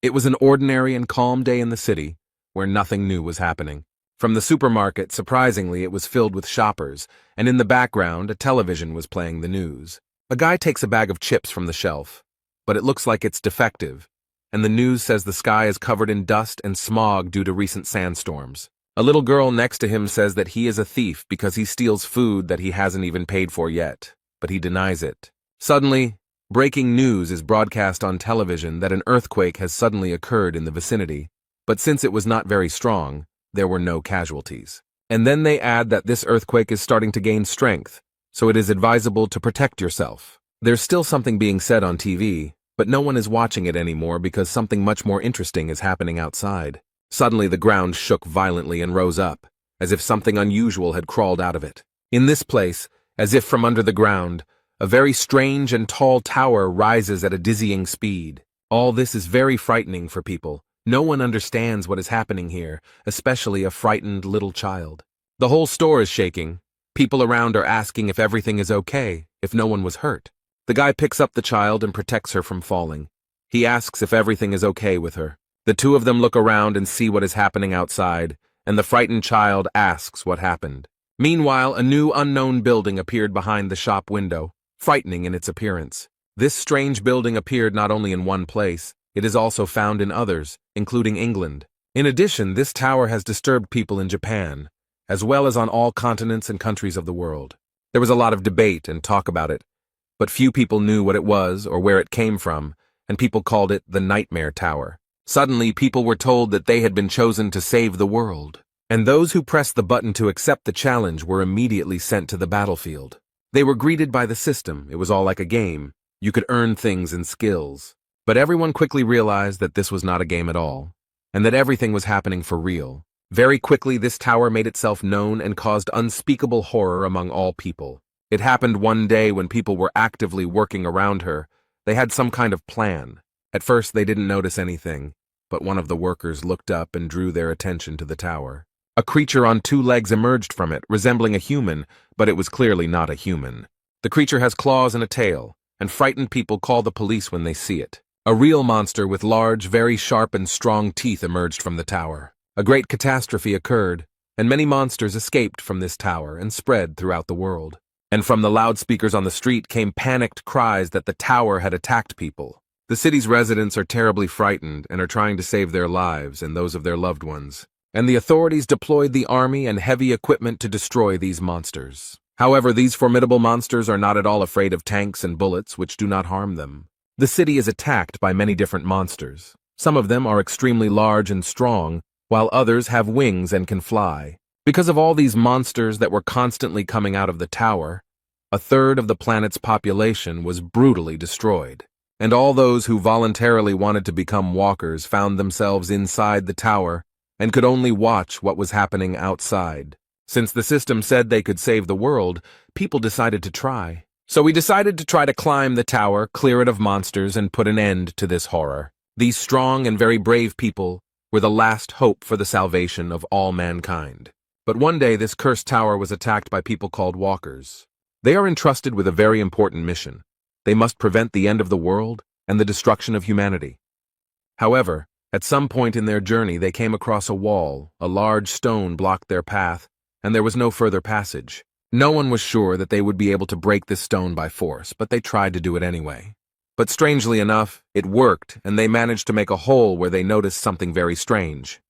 It was an ordinary and calm day in the city, where nothing new was happening. From the supermarket, surprisingly, it was filled with shoppers, and in the background, a television was playing the news. A guy takes a bag of chips from the shelf, but it looks like it's defective, and the news says the sky is covered in dust and smog due to recent sandstorms. A little girl next to him says that he is a thief because he steals food that he hasn't even paid for yet, but he denies it. Suddenly, breaking news is broadcast on television that an earthquake has suddenly occurred in the vicinity, but since it was not very strong, there were no casualties. And then they add that this earthquake is starting to gain strength, so it is advisable to protect yourself. There's still something being said on TV, but no one is watching it anymore because something much more interesting is happening outside. Suddenly the ground shook violently and rose up, as if something unusual had crawled out of it. In this place, as if from under the ground, a very strange and tall tower rises at a dizzying speed. All this is very frightening for people. No one understands what is happening here, especially a frightened little child. The whole store is shaking. People around are asking if everything is okay, if no one was hurt. The guy picks up the child and protects her from falling. He asks if everything is okay with her. The two of them look around and see what is happening outside, and the frightened child asks what happened. Meanwhile, a new unknown building appeared behind the shop window, frightening in its appearance. This strange building appeared not only in one place, it is also found in others, including England. In addition, this tower has disturbed people in Japan, as well as on all continents and countries of the world. There was a lot of debate and talk about it, but few people knew what it was or where it came from, and people called it the Nightmare Tower. Suddenly, people were told that they had been chosen to save the world, and those who pressed the button to accept the challenge were immediately sent to the battlefield. They were greeted by the system. It was all like a game. You could earn things and skills. But everyone quickly realized that this was not a game at all, and that everything was happening for real. Very quickly, this tower made itself known and caused unspeakable horror among all people. It happened one day when people were actively working around her. They had some kind of plan. At first, they didn't notice anything, but one of the workers looked up and drew their attention to the tower. A creature on two legs emerged from it, resembling a human, but it was clearly not a human. The creature has claws and a tail, and frightened people call the police when they see it. A real monster with large, very sharp and strong teeth emerged from the tower. A great catastrophe occurred, and many monsters escaped from this tower and spread throughout the world. And from the loudspeakers on the street came panicked cries that the tower had attacked people. The city's residents are terribly frightened and are trying to save their lives and those of their loved ones. And the authorities deployed the army and heavy equipment to destroy these monsters. However, these formidable monsters are not at all afraid of tanks and bullets, which do not harm them. The city is attacked by many different monsters. Some of them are extremely large and strong, while others have wings and can fly. Because of all these monsters that were constantly coming out of the tower, a third of the planet's population was brutally destroyed. And all those who voluntarily wanted to become walkers found themselves inside the tower and could only watch what was happening outside. Since the system said they could save the world, people decided to try. So we decided to try to climb the tower, clear it of monsters, and put an end to this horror. These strong and very brave people were the last hope for the salvation of all mankind. But one day this cursed tower was attacked by people called walkers. They are entrusted with a very important mission. They must prevent the end of the world and the destruction of humanity. However, at some point in their journey they came across a wall, a large stone blocked their path, and there was no further passage. No one was sure that they would be able to break this stone by force, but they tried to do it anyway. But strangely enough, it worked, and they managed to make a hole where they noticed something very strange.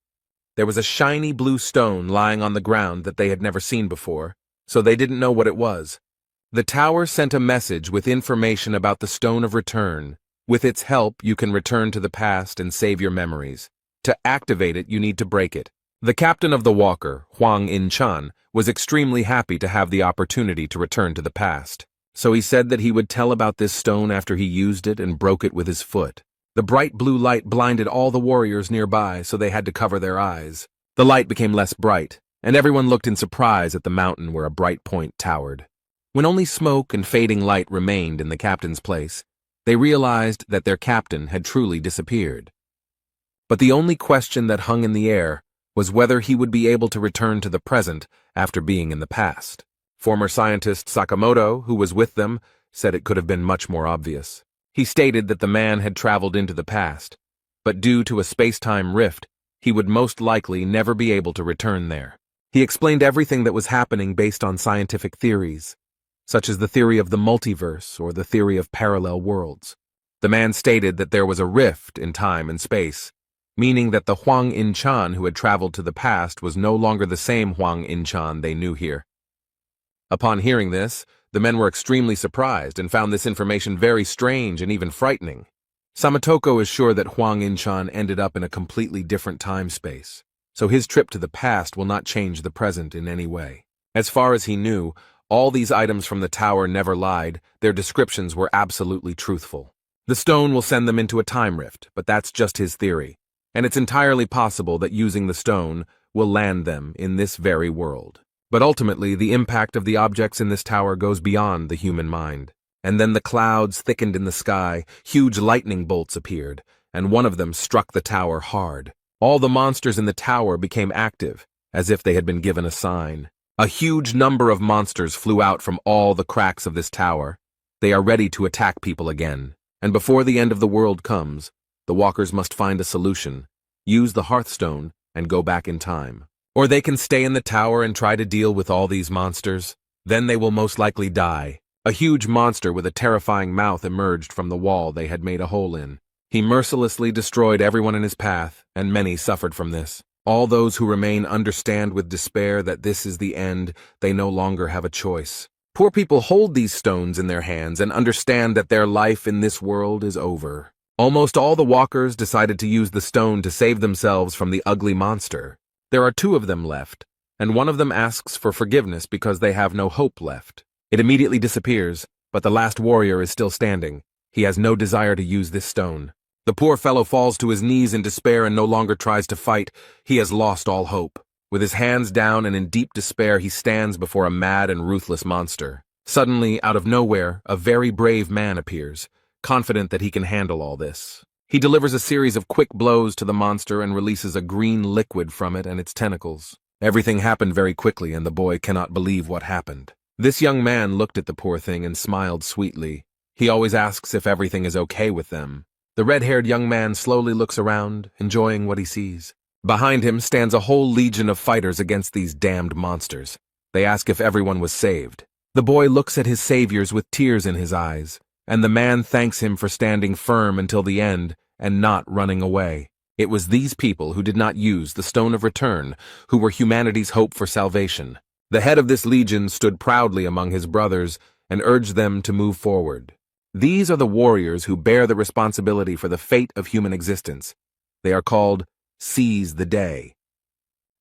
There was a shiny blue stone lying on the ground that they had never seen before, so they didn't know what it was. The tower sent a message with information about the Stone of Return. With its help, you can return to the past and save your memories. To activate it, you need to break it. The captain of the Walker, Huang In-chan, was extremely happy to have the opportunity to return to the past. So he said that he would tell about this stone after he used it and broke it with his foot. The bright blue light blinded all the warriors nearby, so they had to cover their eyes. The light became less bright, and everyone looked in surprise at the mountain where a bright point towered. When only smoke and fading light remained in the captain's place, they realized that their captain had truly disappeared. But the only question that hung in the air was whether he would be able to return to the present after being in the past. Former scientist Sakamoto, who was with them, said it could have been much more obvious. He stated that the man had traveled into the past, but due to a space-time rift, he would most likely never be able to return there. He explained everything that was happening based on scientific theories, such as the theory of the multiverse or the theory of parallel worlds. The man stated that there was a rift in time and space, meaning that the Huang In-chan who had traveled to the past was no longer the same Huang In-chan they knew here. Upon hearing this, the men were extremely surprised and found this information very strange and even frightening. Samatoko is sure that Huang In-chan ended up in a completely different time-space, so his trip to the past will not change the present in any way. As far as he knew, all these items from the tower never lied, their descriptions were absolutely truthful. The stone will send them into a time rift, but that's just his theory, and it's entirely possible that using the stone will land them in this very world. But ultimately, the impact of the objects in this tower goes beyond the human mind. And then the clouds thickened in the sky, huge lightning bolts appeared, and one of them struck the tower hard. All the monsters in the tower became active, as if they had been given a sign. A huge number of monsters flew out from all the cracks of this tower. They are ready to attack people again. And before the end of the world comes, the walkers must find a solution, use the Hearthstone, and go back in time. Or they can stay in the tower and try to deal with all these monsters. Then they will most likely die. A huge monster with a terrifying mouth emerged from the wall they had made a hole in. He mercilessly destroyed everyone in his path, and many suffered from this. All those who remain understand with despair that this is the end, they no longer have a choice. Poor people hold these stones in their hands and understand that their life in this world is over. Almost all the walkers decided to use the stone to save themselves from the ugly monster. There are 2 of them left, and one of them asks for forgiveness because they have no hope left. It immediately disappears, but the last warrior is still standing. He has no desire to use this stone. The poor fellow falls to his knees in despair and no longer tries to fight. He has lost all hope. With his hands down and in deep despair, he stands before a mad and ruthless monster. Suddenly, out of nowhere, a very brave man appears, confident that he can handle all this. He delivers a series of quick blows to the monster and releases a green liquid from it and its tentacles. Everything happened very quickly, and the boy cannot believe what happened. This young man looked at the poor thing and smiled sweetly. He always asks if everything is okay with them. The red-haired young man slowly looks around, enjoying what he sees. Behind him stands a whole legion of fighters against these damned monsters. They ask if everyone was saved. The boy looks at his saviors with tears in his eyes, and the man thanks him for standing firm until the end and not running away. It was these people who did not use the Stone of Return, who were humanity's hope for salvation. The head of this legion stood proudly among his brothers and urged them to move forward. These are the warriors who bear the responsibility for the fate of human existence. They are called Seize the Day.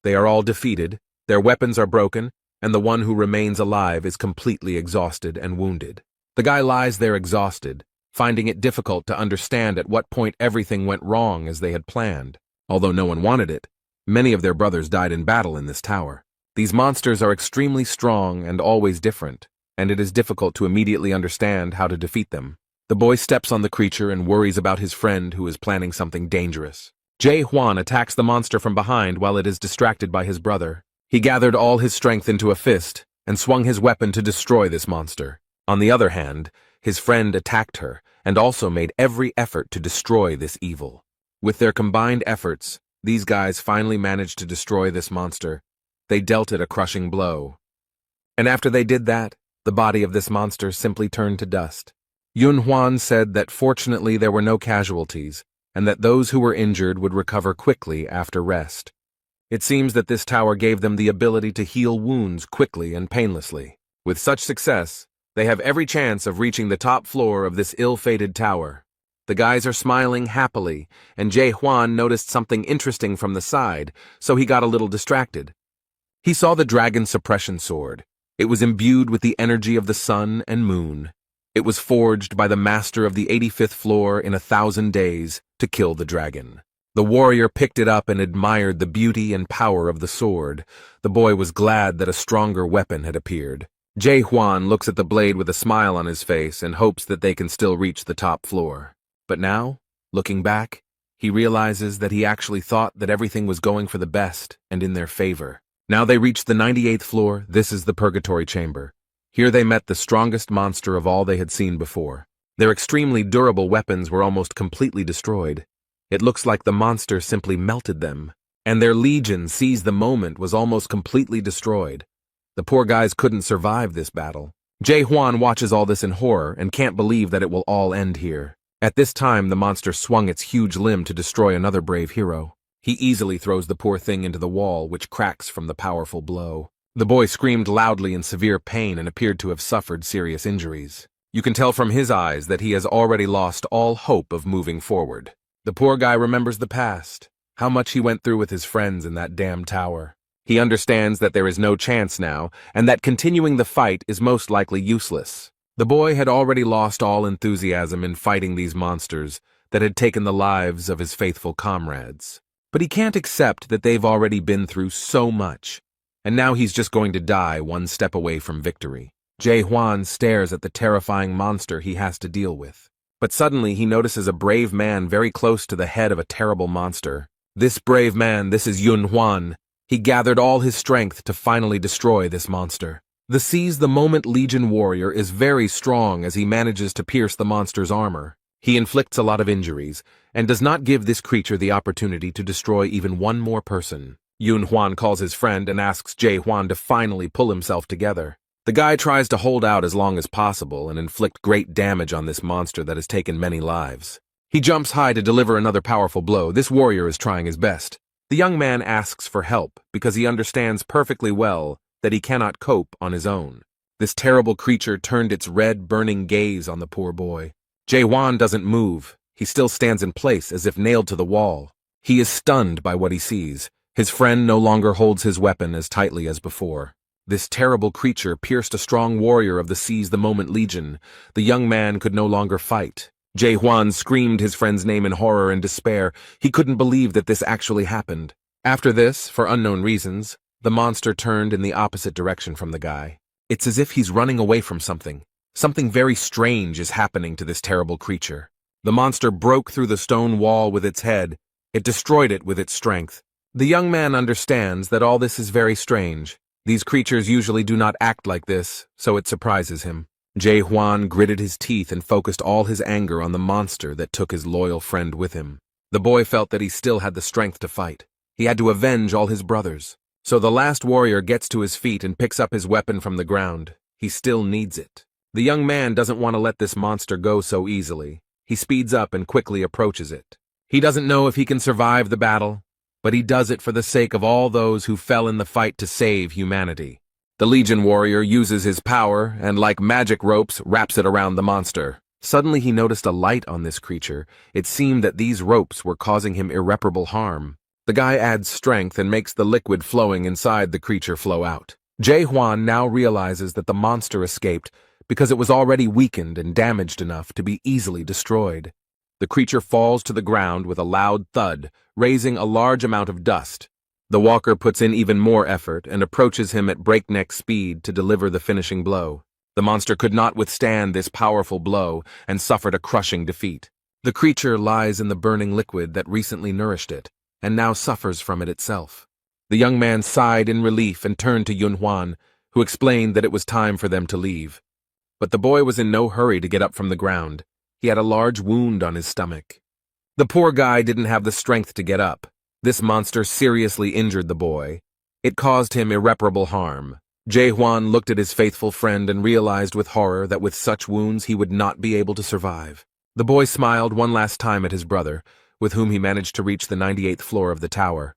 They are all defeated, their weapons are broken, and the one who remains alive is completely exhausted and wounded. The guy lies there exhausted, finding it difficult to understand at what point everything went wrong as they had planned. Although no one wanted it, many of their brothers died in battle in this tower. These monsters are extremely strong and always different, and it is difficult to immediately understand how to defeat them. The boy steps on the creature and worries about his friend who is planning something dangerous. Jae Hwan attacks the monster from behind while it is distracted by his brother. He gathered all his strength into a fist and swung his weapon to destroy this monster. On the other hand, his friend attacked her and also made every effort to destroy this evil. With their combined efforts, these guys finally managed to destroy this monster. They dealt it a crushing blow. And after they did that, the body of this monster simply turned to dust. Yun Hwan said that fortunately there were no casualties, and that those who were injured would recover quickly after rest. It seems that this tower gave them the ability to heal wounds quickly and painlessly. With such success, they have every chance of reaching the top floor of this ill-fated tower. The guys are smiling happily, and Jae Hwan noticed something interesting from the side, so he got a little distracted. He saw the dragon suppression sword. It was imbued with the energy of the sun and moon. It was forged by the master of the 85th floor in 1,000 days to kill the dragon. The warrior picked it up and admired the beauty and power of the sword. The boy was glad that a stronger weapon had appeared. Jae Hwan looks at the blade with a smile on his face and hopes that they can still reach the top floor. But now, looking back, he realizes that he actually thought that everything was going for the best and in their favor. Now they reached the 98th floor. This is the Purgatory Chamber. Here they met the strongest monster of all they had seen before. Their extremely durable weapons were almost completely destroyed. It looks like the monster simply melted them, and their legion seized the moment was almost completely destroyed. The poor guys couldn't survive this battle. Jae-hwan watches all this in horror and can't believe that it will all end here. At this time, the monster swung its huge limb to destroy another brave hero. He easily throws the poor thing into the wall, which cracks from the powerful blow. The boy screamed loudly in severe pain and appeared to have suffered serious injuries. You can tell from his eyes that he has already lost all hope of moving forward. The poor guy remembers the past, how much he went through with his friends in that damn tower. He understands that there is no chance now, and that continuing the fight is most likely useless. The boy had already lost all enthusiasm in fighting these monsters that had taken the lives of his faithful comrades. But he can't accept that they've already been through so much, and now he's just going to die one step away from victory. Jae-hwan stares at the terrifying monster he has to deal with. But suddenly he notices a brave man very close to the head of a terrible monster. This brave man, this is Yun-hwan. He gathered all his strength to finally destroy this monster. The Seize the Moment Legion warrior is very strong as he manages to pierce the monster's armor. He inflicts a lot of injuries, and does not give this creature the opportunity to destroy even one more person. Yun-hwan calls his friend and asks Jae-hwan to finally pull himself together. The guy tries to hold out as long as possible and inflict great damage on this monster that has taken many lives. He jumps high to deliver another powerful blow. This warrior is trying his best. The young man asks for help because he understands perfectly well that he cannot cope on his own. This terrible creature turned its red, burning gaze on the poor boy. Jae-hwan doesn't move. He still stands in place as if nailed to the wall. He is stunned by what he sees. His friend no longer holds his weapon as tightly as before. This terrible creature pierced a strong warrior of the Seize the Moment Legion. The young man could no longer fight. Jae-hwan screamed his friend's name in horror and despair. He couldn't believe that this actually happened. After this, for unknown reasons, the monster turned in the opposite direction from the guy. It's as if he's running away from something. Something very strange is happening to this terrible creature. The monster broke through the stone wall with its head. It destroyed it with its strength. The young man understands that all this is very strange. These creatures usually do not act like this, so it surprises him. Jae-hwan gritted his teeth and focused all his anger on the monster that took his loyal friend with him. The boy felt that he still had the strength to fight. He had to avenge all his brothers. So the last warrior gets to his feet and picks up his weapon from the ground. He still needs it. The young man doesn't want to let this monster go so easily. He speeds up and quickly approaches it. He doesn't know if he can survive the battle, but he does it for the sake of all those who fell in the fight to save humanity. The Legion warrior uses his power and, like magic ropes, wraps it around the monster. Suddenly he noticed a light on this creature. It seemed that these ropes were causing him irreparable harm. The guy adds strength and makes the liquid flowing inside the creature flow out. Jae-hwan now realizes that the monster escaped because it was already weakened and damaged enough to be easily destroyed. The creature falls to the ground with a loud thud, raising a large amount of dust. The walker puts in even more effort and approaches him at breakneck speed to deliver the finishing blow. The monster could not withstand this powerful blow and suffered a crushing defeat. The creature lies in the burning liquid that recently nourished it, and now suffers from it itself. The young man sighed in relief and turned to Yun-hwan, who explained that it was time for them to leave. But the boy was in no hurry to get up from the ground. He had a large wound on his stomach. The poor guy didn't have the strength to get up. This monster seriously injured the boy. It caused him irreparable harm. Jae-hwan looked at his faithful friend and realized with horror that with such wounds he would not be able to survive. The boy smiled one last time at his brother, with whom he managed to reach the 98th floor of the tower.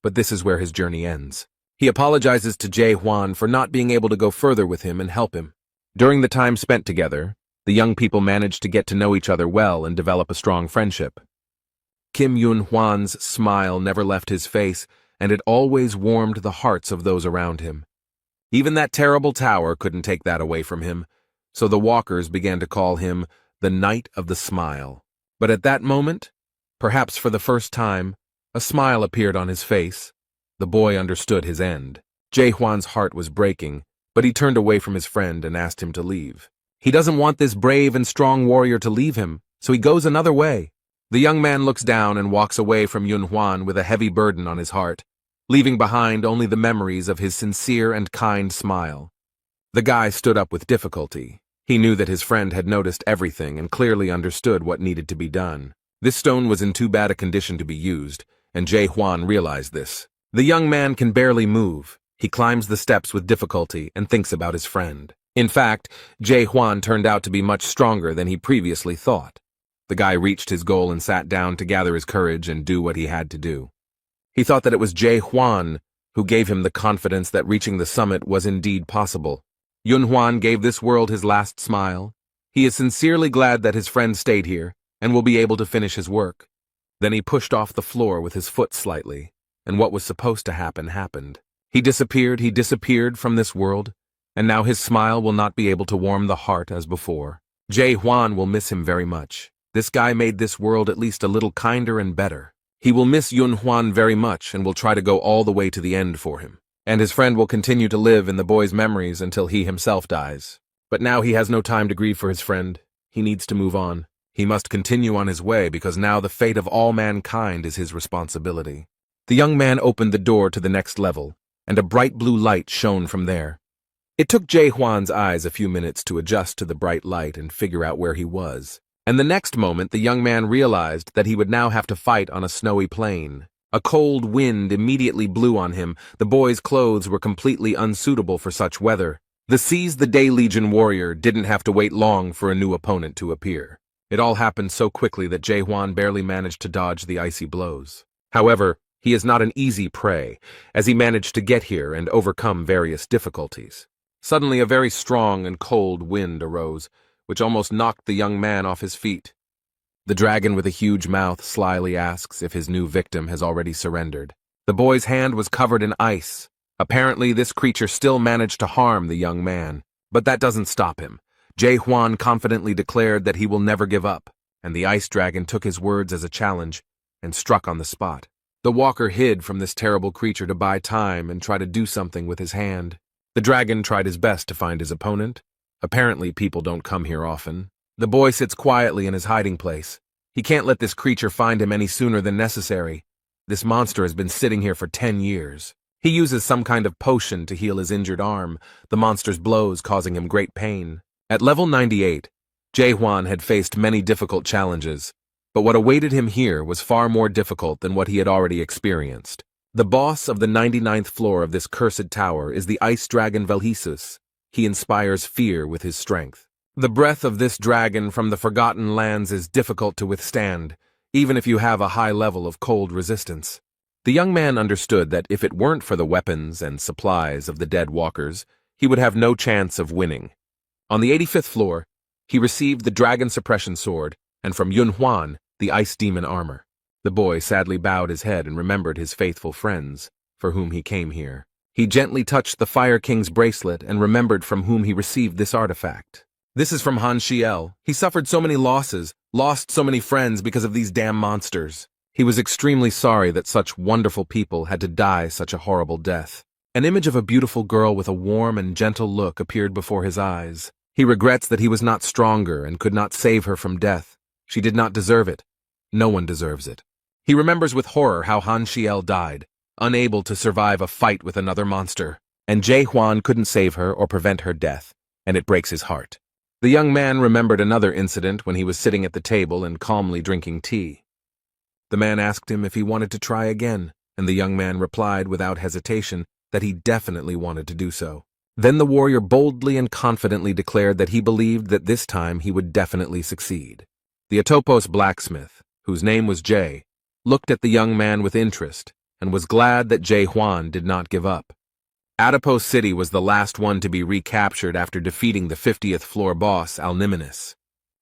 But this is where his journey ends. He apologizes to Jae-hwan for not being able to go further with him and help him. During the time spent together, the young people managed to get to know each other well and develop a strong friendship. Kim Yun-hwan's smile never left his face, and it always warmed the hearts of those around him. Even that terrible tower couldn't take that away from him, so the walkers began to call him the Knight of the Smile. But at that moment, perhaps for the first time, a smile appeared on his face. The boy understood his end. Jae-hwan's heart was breaking, but he turned away from his friend and asked him to leave. He doesn't want this brave and strong warrior to leave him, so he goes another way. The young man looks down and walks away from Yun-hwan with a heavy burden on his heart, leaving behind only the memories of his sincere and kind smile. The guy stood up with difficulty. He knew that his friend had noticed everything and clearly understood what needed to be done. This stone was in too bad a condition to be used, and Jae Hwan realized this. The young man can barely move. He climbs the steps with difficulty and thinks about his friend. In fact, Jae Hwan turned out to be much stronger than he previously thought. The guy reached his goal and sat down to gather his courage and do what he had to do. He thought that it was Jae Hwan who gave him the confidence that reaching the summit was indeed possible. Yun Hwan gave this world his last smile. He is sincerely glad that his friend stayed here and will be able to finish his work. Then he pushed off the floor with his foot slightly, and what was supposed to happen happened. He disappeared from this world, and now his smile will not be able to warm the heart as before. Jae Hwan will miss him very much. This guy made this world at least a little kinder and better. He will miss Yun Hwan very much and will try to go all the way to the end for him. And his friend will continue to live in the boy's memories until he himself dies. But now he has no time to grieve for his friend. He needs to move on. He must continue on his way because now the fate of all mankind is his responsibility. The young man opened the door to the next level, and a bright blue light shone from there. It took Jae Hwan's eyes a few minutes to adjust to the bright light and figure out where he was. And the next moment the young man realized that he would now have to fight on a snowy plain. A cold wind immediately blew on him. The boy's clothes were completely unsuitable for such weather. The Seize the Day Legion warrior didn't have to wait long for a new opponent to appear. It all happened so quickly that Jae Hwan barely managed to dodge the icy blows. However, he is not an easy prey, as he managed to get here and overcome various difficulties. Suddenly a very strong and cold wind arose, which almost knocked the young man off his feet. The dragon with a huge mouth slyly asks if his new victim has already surrendered. The boy's hand was covered in ice. Apparently this creature still managed to harm the young man, but that doesn't stop him. Jae Hwan confidently declared that he will never give up, and the ice dragon took his words as a challenge and struck on the spot. The walker hid from this terrible creature to buy time and try to do something with his hand. The dragon tried his best to find his opponent. Apparently people don't come here often. The boy sits quietly in his hiding place. He can't let this creature find him any sooner than necessary. This monster has been sitting here for 10 years. He uses some kind of potion to heal his injured arm, the monster's blows causing him great pain. At level 98, Jae Hwan had faced many difficult challenges, but what awaited him here was far more difficult than what he had already experienced. The boss of the 99th floor of this cursed tower is the ice dragon Velhisus. He inspires fear with his strength. The breath of this dragon from the Forgotten Lands is difficult to withstand, even if you have a high level of cold resistance. The young man understood that if it weren't for the weapons and supplies of the dead walkers, he would have no chance of winning. On the 85th floor, he received the dragon suppression sword, and from Yun Hwan, the ice demon armor. The boy sadly bowed his head and remembered his faithful friends, for whom he came here. He gently touched the Fire King's bracelet and remembered from whom he received this artifact. This is from Han Xiel. He suffered so many losses, lost so many friends because of these damn monsters. He was extremely sorry that such wonderful people had to die such a horrible death. An image of a beautiful girl with a warm and gentle look appeared before his eyes. He regrets that he was not stronger and could not save her from death. She did not deserve it. No one deserves it. He remembers with horror how Han Xiel died, unable to survive a fight with another monster, and Jae Hwan couldn't save her or prevent her death, and it breaks his heart. The young man remembered another incident when he was sitting at the table and calmly drinking tea. The man asked him if he wanted to try again, and the young man replied without hesitation that he definitely wanted to do so. Then the warrior boldly and confidently declared that he believed that this time he would definitely succeed. The Atopos blacksmith, whose name was Jae, looked at the young man with interest and was glad that Jae Hwan did not give up. Atopos City was the last one to be recaptured after defeating the 50th floor boss Alniminus.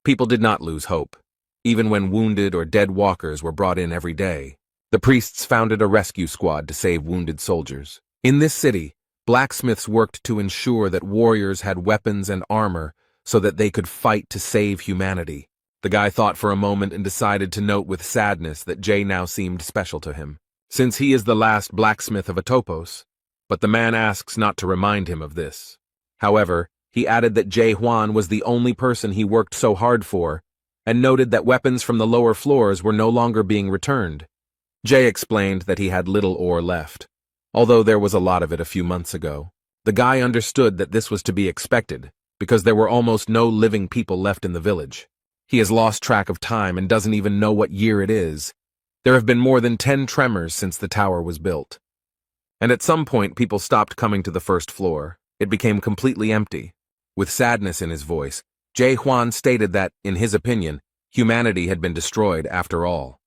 People did not lose hope. Even when wounded or dead walkers were brought in every day, the priests founded a rescue squad to save wounded soldiers. In this city, blacksmiths worked to ensure that warriors had weapons and armor so that they could fight to save humanity. The guy thought for a moment and decided to note with sadness that Jae now seemed special to him, since he is the last blacksmith of Atopos, but the man asks not to remind him of this. However, he added that Jae Hwan was the only person he worked so hard for, and noted that weapons from the lower floors were no longer being returned. Jae explained that he had little ore left, although there was a lot of it a few months ago. The guy understood that this was to be expected, because there were almost no living people left in the village. He has lost track of time and doesn't even know what year it is. There have been more than 10 tremors since the tower was built. And at some point, people stopped coming to the first floor. It became completely empty. With sadness in his voice, Jae Hwan stated that, in his opinion, humanity had been destroyed after all.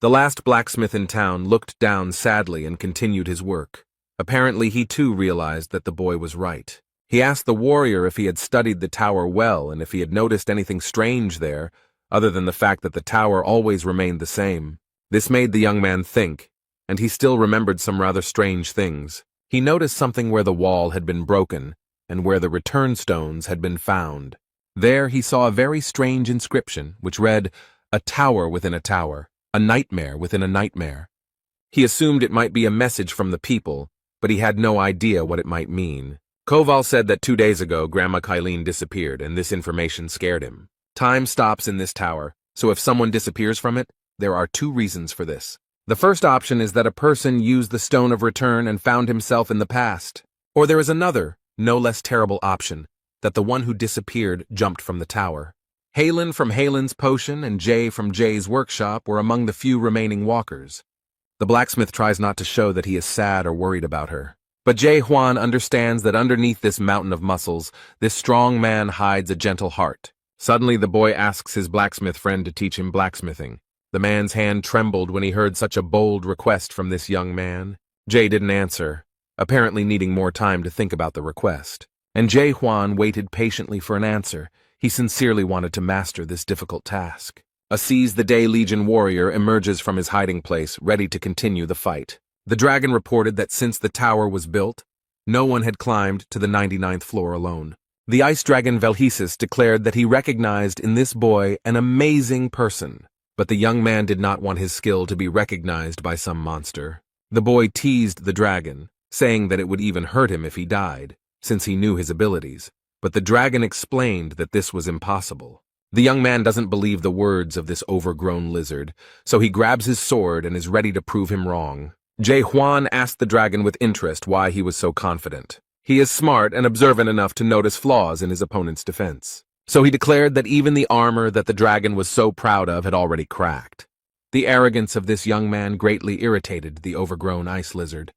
The last blacksmith in town looked down sadly and continued his work. Apparently, he too realized that the boy was right. He asked the warrior if he had studied the tower well and if he had noticed anything strange there, other than the fact that the tower always remained the same. This made the young man think, and he still remembered some rather strange things. He noticed something where the wall had been broken and where the return stones had been found. There he saw a very strange inscription which read, "A tower within a tower, a nightmare within a nightmare." He assumed it might be a message from the people, but he had no idea what it might mean. Koval said that 2 days ago Grandma Kylene disappeared, and this information scared him. Time stops in this tower, so if someone disappears from it, there are 2 reasons for this. The first option is that a person used the Stone of Return and found himself in the past. Or there is another, no less terrible option, that the one who disappeared jumped from the tower. Halen from Halen's potion and Jay from Jay's workshop were among the few remaining walkers. The blacksmith tries not to show that he is sad or worried about her. But Jae Hwan understands that underneath this mountain of muscles, this strong man hides a gentle heart. Suddenly the boy asks his blacksmith friend to teach him blacksmithing. The man's hand trembled when he heard such a bold request from this young man. Jae didn't answer, apparently needing more time to think about the request. And Jae Hwan waited patiently for an answer. He sincerely wanted to master this difficult task. A seize-the-day Legion warrior emerges from his hiding place, ready to continue the fight. The dragon reported that since the tower was built, no one had climbed to the 99th floor alone. The ice dragon Velhesis declared that he recognized in this boy an amazing person, but the young man did not want his skill to be recognized by some monster. The boy teased the dragon, saying that it would even hurt him if he died, since he knew his abilities, but the dragon explained that this was impossible. The young man doesn't believe the words of this overgrown lizard, so he grabs his sword and is ready to prove him wrong. Jae Hwan asked the dragon with interest why he was so confident. He is smart and observant enough to notice flaws in his opponent's defense. So he declared that even the armor that the dragon was so proud of had already cracked. The arrogance of this young man greatly irritated the overgrown ice lizard.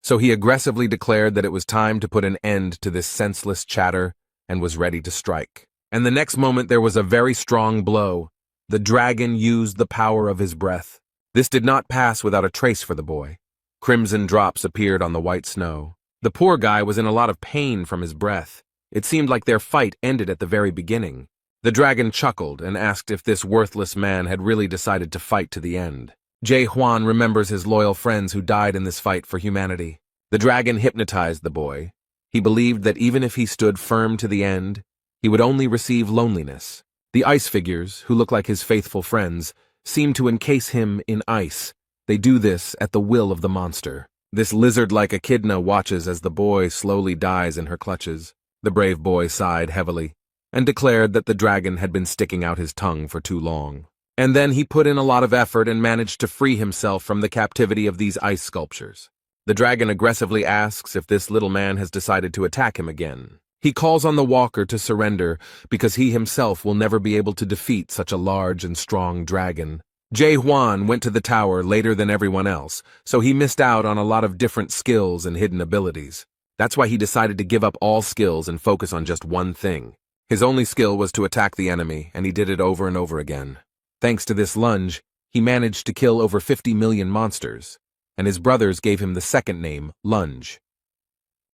So he aggressively declared that it was time to put an end to this senseless chatter and was ready to strike. And the next moment there was a very strong blow. The dragon used the power of his breath. This did not pass without a trace for the boy. Crimson drops appeared on the white snow. The poor guy was in a lot of pain from his breath. It seemed like their fight ended at the very beginning. The dragon chuckled and asked if this worthless man had really decided to fight to the end. Jae Hwan remembers his loyal friends who died in this fight for humanity. The dragon hypnotized the boy. He believed that even if he stood firm to the end, he would only receive loneliness. The ice figures, who look like his faithful friends, seem to encase him in ice. They do this at the will of the monster. This lizard-like echidna watches as the boy slowly dies in her clutches. The brave boy sighed heavily and declared that the dragon had been sticking out his tongue for too long. And then he put in a lot of effort and managed to free himself from the captivity of these ice sculptures. The dragon aggressively asks if this little man has decided to attack him again. He calls on the walker to surrender because he himself will never be able to defeat such a large and strong dragon. Jae Hwan went to the tower later than everyone else, so he missed out on a lot of different skills and hidden abilities. That's why he decided to give up all skills and focus on just one thing. His only skill was to attack the enemy, and he did it over and over again. Thanks to this lunge, he managed to kill over 50 million monsters, and his brothers gave him the second name, Lunge.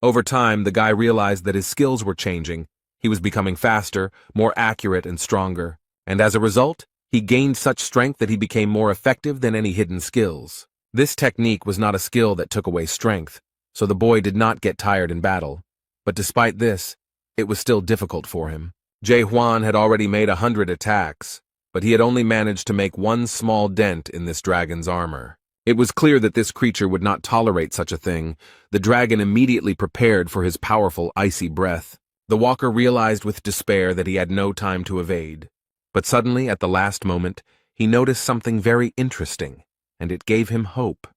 Over time, the guy realized that his skills were changing. He was becoming faster, more accurate, and stronger, and as a result, he gained such strength that he became more effective than any hidden skills. This technique was not a skill that took away strength, so the boy did not get tired in battle. But despite this, it was still difficult for him. Jae Hwan had already made 100 attacks, but he had only managed to make one small dent in this dragon's armor. It was clear that this creature would not tolerate such a thing. The dragon immediately prepared for his powerful icy breath. The walker realized with despair that he had no time to evade. But suddenly, at the last moment, he noticed something very interesting, and it gave him hope.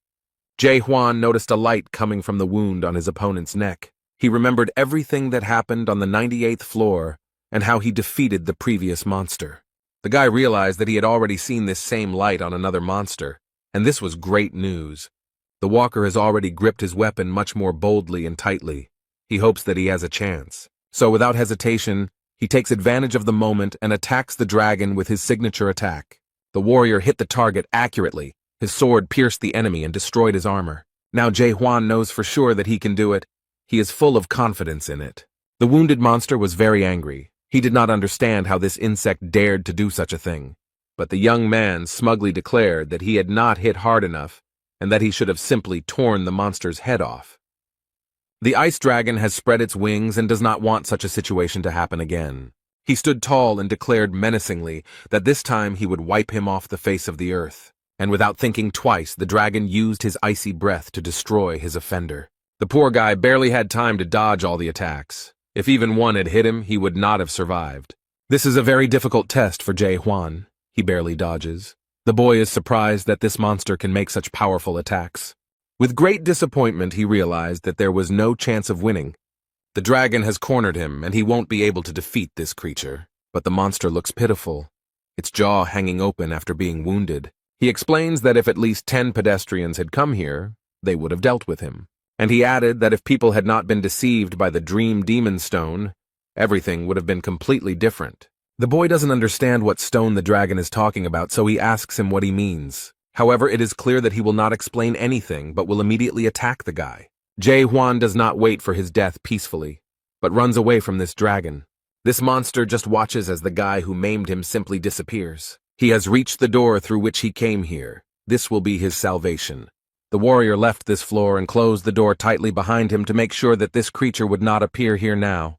Jae Hwan noticed a light coming from the wound on his opponent's neck. He remembered everything that happened on the 98th floor and how he defeated the previous monster. The guy realized that he had already seen this same light on another monster, and this was great news. The walker has already gripped his weapon much more boldly and tightly. He hopes that he has a chance. So without hesitation, he takes advantage of the moment and attacks the dragon with his signature attack. The warrior hit the target accurately. His sword pierced the enemy and destroyed his armor. Now Jae-hwan knows for sure that he can do it. He is full of confidence in it. The wounded monster was very angry. He did not understand how this insect dared to do such a thing. But the young man smugly declared that he had not hit hard enough and that he should have simply torn the monster's head off. The ice dragon has spread its wings and does not want such a situation to happen again. He stood tall and declared menacingly that this time he would wipe him off the face of the earth. And without thinking twice, the dragon used his icy breath to destroy his offender. The poor guy barely had time to dodge all the attacks. If even one had hit him, he would not have survived. This is a very difficult test for Jae-hwan. He barely dodges. The boy is surprised that this monster can make such powerful attacks. With great disappointment, he realized that there was no chance of winning. The dragon has cornered him, and he won't be able to defeat this creature. But the monster looks pitiful, its jaw hanging open after being wounded. He explains that if at least 10 pedestrians had come here, they would have dealt with him. And he added that if people had not been deceived by the dream demon stone, everything would have been completely different. The boy doesn't understand what stone the dragon is talking about, so he asks him what he means. However, it is clear that he will not explain anything, but will immediately attack the guy. Jae-hwan does not wait for his death peacefully, but runs away from this dragon. This monster just watches as the guy who maimed him simply disappears. He has reached the door through which he came here. This will be his salvation. The warrior left this floor and closed the door tightly behind him to make sure that this creature would not appear here now.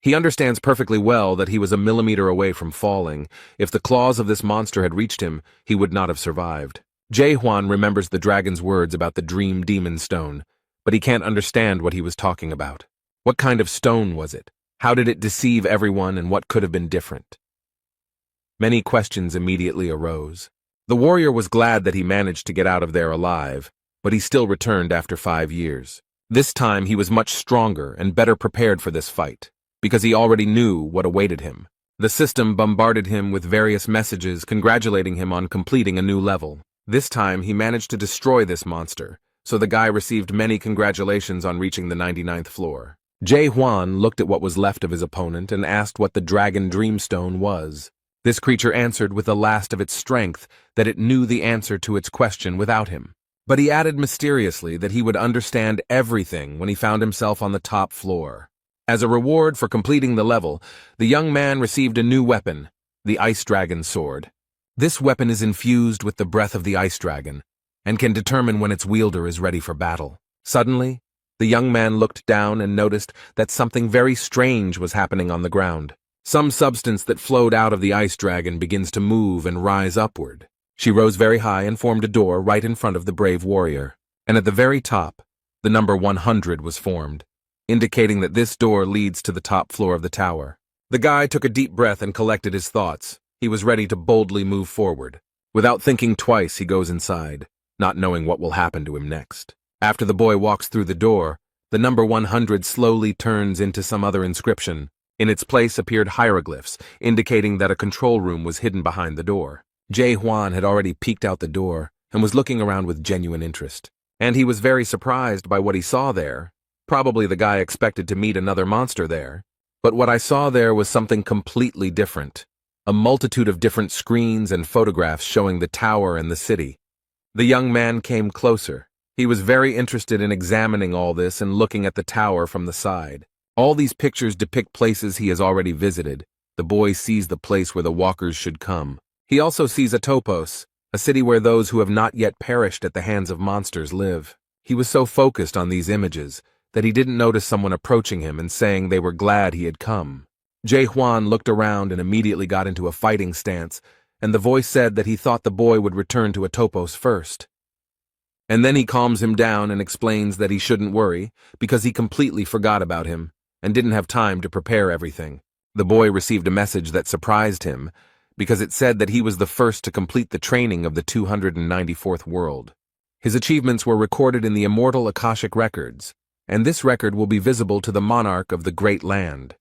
He understands perfectly well that he was a millimeter away from falling. If the claws of this monster had reached him, he would not have survived. Jae-hwan remembers the dragon's words about the dream demon stone, but he can't understand what he was talking about. What kind of stone was it? How did it deceive everyone, and what could have been different? Many questions immediately arose. The warrior was glad that he managed to get out of there alive, but he still returned after 5 years. This time he was much stronger and better prepared for this fight, because he already knew what awaited him. The system bombarded him with various messages congratulating him on completing a new level. This time he managed to destroy this monster, so the guy received many congratulations on reaching the 99th floor. Jae-hwan looked at what was left of his opponent and asked what the dragon dreamstone was. This creature answered with the last of its strength that it knew the answer to its question without him. But he added mysteriously that he would understand everything when he found himself on the top floor. As a reward for completing the level, the young man received a new weapon, the Ice Dragon Sword. This weapon is infused with the breath of the Ice Dragon, and can determine when its wielder is ready for battle. Suddenly, the young man looked down and noticed that something very strange was happening on the ground. Some substance that flowed out of the ice dragon begins to move and rise upward. She rose very high and formed a door right in front of the brave warrior. And at the very top, the number 100 was formed, indicating that this door leads to the top floor of the tower. The guy took a deep breath and collected his thoughts. He was ready to boldly move forward. Without thinking twice, he goes inside, not knowing what will happen to him next. After the boy walks through the door, the number 100 slowly turns into some other inscription. In its place appeared hieroglyphs, indicating that a control room was hidden behind the door. Jae-hwan had already peeked out the door and was looking around with genuine interest. And he was very surprised by what he saw there. Probably the guy expected to meet another monster there. But what I saw there was something completely different. A multitude of different screens and photographs showing the tower and the city. The young man came closer. He was very interested in examining all this and looking at the tower from the side. All these pictures depict places he has already visited. The boy sees the place where the walkers should come. He also sees a topos, a city where those who have not yet perished at the hands of monsters live. He was so focused on these images that he didn't notice someone approaching him and saying they were glad he had come. Jae-hwan looked around and immediately got into a fighting stance, and the voice said that he thought the boy would return to a topos first. And then he calms him down and explains that he shouldn't worry, because he completely forgot about him and didn't have time to prepare everything. The boy received a message that surprised him, because it said that he was the first to complete the training of the 294th world. His achievements were recorded in the immortal Akashic records, and this record will be visible to the monarch of the great land.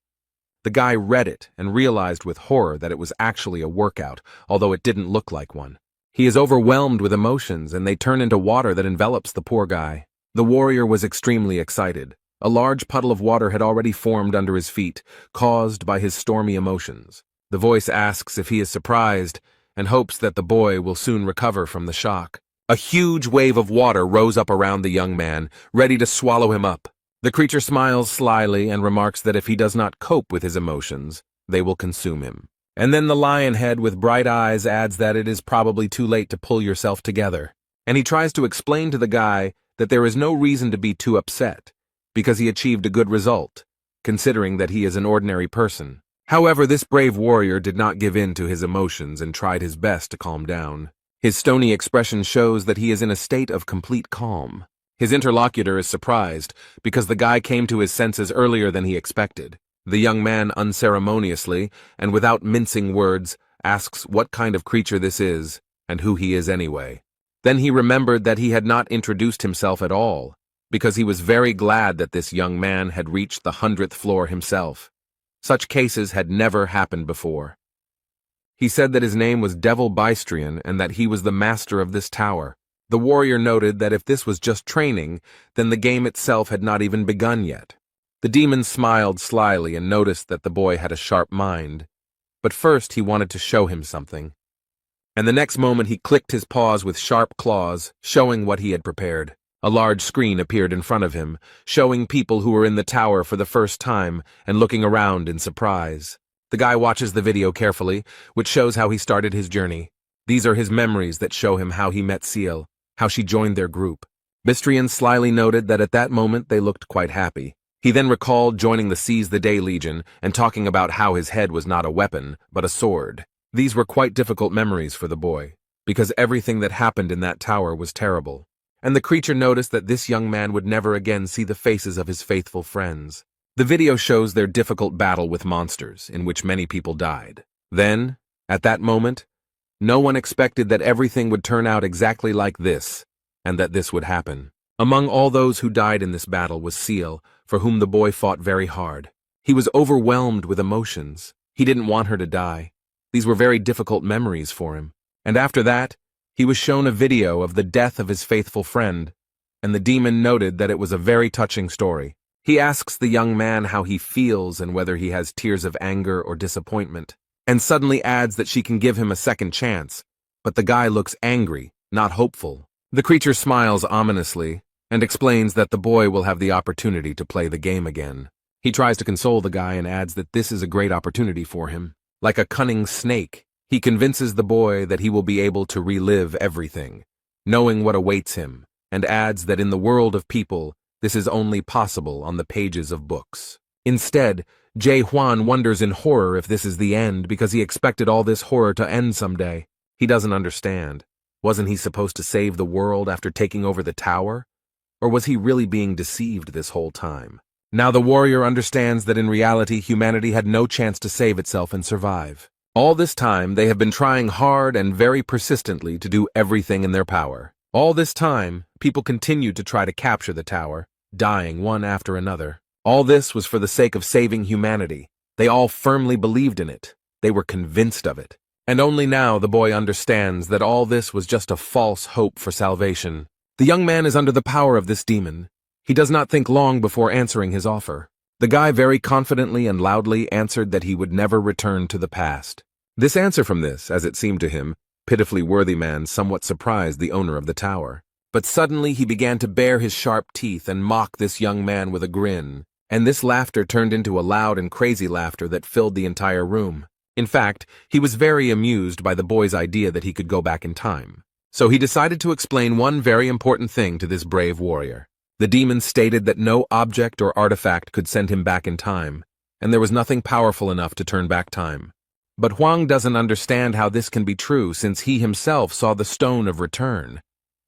The guy read it and realized with horror that it was actually a workout, although it didn't look like one. He is overwhelmed with emotions, and they turn into water that envelops the poor guy. The warrior was extremely excited. A large puddle of water had already formed under his feet, caused by his stormy emotions. The voice asks if he is surprised and hopes that the boy will soon recover from the shock. A huge wave of water rose up around the young man, ready to swallow him up. The creature smiles slyly and remarks that if he does not cope with his emotions, they will consume him. And then the lion head with bright eyes adds that it is probably too late to pull yourself together. And he tries to explain to the guy that there is no reason to be too upset, because he achieved a good result, considering that he is an ordinary person. However, this brave warrior did not give in to his emotions and tried his best to calm down. His stony expression shows that he is in a state of complete calm. His interlocutor is surprised because the guy came to his senses earlier than he expected. The young man unceremoniously, and without mincing words, asks what kind of creature this is and who he is anyway. Then he remembered that he had not introduced himself at all, because he was very glad that this young man had reached the 100th floor himself. Such cases had never happened before. He said that his name was Devil Bystrian and that he was the master of this tower. The warrior noted that if this was just training, then the game itself had not even begun yet. The demon smiled slyly and noticed that the boy had a sharp mind. But first he wanted to show him something. And the next moment he clicked his paws with sharp claws, showing what he had prepared. A large screen appeared in front of him, showing people who were in the tower for the first time and looking around in surprise. The guy watches the video carefully, which shows how he started his journey. These are his memories that show him how he met Seal, how she joined their group. Bystrian slyly noted that at that moment they looked quite happy. He then recalled joining the Seize the Day Legion and talking about how his head was not a weapon, but a sword. These were quite difficult memories for the boy, because everything that happened in that tower was terrible. And the creature noticed that this young man would never again see the faces of his faithful friends. The video shows their difficult battle with monsters, in which many people died. Then, at that moment, no one expected that everything would turn out exactly like this, and that this would happen. Among all those who died in this battle was Seal, for whom the boy fought very hard. He was overwhelmed with emotions. He didn't want her to die. These were very difficult memories for him. And after that, he was shown a video of the death of his faithful friend, and the demon noted that it was a very touching story. He asks the young man how he feels and whether he has tears of anger or disappointment, and suddenly adds that she can give him a second chance, but the guy looks angry, not hopeful. The creature smiles ominously and explains that the boy will have the opportunity to play the game again. He tries to console the guy and adds that this is a great opportunity for him. Like a cunning snake, he convinces the boy that he will be able to relive everything, knowing what awaits him, and adds that in the world of people, this is only possible on the pages of books. Instead, Jae Hwan wonders in horror if this is the end because he expected all this horror to end someday. He doesn't understand. Wasn't he supposed to save the world after taking over the tower? Or was he really being deceived this whole time? Now the warrior understands that in reality humanity had no chance to save itself and survive. All this time they have been trying hard and very persistently to do everything in their power. All this time, people continued to try to capture the tower, dying one after another. All this was for the sake of saving humanity. They all firmly believed in it. They were convinced of it. And only now the boy understands that all this was just a false hope for salvation. The young man is under the power of this demon. He does not think long before answering his offer. The guy very confidently and loudly answered that he would never return to the past. This answer from this, as it seemed to him, pitifully worthy man somewhat surprised the owner of the tower. But suddenly he began to bare his sharp teeth and mock this young man with a grin, and this laughter turned into a loud and crazy laughter that filled the entire room. In fact, he was very amused by the boy's idea that he could go back in time. So he decided to explain one very important thing to this brave warrior. The demon stated that no object or artifact could send him back in time, and there was nothing powerful enough to turn back time. But Huang doesn't understand how this can be true since he himself saw the stone of return.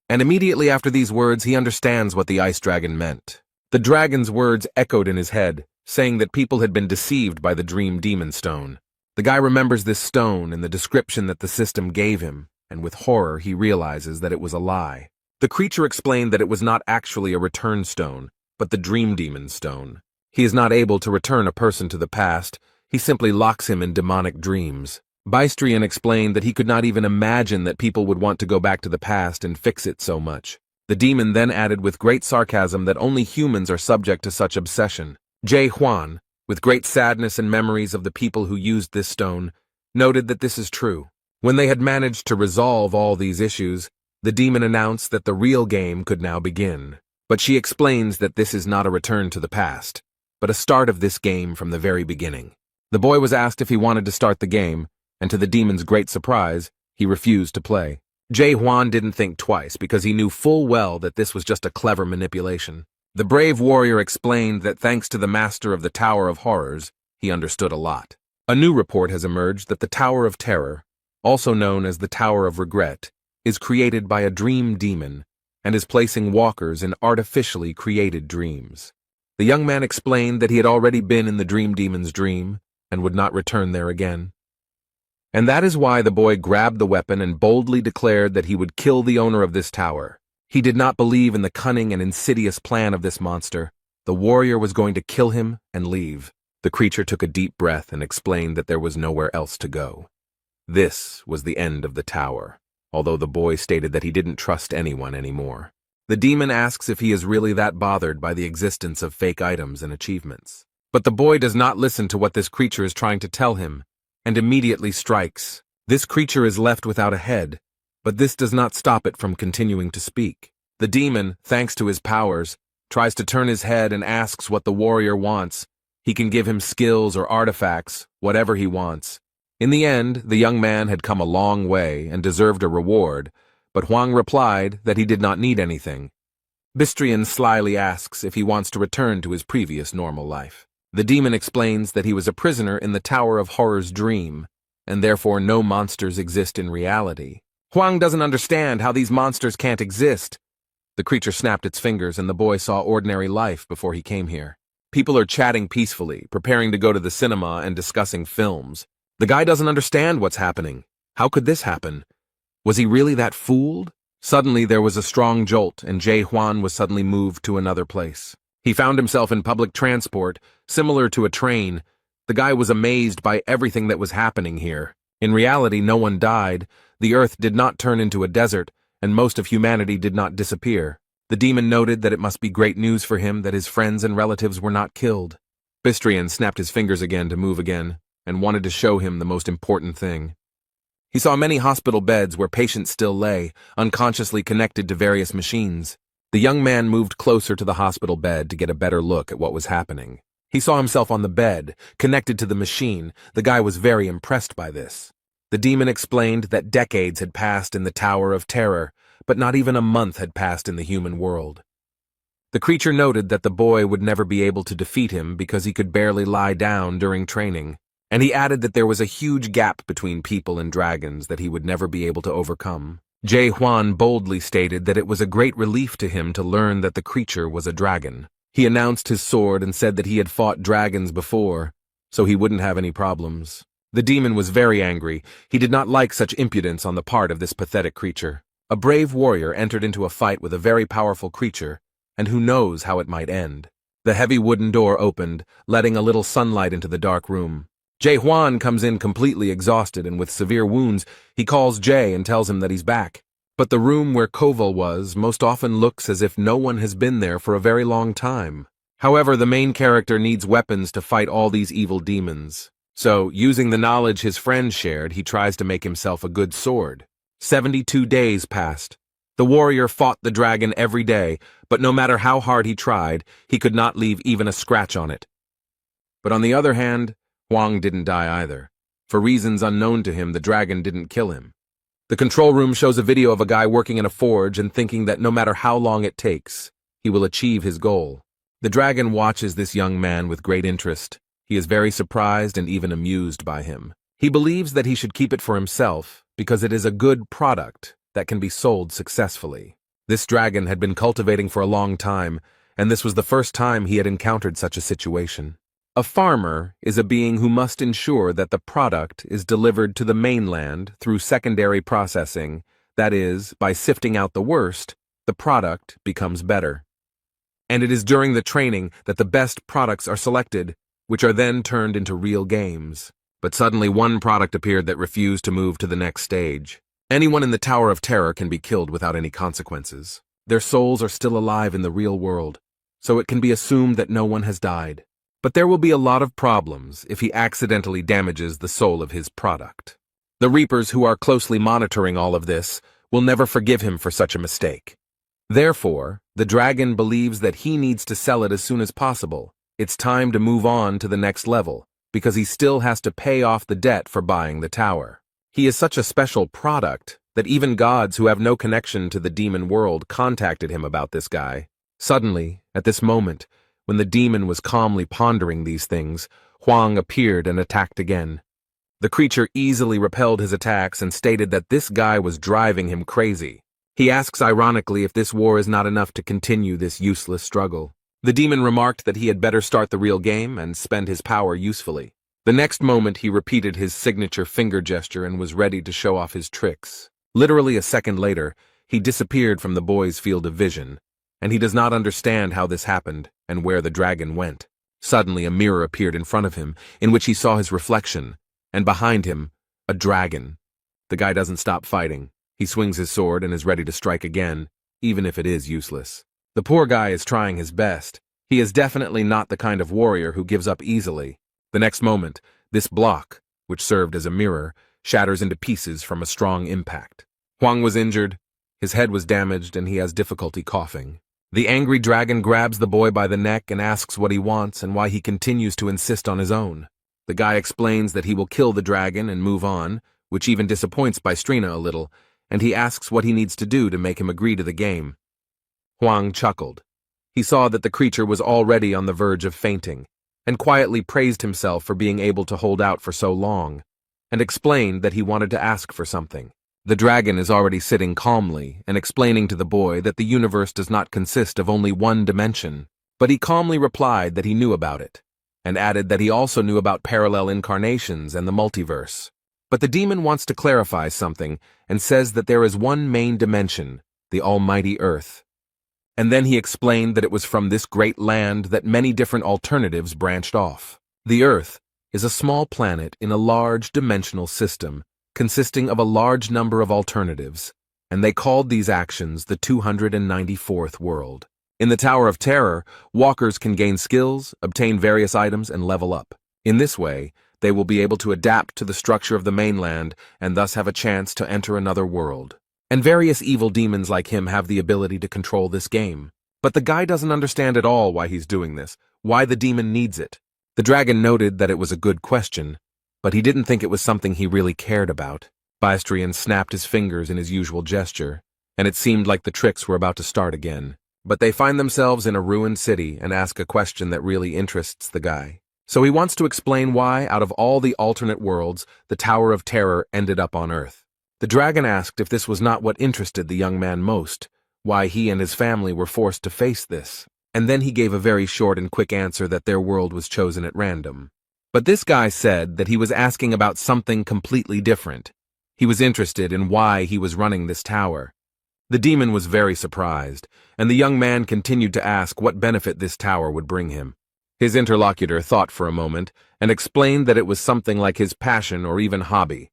And immediately after these words he understands what the ice dragon meant. The dragon's words echoed in his head, saying that people had been deceived by the dream demon stone. The guy remembers this stone and the description that the system gave him, and with horror he realizes that it was a lie. The creature explained that it was not actually a return stone, but the dream demon stone. He is not able to return a person to the past. He simply locks him in demonic dreams. Bystrian explained that he could not even imagine that people would want to go back to the past and fix it so much. The demon then added with great sarcasm that only humans are subject to such obsession. Jae Hwan, with great sadness and memories of the people who used this stone, noted that this is true. When they had managed to resolve all these issues, the demon announced that the real game could now begin. But she explains that this is not a return to the past, but a start of this game from the very beginning. The boy was asked if he wanted to start the game, and to the demon's great surprise, he refused to play. Jae Hwan didn't think twice because he knew full well that this was just a clever manipulation. The brave warrior explained that thanks to the master of the Tower of Horrors, he understood a lot. A new report has emerged that the Tower of Terror, also known as the Tower of Regret, is created by a dream demon and is placing walkers in artificially created dreams. The young man explained that he had already been in the dream demon's dream and would not return there again. And that is why the boy grabbed the weapon and boldly declared that he would kill the owner of this tower. He did not believe in the cunning and insidious plan of this monster. The warrior was going to kill him and leave. The creature took a deep breath and explained that there was nowhere else to go. This was the end of the tower, although the boy stated that he didn't trust anyone anymore. The demon asks if he is really that bothered by the existence of fake items and achievements. But the boy does not listen to what this creature is trying to tell him, and immediately strikes. This creature is left without a head, but this does not stop it from continuing to speak. The demon, thanks to his powers, tries to turn his head and asks what the warrior wants. He can give him skills or artifacts, whatever he wants. In the end, the young man had come a long way and deserved a reward, but Hwang replied that he did not need anything. Bystrian slyly asks if he wants to return to his previous normal life. The demon explains that he was a prisoner in the Tower of Horror's dream, and therefore no monsters exist in reality. Hwang doesn't understand how these monsters can't exist. The creature snapped its fingers and the boy saw ordinary life before he came here. People are chatting peacefully, preparing to go to the cinema and discussing films. The guy doesn't understand what's happening. How could this happen? Was he really that fooled? Suddenly there was a strong jolt and Jae Hwan was suddenly moved to another place. He found himself in public transport, similar to a train. The guy was amazed by everything that was happening here. In reality, no one died, the earth did not turn into a desert, and most of humanity did not disappear. The demon noted that it must be great news for him that his friends and relatives were not killed. Bystrian snapped his fingers again to move again, and wanted to show him the most important thing. He saw many hospital beds where patients still lay, unconsciously connected to various machines. The young man moved closer to the hospital bed to get a better look at what was happening. He saw himself on the bed, connected to the machine. The guy was very impressed by this. The demon explained that decades had passed in the Tower of Terror, but not even a month had passed in the human world. The creature noted that the boy would never be able to defeat him because he could barely lie down during training, and he added that there was a huge gap between people and dragons that he would never be able to overcome. Jae Hwan boldly stated that it was a great relief to him to learn that the creature was a dragon. He announced his sword and said that he had fought dragons before, so he wouldn't have any problems. The demon was very angry. He did not like such impudence on the part of this pathetic creature. A brave warrior entered into a fight with a very powerful creature, and who knows how it might end. The heavy wooden door opened, letting a little sunlight into the dark room. Jae Hwan comes in completely exhausted and with severe wounds. He calls Jae and tells him that he's back. But the room where Koval was most often looks as if no one has been there for a very long time. However, the main character needs weapons to fight all these evil demons. So, using the knowledge his friend shared, he tries to make himself a good sword. 72 days passed. The warrior fought the dragon every day, but no matter how hard he tried, he could not leave even a scratch on it. But on the other hand, Hwang didn't die either. For reasons unknown to him, the dragon didn't kill him. The control room shows a video of a guy working in a forge and thinking that no matter how long it takes, he will achieve his goal. The dragon watches this young man with great interest. He is very surprised and even amused by him. He believes that he should keep it for himself because it is a good product that can be sold successfully. This dragon had been cultivating for a long time, and this was the first time he had encountered such a situation. A farmer is a being who must ensure that the product is delivered to the mainland through secondary processing, that is, by sifting out the worst, the product becomes better. And it is during the training that the best products are selected, which are then turned into real games. But suddenly one product appeared that refused to move to the next stage. Anyone in the Tower of Terror can be killed without any consequences. Their souls are still alive in the real world, so it can be assumed that no one has died. But there will be a lot of problems if he accidentally damages the soul of his product. The Reapers, who are closely monitoring all of this, will never forgive him for such a mistake. Therefore, the dragon believes that he needs to sell it as soon as possible. It's time to move on to the next level, because he still has to pay off the debt for buying the tower. He is such a special product that even gods who have no connection to the demon world contacted him about this guy. Suddenly, at this moment, when the demon was calmly pondering these things, Huang appeared and attacked again. The creature easily repelled his attacks and stated that this guy was driving him crazy. He asks ironically if this war is not enough to continue this useless struggle. The demon remarked that he had better start the real game and spend his power usefully. The next moment he repeated his signature finger gesture and was ready to show off his tricks. Literally a second later, he disappeared from the boy's field of vision, and he does not understand how this happened and where the dragon went. Suddenly a mirror appeared in front of him, in which he saw his reflection, and behind him, a dragon. The guy doesn't stop fighting. He swings his sword and is ready to strike again, even if it is useless. The poor guy is trying his best. He is definitely not the kind of warrior who gives up easily. The next moment, this block, which served as a mirror, shatters into pieces from a strong impact. Huang was injured, his head was damaged, and he has difficulty coughing. The angry dragon grabs the boy by the neck and asks what he wants and why he continues to insist on his own. The guy explains that he will kill the dragon and move on, which even disappoints Bystrina a little, and he asks what he needs to do to make him agree to the game. Huang chuckled. He saw that the creature was already on the verge of fainting, and quietly praised himself for being able to hold out for so long, and explained that he wanted to ask for something. The dragon is already sitting calmly and explaining to the boy that the universe does not consist of only one dimension, but he calmly replied that he knew about it, and added that he also knew about parallel incarnations and the multiverse. But the demon wants to clarify something and says that there is one main dimension, the almighty Earth. And then he explained that it was from this great land that many different alternatives branched off. The Earth is a small planet in a large dimensional system consisting of a large number of alternatives, and they called these actions the 294th world. In the Tower of Terror, walkers can gain skills, obtain various items, and level up. In this way, they will be able to adapt to the structure of the mainland and thus have a chance to enter another world. And various evil demons like him have the ability to control this game. But the guy doesn't understand at all why he's doing this, why the demon needs it. The dragon noted that it was a good question, but he didn't think it was something he really cared about. Bystrina snapped his fingers in his usual gesture, and it seemed like the tricks were about to start again. But they find themselves in a ruined city and ask a question that really interests the guy. So he wants to explain why, out of all the alternate worlds, the Tower of Terror ended up on Earth. The dragon asked if this was not what interested the young man most, why he and his family were forced to face this, and then he gave a very short and quick answer that their world was chosen at random. But this guy said that he was asking about something completely different. He was interested in why he was running this tower. The demon was very surprised, and the young man continued to ask what benefit this tower would bring him. His interlocutor thought for a moment and explained that it was something like his passion or even hobby.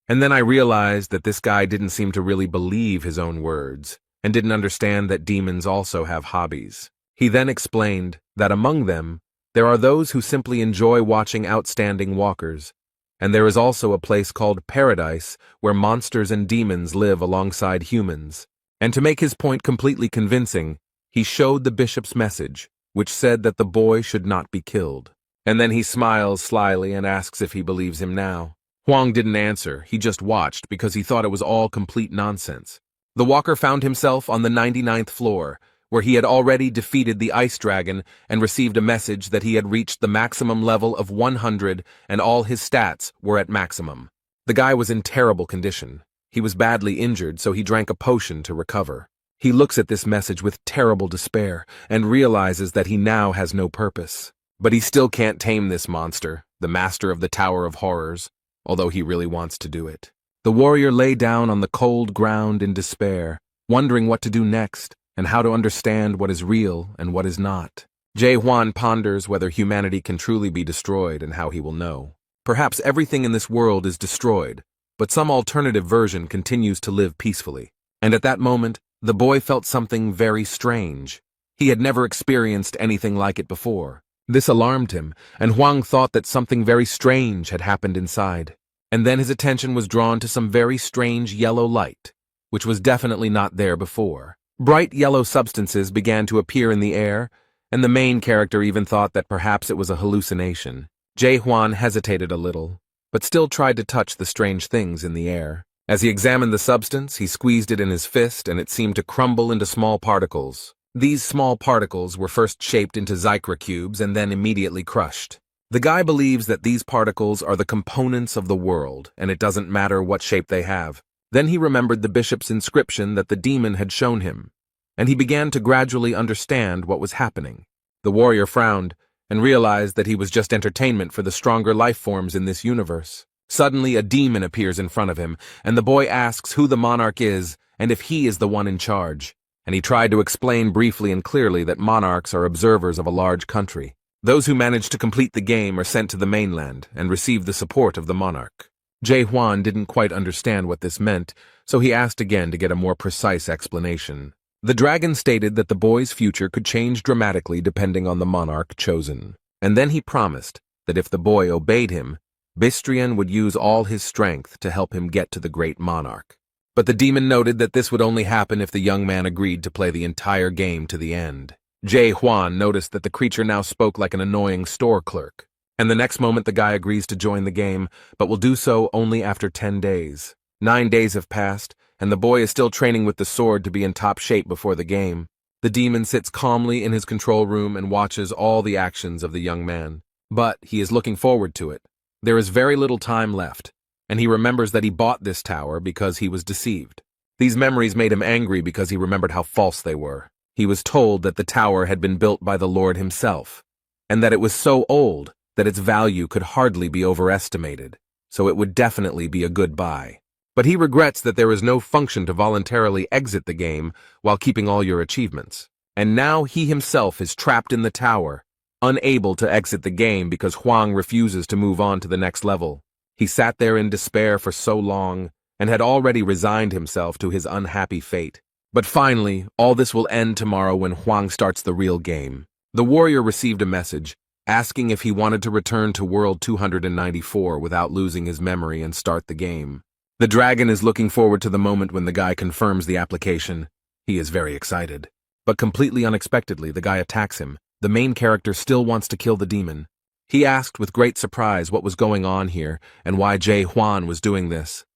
And then I realized that this guy didn't seem to really believe his own words and didn't understand that demons also have hobbies. He then explained that among them, there are those who simply enjoy watching outstanding walkers, and there is also a place called Paradise where monsters and demons live alongside humans. And to make his point completely convincing, he showed the bishop's message, which said that the boy should not be killed. And then he smiles slyly and asks if he believes him now. Huang didn't answer, he just watched because he thought it was all complete nonsense. The walker found himself on the 99th floor, where he had already defeated the ice dragon and received a message that he had reached the maximum level of 100 and all his stats were at maximum. The guy was in terrible condition. He was badly injured, so he drank a potion to recover. He looks at this message with terrible despair and realizes that he now has no purpose. But he still can't tame this monster, the master of the Tower of Horrors, although he really wants to do it. The warrior lay down on the cold ground in despair, wondering what to do next and how to understand what is real and what is not. Jae-hwan ponders whether humanity can truly be destroyed and how he will know. Perhaps everything in this world is destroyed, but some alternative version continues to live peacefully. And at that moment, the boy felt something very strange. He had never experienced anything like it before. This alarmed him, and Hwang thought that something very strange had happened inside. And then his attention was drawn to some very strange yellow light, which was definitely not there before. Bright yellow substances began to appear in the air, and the main character even thought that perhaps it was a hallucination. Jae-hwan hesitated a little, but still tried to touch the strange things in the air. As he examined the substance, he squeezed it in his fist, and it seemed to crumble into small particles. These small particles were first shaped into Zycra cubes and then immediately crushed. The guy believes that these particles are the components of the world, and it doesn't matter what shape they have. Then he remembered the bishop's inscription that the demon had shown him, and he began to gradually understand what was happening. The warrior frowned and realized that he was just entertainment for the stronger life forms in this universe. Suddenly, a demon appears in front of him, and the boy asks who the monarch is and if he is the one in charge. And he tried to explain briefly and clearly that monarchs are observers of a large country. Those who manage to complete the game are sent to the mainland and receive the support of the monarch. Jae-hwan didn't quite understand what this meant, so he asked again to get a more precise explanation. The dragon stated that the boy's future could change dramatically depending on the monarch chosen. And then he promised that if the boy obeyed him, Bistrian would use all his strength to help him get to the great monarch. But the demon noted that this would only happen if the young man agreed to play the entire game to the end. Jae-hwan noticed that the creature now spoke like an annoying store clerk, and the next moment the guy agrees to join the game, but will do so only after 10 days. 9 days have passed, and the boy is still training with the sword to be in top shape before the game. The demon sits calmly in his control room and watches all the actions of the young man. But he is looking forward to it. There is very little time left, and he remembers that he bought this tower because he was deceived. These memories made him angry because he remembered how false they were. He was told that the tower had been built by the Lord himself, and that it was so old that its value could hardly be overestimated, so it would definitely be a good buy. But he regrets that there is no function to voluntarily exit the game while keeping all your achievements. And now he himself is trapped in the tower, unable to exit the game because Hwang refuses to move on to the next level. He sat there in despair for so long and had already resigned himself to his unhappy fate. But finally, all this will end tomorrow when Hwang starts the real game. The warrior received a message asking if he wanted to return to World 294 without losing his memory and start the game. The dragon is looking forward to the moment when the guy confirms the application. He is very excited. But completely unexpectedly, the guy attacks him. The main character still wants to kill the demon. He asked with great surprise what was going on here and why Jae-hwan was doing this.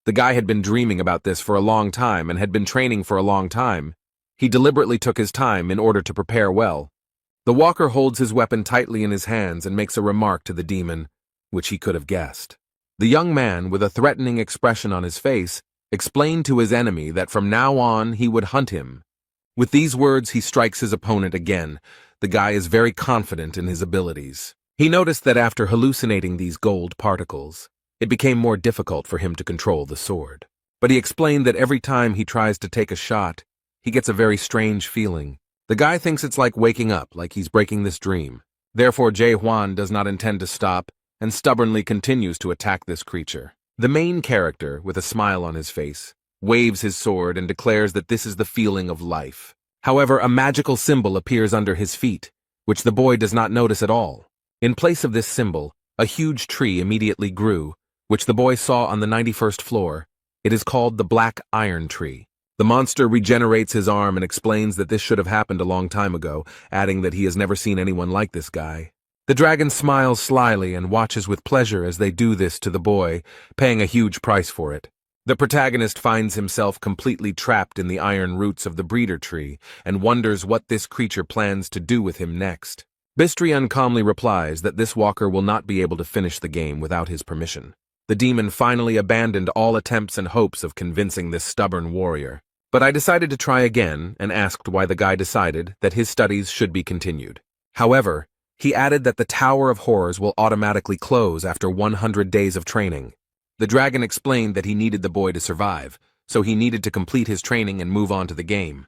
The guy had been dreaming about this for a long time and had been training for a long time. He deliberately took his time in order to prepare well. The walker holds his weapon tightly in his hands and makes a remark to the demon, which he could have guessed. The young man, with a threatening expression on his face, explained to his enemy that from now on he would hunt him. With these words, he strikes his opponent again. The guy is very confident in his abilities. He noticed that after hallucinating these gold particles, it became more difficult for him to control the sword. But he explained that every time he tries to take a shot, he gets a very strange feeling. The guy thinks it's like waking up, like he's breaking this dream. Therefore, Jae-hwan does not intend to stop and stubbornly continues to attack this creature. The main character, with a smile on his face, waves his sword and declares that this is the feeling of life. However, a magical symbol appears under his feet, which the boy does not notice at all. In place of this symbol, a huge tree immediately grew, which the boy saw on the 91st floor. It is called the Black Iron Tree. The monster regenerates his arm and explains that this should have happened a long time ago, adding that he has never seen anyone like this guy. The dragon smiles slyly and watches with pleasure as they do this to the boy, paying a huge price for it. The protagonist finds himself completely trapped in the iron roots of the breeder tree and wonders what this creature plans to do with him next. Bistrian calmly replies that this walker will not be able to finish the game without his permission. The demon finally abandoned all attempts and hopes of convincing this stubborn warrior. But I decided to try again and asked why the guy decided that his studies should be continued. However, he added that the Tower of Horrors will automatically close after 100 days of training. The dragon explained that he needed the boy to survive, so he needed to complete his training and move on to the game.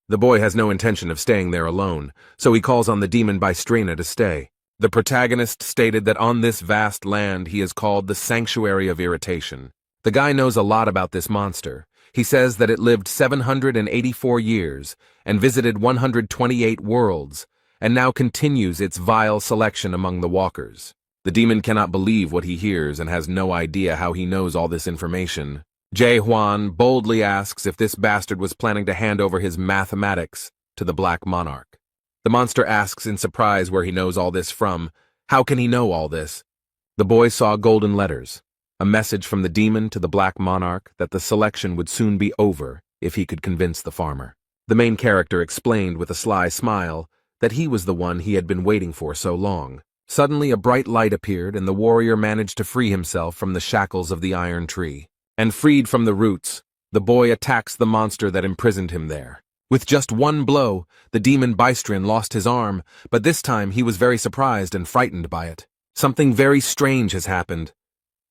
The boy has no intention of staying there alone, so he calls on the demon Bystrina to stay. The protagonist stated that on this vast land he is called the Sanctuary of Irritation. The guy knows a lot about this monster. He says that it lived 784 years and visited 128 worlds, and now continues its vile selection among the walkers. The demon cannot believe what he hears and has no idea how he knows all this information. Huan boldly asks if this bastard was planning to hand over his mathematics to the Black Monarch. The monster asks in surprise where he knows all this from. How can he know all this? The boy saw golden letters, a message from the demon to the Black Monarch that the selection would soon be over if he could convince the farmer. The main character explained with a sly smile that he was the one he had been waiting for so long. Suddenly a bright light appeared and the warrior managed to free himself from the shackles of the iron tree. And freed from the roots, the boy attacks the monster that imprisoned him there. With just one blow, the demon Bystrin lost his arm, but this time he was very surprised and frightened by it. Something very strange has happened.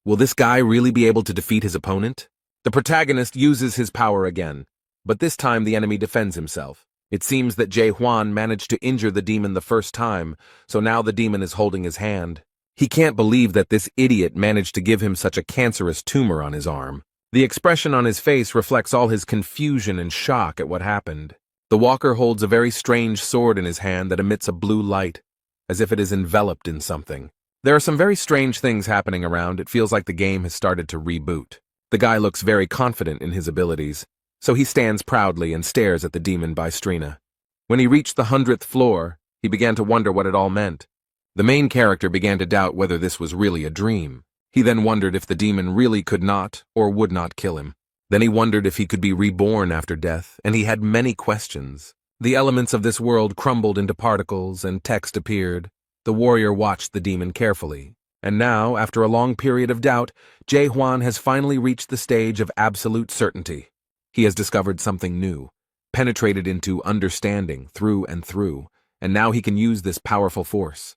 Will this guy really be able to defeat his opponent? The protagonist uses his power again, but this time the enemy defends himself. It seems that Huan managed to injure the demon the first time, so now the demon is holding his hand. He can't believe that this idiot managed to give him such a cancerous tumor on his arm. The expression on his face reflects all his confusion and shock at what happened. The walker holds a very strange sword in his hand that emits a blue light, as if it is enveloped in something. There are some very strange things happening around. It feels like the game has started to reboot. The guy looks very confident in his abilities, so he stands proudly and stares at the demon Bystrina. When he reached the 100th floor, he began to wonder what it all meant. The main character began to doubt whether this was really a dream. He then wondered if the demon really could not or would not kill him. Then he wondered if he could be reborn after death, and he had many questions. The elements of this world crumbled into particles and text appeared. The warrior watched the demon carefully. And now, after a long period of doubt, Huan has finally reached the stage of absolute certainty. He has discovered something new, penetrated into understanding through and through, and now he can use this powerful force.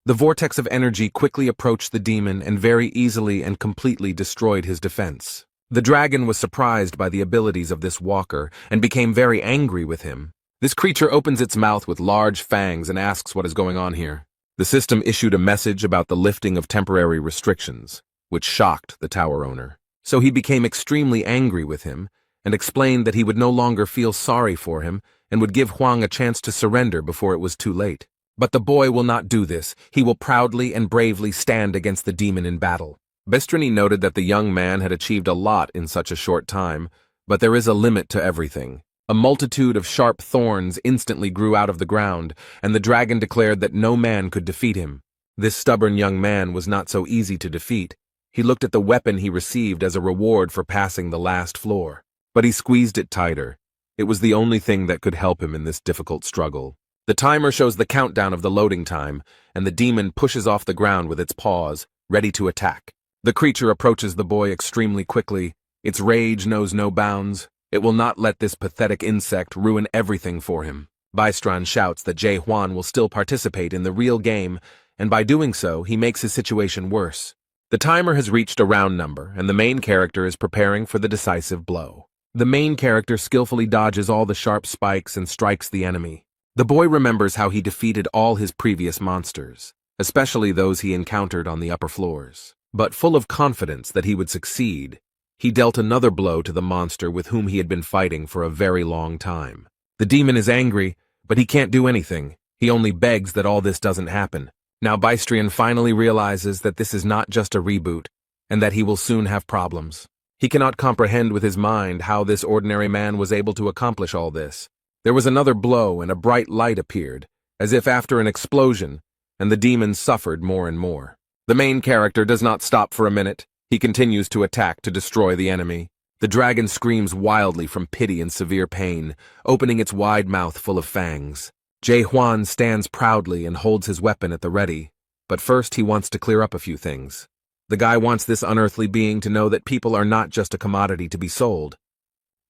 The vortex of energy quickly approached the demon and very easily and completely destroyed his defense. The dragon was surprised by the abilities of this walker and became very angry with him. This creature opens its mouth with large fangs and asks what is going on here. The system issued a message about the lifting of temporary restrictions, which shocked the tower owner. So he became extremely angry with him and explained that he would no longer feel sorry for him and would give Huang a chance to surrender before it was too late. But the boy will not do this. He will proudly and bravely stand against the demon in battle. Bystrini noted that the young man had achieved a lot in such a short time, but there is a limit to everything. A multitude of sharp thorns instantly grew out of the ground, and the dragon declared that no man could defeat him. This stubborn young man was not so easy to defeat. He looked at the weapon he received as a reward for passing the last floor. But he squeezed it tighter. It was the only thing that could help him in this difficult struggle. The timer shows the countdown of the loading time, and the demon pushes off the ground with its paws, ready to attack. The creature approaches the boy extremely quickly. Its rage knows no bounds. It will not let this pathetic insect ruin everything for him. Bystron shouts that Huan will still participate in the real game, and by doing so, he makes his situation worse. The timer has reached a round number, and the main character is preparing for the decisive blow. The main character skillfully dodges all the sharp spikes and strikes the enemy. The boy remembers how he defeated all his previous monsters, especially those he encountered on the upper floors. But full of confidence that he would succeed, he dealt another blow to the monster with whom he had been fighting for a very long time. The demon is angry, but he can't do anything. He only begs that all this doesn't happen. Now Bystrian finally realizes that this is not just a reboot, and that he will soon have problems. He cannot comprehend with his mind how this ordinary man was able to accomplish all this. There was another blow and a bright light appeared, as if after an explosion, and the demon suffered more and more. The main character does not stop for a minute. He continues to attack to destroy the enemy. The dragon screams wildly from pity and severe pain, opening its wide mouth full of fangs. Huan stands proudly and holds his weapon at the ready, but first he wants to clear up a few things. The guy wants this unearthly being to know that people are not just a commodity to be sold.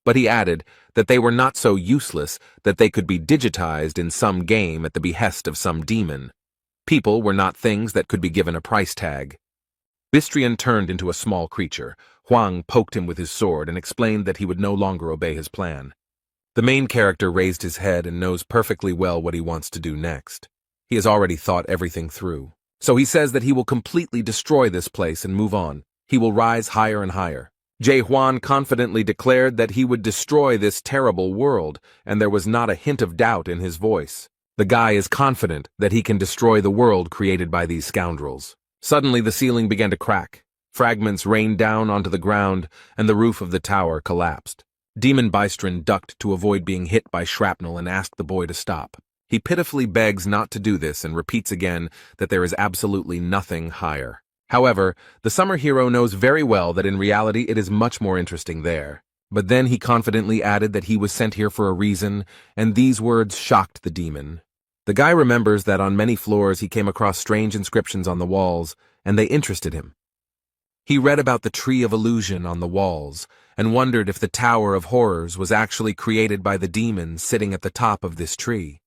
But he added that they were not so useless that they could be digitized in some game at the behest of some demon. People were not things that could be given a price tag. Bystrian turned into a small creature. Huang poked him with his sword and explained that he would no longer obey his plan. The main character raised his head and knows perfectly well what he wants to do next. He has already thought everything through. So he says that he will completely destroy this place and move on. He will rise higher and higher. Jae-hwan confidently declared that he would destroy this terrible world, and there was not a hint of doubt in his voice. The guy is confident that he can destroy the world created by these scoundrels. Suddenly the ceiling began to crack. Fragments rained down onto the ground, and the roof of the tower collapsed. Demon Bystron ducked to avoid being hit by shrapnel and asked the boy to stop. He pitifully begs not to do this and repeats again that there is absolutely nothing higher. However, the summer hero knows very well that in reality it is much more interesting there. But then he confidently added that he was sent here for a reason, and these words shocked the demon. The guy remembers that on many floors he came across strange inscriptions on the walls, and they interested him. He read about the Tree of Illusion on the walls, and wondered if the Tower of Horrors was actually created by the demon sitting at the top of this tree.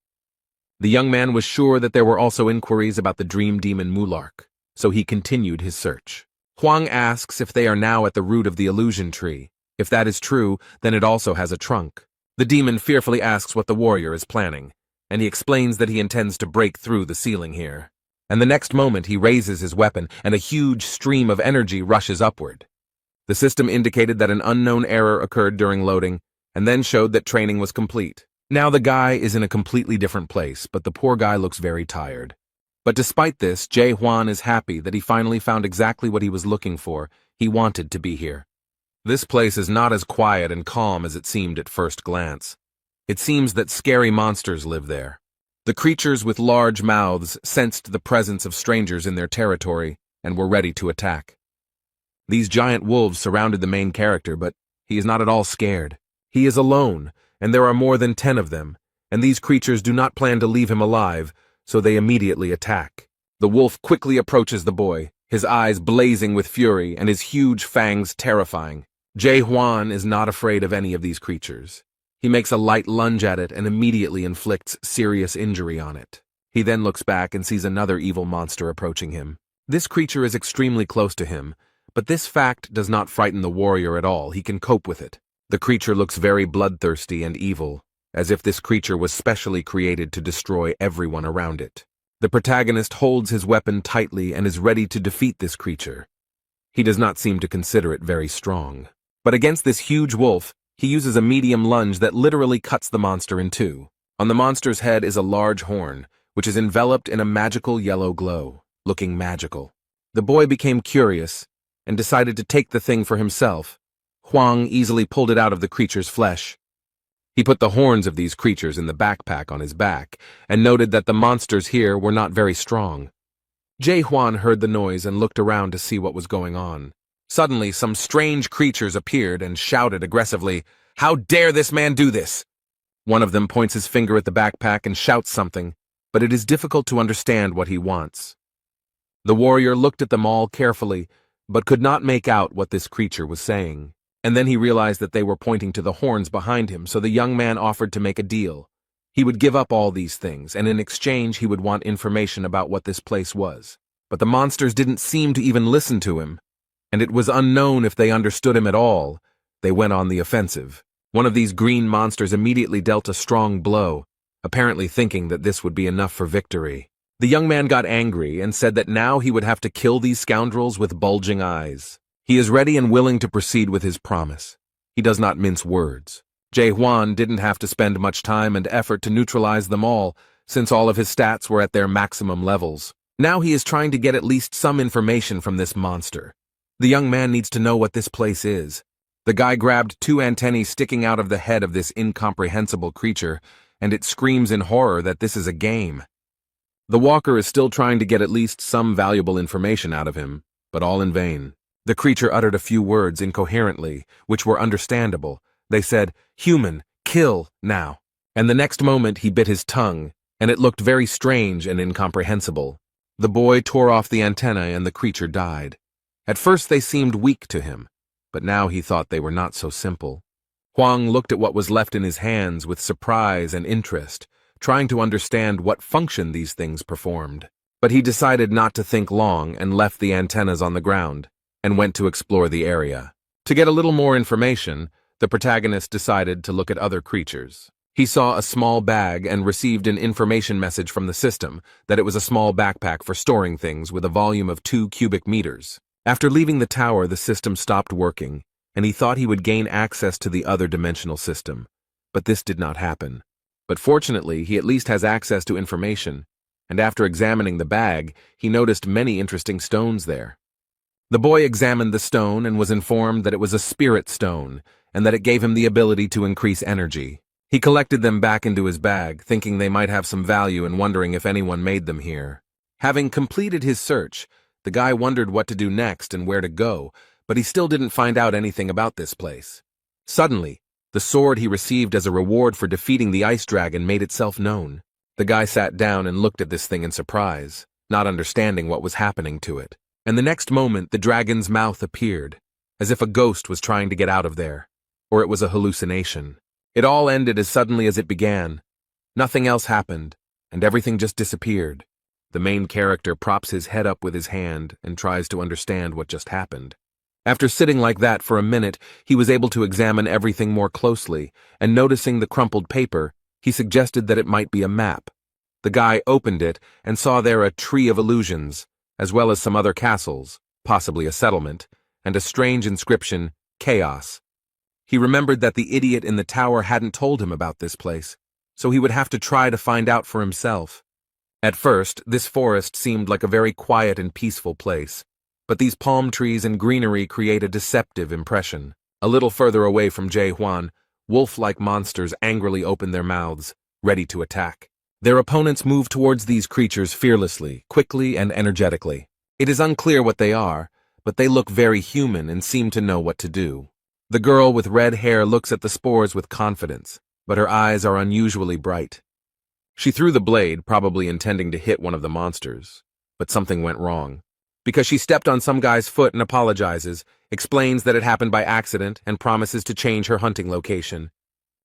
The young man was sure that there were also inquiries about the dream demon Mulark, so he continued his search. Hwang asks if they are now at the root of the illusion tree. If that is true, then it also has a trunk. The demon fearfully asks what the warrior is planning, and he explains that he intends to break through the ceiling here. And the next moment he raises his weapon, and a huge stream of energy rushes upward. The system indicated that an unknown error occurred during loading, and then showed that training was complete. Now the guy is in a completely different place, but the poor guy looks very tired. But despite this, Jae-hwan is happy that he finally found exactly what he was looking for. He wanted to be here. This place is not as quiet and calm as it seemed at first glance. It seems that scary monsters live there. The creatures with large mouths sensed the presence of strangers in their territory and were ready to attack. These giant wolves surrounded the main character, but he is not at all scared. He is alone, and there are more than 10 of them, and these creatures do not plan to leave him alive, so they immediately attack. The wolf quickly approaches the boy, his eyes blazing with fury and his huge fangs terrifying. Jae-hwan is not afraid of any of these creatures. He makes a light lunge at it and immediately inflicts serious injury on it. He then looks back and sees another evil monster approaching him. This creature is extremely close to him, but this fact does not frighten the warrior at all. He can cope with it. The creature looks very bloodthirsty and evil, as if this creature was specially created to destroy everyone around it. The protagonist holds his weapon tightly and is ready to defeat this creature. He does not seem to consider it very strong. But against this huge wolf, he uses a medium lunge that literally cuts the monster in two. On the monster's head is a large horn, which is enveloped in a magical yellow glow, looking magical. The boy became curious and decided to take the thing for himself. Hwang easily pulled it out of the creature's flesh. He put the horns of these creatures in the backpack on his back and noted that the monsters here were not very strong. Jae-hwan heard the noise and looked around to see what was going on. Suddenly, some strange creatures appeared and shouted aggressively, "How dare this man do this?" One of them points his finger at the backpack and shouts something, but it is difficult to understand what he wants. The warrior looked at them all carefully, but could not make out what this creature was saying. And then he realized that they were pointing to the horns behind him, so the young man offered to make a deal. He would give up all these things, and in exchange he would want information about what this place was. But the monsters didn't seem to even listen to him, and it was unknown if they understood him at all. They went on the offensive. One of these green monsters immediately dealt a strong blow, apparently thinking that this would be enough for victory. The young man got angry and said that now he would have to kill these scoundrels with bulging eyes. He is ready and willing to proceed with his promise. He does not mince words. Jae-hwan didn't have to spend much time and effort to neutralize them all, since all of his stats were at their maximum levels. Now he is trying to get at least some information from this monster. The young man needs to know what this place is. The guy grabbed 2 antennae sticking out of the head of this incomprehensible creature, and it screams in horror that this is a game. The walker is still trying to get at least some valuable information out of him, but all in vain. The creature uttered a few words incoherently, which were understandable. They said, "Human, kill, now." And the next moment he bit his tongue, and it looked very strange and incomprehensible. The boy tore off the antennae and the creature died. At first they seemed weak to him, but now he thought they were not so simple. Hwang looked at what was left in his hands with surprise and interest, trying to understand what function these things performed. But he decided not to think long and left the antennas on the ground, and went to explore the area. To get a little more information, the protagonist decided to look at other creatures. He saw a small bag and received an information message from the system that it was a small backpack for storing things with a volume of 2 cubic meters. After leaving the tower, the system stopped working, and he thought he would gain access to the other dimensional system. But this did not happen. But fortunately, he at least has access to information, and after examining the bag, he noticed many interesting stones there. The boy examined the stone and was informed that it was a spirit stone, and that it gave him the ability to increase energy. He collected them back into his bag, thinking they might have some value and wondering if anyone made them here. Having completed his search, the guy wondered what to do next and where to go, but he still didn't find out anything about this place. Suddenly, the sword he received as a reward for defeating the ice dragon made itself known. The guy sat down and looked at this thing in surprise, not understanding what was happening to it. And the next moment, the dragon's mouth appeared, as if a ghost was trying to get out of there, or it was a hallucination. It all ended as suddenly as it began. Nothing else happened, and everything just disappeared. The main character props his head up with his hand and tries to understand what just happened. After sitting like that for a minute, he was able to examine everything more closely, and noticing the crumpled paper, he suggested that it might be a map. The guy opened it and saw there a tree of illusions, as well as some other castles, possibly a settlement, and a strange inscription, Chaos. He remembered that the idiot in the tower hadn't told him about this place, so he would have to try to find out for himself. At first, this forest seemed like a very quiet and peaceful place, but these palm trees and greenery create a deceptive impression. A little further away from Jae-hwan, wolf-like monsters angrily open their mouths, ready to attack. Their opponents move towards these creatures fearlessly, quickly, and energetically. It is unclear what they are, but they look very human and seem to know what to do. The girl with red hair looks at the spores with confidence, but her eyes are unusually bright. She threw the blade, probably intending to hit one of the monsters, but something went wrong. Because she stepped on some guy's foot and apologizes, explains that it happened by accident, and promises to change her hunting location.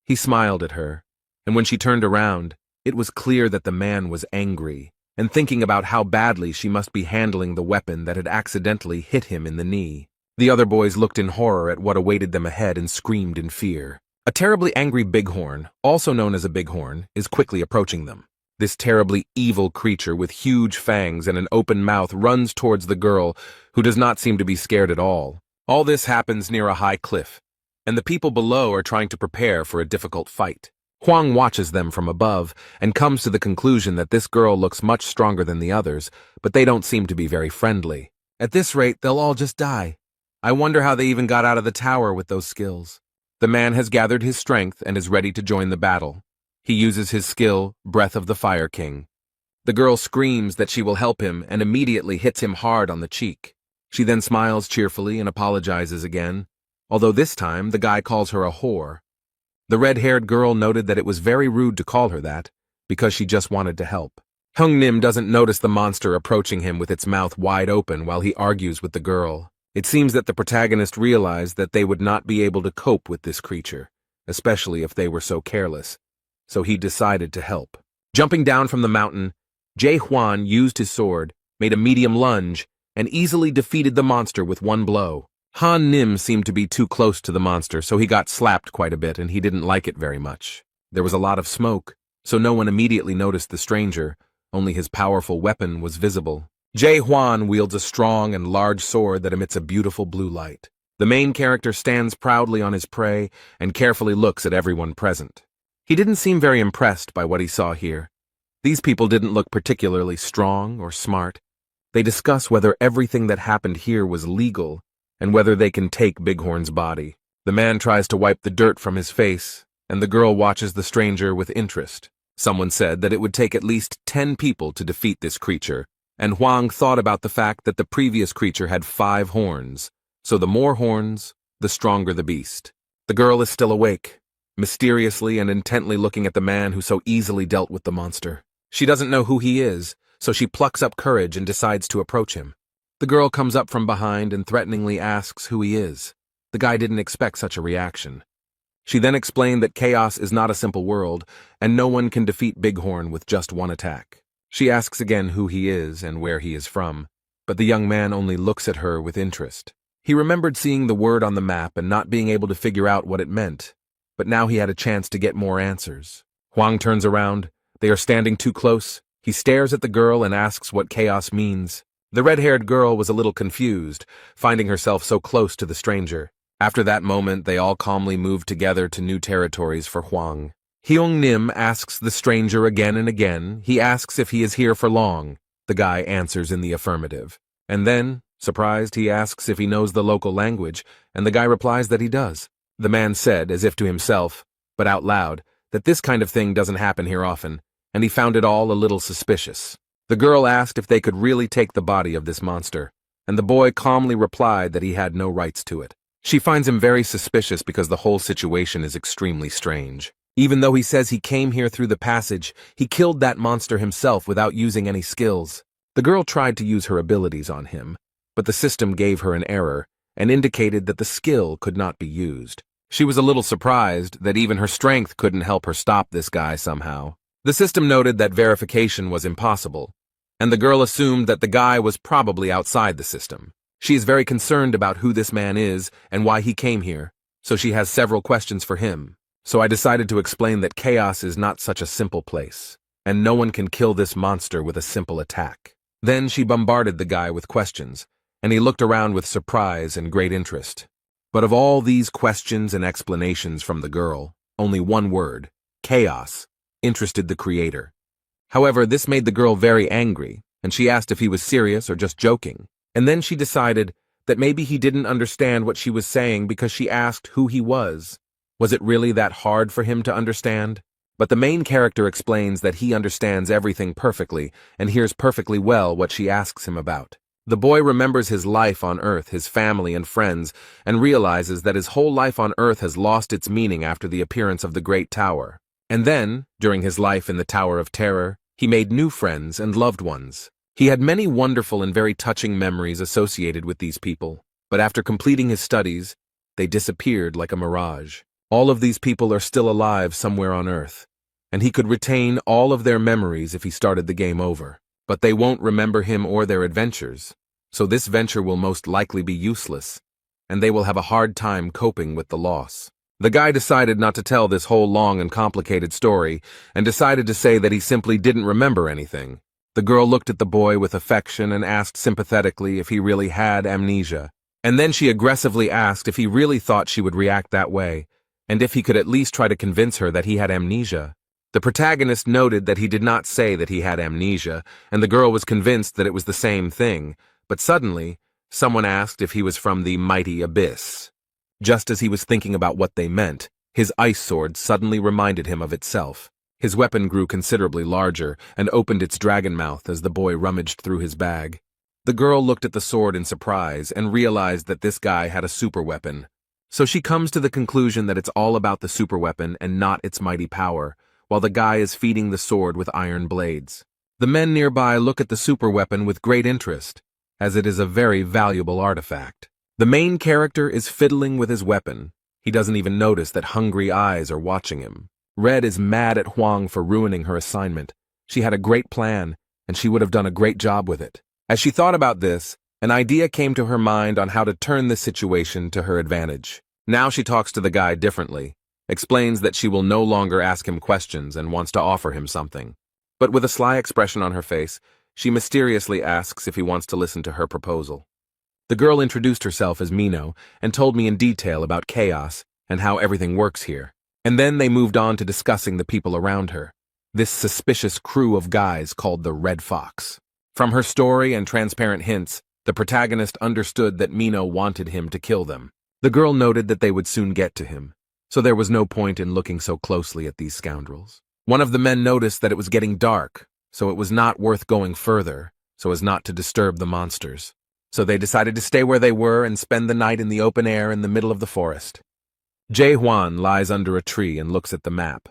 He smiled at her, and when she turned around, it was clear that the man was angry, and thinking about how badly she must be handling the weapon that had accidentally hit him in the knee. The other boys looked in horror at what awaited them ahead and screamed in fear. A terribly angry bighorn, also known as a bighorn, is quickly approaching them. This terribly evil creature with huge fangs and an open mouth runs towards the girl, who does not seem to be scared at all. All this happens near a high cliff, and the people below are trying to prepare for a difficult fight. Hwang watches them from above and comes to the conclusion that this girl looks much stronger than the others, but they don't seem to be very friendly. At this rate, they'll all just die. I wonder how they even got out of the tower with those skills. The man has gathered his strength and is ready to join the battle. He uses his skill, Breath of the Fire King. The girl screams that she will help him and immediately hits him hard on the cheek. She then smiles cheerfully and apologizes again, although this time the guy calls her a whore. The red-haired girl noted that it was very rude to call her that, because she just wanted to help. Hung Nim doesn't notice the monster approaching him with its mouth wide open while he argues with the girl. It seems that the protagonist realized that they would not be able to cope with this creature, especially if they were so careless, so he decided to help. Jumping down from the mountain, Jae-hwan used his sword, made a medium lunge, and easily defeated the monster with one blow. Han Nim seemed to be too close to the monster, so he got slapped quite a bit and he didn't like it very much. There was a lot of smoke, so no one immediately noticed the stranger, only his powerful weapon was visible. Jae-hwan wields a strong and large sword that emits a beautiful blue light. The main character stands proudly on his prey and carefully looks at everyone present. He didn't seem very impressed by what he saw here. These people didn't look particularly strong or smart. They discuss whether everything that happened here was legal and whether they can take Bighorn's body. The man tries to wipe the dirt from his face, and the girl watches the stranger with interest. Someone said that it would take at least 10 people to defeat this creature, and Hwang thought about the fact that the previous creature had 5 horns, so the more horns, the stronger the beast. The girl is still awake, mysteriously and intently looking at the man who so easily dealt with the monster. She doesn't know who he is, so she plucks up courage and decides to approach him. The girl comes up from behind and threateningly asks who he is. The guy didn't expect such a reaction. She then explained that chaos is not a simple world, and no one can defeat Bighorn with just one attack. She asks again who he is and where he is from, but the young man only looks at her with interest. He remembered seeing the word on the map and not being able to figure out what it meant, but now he had a chance to get more answers. Huang turns around. They are standing too close. He stares at the girl and asks what chaos means. The red-haired girl was a little confused, finding herself so close to the stranger. After that moment, they all calmly moved together to new territories for Huang. Hyung Nim asks the stranger again and again. He asks if he is here for long. The guy answers in the affirmative. And then, surprised, he asks if he knows the local language, and the guy replies that he does. The man said, as if to himself, but out loud, that this kind of thing doesn't happen here often, and he found it all a little suspicious. The girl asked if they could really take the body of this monster, and the boy calmly replied that he had no rights to it. She finds him very suspicious because the whole situation is extremely strange. Even though he says he came here through the passage, he killed that monster himself without using any skills. The girl tried to use her abilities on him, but the system gave her an error and indicated that the skill could not be used. She was a little surprised that even her strength couldn't help her stop this guy somehow. The system noted that verification was impossible, and the girl assumed that the guy was probably outside the system. She is very concerned about who this man is and why he came here, so she has several questions for him. So I decided to explain that chaos is not such a simple place, and no one can kill this monster with a simple attack. Then she bombarded the guy with questions, and he looked around with surprise and great interest. But of all these questions and explanations from the girl, only one word, chaos, interested the creator. However, this made the girl very angry, and she asked if he was serious or just joking. And then she decided that maybe he didn't understand what she was saying because she asked who he was. Was it really that hard for him to understand? But the main character explains that he understands everything perfectly and hears perfectly well what she asks him about. The boy remembers his life on Earth, his family and friends, and realizes that his whole life on Earth has lost its meaning after the appearance of the Great Tower. And then, during his life in the Tower of Terror, he made new friends and loved ones. He had many wonderful and very touching memories associated with these people, but after completing his studies, they disappeared like a mirage. All of these people are still alive somewhere on Earth, and he could retain all of their memories if he started the game over. But they won't remember him or their adventures, so this venture will most likely be useless, and they will have a hard time coping with the loss. The guy decided not to tell this whole long and complicated story, and decided to say that he simply didn't remember anything. The girl looked at the boy with affection and asked sympathetically if he really had amnesia. And then she aggressively asked if he really thought she would react that way, and if he could at least try to convince her that he had amnesia. The protagonist noted that he did not say that he had amnesia, and the girl was convinced that it was the same thing, but suddenly, someone asked if he was from the mighty abyss. Just as he was thinking about what they meant, his ice sword suddenly reminded him of itself. His weapon grew considerably larger and opened its dragon mouth as the boy rummaged through his bag. The girl looked at the sword in surprise and realized that this guy had a super weapon. So she comes to the conclusion that it's all about the super weapon and not its mighty power, while the guy is feeding the sword with iron blades. The men nearby look at the super weapon with great interest, as it is a very valuable artifact. The main character is fiddling with his weapon. He doesn't even notice that hungry eyes are watching him. Red is mad at Huang for ruining her assignment. She had a great plan, and she would have done a great job with it. As she thought about this, an idea came to her mind on how to turn this situation to her advantage. Now she talks to the guy differently, explains that she will no longer ask him questions and wants to offer him something. But with a sly expression on her face, she mysteriously asks if he wants to listen to her proposal. The girl introduced herself as Mino and told me in detail about chaos and how everything works here. And then they moved on to discussing the people around her, this suspicious crew of guys called the Red Fox. From her story and transparent hints, the protagonist understood that Mino wanted him to kill them. The girl noted that they would soon get to him, so there was no point in looking so closely at these scoundrels. One of the men noticed that it was getting dark, so it was not worth going further, so as not to disturb the monsters. So they decided to stay where they were and spend the night in the open air in the middle of the forest. Jae Hwan lies under a tree and looks at the map.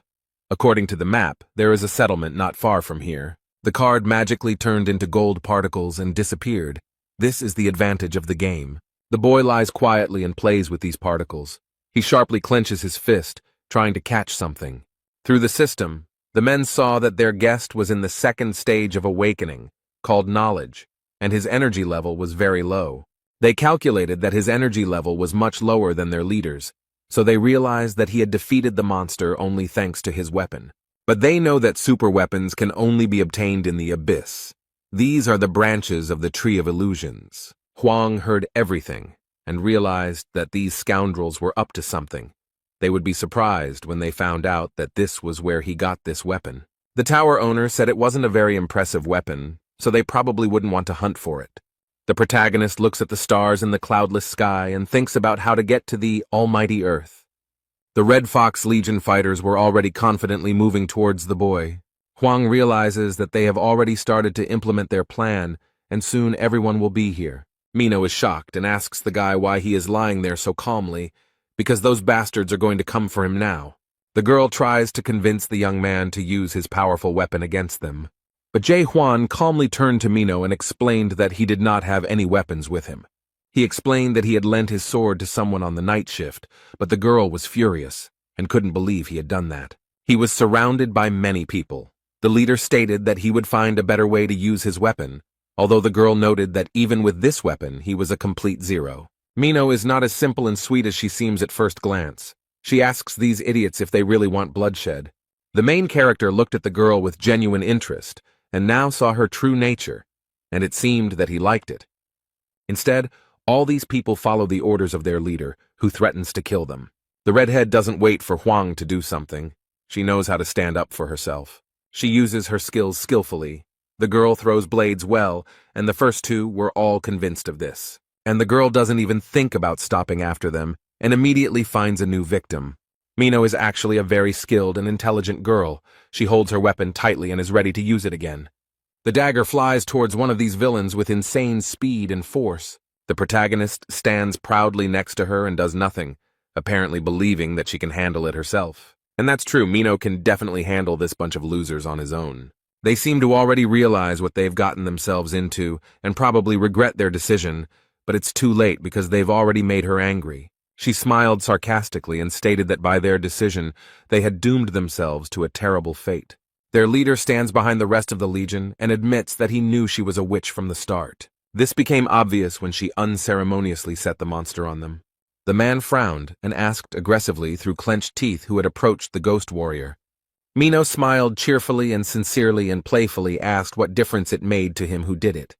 According to the map, there is a settlement not far from here. The card magically turned into gold particles and disappeared. This is the advantage of the game. The boy lies quietly and plays with these particles. He sharply clenches his fist, trying to catch something. Through the system, the men saw that their guest was in the second stage of awakening, called knowledge, and his energy level was very low. They calculated that his energy level was much lower than their leaders, so they realized that he had defeated the monster only thanks to his weapon. But they know that super weapons can only be obtained in the abyss. These are the branches of the Tree of Illusions. Huang heard everything and realized that these scoundrels were up to something. They would be surprised when they found out that this was where he got this weapon. The tower owner said it wasn't a very impressive weapon, so they probably wouldn't want to hunt for it. The protagonist looks at the stars in the cloudless sky and thinks about how to get to the almighty earth. The Red Fox Legion fighters were already confidently moving towards the boy. Huang realizes that they have already started to implement their plan, and soon everyone will be here. Mino is shocked and asks the guy why he is lying there so calmly, because those bastards are going to come for him now. The girl tries to convince the young man to use his powerful weapon against them. But Jae Hwan calmly turned to Mino and explained that he did not have any weapons with him. He explained that he had lent his sword to someone on the night shift, but the girl was furious and couldn't believe he had done that. He was surrounded by many people. The leader stated that he would find a better way to use his weapon, although the girl noted that even with this weapon, he was a complete zero. Mino is not as simple and sweet as she seems at first glance. She asks these idiots if they really want bloodshed. The main character looked at the girl with genuine interest, and now saw her true nature, and it seemed that he liked it. Instead, all these people follow the orders of their leader, who threatens to kill them. The redhead doesn't wait for Huang to do something. She knows how to stand up for herself. She uses her skills skillfully. The girl throws blades well, and the first two were all convinced of this. And the girl doesn't even think about stopping after them, and immediately finds a new victim. Mino is actually a very skilled and intelligent girl. She holds her weapon tightly and is ready to use it again. The dagger flies towards one of these villains with insane speed and force. The protagonist stands proudly next to her and does nothing, apparently believing that she can handle it herself. And that's true, Mino can definitely handle this bunch of losers on his own. They seem to already realize what they've gotten themselves into and probably regret their decision, but it's too late because they've already made her angry. She smiled sarcastically and stated that by their decision, they had doomed themselves to a terrible fate. Their leader stands behind the rest of the Legion and admits that he knew she was a witch from the start. This became obvious when she unceremoniously set the monster on them. The man frowned and asked aggressively through clenched teeth who had approached the ghost warrior. Mino smiled cheerfully and sincerely and playfully asked what difference it made to him who did it.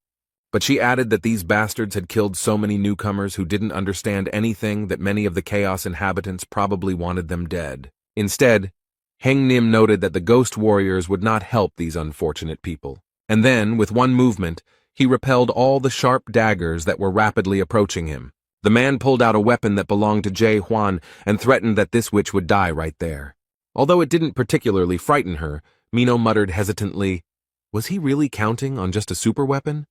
But she added that these bastards had killed so many newcomers who didn't understand anything that many of the Chaos inhabitants probably wanted them dead. Instead, Heng Nim noted that the ghost warriors would not help these unfortunate people. And then, with one movement, he repelled all the sharp daggers that were rapidly approaching him. The man pulled out a weapon that belonged to Jae Hwan and threatened that this witch would die right there. Although it didn't particularly frighten her, Mino muttered hesitantly, was he really counting on just a super weapon?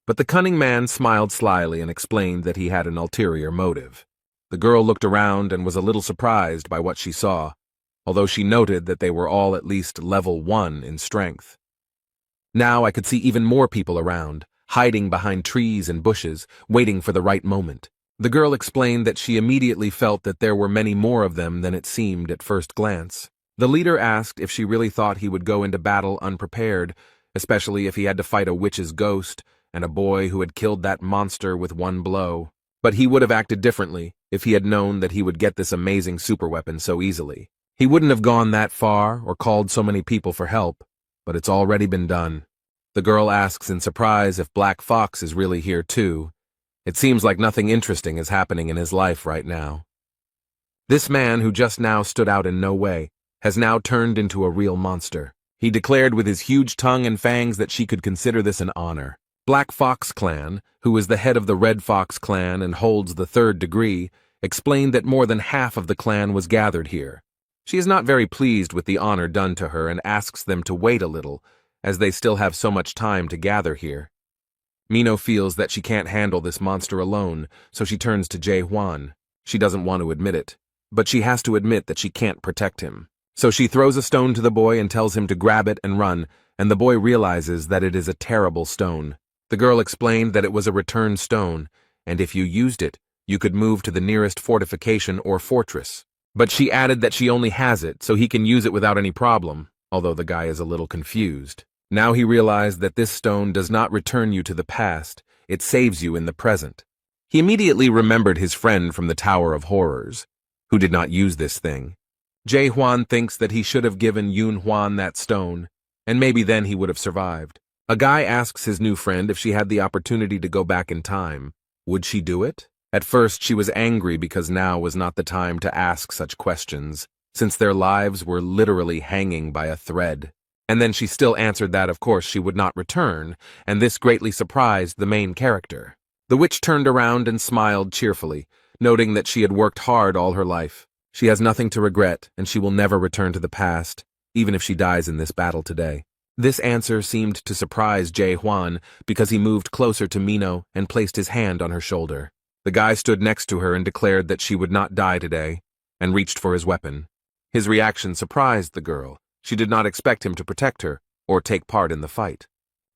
But the cunning man smiled slyly and explained that he had an ulterior motive. The girl looked around and was a little surprised by what she saw, although she noted that they were all at least level 1 in strength. Now I could see even more people around, hiding behind trees and bushes, waiting for the right moment. The girl explained that she immediately felt that there were many more of them than it seemed at first glance. The leader asked if she really thought he would go into battle unprepared, especially if he had to fight a witch's ghost and a boy who had killed that monster with one blow. But he would have acted differently if he had known that he would get this amazing superweapon so easily. He wouldn't have gone that far or called so many people for help, but it's already been done. The girl asks in surprise if Black Fox is really here too. It seems like nothing interesting is happening in his life right now. This man, who just now stood out in no way, has now turned into a real monster. He declared with his huge tongue and fangs that she could consider this an honor. Black Fox Clan, who is the head of the Red Fox Clan and holds the 3rd degree, explained that more than half of the clan was gathered here. She is not very pleased with the honor done to her and asks them to wait a little, as they still have so much time to gather here. Mino feels that she can't handle this monster alone, so she turns to Jae Hwan. She doesn't want to admit it, but she has to admit that she can't protect him. So she throws a stone to the boy and tells him to grab it and run, and the boy realizes that it is a terrible stone. The girl explained that it was a return stone, and if you used it, you could move to the nearest fortification or fortress. But she added that she only has it, so he can use it without any problem, although the guy is a little confused. Now he realized that this stone does not return you to the past, it saves you in the present. He immediately remembered his friend from the Tower of Horrors, who did not use this thing. Jae Hwan thinks that he should have given Yoon Hwan that stone, and maybe then he would have survived. A guy asks his new friend if she had the opportunity to go back in time. Would she do it? At first, she was angry because now was not the time to ask such questions, since their lives were literally hanging by a thread. And then she still answered that, of course, she would not return, and this greatly surprised the main character. The witch turned around and smiled cheerfully, noting that she had worked hard all her life. She has nothing to regret, and she will never return to the past, even if she dies in this battle today. This answer seemed to surprise Jae Hwan because he moved closer to Mino and placed his hand on her shoulder. The guy stood next to her and declared that she would not die today, and reached for his weapon. His reaction surprised the girl. She did not expect him to protect her or take part in the fight.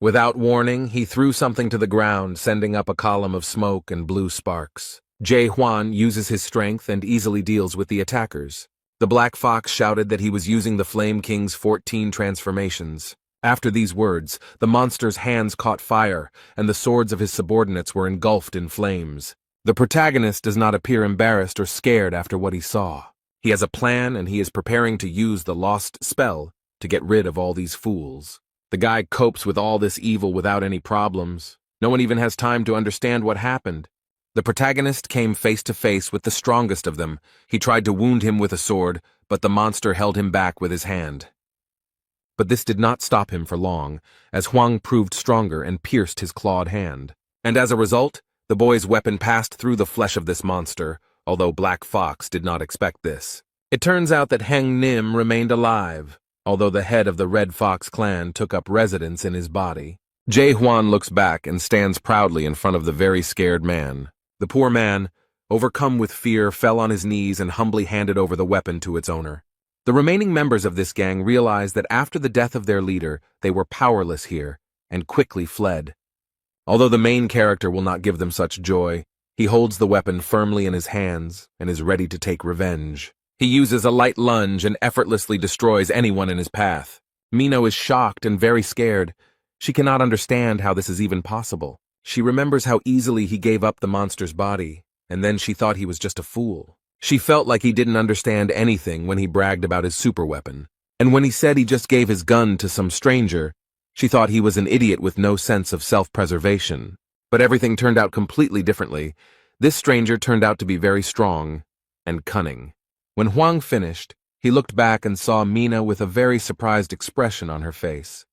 Without warning, he threw something to the ground, sending up a column of smoke and blue sparks. Jae Hwan uses his strength and easily deals with the attackers. The Black Fox shouted that he was using the Flame King's 14 transformations. After these words, the monster's hands caught fire, and the swords of his subordinates were engulfed in flames. The protagonist does not appear embarrassed or scared after what he saw. He has a plan, and he is preparing to use the lost spell to get rid of all these fools. The guy copes with all this evil without any problems. No one even has time to understand what happened. The protagonist came face to face with the strongest of them. He tried to wound him with a sword, but the monster held him back with his hand. But this did not stop him for long, as Hwang proved stronger and pierced his clawed hand. And as a result, the boy's weapon passed through the flesh of this monster, although Black Fox did not expect this. It turns out that Heng Nim remained alive, although the head of the Red Fox clan took up residence in his body. Jae Hwan looks back and stands proudly in front of the very scared man. The poor man, overcome with fear, fell on his knees and humbly handed over the weapon to its owner. The remaining members of this gang realized that after the death of their leader, they were powerless here, and quickly fled. Although the main character will not give them such joy, he holds the weapon firmly in his hands and is ready to take revenge. He uses a light lunge and effortlessly destroys anyone in his path. Mino is shocked and very scared. She cannot understand how this is even possible. She remembers how easily he gave up the monster's body, and then she thought he was just a fool. She felt like he didn't understand anything when he bragged about his superweapon, and when he said he just gave his gun to some stranger, she thought he was an idiot with no sense of self-preservation. But everything turned out completely differently. This stranger turned out to be very strong and cunning. When Hwang finished, he looked back and saw Mina with a very surprised expression on her face.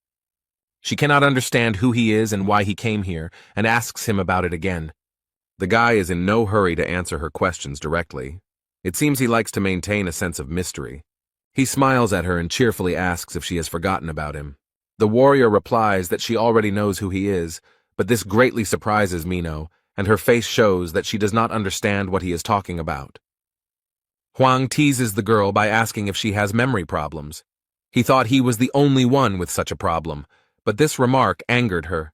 She cannot understand who he is and why he came here, and asks him about it again. The guy is in no hurry to answer her questions directly. It seems he likes to maintain a sense of mystery. He smiles at her and cheerfully asks if she has forgotten about him. The warrior replies that she already knows who he is, but this greatly surprises Mino, and her face shows that she does not understand what he is talking about. Hwang teases the girl by asking if she has memory problems. He thought he was the only one with such a problem, but this remark angered her.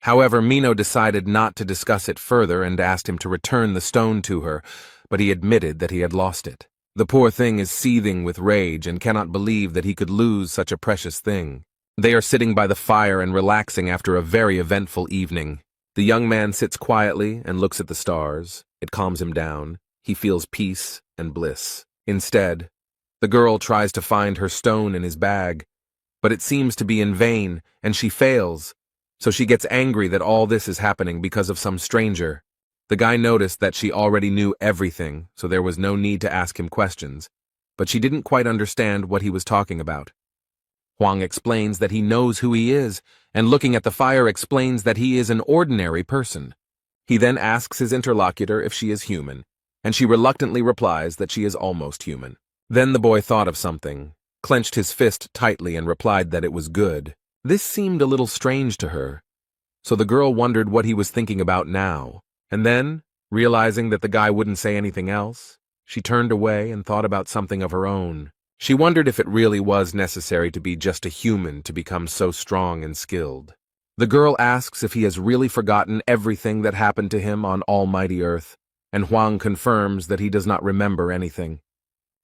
However, Mino decided not to discuss it further and asked him to return the stone to her, but he admitted that he had lost it. The poor thing is seething with rage and cannot believe that he could lose such a precious thing. They are sitting by the fire and relaxing after a very eventful evening. The young man sits quietly and looks at the stars. It calms him down. He feels peace and bliss. Instead, the girl tries to find her stone in his bag, but it seems to be in vain, and she fails. So she gets angry that all this is happening because of some stranger. The guy noticed that she already knew everything, so there was no need to ask him questions, but she didn't quite understand what he was talking about. Hwang explains that he knows who he is, and looking at the fire explains that he is an ordinary person. He then asks his interlocutor if she is human, and she reluctantly replies that she is almost human. Then the boy thought of something, clenched his fist tightly and replied that it was good. This seemed a little strange to her, so the girl wondered what he was thinking about now. And then, realizing that the guy wouldn't say anything else, she turned away and thought about something of her own. She wondered if it really was necessary to be just a human to become so strong and skilled. The girl asks if he has really forgotten everything that happened to him on Almighty Earth, and Hwang confirms that he does not remember anything.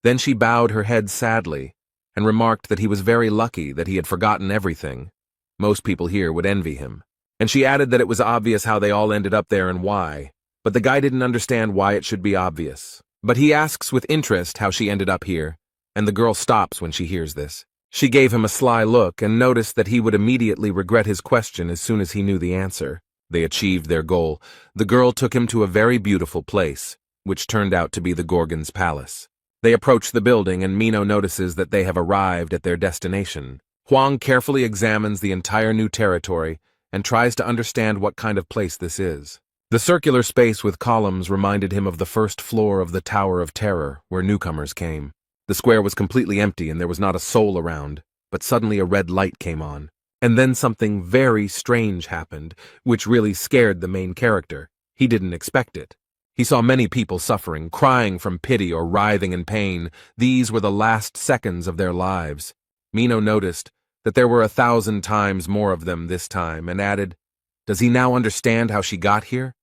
Then she bowed her head sadly and remarked that he was very lucky that he had forgotten everything. Most people here would envy him. And she added that it was obvious how they all ended up there and why. but the guy didn't understand why it should be obvious. But he asks with interest how she ended up here, and the girl stops when she hears this. She gave him a sly look and noticed that he would immediately regret his question as soon as he knew the answer. They achieved their goal. The girl took him to a very beautiful place, which turned out to be the Gorgon's palace. They approach the building and Mino notices that they have arrived at their destination. Huang carefully examines the entire new territory and tries to understand what kind of place this is. The circular space with columns reminded him of the first floor of the Tower of Terror, where newcomers came. The square was completely empty and there was not a soul around, but suddenly a red light came on. And then something very strange happened, which really scared the main character. He didn't expect it. He saw many people suffering, crying from pity or writhing in pain. These were the last seconds of their lives. Mino noticed that there were 1,000 times more of them this time and added, "Does he now understand how she got here?"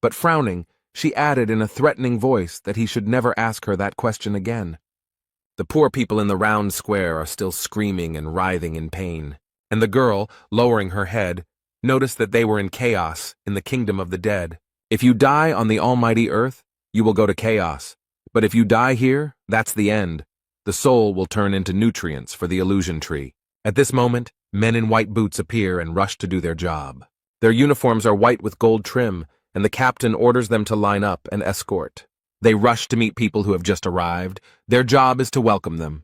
But frowning, she added in a threatening voice that he should never ask her that question again. The poor people in the round square are still screaming and writhing in pain, and the girl, lowering her head, noticed that they were in chaos in the kingdom of the dead. If you die on the almighty earth, you will go to chaos. But if you die here, that's the end. The soul will turn into nutrients for the illusion tree. At this moment, men in white boots appear and rush to do their job. Their uniforms are white with gold trim, and the captain orders them to line up and escort. They rush to meet people who have just arrived. Their job is to welcome them.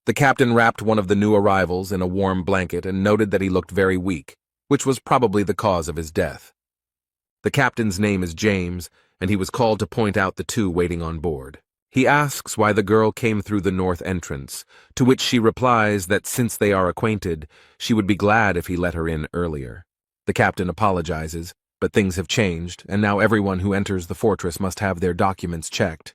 The captain wrapped one of the new arrivals in a warm blanket and noted that he looked very weak, which was probably the cause of his death. The captain's name is James, and he was called to point out the two waiting on board. He asks why the girl came through the north entrance, to which she replies that since they are acquainted, she would be glad if he let her in earlier. The captain apologizes, but things have changed, and now everyone who enters the fortress must have their documents checked.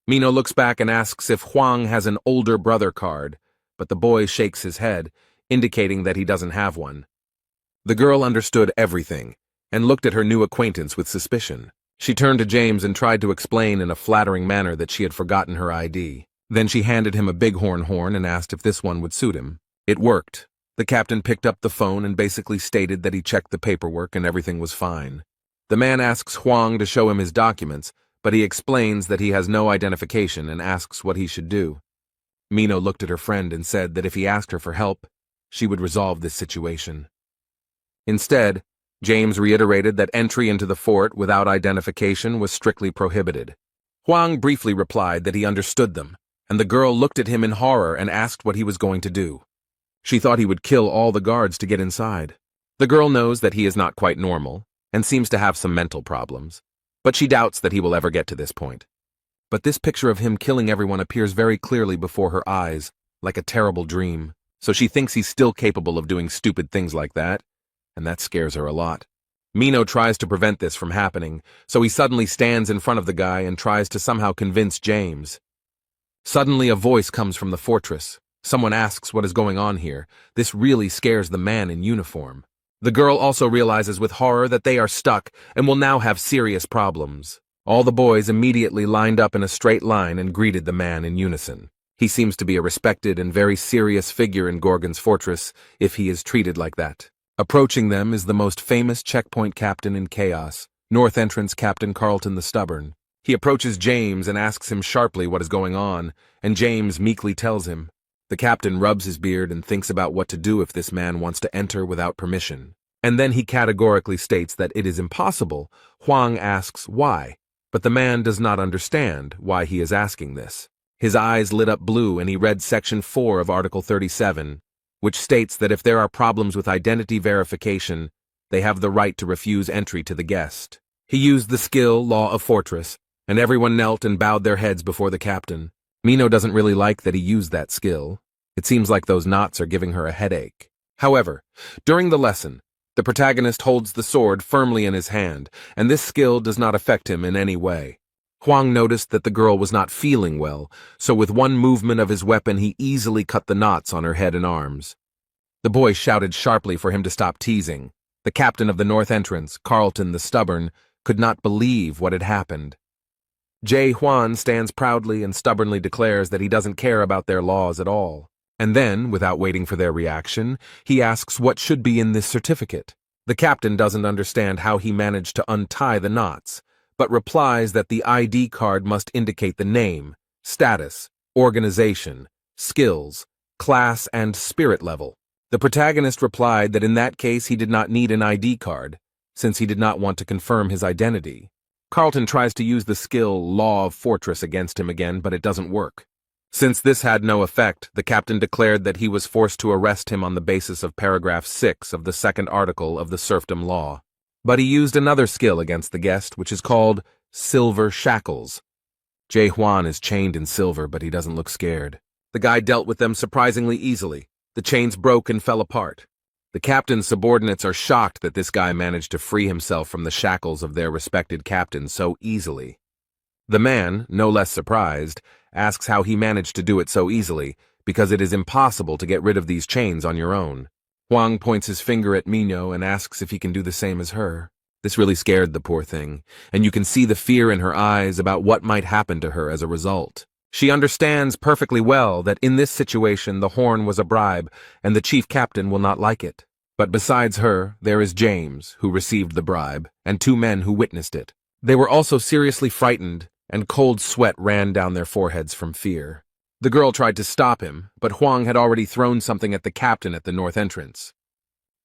Mino looks back and asks if Huang has an older brother card, but the boy shakes his head, indicating that he doesn't have one. The girl understood everything, and looked at her new acquaintance with suspicion. She turned to James and tried to explain in a flattering manner that she had forgotten her ID. Then she handed him a bighorn horn and asked if this one would suit him. It worked. The captain picked up the phone and basically stated that he checked the paperwork and everything was fine. The man asks Huang to show him his documents, but he explains that he has no identification and asks what he should do. Mino looked at her friend and said that if he asked her for help, she would resolve this situation. Instead, James reiterated that entry into the fort without identification was strictly prohibited. Huang briefly replied that he understood them, and the girl looked at him in horror and asked what he was going to do. She thought he would kill all the guards to get inside. The girl knows that he is not quite normal, and seems to have some mental problems, but she doubts that he will ever get to this point. But this picture of him killing everyone appears very clearly before her eyes, like a terrible dream, so she thinks he's still capable of doing stupid things like that, and that scares her a lot. Mino tries to prevent this from happening, so he suddenly stands in front of the guy and tries to somehow convince James. Suddenly a voice comes from the fortress. Someone asks what is going on here. This really scares the man in uniform. The girl also realizes with horror that they are stuck and will now have serious problems. All the boys immediately lined up in a straight line and greeted the man in unison. He seems to be a respected and very serious figure in Gorgon's fortress if he is treated like that. Approaching them is the most famous checkpoint captain in Chaos, North Entrance Captain Carlton the Stubborn. He approaches James and asks him sharply what is going on, and James meekly tells him. The captain rubs his beard and thinks about what to do if this man wants to enter without permission. And then he categorically states that it is impossible. Huang asks why, but the man does not understand why he is asking this. His eyes lit up blue and he read Section 4 of Article 37, which states that if there are problems with identity verification, they have the right to refuse entry to the guest. He used the skill Law of Fortress, and everyone knelt and bowed their heads before the captain. Mino doesn't really like that he used that skill. It seems like those knots are giving her a headache. However, during the lesson, the protagonist holds the sword firmly in his hand, and this skill does not affect him in any way. Huang noticed that the girl was not feeling well, so with one movement of his weapon he easily cut the knots on her head and arms. The boy shouted sharply for him to stop teasing. The captain of the North Entrance, Carlton the Stubborn, could not believe what had happened. Jae Hwan stands proudly and stubbornly declares that he doesn't care about their laws at all. And then, without waiting for their reaction, he asks what should be in this certificate. The captain doesn't understand how he managed to untie the knots, but replies that the ID card must indicate the name, status, organization, skills, class, and spirit level. The protagonist replied that in that case he did not need an ID card, since he did not want to confirm his identity. Carlton tries to use the skill Law of Fortress against him again, but it doesn't work. Since this had no effect, the captain declared that he was forced to arrest him on the basis of paragraph 6 of the second article of the serfdom law. But he used another skill against the guest, which is called Silver Shackles. Jae Hwan is chained in silver, but he doesn't look scared. The guy dealt with them surprisingly easily. The chains broke and fell apart. The captain's subordinates are shocked that this guy managed to free himself from the shackles of their respected captain so easily. The man, no less surprised, asks how he managed to do it so easily, because it is impossible to get rid of these chains on your own. Hwang points his finger at Minho and asks if he can do the same as her. This really scared the poor thing, and you can see the fear in her eyes about what might happen to her as a result. She understands perfectly well that in this situation the horn was a bribe, and the chief captain will not like it. But besides her, there is James, who received the bribe, and 2 men who witnessed it. They were also seriously frightened, and cold sweat ran down their foreheads from fear. The girl tried to stop him, but Hwang had already thrown something at the captain at the north entrance.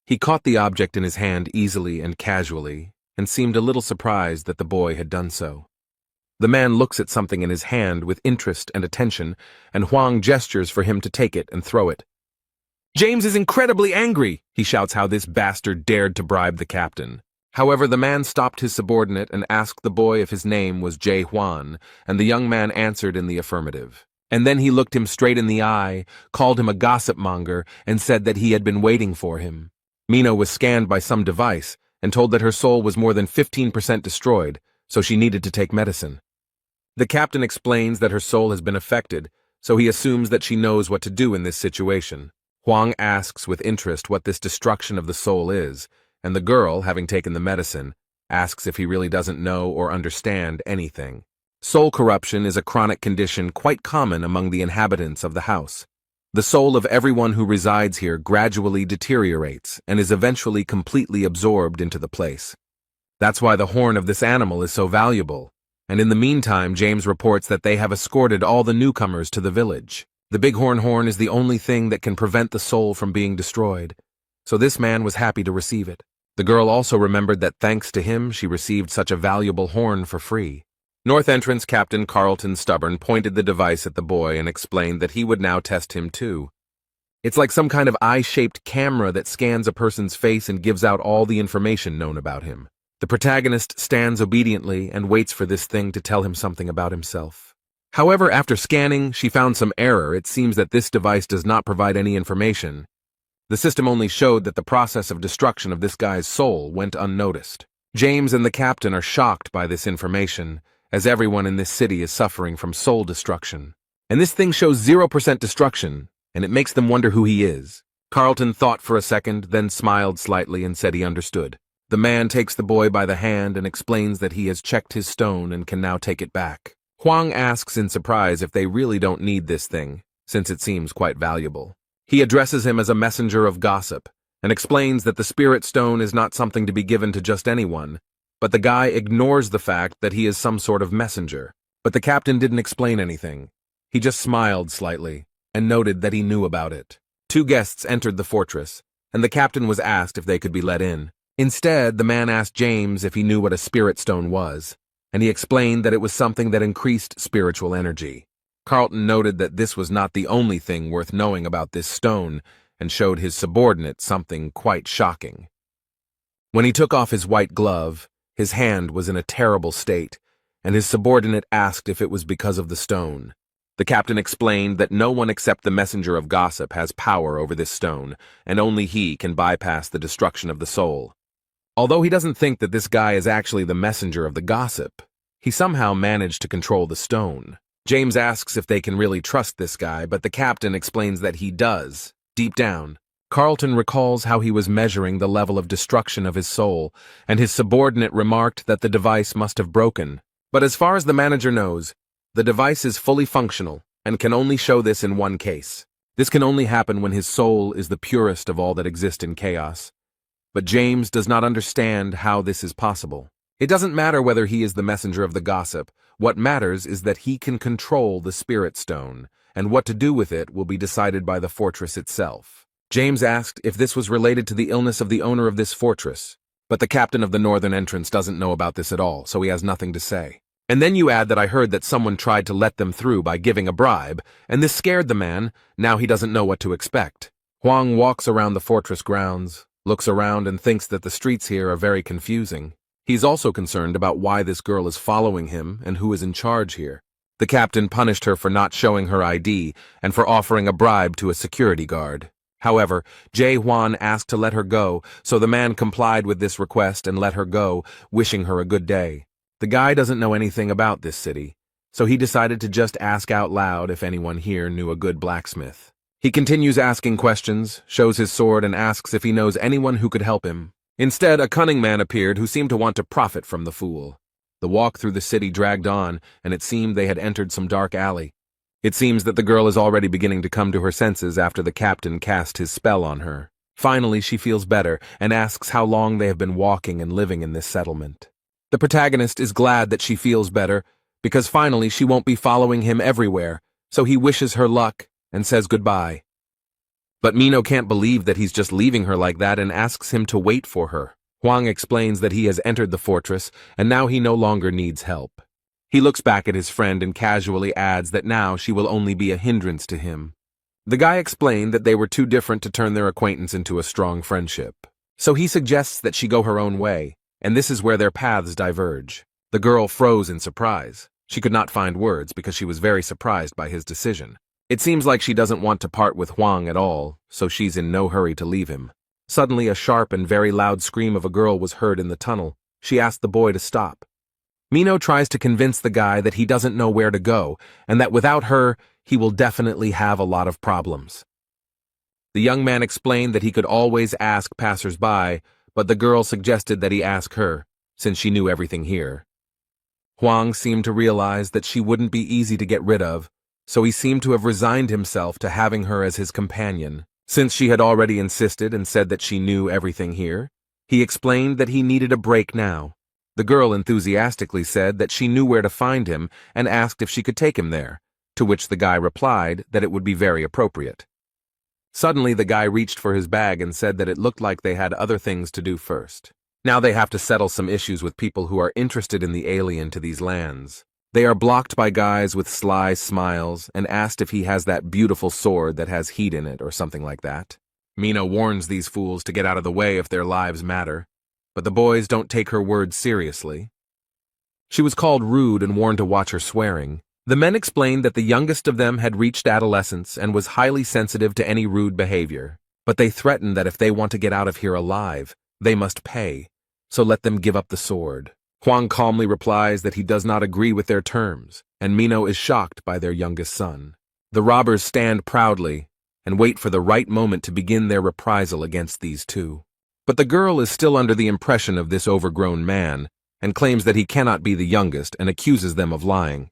He caught the object in his hand easily and casually, and seemed a little surprised that the boy had done so. The man looks at something in his hand with interest and attention, and Hwang gestures for him to take it and throw it. James is incredibly angry, he shouts how this bastard dared to bribe the captain. However, the man stopped his subordinate and asked the boy if his name was Jae Hwan, and the young man answered in the affirmative. And then he looked him straight in the eye, called him a gossip monger, and said that he had been waiting for him. Mina was scanned by some device and told that her soul was more than 15% destroyed, so she needed to take medicine. The captain explains that her soul has been affected, so he assumes that she knows what to do in this situation. Hwang asks with interest what this destruction of the soul is, and the girl, having taken the medicine, asks if he really doesn't know or understand anything. Soul corruption is a chronic condition quite common among the inhabitants of the house. The soul of everyone who resides here gradually deteriorates and is eventually completely absorbed into the place. That's why the horn of this animal is so valuable, and in the meantime James reports that they have escorted all the newcomers to the village. The bighorn horn is the only thing that can prevent the soul from being destroyed, so this man was happy to receive it. The girl also remembered that thanks to him she received such a valuable horn for free. North Entrance Captain Carlton Stubborn pointed the device at the boy and explained that he would now test him too. It's like some kind of eye-shaped camera that scans a person's face and gives out all the information known about him. The protagonist stands obediently and waits for this thing to tell him something about himself. However, after scanning, she found some error. It seems that this device does not provide any information. The system only showed that the process of destruction of this guy's soul went unnoticed. James and the captain are shocked by this information, as everyone in this city is suffering from soul destruction. And this thing shows 0% destruction, and it makes them wonder who he is. Carlton thought for a second, then smiled slightly and said he understood. The man takes the boy by the hand and explains that he has checked his stone and can now take it back. Hwang asks in surprise if they really don't need this thing, since it seems quite valuable. He addresses him as a messenger of gossip, and explains that the spirit stone is not something to be given to just anyone, but the guy ignores the fact that he is some sort of messenger. But the captain didn't explain anything. He just smiled slightly, and noted that he knew about it. 2 guests entered the fortress, and the captain was asked if they could be let in. Instead, the man asked James if he knew what a spirit stone was, and he explained that it was something that increased spiritual energy. Carlton noted that this was not the only thing worth knowing about this stone, and showed his subordinate something quite shocking. When he took off his white glove, his hand was in a terrible state, and his subordinate asked if it was because of the stone. The captain explained that no one except the messenger of gossip has power over this stone, and only he can bypass the destruction of the soul. Although he doesn't think that this guy is actually the messenger of the gossip, he somehow managed to control the stone. James asks if they can really trust this guy, but the captain explains that he does, deep down. Carlton recalls how he was measuring the level of destruction of his soul, and his subordinate remarked that the device must have broken. But as far as the manager knows, the device is fully functional, and can only show this in one case. This can only happen when his soul is the purest of all that exist in chaos. But James does not understand how this is possible. It doesn't matter whether he is the messenger of the gossip. What matters is that he can control the spirit stone, and what to do with it will be decided by the fortress itself. James asked if this was related to the illness of the owner of this fortress, but the captain of the northern entrance doesn't know about this at all, so he has nothing to say. And then you add that I heard that someone tried to let them through by giving a bribe, and this scared the man. Now he doesn't know what to expect. Huang walks around the fortress grounds, looks around and thinks that the streets here are very confusing. He's also concerned about why this girl is following him and who is in charge here. The captain punished her for not showing her ID and for offering a bribe to a security guard. However, Jae Hwan asked to let her go, so the man complied with this request and let her go, wishing her a good day. The guy doesn't know anything about this city, so he decided to just ask out loud if anyone here knew a good blacksmith. He continues asking questions, shows his sword, and asks if he knows anyone who could help him. Instead, a cunning man appeared who seemed to want to profit from the fool. The walk through the city dragged on, and it seemed they had entered some dark alley. It seems that the girl is already beginning to come to her senses after the captain cast his spell on her. Finally, she feels better and asks how long they have been walking and living in this settlement. The protagonist is glad that she feels better, because finally she won't be following him everywhere, so he wishes her luck and says goodbye. But Mino can't believe that he's just leaving her like that and asks him to wait for her. Huang explains that he has entered the fortress and now he no longer needs help. He looks back at his friend and casually adds that now she will only be a hindrance to him. The guy explained that they were too different to turn their acquaintance into a strong friendship. So he suggests that she go her own way, and this is where their paths diverge. The girl froze in surprise. She could not find words because she was very surprised by his decision. It seems like she doesn't want to part with Huang at all, so she's in no hurry to leave him. Suddenly, a sharp and very loud scream of a girl was heard in the tunnel. She asked the boy to stop. Mino tries to convince the guy that he doesn't know where to go, and that without her, he will definitely have a lot of problems. The young man explained that he could always ask passers-by, but the girl suggested that he ask her, since she knew everything here. Huang seemed to realize that she wouldn't be easy to get rid of, so he seemed to have resigned himself to having her as his companion. Since she had already insisted and said that she knew everything here, he explained that he needed a break now. The girl enthusiastically said that she knew where to find him and asked if she could take him there, to which the guy replied that it would be very appropriate. Suddenly, the guy reached for his bag and said that it looked like they had other things to do first. Now they have to settle some issues with people who are interested in the alien to these lands. They are blocked by guys with sly smiles and asked if he has that beautiful sword that has heat in it or something like that. Mino warns these fools to get out of the way if their lives matter, but the boys don't take her words seriously. She was called rude and warned to watch her swearing. The men explained that the youngest of them had reached adolescence and was highly sensitive to any rude behavior, but they threatened that if they want to get out of here alive, they must pay, so let them give up the sword. Huang calmly replies that he does not agree with their terms, and Mino is shocked by their youngest son. The robbers stand proudly and wait for the right moment to begin their reprisal against these two. But the girl is still under the impression of this overgrown man and claims that he cannot be the youngest and accuses them of lying.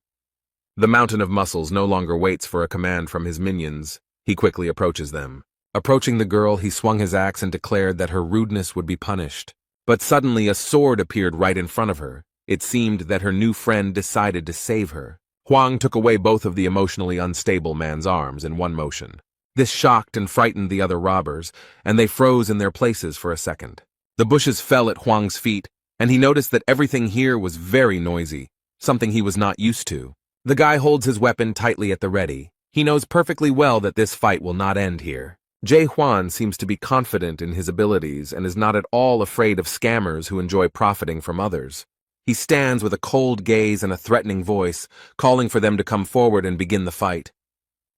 The Mountain of Muscles no longer waits for a command from his minions. He quickly approaches them. Approaching the girl, he swung his axe and declared that her rudeness would be punished. But suddenly a sword appeared right in front of her. It seemed that her new friend decided to save her. Huang took away both of the emotionally unstable man's arms in one motion. This shocked and frightened the other robbers, and they froze in their places for a second. The bushes fell at Huang's feet, and he noticed that everything here was very noisy, something he was not used to. The guy holds his weapon tightly at the ready. He knows perfectly well that this fight will not end here. Jae Hwan seems to be confident in his abilities and is not at all afraid of scammers who enjoy profiting from others. He stands with a cold gaze and a threatening voice, calling for them to come forward and begin the fight.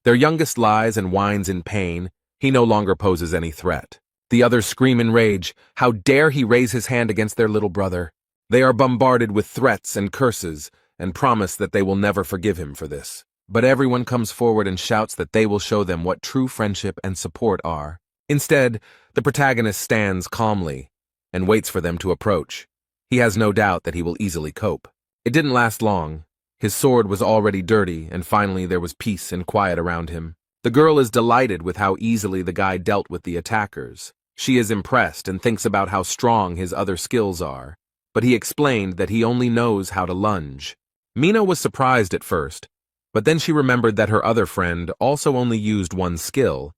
Their youngest lies and whines in pain. He no longer poses any threat. The others scream in rage. How dare he raise his hand against their little brother? They are bombarded with threats and curses and promise that they will never forgive him for this. But everyone comes forward and shouts that they will show them what true friendship and support are. Instead, the protagonist stands calmly and waits for them to approach. He has no doubt that he will easily cope. It didn't last long. His sword was already dirty, and finally there was peace and quiet around him. The girl is delighted with how easily the guy dealt with the attackers. She is impressed and thinks about how strong his other skills are. but he explained that he only knows how to lunge. Mina was surprised at first, but then she remembered that her other friend also only used one skill,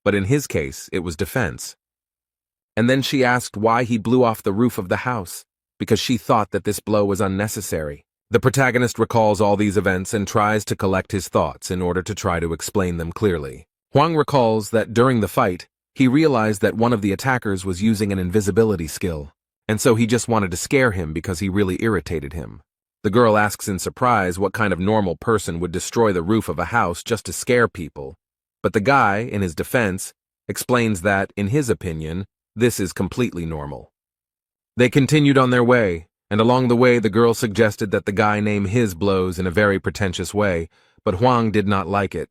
but in his case, it was defense. And then she asked why he blew off the roof of the house, because she thought that this blow was unnecessary. The protagonist recalls all these events and tries to collect his thoughts in order to try to explain them clearly. Hwang recalls that during the fight, he realized that one of the attackers was using an invisibility skill, and so he just wanted to scare him because he really irritated him. The girl asks in surprise what kind of normal person would destroy the roof of a house just to scare people, but the guy, in his defense, explains that, in his opinion, this is completely normal. They continued on their way, and along the way the girl suggested that the guy name his blows in a very pretentious way, but Hwang did not like it.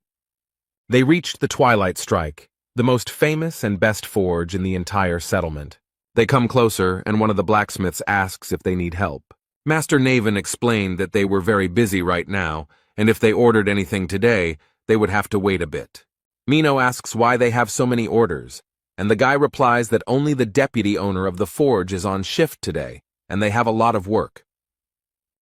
They reached the Twilight Strike, the most famous and best forge in the entire settlement. They come closer, and one of the blacksmiths asks if they need help. Master Naven explained that they were very busy right now, and if they ordered anything today, they would have to wait a bit. Mino asks why they have so many orders, and the guy replies that only the deputy owner of the forge is on shift today, and they have a lot of work.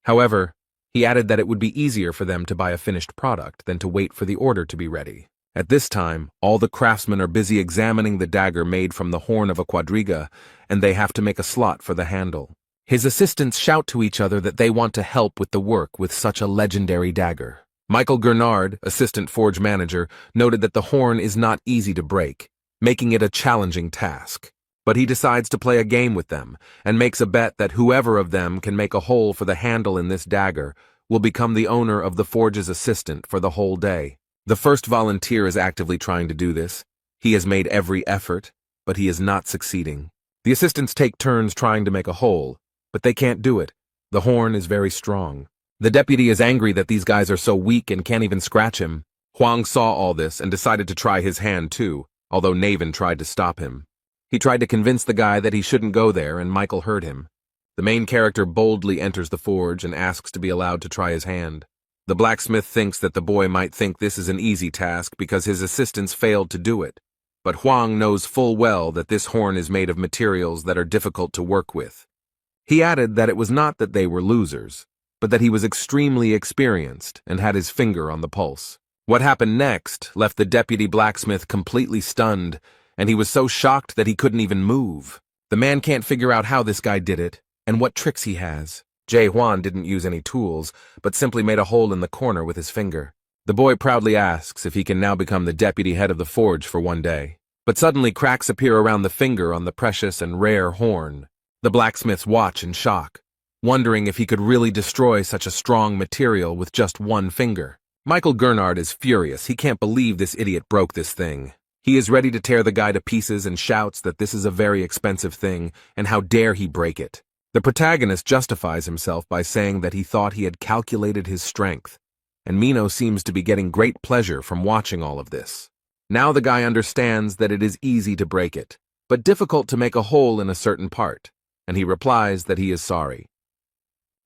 However, he added that it would be easier for them to buy a finished product than to wait for the order to be ready. At this time, all the craftsmen are busy examining the dagger made from the horn of a quadriga, and they have to make a slot for the handle. His assistants shout to each other that they want to help with the work with such a legendary dagger. Michael Gernard, assistant forge manager, noted that the horn is not easy to break, making it a challenging task. But he decides to play a game with them, and makes a bet that whoever of them can make a hole for the handle in this dagger will become the owner of the forge's assistant for the whole day. The first volunteer is actively trying to do this. He has made every effort, but he is not succeeding. The assistants take turns trying to make a hole, but they can't do it. The horn is very strong. The deputy is angry that these guys are so weak and can't even scratch him. Hwang saw all this and decided to try his hand too, although Naven tried to stop him. He tried to convince the guy that he shouldn't go there, and Michael heard him. The main character boldly enters the forge and asks to be allowed to try his hand. The blacksmith thinks that the boy might think this is an easy task because his assistants failed to do it, but Hwang knows full well that this horn is made of materials that are difficult to work with. He added that it was not that they were losers, but that he was extremely experienced and had his finger on the pulse. What happened next left the deputy blacksmith completely stunned, and he was so shocked that he couldn't even move. The man can't figure out how this guy did it and what tricks he has. Jae Hwan didn't use any tools, but simply made a hole in the corner with his finger. The boy proudly asks if he can now become the deputy head of the forge for one day. But suddenly cracks appear around the finger on the precious and rare horn. The blacksmiths watch in shock, wondering if he could really destroy such a strong material with just one finger. Michael Gernard is furious. He can't believe this idiot broke this thing. He is ready to tear the guy to pieces and shouts that this is a very expensive thing, and how dare he break it. The protagonist justifies himself by saying that he thought he had calculated his strength, and Mino seems to be getting great pleasure from watching all of this. Now the guy understands that it is easy to break it, but difficult to make a hole in a certain part, and he replies that he is sorry.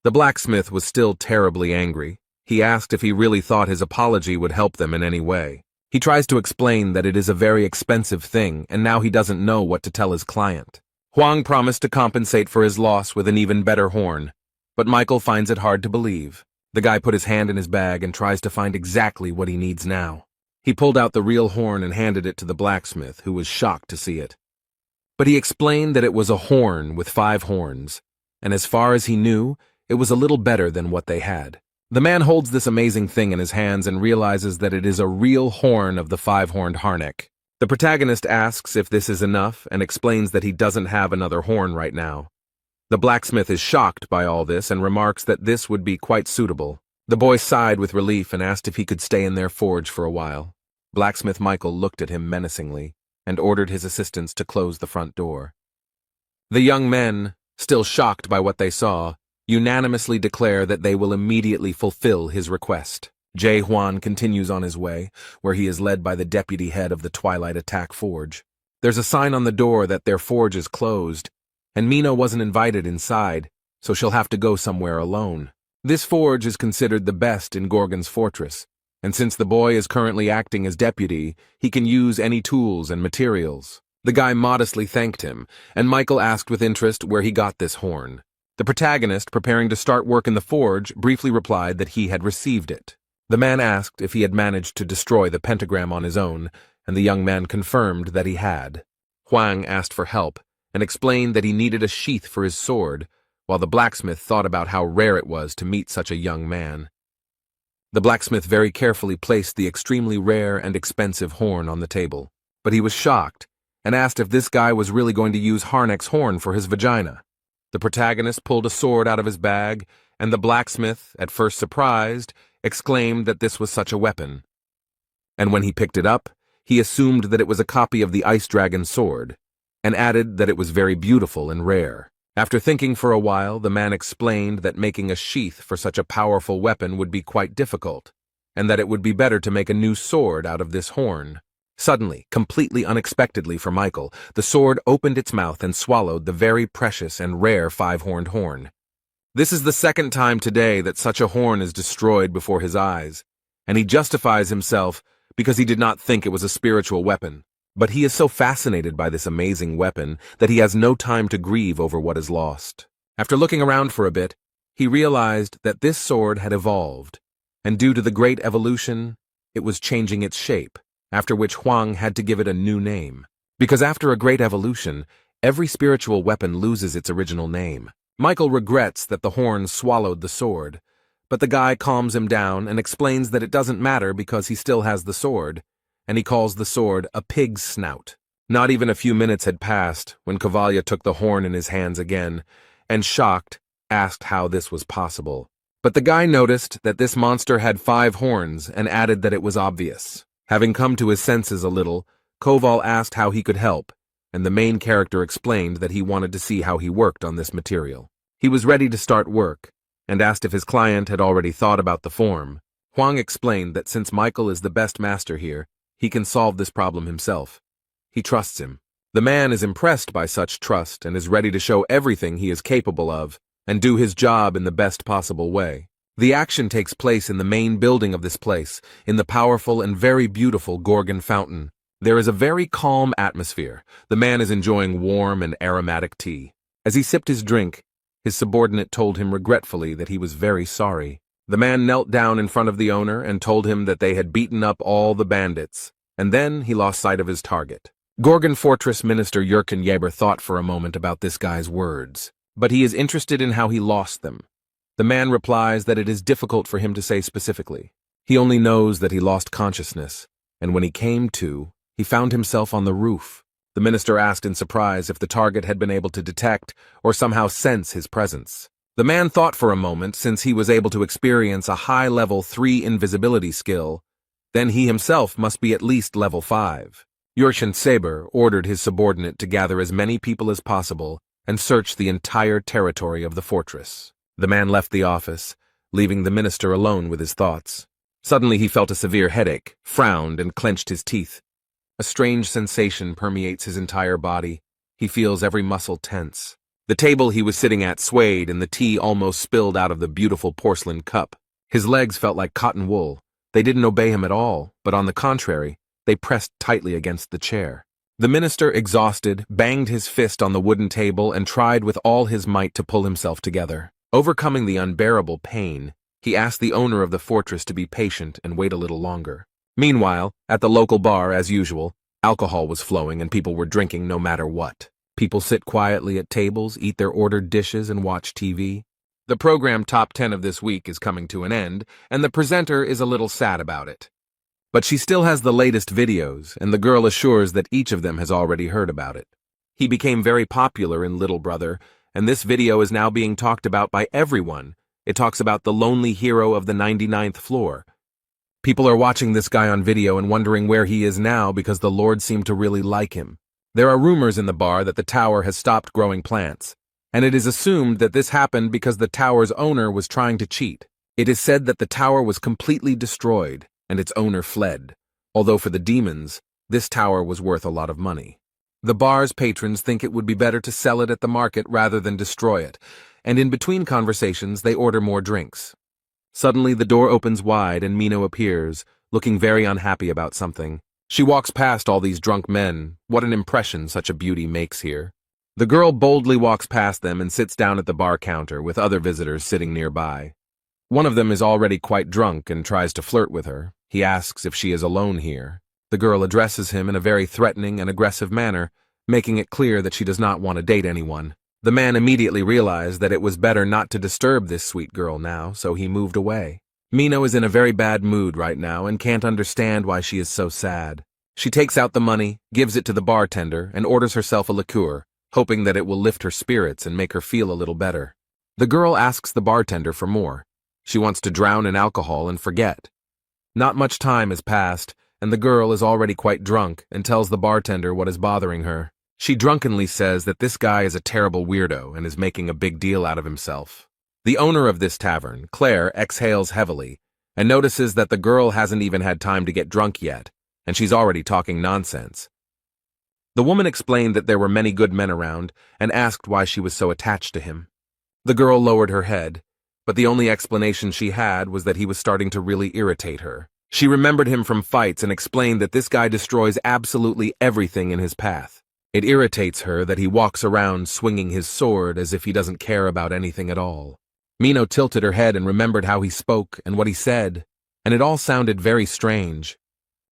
The blacksmith was still terribly angry. He asked if he really thought his apology would help them in any way. He tries to explain that it is a very expensive thing, and now he doesn't know what to tell his client. Hwang promised to compensate for his loss with an even better horn, but Michael finds it hard to believe. The guy put his hand in his bag and tries to find exactly what he needs now. He pulled out the real horn and handed it to the blacksmith, who was shocked to see it. But he explained that it was a horn with 5 horns, and as far as he knew, it was a little better than what they had. The man holds this amazing thing in his hands and realizes that it is a real horn of the 5-horned Harnick. The protagonist asks if this is enough and explains that he doesn't have another horn right now. The blacksmith is shocked by all this and remarks that this would be quite suitable. The boy sighed with relief and asked if he could stay in their forge for a while. Blacksmith Michael looked at him menacingly and ordered his assistants to close the front door. The young men, still shocked by what they saw, unanimously declare that they will immediately fulfill his request. Jae Hwan continues on his way, where he is led by the deputy head of the Twilight Attack Forge. There's a sign on the door that their forge is closed, and Mino wasn't invited inside, so she'll have to go somewhere alone. This forge is considered the best in Gorgon's fortress, and since the boy is currently acting as deputy, he can use any tools and materials. The guy modestly thanked him, and Michael asked with interest where he got this horn. The protagonist, preparing to start work in the forge, briefly replied that he had received it. The man asked if he had managed to destroy the pentagram on his own, and the young man confirmed that he had. Huang asked for help and explained that he needed a sheath for his sword, while the blacksmith thought about how rare it was to meet such a young man. The blacksmith very carefully placed the extremely rare and expensive horn on the table, but he was shocked and asked if this guy was really going to use Harnack's horn for his vagina. The protagonist pulled a sword out of his bag, and the blacksmith, at first surprised, exclaimed that this was such a weapon. And when he picked it up, he assumed that it was a copy of the Ice Dragon's sword, and added that it was very beautiful and rare. After thinking for a while, the man explained that making a sheath for such a powerful weapon would be quite difficult, and that it would be better to make a new sword out of this horn. Suddenly, completely unexpectedly for Michael, the sword opened its mouth and swallowed the very precious and rare five-horned horn. This is the second time today that such a horn is destroyed before his eyes, and he justifies himself because he did not think it was a spiritual weapon. But he is so fascinated by this amazing weapon that he has no time to grieve over what is lost. After looking around for a bit, he realized that this sword had evolved, and due to the great evolution, it was changing its shape, after which Huang had to give it a new name. Because after a great evolution, every spiritual weapon loses its original name. Michael regrets that the horn swallowed the sword, but the guy calms him down and explains that it doesn't matter because he still has the sword, and he calls the sword a pig's snout. Not even a few minutes had passed when Cavalia took the horn in his hands again, and shocked, asked how this was possible. But the guy noticed that this monster had 5 horns and added that it was obvious. Having come to his senses a little, Koval asked how he could help, and the main character explained that he wanted to see how he worked on this material. He was ready to start work, and asked if his client had already thought about the form. Huang explained that since Michael is the best master here, he can solve this problem himself. He trusts him. The man is impressed by such trust and is ready to show everything he is capable of and do his job in the best possible way. The action takes place in the main building of this place, in the powerful and very beautiful Gorgon Fountain. There is a very calm atmosphere. The man is enjoying warm and aromatic tea. As he sipped his drink, his subordinate told him regretfully that he was very sorry. The man knelt down in front of the owner and told him that they had beaten up all the bandits, and then he lost sight of his target. Gorgon Fortress Minister Jurken Yeber thought for a moment about this guy's words, but he is interested in how he lost them. The man replies that it is difficult for him to say specifically. He only knows that he lost consciousness, and when he came to, he found himself on the roof. The minister asked in surprise if the target had been able to detect or somehow sense his presence. The man thought for a moment, since he was able to experience a high-level 3 invisibility skill, then he himself must be at least level 5. Jurchen Saber ordered his subordinate to gather as many people as possible and search the entire territory of the fortress. The man left the office, leaving the minister alone with his thoughts. Suddenly he felt a severe headache, frowned, and clenched his teeth. A strange sensation permeates his entire body. He feels every muscle tense. The table he was sitting at swayed and the tea almost spilled out of the beautiful porcelain cup. His legs felt like cotton wool. They didn't obey him at all, but on the contrary, they pressed tightly against the chair. The minister, exhausted, banged his fist on the wooden table and tried with all his might to pull himself together. Overcoming the unbearable pain, he asked the owner of the fortress to be patient and wait a little longer. Meanwhile, at the local bar, as usual, alcohol was flowing and people were drinking no matter what. People sit quietly at tables, eat their ordered dishes, and watch TV. The program Top 10 of this week is coming to an end, and the presenter is a little sad about it. But she still has the latest videos, and the girl assures that each of them has already heard about it. He became very popular in Little Brother, and this video is now being talked about by everyone. It talks about the lonely hero of the 99th floor. People are watching this guy on video and wondering where he is now because the Lord seemed to really like him. There are rumors in the bar that the tower has stopped growing plants, and it is assumed that this happened because the tower's owner was trying to cheat. It is said that the tower was completely destroyed, and its owner fled, although for the demons, this tower was worth a lot of money. The bar's patrons think it would be better to sell it at the market rather than destroy it, and in between conversations they order more drinks. Suddenly the door opens wide and Mino appears, looking very unhappy about something. She walks past all these drunk men. What an impression such a beauty makes here. The girl boldly walks past them and sits down at the bar counter with other visitors sitting nearby. One of them is already quite drunk and tries to flirt with her. He asks if she is alone here. The girl addresses him in a very threatening and aggressive manner, making it clear that she does not want to date anyone. The man immediately realized that it was better not to disturb this sweet girl now, so he moved away. Mino is in a very bad mood right now and can't understand why she is so sad. She takes out the money, gives it to the bartender, and orders herself a liqueur, hoping that it will lift her spirits and make her feel a little better. The girl asks the bartender for more. She wants to drown in alcohol and forget. Not much time has passed, and the girl is already quite drunk and tells the bartender what is bothering her. She drunkenly says that this guy is a terrible weirdo and is making a big deal out of himself. The owner of this tavern, Claire, exhales heavily and notices that the girl hasn't even had time to get drunk yet, and she's already talking nonsense. The woman explained that there were many good men around and asked why she was so attached to him. The girl lowered her head, but the only explanation she had was that he was starting to really irritate her. She remembered him from fights and explained that this guy destroys absolutely everything in his path. It irritates her that he walks around swinging his sword as if he doesn't care about anything at all. Mino tilted her head and remembered how he spoke and what he said, and it all sounded very strange.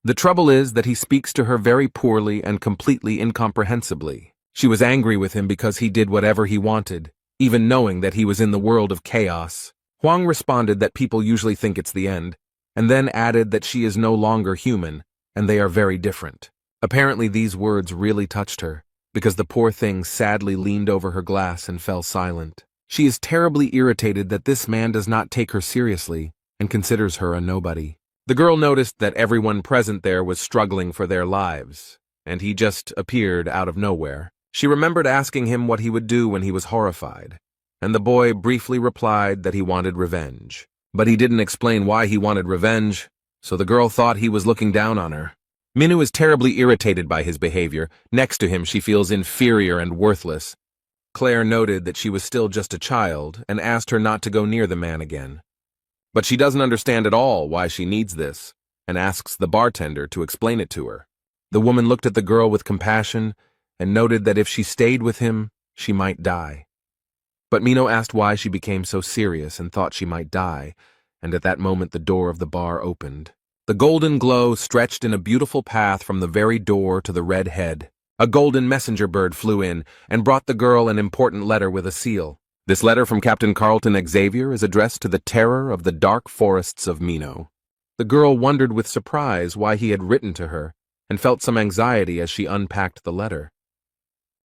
The trouble is that he speaks to her very poorly and completely incomprehensibly. She was angry with him because he did whatever he wanted, even knowing that he was in the world of chaos. Huang responded that people usually think it's the end, and then added that she is no longer human, and they are very different. Apparently these words really touched her, because the poor thing sadly leaned over her glass and fell silent. She is terribly irritated that this man does not take her seriously and considers her a nobody. The girl noticed that everyone present there was struggling for their lives, and he just appeared out of nowhere. She remembered asking him what he would do when he was horrified, and the boy briefly replied that he wanted revenge. But he didn't explain why he wanted revenge, so the girl thought he was looking down on her. Minu is terribly irritated by his behavior. Next to him, she feels inferior and worthless. Claire noted that she was still just a child and asked her not to go near the man again. But she doesn't understand at all why she needs this, and asks the bartender to explain it to her. The woman looked at the girl with compassion and noted that if she stayed with him, she might die. But Mino asked why she became so serious and thought she might die, and at that moment the door of the bar opened. The golden glow stretched in a beautiful path from the very door to the red head. A golden messenger bird flew in and brought the girl an important letter with a seal. This letter from Captain Carlton Xavier is addressed to the terror of the dark forests of Mino. The girl wondered with surprise why he had written to her, and felt some anxiety as she unpacked the letter.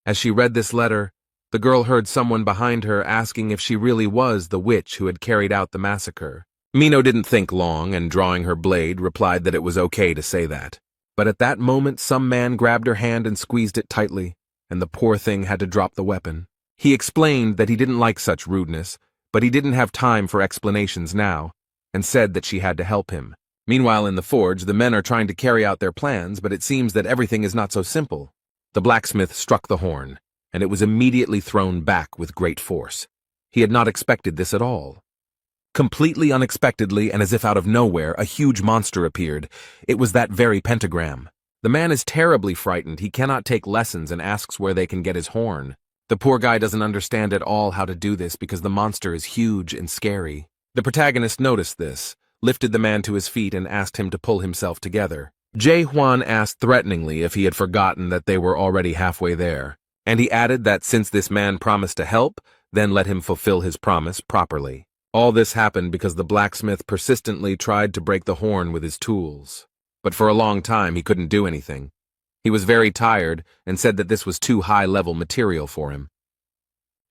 As she read this letter, the girl heard someone behind her asking if she really was the witch who had carried out the massacre. Mino didn't think long, and drawing her blade, replied that it was okay to say that. But at that moment some man grabbed her hand and squeezed it tightly, and the poor thing had to drop the weapon. He explained that he didn't like such rudeness, but he didn't have time for explanations now, and said that she had to help him. Meanwhile, in the forge, the men are trying to carry out their plans, but it seems that everything is not so simple. The blacksmith struck the horn, and it was immediately thrown back with great force. He had not expected this at all. Completely unexpectedly and as if out of nowhere, a huge monster appeared. It was that very pentagram. The man is terribly frightened. He cannot take lessons and asks where they can get his horn. The poor guy doesn't understand at all how to do this because the monster is huge and scary. The protagonist noticed this, lifted the man to his feet and asked him to pull himself together. Jae Hwan asked threateningly if he had forgotten that they were already halfway there, and he added that since this man promised to help, then let him fulfill his promise properly. All this happened because the blacksmith persistently tried to break the horn with his tools. But for a long time he couldn't do anything. He was very tired and said that this was too high-level material for him.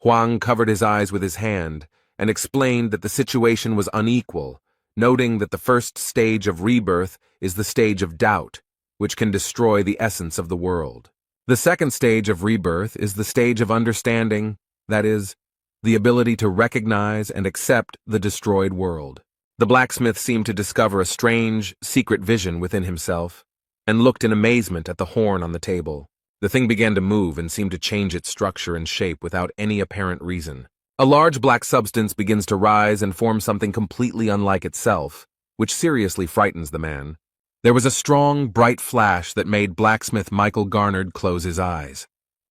Huang covered his eyes with his hand and explained that the situation was unequal, noting that the first stage of rebirth is the stage of doubt, which can destroy the essence of the world. The second stage of rebirth is the stage of understanding, that is, the ability to recognize and accept the destroyed world. The blacksmith seemed to discover a strange, secret vision within himself, and looked in amazement at the horn on the table. The thing began to move and seemed to change its structure and shape without any apparent reason. A large black substance begins to rise and form something completely unlike itself, which seriously frightens the man. There was a strong, bright flash that made blacksmith Michael Garnard close his eyes.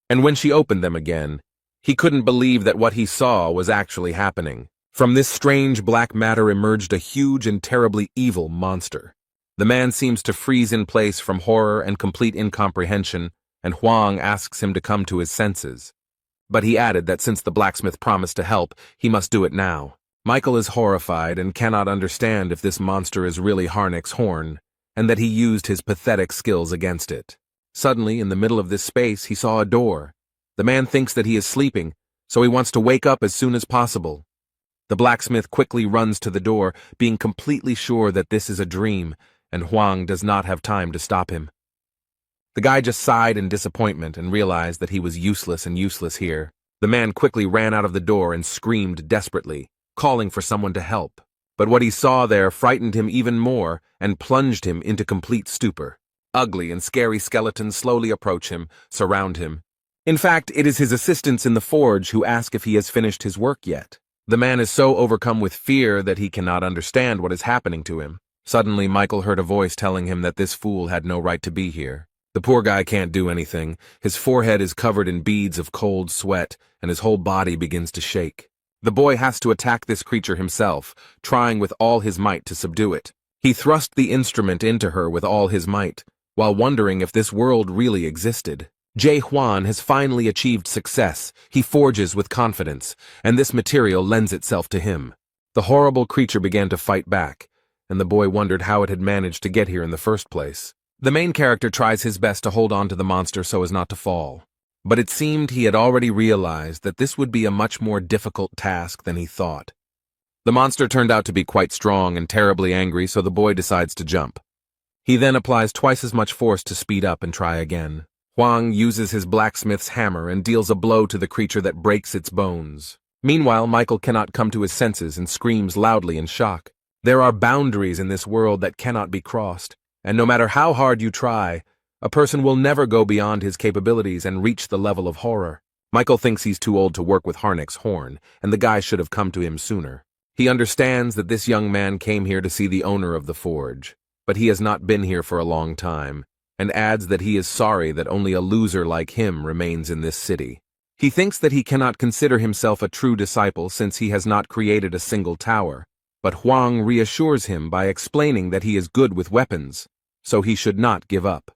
And when she opened them again, he couldn't believe that what he saw was actually happening. From this strange black matter emerged a huge and terribly evil monster. The man seems to freeze in place from horror and complete incomprehension, and Huang asks him to come to his senses. But he added that since the blacksmith promised to help, he must do it now. Michael is horrified and cannot understand if this monster is really Harnick's horn, and that he used his pathetic skills against it. Suddenly, in the middle of this space, he saw a door. The man thinks that he is sleeping, so he wants to wake up as soon as possible. The blacksmith quickly runs to the door, being completely sure that this is a dream, and Huang does not have time to stop him. The guy just sighed in disappointment and realized that he was useless here. The man quickly ran out of the door and screamed desperately, calling for someone to help. But what he saw there frightened him even more and plunged him into complete stupor. Ugly and scary skeletons slowly approach him, surround him. In fact, it is his assistants in the forge who ask if he has finished his work yet. The man is so overcome with fear that he cannot understand what is happening to him. Suddenly, Michael heard a voice telling him that this fool had no right to be here. The poor guy can't do anything. His forehead is covered in beads of cold sweat, and his whole body begins to shake. The boy has to attack this creature himself, trying with all his might to subdue it. He thrust the instrument into her with all his might, while wondering if this world really existed. Jay Huan has finally achieved success. He forges with confidence, and this material lends itself to him. The horrible creature began to fight back, and the boy wondered how it had managed to get here in the first place. The main character tries his best to hold on to the monster so as not to fall, but it seemed he had already realized that this would be a much more difficult task than he thought. The monster turned out to be quite strong and terribly angry, so the boy decides to jump. He then applies twice as much force to speed up and try again. Huang uses his blacksmith's hammer and deals a blow to the creature that breaks its bones. Meanwhile, Michael cannot come to his senses and screams loudly in shock. There are boundaries in this world that cannot be crossed, and no matter how hard you try, a person will never go beyond his capabilities and reach the level of horror. Michael thinks he's too old to work with Harnick's horn, and the guy should have come to him sooner. He understands that this young man came here to see the owner of the forge, but he has not been here for a long time, and adds that he is sorry that only a loser like him remains in this city. He thinks that he cannot consider himself a true disciple since he has not created a single tower, but Huang reassures him by explaining that he is good with weapons, so he should not give up.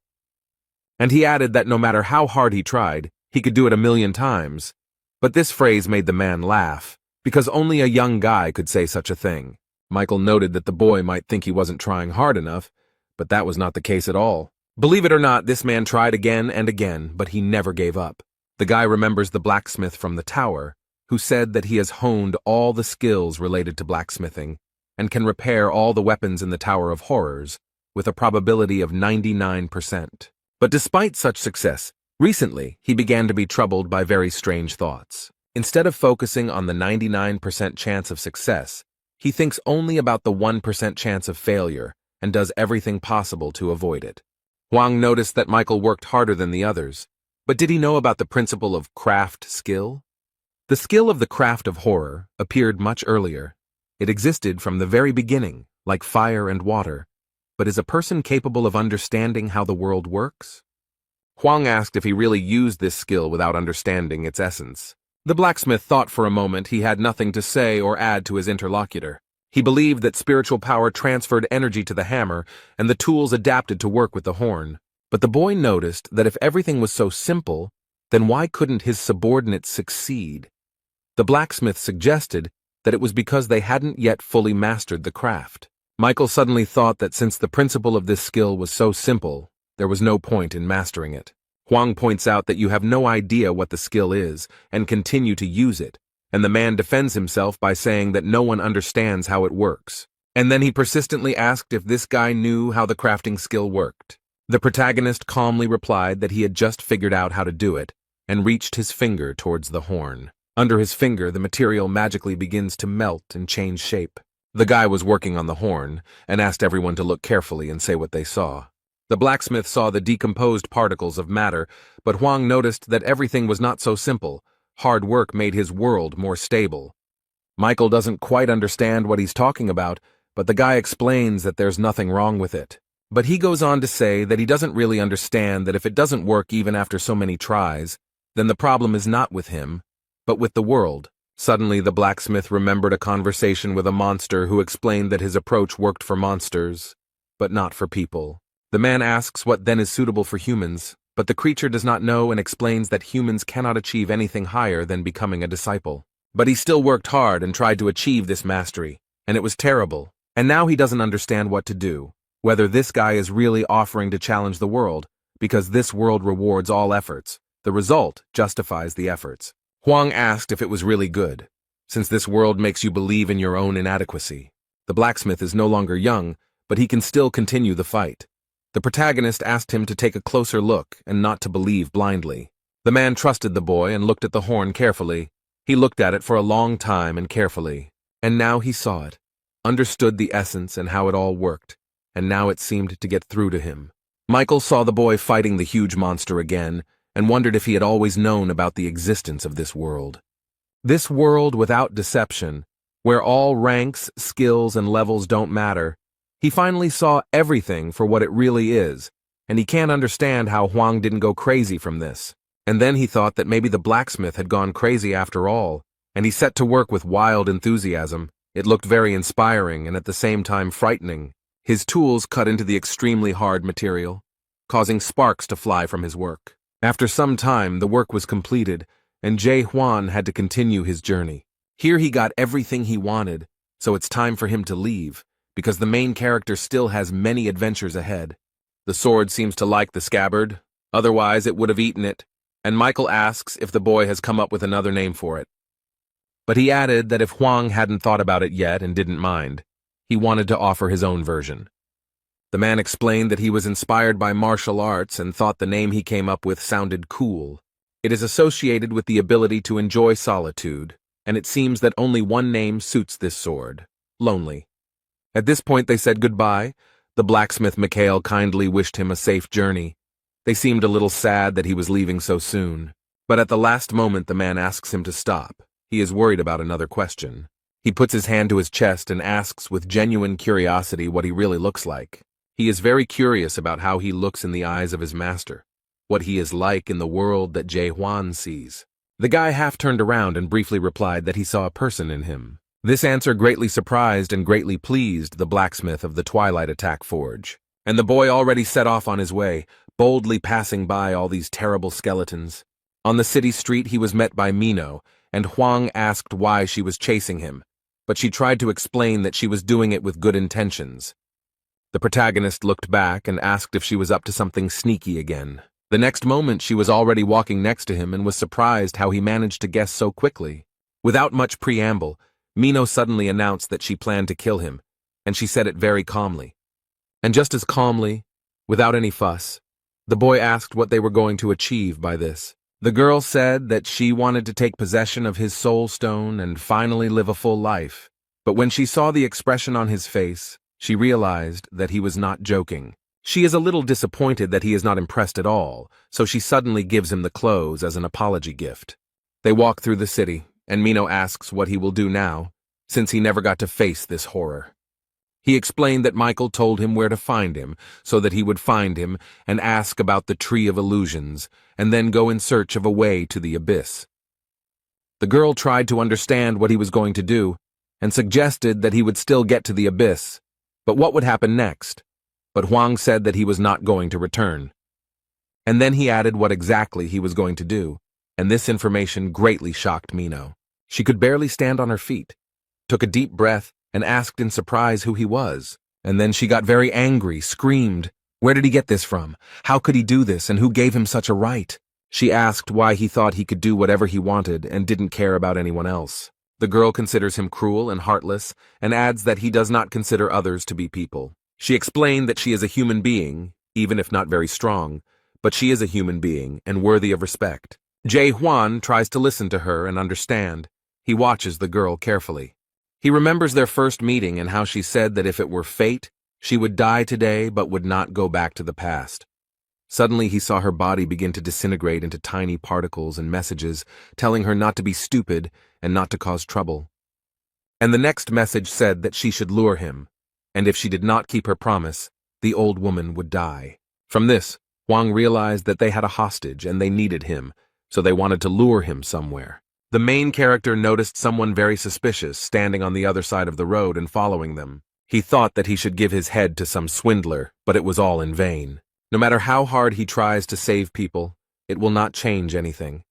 And he added that no matter how hard he tried, he could do it 1,000,000 times. But this phrase made the man laugh, because only a young guy could say such a thing. Michael noted that the boy might think he wasn't trying hard enough, but that was not the case at all. Believe it or not, this man tried again and again, but he never gave up. The guy remembers the blacksmith from the tower, who said that he has honed all the skills related to blacksmithing, and can repair all the weapons in the Tower of Horrors, with a probability of 99%. But despite such success, recently he began to be troubled by very strange thoughts. Instead of focusing on the 99% chance of success, he thinks only about the 1% chance of failure and does everything possible to avoid it. Huang noticed that Michael worked harder than the others, but did he know about the principle of craft skill? The skill of the craft of horror appeared much earlier. It existed from the very beginning, like fire and water, but is a person capable of understanding how the world works? Huang asked if he really used this skill without understanding its essence. The blacksmith thought for a moment he had nothing to say or add to his interlocutor. He believed that spiritual power transferred energy to the hammer and the tools adapted to work with the horn. But the boy noticed that if everything was so simple, then why couldn't his subordinates succeed? The blacksmith suggested that it was because they hadn't yet fully mastered the craft. Michael suddenly thought that since the principle of this skill was so simple, there was no point in mastering it. Huang points out that you have no idea what the skill is and continue to use it, and the man defends himself by saying that no one understands how it works. And then he persistently asked if this guy knew how the crafting skill worked. The protagonist calmly replied that he had just figured out how to do it, and reached his finger towards the horn. Under his finger, the material magically begins to melt and change shape. The guy was working on the horn, and asked everyone to look carefully and say what they saw. The blacksmith saw the decomposed particles of matter, but Huang noticed that everything was not so simple. Hard work made his world more stable. Michael doesn't quite understand what he's talking about, but the guy explains that there's nothing wrong with it. But he goes on to say that he doesn't really understand that if it doesn't work even after so many tries, then the problem is not with him, but with the world. Suddenly, the blacksmith remembered a conversation with a monster who explained that his approach worked for monsters, but not for people. The man asks what then is suitable for humans, but the creature does not know and explains that humans cannot achieve anything higher than becoming a disciple. But he still worked hard and tried to achieve this mastery, and it was terrible. And now he doesn't understand what to do, whether this guy is really offering to challenge the world, because this world rewards all efforts. The result justifies the efforts. Huang asked if it was really good, since this world makes you believe in your own inadequacy. The blacksmith is no longer young, but he can still continue the fight. The protagonist asked him to take a closer look and not to believe blindly. The man trusted the boy and looked at the horn carefully. He looked at it for a long time and carefully, and now he saw it, understood the essence and how it all worked, and now it seemed to get through to him. Michael saw the boy fighting the huge monster again, and wondered if he had always known about the existence of this world. This world without deception, where all ranks, skills, and levels don't matter. He finally saw everything for what it really is, and he can't understand how Huang didn't go crazy from this. And then he thought that maybe the blacksmith had gone crazy after all, and he set to work with wild enthusiasm. It looked very inspiring and at the same time frightening. His tools cut into the extremely hard material, causing sparks to fly from his work. After some time, the work was completed, and Jae Hwan had to continue his journey. Here he got everything he wanted, so it's time for him to leave, because the main character still has many adventures ahead. The sword seems to like the scabbard, otherwise it would have eaten it, and Michael asks if the boy has come up with another name for it. But he added that if Huang hadn't thought about it yet and didn't mind, he wanted to offer his own version. The man explained that he was inspired by martial arts and thought the name he came up with sounded cool. It is associated with the ability to enjoy solitude, and it seems that only one name suits this sword: Lonely. At this point they said goodbye. The blacksmith Mikhail kindly wished him a safe journey. They seemed a little sad that he was leaving so soon. But at the last moment the man asks him to stop. He is worried about another question. He puts his hand to his chest and asks with genuine curiosity what he really looks like. He is very curious about how he looks in the eyes of his master, what he is like in the world that Jae Hwan sees. The guy half turned around and briefly replied that he saw a person in him. This answer greatly surprised and greatly pleased the blacksmith of the Twilight Attack Forge, and the boy already set off on his way, boldly passing by all these terrible skeletons. On the city street he was met by Mino, and Huang asked why she was chasing him, but she tried to explain that she was doing it with good intentions. The protagonist looked back and asked if she was up to something sneaky again. The next moment she was already walking next to him and was surprised how he managed to guess so quickly. Without much preamble, Mino suddenly announced that she planned to kill him, and she said it very calmly. And just as calmly, without any fuss, the boy asked what they were going to achieve by this. The girl said that she wanted to take possession of his soul stone and finally live a full life. But when she saw the expression on his face, she realized that he was not joking. She is a little disappointed that he is not impressed at all, so she suddenly gives him the clothes as an apology gift. They walk through the city, and Mino asks what he will do now, since he never got to face this horror. He explained that Michael told him where to find him, so that he would find him and ask about the Tree of Illusions, and then go in search of a way to the abyss. The girl tried to understand what he was going to do, and suggested that he would still get to the abyss, but what would happen next? But Huang said that he was not going to return. And then he added what exactly he was going to do, and this information greatly shocked Mino. She could barely stand on her feet, took a deep breath, and asked in surprise who he was. And then she got very angry, screamed, "Where did he get this from? How could he do this, and who gave him such a right?" She asked why he thought he could do whatever he wanted and didn't care about anyone else. The girl considers him cruel and heartless, and adds that he does not consider others to be people. She explained that she is a human being, even if not very strong, but she is a human being and worthy of respect. Jae Hwan tries to listen to her and understand. He watches the girl carefully. He remembers their first meeting and how she said that if it were fate, she would die today but would not go back to the past. Suddenly he saw her body begin to disintegrate into tiny particles and messages, telling her not to be stupid and not to cause trouble. And the next message said that she should lure him, and if she did not keep her promise, the old woman would die. From this, Huang realized that they had a hostage and they needed him, so they wanted to lure him somewhere. The main character noticed someone very suspicious standing on the other side of the road and following them. He thought that he should give his head to some swindler, but it was all in vain. No matter how hard he tries to save people, it will not change anything,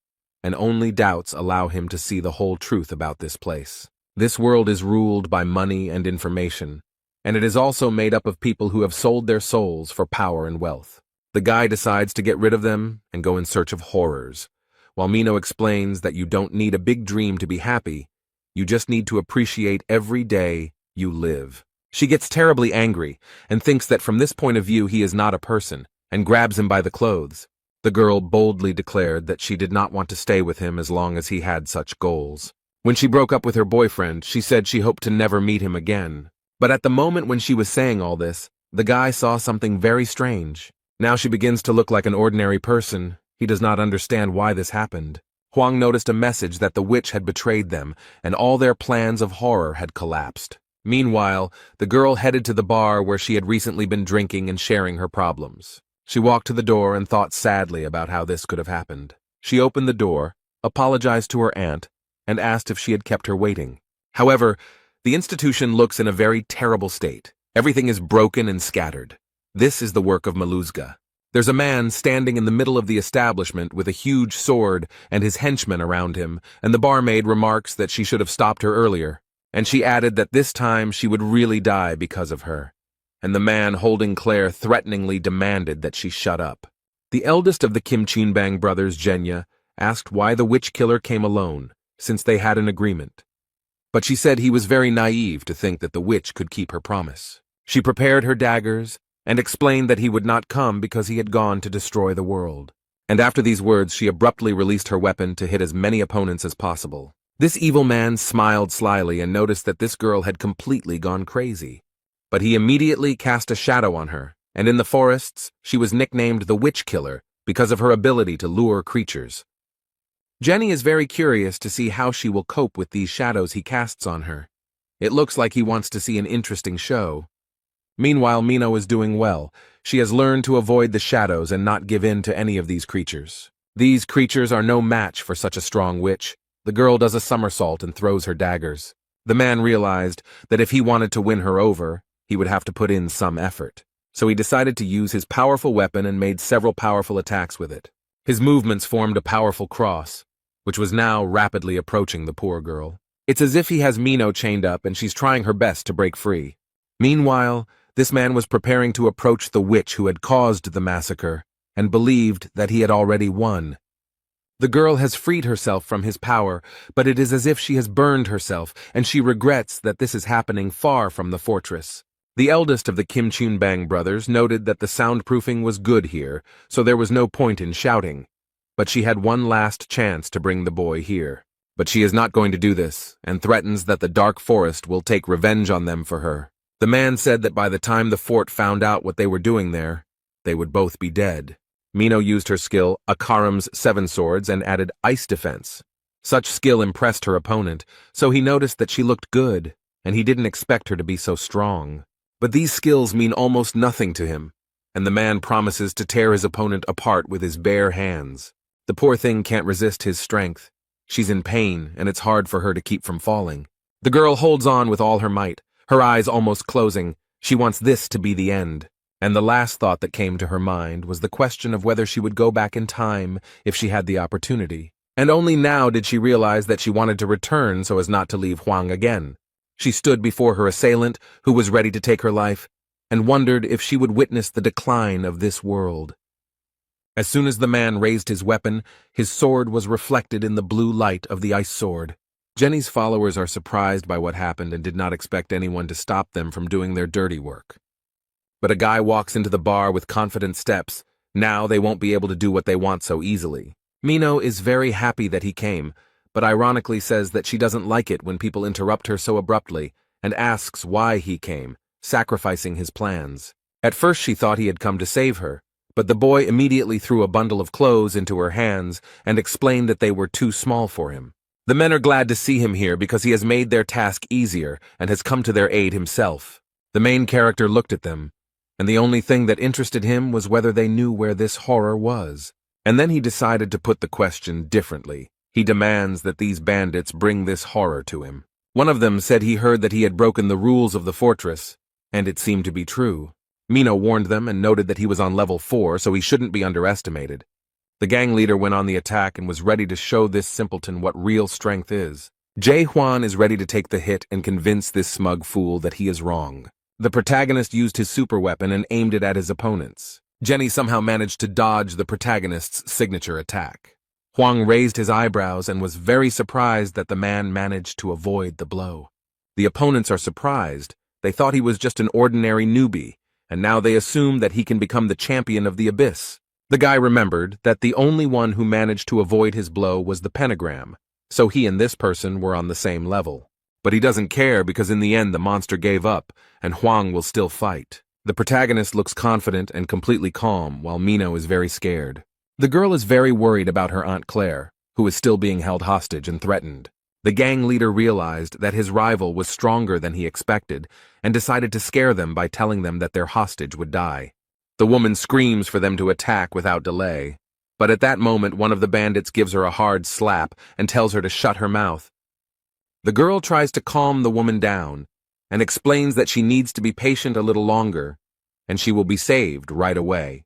and only doubts allow him to see the whole truth about this place. This world is ruled by money and information, and it is also made up of people who have sold their souls for power and wealth. The guy decides to get rid of them and go in search of horrors, while Mino explains that you don't need a big dream to be happy, you just need to appreciate every day you live. She gets terribly angry and thinks that from this point of view he is not a person, and grabs him by the clothes. The girl boldly declared that she did not want to stay with him as long as he had such goals. When she broke up with her boyfriend, she said she hoped to never meet him again. But at the moment when she was saying all this, the guy saw something very strange. Now she begins to look like an ordinary person. He does not understand why this happened. Huang noticed a message that the witch had betrayed them, and all their plans of horror had collapsed. Meanwhile, the girl headed to the bar where she had recently been drinking and sharing her problems. She walked to the door and thought sadly about how this could have happened. She opened the door, apologized to her aunt, and asked if she had kept her waiting. However, the institution looks in a very terrible state. Everything is broken and scattered. This is the work of Maluzga. There's a man standing in the middle of the establishment with a huge sword and his henchmen around him, and the barmaid remarks that she should have stopped her earlier, and she added that this time she would really die because of her. And the man holding Claire threateningly demanded that she shut up. The eldest of the Kim Chinbang brothers, Jenya, asked why the witch killer came alone, since they had an agreement. But she said he was very naive to think that the witch could keep her promise. She prepared her daggers and explained that he would not come because he had gone to destroy the world. And after these words, she abruptly released her weapon to hit as many opponents as possible. This evil man smiled slyly and noticed that this girl had completely gone crazy. But he immediately cast a shadow on her, and in the forests, she was nicknamed the Witch Killer because of her ability to lure creatures. Jenny is very curious to see how she will cope with these shadows he casts on her. It looks like he wants to see an interesting show. Meanwhile, Mino is doing well. She has learned to avoid the shadows and not give in to any of these creatures. These creatures are no match for such a strong witch. The girl does a somersault and throws her daggers. The man realized that if he wanted to win her over, he would have to put in some effort. So he decided to use his powerful weapon and made several powerful attacks with it. His movements formed a powerful cross, which was now rapidly approaching the poor girl. It's as if he has Mino chained up and she's trying her best to break free. Meanwhile, this man was preparing to approach the witch who had caused the massacre and believed that he had already won. The girl has freed herself from his power, but it is as if she has burned herself, and she regrets that this is happening far from the fortress. The eldest of the Kim Chunbang brothers noted that the soundproofing was good here, so there was no point in shouting. But she had one last chance to bring the boy here. But she is not going to do this, and threatens that the dark forest will take revenge on them for her. The man said that by the time the fort found out what they were doing there, they would both be dead. Mino used her skill, Akaram's 7 swords, and added ice defense. Such skill impressed her opponent, so he noticed that she looked good, and he didn't expect her to be so strong. But these skills mean almost nothing to him, and the man promises to tear his opponent apart with his bare hands. The poor thing can't resist his strength. She's in pain, and it's hard for her to keep from falling. The girl holds on with all her might, her eyes almost closing. She wants this to be the end. And the last thought that came to her mind was the question of whether she would go back in time if she had the opportunity. And only now did she realize that she wanted to return so as not to leave Huang again. She stood before her assailant, who was ready to take her life, and wondered if she would witness the decline of this world. As soon as the man raised his weapon, his sword was reflected in the blue light of the ice sword. Jenny's followers are surprised by what happened and did not expect anyone to stop them from doing their dirty work. But a guy walks into the bar with confident steps. Now they won't be able to do what they want so easily. Mino is very happy that he came, but ironically says that she doesn't like it when people interrupt her so abruptly and asks why he came, sacrificing his plans. At first she thought he had come to save her, but the boy immediately threw a bundle of clothes into her hands and explained that they were too small for him. The men are glad to see him here because he has made their task easier and has come to their aid himself. The main character looked at them, and the only thing that interested him was whether they knew where this horror was. And then he decided to put the question differently. He demands that these bandits bring this horror to him. One of them said he heard that he had broken the rules of the fortress, and it seemed to be true. Mino warned them and noted that he was on level 4, so he shouldn't be underestimated. The gang leader went on the attack and was ready to show this simpleton what real strength is. Jae-hwan is ready to take the hit and convince this smug fool that he is wrong. The protagonist used his super weapon and aimed it at his opponents. Jenny somehow managed to dodge the protagonist's signature attack. Hwang raised his eyebrows and was very surprised that the man managed to avoid the blow. The opponents are surprised. They thought he was just an ordinary newbie, and now they assume that he can become the champion of the abyss. The guy remembered that the only one who managed to avoid his blow was the pentagram, so he and this person were on the same level. But he doesn't care because in the end the monster gave up, and Hwang will still fight. The protagonist looks confident and completely calm, while Mino is very scared. The girl is very worried about her Aunt Claire, who is still being held hostage and threatened. The gang leader realized that his rival was stronger than he expected and decided to scare them by telling them that their hostage would die. The woman screams for them to attack without delay, but at that moment one of the bandits gives her a hard slap and tells her to shut her mouth. The girl tries to calm the woman down and explains that she needs to be patient a little longer and she will be saved right away.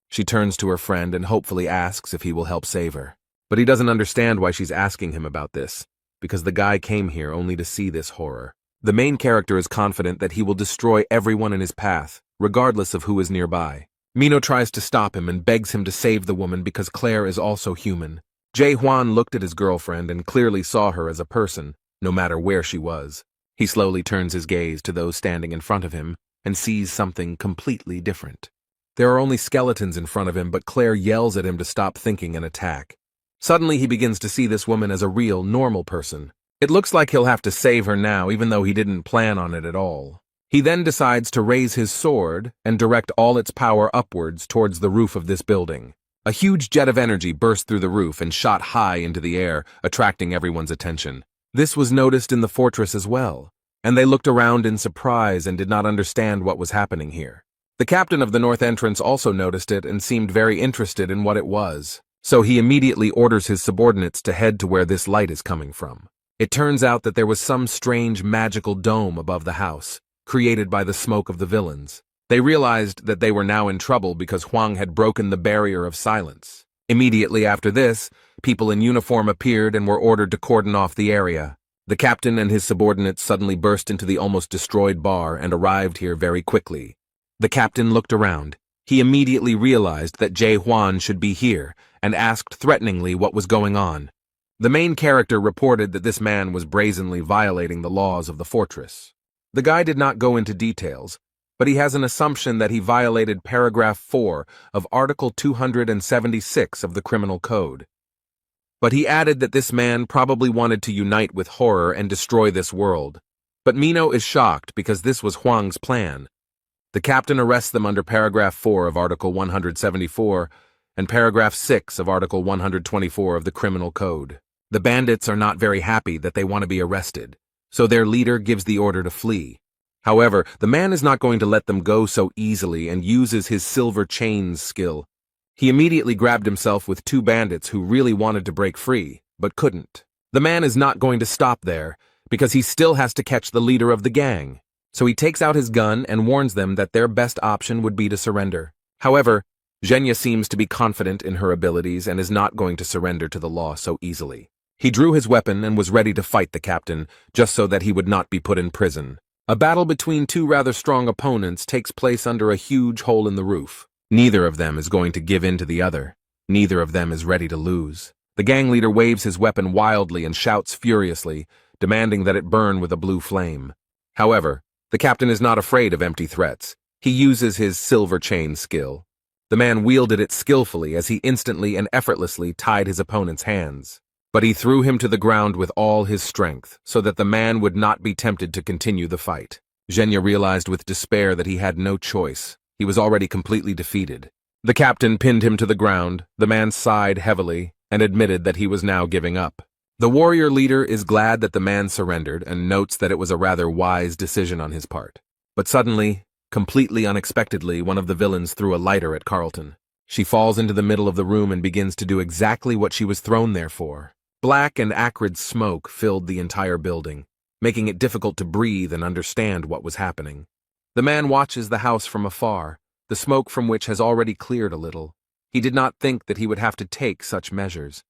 She turns to her friend and hopefully asks if he will help save her. But he doesn't understand why she's asking him about this, because the guy came here only to see this horror. The main character is confident that he will destroy everyone in his path, regardless of who is nearby. Mino tries to stop him and begs him to save the woman because Claire is also human. Jae-hwan looked at his girlfriend and clearly saw her as a person, no matter where she was. He slowly turns his gaze to those standing in front of him and sees something completely different. There are only skeletons in front of him, but Claire yells at him to stop thinking and attack. Suddenly he begins to see this woman as a real, normal person. It looks like he'll have to save her now, even though he didn't plan on it at all. He then decides to raise his sword and direct all its power upwards towards the roof of this building. A huge jet of energy burst through the roof and shot high into the air, attracting everyone's attention. This was noticed in the fortress as well, and they looked around in surprise and did not understand what was happening here. The captain of the north entrance also noticed it and seemed very interested in what it was, so he immediately orders his subordinates to head to where this light is coming from. It turns out that there was some strange magical dome above the house, created by the smoke of the villains. They realized that they were now in trouble because Hwang had broken the barrier of silence. Immediately after this, people in uniform appeared and were ordered to cordon off the area. The captain and his subordinates suddenly burst into the almost destroyed bar and arrived here very quickly. The captain looked around. He immediately realized that Jae-hwan should be here and asked threateningly what was going on. The main character reported that this man was brazenly violating the laws of the fortress. The guy did not go into details, but he has an assumption that he violated paragraph 4 of Article 276 of the Criminal Code. But he added that this man probably wanted to unite with horror and destroy this world. But Mino is shocked because this was Hwang's plan. The captain arrests them under paragraph 4 of Article 174 and paragraph 6 of Article 124 of the Criminal Code. The bandits are not very happy that they want to be arrested, so their leader gives the order to flee. However, the man is not going to let them go so easily and uses his silver chains skill. He immediately grabbed himself with 2 bandits who really wanted to break free, but couldn't. The man is not going to stop there, because he still has to catch the leader of the gang. So he takes out his gun and warns them that their best option would be to surrender. However, Zhenya seems to be confident in her abilities and is not going to surrender to the law so easily. He drew his weapon and was ready to fight the captain, just so that he would not be put in prison. A battle between 2 rather strong opponents takes place under a huge hole in the roof. Neither of them is going to give in to the other. Neither of them is ready to lose. The gang leader waves his weapon wildly and shouts furiously, demanding that it burn with a blue flame. However, the captain is not afraid of empty threats. He uses his silver chain skill. The man wielded it skillfully as he instantly and effortlessly tied his opponent's hands. But he threw him to the ground with all his strength, so that the man would not be tempted to continue the fight. Zhenya realized with despair that he had no choice. He was already completely defeated. The captain pinned him to the ground. The man sighed heavily and admitted that he was now giving up. The warrior leader is glad that the man surrendered and notes that it was a rather wise decision on his part. But suddenly, completely unexpectedly, one of the villains threw a lighter at Carlton. She falls into the middle of the room and begins to do exactly what she was thrown there for. Black and acrid smoke filled the entire building, making it difficult to breathe and understand what was happening. The man watches the house from afar, the smoke from which has already cleared a little. He did not think that he would have to take such measures.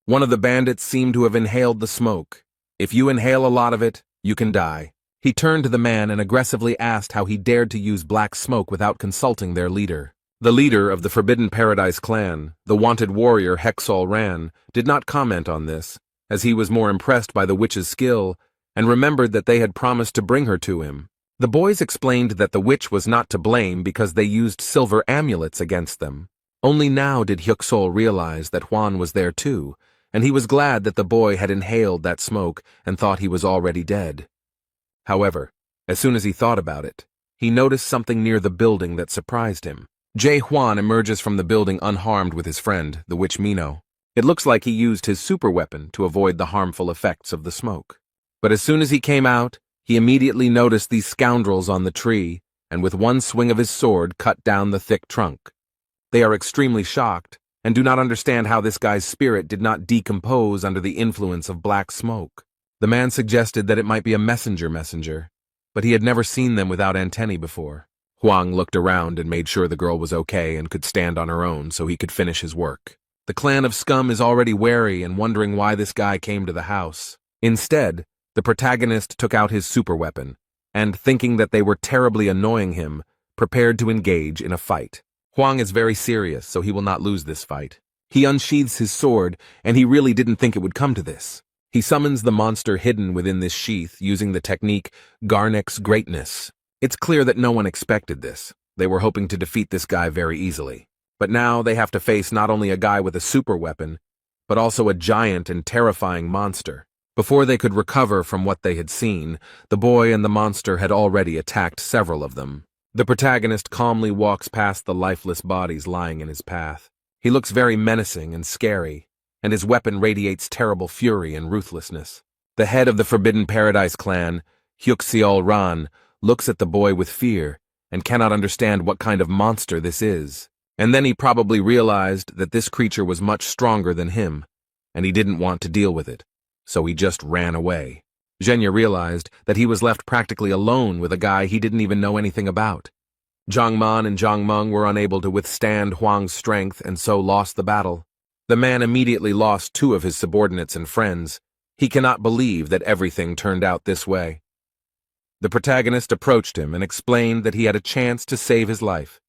One of the bandits seemed to have inhaled the smoke. If you inhale a lot of it, you can die. He turned to the man and aggressively asked how he dared to use black smoke without consulting their leader. The leader of the Forbidden Paradise clan, the wanted warrior Hexal Ran, did not comment on this, as he was more impressed by the witch's skill and remembered that they had promised to bring her to him. The boys explained that the witch was not to blame because they used silver amulets against them. Only now did Hyuksol realize that Juan was there too, and he was glad that the boy had inhaled that smoke and thought he was already dead. However, as soon as he thought about it, he noticed something near the building that surprised him. Jae Hwan emerges from the building unharmed with his friend, the witch Mino. It looks like he used his super weapon to avoid the harmful effects of the smoke. But as soon as he came out, he immediately noticed these scoundrels on the tree, and with one swing of his sword cut down the thick trunk. They are extremely shocked, and do not understand how this guy's spirit did not decompose under the influence of black smoke. The man suggested that it might be a messenger, but he had never seen them without antennae before. Huang looked around and made sure the girl was okay and could stand on her own so he could finish his work. The clan of Scum is already wary and wondering why this guy came to the house. Instead, the protagonist took out his super weapon, and thinking that they were terribly annoying him, prepared to engage in a fight. Huang is very serious, so he will not lose this fight. He unsheathes his sword, and he really didn't think it would come to this. He summons the monster hidden within this sheath using the technique Garnek's Greatness. It's clear that no one expected this. They were hoping to defeat this guy very easily. But now they have to face not only a guy with a super weapon, but also a giant and terrifying monster. Before they could recover from what they had seen, the boy and the monster had already attacked several of them. The protagonist calmly walks past the lifeless bodies lying in his path. He looks very menacing and scary, and his weapon radiates terrible fury and ruthlessness. The head of the Forbidden Paradise clan, Hyuxiol Ran, looks at the boy with fear and cannot understand what kind of monster this is. And then he probably realized that this creature was much stronger than him, and he didn't want to deal with it, so he just ran away. Zhenya realized that he was left practically alone with a guy he didn't even know anything about. Zhang Man and Zhang Meng were unable to withstand Huang's strength and so lost the battle. The man immediately lost two of his subordinates and friends. He cannot believe that everything turned out this way. The protagonist approached him and explained that he had a chance to save his life.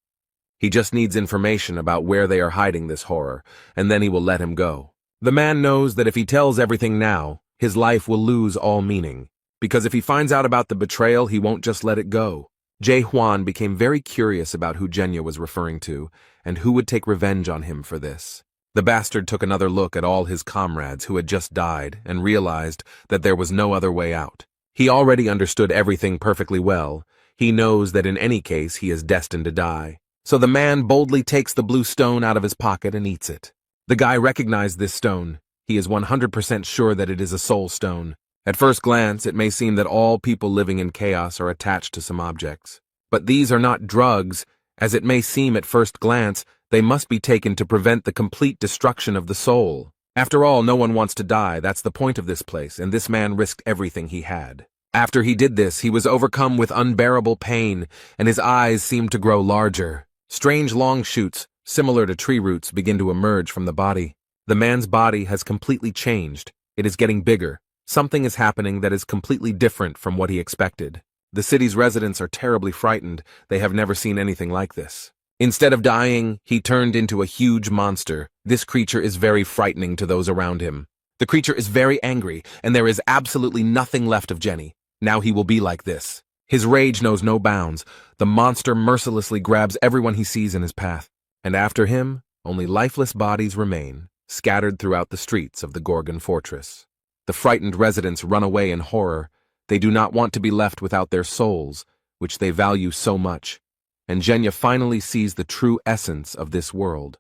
He just needs information about where they are hiding this horror, and then he will let him go. The man knows that if he tells everything now, his life will lose all meaning, because if he finds out about the betrayal, he won't just let it go. Jae Hwan became very curious about who Zhenya was referring to, and who would take revenge on him for this. The bastard took another look at all his comrades who had just died and realized that there was no other way out. He already understood everything perfectly well. He knows that in any case he is destined to die. So the man boldly takes the blue stone out of his pocket and eats it. The guy recognized this stone. He is 100% sure that it is a soul stone. At first glance, it may seem that all people living in chaos are attached to some objects. But these are not drugs. As it may seem at first glance, they must be taken to prevent the complete destruction of the soul. After all, no one wants to die. That's the point of this place, and this man risked everything he had. After he did this, he was overcome with unbearable pain, and his eyes seemed to grow larger. Strange long shoots, similar to tree roots, begin to emerge from the body. The man's body has completely changed. It is getting bigger. Something is happening that is completely different from what he expected. The city's residents are terribly frightened. They have never seen anything like this. Instead of dying, he turned into a huge monster. This creature is very frightening to those around him. The creature is very angry, and there is absolutely nothing left of Jenny. Now he will be like this. His rage knows no bounds. The monster mercilessly grabs everyone he sees in his path. And after him, only lifeless bodies remain, scattered throughout the streets of the Gorgon fortress. The frightened residents run away in horror. They do not want to be left without their souls, which they value so much. And Zhenya finally sees the true essence of this world.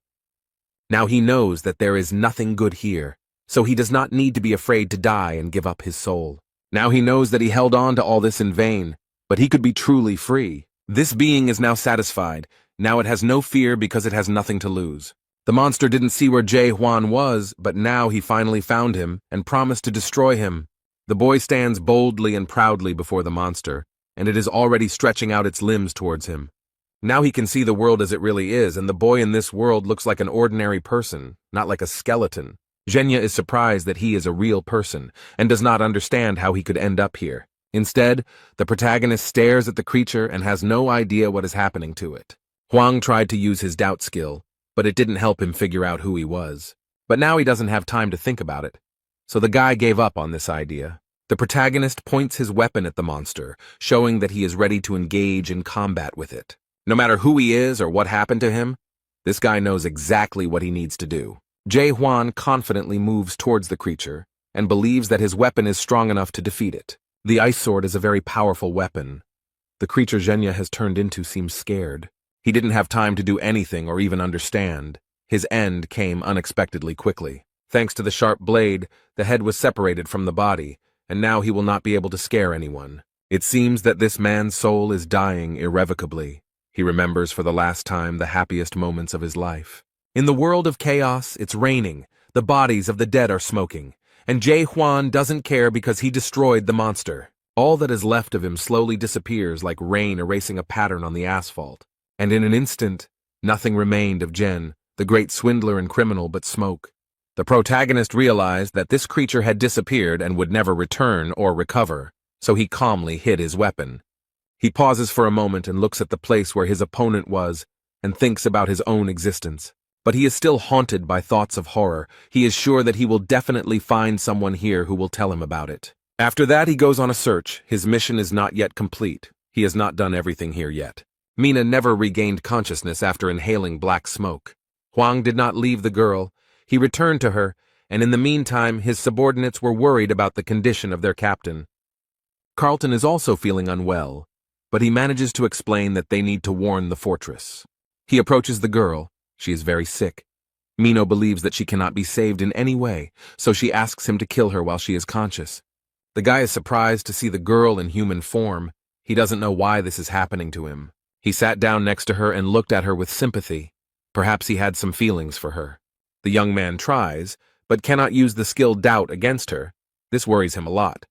Now he knows that there is nothing good here, so he does not need to be afraid to die and give up his soul. Now he knows that he held on to all this in vain, but he could be truly free. This being is now satisfied. Now it has no fear because it has nothing to lose. The monster didn't see where Jae-hwan was, but now he finally found him and promised to destroy him. The boy stands boldly and proudly before the monster, and it is already stretching out its limbs towards him. Now he can see the world as it really is, and the boy in this world looks like an ordinary person, not like a skeleton. Zhenya is surprised that he is a real person, and does not understand how he could end up here. Instead, the protagonist stares at the creature and has no idea what is happening to it. Hwang tried to use his doubt skill, but it didn't help him figure out who he was. But now he doesn't have time to think about it. So the guy gave up on this idea. The protagonist points his weapon at the monster, showing that he is ready to engage in combat with it. No matter who he is or what happened to him, this guy knows exactly what he needs to do. Jae-hwan confidently moves towards the creature and believes that his weapon is strong enough to defeat it. The ice sword is a very powerful weapon. The creature Zhenya has turned into seems scared. He didn't have time to do anything or even understand. His end came unexpectedly quickly. Thanks to the sharp blade, the head was separated from the body, and now he will not be able to scare anyone. It seems that this man's soul is dying irrevocably. He remembers for the last time the happiest moments of his life. In the world of chaos, it's raining, the bodies of the dead are smoking, and Jae-hwan doesn't care because he destroyed the monster. All that is left of him slowly disappears like rain erasing a pattern on the asphalt. And in an instant, nothing remained of Jen, the great swindler and criminal, but smoke. The protagonist realized that this creature had disappeared and would never return or recover, so he calmly hid his weapon. He pauses for a moment and looks at the place where his opponent was and thinks about his own existence. But he is still haunted by thoughts of horror. He is sure that he will definitely find someone here who will tell him about it. After that, he goes on a search. His mission is not yet complete. He has not done everything here yet. Mina never regained consciousness after inhaling black smoke. Hwang did not leave the girl. He returned to her, and in the meantime, his subordinates were worried about the condition of their captain. Carlton is also feeling unwell, but he manages to explain that they need to warn the fortress. He approaches the girl. She is very sick. Mino believes that she cannot be saved in any way, so she asks him to kill her while she is conscious. The guy is surprised to see the girl in human form. He doesn't know why this is happening to him. He sat down next to her and looked at her with sympathy. Perhaps he had some feelings for her. The young man tries, but cannot use the skill doubt against her. This worries him a lot.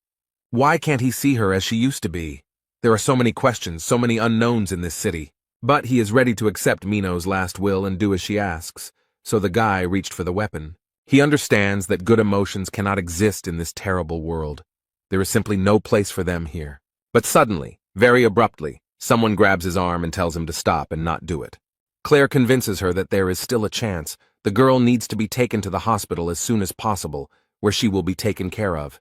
Why can't he see her as she used to be? There are so many questions, so many unknowns in this city. But he is ready to accept Mino's last will and do as she asks, so the guy reached for the weapon. He understands that good emotions cannot exist in this terrible world. There is simply no place for them here. But suddenly, very abruptly, someone grabs his arm and tells him to stop and not do it. Claire convinces her that there is still a chance. The girl needs to be taken to the hospital as soon as possible, where she will be taken care of.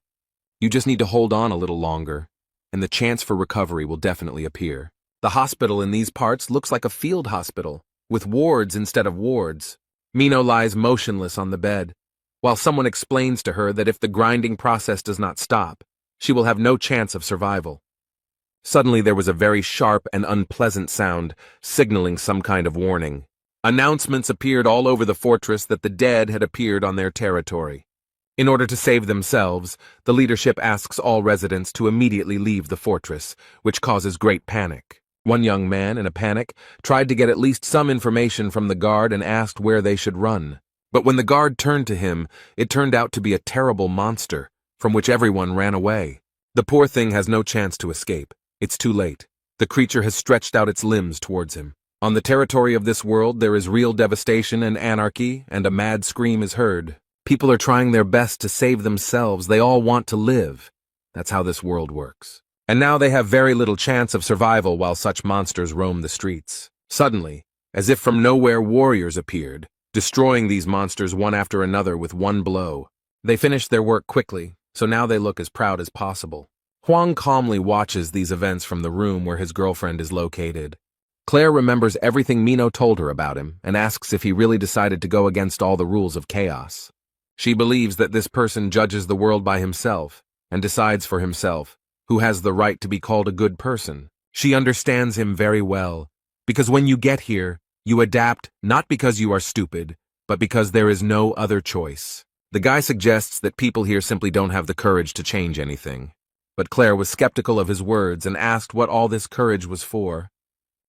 You just need to hold on a little longer, and the chance for recovery will definitely appear. The hospital in these parts looks like a field hospital, with wards instead of wards. Mino lies motionless on the bed, while someone explains to her that if the grinding process does not stop, she will have no chance of survival. Suddenly there was a very sharp and unpleasant sound, signaling some kind of warning. Announcements appeared all over the fortress that the dead had appeared on their territory. In order to save themselves, the leadership asks all residents to immediately leave the fortress, which causes great panic. One young man, in a panic, tried to get at least some information from the guard and asked where they should run. But when the guard turned to him, it turned out to be a terrible monster, from which everyone ran away. The poor thing has no chance to escape. It's too late. The creature has stretched out its limbs towards him. On the territory of this world, there is real devastation and anarchy, and a mad scream is heard. People are trying their best to save themselves. They all want to live. That's how this world works. And now they have very little chance of survival while such monsters roam the streets. Suddenly, as if from nowhere, warriors appeared, destroying these monsters one after another with one blow. They finished their work quickly, so now they look as proud as possible. Hwang calmly watches these events from the room where his girlfriend is located. Claire remembers everything Mino told her about him and asks if he really decided to go against all the rules of chaos. She believes that this person judges the world by himself and decides for himself who has the right to be called a good person. She understands him very well, because when you get here, you adapt not because you are stupid, but because there is no other choice. The guy suggests that people here simply don't have the courage to change anything. But Claire was skeptical of his words and asked what all this courage was for.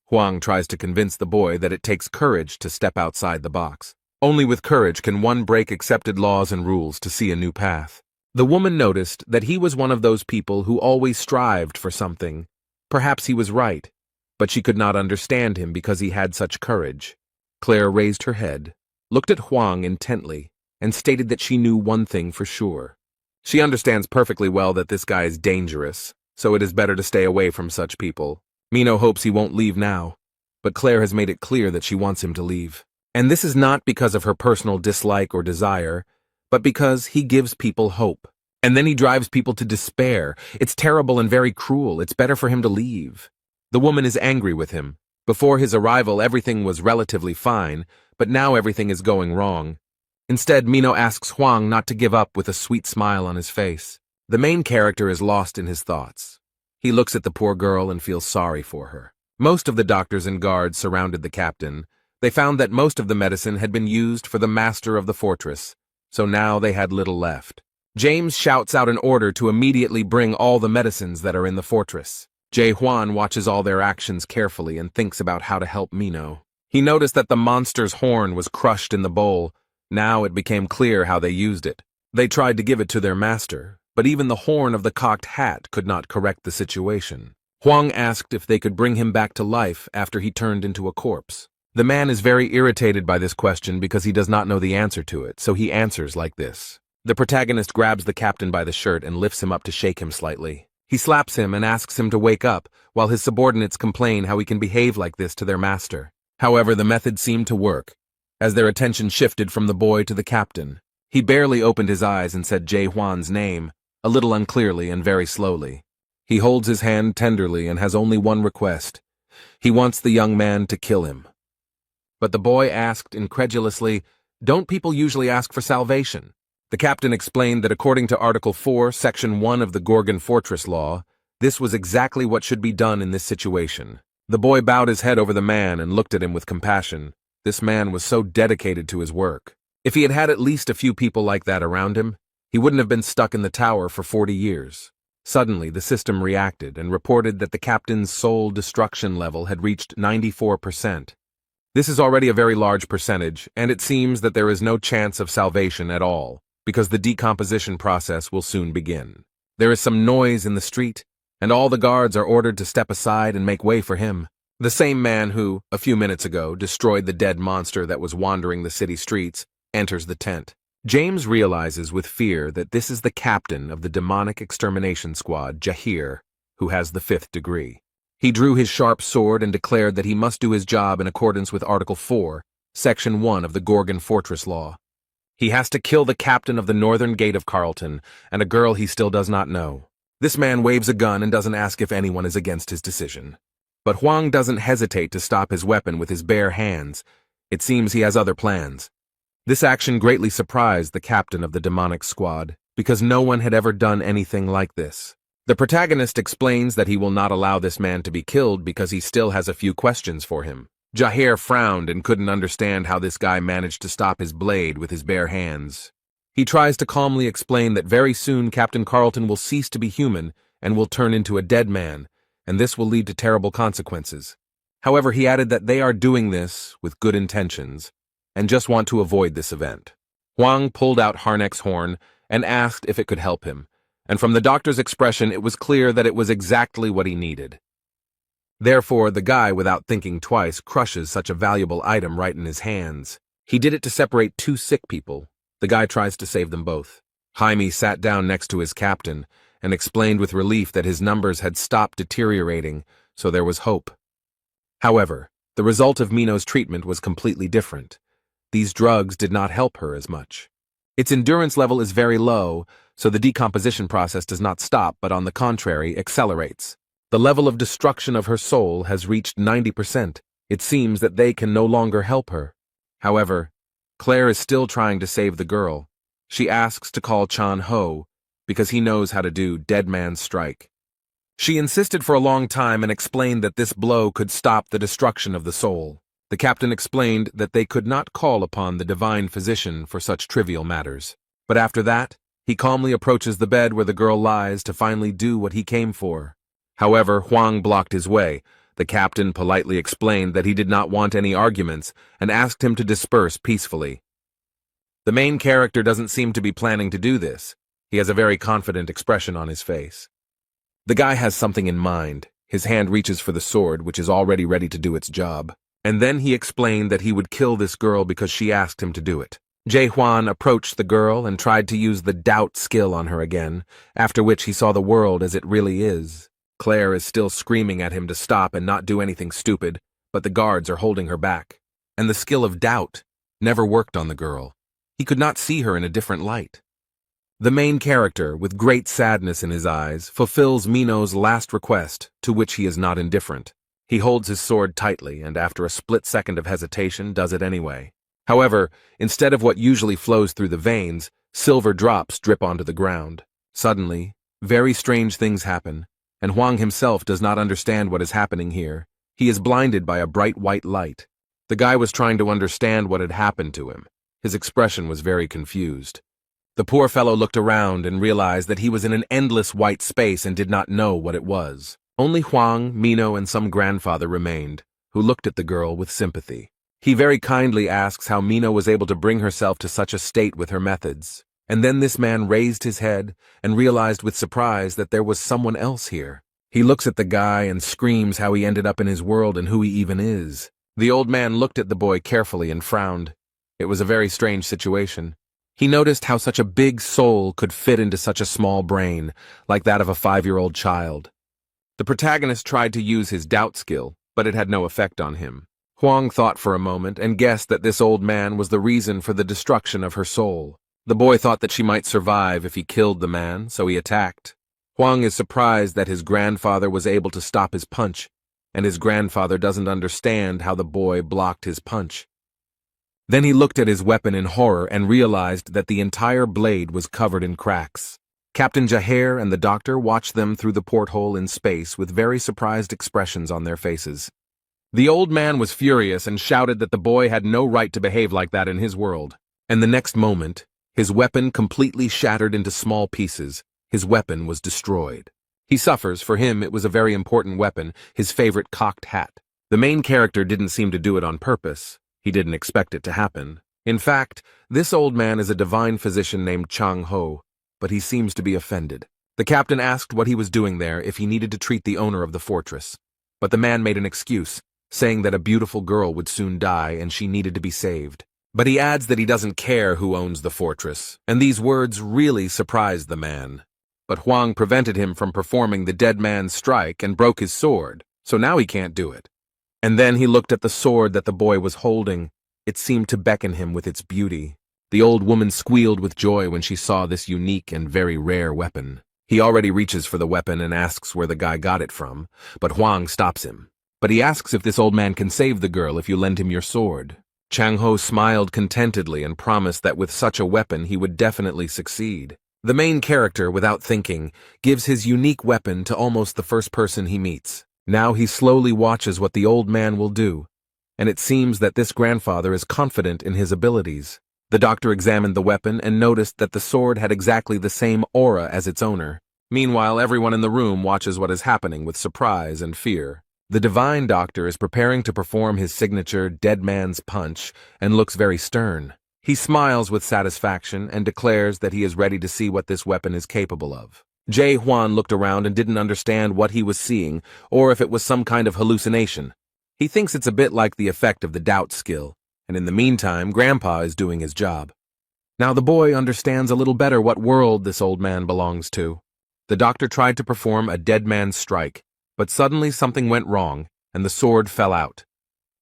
Huang tries to convince the boy that it takes courage to step outside the box. Only with courage can one break accepted laws and rules to see a new path. The woman noticed that he was one of those people who always strived for something. Perhaps he was right, but she could not understand him because he had such courage. Claire raised her head, looked at Huang intently, and stated that she knew one thing for sure. She understands perfectly well that this guy is dangerous, so it is better to stay away from such people. Mino hopes he won't leave now, but Claire has made it clear that she wants him to leave. And this is not because of her personal dislike or desire, but because he gives people hope. And then he drives people to despair. It's terrible and very cruel. It's better for him to leave. The woman is angry with him. Before his arrival, everything was relatively fine, but now everything is going wrong. Instead, Mino asks Huang not to give up with a sweet smile on his face. The main character is lost in his thoughts. He looks at the poor girl and feels sorry for her. Most of the doctors and guards surrounded the captain. They found that most of the medicine had been used for the master of the fortress, so now they had little left. James shouts out an order to immediately bring all the medicines that are in the fortress. Jae Hwan watches all their actions carefully and thinks about how to help Mino. He noticed that the monster's horn was crushed in the bowl. Now it became clear how they used it. They tried to give it to their master, but even the horn of the cocked hat could not correct the situation. Huang asked if they could bring him back to life after he turned into a corpse. The man is very irritated by this question because he does not know the answer to it, so he answers like this. The protagonist grabs the captain by the shirt and lifts him up to shake him slightly. He slaps him and asks him to wake up, while his subordinates complain how he can behave like this to their master. However, the method seemed to work, as their attention shifted from the boy to the captain. He barely opened his eyes and said Jae Hwan's name, a little unclearly and very slowly. He holds his hand tenderly and has only one request. He wants the young man to kill him. But the boy asked incredulously, "Don't people usually ask for salvation?" The captain explained that according to Article 4, Section 1 of the Gorgon Fortress Law, this was exactly what should be done in this situation. The boy bowed his head over the man and looked at him with compassion. This man was so dedicated to his work. If he had had at least a few people like that around him, he wouldn't have been stuck in the tower for 40 years. Suddenly, the system reacted and reported that the captain's soul destruction level had reached 94%. This is already a very large percentage, and it seems that there is no chance of salvation at all, because the decomposition process will soon begin. There is some noise in the street, and all the guards are ordered to step aside and make way for him. The same man who, a few minutes ago, destroyed the dead monster that was wandering the city streets, enters the tent. James realizes with fear that this is the captain of the demonic extermination squad, Jahir, who has the 5th degree. He drew his sharp sword and declared that he must do his job in accordance with Article 4, Section 1 of the Gorgon Fortress Law. He has to kill the captain of the northern gate of Carlton and a girl he still does not know. This man waves a gun and doesn't ask if anyone is against his decision. But Huang doesn't hesitate to stop his weapon with his bare hands. It seems he has other plans. This action greatly surprised the captain of the demonic squad, because no one had ever done anything like this. The protagonist explains that he will not allow this man to be killed because he still has a few questions for him. Jahir frowned and couldn't understand how this guy managed to stop his blade with his bare hands. He tries to calmly explain that very soon Captain Carlton will cease to be human and will turn into a dead man, and this will lead to terrible consequences. However, he added that they are doing this with good intentions and just want to avoid this event. Huang pulled out Harnack's horn and asked if it could help him, and from the doctor's expression it was clear that it was exactly what he needed. Therefore, the guy, without thinking twice, crushes such a valuable item right in his hands. He did it to separate 2 sick people. The guy tries to save them both. Jaime sat down next to his captain and explained with relief that his numbers had stopped deteriorating, so there was hope. However, the result of Mino's treatment was completely different. These drugs did not help her as much. Its endurance level is very low, so the decomposition process does not stop, but on the contrary, accelerates. The level of destruction of her soul has reached 90%. It seems that they can no longer help her. However, Claire is still trying to save the girl. She asks to call Chan Ho, because he knows how to do dead man's strike. She insisted for a long time and explained that this blow could stop the destruction of the soul. The captain explained that they could not call upon the divine physician for such trivial matters. But after that, he calmly approaches the bed where the girl lies to finally do what he came for. However, Huang blocked his way. The captain politely explained that he did not want any arguments and asked him to disperse peacefully. The main character doesn't seem to be planning to do this. He has a very confident expression on his face. The guy has something in mind. His hand reaches for the sword, which is already ready to do its job. And then he explained that he would kill this girl because she asked him to do it. Jae-hwan approached the girl and tried to use the doubt skill on her again, after which he saw the world as it really is. Claire is still screaming at him to stop and not do anything stupid, but the guards are holding her back. And the skill of doubt never worked on the girl. He could not see her in a different light. The main character, with great sadness in his eyes, fulfills Mino's last request, to which he is not indifferent. He holds his sword tightly and after a split second of hesitation does it anyway. However, instead of what usually flows through the veins, silver drops drip onto the ground. Suddenly, very strange things happen, and Hwang himself does not understand what is happening here. He is blinded by a bright white light. The guy was trying to understand what had happened to him. His expression was very confused. The poor fellow looked around and realized that he was in an endless white space and did not know what it was. Only Hwang, Mino, and some grandfather remained, who looked at the girl with sympathy. He very kindly asks how Mino was able to bring herself to such a state with her methods. And then this man raised his head and realized with surprise that there was someone else here. He looks at the guy and screams how he ended up in his world and who he even is. The old man looked at the boy carefully and frowned. It was a very strange situation. He noticed how such a big soul could fit into such a small brain, like that of a 5-year-old child. The protagonist tried to use his doubt skill, but it had no effect on him. Hwang thought for a moment and guessed that this old man was the reason for the destruction of her soul. The boy thought that she might survive if he killed the man, so he attacked. Hwang is surprised that his grandfather was able to stop his punch, and his grandfather doesn't understand how the boy blocked his punch. Then he looked at his weapon in horror and realized that the entire blade was covered in cracks. Captain Jaher and the doctor watched them through the porthole in space with very surprised expressions on their faces. The old man was furious and shouted that the boy had no right to behave like that in his world. And the next moment, his weapon completely shattered into small pieces. His weapon was destroyed. He suffers, for him it was a very important weapon, his favorite cocked hat. The main character didn't seem to do it on purpose. He didn't expect it to happen. In fact, this old man is a divine physician named Chang Ho, but he seems to be offended. The captain asked what he was doing there, if he needed to treat the owner of the fortress. But the man made an excuse, saying that a beautiful girl would soon die and she needed to be saved. But he adds that he doesn't care who owns the fortress, and these words really surprised the man. But Hwang prevented him from performing the dead man's strike and broke his sword, so now he can't do it. And then he looked at the sword that the boy was holding. It seemed to beckon him with its beauty. The old woman squealed with joy when she saw this unique and very rare weapon. He already reaches for the weapon and asks where the guy got it from, but Hwang stops him. But he asks if this old man can save the girl if you lend him your sword. Chang Ho smiled contentedly and promised that with such a weapon he would definitely succeed. The main character, without thinking, gives his unique weapon to almost the first person he meets. Now he slowly watches what the old man will do, and it seems that this grandfather is confident in his abilities. The doctor examined the weapon and noticed that the sword had exactly the same aura as its owner. Meanwhile, everyone in the room watches what is happening with surprise and fear. The divine doctor is preparing to perform his signature dead man's punch and looks very stern. He smiles with satisfaction and declares that he is ready to see what this weapon is capable of. Jae-hwan looked around and didn't understand what he was seeing or if it was some kind of hallucination. He thinks it's a bit like the effect of the doubt skill, and in the meantime, Grandpa is doing his job. Now the boy understands a little better what world this old man belongs to. The doctor tried to perform a dead man's strike, but suddenly something went wrong, and the sword fell out.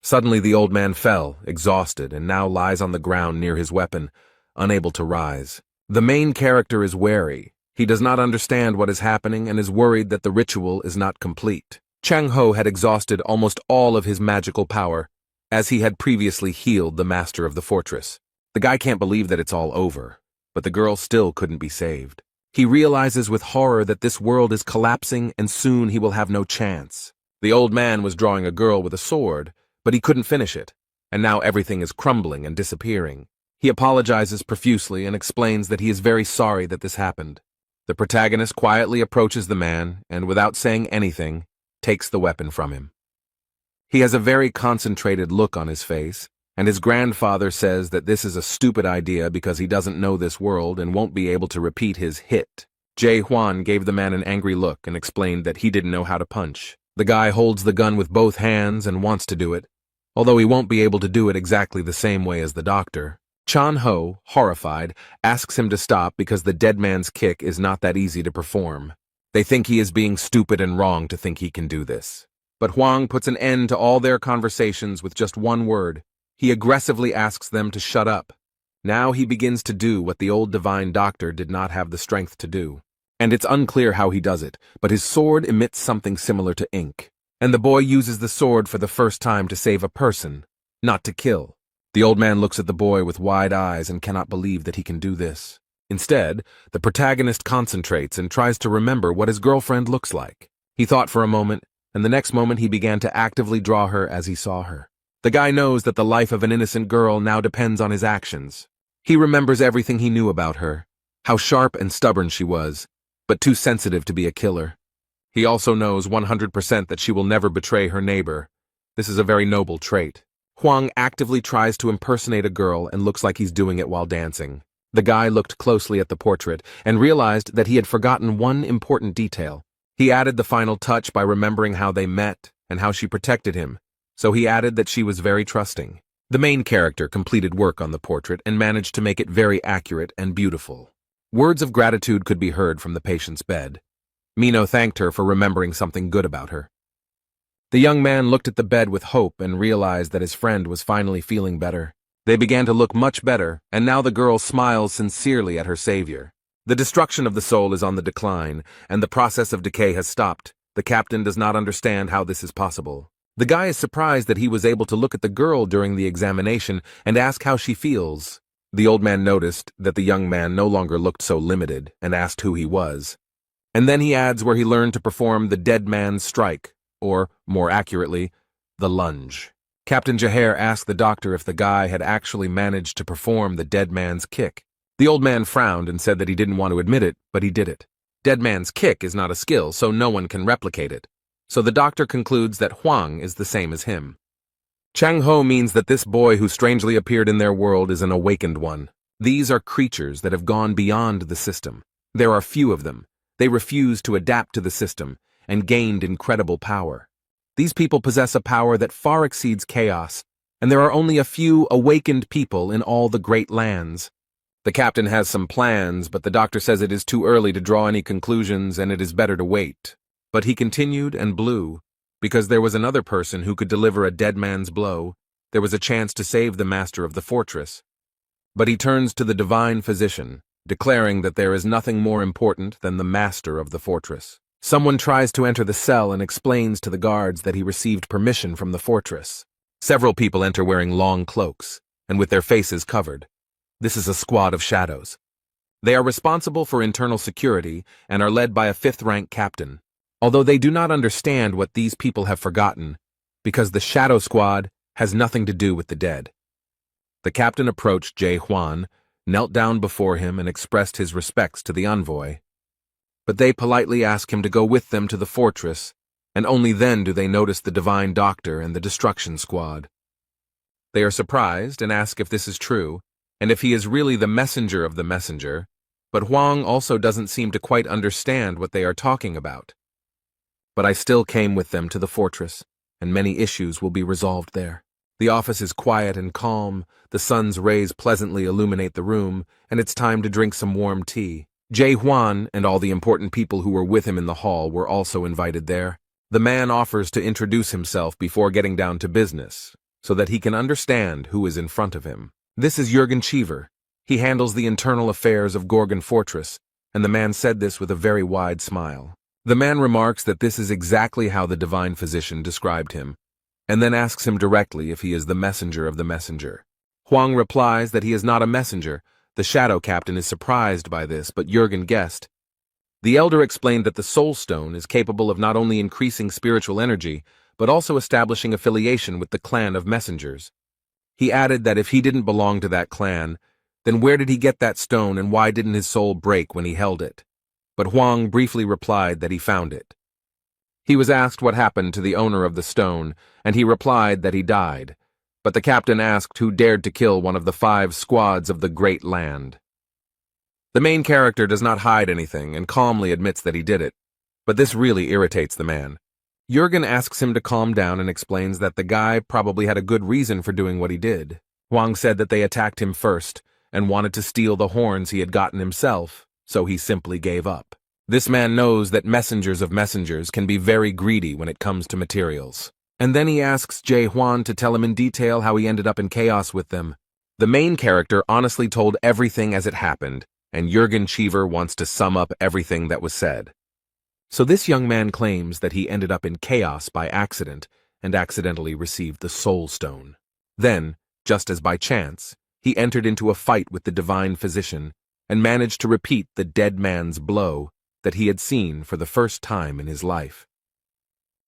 Suddenly the old man fell, exhausted, and now lies on the ground near his weapon, unable to rise. The main character is wary. He does not understand what is happening and is worried that the ritual is not complete. Chang Ho had exhausted almost all of his magical power, as he had previously healed the master of the fortress. The guy can't believe that it's all over, but the girl still couldn't be saved. He realizes with horror that this world is collapsing and soon he will have no chance. The old man was drawing a girl with a sword, but he couldn't finish it, and now everything is crumbling and disappearing. He apologizes profusely and explains that he is very sorry that this happened. The protagonist quietly approaches the man and, without saying anything, takes the weapon from him. He has a very concentrated look on his face, and his grandfather says that this is a stupid idea because he doesn't know this world and won't be able to repeat his hit. Huan gave the man an angry look and explained that he didn't know how to punch. The guy holds the gun with both hands and wants to do it, although he won't be able to do it exactly the same way as the doctor. Chan Ho, horrified, asks him to stop because the dead man's kick is not that easy to perform. They think he is being stupid and wrong to think he can do this. But Huang puts an end to all their conversations with just one word. He aggressively asks them to shut up. Now he begins to do what the old divine doctor did not have the strength to do. And it's unclear how he does it, but his sword emits something similar to ink. And the boy uses the sword for the first time to save a person, not to kill. The old man looks at the boy with wide eyes and cannot believe that he can do this. Instead, the protagonist concentrates and tries to remember what his girlfriend looks like. He thought for a moment, and the next moment he began to actively draw her as he saw her. The guy knows that the life of an innocent girl now depends on his actions. He remembers everything he knew about her, how sharp and stubborn she was, but too sensitive to be a killer. He also knows 100% that she will never betray her neighbor. This is a very noble trait. Huang actively tries to impersonate a girl and looks like he's doing it while dancing. The guy looked closely at the portrait and realized that he had forgotten one important detail. He added the final touch by remembering how they met and how she protected him, so he added that she was very trusting. The main character completed work on the portrait and managed to make it very accurate and beautiful. Words of gratitude could be heard from the patient's bed. Mino thanked her for remembering something good about her. The young man looked at the bed with hope and realized that his friend was finally feeling better. They began to look much better, and now the girl smiles sincerely at her savior. The destruction of the soul is on the decline, and the process of decay has stopped. The captain does not understand how this is possible. The guy is surprised that he was able to look at the girl during the examination and ask how she feels. The old man noticed that the young man no longer looked so limited and asked who he was. And then he adds where he learned to perform the dead man's strike, or, more accurately, the lunge. Captain Jaher asked the doctor if the guy had actually managed to perform the dead man's kick. The old man frowned and said that he didn't want to admit it, but he did it. Dead man's kick is not a skill, so no one can replicate it. So the doctor concludes that Huang is the same as him. Chang Ho means that this boy who strangely appeared in their world is an awakened one. These are creatures that have gone beyond the system. There are few of them. They refuse to adapt to the system and gained incredible power. These people possess a power that far exceeds chaos, and there are only a few awakened people in all the great lands. The captain has some plans, but the doctor says it is too early to draw any conclusions and it is better to wait. But he continued and blew, because there was another person who could deliver a dead man's blow. There was a chance to save the master of the fortress. But he turns to the divine physician, declaring that there is nothing more important than the master of the fortress. Someone tries to enter the cell and explains to the guards that he received permission from the fortress. Several people enter wearing long cloaks, and with their faces covered. This is a squad of shadows. They are responsible for internal security and are led by a 5th-rank captain, although they do not understand what these people have forgotten, because the shadow squad has nothing to do with the dead. The captain approached Huan, knelt down before him and expressed his respects to the envoy. But they politely ask him to go with them to the fortress, and only then do they notice the divine doctor and the destruction squad. They are surprised and ask if this is true, and if he is really the messenger of the messenger, but Huang also doesn't seem to quite understand what they are talking about. But I still came with them to the fortress, and many issues will be resolved there. The office is quiet and calm, the sun's rays pleasantly illuminate the room, and it's time to drink some warm tea. Huan and all the important people who were with him in the hall were also invited there. The man offers to introduce himself before getting down to business, so that he can understand who is in front of him. This is Jürgen Cheever. He handles the internal affairs of Gorgon Fortress, and the man said this with a very wide smile. The man remarks that this is exactly how the divine physician described him, and then asks him directly if he is the messenger of the messenger. Huang replies that he is not a messenger. The shadow captain is surprised by this, but Jürgen guessed. The elder explained that the soul stone is capable of not only increasing spiritual energy, but also establishing affiliation with the clan of messengers. He added that if he didn't belong to that clan, then where did he get that stone and why didn't his soul break when he held it? But Huang briefly replied that he found it. He was asked what happened to the owner of the stone, and he replied that he died. But the captain asked who dared to kill one of the 5 squads of the Great Land. The main character does not hide anything and calmly admits that he did it, but this really irritates the man. Jurgen asks him to calm down and explains that the guy probably had a good reason for doing what he did. Hwang said that they attacked him first and wanted to steal the horns he had gotten himself, so he simply gave up. This man knows that messengers of messengers can be very greedy when it comes to materials. And then he asks Jae Hwan to tell him in detail how he ended up in chaos with them. The main character honestly told everything as it happened, and Jurgen Cheever wants to sum up everything that was said. So this young man claims that he ended up in chaos by accident and accidentally received the Soul Stone. Then, just as by chance, he entered into a fight with the divine physician and managed to repeat the dead man's blow that he had seen for the first time in his life.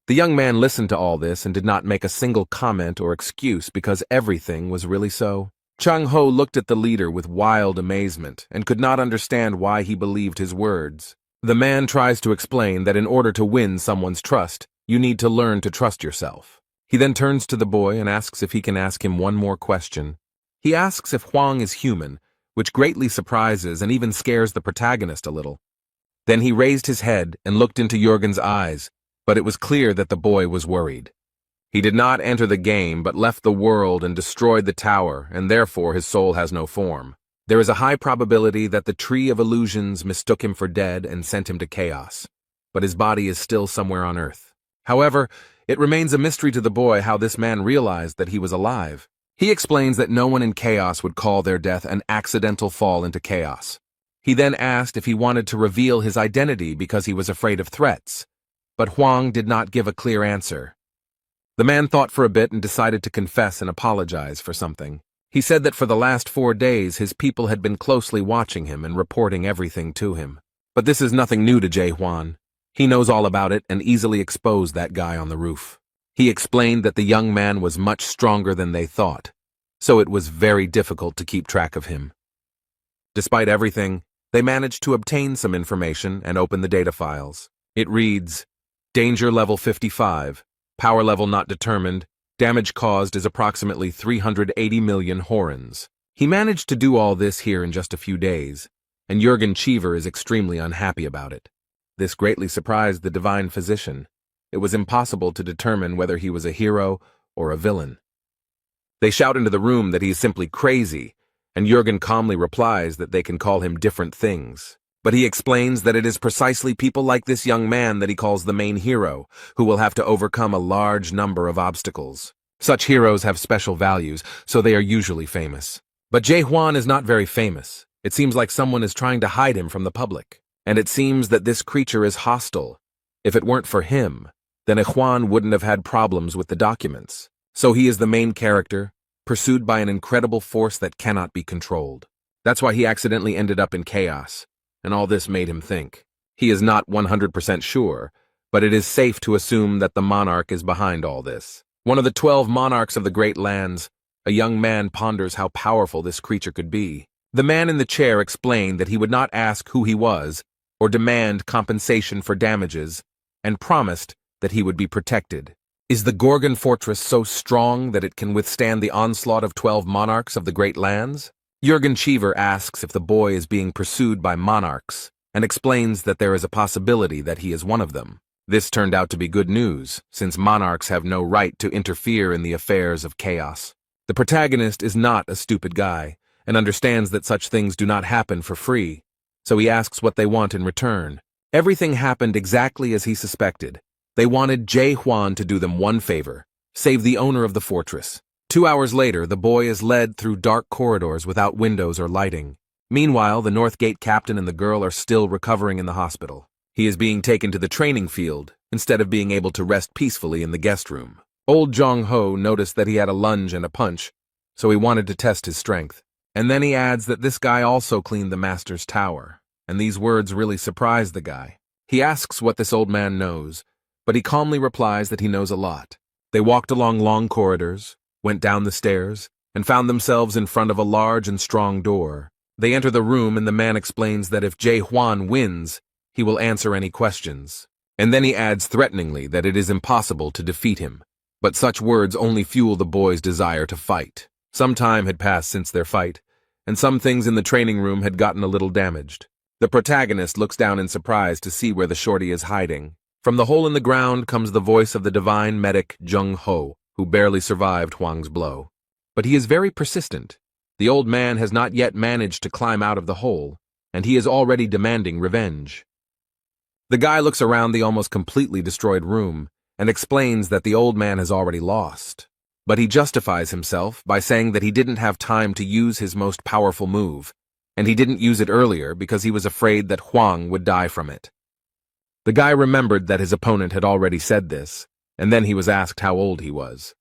The young man listened to all this and did not make a single comment or excuse because everything was really so. Chung Ho looked at the leader with wild amazement and could not understand why he believed his words. The man tries to explain that in order to win someone's trust, you need to learn to trust yourself. He then turns to the boy and asks if he can ask him one more question. He asks if Hwang is human, which greatly surprises and even scares the protagonist a little. Then he raised his head and looked into Jurgen's eyes, but it was clear that the boy was worried. He did not enter the game but left the world and destroyed the tower, and therefore his soul has no form. There is a high probability that the Tree of Illusions mistook him for dead and sent him to chaos, but his body is still somewhere on Earth. However, it remains a mystery to the boy how this man realized that he was alive. He explains that no one in chaos would call their death an accidental fall into chaos. He then asked if he wanted to reveal his identity because he was afraid of threats, but Hwang did not give a clear answer. The man thought for a bit and decided to confess and apologize for something. He said that for the last 4 days his people had been closely watching him and reporting everything to him. But this is nothing new to Jae Hwan. He knows all about it and easily exposed that guy on the roof. He explained that the young man was much stronger than they thought, so it was very difficult to keep track of him. Despite everything, they managed to obtain some information and open the data files. It reads, Danger level 55, power level not determined, damage caused is approximately 380 million horns. He managed to do all this here in just a few days, and Jurgen Cheever is extremely unhappy about it. This greatly surprised the divine physician. It was impossible to determine whether he was a hero or a villain. They shout into the room that he is simply crazy, and Jurgen calmly replies that they can call him different things. But he explains that it is precisely people like this young man that he calls the main hero, who will have to overcome a large number of obstacles. Such heroes have special values, so they are usually famous. But Jae Hwan is not very famous. It seems like someone is trying to hide him from the public. And it seems that this creature is hostile. If it weren't for him, then Hwan wouldn't have had problems with the documents. So he is the main character, pursued by an incredible force that cannot be controlled. That's why he accidentally ended up in chaos, and all this made him think. He is not 100% sure, but it is safe to assume that the monarch is behind all this. One of the 12 monarchs of the Great Lands, a young man ponders how powerful this creature could be. The man in the chair explained that he would not ask who he was or demand compensation for damages, and promised that he would be protected. Is the Gorgon fortress so strong that it can withstand the onslaught of 12 monarchs of the Great Lands? Jurgen Cheever asks if the boy is being pursued by monarchs, and explains that there is a possibility that he is one of them. This turned out to be good news, since monarchs have no right to interfere in the affairs of chaos. The protagonist is not a stupid guy, and understands that such things do not happen for free, so he asks what they want in return. Everything happened exactly as he suspected. They wanted Jae Hwan to do them one favor, save the owner of the fortress. 2 hours later, the boy is led through dark corridors without windows or lighting. Meanwhile, the North Gate captain and the girl are still recovering in the hospital. He is being taken to the training field, instead of being able to rest peacefully in the guest room. Old Jong Ho noticed that he had a lunge and a punch, so he wanted to test his strength. And then he adds that this guy also cleaned the master's tower, and these words really surprise the guy. He asks what this old man knows, but he calmly replies that he knows a lot. They walked along long corridors, went down the stairs, and found themselves in front of a large and strong door. They enter the room and the man explains that if Jae Hwan wins, he will answer any questions. And then he adds threateningly that it is impossible to defeat him. But such words only fuel the boy's desire to fight. Some time had passed since their fight, and some things in the training room had gotten a little damaged. The protagonist looks down in surprise to see where the shorty is hiding. From the hole in the ground comes the voice of the divine medic Jung Ho, who barely survived Huang's blow. But he is very persistent. The old man has not yet managed to climb out of the hole, and he is already demanding revenge. The guy looks around the almost completely destroyed room and explains that the old man has already lost. But he justifies himself by saying that he didn't have time to use his most powerful move, and he didn't use it earlier because he was afraid that Huang would die from it. The guy remembered that his opponent had already said this, and then he was asked how old he was.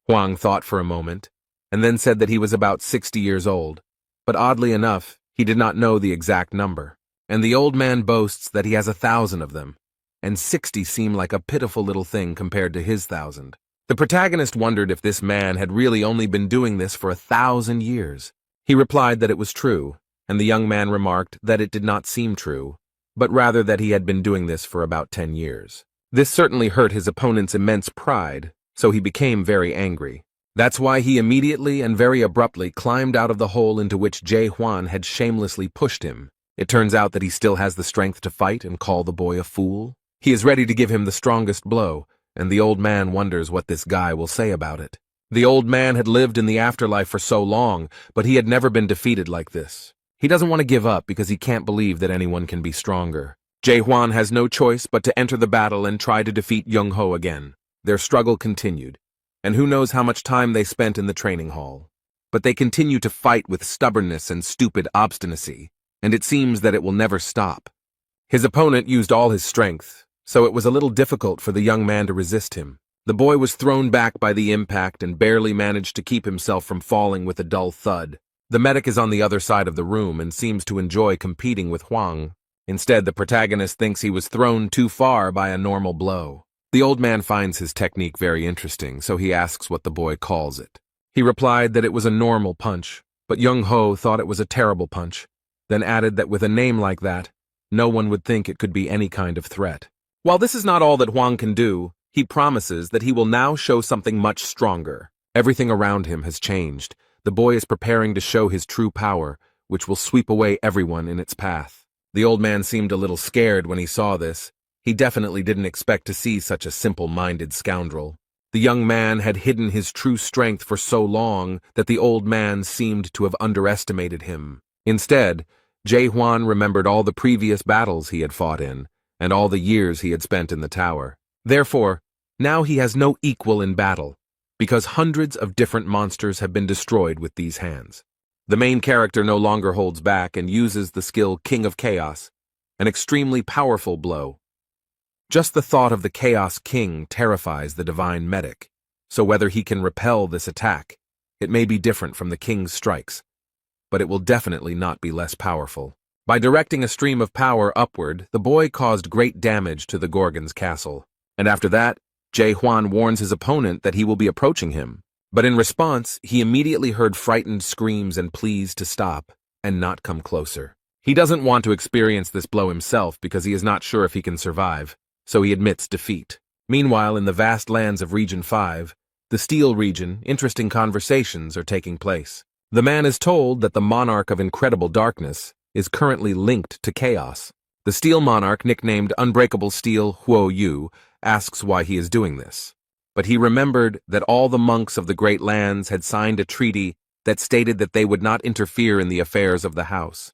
Huang thought for a moment, and then said that he was about 60 years old, but oddly enough, he did not know the exact number. And the old man boasts that he has 1,000 of them, and 60 seem like a pitiful little thing compared to his 1,000. The protagonist wondered if this man had really only been doing this for 1,000 years. He replied that it was true, and the young man remarked that it did not seem true, but rather that he had been doing this for about 10 years. This certainly hurt his opponent's immense pride, so he became very angry. That's why he immediately and very abruptly climbed out of the hole into which Jae Hwan had shamelessly pushed him. It turns out that he still has the strength to fight and call the boy a fool. He is ready to give him the strongest blow, and the old man wonders what this guy will say about it. The old man had lived in the afterlife for so long, but he had never been defeated like this. He doesn't want to give up because he can't believe that anyone can be stronger. Jae Hwan has no choice but to enter the battle and try to defeat Jung Ho again. Their struggle continued, and who knows how much time they spent in the training hall. But they continue to fight with stubbornness and stupid obstinacy, and it seems that it will never stop. His opponent used all his strength, so it was a little difficult for the young man to resist him. The boy was thrown back by the impact and barely managed to keep himself from falling with a dull thud. The medic is on the other side of the room and seems to enjoy competing with Huang. Instead, the protagonist thinks he was thrown too far by a normal blow. The old man finds his technique very interesting, so he asks what the boy calls it. He replied that it was a normal punch, but Jung Ho thought it was a terrible punch, then added that with a name like that, no one would think it could be any kind of threat. While this is not all that Huang can do, he promises that he will now show something much stronger. Everything around him has changed. The boy is preparing to show his true power, which will sweep away everyone in its path. The old man seemed a little scared when he saw this. He definitely didn't expect to see such a simple-minded scoundrel. The young man had hidden his true strength for so long that the old man seemed to have underestimated him. Instead, Jae Hwan remembered all the previous battles he had fought in, and all the years he had spent in the tower. Therefore, now he has no equal in battle, because hundreds of different monsters have been destroyed with these hands. The main character no longer holds back and uses the skill King of Chaos, an extremely powerful blow. Just the thought of the Chaos King terrifies the divine medic, so whether he can repel this attack, it may be different from the king's strikes, but it will definitely not be less powerful. By directing a stream of power upward, the boy caused great damage to the Gorgon's castle, and after that, Jae Hwan warns his opponent that he will be approaching him. But in response, he immediately heard frightened screams and pleas to stop and not come closer. He doesn't want to experience this blow himself because he is not sure if he can survive, so he admits defeat. Meanwhile, in the vast lands of Region 5, the Steel region, interesting conversations are taking place. The man is told that the Monarch of Incredible Darkness is currently linked to Chaos. The Steel Monarch, nicknamed Unbreakable Steel Huo Yu, asks why he is doing this. But he remembered that all the monks of the Great Lands had signed a treaty that stated that they would not interfere in the affairs of the house.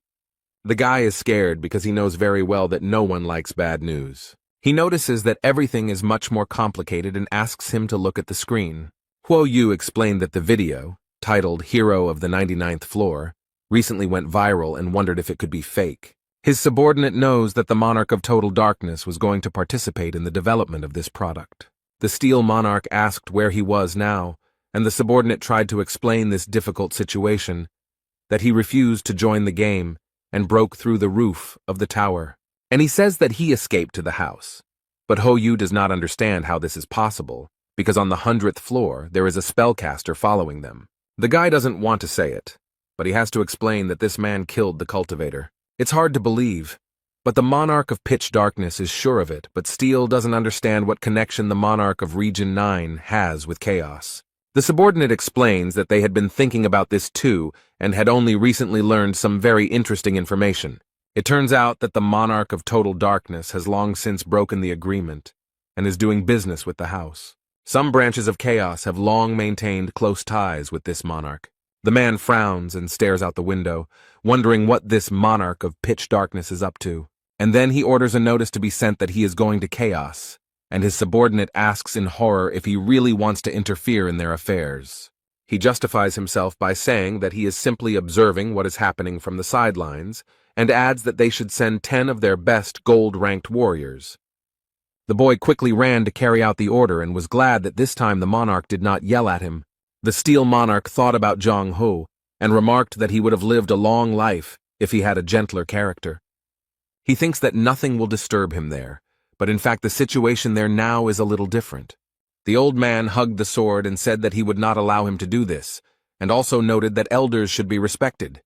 The guy is scared because he knows very well that no one likes bad news. He notices that everything is much more complicated and asks him to look at the screen. Huo Yu explained that the video, titled Hero of the 99th Floor, recently went viral and wondered if it could be fake. His subordinate knows that the Monarch of Total Darkness was going to participate in the development of this product. The Steel Monarch asked where he was now, and the subordinate tried to explain this difficult situation, that he refused to join the game and broke through the roof of the tower. And he says that he escaped to the house. But Ho Yu does not understand how this is possible, because on the 100th floor there is a spellcaster following them. The guy doesn't want to say it, but he has to explain that this man killed the cultivator. It's hard to believe, But the monarch of pitch darkness is sure of it, but Steele doesn't understand what connection the monarch of Region 9 has with chaos. The subordinate explains that they had been thinking about this too and had only recently learned some very interesting information. It turns out that the monarch of total darkness has long since broken the agreement and is doing business with the house. Some branches of chaos have long maintained close ties with this monarch. The man frowns and stares out the window, wondering what this monarch of pitch darkness is up to. And then he orders a notice to be sent that he is going to chaos, and his subordinate asks in horror if he really wants to interfere in their affairs. He justifies himself by saying that he is simply observing what is happening from the sidelines, and adds that they should send 10 of their best gold-ranked warriors. The boy quickly ran to carry out the order and was glad that this time the monarch did not yell at him. The steel monarch thought about Jong-ho and remarked that he would have lived a long life if he had a gentler character. He thinks that nothing will disturb him there, but in fact the situation there now is a little different. The old man hugged the sword and said that he would not allow him to do this, and also noted that elders should be respected.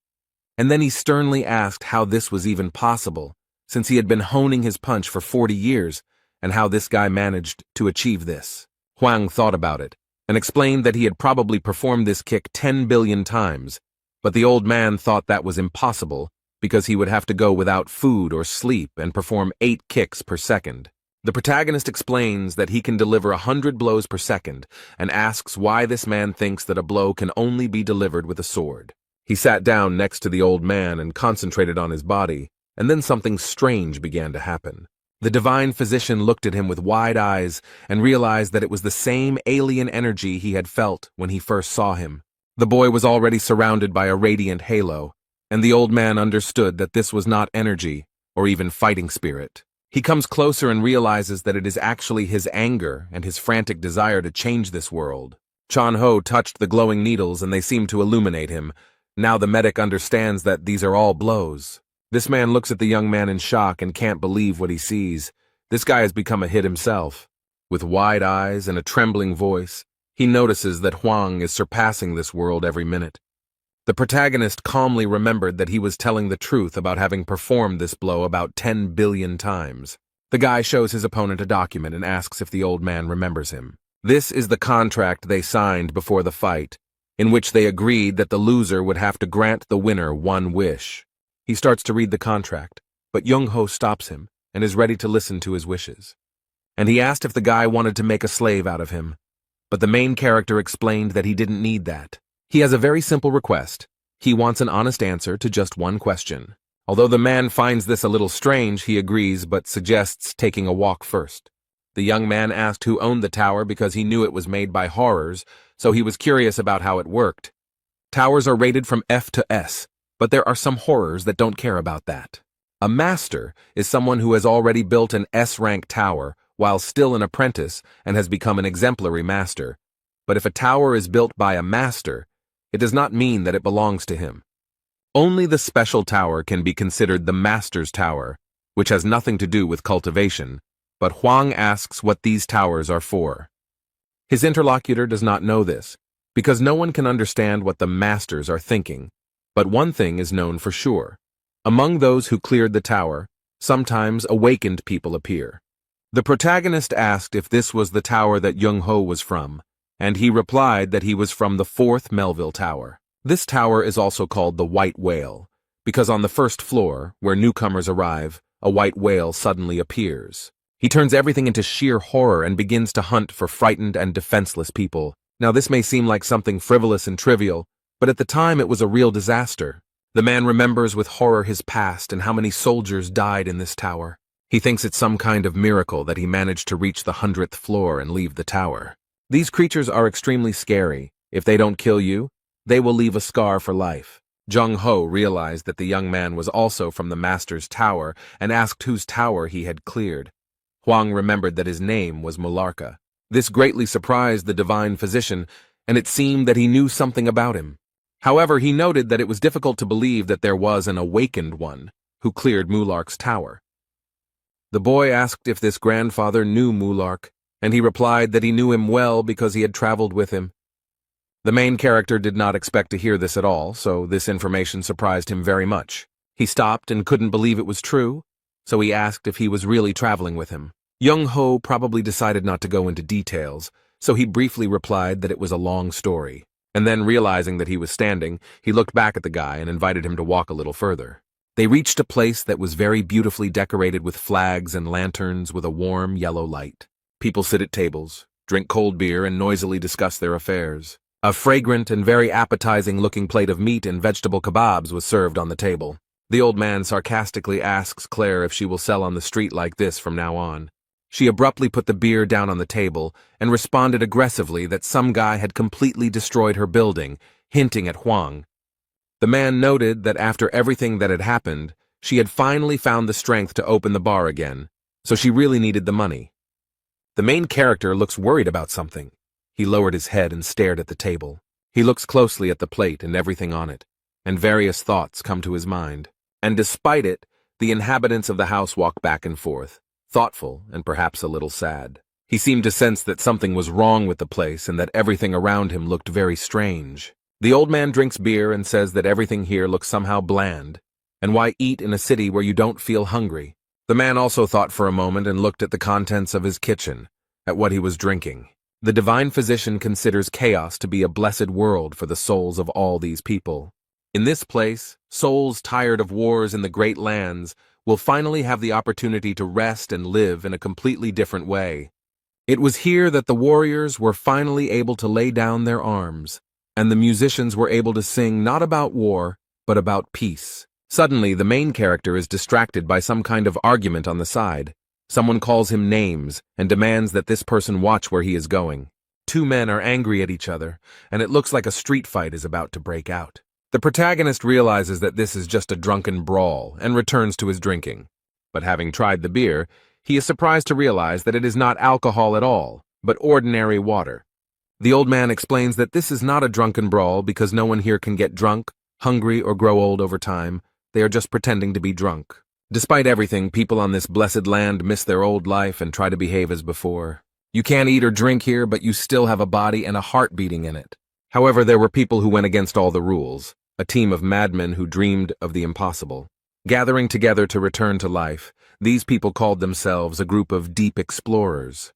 And then he sternly asked how this was even possible, since he had been honing his punch for 40 years, and how this guy managed to achieve this. Huang thought about it, and explained that he had probably performed this kick 10 billion times, but the old man thought that was impossible, because he would have to go without food or sleep and perform 8 kicks per second. The protagonist explains that he can deliver 100 blows per second, and asks why this man thinks that a blow can only be delivered with a sword. He sat down next to the old man and concentrated on his body, and then something strange began to happen. The divine physician looked at him with wide eyes and realized that it was the same alien energy he had felt when he first saw him. The boy was already surrounded by a radiant halo, and the old man understood that this was not energy or even fighting spirit. He comes closer and realizes that it is actually his anger and his frantic desire to change this world. Chan-ho touched the glowing needles and they seemed to illuminate him. Now the medic understands that these are all blows. This man looks at the young man in shock and can't believe what he sees. This guy has become a hit himself. With wide eyes and a trembling voice, he notices that Huang is surpassing this world every minute. The protagonist calmly remembered that he was telling the truth about having performed this blow about 10 billion times. The guy shows his opponent a document and asks if the old man remembers him. This is the contract they signed before the fight, in which they agreed that the loser would have to grant the winner one wish. He starts to read the contract, but Jung-ho stops him and is ready to listen to his wishes. And he asked if the guy wanted to make a slave out of him, but the main character explained that he didn't need that. He has a very simple request. He wants an honest answer to just one question. Although the man finds this a little strange, he agrees but suggests taking a walk first. The young man asked who owned the tower because he knew it was made by horrors, so he was curious about how it worked. Towers are rated from F to S, but there are some horrors that don't care about that. A master is someone who has already built an S-rank tower while still an apprentice and has become an exemplary master. But if a tower is built by a master, it does not mean that it belongs to him. Only the special tower can be considered the master's tower, which has nothing to do with cultivation, but Huang asks what these towers are for. His interlocutor does not know this, because no one can understand what the masters are thinking, but one thing is known for sure. Among those who cleared the tower, sometimes awakened people appear. The protagonist asked if this was the tower that Jung-ho was from, and he replied that he was from the 4th Melville Tower. This tower is also called the White Whale, because on the first floor, where newcomers arrive, a white whale suddenly appears. He turns everything into sheer horror and begins to hunt for frightened and defenseless people. Now this may seem like something frivolous and trivial, but at the time it was a real disaster. The man remembers with horror his past and how many soldiers died in this tower. He thinks it's some kind of miracle that he managed to reach the 100th floor and leave the tower. These creatures are extremely scary. If they don't kill you, they will leave a scar for life. Jung-ho realized that the young man was also from the master's tower and asked whose tower he had cleared. Huang remembered that his name was Mularka. This greatly surprised the divine physician, and it seemed that he knew something about him. However, he noted that it was difficult to believe that there was an awakened one who cleared Mulark's tower. The boy asked if this grandfather knew Mulark, and he replied that he knew him well because he had traveled with him. The main character did not expect to hear this at all, so this information surprised him very much. He stopped and couldn't believe it was true, so he asked if he was really traveling with him. Young-ho probably decided not to go into details, so he briefly replied that it was a long story. And then, realizing that he was standing, he looked back at the guy and invited him to walk a little further. They reached a place that was very beautifully decorated with flags and lanterns with a warm yellow light. People sit at tables, drink cold beer, and noisily discuss their affairs. A fragrant and very appetizing-looking plate of meat and vegetable kebabs was served on the table. The old man sarcastically asks Claire if she will sell on the street like this from now on. She abruptly put the beer down on the table and responded aggressively that some guy had completely destroyed her building, hinting at Huang. The man noted that after everything that had happened, she had finally found the strength to open the bar again, so she really needed the money. The main character looks worried about something. He lowered his head and stared at the table. He looks closely at the plate and everything on it, and various thoughts come to his mind. And despite it, the inhabitants of the house walk back and forth, thoughtful and perhaps a little sad. He seemed to sense that something was wrong with the place and that everything around him looked very strange. The old man drinks beer and says that everything here looks somehow bland, and why eat in a city where you don't feel hungry? The man also thought for a moment and looked at the contents of his kitchen, at what he was drinking. The divine physician considers chaos to be a blessed world for the souls of all these people. In this place, souls tired of wars in the great lands will finally have the opportunity to rest and live in a completely different way. It was here that the warriors were finally able to lay down their arms, and the musicians were able to sing not about war, but about peace. Suddenly, the main character is distracted by some kind of argument on the side. Someone calls him names and demands that this person watch where he is going. Two men are angry at each other, and it looks like a street fight is about to break out. The protagonist realizes that this is just a drunken brawl and returns to his drinking. But having tried the beer, he is surprised to realize that it is not alcohol at all, but ordinary water. The old man explains that this is not a drunken brawl because no one here can get drunk, hungry, or grow old over time. They are just pretending to be drunk. Despite everything, people on this blessed land miss their old life and try to behave as before. You can't eat or drink here, but you still have a body and a heart beating in it. However, there were people who went against all the rules, a team of madmen who dreamed of the impossible. Gathering together to return to life, these people called themselves a group of deep explorers.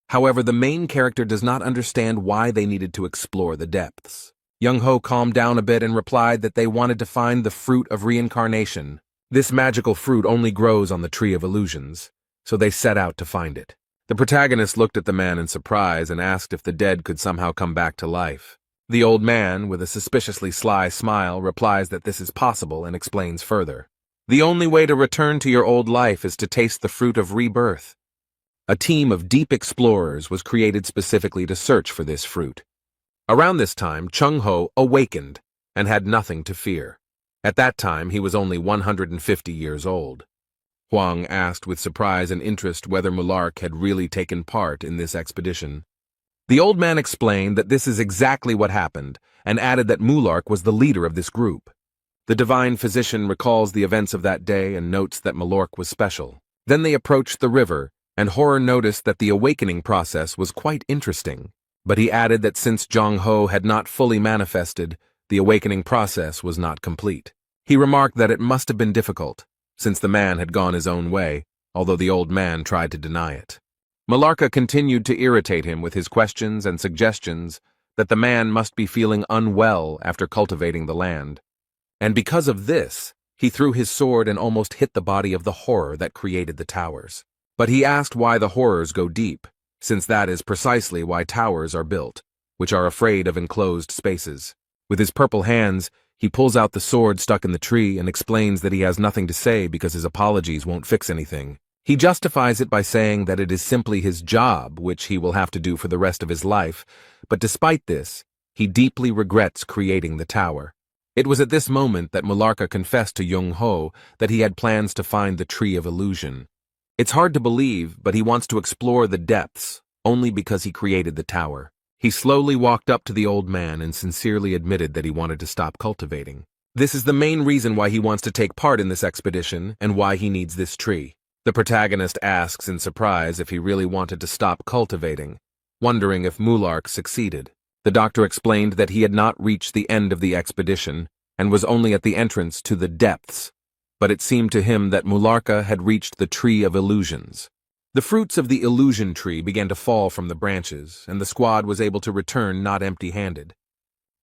However, the main character does not understand why they needed to explore the depths. Young-ho calmed down a bit and replied that they wanted to find the fruit of reincarnation. This magical fruit only grows on the Tree of Illusions, so they set out to find it. The protagonist looked at the man in surprise and asked if the dead could somehow come back to life. The old man, with a suspiciously sly smile, replies that this is possible and explains further. The only way to return to your old life is to taste the fruit of rebirth. A team of deep explorers was created specifically to search for this fruit. Around this time, Chung-ho awakened and had nothing to fear. At that time, he was only 150 years old. Huang asked with surprise and interest whether Mulark had really taken part in this expedition. The old man explained that this is exactly what happened and added that Mulark was the leader of this group. The divine physician recalls the events of that day and notes that Mulark was special. Then they approached the river, and Horror noticed that the awakening process was quite interesting. But he added that since Jong-ho had not fully manifested, the awakening process was not complete. He remarked that it must have been difficult, since the man had gone his own way, although the old man tried to deny it. Mularka continued to irritate him with his questions and suggestions that the man must be feeling unwell after cultivating the land. And because of this, he threw his sword and almost hit the body of the horror that created the towers. But he asked why the horrors go deep, since that is precisely why towers are built, which are afraid of enclosed spaces. With his purple hands, he pulls out the sword stuck in the tree and explains that he has nothing to say because his apologies won't fix anything. He justifies it by saying that it is simply his job, which he will have to do for the rest of his life, but despite this, he deeply regrets creating the tower. It was at this moment that Mularka confessed to Jung-ho that he had plans to find the Tree of Illusion. It's hard to believe, but he wants to explore the depths, only because he created the tower. He slowly walked up to the old man and sincerely admitted that he wanted to stop cultivating. This is the main reason why he wants to take part in this expedition and why he needs this tree. The protagonist asks in surprise if he really wanted to stop cultivating, wondering if Mulark succeeded. The doctor explained that he had not reached the end of the expedition and was only at the entrance to the depths. but it seemed to him that Mularka had reached the Tree of Illusions. The fruits of the illusion tree began to fall from the branches, and the squad was able to return not empty-handed.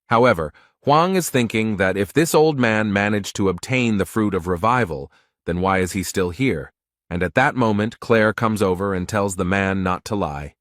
However, Huang is thinking that if this old man managed to obtain the fruit of revival, then why is he still here? And at that moment, Claire comes over and tells the man not to lie.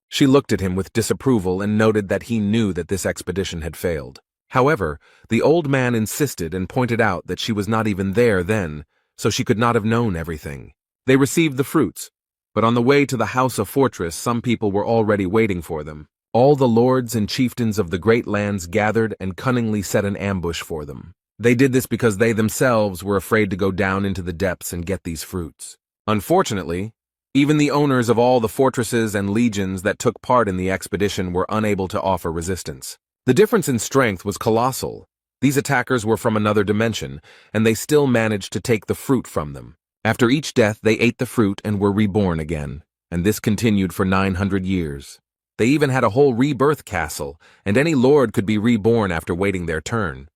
She looked at him with disapproval and noted that he knew that this expedition had failed. However, the old man insisted and pointed out that she was not even there then, so she could not have known everything. They received the fruits, but on the way to the house of fortress, some people were already waiting for them. All the lords and chieftains of the great lands gathered and cunningly set an ambush for them. They did this because they themselves were afraid to go down into the depths and get these fruits. Unfortunately, even the owners of all the fortresses and legions that took part in the expedition were unable to offer resistance. The difference in strength was colossal. These attackers were from another dimension, and they still managed to take the fruit from them. After each death, they ate the fruit and were reborn again, and this continued for 900 years. They even had a whole rebirth castle, and any lord could be reborn after waiting their turn.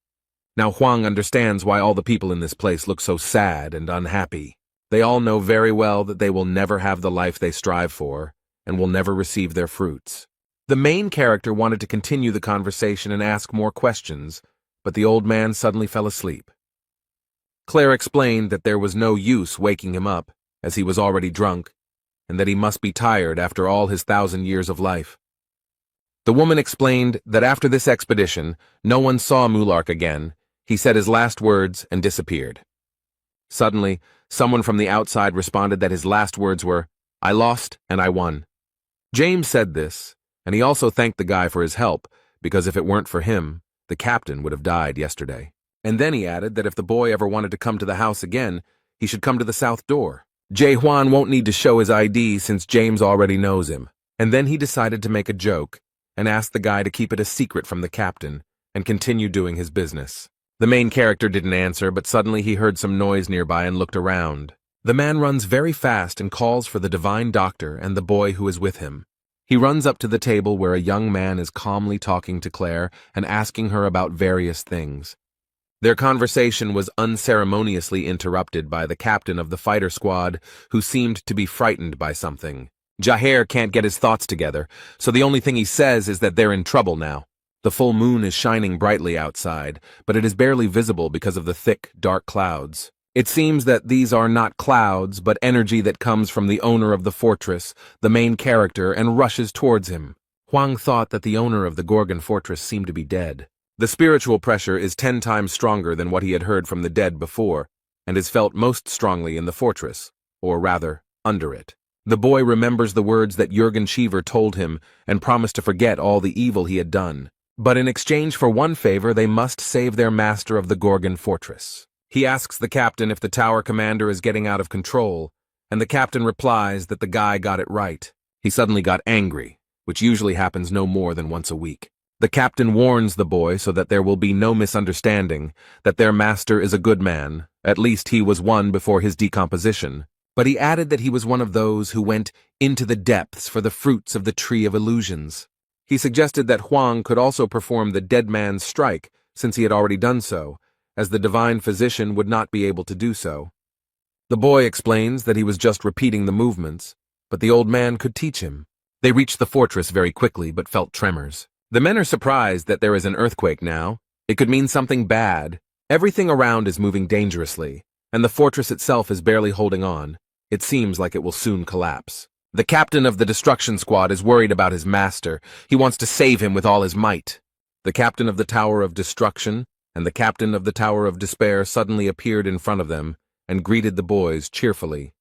Now Huang understands why all the people in this place look so sad and unhappy. They all know very well that they will never have the life they strive for, and will never receive their fruits. The main character wanted to continue the conversation and ask more questions, but the old man suddenly fell asleep. Claire explained that there was no use waking him up, as he was already drunk, and that he must be tired after all his 1,000 years of life. The woman explained that after this expedition, no one saw Mulark again. He said his last words and disappeared. Suddenly, someone from the outside responded that his last words were, "I lost and I won." James said this, and he also thanked the guy for his help, because if it weren't for him, the captain would have died yesterday. And then he added that if the boy ever wanted to come to the house again, he should come to the south door. Jae-hwan won't need to show his ID since James already knows him. And then he decided to make a joke and asked the guy to keep it a secret from the captain and continue doing his business. The main character didn't answer, but suddenly he heard some noise nearby and looked around. The man runs very fast and calls for the divine doctor and the boy who is with him. He runs up to the table where a young man is calmly talking to Claire and asking her about various things. Their conversation was unceremoniously interrupted by the captain of the fighter squad, who seemed to be frightened by something. Jaher can't get his thoughts together, so the only thing he says is that they're in trouble now. The full moon is shining brightly outside, but it is barely visible because of the thick, dark clouds. It seems that these are not clouds, but energy that comes from the owner of the fortress, the main character, and rushes towards him. Huang thought that the owner of the Gorgon fortress seemed to be dead. The spiritual pressure is 10 times stronger than what he had heard from the dead before, and is felt most strongly in the fortress, or rather, under it. The boy remembers the words that Jürgen Cheever told him and promised to forget all the evil he had done. But in exchange for one favor, they must save their master of the Gorgon fortress. He asks the captain if the tower commander is getting out of control, and the captain replies that the guy got it right. He suddenly got angry, which usually happens no more than once a week. The captain warns the boy so that there will be no misunderstanding, that their master is a good man, at least he was one before his decomposition, but he added that he was one of those who went into the depths for the fruits of the Tree of Illusions. He suggested that Huang could also perform the dead man's strike, since he had already done so, as the divine physician would not be able to do so. The boy explains that he was just repeating the movements, but the old man could teach him. They reached the fortress very quickly, but felt tremors. The men are surprised that there is an earthquake now. It could mean something bad. Everything around is moving dangerously, and the fortress itself is barely holding on. It seems like it will soon collapse. The captain of the destruction squad is worried about his master. He wants to save him with all his might. The captain of the Tower of Destruction and the captain of the Tower of Despair suddenly appeared in front of them and greeted the boys cheerfully.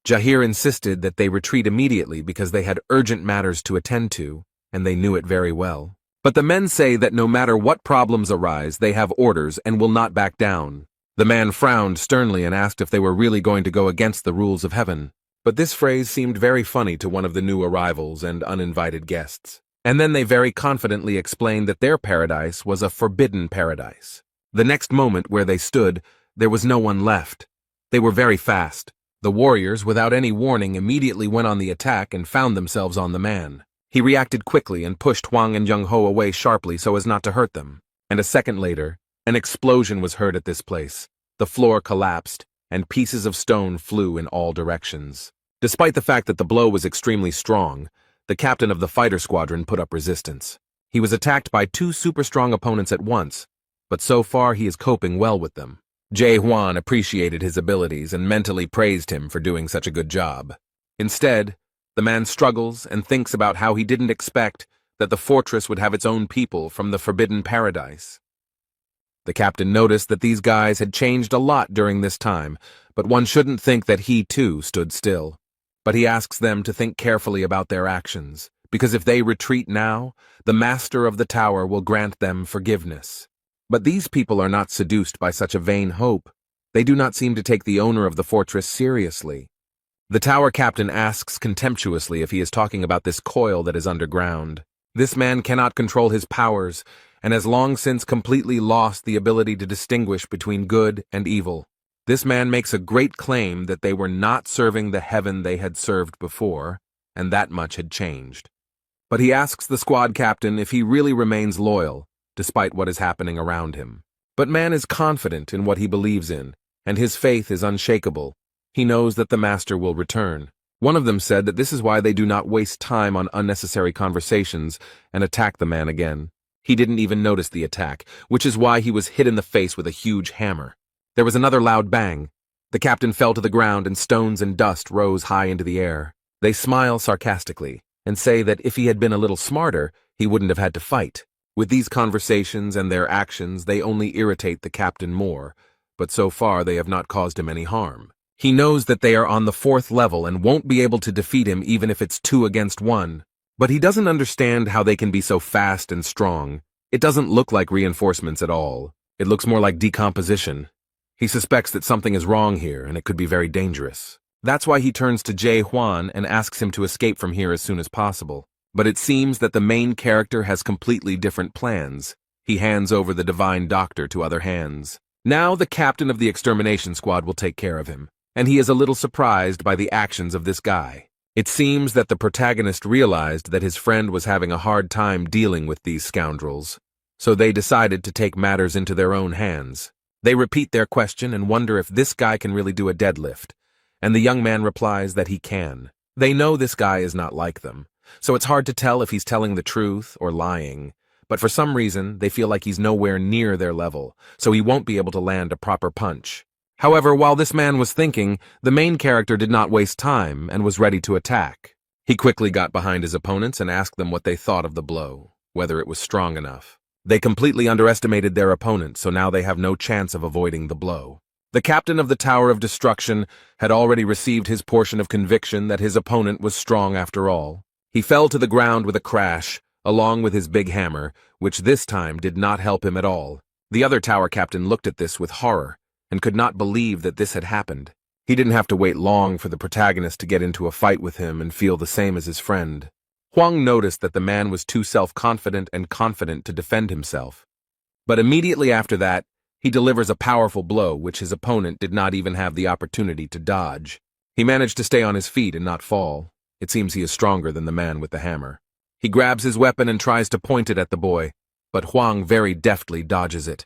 Jahir insisted that they retreat immediately because they had urgent matters to attend to, and they knew it very well. But the men say that no matter what problems arise, they have orders and will not back down. The man frowned sternly and asked if they were really going to go against the rules of heaven. But this phrase seemed very funny to one of the new arrivals and uninvited guests. And then they very confidently explained that their paradise was a forbidden paradise. The next moment where they stood, there was no one left. They were very fast. The warriors, without any warning, immediately went on the attack and found themselves on the man. He reacted quickly and pushed Huang and Young-ho away sharply so as not to hurt them. And a second later, an explosion was heard at this place. The floor collapsed, and pieces of stone flew in all directions. Despite the fact that the blow was extremely strong, the captain of the fighter squadron put up resistance. He was attacked by two super strong opponents at once, but so far he is coping well with them. Jae-hwan appreciated his abilities and mentally praised him for doing such a good job. Instead, the man struggles and thinks about how he didn't expect that the fortress would have its own people from the Forbidden Paradise. The captain noticed that these guys had changed a lot during this time, but one shouldn't think that he too stood still. But he asks them to think carefully about their actions, because if they retreat now, the master of the tower will grant them forgiveness. But these people are not seduced by such a vain hope. They do not seem to take the owner of the fortress seriously. The tower captain asks contemptuously if he is talking about this coil that is underground. This man cannot control his powers, and has long since completely lost the ability to distinguish between good and evil. This man makes a great claim that they were not serving the heaven they had served before, and that much had changed. But he asks the squad captain if he really remains loyal, despite what is happening around him. But man is confident in what he believes in, and his faith is unshakable. He knows that the master will return. One of them said that this is why they do not waste time on unnecessary conversations and attack the man again. He didn't even notice the attack, which is why he was hit in the face with a huge hammer. There was another loud bang. The captain fell to the ground and stones and dust rose high into the air. They smile sarcastically and say that if he had been a little smarter, he wouldn't have had to fight. With these conversations and their actions, they only irritate the captain more, but so far they have not caused him any harm. He knows that they are on the 4th level and won't be able to defeat him even if it's 2 against 1. But he doesn't understand how they can be so fast and strong. It doesn't look like reinforcements at all. It looks more like decomposition. He suspects that something is wrong here and it could be very dangerous. That's why he turns to Jae-hwan and asks him to escape from here as soon as possible. But it seems that the main character has completely different plans. He hands over the divine doctor to other hands. Now the captain of the extermination squad will take care of him, and he is a little surprised by the actions of this guy. It seems that the protagonist realized that his friend was having a hard time dealing with these scoundrels, so they decided to take matters into their own hands. They repeat their question and wonder if this guy can really do a deadlift, and the young man replies that he can. They know this guy is not like them, so it's hard to tell if he's telling the truth or lying, but for some reason they feel like he's nowhere near their level, so he won't be able to land a proper punch. However, while this man was thinking, the main character did not waste time and was ready to attack. He quickly got behind his opponents and asked them what they thought of the blow, whether it was strong enough. They completely underestimated their opponent, so now they have no chance of avoiding the blow. The captain of the Tower of Destruction had already received his portion of conviction that his opponent was strong after all. He fell to the ground with a crash, along with his big hammer, which this time did not help him at all. The other tower captain looked at this with horror, and could not believe that this had happened. He didn't have to wait long for the protagonist to get into a fight with him and feel the same as his friend. Hwang noticed that the man was too self-confident and confident to defend himself. But immediately after that, he delivers a powerful blow which his opponent did not even have the opportunity to dodge. He managed to stay on his feet and not fall. It seems he is stronger than the man with the hammer. He grabs his weapon and tries to point it at the boy, but Hwang very deftly dodges it.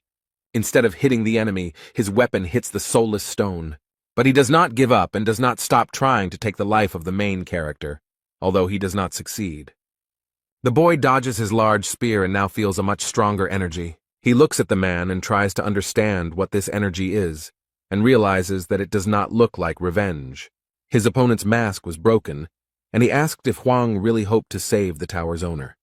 Instead of hitting the enemy, his weapon hits the soulless stone. But he does not give up and does not stop trying to take the life of the main character, although he does not succeed. The boy dodges his large spear and now feels a much stronger energy. He looks at the man and tries to understand what this energy is, and realizes that it does not look like revenge. His opponent's mask was broken, and he asked if Hwang really hoped to save the tower's owner.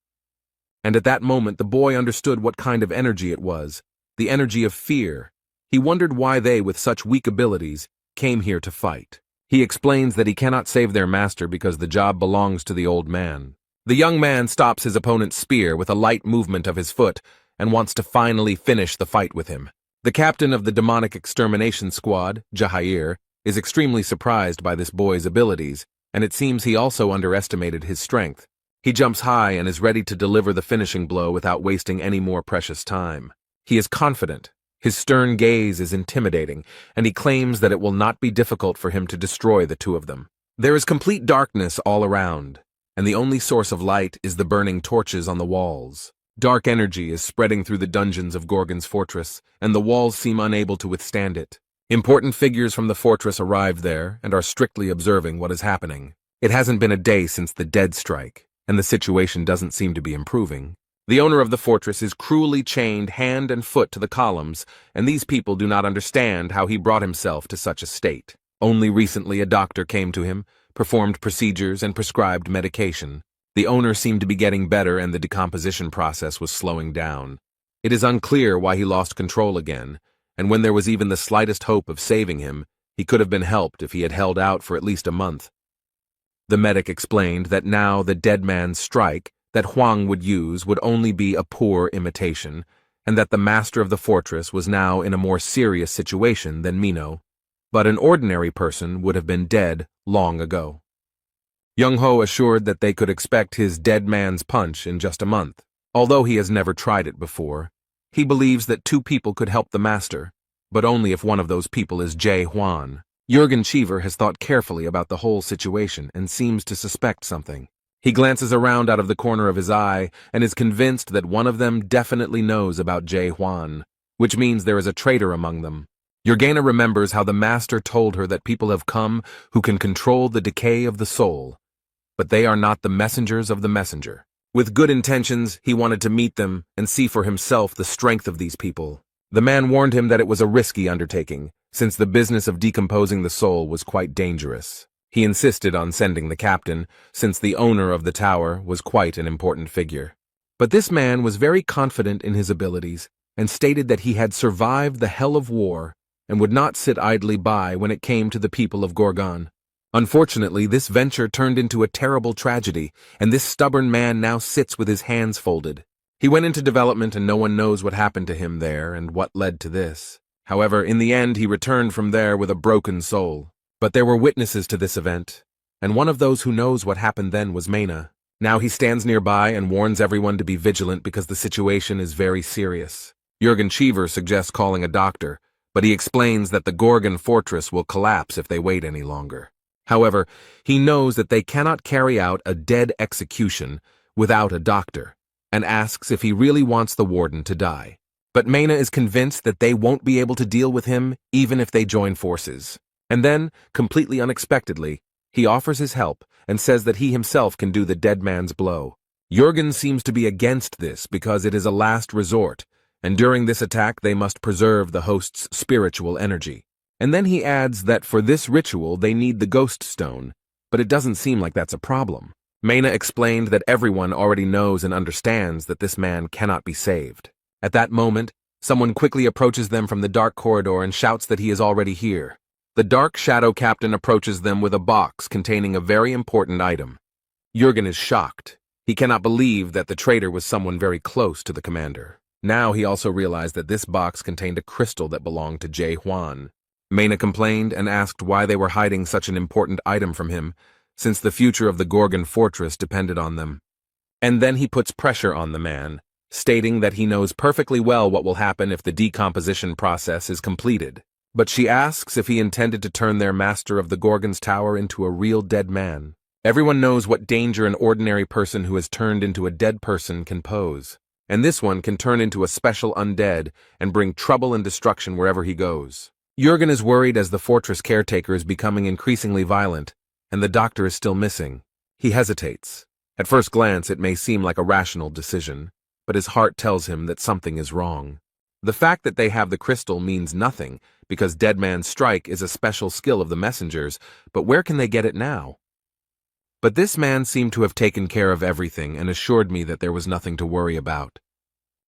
And at that moment the boy understood what kind of energy it was, the energy of fear. He wondered why they, with such weak abilities, came here to fight. He explains that he cannot save their master because the job belongs to the old man. The young man stops his opponent's spear with a light movement of his foot and wants to finally finish the fight with him. The captain of the demonic extermination squad, Jaheir, is extremely surprised by this boy's abilities, and it seems he also underestimated his strength. He jumps high and is ready to deliver the finishing blow without wasting any more precious time. He is confident. His stern gaze is intimidating, and he claims that it will not be difficult for him to destroy the two of them. There is complete darkness all around, and the only source of light is the burning torches on the walls. Dark energy is spreading through the dungeons of Gorgon's fortress, and the walls seem unable to withstand it. Important figures from the fortress arrived there and are strictly observing what is happening. It hasn't been a day since the dead strike, and the situation doesn't seem to be improving. The owner of the fortress is cruelly chained hand and foot to the columns, and these people do not understand how he brought himself to such a state. Only recently a doctor came to him, performed procedures, and prescribed medication. The owner seemed to be getting better and the decomposition process was slowing down. It is unclear why he lost control again, and when there was even the slightest hope of saving him, he could have been helped if he had held out for at least a month. The medic explained that now the dead man's strike that Huang would use would only be a poor imitation, and that the master of the fortress was now in a more serious situation than Mino, but an ordinary person would have been dead long ago. Young-ho assured that they could expect his dead man's punch in just a month. Although he has never tried it before, he believes that two people could help the master, but only if one of those people is Jae Hwan. Jurgen Cheever has thought carefully about the whole situation and seems to suspect something. He glances around out of the corner of his eye and is convinced that one of them definitely knows about Jae Hwan, which means there is a traitor among them. Jurgena remembers how the master told her that people have come who can control the decay of the soul, but they are not the messengers of the messenger. With good intentions, he wanted to meet them and see for himself the strength of these people. The man warned him that it was a risky undertaking, since the business of decomposing the soul was quite dangerous. He insisted on sending the captain, since the owner of the tower was quite an important figure. But this man was very confident in his abilities, and stated that he had survived the hell of war, and would not sit idly by when it came to the people of Gorgon. Unfortunately, this venture turned into a terrible tragedy, and this stubborn man now sits with his hands folded. He went into development and no one knows what happened to him there and what led to this. However, in the end he returned from there with a broken soul. But there were witnesses to this event, and one of those who knows what happened then was Mena. Now he stands nearby and warns everyone to be vigilant because the situation is very serious. Jurgen Cheever suggests calling a doctor, but he explains that the Gorgon fortress will collapse if they wait any longer. However, he knows that they cannot carry out a dead execution without a doctor, and asks if he really wants the warden to die. But Mena is convinced that they won't be able to deal with him even if they join forces. And then, completely unexpectedly, he offers his help and says that he himself can do the dead man's blow. Jurgen seems to be against this because it is a last resort, and during this attack they must preserve the host's spiritual energy. And then he adds that for this ritual they need the ghost stone, but it doesn't seem like that's a problem. Mena explained that everyone already knows and understands that this man cannot be saved. At that moment, someone quickly approaches them from the dark corridor and shouts that he is already here. The dark shadow captain approaches them with a box containing a very important item. Jurgen is shocked. He cannot believe that the traitor was someone very close to the commander. Now he also realized that this box contained a crystal that belonged to Jae Hwan. Mena complained and asked why they were hiding such an important item from him, since the future of the Gorgon fortress depended on them. And then he puts pressure on the man, stating that he knows perfectly well what will happen if the decomposition process is completed. But she asks if he intended to turn their master of the Gorgon's tower into a real dead man. Everyone knows what danger an ordinary person who has turned into a dead person can pose, and this one can turn into a special undead and bring trouble and destruction wherever he goes. Jurgen is worried as the fortress caretaker is becoming increasingly violent, and the doctor is still missing. He hesitates. At first glance, it may seem like a rational decision, but his heart tells him that something is wrong. The fact that they have the crystal means nothing, because Dead Man's Strike is a special skill of the messengers, but where can they get it now? But this man seemed to have taken care of everything and assured me that there was nothing to worry about.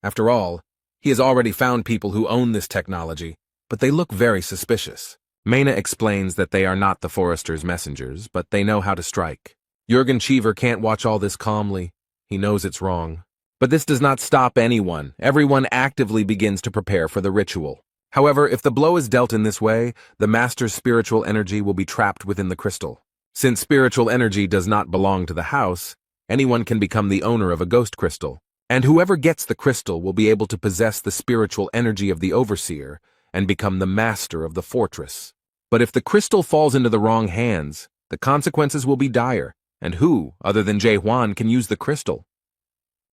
After all, he has already found people who own this technology, but they look very suspicious. Mena explains that they are not the Forester's messengers, but they know how to strike. Jurgen Cheever can't watch all this calmly. He knows it's wrong. But this does not stop anyone. Everyone actively begins to prepare for the ritual. However, if the blow is dealt in this way, the master's spiritual energy will be trapped within the crystal. Since spiritual energy does not belong to the house, anyone can become the owner of a ghost crystal, and whoever gets the crystal will be able to possess the spiritual energy of the overseer and become the master of the fortress. But if the crystal falls into the wrong hands, the consequences will be dire, and who, other than Jae Hwan, can use the crystal?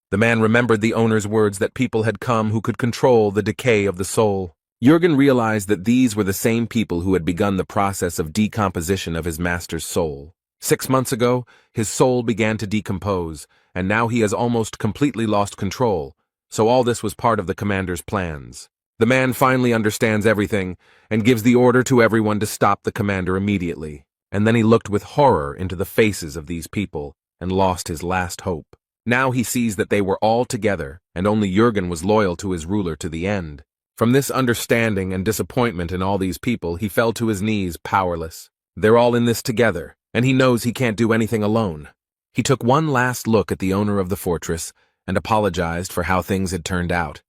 The man remembered the owner's words that people had come who could control the decay of the soul. Jurgen realized that these were the same people who had begun the process of decomposition of his master's soul. 6 months ago, his soul began to decompose, and now he has almost completely lost control, so all this was part of the commander's plans. The man finally understands everything and gives the order to everyone to stop the commander immediately, and then he looked with horror into the faces of these people and lost his last hope. Now he sees that they were all together, and only Jurgen was loyal to his ruler to the end. From this understanding and disappointment in all these people, he fell to his knees, powerless. They're all in this together, and he knows he can't do anything alone. He took one last look at the owner of the fortress and apologized for how things had turned out.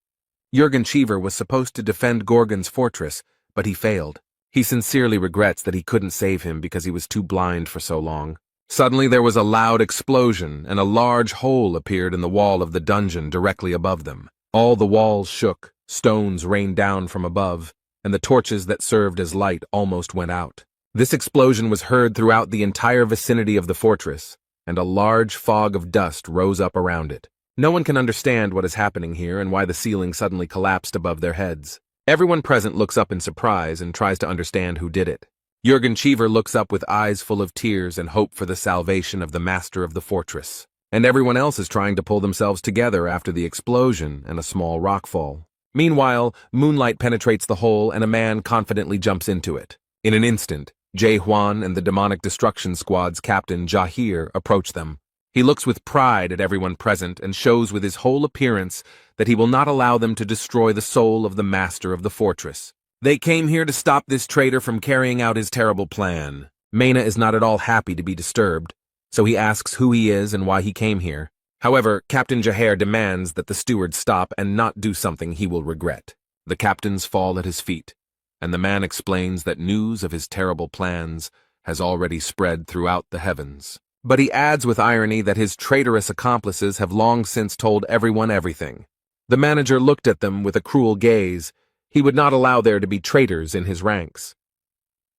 Jurgen Cheever was supposed to defend Gorgon's fortress, but he failed. He sincerely regrets that he couldn't save him because he was too blind for so long. Suddenly there was a loud explosion, and a large hole appeared in the wall of the dungeon directly above them. All the walls shook, stones rained down from above, and the torches that served as light almost went out. This explosion was heard throughout the entire vicinity of the fortress, and a large fog of dust rose up around it. No one can understand what is happening here and why the ceiling suddenly collapsed above their heads. Everyone present looks up in surprise and tries to understand who did it. Jurgen Cheever looks up with eyes full of tears and hope for the salvation of the master of the fortress. And everyone else is trying to pull themselves together after the explosion and a small rockfall. Meanwhile, moonlight penetrates the hole and a man confidently jumps into it. In an instant, Jae Hwan and the demonic destruction squad's captain Jahir approach them. He looks with pride at everyone present and shows with his whole appearance that he will not allow them to destroy the soul of the master of the fortress. They came here to stop this traitor from carrying out his terrible plan. Mena is not at all happy to be disturbed, so he asks who he is and why he came here. However, Captain Jahir demands that the steward stop and not do something he will regret. The captains fall at his feet, and the man explains that news of his terrible plans has already spread throughout the heavens. But he adds with irony that his traitorous accomplices have long since told everyone everything. The manager looked at them with a cruel gaze. He would not allow there to be traitors in his ranks.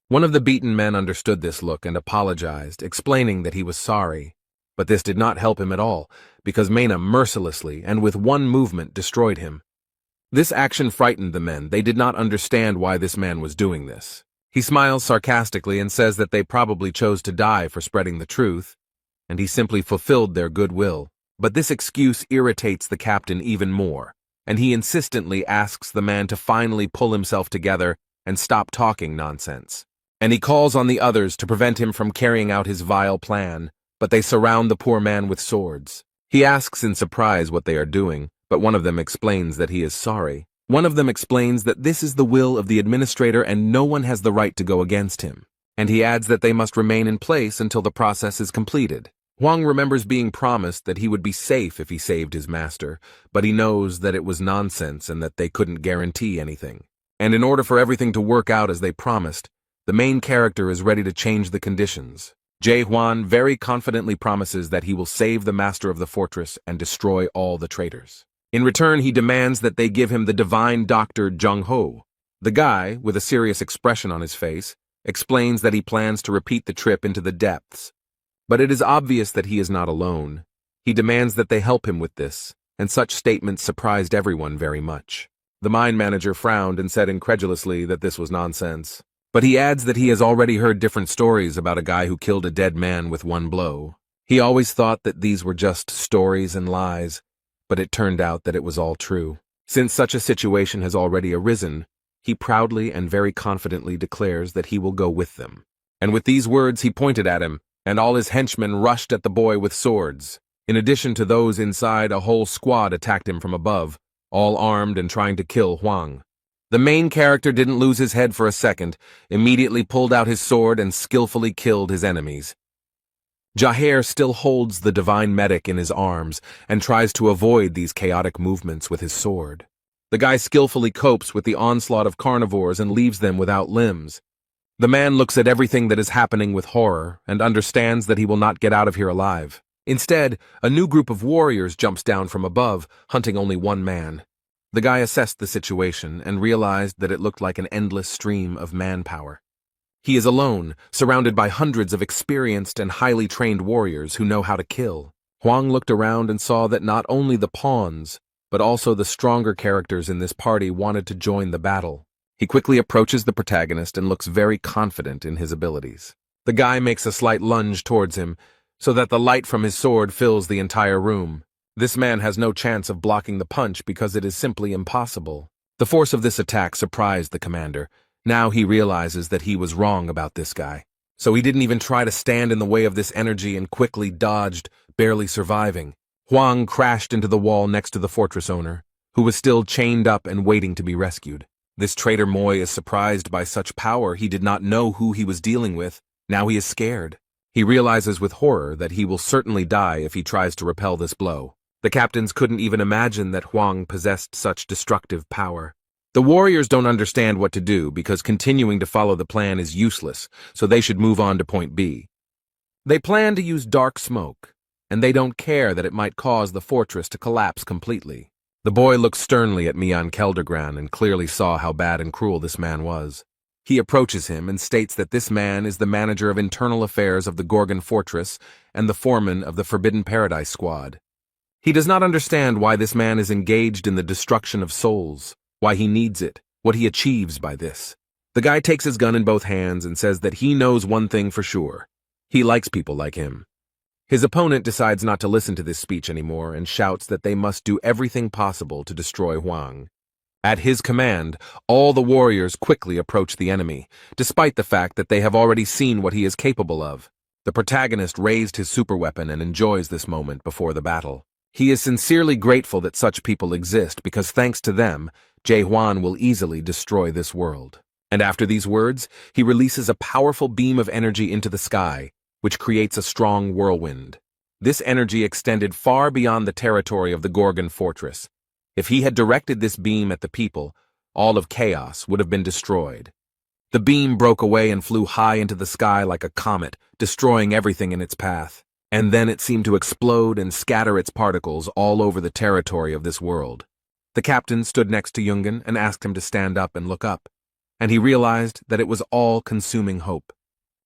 One of the beaten men understood this look and apologized, explaining that he was sorry. But this did not help him at all, because Mena mercilessly and with one movement destroyed him. This action frightened the men. They did not understand why this man was doing this. He smiles sarcastically and says that they probably chose to die for spreading the truth, and he simply fulfilled their goodwill. But this excuse irritates the captain even more, and he insistently asks the man to finally pull himself together and stop talking nonsense. And he calls on the others to prevent him from carrying out his vile plan, but they surround the poor man with swords. He asks in surprise what they are doing, but one of them explains that he is sorry. One of them explains that this is the will of the administrator and no one has the right to go against him. And he adds that they must remain in place until the process is completed. Huang remembers being promised that he would be safe if he saved his master, but he knows that it was nonsense and that they couldn't guarantee anything. And in order for everything to work out as they promised, the main character is ready to change the conditions. Jae Hwan very confidently promises that he will save the master of the fortress and destroy all the traitors. In return, he demands that they give him the divine doctor Jung Ho. The guy, with a serious expression on his face, explains that he plans to repeat the trip into the depths. But it is obvious that he is not alone. He demands that they help him with this, and such statements surprised everyone very much. The mine manager frowned and said incredulously that this was nonsense. But he adds that he has already heard different stories about a guy who killed a dead man with one blow. He always thought that these were just stories and lies, but it turned out that it was all true. Since such a situation has already arisen, he proudly and very confidently declares that he will go with them. And with these words he pointed at him, and all his henchmen rushed at the boy with swords. In addition to those inside, a whole squad attacked him from above, all armed and trying to kill Huang. The main character didn't lose his head for a second, immediately pulled out his sword and skillfully killed his enemies. Jahir still holds the divine medic in his arms and tries to avoid these chaotic movements with his sword. The guy skillfully copes with the onslaught of carnivores and leaves them without limbs. The man looks at everything that is happening with horror and understands that he will not get out of here alive. Instead, a new group of warriors jumps down from above, hunting only one man. The guy assessed the situation and realized that it looked like an endless stream of manpower. He is alone, surrounded by hundreds of experienced and highly trained warriors who know how to kill. Huang looked around and saw that not only the pawns, but also the stronger characters in this party wanted to join the battle. He quickly approaches the protagonist and looks very confident in his abilities. The guy makes a slight lunge towards him, so that the light from his sword fills the entire room. This man has no chance of blocking the punch because it is simply impossible. The force of this attack surprised the commander. Now he realizes that he was wrong about this guy. So he didn't even try to stand in the way of this energy and quickly dodged, barely surviving. Huang crashed into the wall next to the fortress owner, who was still chained up and waiting to be rescued. This traitor Moy is surprised by such power. He did not know who he was dealing with. Now he is scared. He realizes with horror that he will certainly die if he tries to repel this blow. The captains couldn't even imagine that Huang possessed such destructive power. The warriors don't understand what to do because continuing to follow the plan is useless, so they should move on to point B. They plan to use dark smoke, and they don't care that it might cause the fortress to collapse completely. The boy looked sternly at Mian Keldergran and clearly saw how bad and cruel this man was. He approaches him and states that this man is the manager of internal affairs of the Gorgon Fortress and the foreman of the Forbidden Paradise Squad. He does not understand why this man is engaged in the destruction of souls, why he needs it, what he achieves by this. The guy takes his gun in both hands and says that he knows one thing for sure. He likes people like him. His opponent decides not to listen to this speech anymore and shouts that they must do everything possible to destroy Huang. At his command, all the warriors quickly approach the enemy, despite the fact that they have already seen what he is capable of. The protagonist raised his superweapon and enjoys this moment before the battle. He is sincerely grateful that such people exist because thanks to them, Jae Hwan will easily destroy this world. And after these words, he releases a powerful beam of energy into the sky, which creates a strong whirlwind. This energy extended far beyond the territory of the Gorgon Fortress. If he had directed this beam at the people, all of chaos would have been destroyed. The beam broke away and flew high into the sky like a comet, destroying everything in its path. And then it seemed to explode and scatter its particles all over the territory of this world. The captain stood next to Yungen and asked him to stand up and look up, and he realized that it was all-consuming hope.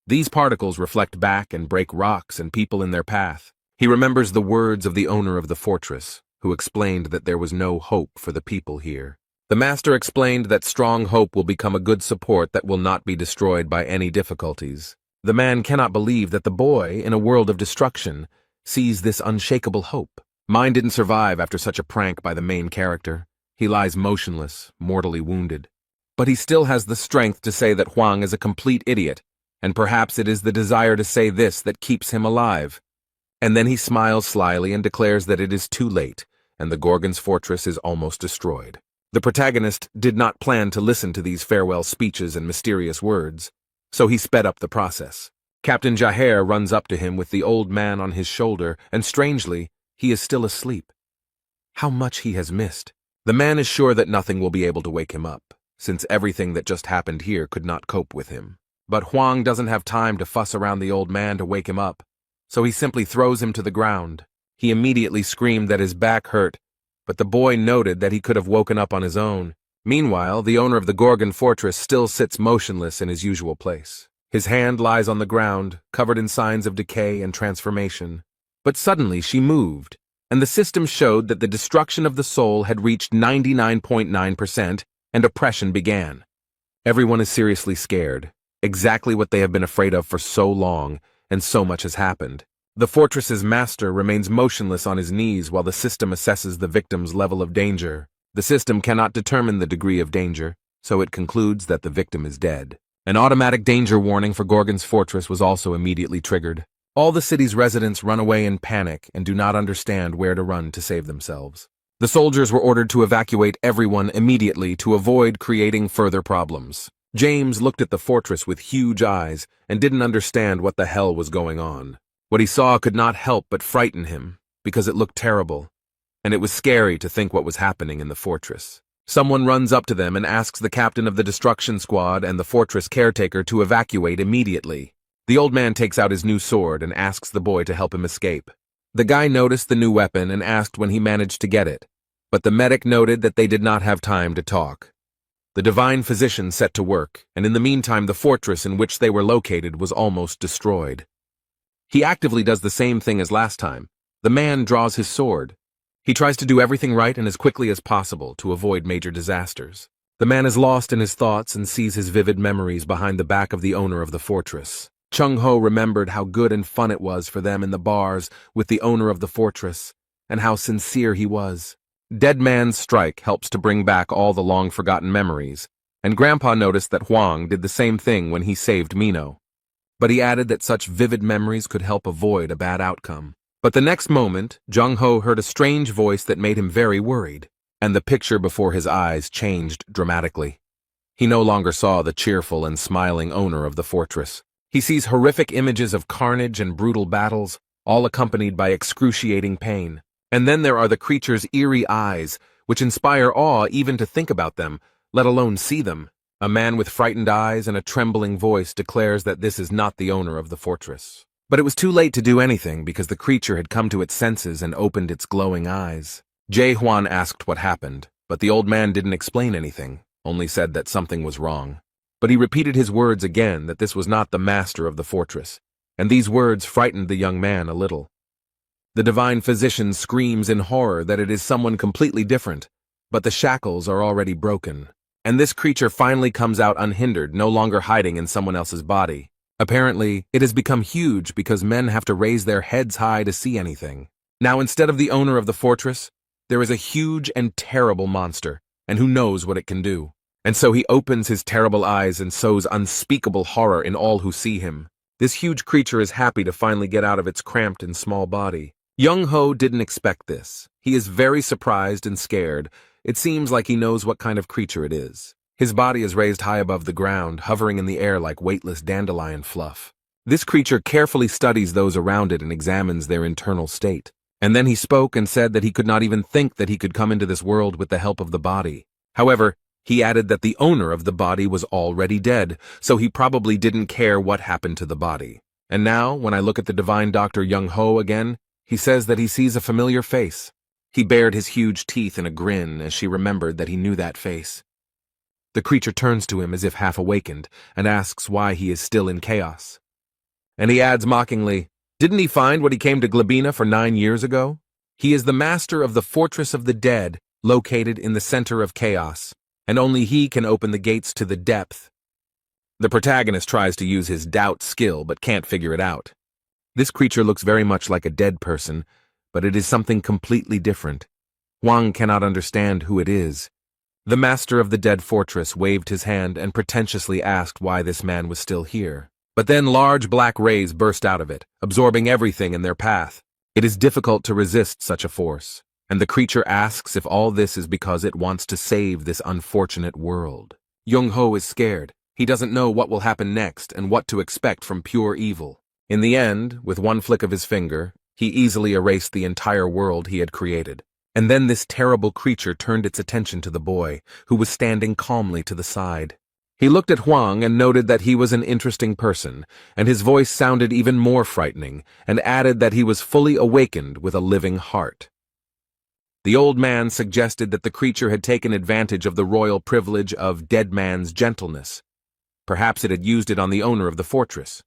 These particles reflect back and break rocks and people in their path. He remembers the words of the owner of the fortress, who explained that there was no hope for the people here. The master explained that strong hope will become a good support that will not be destroyed by any difficulties. The man cannot believe that the boy, in a world of destruction, sees this unshakable hope. Mine didn't survive after such a prank by the main character. He lies motionless, mortally wounded. But he still has the strength to say that Huang is a complete idiot, and perhaps it is the desire to say this that keeps him alive. And then he smiles slyly and declares that it is too late, and the Gorgon's fortress is almost destroyed. The protagonist did not plan to listen to these farewell speeches and mysterious words, so he sped up the process. Captain Jaher runs up to him with the old man on his shoulder, and strangely, he is still asleep. How much he has missed. The man is sure that nothing will be able to wake him up, since everything that just happened here could not cope with him. But Huang doesn't have time to fuss around the old man to wake him up, so he simply throws him to the ground. He immediately screamed that his back hurt, but the boy noted that he could have woken up on his own. Meanwhile, the owner of the Gorgon Fortress still sits motionless in his usual place. His hand lies on the ground, covered in signs of decay and transformation. But suddenly she moved, and the system showed that the destruction of the soul had reached 99.9%, and oppression began. Everyone is seriously scared, exactly what they have been afraid of for so long, and so much has happened. The fortress's master remains motionless on his knees while the system assesses the victim's level of danger. The system cannot determine the degree of danger, so it concludes that the victim is dead. An automatic danger warning for Gorgon's fortress was also immediately triggered. All the city's residents run away in panic and do not understand where to run to save themselves. The soldiers were ordered to evacuate everyone immediately to avoid creating further problems. James looked at the fortress with huge eyes and didn't understand what the hell was going on. What he saw could not help but frighten him, because it looked terrible, and it was scary to think what was happening in the fortress. Someone runs up to them and asks the captain of the destruction squad and the fortress caretaker to evacuate immediately. The old man takes out his new sword and asks the boy to help him escape. The guy noticed the new weapon and asked when he managed to get it, but the medic noted that they did not have time to talk. The divine physician set to work, and in the meantime the fortress in which they were located was almost destroyed. He actively does the same thing as last time. The man draws his sword. He tries to do everything right and as quickly as possible to avoid major disasters. The man is lost in his thoughts and sees his vivid memories behind the back of the owner of the fortress. Chung-ho remembered how good and fun it was for them in the bars with the owner of the fortress, and how sincere he was. Dead Man's Strike helps to bring back all the long-forgotten memories, and Grandpa noticed that Huang did the same thing when he saved Mino. But he added that such vivid memories could help avoid a bad outcome. But the next moment, Jung-ho heard a strange voice that made him very worried, and the picture before his eyes changed dramatically. He no longer saw the cheerful and smiling owner of the fortress. He sees horrific images of carnage and brutal battles, all accompanied by excruciating pain. And then there are the creature's eerie eyes, which inspire awe even to think about them, let alone see them. A man with frightened eyes and a trembling voice declares that this is not the owner of the fortress. But it was too late to do anything because the creature had come to its senses and opened its glowing eyes. Jae-hwan asked what happened, but the old man didn't explain anything, only said that something was wrong. But he repeated his words again that this was not the master of the fortress, and these words frightened the young man a little. The divine physician screams in horror that it is someone completely different, but the shackles are already broken, and this creature finally comes out unhindered, no longer hiding in someone else's body. Apparently, it has become huge because men have to raise their heads high to see anything. Now, instead of the owner of the fortress, there is a huge and terrible monster, and who knows what it can do. And so he opens his terrible eyes and sows unspeakable horror in all who see him. This huge creature is happy to finally get out of its cramped and small body. Jung-ho didn't expect this. He is very surprised and scared. It seems like he knows what kind of creature it is. His body is raised high above the ground, hovering in the air like weightless dandelion fluff. This creature carefully studies those around it and examines their internal state. And then he spoke and said that he could not even think that he could come into this world with the help of the body. However, he added that the owner of the body was already dead, so he probably didn't care what happened to the body. And now, when I look at the divine Dr. Jung-ho again, he says that he sees a familiar face. He bared his huge teeth in a grin as she remembered that he knew that face. The creature turns to him as if half awakened and asks why he is still in chaos. And he adds mockingly, "Didn't he find what he came to Glebina for 9 years ago? He is the master of the Fortress of the Dead, located in the center of chaos, and only he can open the gates to the depth." The protagonist tries to use his doubt skill but can't figure it out. This creature looks very much like a dead person, but it is something completely different. Huang cannot understand who it is. The master of the dead fortress waved his hand and pretentiously asked why this man was still here. But then large black rays burst out of it, absorbing everything in their path. It is difficult to resist such a force, and the creature asks if all this is because it wants to save this unfortunate world. Jung-ho is scared. He doesn't know what will happen next and what to expect from pure evil. In the end, with one flick of his finger, he easily erased the entire world he had created. And then this terrible creature turned its attention to the boy, who was standing calmly to the side. He looked at Huang and noted that he was an interesting person, and his voice sounded even more frightening, and added that he was fully awakened with a living heart. The old man suggested that the creature had taken advantage of the royal privilege of dead man's gentleness. Perhaps it had used it on the owner of the fortress.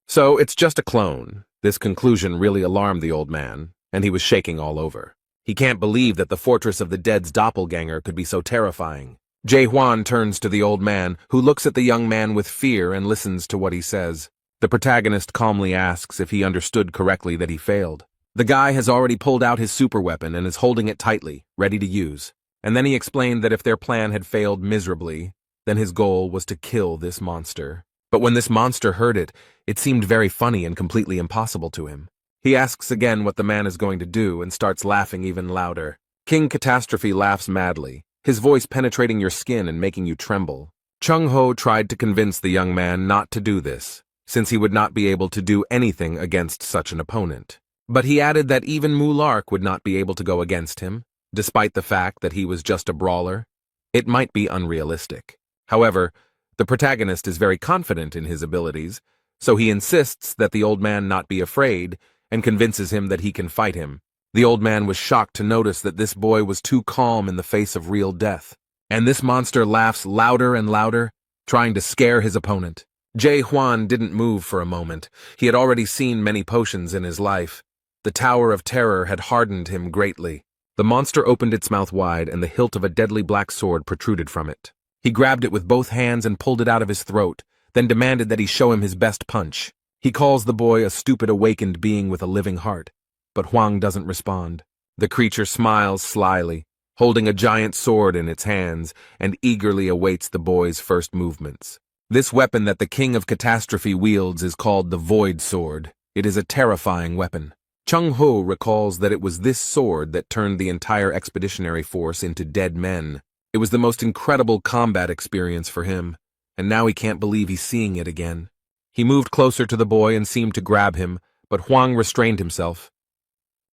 So it's just a clone. This conclusion really alarmed the old man, and he was shaking all over. He can't believe that the Fortress of the Dead's doppelganger could be so terrifying. Jae-hwan turns to the old man, who looks at the young man with fear and listens to what he says. The protagonist calmly asks if he understood correctly that he failed. The guy has already pulled out his superweapon and is holding it tightly, ready to use. And then he explained that if their plan had failed miserably, then his goal was to kill this monster. But when this monster heard it, it seemed very funny and completely impossible to him. He asks again what the man is going to do and starts laughing even louder. King Catastrophe laughs madly, his voice penetrating your skin and making you tremble. Chung-ho tried to convince the young man not to do this, since he would not be able to do anything against such an opponent. But he added that even Mulark would not be able to go against him, despite the fact that he was just a brawler. It might be unrealistic. However, the protagonist is very confident in his abilities, so he insists that the old man not be afraid and convinces him that he can fight him. The old man was shocked to notice that this boy was too calm in the face of real death. And this monster laughs louder and louder, trying to scare his opponent. Jae-hwan didn't move for a moment. He had already seen many potions in his life. The Tower of Terror had hardened him greatly. The monster opened its mouth wide and the hilt of a deadly black sword protruded from it. He grabbed it with both hands and pulled it out of his throat, then demanded that he show him his best punch. He calls the boy a stupid awakened being with a living heart, but Huang doesn't respond. The creature smiles slyly, holding a giant sword in its hands, and eagerly awaits the boy's first movements. This weapon that the King of Catastrophe wields is called the Void Sword. It is a terrifying weapon. Chung Ho recalls that it was this sword that turned the entire expeditionary force into dead men. It was the most incredible combat experience for him, and now he can't believe he's seeing it again. He moved closer to the boy and seemed to grab him, but Huang restrained himself.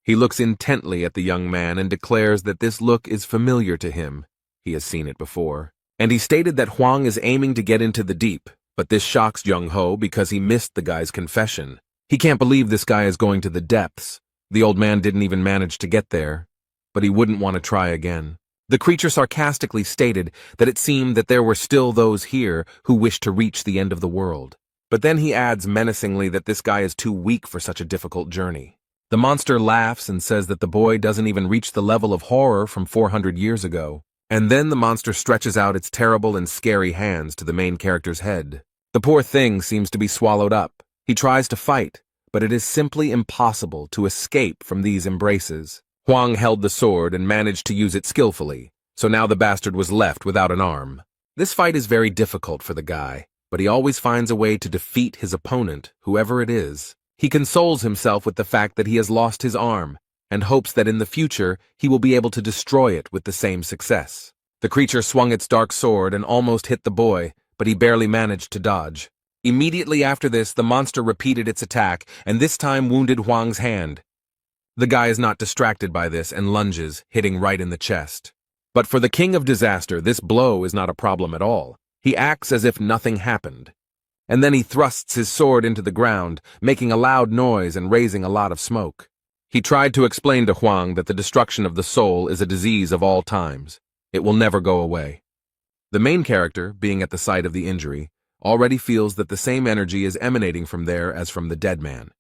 He looks intently at the young man and declares that this look is familiar to him. He has seen it before. And he stated that Huang is aiming to get into the deep, but this shocks Jung Ho because he missed the guy's confession. He can't believe this guy is going to the depths. The old man didn't even manage to get there, but he wouldn't want to try again. The creature sarcastically stated that it seemed that there were still those here who wished to reach the end of the world. But then he adds menacingly that this guy is too weak for such a difficult journey. The monster laughs and says that the boy doesn't even reach the level of horror from 400 years ago. And then the monster stretches out its terrible and scary hands to the main character's head. The poor thing seems to be swallowed up. He tries to fight, but it is simply impossible to escape from these embraces. Huang held the sword and managed to use it skillfully, so now the bastard was left without an arm. This fight is very difficult for the guy, but he always finds a way to defeat his opponent, whoever it is. He consoles himself with the fact that he has lost his arm, and hopes that in the future he will be able to destroy it with the same success. The creature swung its dark sword and almost hit the boy, but he barely managed to dodge. Immediately after this, the monster repeated its attack, and this time wounded Huang's hand. The guy is not distracted by this and lunges, hitting right in the chest. But for the King of Disaster, this blow is not a problem at all. He acts as if nothing happened. And then he thrusts his sword into the ground, making a loud noise and raising a lot of smoke. He tried to explain to Huang that the destruction of the soul is a disease of all times. It will never go away. The main character, being at the site of the injury, already feels that the same energy is emanating from there as from the dead man.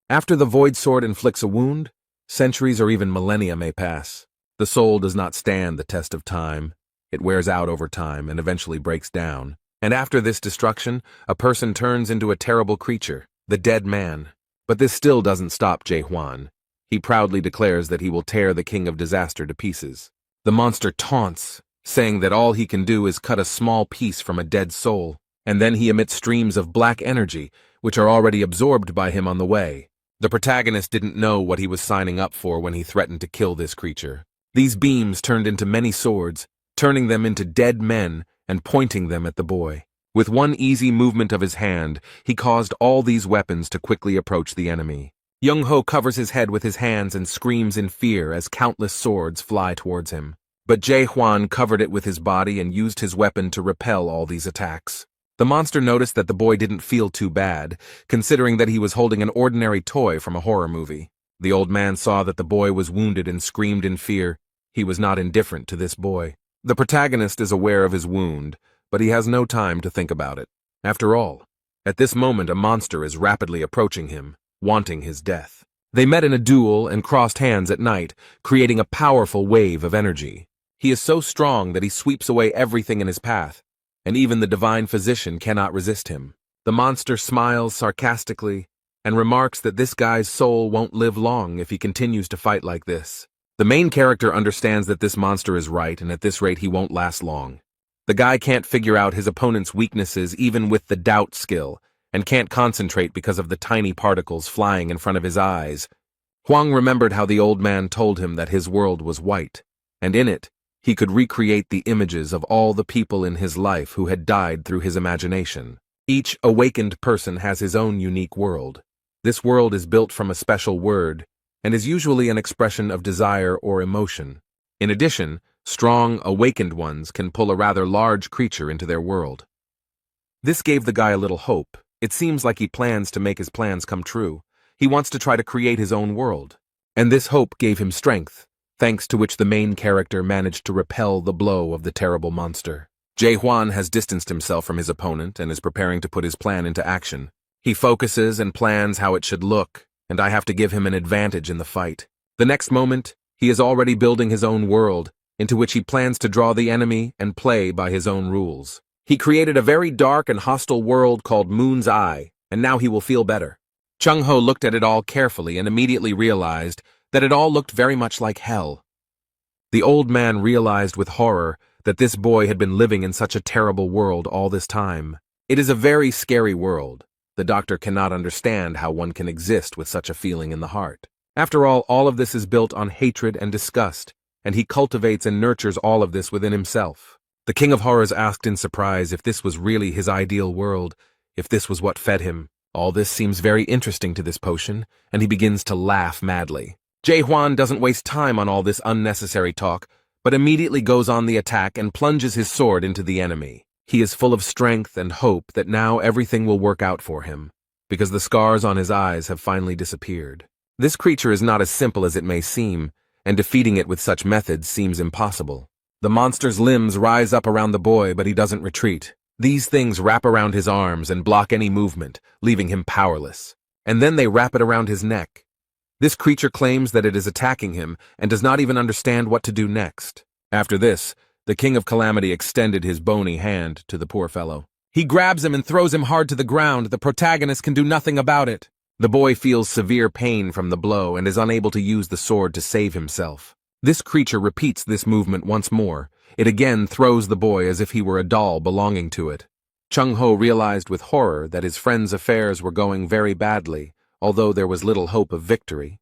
After the void sword inflicts a wound, centuries or even millennia may pass. The soul does not stand the test of time. It wears out over time and eventually breaks down. And after this destruction, a person turns into a terrible creature, the dead man. But this still doesn't stop Jae Hwan. He proudly declares that he will tear the King of Disaster to pieces. The monster taunts, saying that all he can do is cut a small piece from a dead soul, and then he emits streams of black energy, which are already absorbed by him on the way. The protagonist didn't know what he was signing up for when he threatened to kill this creature. These beams turned into many swords, turning them into dead men and pointing them at the boy. With one easy movement of his hand, he caused all these weapons to quickly approach the enemy. Jung Ho covers his head with his hands and screams in fear as countless swords fly towards him. But Jae Hwan covered it with his body and used his weapon to repel all these attacks. The monster noticed that the boy didn't feel too bad, considering that he was holding an ordinary toy from a horror movie. The old man saw that the boy was wounded and screamed in fear. He was not indifferent to this boy. The protagonist is aware of his wound, but he has no time to think about it. After all, at this moment a monster is rapidly approaching him, wanting his death. They met in a duel and crossed hands at night, creating a powerful wave of energy. He is so strong that he sweeps away everything in his path, and even the divine physician cannot resist him. The monster smiles sarcastically and remarks that this guy's soul won't live long if he continues to fight like this. The main character understands that this monster is right, and at this rate he won't last long. The guy can't figure out his opponent's weaknesses even with the doubt skill, and can't concentrate because of the tiny particles flying in front of his eyes. Huang remembered how the old man told him that his world was white, and in it, he could recreate the images of all the people in his life who had died through his imagination. Each awakened person has his own unique world. This world is built from a special word, and is usually an expression of desire or emotion. In addition, strong, awakened ones can pull a rather large creature into their world. This gave the guy a little hope. It seems like he plans to make his plans come true. He wants to try to create his own world. And this hope gave him strength, thanks to which the main character managed to repel the blow of the terrible monster. Jae Hwan has distanced himself from his opponent and is preparing to put his plan into action. He focuses and plans how it should look, and I have to give him an advantage in the fight. The next moment, he He is already building his own world, into which he plans to draw the enemy and play by his own rules. He created a very dark and hostile world called Moon's Eye, and now he will feel better. Chung-ho looked at it all carefully and immediately realized that it all looked very much like hell. The old man realized with horror that this boy had been living in such a terrible world all this time. It is a very scary world. The doctor cannot understand how one can exist with such a feeling in the heart. After all of this is built on hatred and disgust, and he cultivates and nurtures all of this within himself. The King of Horrors asked in surprise if this was really his ideal world, if this was what fed him. All this seems very interesting to this potion, and he begins to laugh madly. Jae-hwan doesn't waste time on all this unnecessary talk, but immediately goes on the attack and plunges his sword into the enemy. He is full of strength and hope that now everything will work out for him, because the scars on his eyes have finally disappeared. This creature is not as simple as it may seem, and defeating it with such methods seems impossible. The monster's limbs rise up around the boy, but he doesn't retreat. These things wrap around his arms and block any movement, leaving him powerless. And then they wrap it around his neck. This creature claims that it is attacking him and does not even understand what to do next. After this, the King of Calamity extended his bony hand to the poor fellow. He grabs him and throws him hard to the ground. The protagonist can do nothing about it. The boy feels severe pain from the blow and is unable to use the sword to save himself. This creature repeats this movement once more. It again throws the boy as if he were a doll belonging to it. Chung-ho realized with horror that his friend's affairs were going very badly, although there was little hope of victory.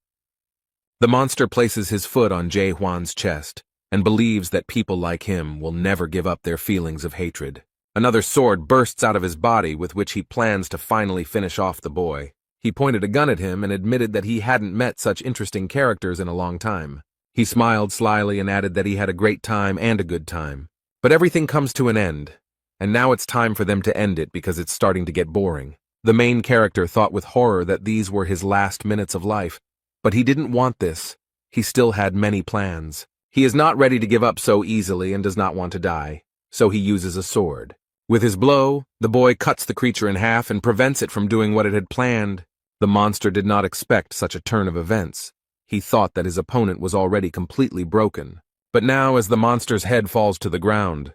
The monster places his foot on Jae-hwan's chest and believes that people like him will never give up their feelings of hatred. Another sword bursts out of his body with which he plans to finally finish off the boy. He pointed a gun at him and admitted that he hadn't met such interesting characters in a long time. He smiled slyly and added that he had a great time and a good time. But everything comes to an end, and now it's time for them to end it because it's starting to get boring. The main character thought with horror that these were his last minutes of life, but he didn't want this. He still had many plans. He is not ready to give up so easily and does not want to die, so he uses a sword. With his blow, the boy cuts the creature in half and prevents it from doing what it had planned. The monster did not expect such a turn of events. He thought that his opponent was already completely broken. But now, as the monster's head falls to the ground,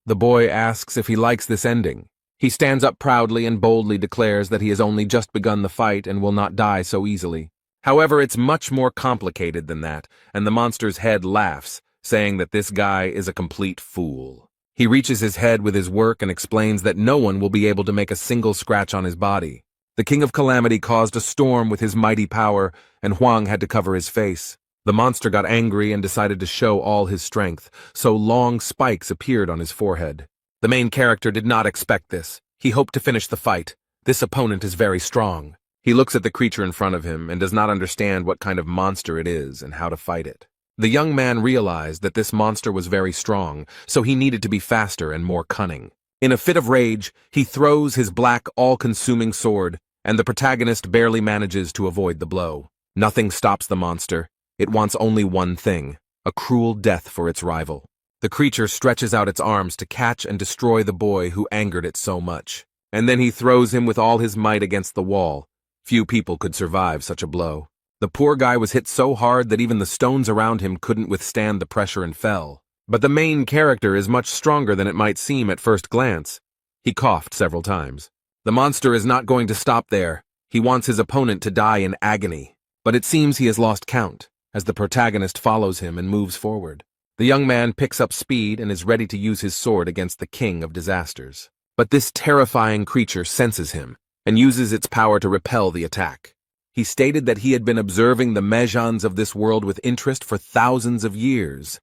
the boy asks if he likes this ending. He stands up proudly and boldly declares that he has only just begun the fight and will not die so easily. However, it's much more complicated than that, and the monster's head laughs, saying that this guy is a complete fool. He reaches his head with his work and explains that no one will be able to make a single scratch on his body. The King of Calamity caused a storm with his mighty power, and Hwang had to cover his face. The monster got angry and decided to show all his strength, so long spikes appeared on his forehead. The main character did not expect this. He hoped to finish the fight. This opponent is very strong. He looks at the creature in front of him and does not understand what kind of monster it is and how to fight it. The young man realized that this monster was very strong, so he needed to be faster and more cunning. In a fit of rage, he throws his black, all-consuming sword, and the protagonist barely manages to avoid the blow. Nothing stops the monster. It wants only one thing, a cruel death for its rival. The creature stretches out its arms to catch and destroy the boy who angered it so much. And then he throws him with all his might against the wall. Few people could survive such a blow. The poor guy was hit so hard that even the stones around him couldn't withstand the pressure and fell. But the main character is much stronger than it might seem at first glance. He coughed several times. The monster is not going to stop there. He wants his opponent to die in agony. But it seems he has lost count, as the protagonist follows him and moves forward. The young man picks up speed and is ready to use his sword against the king of disasters. But this terrifying creature senses him, and uses its power to repel the attack. He stated that he had been observing the Mejans of this world with interest for thousands of years.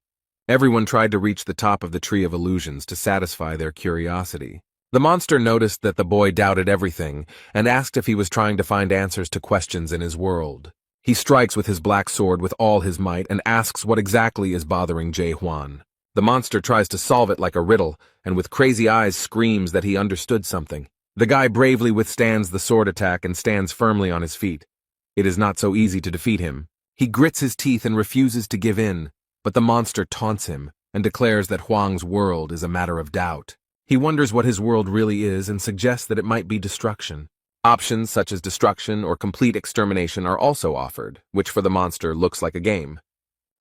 Everyone tried to reach the top of the Tree of Illusions to satisfy their curiosity. The monster noticed that the boy doubted everything and asked if he was trying to find answers to questions in his world. He strikes with his black sword with all his might and asks what exactly is bothering Jae-hwan. The monster tries to solve it like a riddle and with crazy eyes screams that he understood something. The guy bravely withstands the sword attack and stands firmly on his feet. It is not so easy to defeat him. He grits his teeth and refuses to give in, but the monster taunts him and declares that Hwang's world is a matter of doubt. He wonders what his world really is and suggests that it might be destruction. Options such as destruction or complete extermination are also offered, which for the monster looks like a game.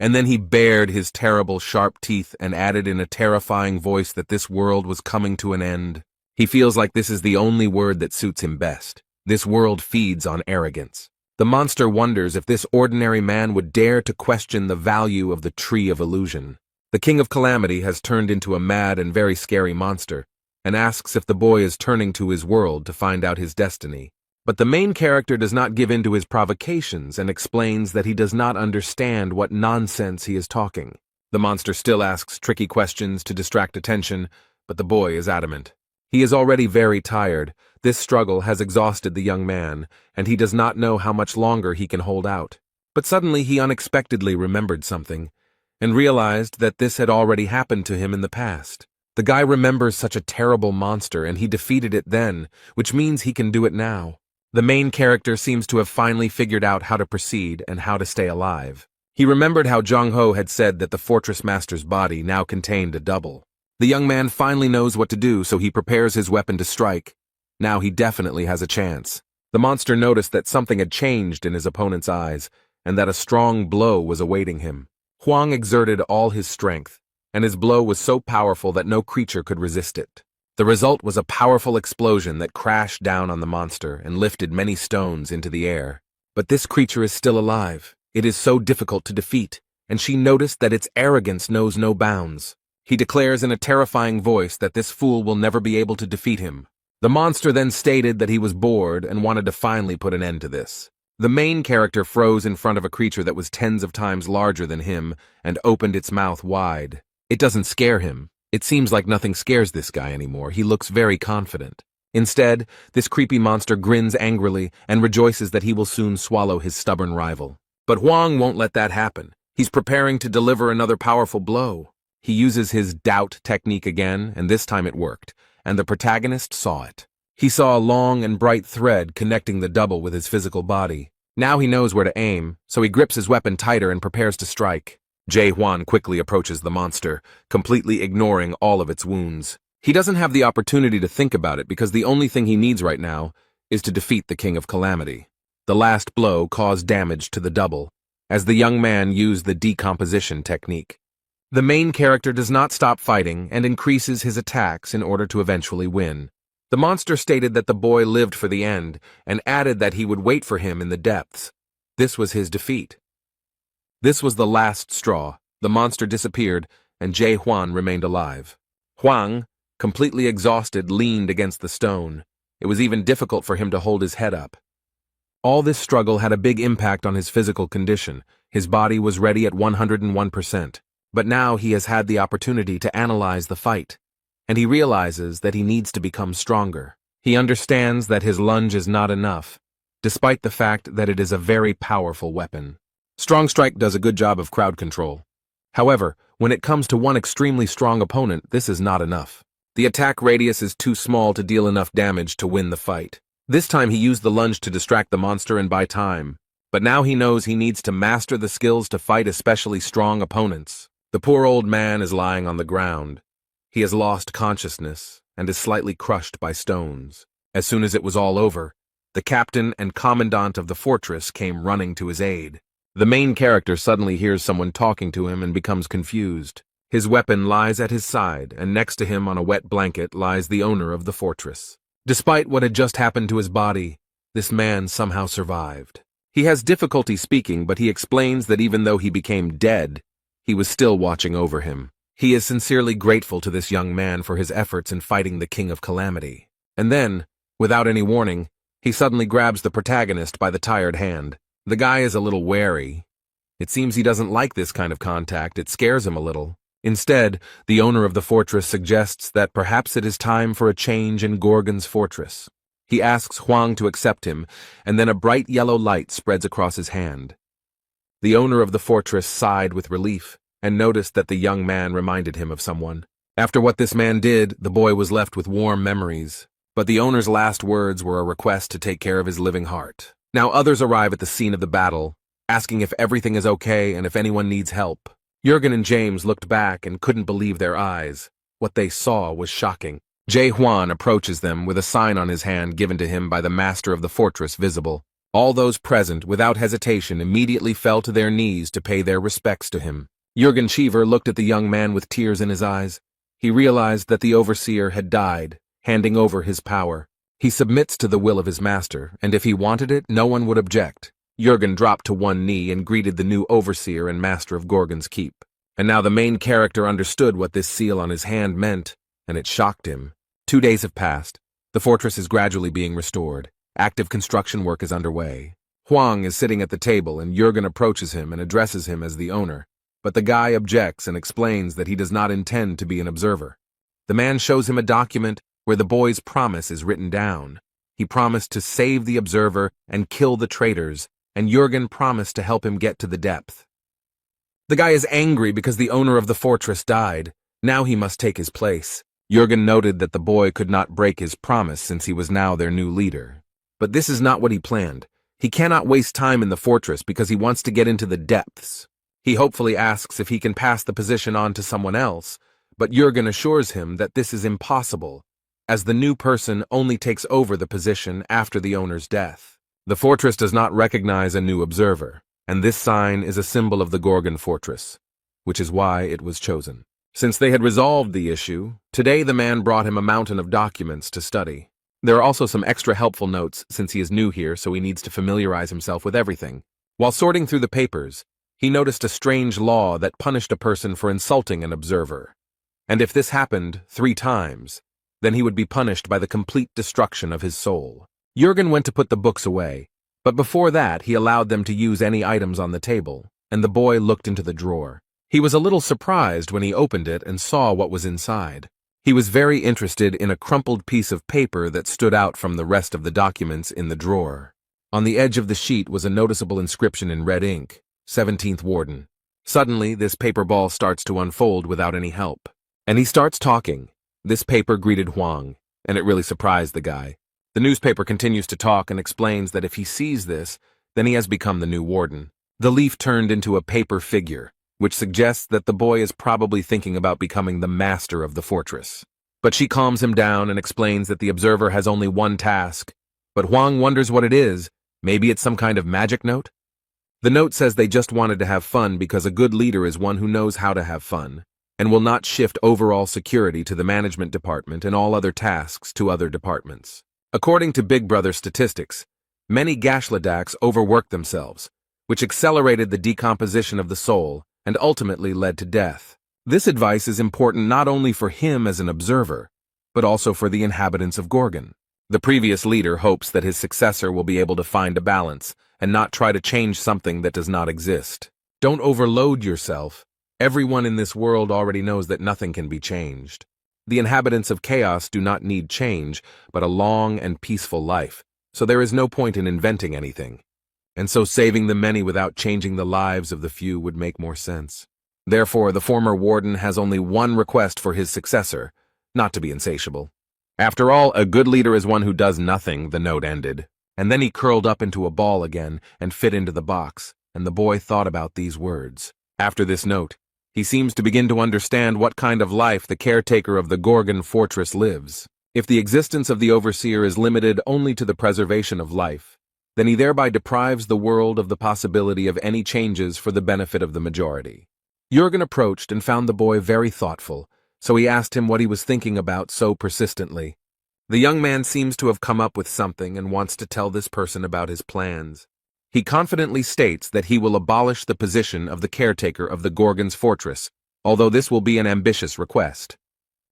And then he bared his terrible, sharp teeth and added in a terrifying voice that this world was coming to an end. He feels like this is the only word that suits him best. This world feeds on arrogance. The monster wonders if this ordinary man would dare to question the value of the Tree of Illusion. The King of Calamity has turned into a mad and very scary monster, and asks if the boy is turning to his world to find out his destiny. But the main character does not give in to his provocations and explains that he does not understand what nonsense he is talking. The monster still asks tricky questions to distract attention, but the boy is adamant. He is already very tired. This struggle has exhausted the young man, and he does not know how much longer he can hold out. But suddenly he unexpectedly remembered something, and realized that this had already happened to him in the past. The guy remembers such a terrible monster, and he defeated it then, which means he can do it now. The main character seems to have finally figured out how to proceed and how to stay alive. He remembered how Jong-ho had said that the fortress master's body now contained a double. The young man finally knows what to do, so he prepares his weapon to strike. Now he definitely has a chance. The monster noticed that something had changed in his opponent's eyes, and that a strong blow was awaiting him. Hwang exerted all his strength, and his blow was so powerful that no creature could resist it. The result was a powerful explosion that crashed down on the monster and lifted many stones into the air. But this creature is still alive. It is so difficult to defeat, and she noticed that its arrogance knows no bounds. He declares in a terrifying voice that this fool will never be able to defeat him. The monster then stated that he was bored and wanted to finally put an end to this. The main character froze in front of a creature that was tens of times larger than him and opened its mouth wide. It doesn't scare him. It seems like nothing scares this guy anymore. He looks very confident. Instead, this creepy monster grins angrily and rejoices that he will soon swallow his stubborn rival. But Hwang won't let that happen. He's preparing to deliver another powerful blow. He uses his doubt technique again, and this time it worked, and the protagonist saw it. He saw a long and bright thread connecting the double with his physical body. Now he knows where to aim, so he grips his weapon tighter and prepares to strike. Jae-hwan quickly approaches the monster, completely ignoring all of its wounds. He doesn't have the opportunity to think about it because the only thing he needs right now is to defeat the King of Calamity. The last blow caused damage to the double, as the young man used the decomposition technique. The main character does not stop fighting and increases his attacks in order to eventually win. The monster stated that the boy lived for the end and added that he would wait for him in the depths. This was his defeat. This was the last straw. The monster disappeared and Jae-hwan remained alive. Hwang, completely exhausted, leaned against the stone. It was even difficult for him to hold his head up. All this struggle had a big impact on his physical condition. His body was ready at 101%. But now he has had the opportunity to analyze the fight, and he realizes that he needs to become stronger. He understands that his lunge is not enough, despite the fact that it is a very powerful weapon. Strong Strike does a good job of crowd control. However, when it comes to one extremely strong opponent, this is not enough. The attack radius is too small to deal enough damage to win the fight. This time he used the lunge to distract the monster and buy time, but now he knows he needs to master the skills to fight especially strong opponents. The poor old man is lying on the ground. He has lost consciousness and is slightly crushed by stones. As soon as it was all over, the captain and commandant of the fortress came running to his aid. The main character suddenly hears someone talking to him and becomes confused. His weapon lies at his side, and next to him on a wet blanket lies the owner of the fortress. Despite what had just happened to his body, this man somehow survived. He has difficulty speaking, but he explains that even though he became dead, he was still watching over him. He is sincerely grateful to this young man for his efforts in fighting the King of Calamity. And then, without any warning, he suddenly grabs the protagonist by the tired hand. The guy is a little wary. It seems he doesn't like this kind of contact. It scares him a little. Instead, the owner of the fortress suggests that perhaps it is time for a change in Gorgon's fortress. He asks Hwang to accept him, and then a bright yellow light spreads across his hand. The owner of the fortress sighed with relief and noticed that the young man reminded him of someone. After what this man did, the boy was left with warm memories, but the owner's last words were a request to take care of his living heart. Now others arrive at the scene of the battle, asking if everything is okay and if anyone needs help. Jurgen and James looked back and couldn't believe their eyes. What they saw was shocking. Jae-hwan approaches them with a sign on his hand given to him by the master of the fortress visible. All those present, without hesitation, immediately fell to their knees to pay their respects to him. Jürgen Cheever looked at the young man with tears in his eyes. He realized that the overseer had died, handing over his power. He submits to the will of his master, and if he wanted it, no one would object. Jürgen dropped to one knee and greeted the new overseer and master of Gorgon's Keep. And now the main character understood what this seal on his hand meant, and it shocked him. 2 days have passed. The fortress is gradually being restored. Active construction work is underway. Huang is sitting at the table, and Jürgen approaches him and addresses him as the owner. But the guy objects and explains that he does not intend to be an observer. The man shows him a document where the boy's promise is written down. He promised to save the observer and kill the traitors, and Jürgen promised to help him get to the depth. The guy is angry because the owner of the fortress died. Now he must take his place. Jürgen noted that the boy could not break his promise since he was now their new leader. But this is not what he planned. He cannot waste time in the fortress because he wants to get into the depths. He hopefully asks if he can pass the position on to someone else, but Jürgen assures him that this is impossible, as the new person only takes over the position after the owner's death. The fortress does not recognize a new observer, and this sign is a symbol of the Gorgon fortress, which is why it was chosen. Since they had resolved the issue, today the man brought him a mountain of documents to study. There are also some extra helpful notes since he is new here, so he needs to familiarize himself with everything. While sorting through the papers, he noticed a strange law that punished a person for insulting an observer. And if this happened 3 times, then he would be punished by the complete destruction of his soul. Jürgen went to put the books away, but before that he allowed them to use any items on the table, and the boy looked into the drawer. He was a little surprised when he opened it and saw what was inside. He was very interested in a crumpled piece of paper that stood out from the rest of the documents in the drawer. On the edge of the sheet was a noticeable inscription in red ink, 17th Warden. Suddenly, this paper ball starts to unfold without any help. And he starts talking. This paper greeted Huang, and it really surprised the guy. The newspaper continues to talk and explains that if he sees this, then he has become the new warden. The leaf turned into a paper figure, which suggests that the boy is probably thinking about becoming the master of the fortress. But she calms him down and explains that the observer has only one task. But Huang wonders what it is. Maybe it's some kind of magic note? The note says they just wanted to have fun because a good leader is one who knows how to have fun, and will not shift overall security to the management department and all other tasks to other departments. According to Big Brother statistics, many Gashladaks overworked themselves, which accelerated the decomposition of the soul and ultimately led to death. This advice is important not only for him as an observer, but also for the inhabitants of Gorgon. The previous leader hopes that his successor will be able to find a balance and not try to change something that does not exist. Don't overload yourself. Everyone in this world already knows that nothing can be changed. The inhabitants of chaos do not need change, but a long and peaceful life, so there is no point in inventing anything. And so saving the many without changing the lives of the few would make more sense. Therefore, the former warden has only one request for his successor, not to be insatiable. After all, a good leader is one who does nothing, the note ended. And then he curled up into a ball again and fit into the box, and the boy thought about these words. After this note, he seems to begin to understand what kind of life the caretaker of the Gorgon fortress lives. If the existence of the overseer is limited only to the preservation of life, then he thereby deprives the world of the possibility of any changes for the benefit of the majority. Jürgen approached and found the boy very thoughtful, so he asked him what he was thinking about so persistently. The young man seems to have come up with something and wants to tell this person about his plans. He confidently states that he will abolish the position of the caretaker of the Gorgon's fortress, although this will be an ambitious request.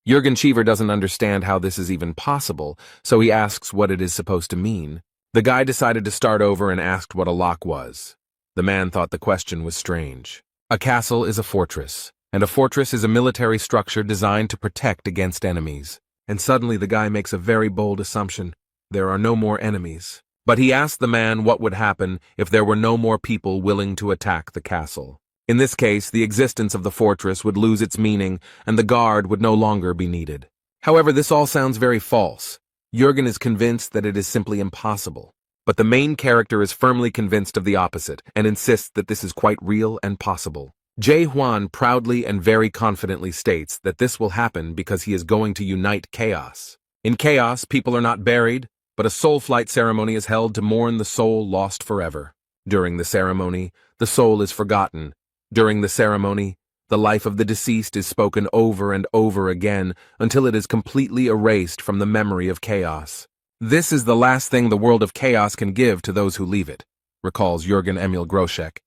Jürgen Cheever doesn't understand how this is even possible, so he asks what it is supposed to mean. The guy decided to start over and asked what a lock was. The man thought the question was strange. A castle is a fortress, and a fortress is a military structure designed to protect against enemies. And suddenly the guy makes a very bold assumption. There are no more enemies. But he asked the man what would happen if there were no more people willing to attack the castle. In this case, the existence of the fortress would lose its meaning, and the guard would no longer be needed. However, this all sounds very false. Jürgen is convinced that it is simply impossible. But the main character is firmly convinced of the opposite, and insists that this is quite real and possible. Jae Hwan proudly and very confidently states that this will happen because he is going to unite chaos. In chaos, people are not buried, but a soul flight ceremony is held to mourn the soul lost forever. During the ceremony, the soul is forgotten. During the ceremony, the life of the deceased is spoken over and over again until it is completely erased from the memory of chaos. This is the last thing the world of chaos can give to those who leave it, recalls Jürgen Emil Groschek.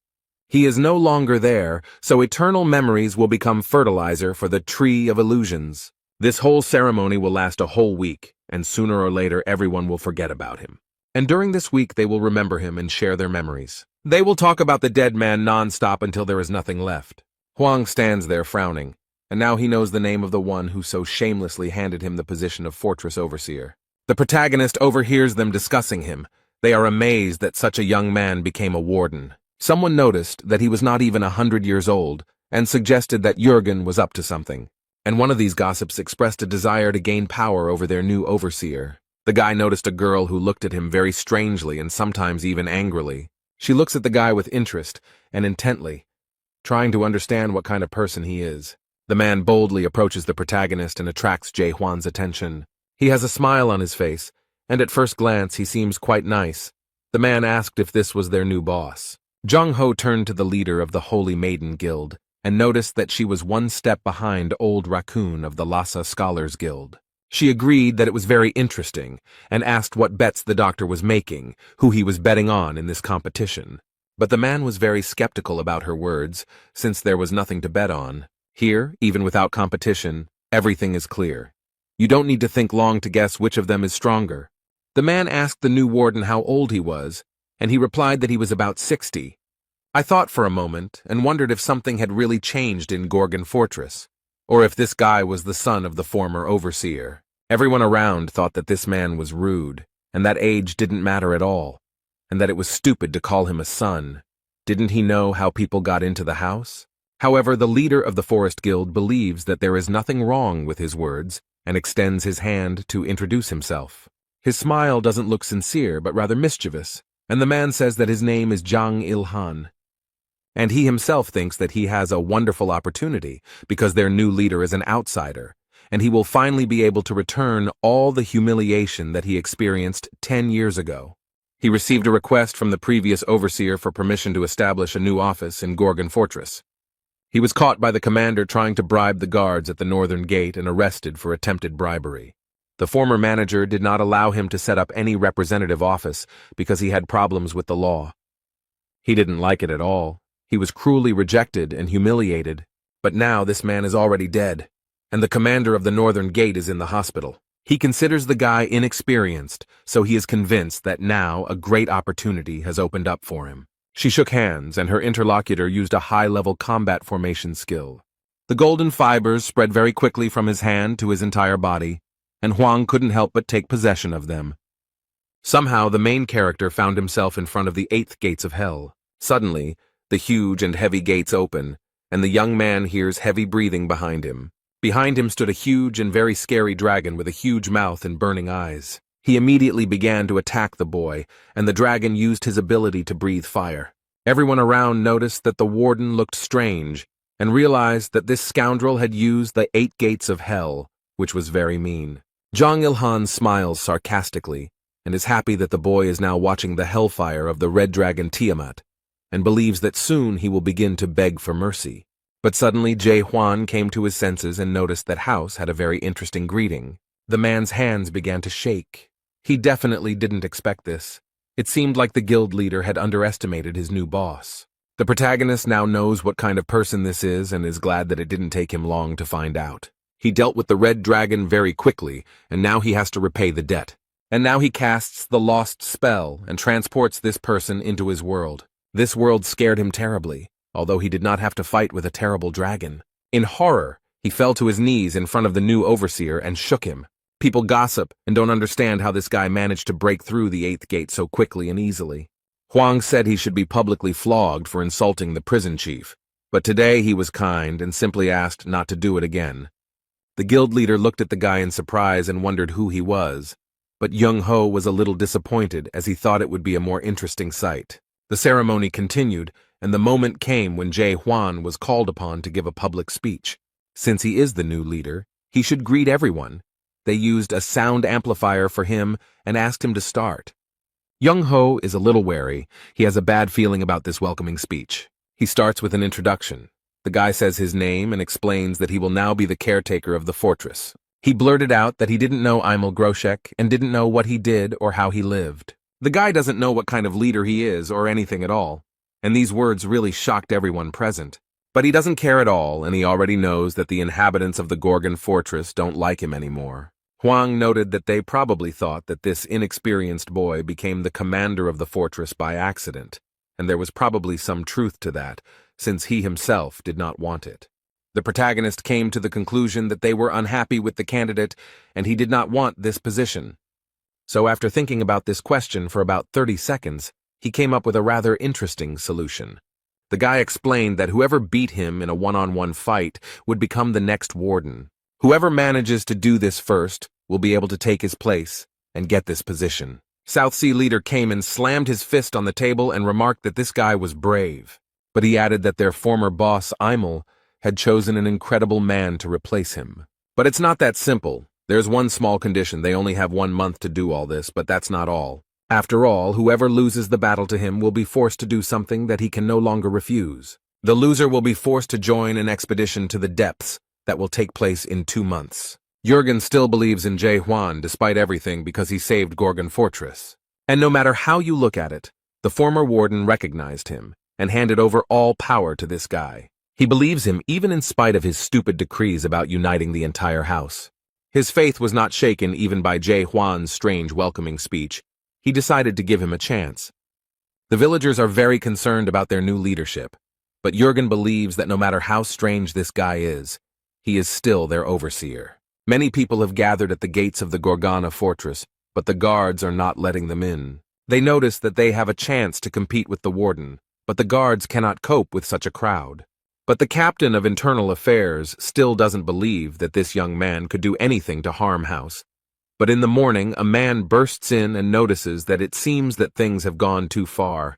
He is no longer there, so eternal memories will become fertilizer for the tree of illusions. This whole ceremony will last a whole week, and sooner or later everyone will forget about him. And during this week they will remember him and share their memories. They will talk about the dead man non-stop until there is nothing left. Huang stands there frowning, and now he knows the name of the one who so shamelessly handed him the position of fortress overseer. The protagonist overhears them discussing him. They are amazed that such a young man became a warden. Someone noticed that he was not even 100 years old and suggested that Jürgen was up to something. And one of these gossips expressed a desire to gain power over their new overseer. The guy noticed a girl who looked at him very strangely and sometimes even angrily. She looks at the guy with interest and intently, trying to understand what kind of person he is. The man boldly approaches the protagonist and attracts Jae Hwan's attention. He has a smile on his face, and at first glance he seems quite nice. The man asked if this was their new boss. Jung Ho turned to the leader of the Holy Maiden Guild and noticed that she was one step behind Old Raccoon of the Lhasa Scholars Guild. She agreed that it was very interesting and asked what bets the doctor was making, who he was betting on in this competition. But the man was very skeptical about her words, since there was nothing to bet on. Here, even without competition, everything is clear. You don't need to think long to guess which of them is stronger. The man asked the new warden how old he was, and he replied that he was about 60. I thought for a moment and wondered if something had really changed in Gorgon Fortress, or if this guy was the son of the former overseer. Everyone around thought that this man was rude, and that age didn't matter at all, and that it was stupid to call him a son. Didn't he know how people got into the house? However, the leader of the Forest Guild believes that there is nothing wrong with his words and extends his hand to introduce himself. His smile doesn't look sincere, but rather mischievous, and the man says that his name is Jang Il-han. And he himself thinks that he has a wonderful opportunity because their new leader is an outsider, and he will finally be able to return all the humiliation that he experienced 10 years ago. He received a request from the previous overseer for permission to establish a new office in Gorgon Fortress. He was caught by the commander trying to bribe the guards at the northern gate and arrested for attempted bribery. The former manager did not allow him to set up any representative office because he had problems with the law. He didn't like it at all. He was cruelly rejected and humiliated, but now this man is already dead, and the commander of the northern gate is in the hospital. He considers the guy inexperienced, so he is convinced that now a great opportunity has opened up for him. She shook hands, and her interlocutor used a high-level combat formation skill. The golden fibers spread very quickly from his hand to his entire body, and Huang couldn't help but take possession of them. Somehow, the main character found himself in front of the 8th gates of hell. Suddenly, the huge and heavy gates open, and the young man hears heavy breathing behind him. Behind him stood a huge and very scary dragon with a huge mouth and burning eyes. He immediately began to attack the boy, and the dragon used his ability to breathe fire. Everyone around noticed that the warden looked strange, and realized that this scoundrel had used the 8 gates of hell, which was very mean. Jang Il-han smiles sarcastically, and is happy that the boy is now watching the hellfire of the red dragon Tiamat, and believes that soon he will begin to beg for mercy. But suddenly Jae Hwan came to his senses and noticed that House had a very interesting greeting. The man's hands began to shake. He definitely didn't expect this. It seemed like the guild leader had underestimated his new boss. The protagonist now knows what kind of person this is and is glad that it didn't take him long to find out. He dealt with the red dragon very quickly, and now he has to repay the debt. And now he casts the lost spell and transports this person into his world. This world scared him terribly, although he did not have to fight with a terrible dragon. In horror, he fell to his knees in front of the new overseer and shook him. People gossip and don't understand how this guy managed to break through the 8th gate so quickly and easily. Huang said he should be publicly flogged for insulting the prison chief, but today he was kind and simply asked not to do it again. The guild leader looked at the guy in surprise and wondered who he was, but Jung Ho was a little disappointed as he thought it would be a more interesting sight. The ceremony continued, and the moment came when Jae Hwan was called upon to give a public speech. Since he is the new leader, he should greet everyone, They used a sound amplifier for him and asked him to start. Young-ho is a little wary. He has a bad feeling about this welcoming speech. He starts with an introduction. The guy says his name and explains that he will now be the caretaker of the fortress. He blurted out that he didn't know Imel Groshek and didn't know what he did or how he lived. The guy doesn't know what kind of leader he is or anything at all, and these words really shocked everyone present. But he doesn't care at all, and he already knows that the inhabitants of the Gorgon fortress don't like him anymore. Huang noted that they probably thought that this inexperienced boy became the commander of the fortress by accident, and there was probably some truth to that, since he himself did not want it. The protagonist came to the conclusion that they were unhappy with the candidate, and he did not want this position. So after thinking about this question for about 30 seconds, he came up with a rather interesting solution. The guy explained that whoever beat him in a one-on-one fight would become the next warden. Whoever manages to do this first will be able to take his place and get this position. South Sea leader came and slammed his fist on the table and remarked that this guy was brave. But he added that their former boss, Imel, had chosen an incredible man to replace him. But it's not that simple. There's one small condition. They only have 1 month to do all this, but that's not all. After all, whoever loses the battle to him will be forced to do something that he can no longer refuse. The loser will be forced to join an expedition to the depths that will take place in 2 months. Jürgen still believes in Jae Hwan despite everything because he saved Gorgon Fortress. And no matter how you look at it, the former warden recognized him and handed over all power to this guy. He believes him even in spite of his stupid decrees about uniting the entire house. His faith was not shaken even by Jae Hwan's strange welcoming speech. He decided to give him a chance. The villagers are very concerned about their new leadership, but Jürgen believes that no matter how strange this guy is, he is still their overseer. Many people have gathered at the gates of the Gorgana fortress, but the guards are not letting them in. They notice that they have a chance to compete with the warden, but the guards cannot cope with such a crowd. But the captain of internal affairs still doesn't believe that this young man could do anything to harm House. But in the morning, a man bursts in and notices that it seems that things have gone too far.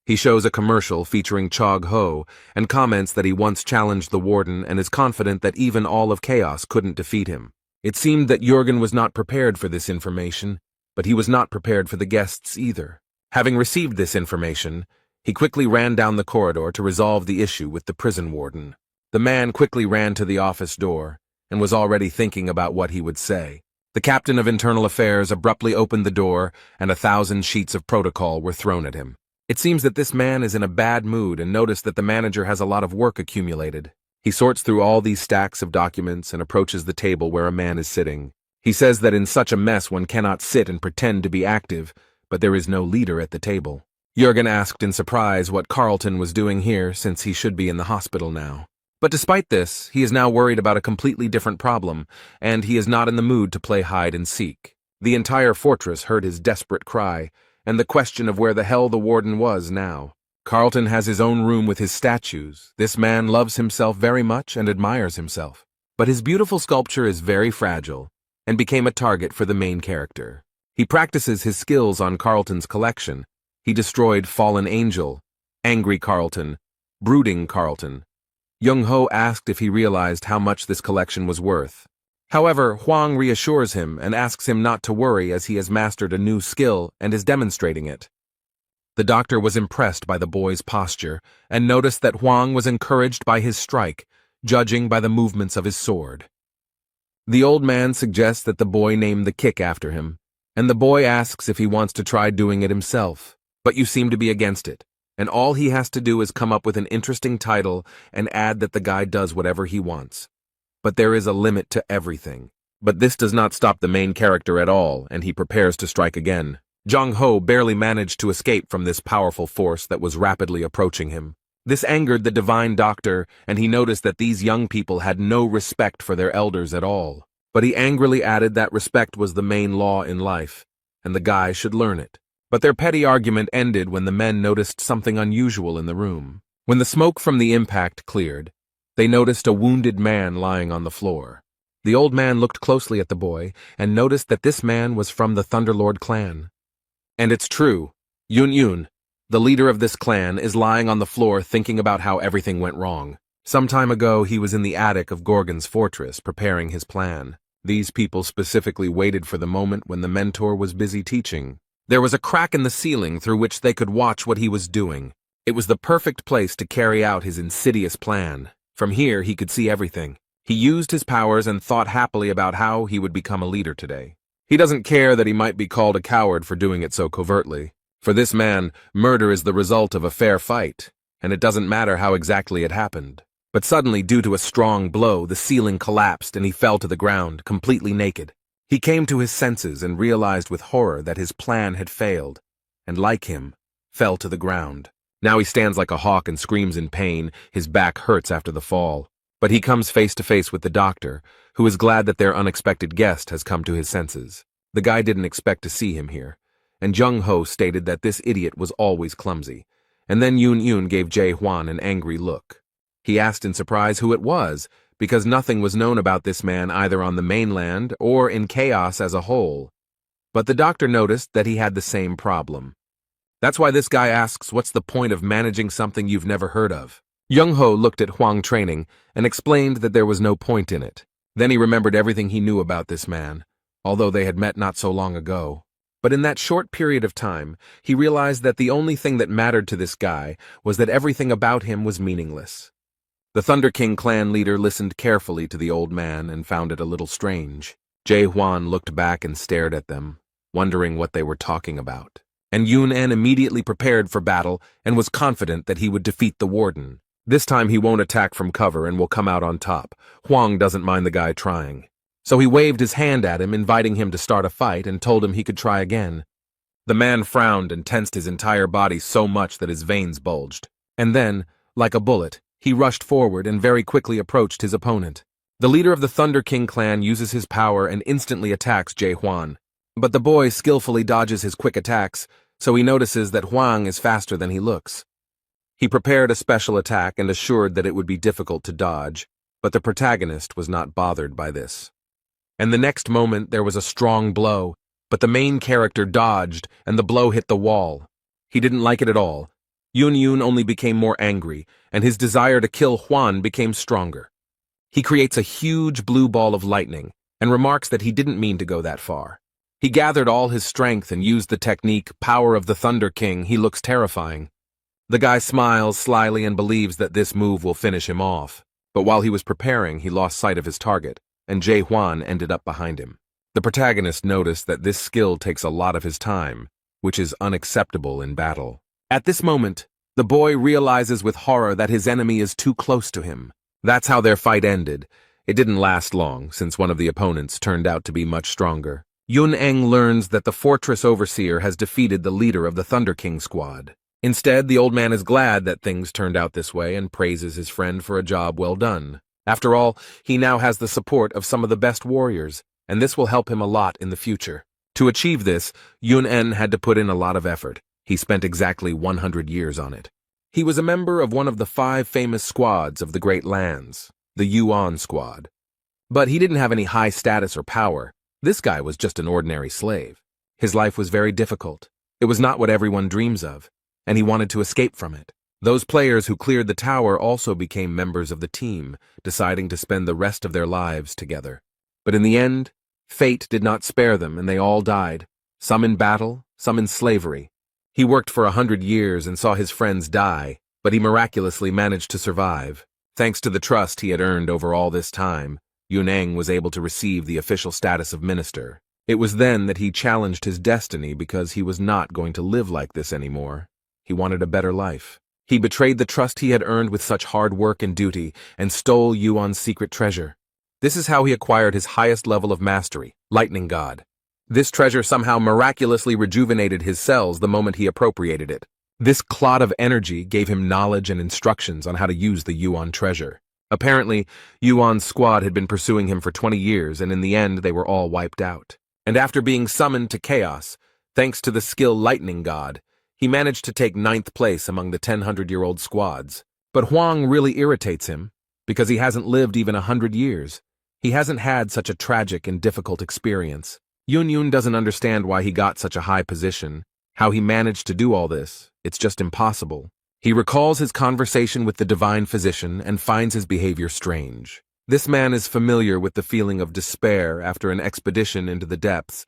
He shows a commercial featuring Chog Ho and comments that he once challenged the warden and is confident that even all of Chaos couldn't defeat him. It seemed that Jürgen was not prepared for this information, but he was not prepared for the guests either. Having received this information, he quickly ran down the corridor to resolve the issue with the prison warden. The man quickly ran to the office door and was already thinking about what he would say. The captain of internal affairs abruptly opened the door and 1,000 sheets of protocol were thrown at him. It seems that this man is in a bad mood and noticed that the manager has a lot of work accumulated. He sorts through all these stacks of documents and approaches the table where a man is sitting. He says that in such a mess one cannot sit and pretend to be active, but there is no leader at the table. Jürgen asked in surprise what Carlton was doing here since he should be in the hospital now. But despite this, he is now worried about a completely different problem, and he is not in the mood to play hide and seek. The entire fortress heard his desperate cry, and the question of where the hell the warden was now. Carlton has his own room with his statues. This man loves himself very much and admires himself. But his beautiful sculpture is very fragile, and became a target for the main character. He practices his skills on Carlton's collection. He destroyed Fallen Angel, Angry Carlton, Brooding Carlton. Young-ho asked if he realized how much this collection was worth. However, Huang reassures him and asks him not to worry as he has mastered a new skill and is demonstrating it. The doctor was impressed by the boy's posture and noticed that Huang was encouraged by his strike, judging by the movements of his sword. The old man suggests that the boy name the kick after him, and the boy asks if he wants to try doing it himself. But you seem to be against it, and all he has to do is come up with an interesting title and add that the guy does whatever he wants. But there is a limit to everything. But this does not stop the main character at all, and he prepares to strike again. Jong-ho barely managed to escape from this powerful force that was rapidly approaching him. This angered the divine doctor, and he noticed that these young people had no respect for their elders at all. But he angrily added that respect was the main law in life, and the guy should learn it. But their petty argument ended when the men noticed something unusual in the room. When the smoke from the impact cleared, they noticed a wounded man lying on the floor. The old man looked closely at the boy and noticed that this man was from the Thunderlord clan. And it's true. Yun, the leader of this clan, is lying on the floor thinking about how everything went wrong. Some time ago, he was in the attic of Gorgon's fortress preparing his plan. These people specifically waited for the moment when the mentor was busy teaching. There was a crack in the ceiling through which they could watch what he was doing. It was the perfect place to carry out his insidious plan. From here, he could see everything. He used his powers and thought happily about how he would become a leader today. He doesn't care that he might be called a coward for doing it so covertly. For this man, murder is the result of a fair fight, and it doesn't matter how exactly it happened. But suddenly, due to a strong blow, the ceiling collapsed and he fell to the ground, completely naked. He came to his senses and realized with horror that his plan had failed, and like him, fell to the ground. Now he stands like a hawk and screams in pain. His back hurts after the fall. But he comes face to face with the doctor, who is glad that their unexpected guest has come to his senses. The guy didn't expect to see him here, and Jung-ho stated that this idiot was always clumsy. And then Yoon gave Jae-hwan an angry look. He asked in surprise who it was, because nothing was known about this man either on the mainland or in chaos as a whole. But the doctor noticed that he had the same problem. That's why this guy asks, what's the point of managing something you've never heard of? Jung-ho looked at Hwang training and explained that there was no point in it. Then he remembered everything he knew about this man, although they had met not so long ago. But in that short period of time, he realized that the only thing that mattered to this guy was that everything about him was meaningless. The Thunder King clan leader listened carefully to the old man and found it a little strange. Jae-hwan looked back and stared at them, wondering what they were talking about. And Yoon-en immediately prepared for battle and was confident that he would defeat the warden. This time he won't attack from cover and will come out on top. Hwang doesn't mind the guy trying. So he waved his hand at him, inviting him to start a fight, and told him he could try again. The man frowned and tensed his entire body so much that his veins bulged. And then, like a bullet, he rushed forward and very quickly approached his opponent. The leader of the Thunder King clan uses his power and instantly attacks Jae-hwan. But the boy skillfully dodges his quick attacks, so he notices that Hwang is faster than he looks. He prepared a special attack and assured that it would be difficult to dodge, but the protagonist was not bothered by this. And the next moment there was a strong blow, but the main character dodged and the blow hit the wall. He didn't like it at all. Yoon only became more angry, and his desire to kill Hwan became stronger. He creates a huge blue ball of lightning and remarks that he didn't mean to go that far. He gathered all his strength and used the technique, Power of the Thunder King. He looks terrifying. The guy smiles slyly and believes that this move will finish him off. But while he was preparing, he lost sight of his target, and Jae-hwan ended up behind him. The protagonist noticed that this skill takes a lot of his time, which is unacceptable in battle. At this moment, the boy realizes with horror that his enemy is too close to him. That's how their fight ended. It didn't last long, since one of the opponents turned out to be much stronger. Yoon learns that the fortress overseer has defeated the leader of the Thunder King squad. Instead, the old man is glad that things turned out this way and praises his friend for a job well done. After all, he now has the support of some of the best warriors, and this will help him a lot in the future. To achieve this, Yoon had to put in a lot of effort. He spent exactly 100 years on it. He was a member of one of the 5 famous squads of the Great Lands, the Yuan squad. But he didn't have any high status or power. This guy was just an ordinary slave. His life was very difficult. It was not what everyone dreams of, and he wanted to escape from it. Those players who cleared the tower also became members of the team, deciding to spend the rest of their lives together. But in the end, fate did not spare them, and they all died, some in battle, some in slavery. He worked for 100 years and saw his friends die, but he miraculously managed to survive. Thanks to the trust he had earned over all this time, Yoon was able to receive the official status of minister. It was then that he challenged his destiny because he was not going to live like this anymore. He wanted a better life. He betrayed the trust he had earned with such hard work and duty and stole Yuan's secret treasure. This is how he acquired his highest level of mastery, Lightning God. This treasure somehow miraculously rejuvenated his cells the moment he appropriated it. This clot of energy gave him knowledge and instructions on how to use the Yuan treasure. Apparently, Yuan's squad had been pursuing him for 20 years, and in the end they were all wiped out. And after being summoned to chaos, thanks to the skill Lightning God, he managed to take 9th place among the 1,000-year-old squads. But Hwang really irritates him, because he hasn't lived even 100 years. He hasn't had such a tragic and difficult experience. Yoon doesn't understand why he got such a high position, how he managed to do all this. It's just impossible. He recalls his conversation with the divine physician and finds his behavior strange. This man is familiar with the feeling of despair after an expedition into the depths,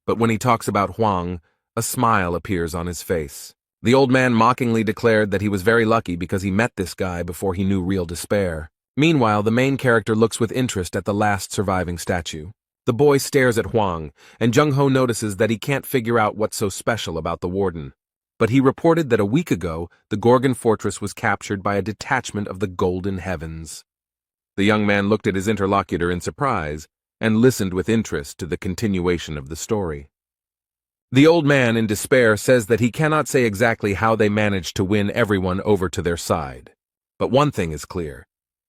but when he talks about Huang, a smile appears on his face. The old man mockingly declared that he was very lucky because he met this guy before he knew real despair. Meanwhile, the main character looks with interest at the last surviving statue. The boy stares at Huang, and Jung-ho notices that he can't figure out what's so special about the warden. But he reported that a week ago, the Gorgon fortress was captured by a detachment of the Golden Heavens. The young man looked at his interlocutor in surprise and listened with interest to the continuation of the story. The old man, in despair, says that he cannot say exactly how they managed to win everyone over to their side. But one thing is clear.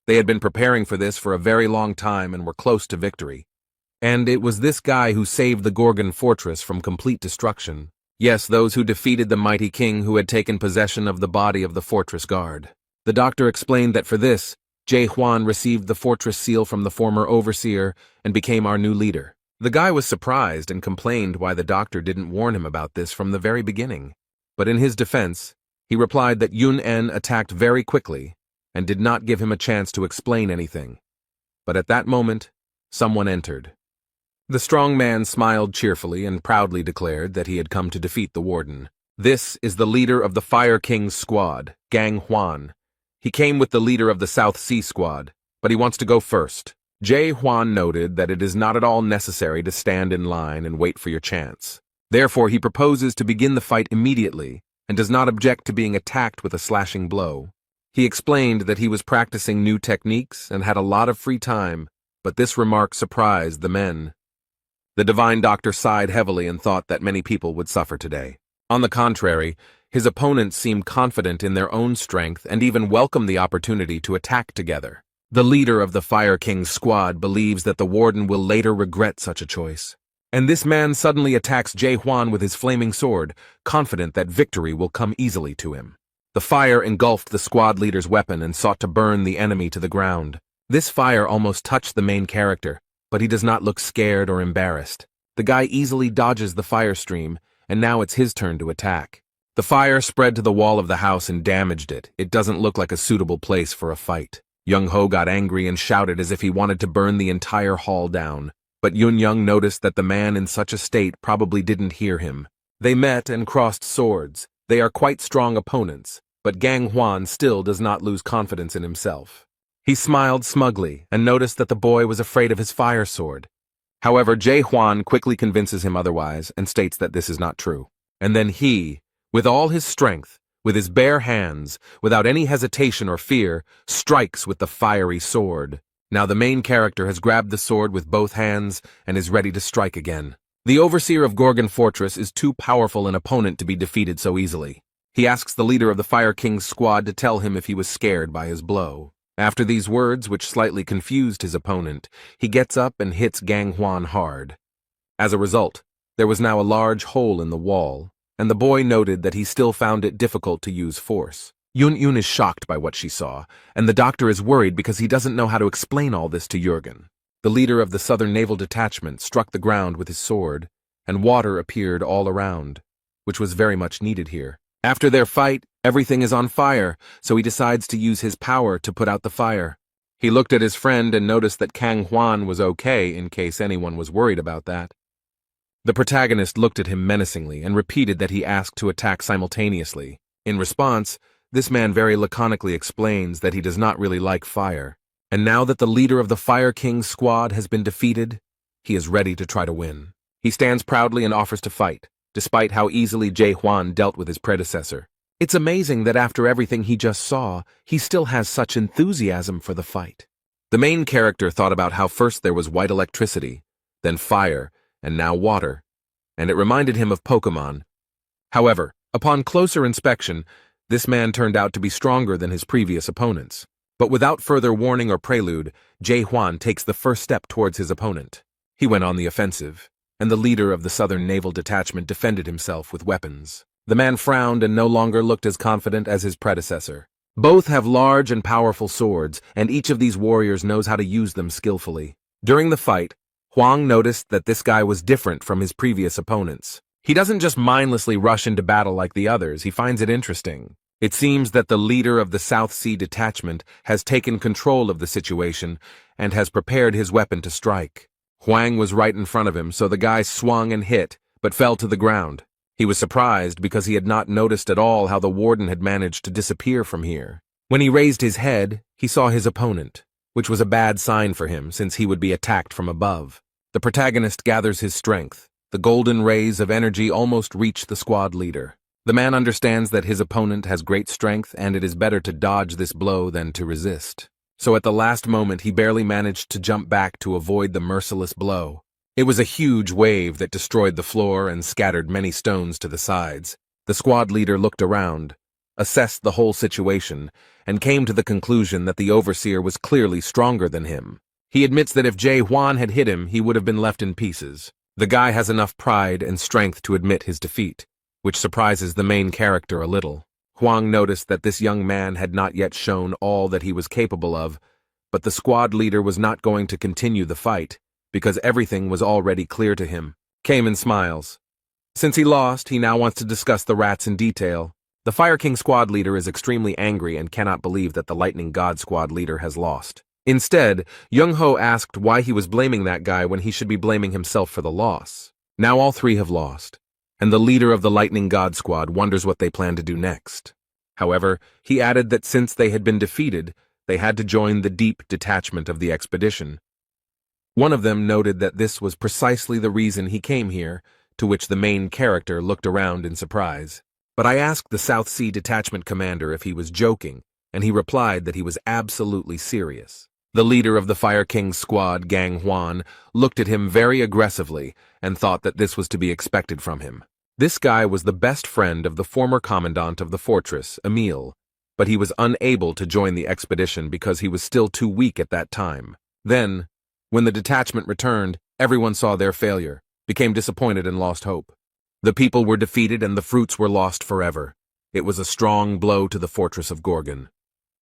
They had been preparing for this for a very long time and were close to victory. And it was this guy who saved the Gorgon fortress from complete destruction. Yes, those who defeated the mighty king who had taken possession of the body of the fortress guard. The doctor explained that for this, Jae Hwan received the fortress seal from the former overseer and became our new leader. The guy was surprised and complained why the doctor didn't warn him about this from the very beginning. But in his defense, he replied that Yun-en attacked very quickly and did not give him a chance to explain anything. But at that moment, someone entered. The strong man smiled cheerfully and proudly declared that he had come to defeat the warden. This is the leader of the Fire King's squad, Gang Hwan. He came with the leader of the South Sea squad, but he wants to go first. Jae Hwan noted that it is not at all necessary to stand in line and wait for your chance. Therefore, he proposes to begin the fight immediately and does not object to being attacked with a slashing blow. He explained that he was practicing new techniques and had a lot of free time, but this remark surprised the men. The divine doctor sighed heavily and thought that many people would suffer today. On the contrary, his opponents seemed confident in their own strength and even welcomed the opportunity to attack together. The leader of the Fire King's squad believes that the warden will later regret such a choice. And this man suddenly attacks Jae Hwan with his flaming sword, confident that victory will come easily to him. The fire engulfed the squad leader's weapon and sought to burn the enemy to the ground. This fire almost touched the main character, but he does not look scared or embarrassed. The guy easily dodges the fire stream, and now it's his turn to attack. The fire spread to the wall of the house and damaged it. It doesn't look like a suitable place for a fight. Young-ho got angry and shouted as if he wanted to burn the entire hall down. But Yun-young noticed that the man in such a state probably didn't hear him. They met and crossed swords. They are quite strong opponents, but Gang Hwan still does not lose confidence in himself. He smiled smugly and noticed that the boy was afraid of his fire sword. However, Jae Hwan quickly convinces him otherwise and states that this is not true. And then he, with all his strength, with his bare hands, without any hesitation or fear, strikes with the fiery sword. Now the main character has grabbed the sword with both hands and is ready to strike again. The overseer of Gorgon Fortress is too powerful an opponent to be defeated so easily. He asks the leader of the Fire King's squad to tell him if he was scared by his blow. After these words, which slightly confused his opponent, he gets up and hits Gang Hwan hard. As a result, there was now a large hole in the wall, and the boy noted that he still found it difficult to use force. Yun-yun is shocked by what she saw, and the doctor is worried because he doesn't know how to explain all this to Jurgen. The leader of the Southern Naval Detachment struck the ground with his sword, and water appeared all around, which was very much needed here. After their fight, everything is on fire, so he decides to use his power to put out the fire. He looked at his friend and noticed that Kang Hwan was okay in case anyone was worried about that. The protagonist looked at him menacingly and repeated that he asked to attack simultaneously. In response, this man very laconically explains that he does not really like fire, and now that the leader of the Fire King's squad has been defeated, he is ready to try to win. He stands proudly and offers to fight, despite how easily Jae Hwan dealt with his predecessor. It's amazing that after everything he just saw, he still has such enthusiasm for the fight. The main character thought about how first there was white electricity, then fire, and now water, and it reminded him of Pokemon. However, upon closer inspection, this man turned out to be stronger than his previous opponents. But without further warning or prelude, Jae Hwan takes the first step towards his opponent. He went on the offensive, and the leader of the Southern Naval Detachment defended himself with weapons. The man frowned and no longer looked as confident as his predecessor. Both have large and powerful swords, and each of these warriors knows how to use them skillfully. During the fight, Huang noticed that this guy was different from his previous opponents. He doesn't just mindlessly rush into battle like the others, he finds it interesting. It seems that the leader of the South Sea detachment has taken control of the situation and has prepared his weapon to strike. Huang was right in front of him, so the guy swung and hit, but fell to the ground. He was surprised because he had not noticed at all how the warden had managed to disappear from here. When he raised his head, he saw his opponent, which was a bad sign for him since he would be attacked from above. The protagonist gathers his strength. The golden rays of energy almost reach the squad leader. The man understands that his opponent has great strength and it is better to dodge this blow than to resist. So at the last moment he barely managed to jump back to avoid the merciless blow. It was a huge wave that destroyed the floor and scattered many stones to the sides. The squad leader looked around, assessed the whole situation, and came to the conclusion that the overseer was clearly stronger than him. He admits that if Jae Hwan had hit him, he would have been left in pieces. The guy has enough pride and strength to admit his defeat, which surprises the main character a little. Huang noticed that this young man had not yet shown all that he was capable of, but the squad leader was not going to continue the fight, because everything was already clear to him. Cayman smiles. Since he lost, he now wants to discuss the rats in detail. The Fire King squad leader is extremely angry and cannot believe that the Lightning God squad leader has lost. Instead, Young-ho asked why he was blaming that guy when he should be blaming himself for the loss. Now all three have lost, and the leader of the Lightning God squad wonders what they plan to do next. However, he added that since they had been defeated, they had to join the deep detachment of the expedition. One of them noted that this was precisely the reason he came here, to which the main character looked around in surprise. But I asked the South Sea detachment commander if he was joking, and he replied that he was absolutely serious. The leader of the Fire King's squad, Gang Hwan, looked at him very aggressively and thought that this was to be expected from him. This guy was the best friend of the former commandant of the fortress, Emil, but he was unable to join the expedition because he was still too weak at that time. Then, when the detachment returned, everyone saw their failure, became disappointed and lost hope. The people were defeated and the fruits were lost forever. It was a strong blow to the fortress of Gorgon.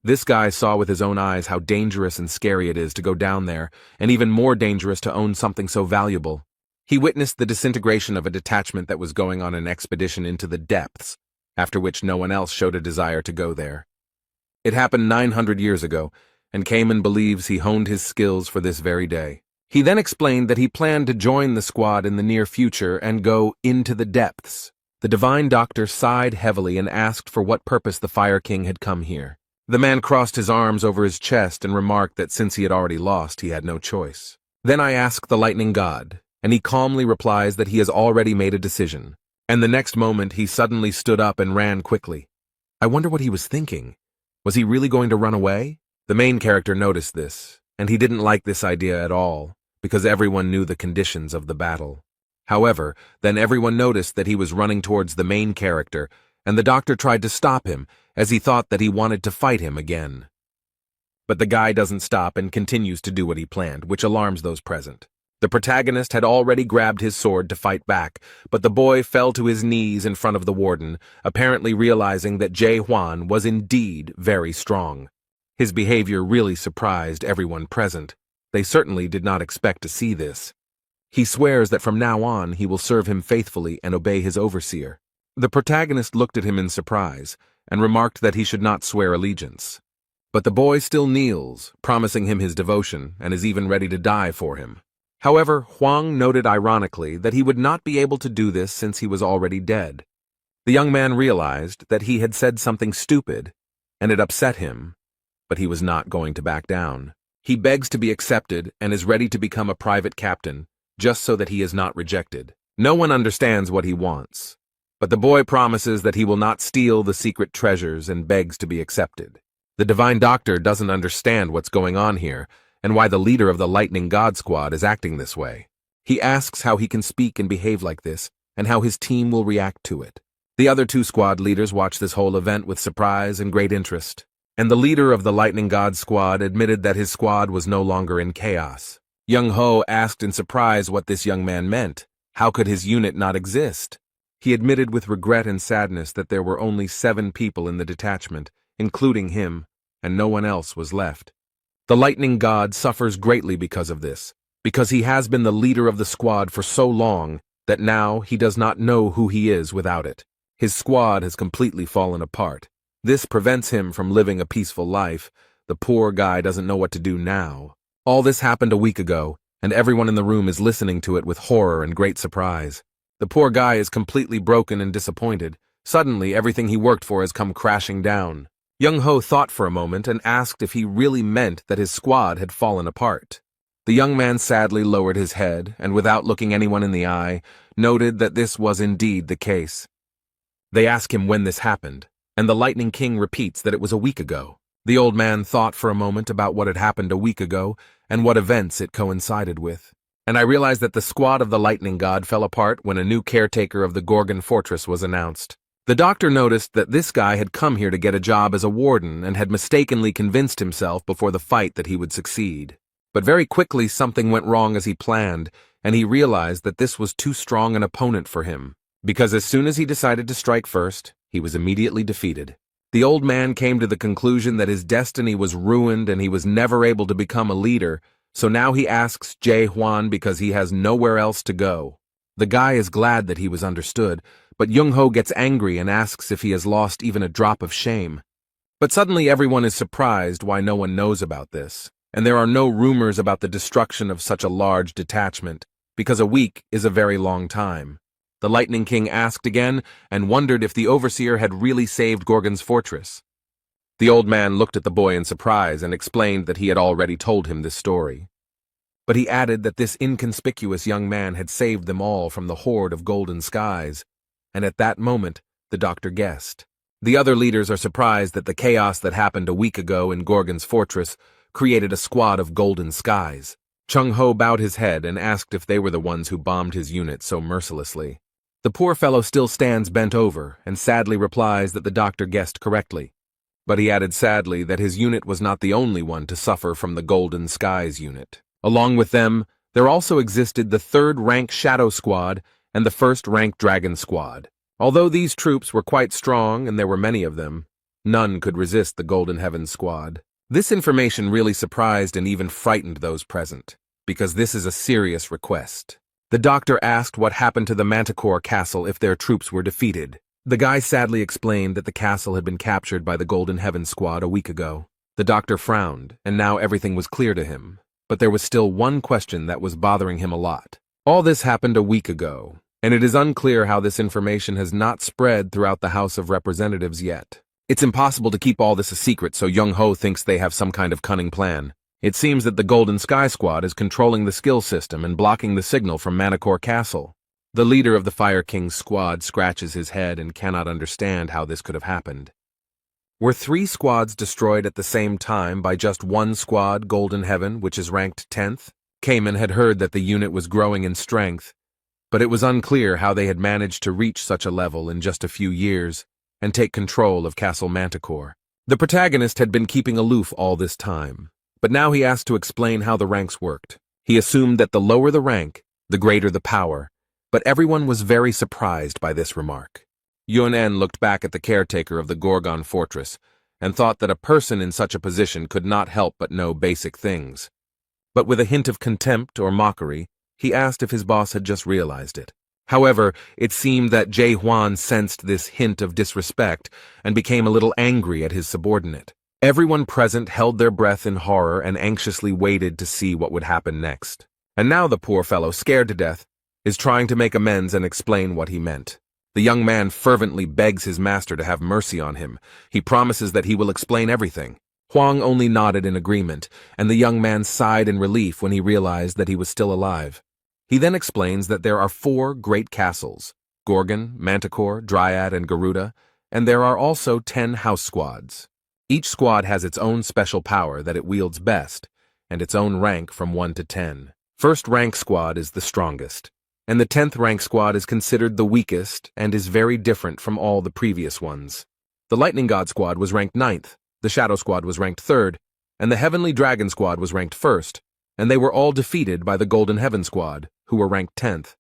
This guy saw with his own eyes how dangerous and scary it is to go down there, and even more dangerous to own something so valuable. He witnessed the disintegration of a detachment that was going on an expedition into the depths, after which no one else showed a desire to go there. It happened 900 years ago, and Cayman believes he honed his skills for this very day. He then explained that he planned to join the squad in the near future and go into the depths. The divine doctor sighed heavily and asked for what purpose the Fire King had come here. The man crossed his arms over his chest and remarked that since he had already lost, he had no choice. Then I asked the lightning god, and he calmly replies that he has already made a decision. And the next moment, he suddenly stood up and ran quickly. I wonder what he was thinking. Was he really going to run away? The main character noticed this, and he didn't like this idea at all, because everyone knew the conditions of the battle. However, then everyone noticed that he was running towards the main character, and the doctor tried to stop him, as he thought that he wanted to fight him again. But the guy doesn't stop and continues to do what he planned, which alarms those present. The protagonist had already grabbed his sword to fight back, but the boy fell to his knees in front of the warden, apparently realizing that Jae Hwan was indeed very strong. His behavior really surprised everyone present. They certainly did not expect to see this. He swears that from now on he will serve him faithfully and obey his overseer. The protagonist looked at him in surprise, and remarked that he should not swear allegiance. But the boy still kneels, promising him his devotion, and is even ready to die for him. However, Huang noted ironically that he would not be able to do this since he was already dead. The young man realized that he had said something stupid, and it upset him, but he was not going to back down. He begs to be accepted and is ready to become a private captain, just so that he is not rejected. No one understands what he wants. But the boy promises that he will not steal the secret treasures and begs to be accepted. The divine doctor doesn't understand what's going on here and why the leader of the Lightning God Squad is acting this way. He asks how he can speak and behave like this and how his team will react to it. The other two squad leaders watch this whole event with surprise and great interest, and the leader of the Lightning God Squad admitted that his squad was no longer in chaos. Young-ho asked in surprise what this young man meant. How could his unit not exist? He admitted with regret and sadness that there were only 7 people in the detachment, including him, and no one else was left. The Lightning God suffers greatly because of this, because he has been the leader of the squad for so long that now he does not know who he is without it. His squad has completely fallen apart. This prevents him from living a peaceful life. The poor guy doesn't know what to do now. All this happened a week ago, and everyone in the room is listening to it with horror and great surprise. The poor guy is completely broken and disappointed. Suddenly, everything he worked for has come crashing down. Young-ho thought for a moment and asked if he really meant that his squad had fallen apart. The young man sadly lowered his head and, without looking anyone in the eye, noted that this was indeed the case. They ask him when this happened, and the Lightning King repeats that it was a week ago. The old man thought for a moment about what had happened a week ago and what events it coincided with. And I realized that the squad of the Lightning God fell apart when a new caretaker of the Gorgon Fortress was announced. The doctor noticed that this guy had come here to get a job as a warden and had mistakenly convinced himself before the fight that he would succeed. But very quickly something went wrong as he planned, and he realized that this was too strong an opponent for him, because as soon as he decided to strike first, he was immediately defeated. The old man came to the conclusion that his destiny was ruined and he was never able to become a leader, so now he asks Jae-hwan because he has nowhere else to go. The guy is glad that he was understood, but Young-ho gets angry and asks if he has lost even a drop of shame. But suddenly everyone is surprised why no one knows about this, and there are no rumors about the destruction of such a large detachment, because a week is a very long time. The Lightning King asked again and wondered if the overseer had really saved Gorgon's fortress. The old man looked at the boy in surprise and explained that he had already told him this story. But he added that this inconspicuous young man had saved them all from the horde of golden skies, and at that moment the doctor guessed. The other leaders are surprised that the chaos that happened a week ago in Gorgon's fortress created a squad of golden skies. Chung-ho bowed his head and asked if they were the ones who bombed his unit so mercilessly. The poor fellow still stands bent over and sadly replies that the doctor guessed correctly. But he added sadly that his unit was not the only one to suffer from the Golden Skies unit. Along with them, there also existed the 3rd rank Shadow Squad and the 1st rank Dragon Squad. Although these troops were quite strong and there were many of them, none could resist the Golden Heaven Squad. This information really surprised and even frightened those present, because this is a serious request. The doctor asked what happened to the Manticore castle if their troops were defeated. The guy sadly explained that the castle had been captured by the Golden Heaven Squad a week ago. The doctor frowned, and now everything was clear to him. But there was still one question that was bothering him a lot. All this happened a week ago, and it is unclear how this information has not spread throughout the House of Representatives yet. It's impossible to keep all this a secret, so Young-ho thinks they have some kind of cunning plan. It seems that the Golden Sky Squad is controlling the skill system and blocking the signal from Manticore Castle. The leader of the Fire King's squad scratches his head and cannot understand how this could have happened. Were 3 squads destroyed at the same time by just one squad, Golden Heaven, which is ranked 10th? Cayman had heard that the unit was growing in strength, but it was unclear how they had managed to reach such a level in just a few years and take control of Castle Manticore. The protagonist had been keeping aloof all this time, but now he asked to explain how the ranks worked. He assumed that the lower the rank, the greater the power, but everyone was very surprised by this remark. Yun-en looked back at the caretaker of the Gorgon Fortress and thought that a person in such a position could not help but know basic things. But with a hint of contempt or mockery, he asked if his boss had just realized it. However, it seemed that Jae-hwan sensed this hint of disrespect and became a little angry at his subordinate. Everyone present held their breath in horror and anxiously waited to see what would happen next. And now the poor fellow, scared to death, is trying to make amends and explain what he meant. The young man fervently begs his master to have mercy on him. He promises that he will explain everything. Hwang only nodded in agreement, and the young man sighed in relief when he realized that he was still alive. He then explains that there are 4 great castles, Gorgon, Manticore, Dryad, and Garuda, and there are also 10 house squads. Each squad has its own special power that it wields best, and its own rank from 1 to 10. First rank squad is the strongest, and the 10th rank squad is considered the weakest and is very different from all the previous ones. The Lightning God squad was ranked 9th, the Shadow squad was ranked 3rd, and the Heavenly Dragon squad was ranked 1st, and they were all defeated by the Golden Heaven squad, who were ranked 10th.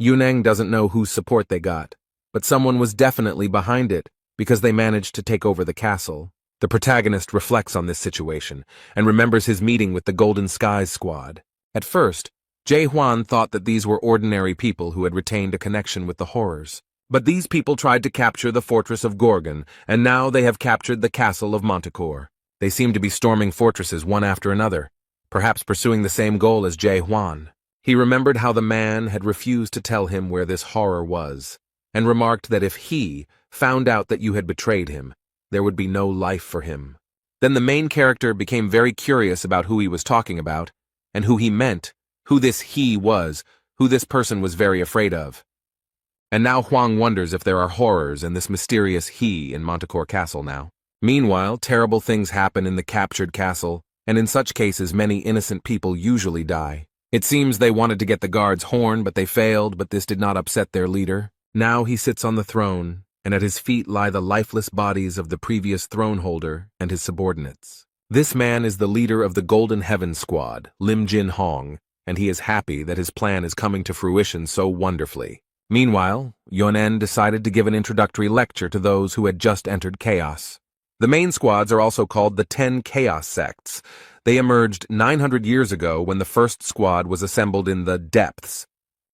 Yuneng doesn't know whose support they got, but someone was definitely behind it because they managed to take over the castle. The protagonist reflects on this situation and remembers his meeting with the Golden Skies squad. At first, Jae-hwan thought that these were ordinary people who had retained a connection with the horrors. But these people tried to capture the fortress of Gorgon, and now they have captured the castle of Manticore. They seem to be storming fortresses one after another, perhaps pursuing the same goal as Jae-hwan. He remembered how the man had refused to tell him where this horror was, and remarked that if he found out that you had betrayed him, there would be no life for him. Then the main character became very curious about who he was talking about, and who he meant, who this he was, who this person was very afraid of. And now Hwang wonders if there are horrors in this mysterious he in Manticore Castle now. Meanwhile, terrible things happen in the captured castle, and in such cases many innocent people usually die. It seems they wanted to get the guard's horn, but they failed, but this did not upset their leader. Now he sits on the throne, and at his feet lie the lifeless bodies of the previous throne holder and his subordinates. This man is the leader of the Golden Heaven Squad, Lim Jin-hong, and he is happy that his plan is coming to fruition so wonderfully. Meanwhile, Yonen decided to give an introductory lecture to those who had just entered chaos. The main squads are also called the 10 Chaos Sects. They emerged 900 years ago when the first squad was assembled in the Depths.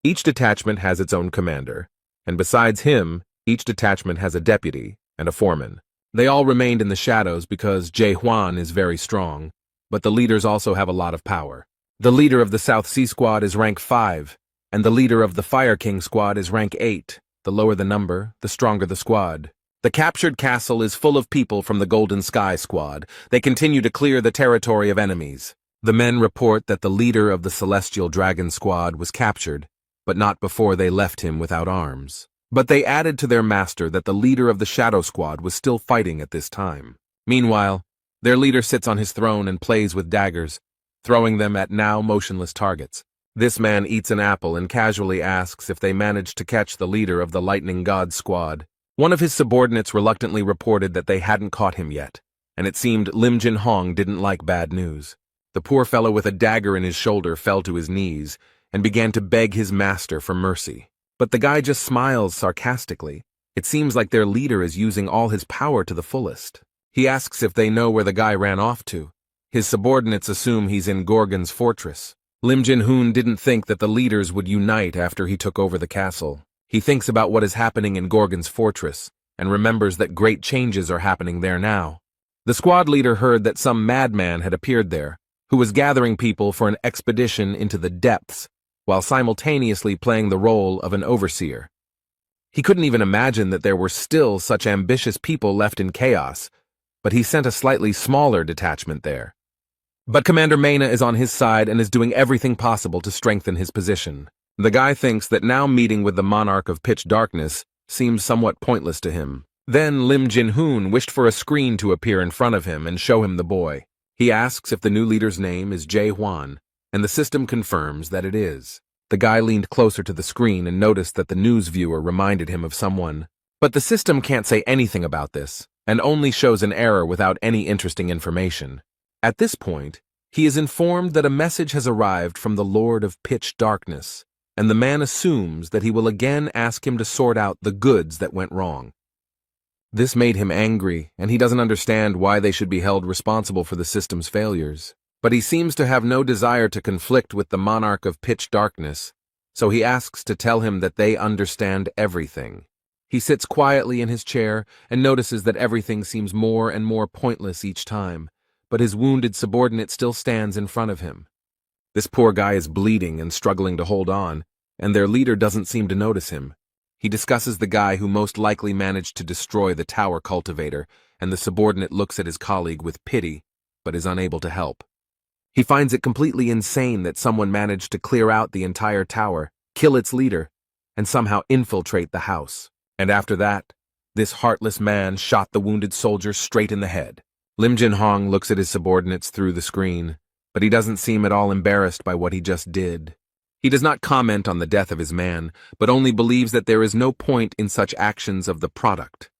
Each detachment has its own commander, and besides him, each detachment has a deputy and a foreman. They all remained in the shadows because Jae-hwan is very strong, but the leaders also have a lot of power. The leader of the South Sea Squad is rank 5, and the leader of the Fire King Squad is rank 8. The lower the number, the stronger the squad. The captured castle is full of people from the Golden Sky Squad. They continue to clear the territory of enemies. The men report that the leader of the Celestial Dragon Squad was captured, but not before they left him without arms. But they added to their master that the leader of the Shadow Squad was still fighting at this time. Meanwhile, their leader sits on his throne and plays with daggers, throwing them at now motionless targets. This man eats an apple and casually asks if they managed to catch the leader of the Lightning God Squad. One of his subordinates reluctantly reported that they hadn't caught him yet, and it seemed Lim Jin-hong didn't like bad news. The poor fellow with a dagger in his shoulder fell to his knees and began to beg his master for mercy. But the guy just smiles sarcastically. It seems like their leader is using all his power to the fullest. He asks if they know where the guy ran off to. His subordinates assume he's in Gorgon's fortress. Lim Jin-hoon didn't think that the leaders would unite after he took over the castle. He thinks about what is happening in Gorgon's fortress, and remembers that great changes are happening there now. The squad leader heard that some madman had appeared there, who was gathering people for an expedition into the depths, while simultaneously playing the role of an overseer. He couldn't even imagine that there were still such ambitious people left in chaos, but he sent a slightly smaller detachment there. But Commander Mena is on his side and is doing everything possible to strengthen his position. The guy thinks that now meeting with the monarch of pitch darkness seems somewhat pointless to him. Then Lim Jin-hoon wished for a screen to appear in front of him and show him the boy. He asks if the new leader's name is Jae-hwan, and the system confirms that it is. The guy leaned closer to the screen and noticed that the news viewer reminded him of someone. But the system can't say anything about this, and only shows an error without any interesting information. At this point, he is informed that a message has arrived from the Lord of Pitch Darkness, and the man assumes that he will again ask him to sort out the goods that went wrong. This made him angry, and he doesn't understand why they should be held responsible for the system's failures. But he seems to have no desire to conflict with the monarch of pitch darkness, so he asks to tell him that they understand everything. He sits quietly in his chair and notices that everything seems more and more pointless each time, but his wounded subordinate still stands in front of him. This poor guy is bleeding and struggling to hold on, and their leader doesn't seem to notice him. He discusses the guy who most likely managed to destroy the tower cultivator, and the subordinate looks at his colleague with pity, but is unable to help. He finds it completely insane that someone managed to clear out the entire tower, kill its leader, and somehow infiltrate the house. And after that, this heartless man shot the wounded soldier straight in the head. Lim Jin-hong looks at his subordinates through the screen, but he doesn't seem at all embarrassed by what he just did. He does not comment on the death of his man, but only believes that there is no point in such actions of the product.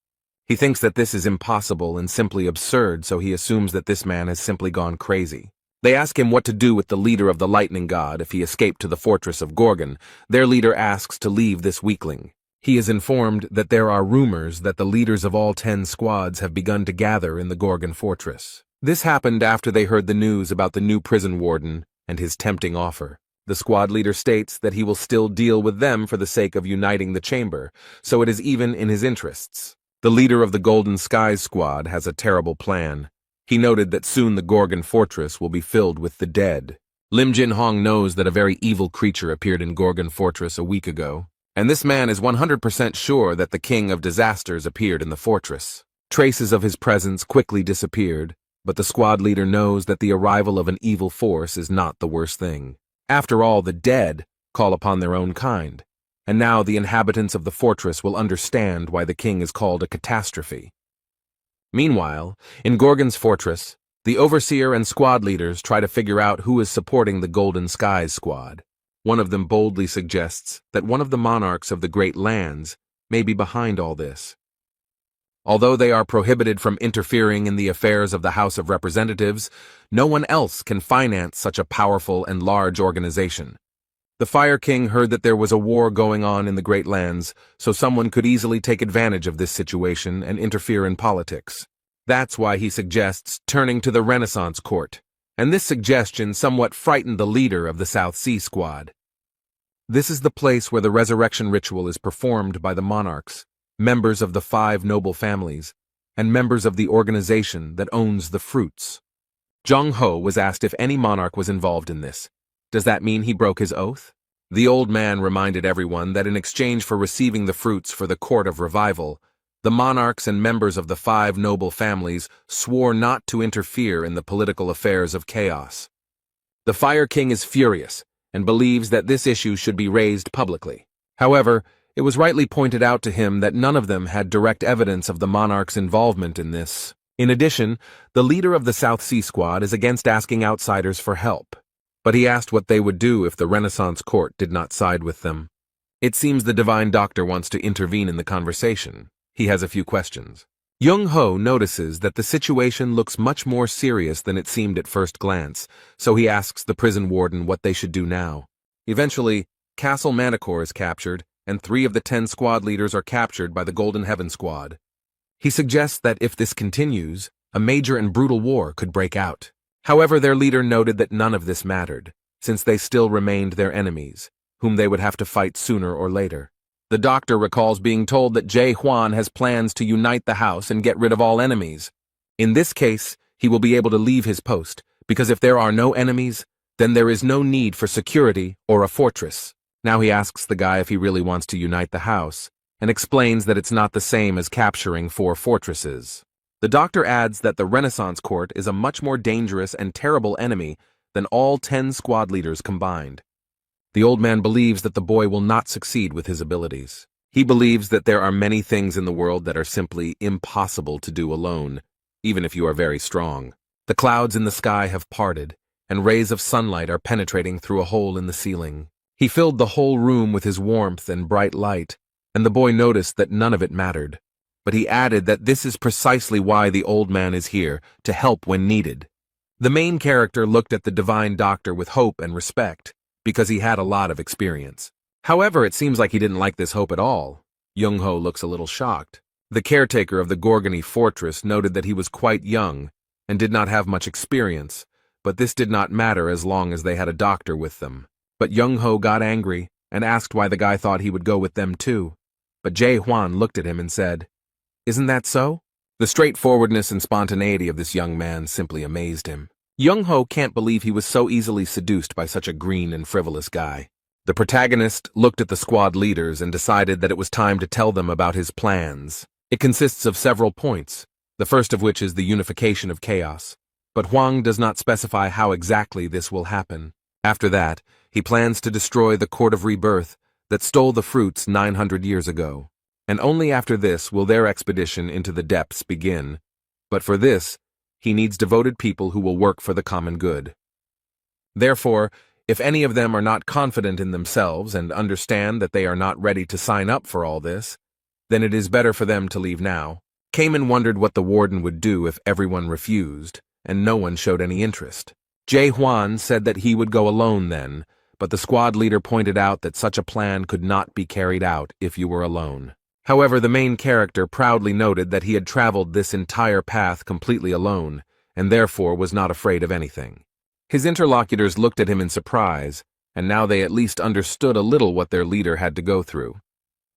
He thinks that this is impossible and simply absurd, so he assumes that this man has simply gone crazy. They ask him what to do with the leader of the lightning god if he escaped to the fortress of Gorgon. Their leader asks to leave this weakling. He is informed that there are rumors that the leaders of all 10 squads have begun to gather in the Gorgon fortress. This happened after they heard the news about the new prison warden and his tempting offer. The squad leader states that he will still deal with them for the sake of uniting the chamber, so it is even in his interests. The leader of the Golden Skies squad has a terrible plan. He noted that soon the Gorgon fortress will be filled with the dead. Lim Jin Hong knows that a very evil creature appeared in Gorgon fortress a week ago, and this man is 100% sure that the king of disasters appeared in the fortress. Traces of his presence quickly disappeared, but the squad leader knows that the arrival of an evil force is not the worst thing. After all, the dead call upon their own kind, and now the inhabitants of the fortress will understand why the king is called a catastrophe. Meanwhile, in Gorgon's fortress, the overseer and squad leaders try to figure out who is supporting the Golden Skies squad. One of them boldly suggests that one of the monarchs of the Great Lands may be behind all this. Although they are prohibited from interfering in the affairs of the House of Representatives, no one else can finance such a powerful and large organization. The Fire King heard that there was a war going on in the Great Lands, so someone could easily take advantage of this situation and interfere in politics. That's why he suggests turning to the Renaissance Court, and this suggestion somewhat frightened the leader of the South Sea Squad. This is the place where the resurrection ritual is performed by the monarchs, members of the 5 noble families, and members of the organization that owns the fruits. Zhang Ho was asked if any monarch was involved in this. Does that mean he broke his oath? The old man reminded everyone that in exchange for receiving the fruits for the court of revival, the monarchs and members of the 5 noble families swore not to interfere in the political affairs of chaos. The Fire King is furious and believes that this issue should be raised publicly. However, it was rightly pointed out to him that none of them had direct evidence of the monarch's involvement in this. In addition, the leader of the South Sea Squad is against asking outsiders for help, but he asked what they would do if the Renaissance Court did not side with them. It seems the Divine Doctor wants to intervene in the conversation. He has a few questions. Young Ho notices that the situation looks much more serious than it seemed at first glance, so he asks the prison warden what they should do now. Eventually, Castle Manticore is captured, and 3 of the 10 squad leaders are captured by the Golden Heaven Squad. He suggests that if this continues, a major and brutal war could break out. However, their leader noted that none of this mattered, since they still remained their enemies, whom they would have to fight sooner or later. The doctor recalls being told that Jay Huan has plans to unite the house and get rid of all enemies. In this case, he will be able to leave his post, because if there are no enemies, then there is no need for security or a fortress. Now he asks the guy if he really wants to unite the house, and explains that it's not the same as capturing 4 fortresses. The doctor adds that the Renaissance Court is a much more dangerous and terrible enemy than all 10 squad leaders combined. The old man believes that the boy will not succeed with his abilities. He believes that there are many things in the world that are simply impossible to do alone, even if you are very strong. The clouds in the sky have parted, and rays of sunlight are penetrating through a hole in the ceiling. He filled the whole room with his warmth and bright light, and the boy noticed that none of it mattered. But he added that this is precisely why the old man is here, to help when needed. The main character looked at the Divine Doctor with hope and respect, because he had a lot of experience. However, it seems like he didn't like this hope at all. Young Ho looks a little shocked. The caretaker of the Gorgony fortress noted that he was quite young and did not have much experience, but this did not matter as long as they had a doctor with them. But Young Ho got angry and asked why the guy thought he would go with them too. But Jay Huan looked at him and said, "Isn't that so?" The straightforwardness and spontaneity of this young man simply amazed him. Young Ho can't believe he was so easily seduced by such a green and frivolous guy. The protagonist looked at the squad leaders and decided that it was time to tell them about his plans. It consists of several points, the first of which is the unification of chaos. But Huang does not specify how exactly this will happen. After that, he plans to destroy the Court of Rebirth that stole the fruits 900 years ago. And only after this will their expedition into the depths begin. But for this, he needs devoted people who will work for the common good. Therefore, if any of them are not confident in themselves and understand that they are not ready to sign up for all this, then it is better for them to leave now. Cayman wondered what the warden would do if everyone refused, and no one showed any interest. Jay Huan said that he would go alone then, but the squad leader pointed out that such a plan could not be carried out if you were alone. However, the main character proudly noted that he had traveled this entire path completely alone, and therefore was not afraid of anything. His interlocutors looked at him in surprise, and now they at least understood a little what their leader had to go through.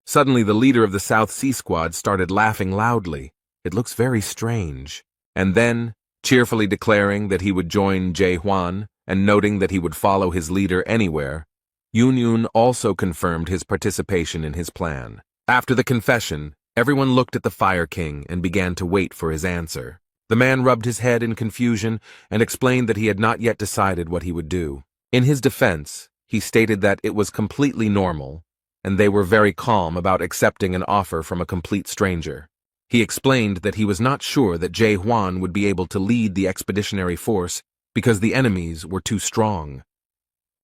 Suddenly, the leader of the South Sea Squad started laughing loudly. It looks very strange. And then, cheerfully declaring that he would join Jae-hwan and noting that he would follow his leader anywhere, Yoon-yoon also confirmed his participation in his plan. After the confession, everyone looked at the Fire King and began to wait for his answer. The man rubbed his head in confusion and explained that he had not yet decided what he would do. In his defense, he stated that it was completely normal, and they were very calm about accepting an offer from a complete stranger. He explained that he was not sure that Jae-hwan would be able to lead the expeditionary force because the enemies were too strong.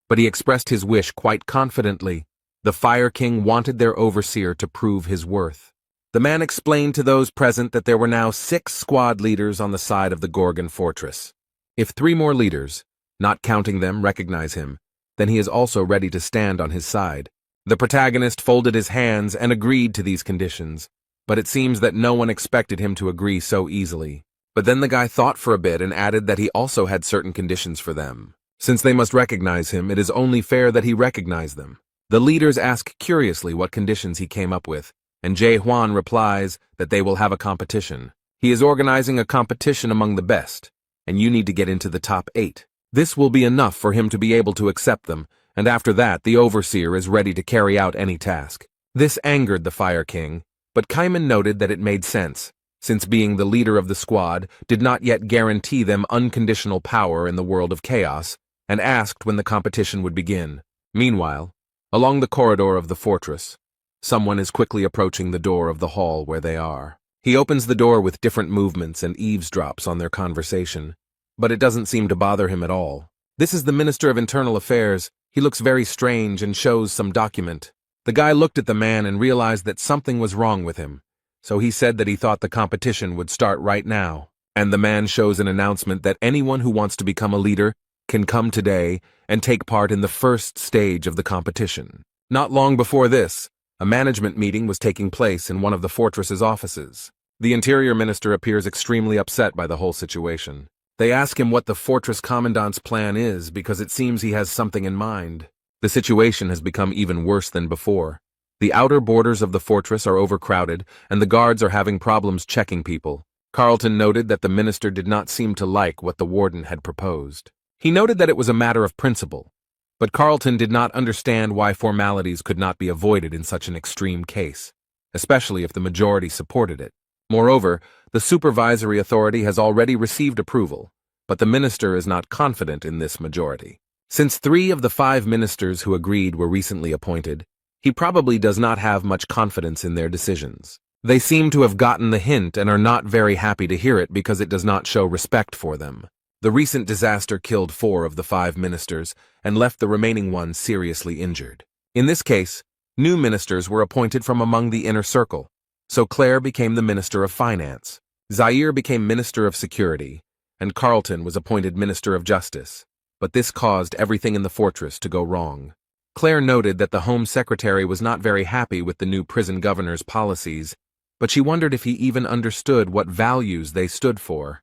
But he expressed his wish quite confidently. The Fire King wanted their overseer to prove his worth. The man explained to those present that there were now 6 squad leaders on the side of the Gorgon fortress. If 3 more leaders, not counting them, recognize him, then he is also ready to stand on his side. The protagonist folded his hands and agreed to these conditions, but it seems that no one expected him to agree so easily. But then the guy thought for a bit and added that he also had certain conditions for them. Since they must recognize him, it is only fair that he recognize them. The leaders ask curiously what conditions he came up with, and Jae-hwan replies that they will have a competition. He is organizing a competition among the best, and you need to get into the top 8. This will be enough for him to be able to accept them, and after that the overseer is ready to carry out any task. This angered the Fire King, but Kaiman noted that it made sense, since being the leader of the squad did not yet guarantee them unconditional power in the world of chaos, and asked when the competition would begin. Meanwhile, along the corridor of the fortress, someone is quickly approaching the door of the hall where they are. He opens the door with different movements and eavesdrops on their conversation, but it doesn't seem to bother him at all. This is the Minister of Internal Affairs. He looks very strange and shows some document. The guy looked at the man and realized that something was wrong with him, so he said that he thought the competition would start right now. And the man shows an announcement that anyone who wants to become a leader can come today and take part in the first stage of the competition. Not long before this, a management meeting was taking place in one of the fortress's offices. The Interior Minister appears extremely upset by the whole situation. They ask him what the fortress commandant's plan is because it seems he has something in mind. The situation has become even worse than before. The outer borders of the fortress are overcrowded, and the guards are having problems checking people. Carlton noted that the minister did not seem to like what the warden had proposed. He noted that it was a matter of principle, but Carlton did not understand why formalities could not be avoided in such an extreme case, especially if the majority supported it. Moreover, the supervisory authority has already received approval, but the minister is not confident in this majority. Since 3 of the 5 ministers who agreed were recently appointed, he probably does not have much confidence in their decisions. They seem to have gotten the hint and are not very happy to hear it because it does not show respect for them. The recent disaster killed 4 of the 5 ministers and left the remaining ones seriously injured. In this case, new ministers were appointed from among the inner circle, so Claire became the Minister of Finance, Zaire became Minister of Security, and Carlton was appointed Minister of Justice. But this caused everything in the fortress to go wrong. Claire noted that the Home Secretary was not very happy with the new prison governor's policies, but she wondered if he even understood what values they stood for.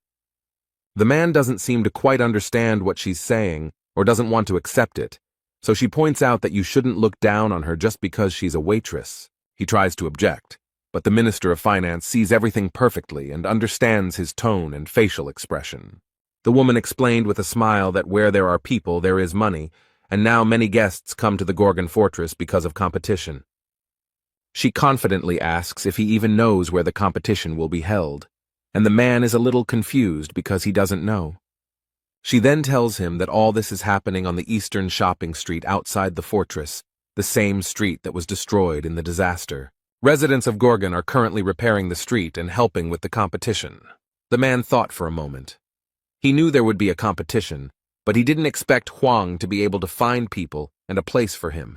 The man doesn't seem to quite understand what she's saying, or doesn't want to accept it, so she points out that you shouldn't look down on her just because she's a waitress. He tries to object, but the Minister of Finance sees everything perfectly and understands his tone and facial expression. The woman explained with a smile that where there are people, there is money, and now many guests come to the Gorgon Fortress because of competition. She confidently asks if he even knows where the competition will be held, and the man is a little confused because he doesn't know. She then tells him that all this is happening on the eastern shopping street outside the fortress, the same street that was destroyed in the disaster. Residents of Gorgon are currently repairing the street and helping with the competition. The man thought for a moment. He knew there would be a competition, but he didn't expect Huang to be able to find people and a place for him.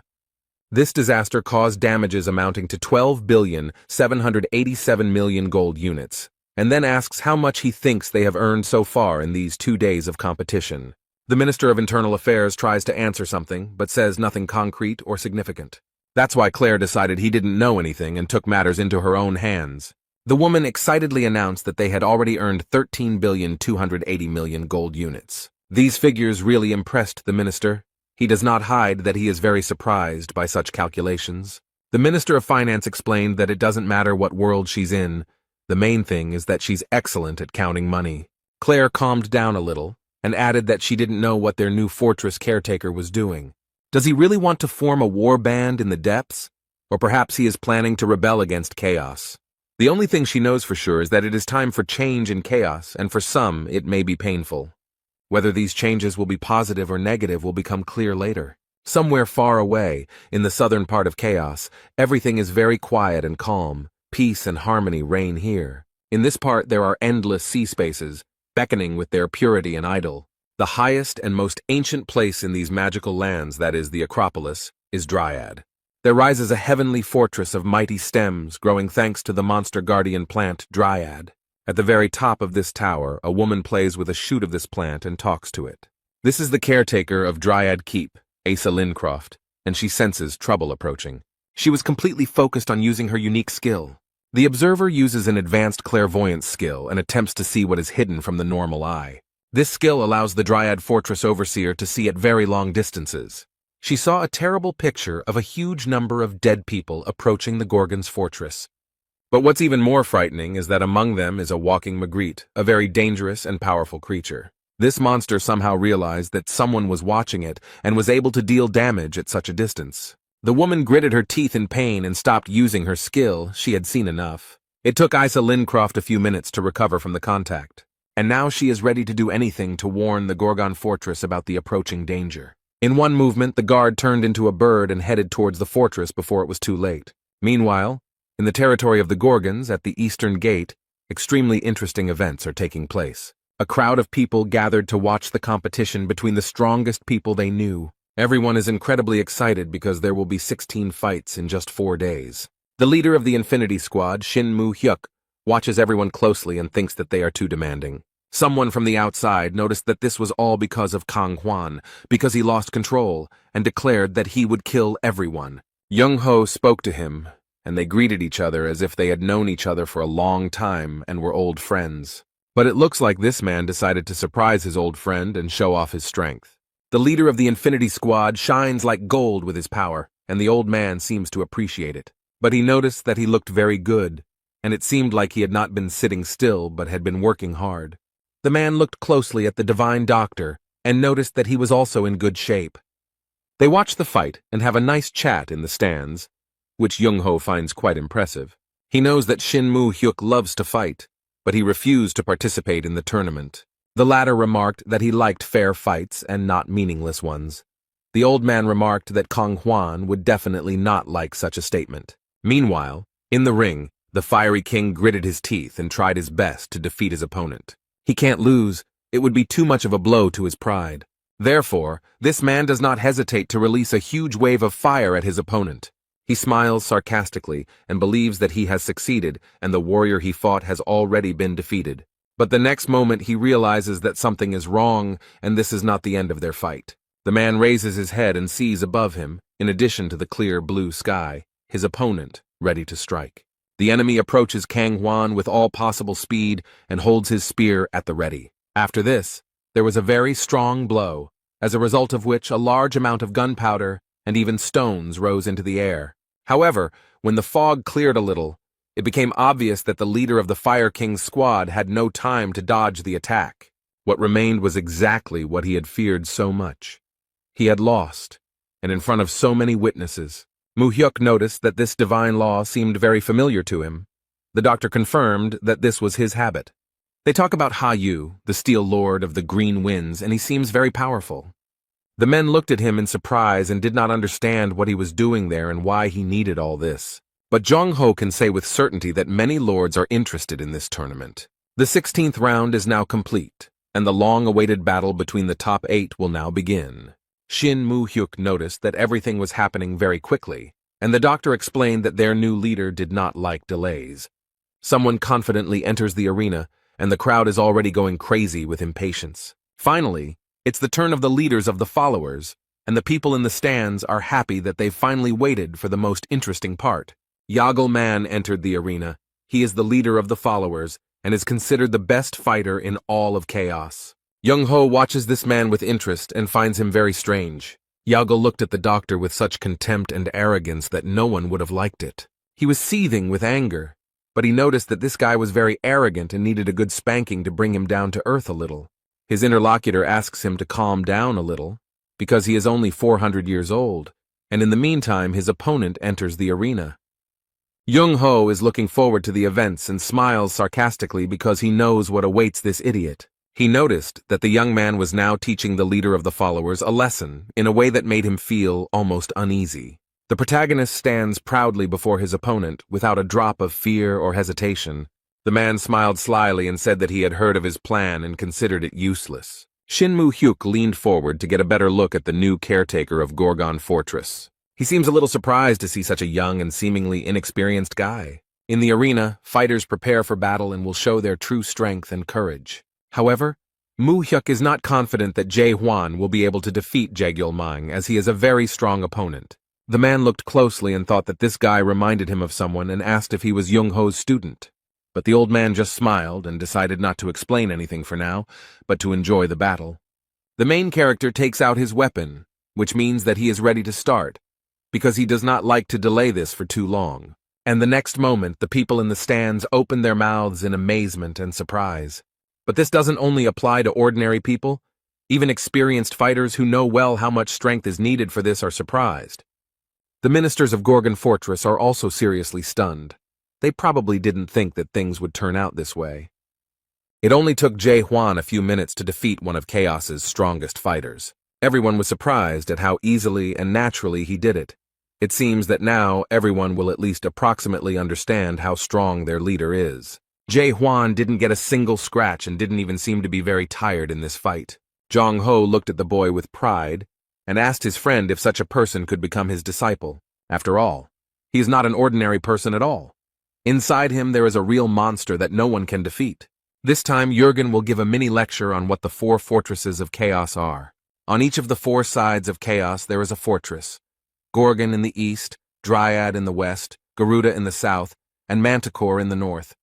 This disaster caused damages amounting to 12,787,000,000 gold units, and then asks how much he thinks they have earned so far in these 2 days of competition. The Minister of Internal Affairs tries to answer something, but says nothing concrete or significant. That's why Claire decided he didn't know anything and took matters into her own hands. The woman excitedly announced that they had already earned 13,280,000,000 gold units. These figures really impressed the minister, He does not hide that he is very surprised by such calculations. The Minister of Finance explained that it doesn't matter what world she's in, the main thing is that she's excellent at counting money. Claire calmed down a little and added that she didn't know what their new fortress caretaker was doing. Does he really want to form a war band in the depths? Or perhaps he is planning to rebel against chaos? The only thing she knows for sure is that it is time for change in chaos, and for some, it may be painful. Whether these changes will be positive or negative will become clear later. Somewhere far away, in the southern part of chaos, everything is very quiet and calm. Peace and harmony reign here. In this part there are endless sea spaces, beckoning with their purity and idol. The highest and most ancient place in these magical lands, that is the Acropolis, is Dryad. There rises a heavenly fortress of mighty stems, growing thanks to the monster guardian plant Dryad. At the very top of this tower, a woman plays with a shoot of this plant and talks to it. This is the caretaker of Dryad Keep, Asa Lincroft, and she senses trouble approaching. She was completely focused on using her unique skill. The observer uses an advanced clairvoyance skill and attempts to see what is hidden from the normal eye. This skill allows the Dryad Fortress Overseer to see at very long distances. She saw a terrible picture of a huge number of dead people approaching the Gorgon's fortress. But what's even more frightening is that among them is a walking Magritte, a very dangerous and powerful creature. This monster somehow realized that someone was watching it and was able to deal damage at such a distance. The woman gritted her teeth in pain and stopped using her skill. She had seen enough. It took Asa Lincroft a few minutes to recover from the contact, and now she is ready to do anything to warn the Gorgon fortress about the approaching danger. In one movement, the guard turned into a bird and headed towards the fortress before it was too late. Meanwhile, in the territory of the Gorgons, at the eastern gate, extremely interesting events are taking place. A crowd of people gathered to watch the competition between the strongest people they knew. Everyone is incredibly excited because there will be 16 fights in just 4 days. The leader of the Infinity Squad, Shin Moo-hyuk, watches everyone closely and thinks that they are too demanding. Someone from the outside noticed that this was all because of Kang Hwan, because he lost control, and declared that he would kill everyone. Young-ho spoke to him, and they greeted each other as if they had known each other for a long time and were old friends. But it looks like this man decided to surprise his old friend and show off his strength. The leader of the Infinity Squad shines like gold with his power, and the old man seems to appreciate it. But he noticed that he looked very good, and it seemed like he had not been sitting still but had been working hard. The man looked closely at the divine doctor and noticed that he was also in good shape. They watch the fight and have a nice chat in the stands, which Young-ho finds quite impressive. He knows that Shin Moo-hyuk loves to fight, but he refused to participate in the tournament. The latter remarked that he liked fair fights and not meaningless ones. The old man remarked that Kang Hwan would definitely not like such a statement. Meanwhile, in the ring, the fiery king gritted his teeth and tried his best to defeat his opponent. He can't lose. It would be too much of a blow to his pride. Therefore, this man does not hesitate to release a huge wave of fire at his opponent. He smiles sarcastically and believes that he has succeeded and the warrior he fought has already been defeated. But the next moment he realizes that something is wrong and this is not the end of their fight. The man raises his head and sees above him, in addition to the clear blue sky, his opponent ready to strike. The enemy approaches Kang Hwan with all possible speed and holds his spear at the ready. After this, there was a very strong blow, as a result of which a large amount of gunpowder and even stones rose into the air. However, when the fog cleared a little, it became obvious that the leader of the Fire King's squad had no time to dodge the attack. What remained was exactly what he had feared so much. He had lost, and in front of so many witnesses. Moo-hyuk noticed that this divine law seemed very familiar to him. The doctor confirmed that this was his habit. They talk about Ha-yu, the Steel Lord of the Green Winds, and he seems very powerful. The men looked at him in surprise and did not understand what he was doing there and why he needed all this. But Jong-ho can say with certainty that many lords are interested in this tournament. The 16th round is now complete, and the long-awaited battle between the top 8 will now begin. Shin Moo-hyuk noticed that everything was happening very quickly, and the doctor explained that their new leader did not like delays. Someone confidently enters the arena, and the crowd is already going crazy with impatience. Finally, it's the turn of the leaders of the followers, and the people in the stands are happy that they've finally waited for the most interesting part. Yagello Man entered the arena. He is the leader of the followers, and is considered the best fighter in all of Chaos. Young-ho watches this man with interest and finds him very strange. Yago looked at the doctor with such contempt and arrogance that no one would have liked it. He was seething with anger, but he noticed that this guy was very arrogant and needed a good spanking to bring him down to earth a little. His interlocutor asks him to calm down a little, because he is only 400 years old, and in the meantime his opponent enters the arena. Young-ho is looking forward to the events and smiles sarcastically because he knows what awaits this idiot. He noticed that the young man was now teaching the leader of the followers a lesson in a way that made him feel almost uneasy. The protagonist stands proudly before his opponent without a drop of fear or hesitation. The man smiled slyly and said that he had heard of his plan and considered it useless. Shinmu Hyuk leaned forward to get a better look at the new caretaker of Gorgon Fortress. He seems a little surprised to see such a young and seemingly inexperienced guy. In the arena, fighters prepare for battle and will show their true strength and courage. However, Mu Hyuk is not confident that Jae Hwan will be able to defeat Jaegyul Mang, as he is a very strong opponent. The man looked closely and thought that this guy reminded him of someone and asked if he was Young-ho's student. But the old man just smiled and decided not to explain anything for now, but to enjoy the battle. The main character takes out his weapon, which means that he is ready to start, because he does not like to delay this for too long. And the next moment, the people in the stands open their mouths in amazement and surprise. But this doesn't only apply to ordinary people. Even experienced fighters who know well how much strength is needed for this are surprised. The ministers of Gorgon Fortress are also seriously stunned. They probably didn't think that things would turn out this way. It only took Jae Hwan a few minutes to defeat one of Chaos's strongest fighters. Everyone was surprised at how easily and naturally he did it. It seems that now everyone will at least approximately understand how strong their leader is. Jae Hwan didn't get a single scratch and didn't even seem to be very tired in this fight. Jong-ho looked at the boy with pride and asked his friend if such a person could become his disciple. After all, he is not an ordinary person at all. Inside him there is a real monster that no one can defeat. This time Jurgen will give a mini lecture on what the 4 fortresses of Chaos are. On each of the 4 sides of Chaos there is a fortress. Gorgon in the east, Dryad in the west, Garuda in the south, and Manticore in the north.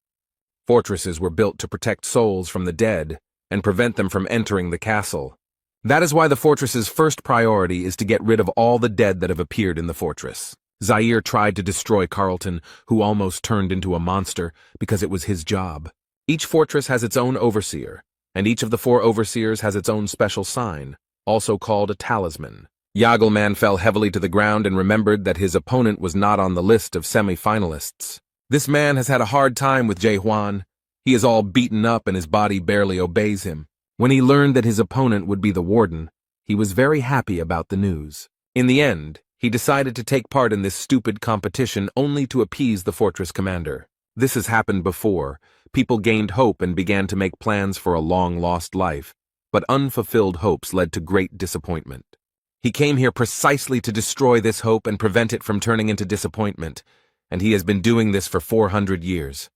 Fortresses were built to protect souls from the dead and prevent them from entering the castle. That is why the fortress's first priority is to get rid of all the dead that have appeared in the fortress. Zaire tried to destroy Carlton, who almost turned into a monster, because it was his job. Each fortress has its own overseer, and each of the 4 overseers has its own special sign, also called a talisman. Yagelman fell heavily to the ground and remembered that his opponent was not on the list of semi-finalists. This man has had a hard time with Jae Hwan. He is all beaten up and his body barely obeys him. When he learned that his opponent would be the warden, he was very happy about the news. In the end, he decided to take part in this stupid competition only to appease the fortress commander. This has happened before. People gained hope and began to make plans for a long-lost life, but unfulfilled hopes led to great disappointment. He came here precisely to destroy this hope and prevent it from turning into disappointment, and he has been doing this for 400 years.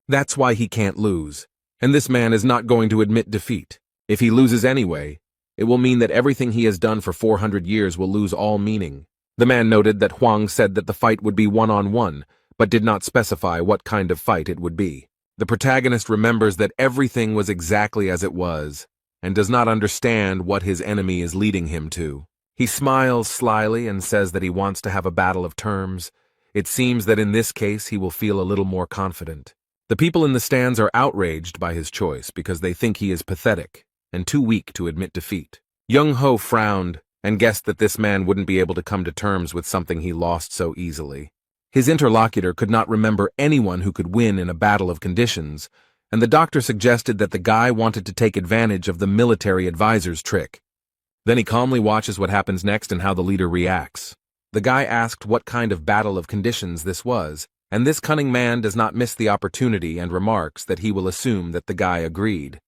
That's why he can't lose, and this man is not going to admit defeat. If he loses anyway, it will mean that everything he has done for 400 years will lose all meaning. The man noted that Huang said that the fight would be one-on-one, but did not specify what kind of fight it would be. The protagonist remembers that everything was exactly as it was, and does not understand what his enemy is leading him to. He smiles slyly and says that he wants to have a battle of terms. It seems that in this case he will feel a little more confident. The people in the stands are outraged by his choice because they think he is pathetic and too weak to admit defeat. Young-ho frowned and guessed that this man wouldn't be able to come to terms with something he lost so easily. His interlocutor could not remember anyone who could win in a battle of conditions, and the doctor suggested that the guy wanted to take advantage of the military advisor's trick. Then he calmly watches what happens next and how the leader reacts. The guy asked what kind of battle of conditions this was, and this cunning man does not miss the opportunity and remarks that he will assume that the guy agreed.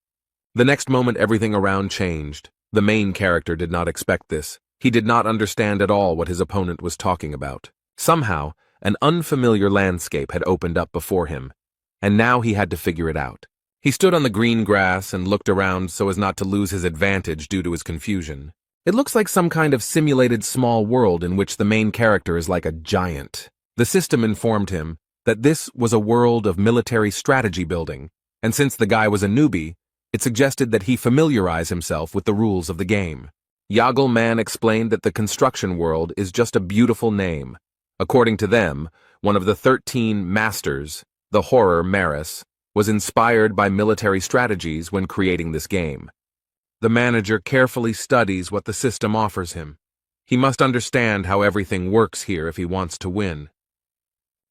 The next moment everything around changed. The main character did not expect this. He did not understand at all what his opponent was talking about. Somehow, an unfamiliar landscape had opened up before him, and now he had to figure it out. He stood on the green grass and looked around so as not to lose his advantage due to his confusion. It looks like some kind of simulated small world in which the main character is like a giant. The system informed him that this was a world of military strategy building, and since the guy was a newbie, it suggested that he familiarize himself with the rules of the game. Yagelman explained that the construction world is just a beautiful name. According to them, one of the 13 masters, the horror Maris, was inspired by military strategies when creating this game. The manager carefully studies what the system offers him. He must understand how everything works here if he wants to win.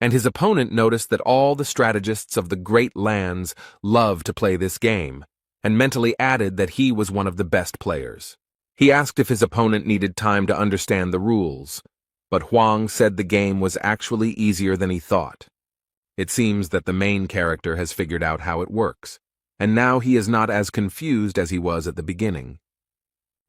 And his opponent noticed that all the strategists of the great lands love to play this game, and mentally added that he was one of the best players. He asked if his opponent needed time to understand the rules, but Huang said the game was actually easier than he thought. It seems that the main character has figured out how it works, and now he is not as confused as he was at the beginning.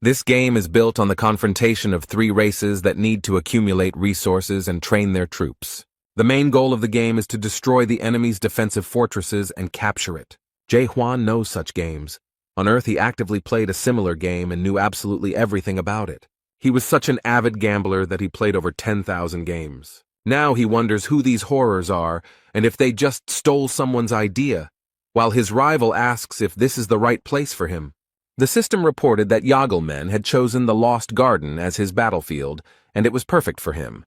This game is built on the confrontation of 3 races that need to accumulate resources and train their troops. The main goal of the game is to destroy the enemy's defensive fortresses and capture it. Jae Hwan knows such games. On Earth, he actively played a similar game and knew absolutely everything about it. He was such an avid gambler that he played over 10,000 games. Now he wonders who these horrors are and if they just stole someone's idea, while his rival asks if this is the right place for him. The system reported that Yagelman had chosen the Lost Garden as his battlefield, and it was perfect for him.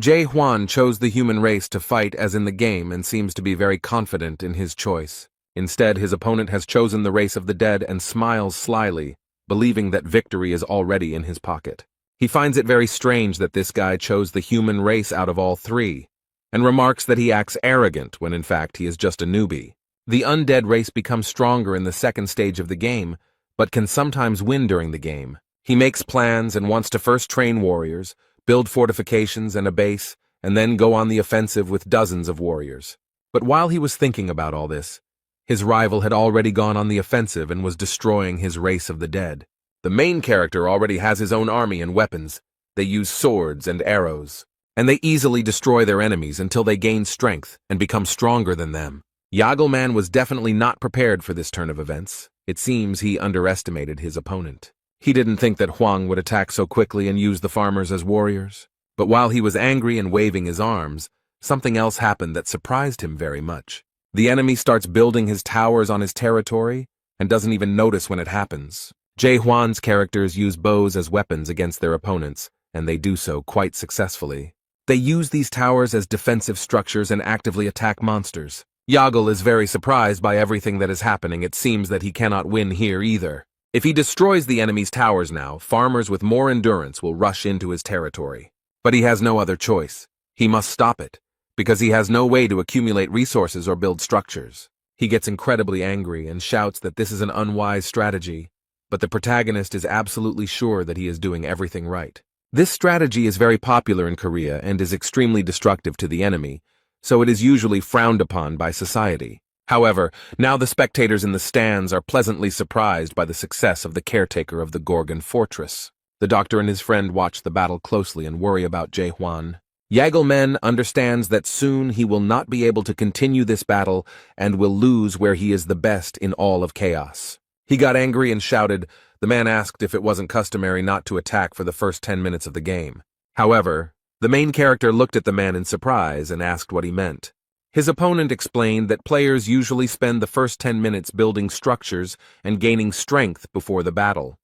Jae Hwan chose the human race to fight as in the game and seems to be very confident in his choice. Instead, his opponent has chosen the race of the dead and smiles slyly, believing that victory is already in his pocket. He finds it very strange that this guy chose the human race out of all 3, and remarks that he acts arrogant when in fact he is just a newbie. The undead race becomes stronger in the second stage of the game, but can sometimes win during the game. He makes plans and wants to first train warriors, build fortifications and a base, and then go on the offensive with dozens of warriors. But while he was thinking about all this, his rival had already gone on the offensive and was destroying his race of the dead. The main character already has his own army and weapons. They use swords and arrows, and they easily destroy their enemies until they gain strength and become stronger than them. Yagelman was definitely not prepared for this turn of events. It seems he underestimated his opponent. He didn't think that Huang would attack so quickly and use the farmers as warriors. But while he was angry and waving his arms, something else happened that surprised him very much. The enemy starts building his towers on his territory and doesn't even notice when it happens. Jae Hwan's characters use bows as weapons against their opponents, and they do so quite successfully. They use these towers as defensive structures and actively attack monsters. Yagel is very surprised by everything that is happening. It seems that he cannot win here either. If he destroys the enemy's towers now, farmers with more endurance will rush into his territory. But he has no other choice. He must stop it, because he has no way to accumulate resources or build structures. He gets incredibly angry and shouts that this is an unwise strategy, but the protagonist is absolutely sure that he is doing everything right. This strategy is very popular in Korea and is extremely destructive to the enemy, so it is usually frowned upon by society. However, now the spectators in the stands are pleasantly surprised by the success of the caretaker of the Gorgon fortress. The doctor and his friend watch the battle closely and worry about Jae Hwan. Yagelman understands that soon he will not be able to continue this battle and will lose where he is the best in all of chaos. He got angry and shouted. The man asked if it wasn't customary not to attack for the first 10 minutes of the game. However, the main character looked at the man in surprise and asked what he meant. His opponent explained that players usually spend the first 10 minutes building structures and gaining strength before the battle.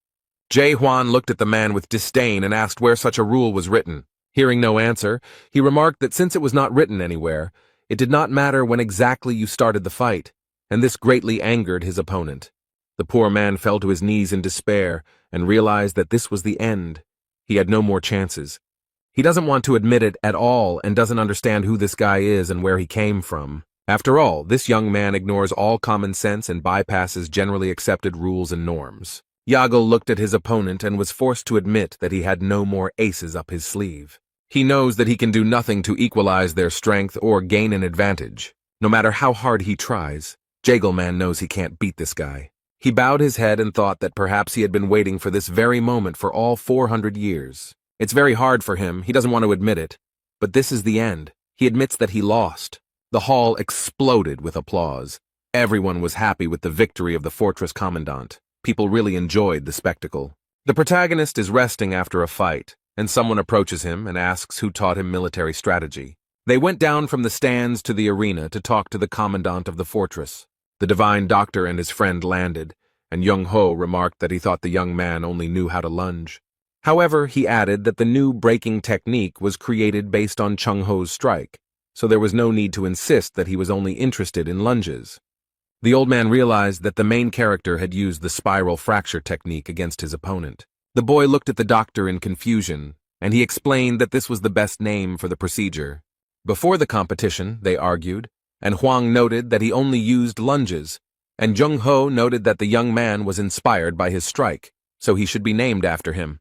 Jae Hwan looked at the man with disdain and asked where such a rule was written. Hearing no answer, he remarked that since it was not written anywhere, it did not matter when exactly you started the fight, and this greatly angered his opponent. The poor man fell to his knees in despair and realized that this was the end. He had no more chances. He doesn't want to admit it at all and doesn't understand who this guy is and where he came from. After all, this young man ignores all common sense and bypasses generally accepted rules and norms. Yagel looked at his opponent and was forced to admit that he had no more aces up his sleeve. He knows that he can do nothing to equalize their strength or gain an advantage. No matter how hard he tries, Jagelman knows he can't beat this guy. He bowed his head and thought that perhaps he had been waiting for this very moment for all 400 years. It's very hard for him, he doesn't want to admit it. But this is the end. He admits that he lost. The hall exploded with applause. Everyone was happy with the victory of the fortress commandant. People really enjoyed the spectacle. The protagonist is resting after a fight, and someone approaches him and asks who taught him military strategy. They went down from the stands to the arena to talk to the commandant of the fortress. The divine doctor and his friend landed, and Young-ho remarked that he thought the young man only knew how to lunge. However, he added that the new breaking technique was created based on Chung-ho's strike, so there was no need to insist that he was only interested in lunges. The old man realized that the main character had used the spiral fracture technique against his opponent. The boy looked at the doctor in confusion, and he explained that this was the best name for the procedure. Before the competition, they argued, and Huang noted that he only used lunges, and Jung-ho noted that the young man was inspired by his strike, so he should be named after him.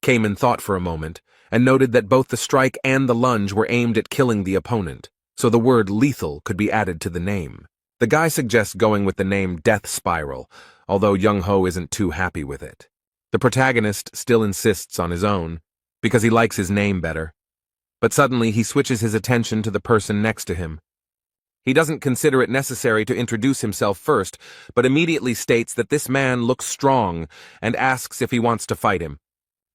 Kamen thought for a moment, and noted that both the strike and the lunge were aimed at killing the opponent, so the word lethal could be added to the name. The guy suggests going with the name Death Spiral, although Young-ho isn't too happy with it. The protagonist still insists on his own, because he likes his name better. But suddenly he switches his attention to the person next to him. He doesn't consider it necessary to introduce himself first, but immediately states that this man looks strong and asks if he wants to fight him.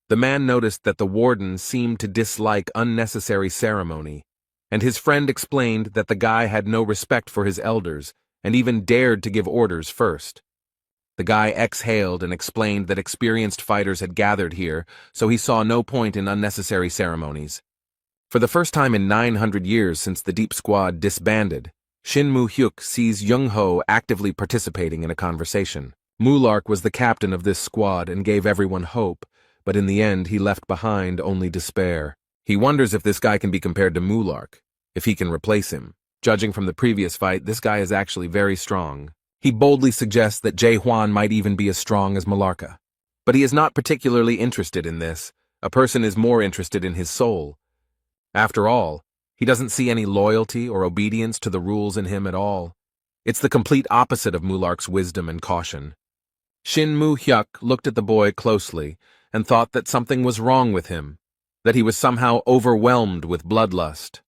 The man noticed that the warden seemed to dislike unnecessary ceremony, and his friend explained that the guy had no respect for his elders and even dared to give orders first. The guy exhaled and explained that experienced fighters had gathered here, so he saw no point in unnecessary ceremonies. For the first time in 900 years since the Deep Squad disbanded, Shin Moo-hyuk sees Young-ho actively participating in a conversation. Mulark was the captain of this squad and gave everyone hope, but in the end he left behind only despair. He wonders if this guy can be compared to Mulark, if he can replace him. Judging from the previous fight, this guy is actually very strong. He boldly suggests that Jae-hwan might even be as strong as Malarka. But he is not particularly interested in this. A person is more interested in his soul. After all, he doesn't see any loyalty or obedience to the rules in him at all. It's the complete opposite of Mulark's wisdom and caution. Shin Moo-hyuk looked at the boy closely and thought that something was wrong with him, that he was somehow overwhelmed with bloodlust.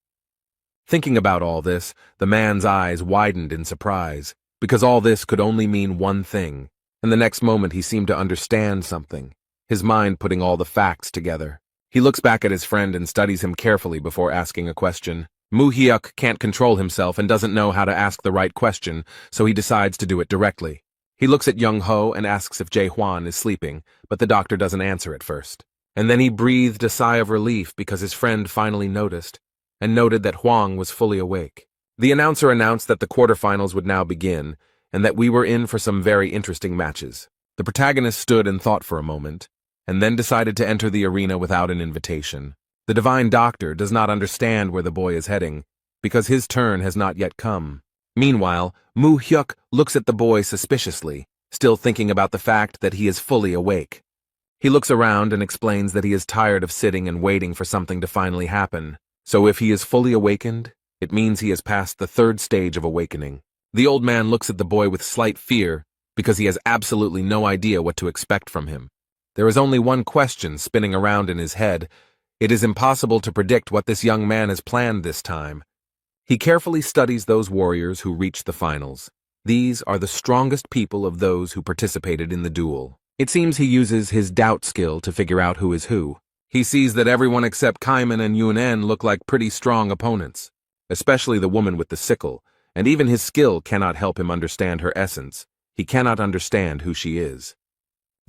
Thinking about all this, the man's eyes widened in surprise, because all this could only mean one thing, and the next moment he seemed to understand something, his mind putting all the facts together. He looks back at his friend and studies him carefully before asking a question. Moo-hyuk can't control himself and doesn't know how to ask the right question, so he decides to do it directly. He looks at Young-ho and asks if Jae-hwan is sleeping, but the doctor doesn't answer at first. And then he breathed a sigh of relief because his friend finally noticed, and noted that Huang was fully awake. The announcer announced that the quarterfinals would now begin, and that we were in for some very interesting matches. The protagonist stood and thought for a moment, and then decided to enter the arena without an invitation. The divine doctor does not understand where the boy is heading, because his turn has not yet come. Meanwhile, Moo-hyuk looks at the boy suspiciously, still thinking about the fact that he is fully awake. He looks around and explains that he is tired of sitting and waiting for something to finally happen. So if he is fully awakened, it means he has passed the third stage of awakening. The old man looks at the boy with slight fear, because he has absolutely no idea what to expect from him. There is only one question spinning around in his head. It is impossible to predict what this young man has planned this time. He carefully studies those warriors who reached the finals. These are the strongest people of those who participated in the duel. It seems he uses his doubt skill to figure out who is who. He sees that everyone except Kaiman and Yunen look like pretty strong opponents, especially the woman with the sickle, and even his skill cannot help him understand her essence. He cannot understand who she is.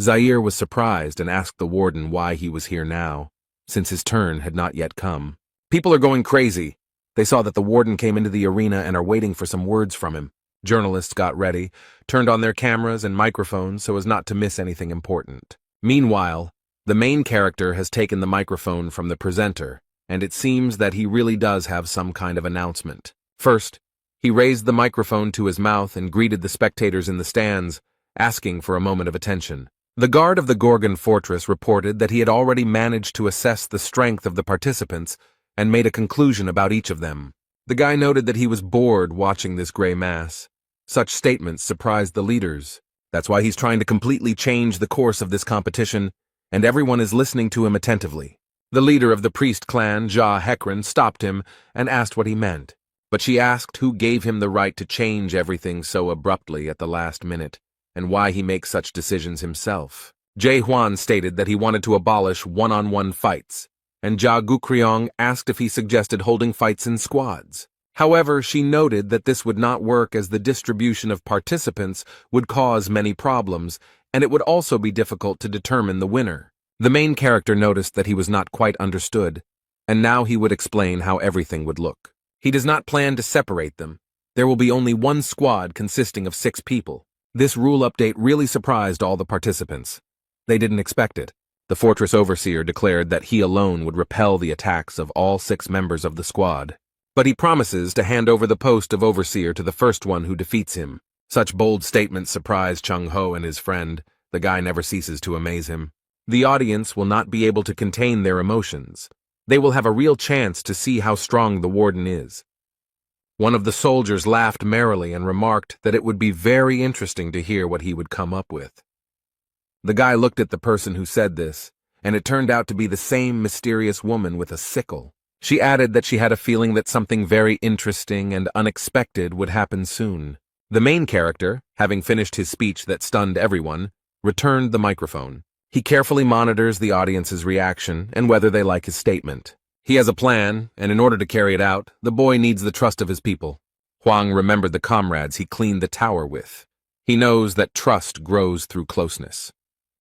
Zaire was surprised and asked the warden why he was here now, since his turn had not yet come. People are going crazy. They saw that the warden came into the arena and are waiting for some words from him. Journalists got ready, turned on their cameras and microphones so as not to miss anything important. Meanwhile, the main character has taken the microphone from the presenter, and it seems that he really does have some kind of announcement. First, he raised the microphone to his mouth and greeted the spectators in the stands, asking for a moment of attention. The guard of the Gorgon fortress reported that he had already managed to assess the strength of the participants and made a conclusion about each of them. The guy noted that he was bored watching this gray mass. Such statements surprised the leaders. That's why he's trying to completely change the course of this competition, and everyone is listening to him attentively. The leader of the priest clan, Ja Hekran, stopped him and asked what he meant, but she asked who gave him the right to change everything so abruptly at the last minute, and why he makes such decisions himself. Jae-hwan stated that he wanted to abolish one-on-one fights, and Ja Gukryong asked if he suggested holding fights in squads. However, she noted that this would not work as the distribution of participants would cause many problems, and it would also be difficult to determine the winner. The main character noticed that he was not quite understood, and now he would explain how everything would look. He does not plan to separate them. There will be only one squad consisting of 6 people. This rule update really surprised all the participants. They didn't expect it. The fortress overseer declared that he alone would repel the attacks of all 6 members of the squad. But he promises to hand over the post of overseer to the first one who defeats him. Such bold statements surprise Chung-ho and his friend. The guy never ceases to amaze him. The audience will not be able to contain their emotions. They will have a real chance to see how strong the warden is. One of the soldiers laughed merrily and remarked that it would be very interesting to hear what he would come up with. The guy looked at the person who said this, and it turned out to be the same mysterious woman with a sickle. She added that she had a feeling that something very interesting and unexpected would happen soon. The main character, having finished his speech that stunned everyone, returned the microphone. He carefully monitors the audience's reaction and whether they like his statement. He has a plan, and in order to carry it out, the boy needs the trust of his people. Hwang remembered the comrades he cleaned the tower with. He knows that trust grows through closeness.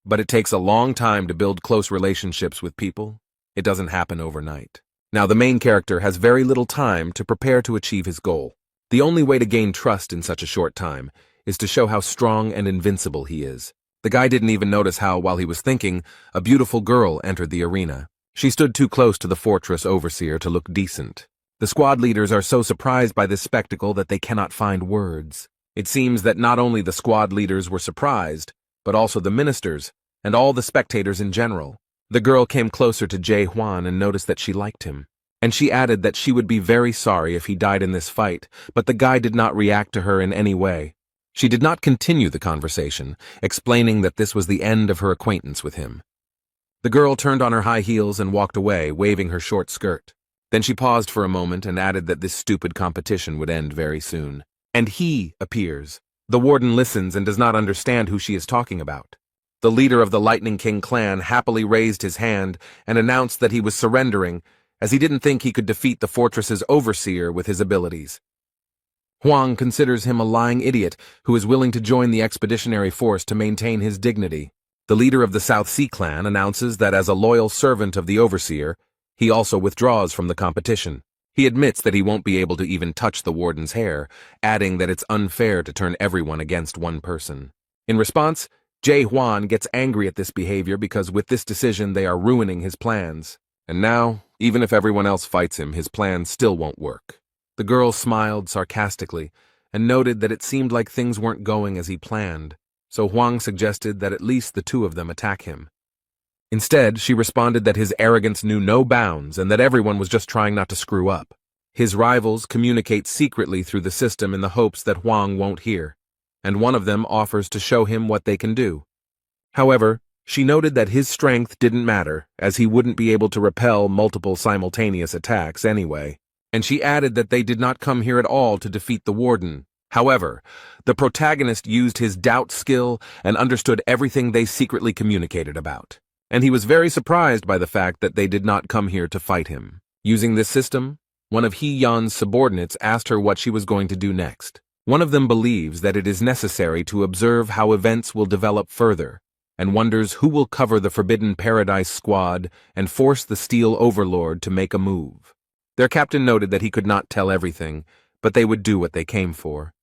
But it takes a long time to build close relationships with people. It doesn't happen overnight. Now, the main character has very little time to prepare to achieve his goal. The only way to gain trust in such a short time is to show how strong and invincible he is. The guy didn't even notice how, while he was thinking, a beautiful girl entered the arena. She stood too close to the fortress overseer to look decent. The squad leaders are so surprised by this spectacle that they cannot find words. It seems that not only the squad leaders were surprised, but also the ministers, and all the spectators in general. The girl came closer to Jae-hwan and noticed that she liked him. And she added that she would be very sorry if he died in this fight, but the guy did not react to her in any way. She did not continue the conversation, explaining that this was the end of her acquaintance with him. The girl turned on her high heels and walked away, waving her short skirt. Then she paused for a moment and added that this stupid competition would end very soon. And he appears. The warden listens and does not understand who she is talking about. The leader of the Lightning King clan happily raised his hand and announced that he was surrendering, as he didn't think he could defeat the fortress's overseer with his abilities. Hwang considers him a lying idiot who is willing to join the expeditionary force to maintain his dignity. The leader of the South Sea clan announces that as a loyal servant of the overseer, he also withdraws from the competition. He admits that he won't be able to even touch the warden's hair, adding that it's unfair to turn everyone against one person. In response, Jae-hwan gets angry at this behavior because with this decision they are ruining his plans. And now, even if everyone else fights him, his plan still won't work. The girl smiled sarcastically and noted that it seemed like things weren't going as he planned, so Hwang suggested that at least the 2 of them attack him. Instead, she responded that his arrogance knew no bounds and that everyone was just trying not to screw up. His rivals communicate secretly through the system in the hopes that Hwang won't hear, and one of them offers to show him what they can do. However, she noted that his strength didn't matter, as he wouldn't be able to repel multiple simultaneous attacks anyway. And she added that they did not come here at all to defeat the warden. However, the protagonist used his doubt skill and understood everything they secretly communicated about. And he was very surprised by the fact that they did not come here to fight him. Using this system, one of Hee-yeon's subordinates asked her what she was going to do next. One of them believes that it is necessary to observe how events will develop further, and wonders who will cover the Forbidden Paradise squad and force the Steel Overlord to make a move. Their captain noted that he could not tell everything, but they would do what they came for.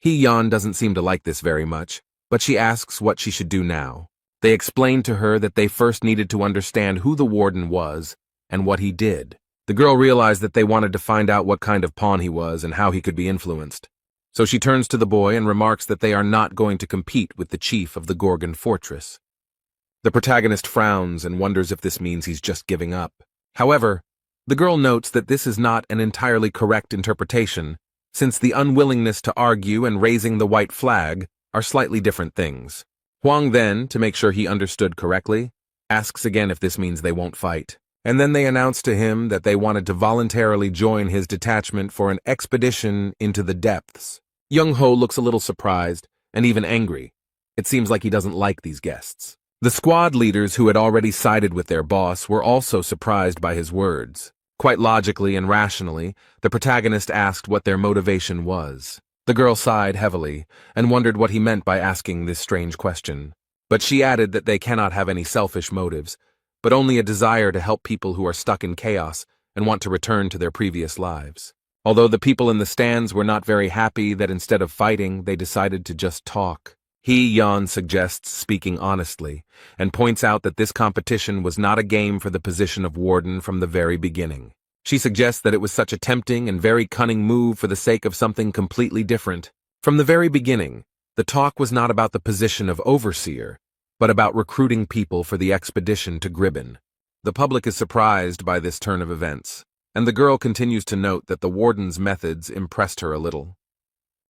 Hee-yeon doesn't seem to like this very much, but she asks what she should do now. They explained to her that they first needed to understand who the warden was and what he did. The girl realized that they wanted to find out what kind of pawn he was and how he could be influenced. So she turns to the boy and remarks that they are not going to compete with the chief of the Gorgon fortress. The protagonist frowns and wonders if this means he's just giving up. However, the girl notes that this is not an entirely correct interpretation, since the unwillingness to argue and raising the white flag are slightly different things. Hwang then, to make sure he understood correctly, asks again if this means they won't fight. And then they announce to him that they wanted to voluntarily join his detachment for an expedition into the depths. Young-ho looks a little surprised and even angry. It seems like he doesn't like these guests. The squad leaders who had already sided with their boss were also surprised by his words. Quite logically and rationally, the protagonist asked what their motivation was. The girl sighed heavily and wondered what he meant by asking this strange question. But she added that they cannot have any selfish motives, but only a desire to help people who are stuck in chaos and want to return to their previous lives. Although the people in the stands were not very happy that instead of fighting, they decided to just talk. Yan suggests speaking honestly, and points out that this competition was not a game for the position of warden from the very beginning. She suggests that it was such a tempting and very cunning move for the sake of something completely different. From the very beginning, the talk was not about the position of overseer, but about recruiting people for the expedition to Gribben. The public is surprised by this turn of events, and the girl continues to note that the warden's methods impressed her a little.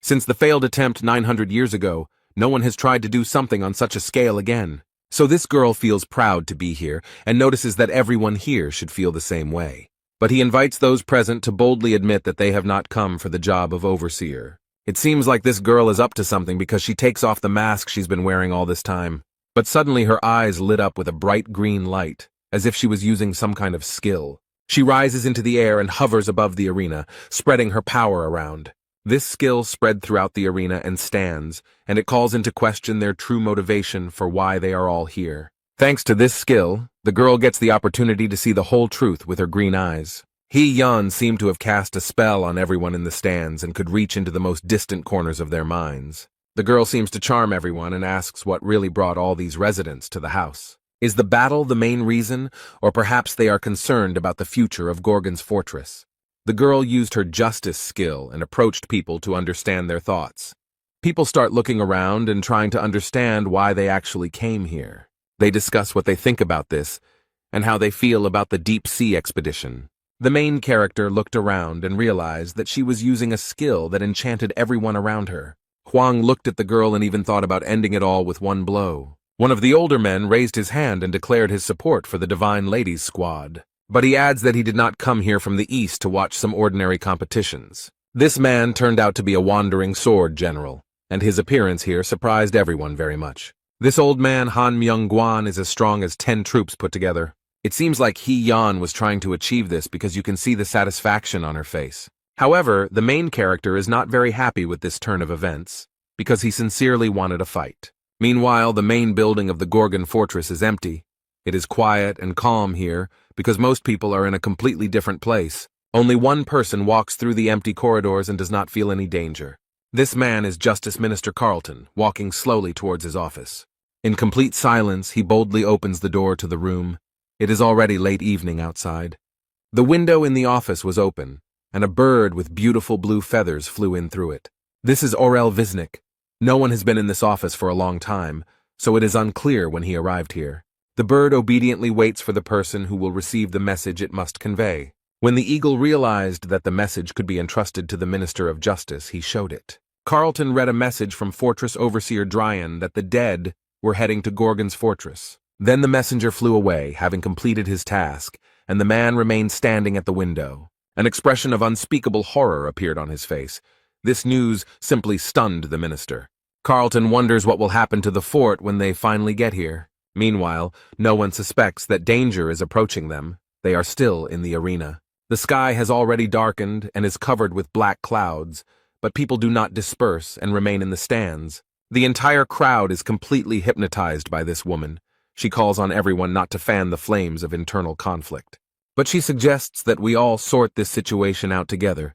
Since the failed attempt 900 years ago, no one has tried to do something on such a scale again. So this girl feels proud to be here and notices that everyone here should feel the same way. But he invites those present to boldly admit that they have not come for the job of overseer. It seems like this girl is up to something because she takes off the mask she's been wearing all this time. But suddenly her eyes lit up with a bright green light, as if she was using some kind of skill. She rises into the air and hovers above the arena, spreading her power around. This skill spread throughout the arena and stands, and it calls into question their true motivation for why they are all here. Thanks to this skill, the girl gets the opportunity to see the whole truth with her green eyes. Yan seemed to have cast a spell on everyone in the stands and could reach into the most distant corners of their minds. The girl seems to charm everyone and asks what really brought all these residents to the house. Is the battle the main reason, or perhaps they are concerned about the future of Gorgon's fortress? The girl used her justice skill and approached people to understand their thoughts. People start looking around and trying to understand why they actually came here. They discuss what they think about this and how they feel about the deep sea expedition. The main character looked around and realized that she was using a skill that enchanted everyone around her. Huang looked at the girl and even thought about ending it all with one blow. One of the older men raised his hand and declared his support for the Divine Ladies Squad. But he adds that he did not come here from the east to watch some ordinary competitions. This man turned out to be a wandering sword general, and his appearance here surprised everyone very much. This old man, Han Myung-gwan, is as strong as 10 troops put together. It seems like Yan was trying to achieve this because you can see the satisfaction on her face. However, the main character is not very happy with this turn of events, because he sincerely wanted a fight. Meanwhile, the main building of the Gorgon fortress is empty. It is quiet and calm here, because most people are in a completely different place. Only one person walks through the empty corridors and does not feel any danger. This man is Justice Minister Carlton, walking slowly towards his office. In complete silence, he boldly opens the door to the room. It is already late evening outside. The window in the office was open, and a bird with beautiful blue feathers flew in through it. This is Orel Visnik. No one has been in this office for a long time, so it is unclear when he arrived here. The bird obediently waits for the person who will receive the message it must convey. When the eagle realized that the message could be entrusted to the Minister of Justice, he showed it. Carlton read a message from Fortress Overseer Dryan that the dead were heading to Gorgon's fortress. Then the messenger flew away, having completed his task, and the man remained standing at the window. An expression of unspeakable horror appeared on his face. This news simply stunned the minister. Carlton wonders what will happen to the fort when they finally get here. Meanwhile, no one suspects that danger is approaching them. They are still in the arena. The sky has already darkened and is covered with black clouds, but people do not disperse and remain in the stands. The entire crowd is completely hypnotized by this woman. She calls on everyone not to fan the flames of internal conflict. But she suggests that we all sort this situation out together.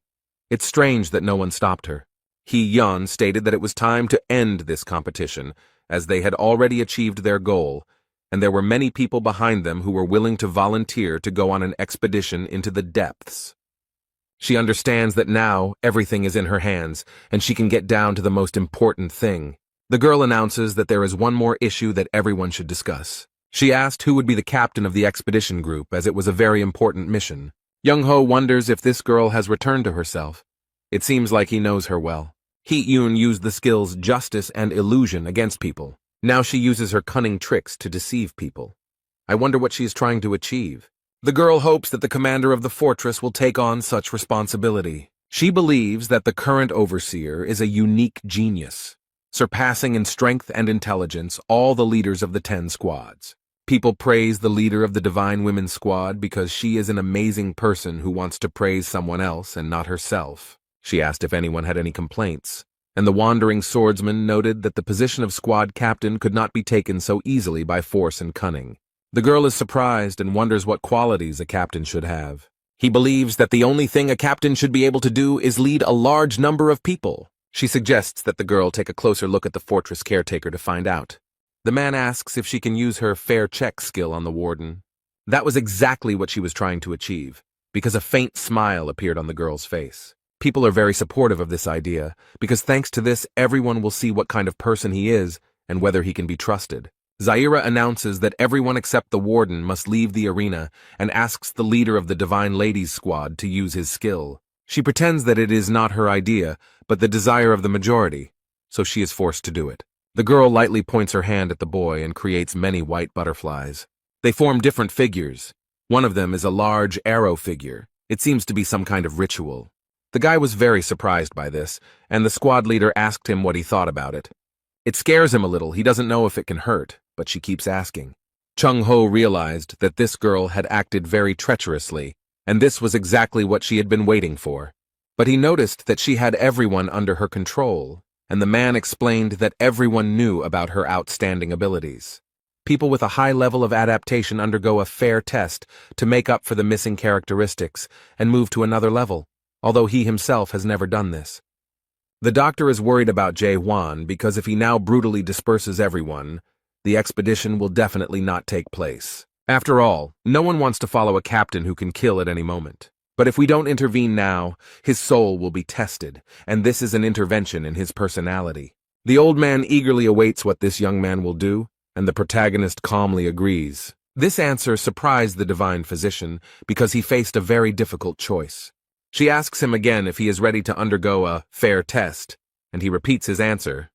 It's strange that no one stopped her. Yan stated that it was time to end this competition, as they had already achieved their goal, and there were many people behind them who were willing to volunteer to go on an expedition into the depths. She understands that now everything is in her hands, and she can get down to the most important thing. The girl announces that there is one more issue that everyone should discuss. She asked who would be the captain of the expedition group, as it was a very important mission. Young-ho wonders if this girl has returned to herself. It seems like he knows her well. Hee-yoon used the skills justice and illusion against people. Now she uses her cunning tricks to deceive people. I wonder what she is trying to achieve. The girl hopes that the commander of the fortress will take on such responsibility. She believes that the current overseer is a unique genius, surpassing in strength and intelligence all the leaders of the 10 squads. People praise the leader of the Divine Women's Squad because she is an amazing person who wants to praise someone else and not herself. She asked if anyone had any complaints, and the wandering swordsman noted that the position of squad captain could not be taken so easily by force and cunning. The girl is surprised and wonders what qualities a captain should have. He believes that the only thing a captain should be able to do is lead a large number of people. She suggests that the girl take a closer look at the fortress caretaker to find out. The man asks if she can use her fair check skill on the warden. That was exactly what she was trying to achieve, because a faint smile appeared on the girl's face. People are very supportive of this idea, because thanks to this, everyone will see what kind of person he is and whether he can be trusted. Zaira announces that everyone except the warden must leave the arena and asks the leader of the Divine Ladies Squad to use his skill. She pretends that it is not her idea, but the desire of the majority, so she is forced to do it. The girl lightly points her hand at the boy and creates many white butterflies. They form different figures. One of them is a large arrow figure. It seems to be some kind of ritual. The guy was very surprised by this, and the squad leader asked him what he thought about it. It scares him a little. He doesn't know if it can hurt, but she keeps asking. Chung-ho realized that this girl had acted very treacherously, and this was exactly what she had been waiting for. But he noticed that she had everyone under her control, and the man explained that everyone knew about her outstanding abilities. People with a high level of adaptation undergo a fair test to make up for the missing characteristics and move to another level, although he himself has never done this. The doctor is worried about Jae-hwan because if he now brutally disperses everyone, the expedition will definitely not take place. After all, no one wants to follow a captain who can kill at any moment. But if we don't intervene now, his soul will be tested, and this is an intervention in his personality. The old man eagerly awaits what this young man will do, and the protagonist calmly agrees. This answer surprised the divine physician because he faced a very difficult choice. She asks him again if he is ready to undergo a fair test, and he repeats his answer.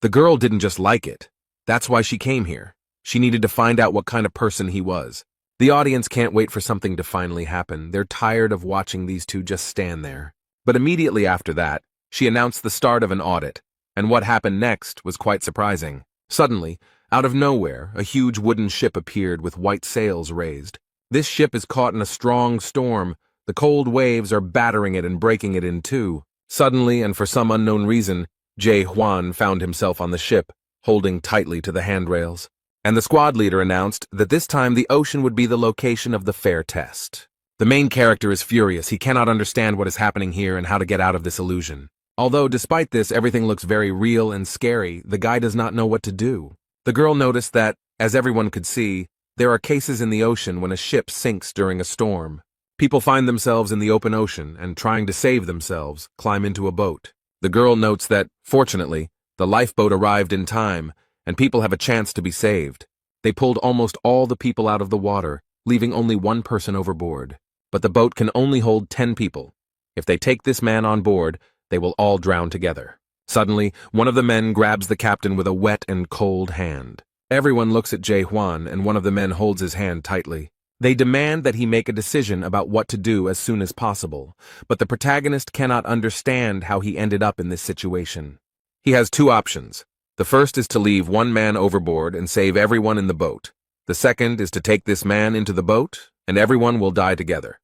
The girl didn't just like it. That's why she came here. She needed to find out what kind of person he was. The audience can't wait for something to finally happen. They're tired of watching these two just stand there. But immediately after that, she announced the start of an audit, and what happened next was quite surprising. Suddenly, out of nowhere, a huge wooden ship appeared with white sails raised. This ship is caught in a strong storm. The cold waves are battering it and breaking it in two. Suddenly, and for some unknown reason, Jae-hwan found himself on the ship, holding tightly to the handrails. And the squad leader announced that this time the ocean would be the location of the fair test. The main character is furious. He cannot understand what is happening here and how to get out of this illusion. Although, despite this, everything looks very real and scary, the guy does not know what to do. The girl noticed that, as everyone could see, there are cases in the ocean when a ship sinks during a storm. People find themselves in the open ocean and, trying to save themselves, climb into a boat. The girl notes that, fortunately, the lifeboat arrived in time, and people have a chance to be saved. They pulled almost all the people out of the water, leaving only one person overboard. But the boat can only hold 10 people. If they take this man on board, they will all drown together. Suddenly, one of the men grabs the captain with a wet and cold hand. Everyone looks at Jae-hwan, and one of the men holds his hand tightly. They demand that he make a decision about what to do as soon as possible, but the protagonist cannot understand how he ended up in this situation. He has two options. The first is to leave one man overboard and save everyone in the boat. The second is to take this man into the boat, and everyone will die together.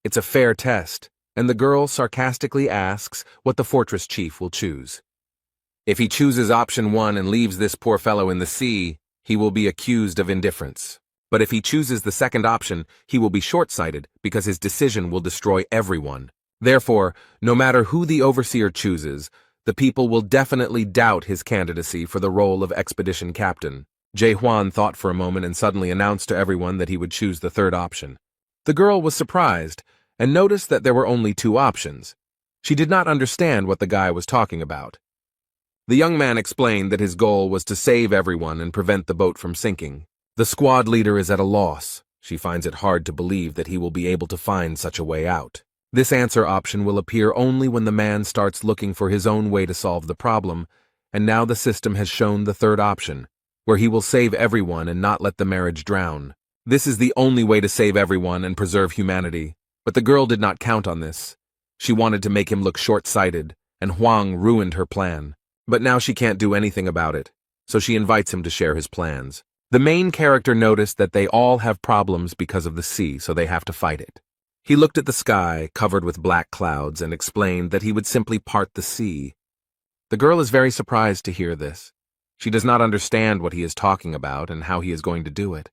It's a fair test, and the girl sarcastically asks what the fortress chief will choose. If he chooses option 1 and leaves this poor fellow in the sea, he will be accused of indifference. But if he chooses the second option, he will be short-sighted because his decision will destroy everyone. Therefore, no matter who the overseer chooses, the people will definitely doubt his candidacy for the role of expedition captain. Jae-hwan thought for a moment and suddenly announced to everyone that he would choose the third option. The girl was surprised and noticed that there were only 2 options. She did not understand what the guy was talking about. The young man explained that his goal was to save everyone and prevent the boat from sinking. The squad leader is at a loss. She finds it hard to believe that he will be able to find such a way out. This answer option will appear only when the man starts looking for his own way to solve the problem, and now the system has shown the third option, where he will save everyone and not let the marriage drown. This is the only way to save everyone and preserve humanity, but the girl did not count on this. She wanted to make him look short-sighted, and Hwang ruined her plan. But now she can't do anything about it, so she invites him to share his plans. The main character noticed that they all have problems because of the sea, so they have to fight it. He looked at the sky, covered with black clouds, and explained that he would simply part the sea. The girl is very surprised to hear this. She does not understand what he is talking about and how he is going to do it.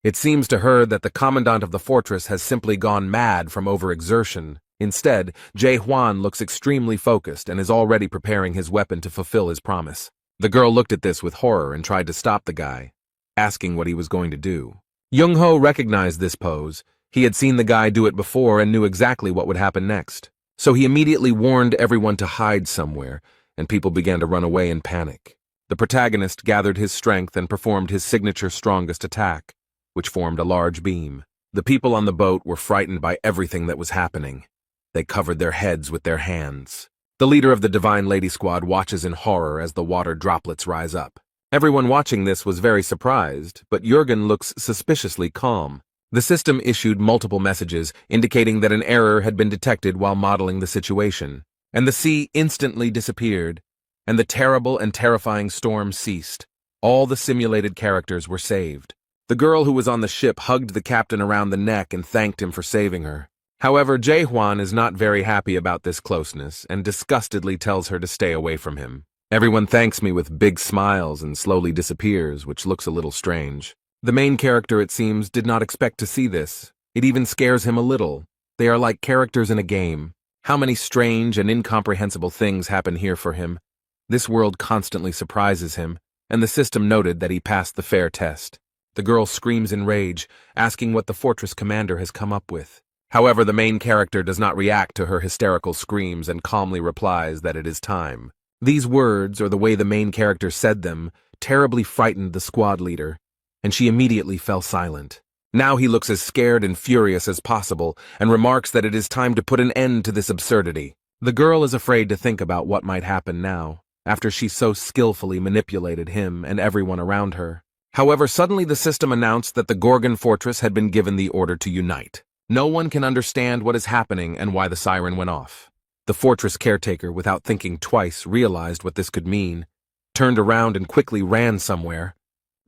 It seems to her that the commandant of the fortress has simply gone mad from overexertion. Instead, Jae Hwan looks extremely focused and is already preparing his weapon to fulfill his promise. The girl looked at this with horror and tried to stop the guy, asking what he was going to do. Young-ho recognized this pose. He had seen the guy do it before and knew exactly what would happen next. So he immediately warned everyone to hide somewhere, and people began to run away in panic. The protagonist gathered his strength and performed his signature strongest attack, which formed a large beam. The people on the boat were frightened by everything that was happening. They covered their heads with their hands. The leader of the Divine Lady Squad watches in horror as the water droplets rise up. Everyone watching this was very surprised, but Jurgen looks suspiciously calm. The system issued multiple messages indicating that an error had been detected while modeling the situation, and the sea instantly disappeared, and the terrible and terrifying storm ceased. All the simulated characters were saved. The girl who was on the ship hugged the captain around the neck and thanked him for saving her. However, Jae Hwan is not very happy about this closeness and disgustedly tells her to stay away from him. Everyone thanks me with big smiles and slowly disappears, which looks a little strange. The main character, it seems, did not expect to see this. It even scares him a little. They are like characters in a game. How many strange and incomprehensible things happen here for him. This world constantly surprises him, and the system noted that he passed the fair test. The girl screams in rage, asking what the fortress commander has come up with. However, the main character does not react to her hysterical screams and calmly replies that it is time. These words, or the way the main character said them, terribly frightened the squad leader, and she immediately fell silent. Now he looks as scared and furious as possible and remarks that it is time to put an end to this absurdity. The girl is afraid to think about what might happen now, after she so skillfully manipulated him and everyone around her. However, suddenly the system announced that the Gorgon fortress had been given the order to unite. No one can understand what is happening and why the siren went off. The fortress caretaker, without thinking twice, realized what this could mean, turned around and quickly ran somewhere.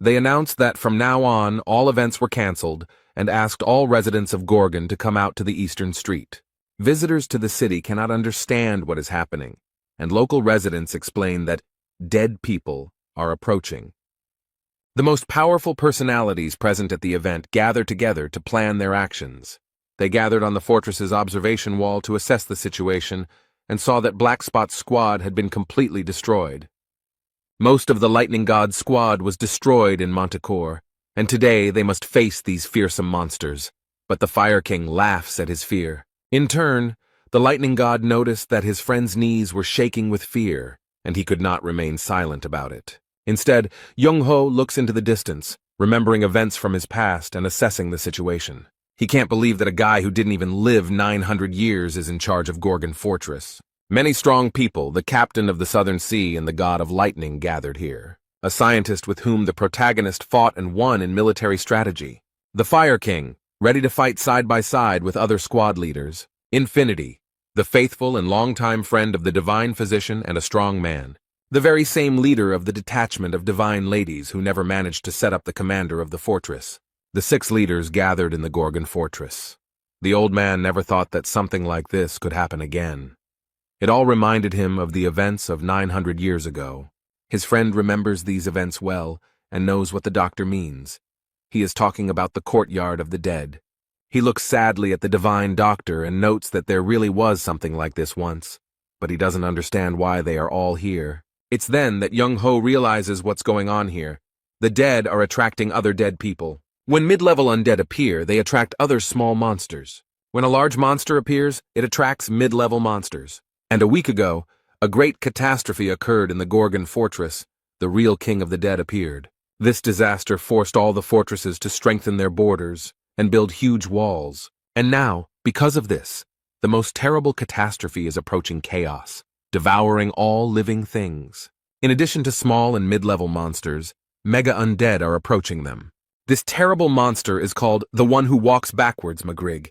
They announced that from now on, all events were canceled and asked all residents of Gorgon to come out to the eastern street. Visitors to the city cannot understand what is happening, and local residents explain that dead people are approaching. The most powerful personalities present at the event gather together to plan their actions. They gathered on the fortress's observation wall to assess the situation and saw that Black Spot's squad had been completely destroyed. Most of the Lightning God's squad was destroyed in Manticore, and today they must face these fearsome monsters. But the Fire King laughs at his fear. In turn, the Lightning God noticed that his friend's knees were shaking with fear, and he could not remain silent about it. Instead, Young-ho looks into the distance, remembering events from his past and assessing the situation. He can't believe that a guy who didn't even live 900 years is in charge of Gorgon Fortress. Many strong people, the captain of the Southern Sea and the god of lightning, gathered here. A scientist with whom the protagonist fought and won in military strategy. The Fire King, ready to fight side by side with other squad leaders. Infinity, the faithful and longtime friend of the divine physician and a strong man. The very same leader of the detachment of divine ladies who never managed to set up the commander of the fortress. The 6 leaders gathered in the Gorgon fortress. The old man never thought that something like this could happen again. It all reminded him of the events of 900 years ago. His friend remembers these events well and knows what the doctor means. He is talking about the courtyard of the dead. He looks sadly at the divine doctor and notes that there really was something like this once, but he doesn't understand why they are all here. It's then that Young-ho realizes what's going on here. The dead are attracting other dead people. When mid-level undead appear, they attract other small monsters. When a large monster appears, it attracts mid-level monsters. And a week ago, a great catastrophe occurred in the Gorgon fortress. The real king of the dead appeared. This disaster forced all the fortresses to strengthen their borders and build huge walls. And now, because of this, the most terrible catastrophe is approaching chaos, devouring all living things. In addition to small and mid-level monsters, mega undead are approaching them. This terrible monster is called the One Who Walks Backwards, Magrig,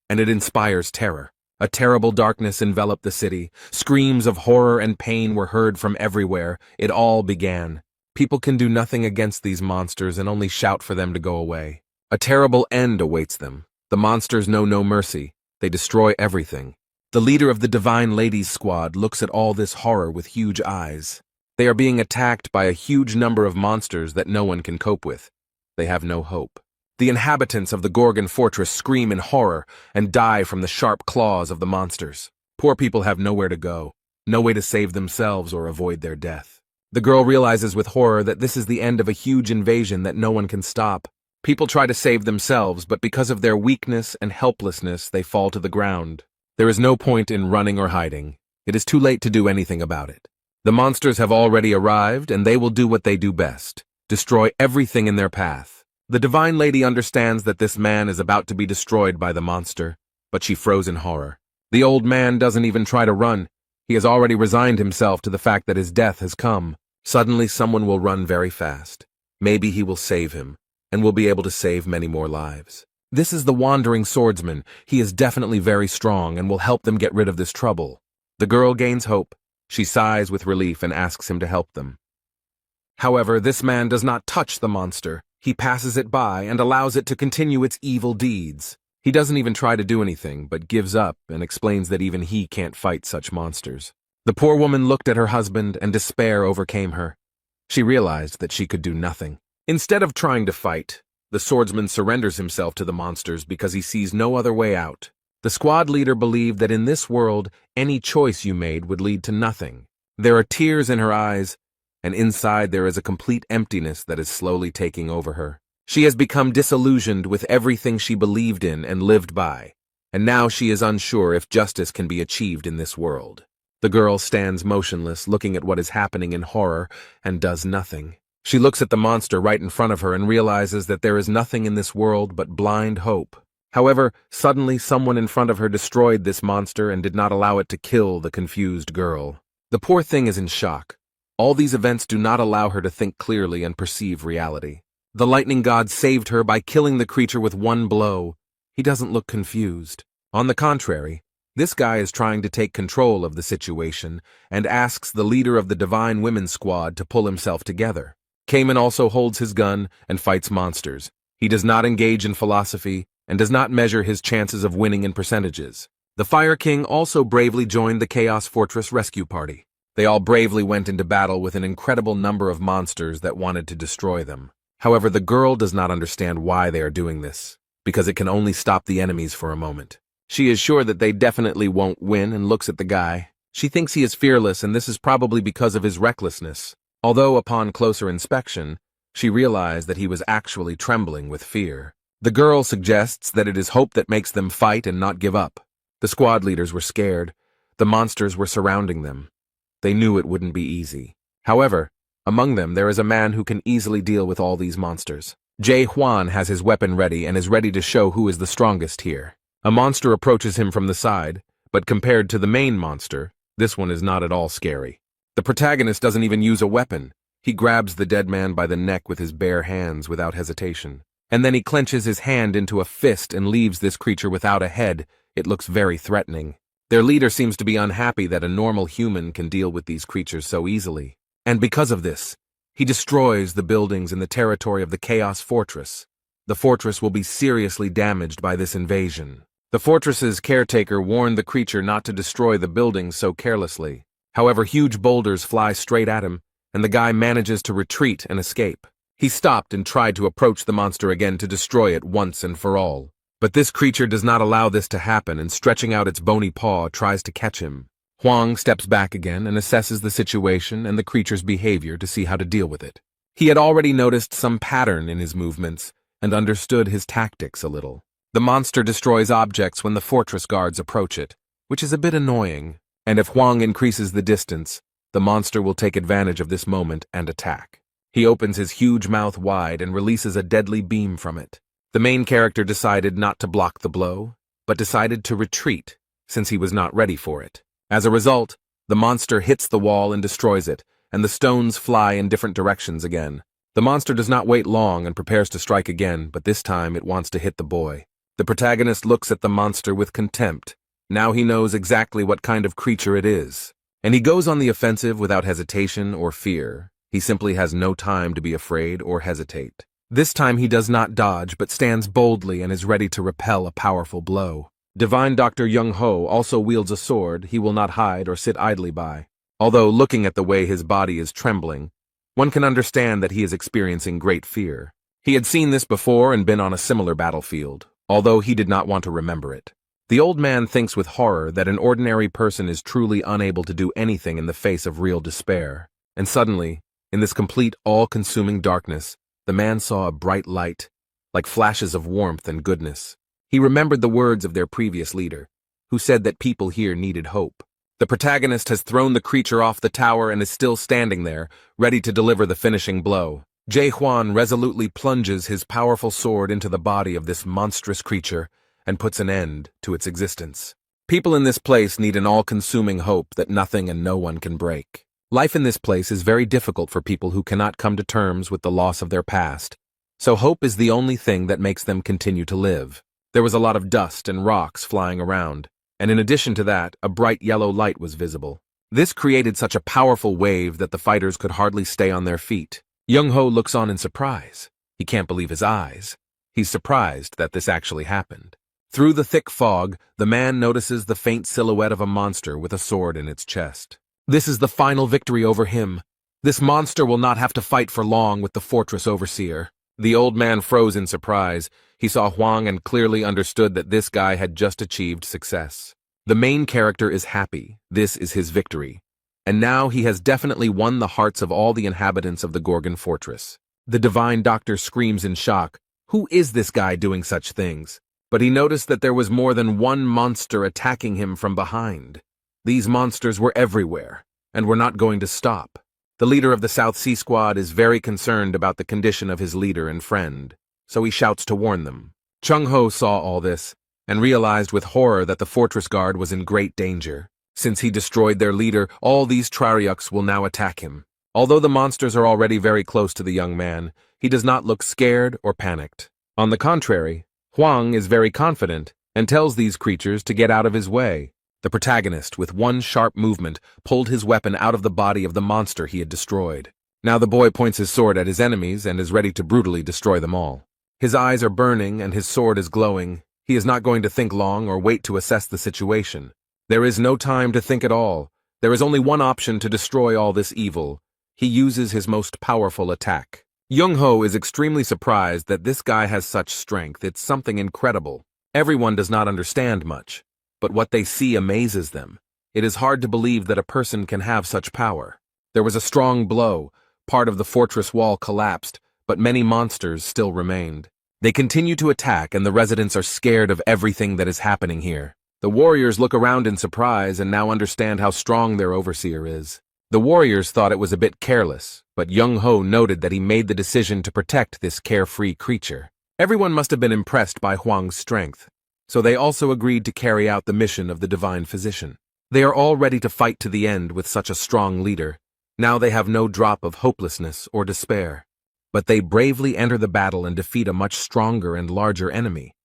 and it inspires terror. A terrible darkness enveloped the city. Screams of horror and pain were heard from everywhere. It all began. People can do nothing against these monsters and only shout for them to go away. A terrible end awaits them. The monsters know no mercy. They destroy everything. The leader of the Divine Ladies Squad looks at all this horror with huge eyes. They are being attacked by a huge number of monsters that no one can cope with. They have no hope. The inhabitants of the Gorgon fortress scream in horror and die from the sharp claws of the monsters. Poor people have nowhere to go, no way to save themselves or avoid their death. The girl realizes with horror that this is the end of a huge invasion that no one can stop. People try to save themselves, but because of their weakness and helplessness, they fall to the ground. There is no point in running or hiding. It is too late to do anything about it. The monsters have already arrived, and they will do what they do best: destroy everything in their path. The Divine Lady understands that this man is about to be destroyed by the monster, but she froze in horror. The old man doesn't even try to run. He has already resigned himself to the fact that his death has come. Suddenly someone will run very fast. Maybe he will save him, and will be able to save many more lives. This is the wandering swordsman. He is definitely very strong and will help them get rid of this trouble. The girl gains hope. She sighs with relief and asks him to help them. However, this man does not touch the monster. He passes it by and allows it to continue its evil deeds. He doesn't even try to do anything, but gives up and explains that even he can't fight such monsters. The poor woman looked at her husband and despair overcame her. She realized that she could do nothing. Instead of trying to fight, the swordsman surrenders himself to the monsters because he sees no other way out. The squad leader believed that in this world, any choice you made would lead to nothing. There are tears in her eyes, and inside there is a complete emptiness that is slowly taking over her. She has become disillusioned with everything she believed in and lived by, and now she is unsure if justice can be achieved in this world. The girl stands motionless, looking at what is happening in horror, and does nothing. She looks at the monster right in front of her and realizes that there is nothing in this world but blind hope. However, suddenly someone in front of her destroyed this monster and did not allow it to kill the confused girl. The poor thing is in shock. All these events do not allow her to think clearly and perceive reality. The lightning god saved her by killing the creature with one blow. He doesn't look confused. On the contrary, this guy is trying to take control of the situation and asks the leader of the Divine Women's Squad to pull himself together. Cayman also holds his gun and fights monsters. He does not engage in philosophy and does not measure his chances of winning in percentages. The Fire King also bravely joined the Chaos Fortress rescue party. They all bravely went into battle with an incredible number of monsters that wanted to destroy them. However, the girl does not understand why they are doing this, because it can only stop the enemies for a moment. She is sure that they definitely won't win and looks at the guy. She thinks he is fearless, and this is probably because of his recklessness. Although upon closer inspection, she realized that he was actually trembling with fear. The girl suggests that it is hope that makes them fight and not give up. The squad leaders were scared. The monsters were surrounding them. They knew it wouldn't be easy. However, among them there is a man who can easily deal with all these monsters. Jae Hwan has his weapon ready and is ready to show who is the strongest here. A monster approaches him from the side, but compared to the main monster, this one is not at all scary. The protagonist doesn't even use a weapon. He grabs the dead man by the neck with his bare hands without hesitation. And then he clenches his hand into a fist and leaves this creature without a head. It looks very threatening. Their leader seems to be unhappy that a normal human can deal with these creatures so easily. And because of this, he destroys the buildings in the territory of the Chaos Fortress. The fortress will be seriously damaged by this invasion. The fortress's caretaker warned the creature not to destroy the buildings so carelessly. However, huge boulders fly straight at him, and the guy manages to retreat and escape. He stopped and tried to approach the monster again to destroy it once and for all. But this creature does not allow this to happen and stretching out its bony paw tries to catch him. Huang steps back again and assesses the situation and the creature's behavior to see how to deal with it. He had already noticed some pattern in his movements and understood his tactics a little. The monster destroys objects when the fortress guards approach it, which is a bit annoying, and if Huang increases the distance, the monster will take advantage of this moment and attack. He opens his huge mouth wide and releases a deadly beam from it. The main character decided not to block the blow, but decided to retreat, since he was not ready for it. As a result, the monster hits the wall and destroys it, and the stones fly in different directions again. The monster does not wait long and prepares to strike again, but this time it wants to hit the boy. The protagonist looks at the monster with contempt. Now he knows exactly what kind of creature it is, and he goes on the offensive without hesitation or fear. He simply has no time to be afraid or hesitate. This time he does not dodge, but stands boldly and is ready to repel a powerful blow. Divine Dr. Young-ho also wields a sword he will not hide or sit idly by. Although looking at the way his body is trembling, one can understand that he is experiencing great fear. He had seen this before and been on a similar battlefield, although he did not want to remember it. The old man thinks with horror that an ordinary person is truly unable to do anything in the face of real despair. And suddenly, in this complete, all-consuming darkness, the man saw a bright light, like flashes of warmth and goodness. He remembered the words of their previous leader, who said that people here needed hope. The protagonist has thrown the creature off the tower and is still standing there, ready to deliver the finishing blow. Jae Hwan resolutely plunges his powerful sword into the body of this monstrous creature and puts an end to its existence. People in this place need an all-consuming hope that nothing and no one can break. Life in this place is very difficult for people who cannot come to terms with the loss of their past, so hope is the only thing that makes them continue to live. There was a lot of dust and rocks flying around, and in addition to that, a bright yellow light was visible. This created such a powerful wave that the fighters could hardly stay on their feet. Young-ho looks on in surprise. He can't believe his eyes. He's surprised that this actually happened. Through the thick fog, the man notices the faint silhouette of a monster with a sword in its chest. This is the final victory over him. This monster will not have to fight for long with the fortress overseer. The old man froze in surprise. He saw Huang and clearly understood that this guy had just achieved success. The main character is happy. This is his victory. And now he has definitely won the hearts of all the inhabitants of the Gorgon fortress. The divine doctor screams in shock. Who is this guy doing such things? But he noticed that there was more than one monster attacking him from behind. These monsters were everywhere, and were not going to stop. The leader of the South Sea Squad is very concerned about the condition of his leader and friend, so he shouts to warn them. Chung-ho saw all this, and realized with horror that the fortress guard was in great danger. Since he destroyed their leader, all these Traryuks will now attack him. Although the monsters are already very close to the young man, he does not look scared or panicked. On the contrary, Huang is very confident and tells these creatures to get out of his way. The protagonist, with one sharp movement, pulled his weapon out of the body of the monster he had destroyed. Now the boy points his sword at his enemies and is ready to brutally destroy them all. His eyes are burning and his sword is glowing. He is not going to think long or wait to assess the situation. There is no time to think at all. There is only one option to destroy all this evil. He uses his most powerful attack. Young-ho is extremely surprised that this guy has such strength. It's something incredible. Everyone does not understand much, but what they see amazes them. It is hard to believe that a person can have such power. There was a strong blow. Part of the fortress wall collapsed, but many monsters still remained. They continue to attack, and the residents are scared of everything that is happening here. The warriors look around in surprise and now understand how strong their overseer is. The warriors thought it was a bit careless, but Young-ho noted that he made the decision to protect this carefree creature. Everyone must have been impressed by Huang's strength, so they also agreed to carry out the mission of the divine physician. They are all ready to fight to the end with such a strong leader. Now they have no drop of hopelessness or despair. But they bravely enter the battle and defeat a much stronger and larger enemy.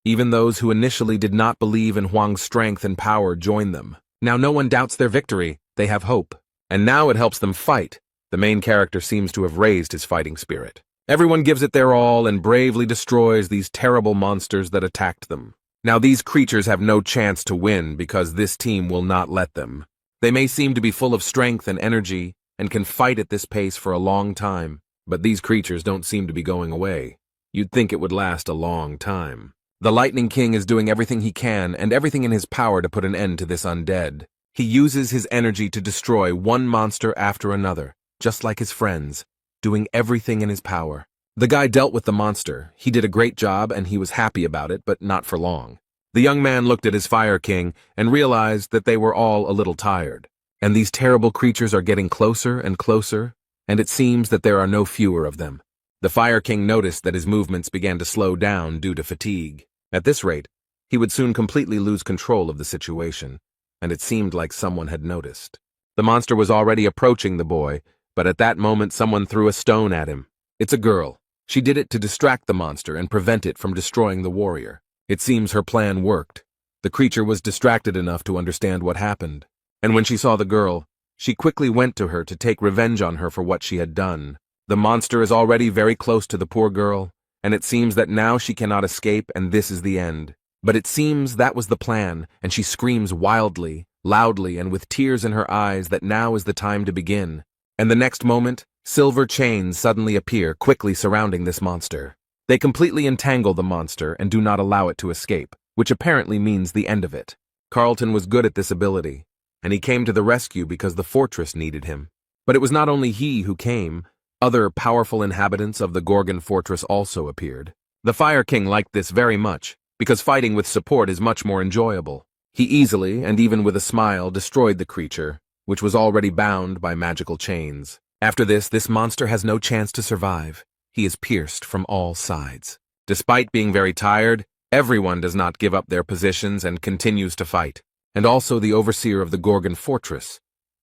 Even those who initially did not believe in Huang's strength and power join them. Now no one doubts their victory. They have hope. And now it helps them fight. The main character seems to have raised his fighting spirit. Everyone gives it their all and bravely destroys these terrible monsters that attacked them. Now these creatures have no chance to win because this team will not let them. They may seem to be full of strength and energy and can fight at this pace for a long time, but these creatures don't seem to be going away. You'd think it would last a long time. The Lightning King is doing everything he can and everything in his power to put an end to this undead. He uses his energy to destroy one monster after another, just like his friends, doing everything in his power. The guy dealt with the monster. He did a great job and he was happy about it, but not for long. The young man looked at his Fire King and realized that they were all a little tired. And these terrible creatures are getting closer and closer, and it seems that there are no fewer of them. The Fire King noticed that his movements began to slow down due to fatigue. At this rate, he would soon completely lose control of the situation, and it seemed like someone had noticed. The monster was already approaching the boy, but at that moment someone threw a stone at him. It's a girl. She did it to distract the monster and prevent it from destroying the warrior. It seems her plan worked. The creature was distracted enough to understand what happened, and when she saw the girl, She quickly went to her to take revenge on her for what she had done. The monster is already very close to the poor girl, and it seems that now she cannot escape and this is the end. But it seems that was the plan, and she screams wildly, loudly, and with tears in her eyes that now is the time to begin. And the next moment, silver chains suddenly appear, quickly surrounding this monster. They completely entangle the monster and do not allow it to escape, which apparently means the end of it. Carlton was good at this ability, and he came to the rescue because the fortress needed him. But it was not only he who came. Other powerful inhabitants of the Gorgon fortress also appeared. The Fire King liked this very much, because fighting with support is much more enjoyable. He easily, and even with a smile, destroyed the creature, which was already bound by magical chains. After this monster has no chance to survive. He is pierced from all sides. Despite being very tired, everyone does not give up their positions and continues to fight. And also the overseer of the Gorgon fortress,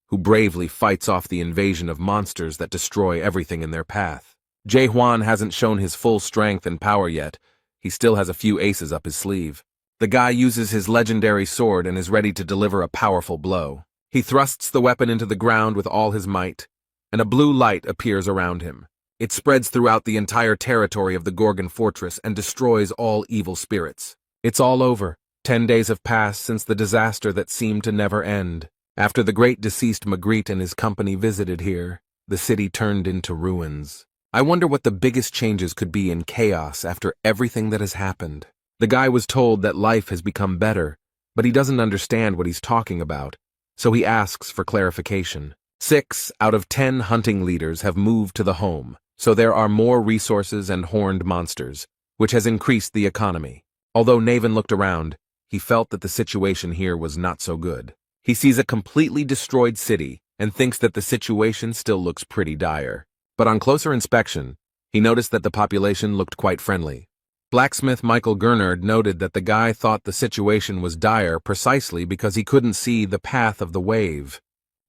who bravely fights off the invasion of monsters that destroy everything in their path. Jae-hwan hasn't shown his full strength and power yet. He still has a few aces up his sleeve. The guy uses his legendary sword and is ready to deliver a powerful blow. He thrusts the weapon into the ground with all his might, and a blue light appears around him. It spreads throughout the entire territory of the Gorgon fortress and destroys all evil spirits. It's all over. 10 days have passed since the disaster that seemed to never end. After the great deceased Magritte and his company visited here, the city turned into ruins. I wonder what the biggest changes could be in chaos after everything that has happened. The guy was told that life has become better, but he doesn't understand what he's talking about, so he asks for clarification. 6 out of 10 hunting leaders have moved to the home, so there are more resources and horned monsters, which has increased the economy. Although Naven looked around, he felt that the situation here was not so good. He sees a completely destroyed city and thinks that the situation still looks pretty dire. But on closer inspection, he noticed that the population looked quite friendly. Blacksmith Michael Gernard noted that the guy thought the situation was dire precisely because he couldn't see the path of the wave.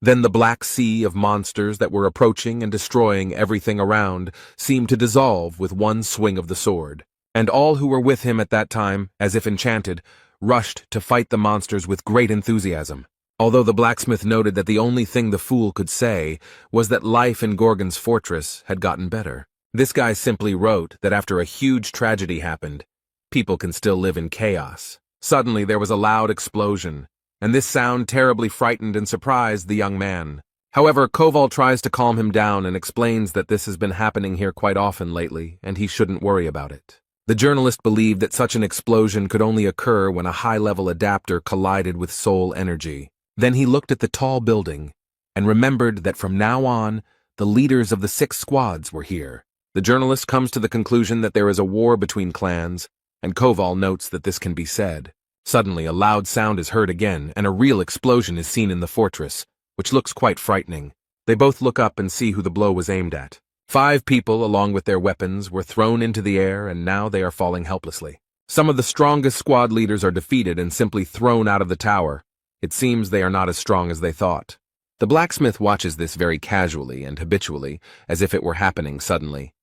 Then the black sea of monsters that were approaching and destroying everything around seemed to dissolve with one swing of the sword. And all who were with him at that time, as if enchanted, rushed to fight the monsters with great enthusiasm. Although the blacksmith noted that the only thing the fool could say was that life in Gorgon's fortress had gotten better. This guy simply wrote that after a huge tragedy happened, people can still live in chaos. Suddenly there was a loud explosion, and this sound terribly frightened and surprised the young man. However, Koval tries to calm him down and explains that this has been happening here quite often lately, and he shouldn't worry about it. The journalist believed that such an explosion could only occur when a high-level adapter collided with soul energy. Then he looked at the tall building and remembered that from now on, the leaders of the 6 squads were here. The journalist comes to the conclusion that there is a war between clans, and Koval notes that this can be said. Suddenly, a loud sound is heard again, and a real explosion is seen in the fortress, which looks quite frightening. They both look up and see who the blow was aimed at. 5 people, along with their weapons, were thrown into the air, and now they are falling helplessly. Some of the strongest squad leaders are defeated and simply thrown out of the tower. It seems they are not as strong as they thought. The blacksmith watches this very casually and habitually, as if it were happening suddenly.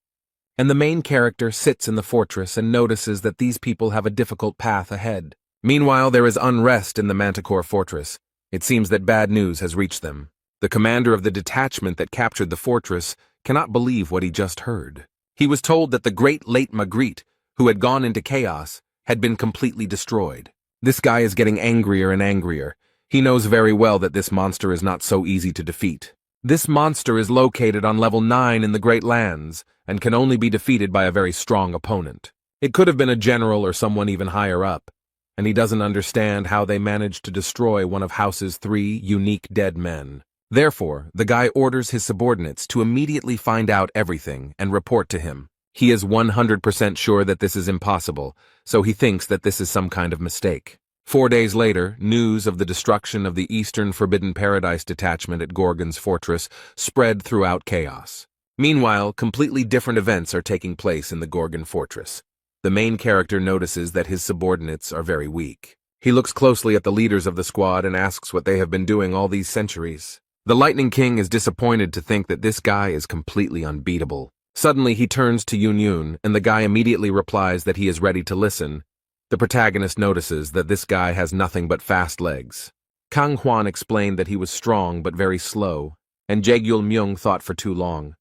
And the main character sits in the fortress and notices that these people have a difficult path ahead. Meanwhile, there is unrest in the Manticore fortress. It seems that bad news has reached them. The commander of the detachment that captured the fortress cannot believe what he just heard. He was told that the great late Magritte, who had gone into chaos, had been completely destroyed. This guy is getting angrier and angrier. He knows very well that this monster is not so easy to defeat. This monster is located on level 9 in the Great Lands, and can only be defeated by a very strong opponent. It could have been a general or someone even higher up, and he doesn't understand how they managed to destroy one of House's 3 unique dead men. Therefore, the guy orders his subordinates to immediately find out everything and report to him. He is 100% sure that this is impossible, so he thinks that this is some kind of mistake. 4 days later, news of the destruction of the Eastern Forbidden Paradise detachment at Gorgon's fortress spread throughout chaos. Meanwhile, completely different events are taking place in the Gorgon fortress. The main character notices that his subordinates are very weak. He looks closely at the leaders of the squad and asks what they have been doing all these centuries. The Lightning King is disappointed to think that this guy is completely unbeatable. Suddenly, he turns to Yun, and the guy immediately replies that he is ready to listen. The protagonist notices that this guy has nothing but fast legs. Kang Hwan explained that he was strong but very slow, and Jaegyul Myung thought for too long.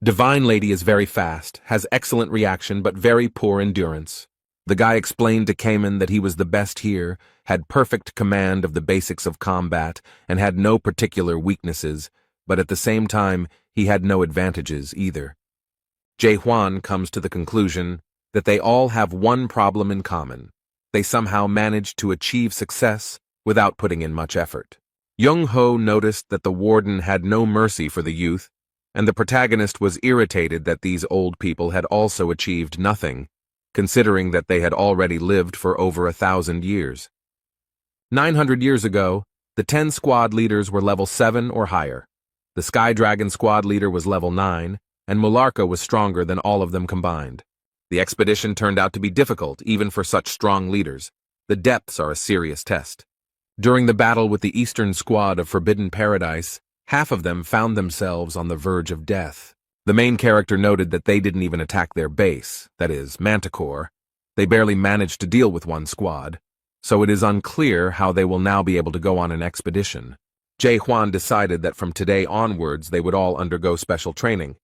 Divine Lady is very fast, has excellent reaction but very poor endurance. The guy explained to Cayman that he was the best here, had perfect command of the basics of combat, and had no particular weaknesses, but at the same time he had no advantages either. Jae Hwan comes to the conclusion that they all have one problem in common. They somehow managed to achieve success without putting in much effort. Young Ho noticed that the warden had no mercy for the youth, and the protagonist was irritated that these old people had also achieved nothing, considering that they had already lived for over 1,000 years. 900 years ago, the 10 squad leaders were level 7 or higher. The Sky Dragon squad leader was level 9, and Mularka was stronger than all of them combined. The expedition turned out to be difficult, even for such strong leaders. The depths are a serious test. During the battle with the Eastern Squad of Forbidden Paradise, half of them found themselves on the verge of death. The main character noted that they didn't even attack their base, that is, Manticore. They barely managed to deal with one squad, so it is unclear how they will now be able to go on an expedition. Jae Hwan decided that from today onwards they would all undergo special training.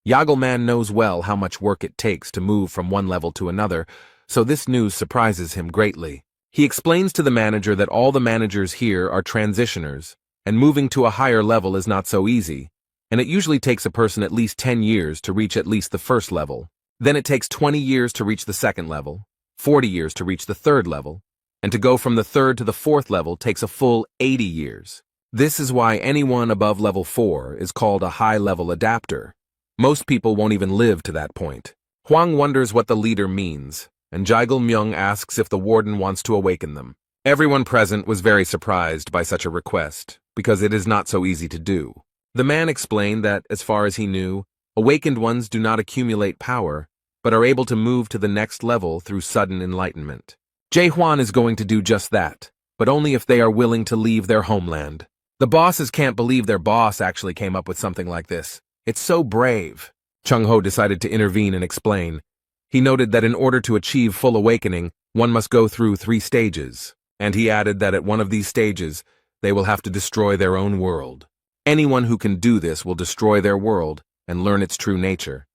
Yagelman knows well how much work it takes to move from one level to another, so this news surprises him greatly. He explains to the manager that all the managers here are transitioners, and moving to a higher level is not so easy, and it usually takes a person at least 10 years to reach at least the first level. Then it takes 20 years to reach the second level, 40 years to reach the third level, and to go from the third to the fourth level takes a full 80 years. This is why anyone above level 4 is called a high-level adapter. Most people won't even live to that point. Hwang wonders what the leader means, and Jaegyul Myung asks if the warden wants to awaken them. Everyone present was very surprised by such a request, because it is not so easy to do. The man explained that, as far as he knew, awakened ones do not accumulate power, but are able to move to the next level through sudden enlightenment. Jae Hwan is going to do just that, but only if they are willing to leave their homeland. The bosses can't believe their boss actually came up with something like this. It's so brave. Chung Ho decided to intervene and explain. He noted that in order to achieve full awakening, one must go through 3 stages, and he added that at one of these stages, they will have to destroy their own world. Anyone who can do this will destroy their world and learn its true nature.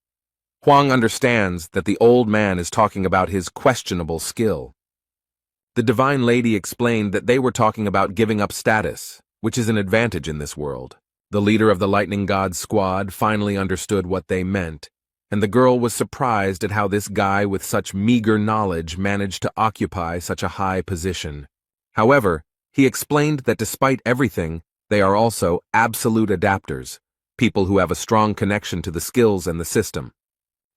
Hwang understands that the old man is talking about his questionable skill. The Divine Lady explained that they were talking about giving up status, which is an advantage in this world. The leader of the Lightning God's squad finally understood what they meant, and the girl was surprised at how this guy with such meager knowledge managed to occupy such a high position. However, he explained that despite everything, they are also absolute adapters, people who have a strong connection to the skills and the system.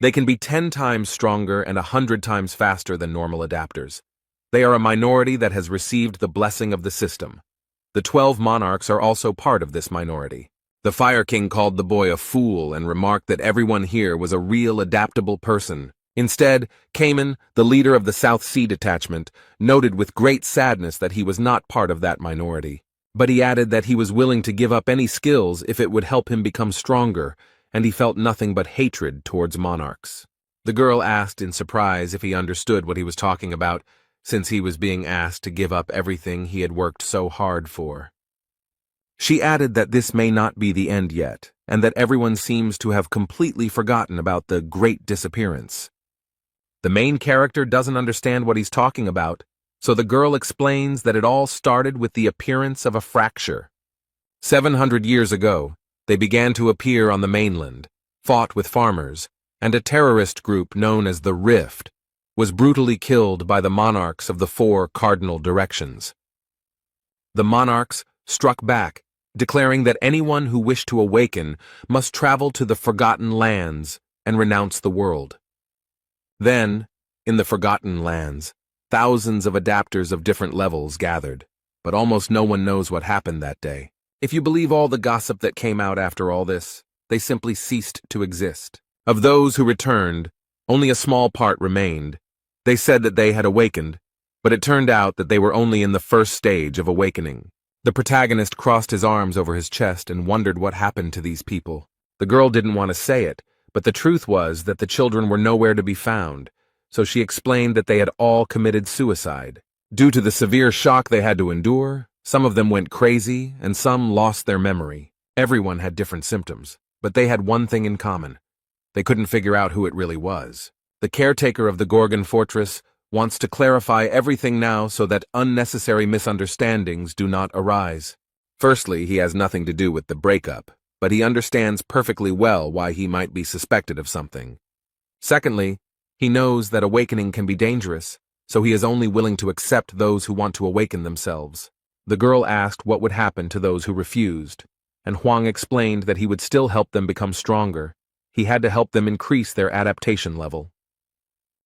They can be 10 times stronger and 100 times faster than normal adapters. They are a minority that has received the blessing of the system. The 12 monarchs are also part of this minority. The Fire King called the boy a fool and remarked that everyone here was a real adaptable person. Instead, Cayman, the leader of the South Sea Detachment, noted with great sadness that he was not part of that minority. But he added that he was willing to give up any skills if it would help him become stronger, and he felt nothing but hatred towards monarchs. The girl asked in surprise if he understood what he was talking about, since he was being asked to give up everything he had worked so hard for. She added that this may not be the end yet, and that everyone seems to have completely forgotten about the Great Disappearance. The main character doesn't understand what he's talking about, so the girl explains that it all started with the appearance of a fracture. 700 years ago, they began to appear on the mainland, fought with farmers, and a terrorist group known as the Rift was brutally killed by the monarchs of the 4 cardinal directions. The monarchs struck back, declaring that anyone who wished to awaken must travel to the Forgotten Lands and renounce the world. Then, in the Forgotten Lands, thousands of adapters of different levels gathered, but almost no one knows what happened that day. If you believe all the gossip that came out after all this, they simply ceased to exist. Of those who returned, only a small part remained. They said that they had awakened, but it turned out that they were only in the first stage of awakening. The protagonist crossed his arms over his chest and wondered what happened to these people. The girl didn't want to say it, but the truth was that the children were nowhere to be found, so she explained that they had all committed suicide. Due to the severe shock they had to endure, Some of them went crazy, and some lost their memory. Everyone had different symptoms, but they had one thing in common. They couldn't figure out who it really was. The caretaker of the Gorgon fortress wants to clarify everything now so that unnecessary misunderstandings do not arise. Firstly, he has nothing to do with the breakup, but he understands perfectly well why he might be suspected of something. Secondly, he knows that awakening can be dangerous, so he is only willing to accept those who want to awaken themselves. The girl asked what would happen to those who refused, and Huang explained that he would still help them become stronger. He had to help them increase their adaptation level.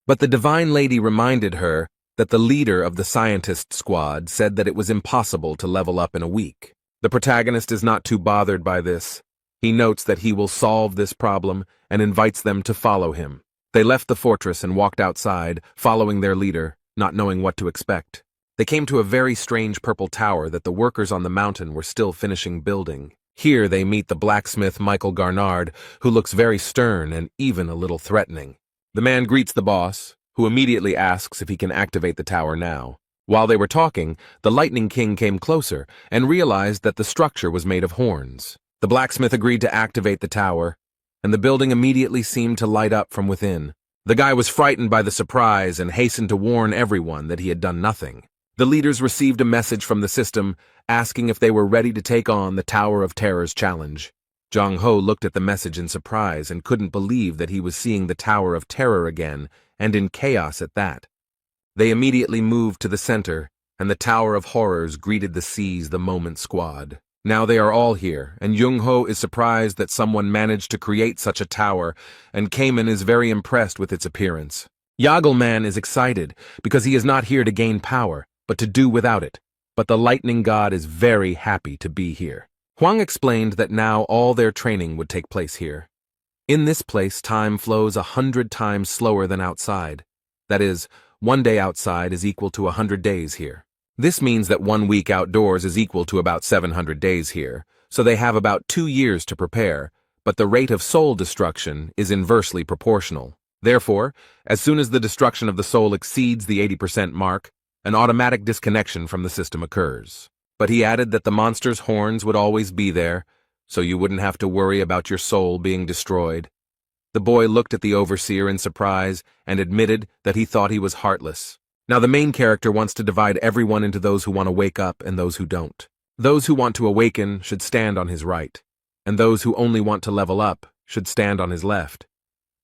But the Divine Lady reminded her that the leader of the scientist squad said that it was impossible to level up in a week. The protagonist is not too bothered by this. He notes that he will solve this problem and invites them to follow him. They left the fortress and walked outside, following their leader, not knowing what to expect. They came to a very strange purple tower that the workers on the mountain were still finishing building. Here they meet the blacksmith Michael Garnard, who looks very stern and even a little threatening. The man greets the boss, who immediately asks if he can activate the tower now. While they were talking, the Lightning King came closer and realized that the structure was made of horns. The blacksmith agreed to activate the tower, and the building immediately seemed to light up from within. The guy was frightened by the surprise and hastened to warn everyone that he had done nothing. The leaders received a message from the system asking if they were ready to take on the Tower of Terror's challenge. Zhang Ho looked at the message in surprise and couldn't believe that he was seeing the Tower of Terror again, and in chaos at that. They immediately moved to the center, and the Tower of Horrors greeted the Seize the Moment squad. Now they are all here, and Jung Ho is surprised that someone managed to create such a tower, and Cayman is very impressed with its appearance. Yagelman is excited because he is not here to gain power, but to do without it. But the lightning god is very happy to be here. Huang explained that now all their training would take place here. In this place, time flows 100 times slower than outside. That is, 1 day outside is equal to 100 days here. This means that 1 week outdoors is equal to about 700 days here, so they have about 2 years to prepare, but the rate of soul destruction is inversely proportional. Therefore, as soon as the destruction of the soul exceeds the 80% mark, an automatic disconnection from the system occurs. But he added that the monster's horns would always be there, so you wouldn't have to worry about your soul being destroyed. The boy looked at the overseer in surprise and admitted that he thought he was heartless. Now the main character wants to divide everyone into those who want to wake up and those who don't. Those who want to awaken should stand on his right, and those who only want to level up should stand on his left.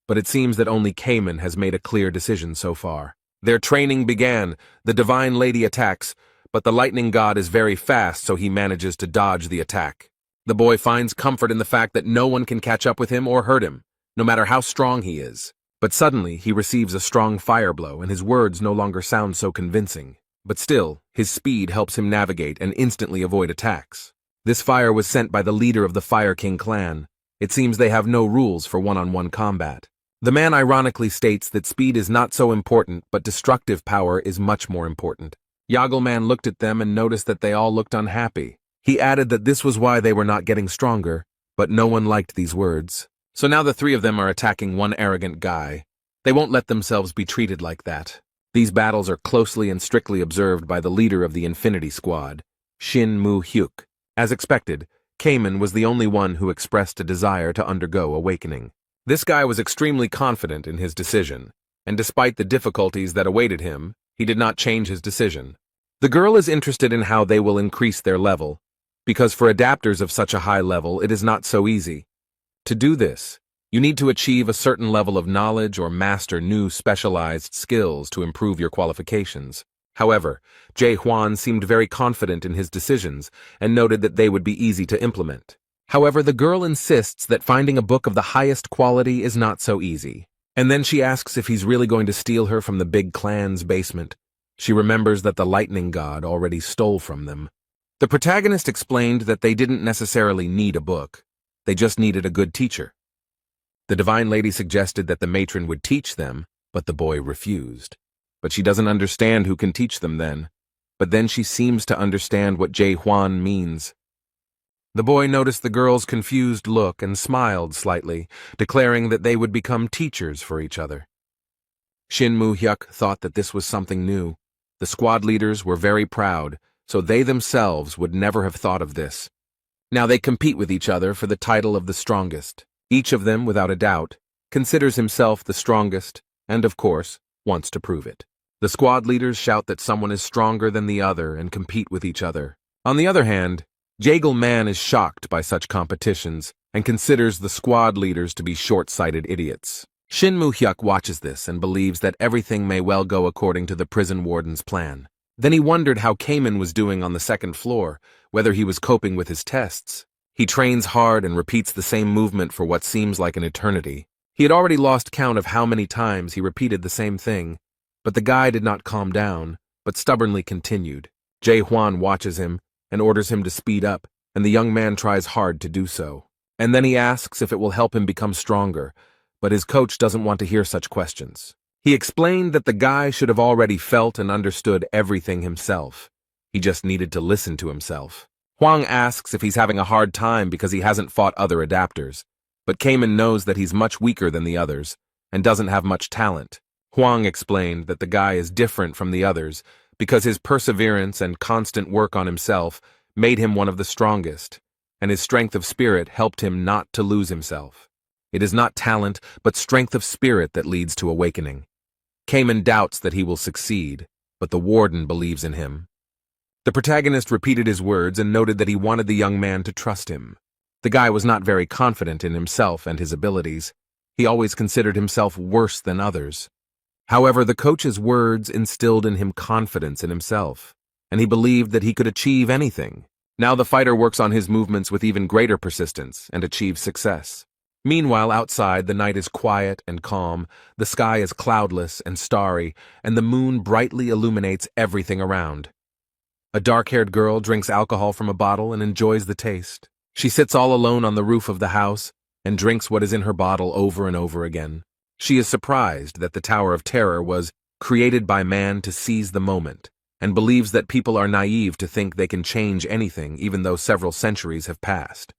But it seems that only Cayman has made a clear decision so far. Their training began. The Divine Lady attacks, but the lightning god is very fast, so he manages to dodge the attack. The boy finds comfort in the fact that no one can catch up with him or hurt him, no matter how strong he is. But suddenly, he receives a strong fire blow, and his words no longer sound so convincing. But still, his speed helps him navigate and instantly avoid attacks. This fire was sent by the leader of the Fire King clan. It seems they have no rules for one-on-one combat. The man ironically states that speed is not so important, but destructive power is much more important. Yagelman looked at them and noticed that they all looked unhappy. He added that this was why they were not getting stronger, but no one liked these words. So now the 3 of them are attacking one arrogant guy. They won't let themselves be treated like that. These battles are closely and strictly observed by the leader of the Infinity Squad, Shin Mu-hyuk. As expected, Cayman was the only one who expressed a desire to undergo awakening. This guy was extremely confident in his decision, and despite the difficulties that awaited him, he did not change his decision. The girl is interested in how they will increase their level, because for adapters of such a high level, it is not so easy. To do this, you need to achieve a certain level of knowledge or master new specialized skills to improve your qualifications. However, Jae Hwan seemed very confident in his decisions and noted that they would be easy to implement. However, the girl insists that finding a book of the highest quality is not so easy. And then she asks if he's really going to steal her from the big clan's basement. She remembers that the lightning god already stole from them. The protagonist explained that they didn't necessarily need a book. They just needed a good teacher. The Divine Lady suggested that the matron would teach them, but the boy refused. But she doesn't understand who can teach them then. But then she seems to understand what Jae Hwan means. The boy noticed the girl's confused look and smiled slightly, declaring that they would become teachers for each other. Shin Mu-hyuk thought that this was something new. The squad leaders were very proud, so they themselves would never have thought of this. Now they compete with each other for the title of the strongest. Each of them, without a doubt, considers himself the strongest and, of course, wants to prove it. The squad leaders shout that someone is stronger than the other and compete with each other. On the other hand, Jaegal Man is shocked by such competitions and considers the squad leaders to be short-sighted idiots. Shin Moo-hyuk watches this and believes that everything may well go according to the prison warden's plan. Then he wondered how Kamen was doing on the second floor, whether he was coping with his tests. He trains hard and repeats the same movement for what seems like an eternity. He had already lost count of how many times he repeated the same thing, but the guy did not calm down, but stubbornly continued. Jae-hwan watches him and orders him to speed up, and the young man tries hard to do so. And then he asks if it will help him become stronger, but his coach doesn't want to hear such questions. He explained that the guy should have already felt and understood everything himself. He just needed to listen to himself. Hwang asks if he's having a hard time because he hasn't fought other adapters, but Kamen knows that he's much weaker than the others and doesn't have much talent. Hwang explained that the guy is different from the others because his perseverance and constant work on himself made him one of the strongest, and his strength of spirit helped him not to lose himself. It is not talent, but strength of spirit that leads to awakening. Kamen doubts that he will succeed, but the warden believes in him. The protagonist repeated his words and noted that he wanted the young man to trust him. The guy was not very confident in himself and his abilities. He always considered himself worse than others. However, the coach's words instilled in him confidence in himself, and he believed that he could achieve anything. Now the fighter works on his movements with even greater persistence and achieves success. Meanwhile, outside, the night is quiet and calm, the sky is cloudless and starry, and the moon brightly illuminates everything around. A dark-haired girl drinks alcohol from a bottle and enjoys the taste. She sits all alone on the roof of the house and drinks what is in her bottle over and over again. She is surprised that the Tower of Terror was created by man to seize the moment, and believes that people are naive to think they can change anything even though several centuries have passed.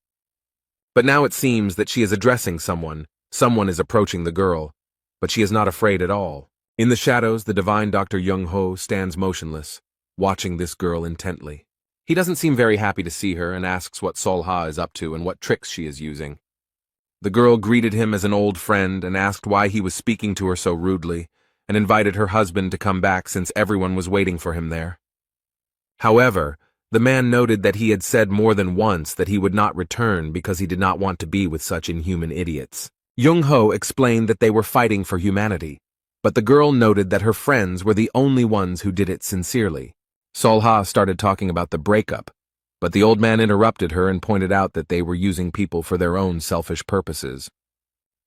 But now it seems that she is addressing someone. Someone is approaching the girl, but she is not afraid at all. In the shadows, the divine Dr. Young-ho stands motionless, watching this girl intently. He doesn't seem very happy to see her and asks what Sol-ha is up to and what tricks she is using. The girl greeted him as an old friend and asked why he was speaking to her so rudely, and invited her husband to come back since everyone was waiting for him there. However, the man noted that he had said more than once that he would not return because he did not want to be with such inhuman idiots. Young-ho explained that they were fighting for humanity, but the girl noted that her friends were the only ones who did it sincerely. Sol-ha started talking about the breakup, but the old man interrupted her and pointed out that they were using people for their own selfish purposes.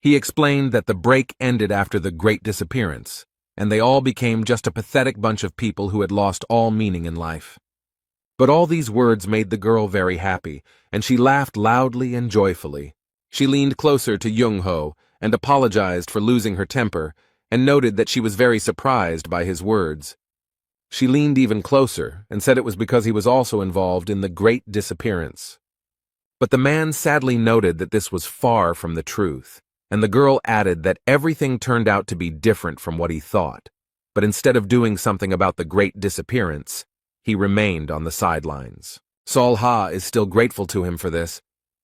He explained that the break ended after the Great Disappearance, and they all became just a pathetic bunch of people who had lost all meaning in life. But all these words made the girl very happy, and she laughed loudly and joyfully. She leaned closer to Young-ho and apologized for losing her temper, and noted that she was very surprised by his words. She leaned even closer and said it was because he was also involved in the Great Disappearance. But the man sadly noted that this was far from the truth, and the girl added that everything turned out to be different from what he thought. But instead of doing something about the Great Disappearance, he remained on the sidelines. Sol-ha is still grateful to him for this,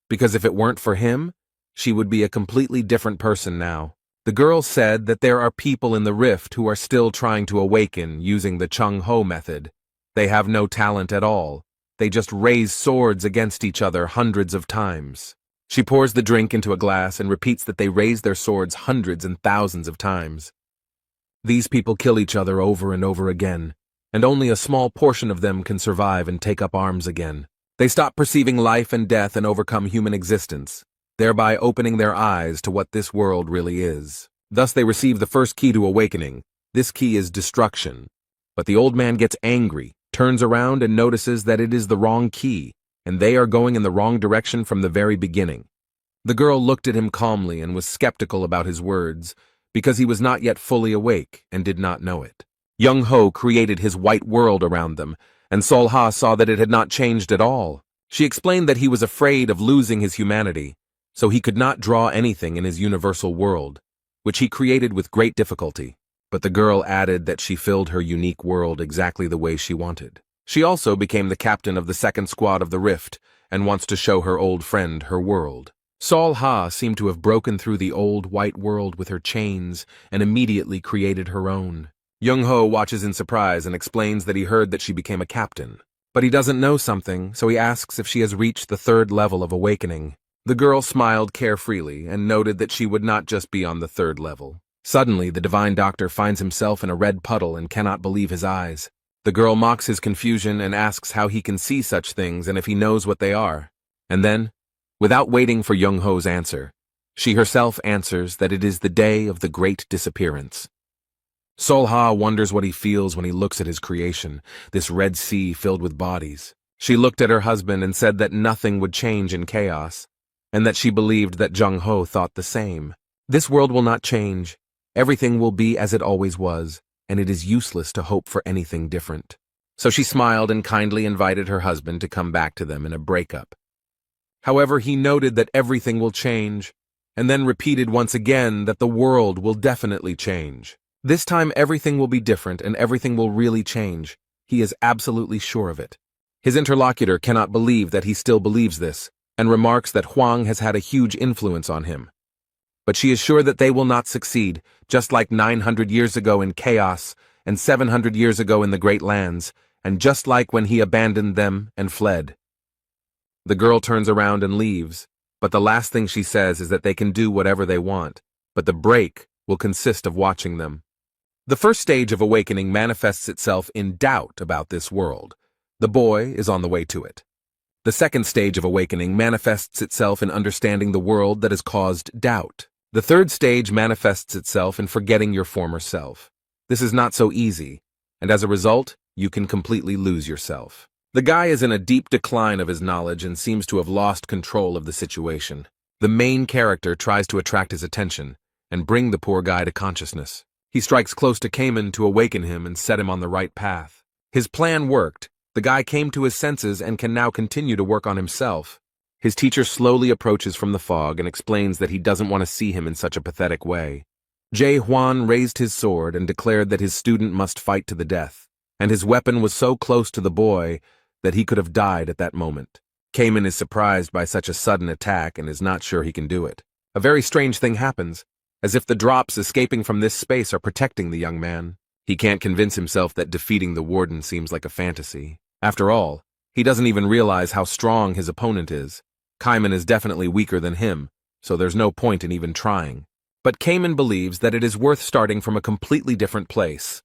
because if it weren't for him, she would be a completely different person now. The girl said that there are people in the rift who are still trying to awaken using the Chung-ho method. They have no talent at all. They just raise swords against each other hundreds of times. She pours the drink into a glass and repeats that they raise their swords hundreds and thousands of times. These people kill each other over and over again, and only a small portion of them can survive and take up arms again. They stop perceiving life and death and overcome human existence, thereby opening their eyes to what this world really is. Thus they receive the first key to awakening. This key is destruction. But the old man gets angry, turns around and notices that it is the wrong key, and they are going in the wrong direction from the very beginning. The girl looked at him calmly and was skeptical about his words, because he was not yet fully awake and did not know it. Young-ho created his white world around them, and Sol-ha saw that it had not changed at all. She explained that he was afraid of losing his humanity, so he could not draw anything in his universal world, which he created with great difficulty. But the girl added that she filled her unique world exactly the way she wanted. She also became the captain of the second squad of the Rift and wants to show her old friend her world. Sol Ha seemed to have broken through the old white world with her chains and immediately created her own. Young Ho watches in surprise and explains that he heard that she became a captain. But he doesn't know something, so he asks if she has reached the third level of awakening. The girl smiled carefreely and noted that she would not just be on the third level. Suddenly, the divine doctor finds himself in a red puddle and cannot believe his eyes. The girl mocks his confusion and asks how he can see such things and if he knows what they are. And then, without waiting for Young Ho's answer, she herself answers that it is the day of the great disappearance. Sol Ha wonders what he feels when he looks at his creation, this red sea filled with bodies. She looked at her husband and said that nothing would change in chaos, and that she believed that Jung Ho thought the same. This world will not change. Everything will be as it always was, and it is useless to hope for anything different. So she smiled and kindly invited her husband to come back to them in a breakup. However, he noted that everything will change, and then repeated once again that the world will definitely change. This time everything will be different and everything will really change. He is absolutely sure of it. His interlocutor cannot believe that he still believes this, and remarks that Huang has had a huge influence on him. But she is sure that they will not succeed, just like 900 years ago in chaos, and 700 years ago in the Great Lands, and just like when he abandoned them and fled. The girl turns around and leaves, but the last thing she says is that they can do whatever they want, but the break will consist of watching them. The first stage of awakening manifests itself in doubt about this world. The boy is on the way to it. The second stage of awakening manifests itself in understanding the world that has caused doubt. The third stage manifests itself in forgetting your former self. This is not so easy, and as a result, you can completely lose yourself. The guy is in a deep decline of his knowledge and seems to have lost control of the situation. The main character tries to attract his attention and bring the poor guy to consciousness. He strikes close to Cayman to awaken him and set him on the right path. His plan worked. The guy came to his senses and can now continue to work on himself. His teacher slowly approaches from the fog and explains that he doesn't want to see him in such a pathetic way. Jay Huan raised his sword and declared that his student must fight to the death, and his weapon was so close to the boy that he could have died at that moment. Cayman is surprised by such a sudden attack and is not sure he can do it. A very strange thing happens, as if the drops escaping from this space are protecting the young man. He can't convince himself that defeating the warden seems like a fantasy. After all, he doesn't even realize how strong his opponent is. Cayman is definitely weaker than him, so there's no point in even trying. But Cayman believes that it is worth starting from a completely different place,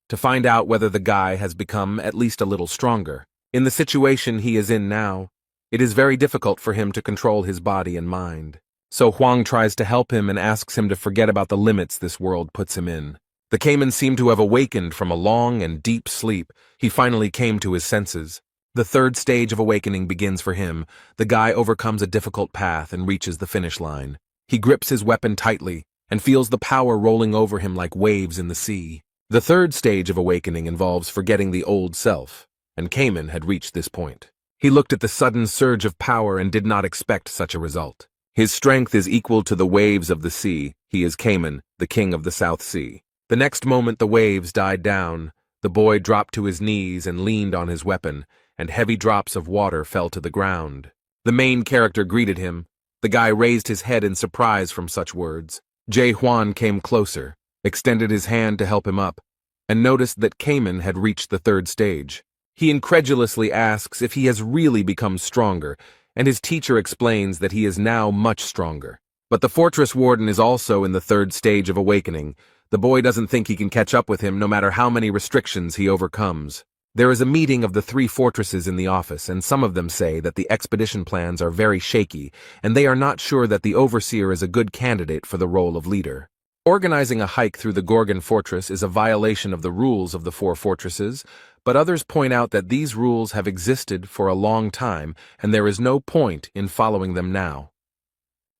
to find out whether the guy has become at least a little stronger. In the situation he is in now, it is very difficult for him to control his body and mind. So Huang tries to help him and asks him to forget about the limits this world puts him in. The Cayman seemed to have awakened from a long and deep sleep. He finally came to his senses. The third stage of awakening begins for him. The guy overcomes a difficult path and reaches the finish line. He grips his weapon tightly and feels the power rolling over him like waves in the sea. The third stage of awakening involves forgetting the old self, and Cayman had reached this point. He looked at the sudden surge of power and did not expect such a result. His strength is equal to the waves of the sea. He is Cayman, the king of the South Sea. The next moment the waves died down. The boy dropped to his knees and leaned on his weapon, and heavy drops of water fell to the ground. The main character greeted him. The guy raised his head in surprise from such words. Jay Huan came closer, extended his hand to help him up, and noticed that Cayman had reached the third stage. He incredulously asks if he has really become stronger, and his teacher explains that he is now much stronger. But the fortress warden is also in the third stage of awakening. The boy doesn't think he can catch up with him no matter how many restrictions he overcomes. There is a meeting of the 3 fortresses in the office, and some of them say that the expedition plans are very shaky, and they are not sure that the overseer is a good candidate for the role of leader. Organizing a hike through the Gorgon fortress is a violation of the rules of the 4 fortresses, but others point out that these rules have existed for a long time, and there is no point in following them now.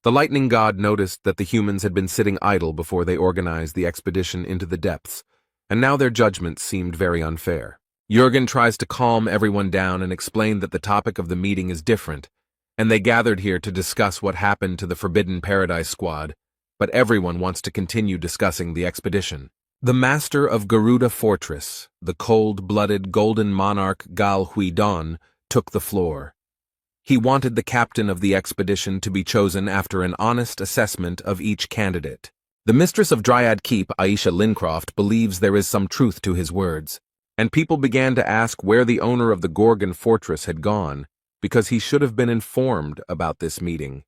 The lightning god noticed that the humans had been sitting idle before they organized the expedition into the depths, and now their judgment seemed very unfair. Jurgen tries to calm everyone down and explain that the topic of the meeting is different, and they gathered here to discuss what happened to the Forbidden Paradise squad, but everyone wants to continue discussing the expedition. The master of Garuda Fortress, the cold-blooded golden monarch Gal Huidon, took the floor. He wanted the captain of the expedition to be chosen after an honest assessment of each candidate. The mistress of Dryad Keep, Aisha Lincroft, believes there is some truth to his words, and people began to ask where the owner of the Gorgon Fortress had gone, because he should have been informed about this meeting.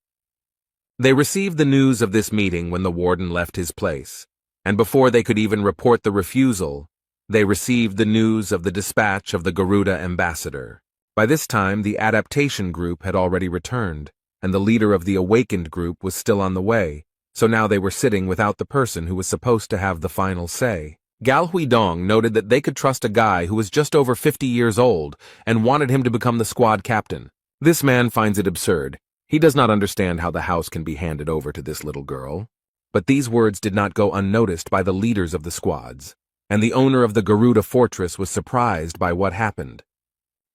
They received the news of this meeting when the warden left his place, and before they could even report the refusal, they received the news of the dispatch of the Garuda ambassador. By this time, the adaptation group had already returned, and the leader of the awakened group was still on the way, so now they were sitting without the person who was supposed to have the final say. Gal Huidong noted that they could trust a guy who was just over 50 years old and wanted him to become the squad captain. This man finds it absurd. He does not understand how the house can be handed over to this little girl. But these words did not go unnoticed by the leaders of the squads, and the owner of the Garuda Fortress was surprised by what happened.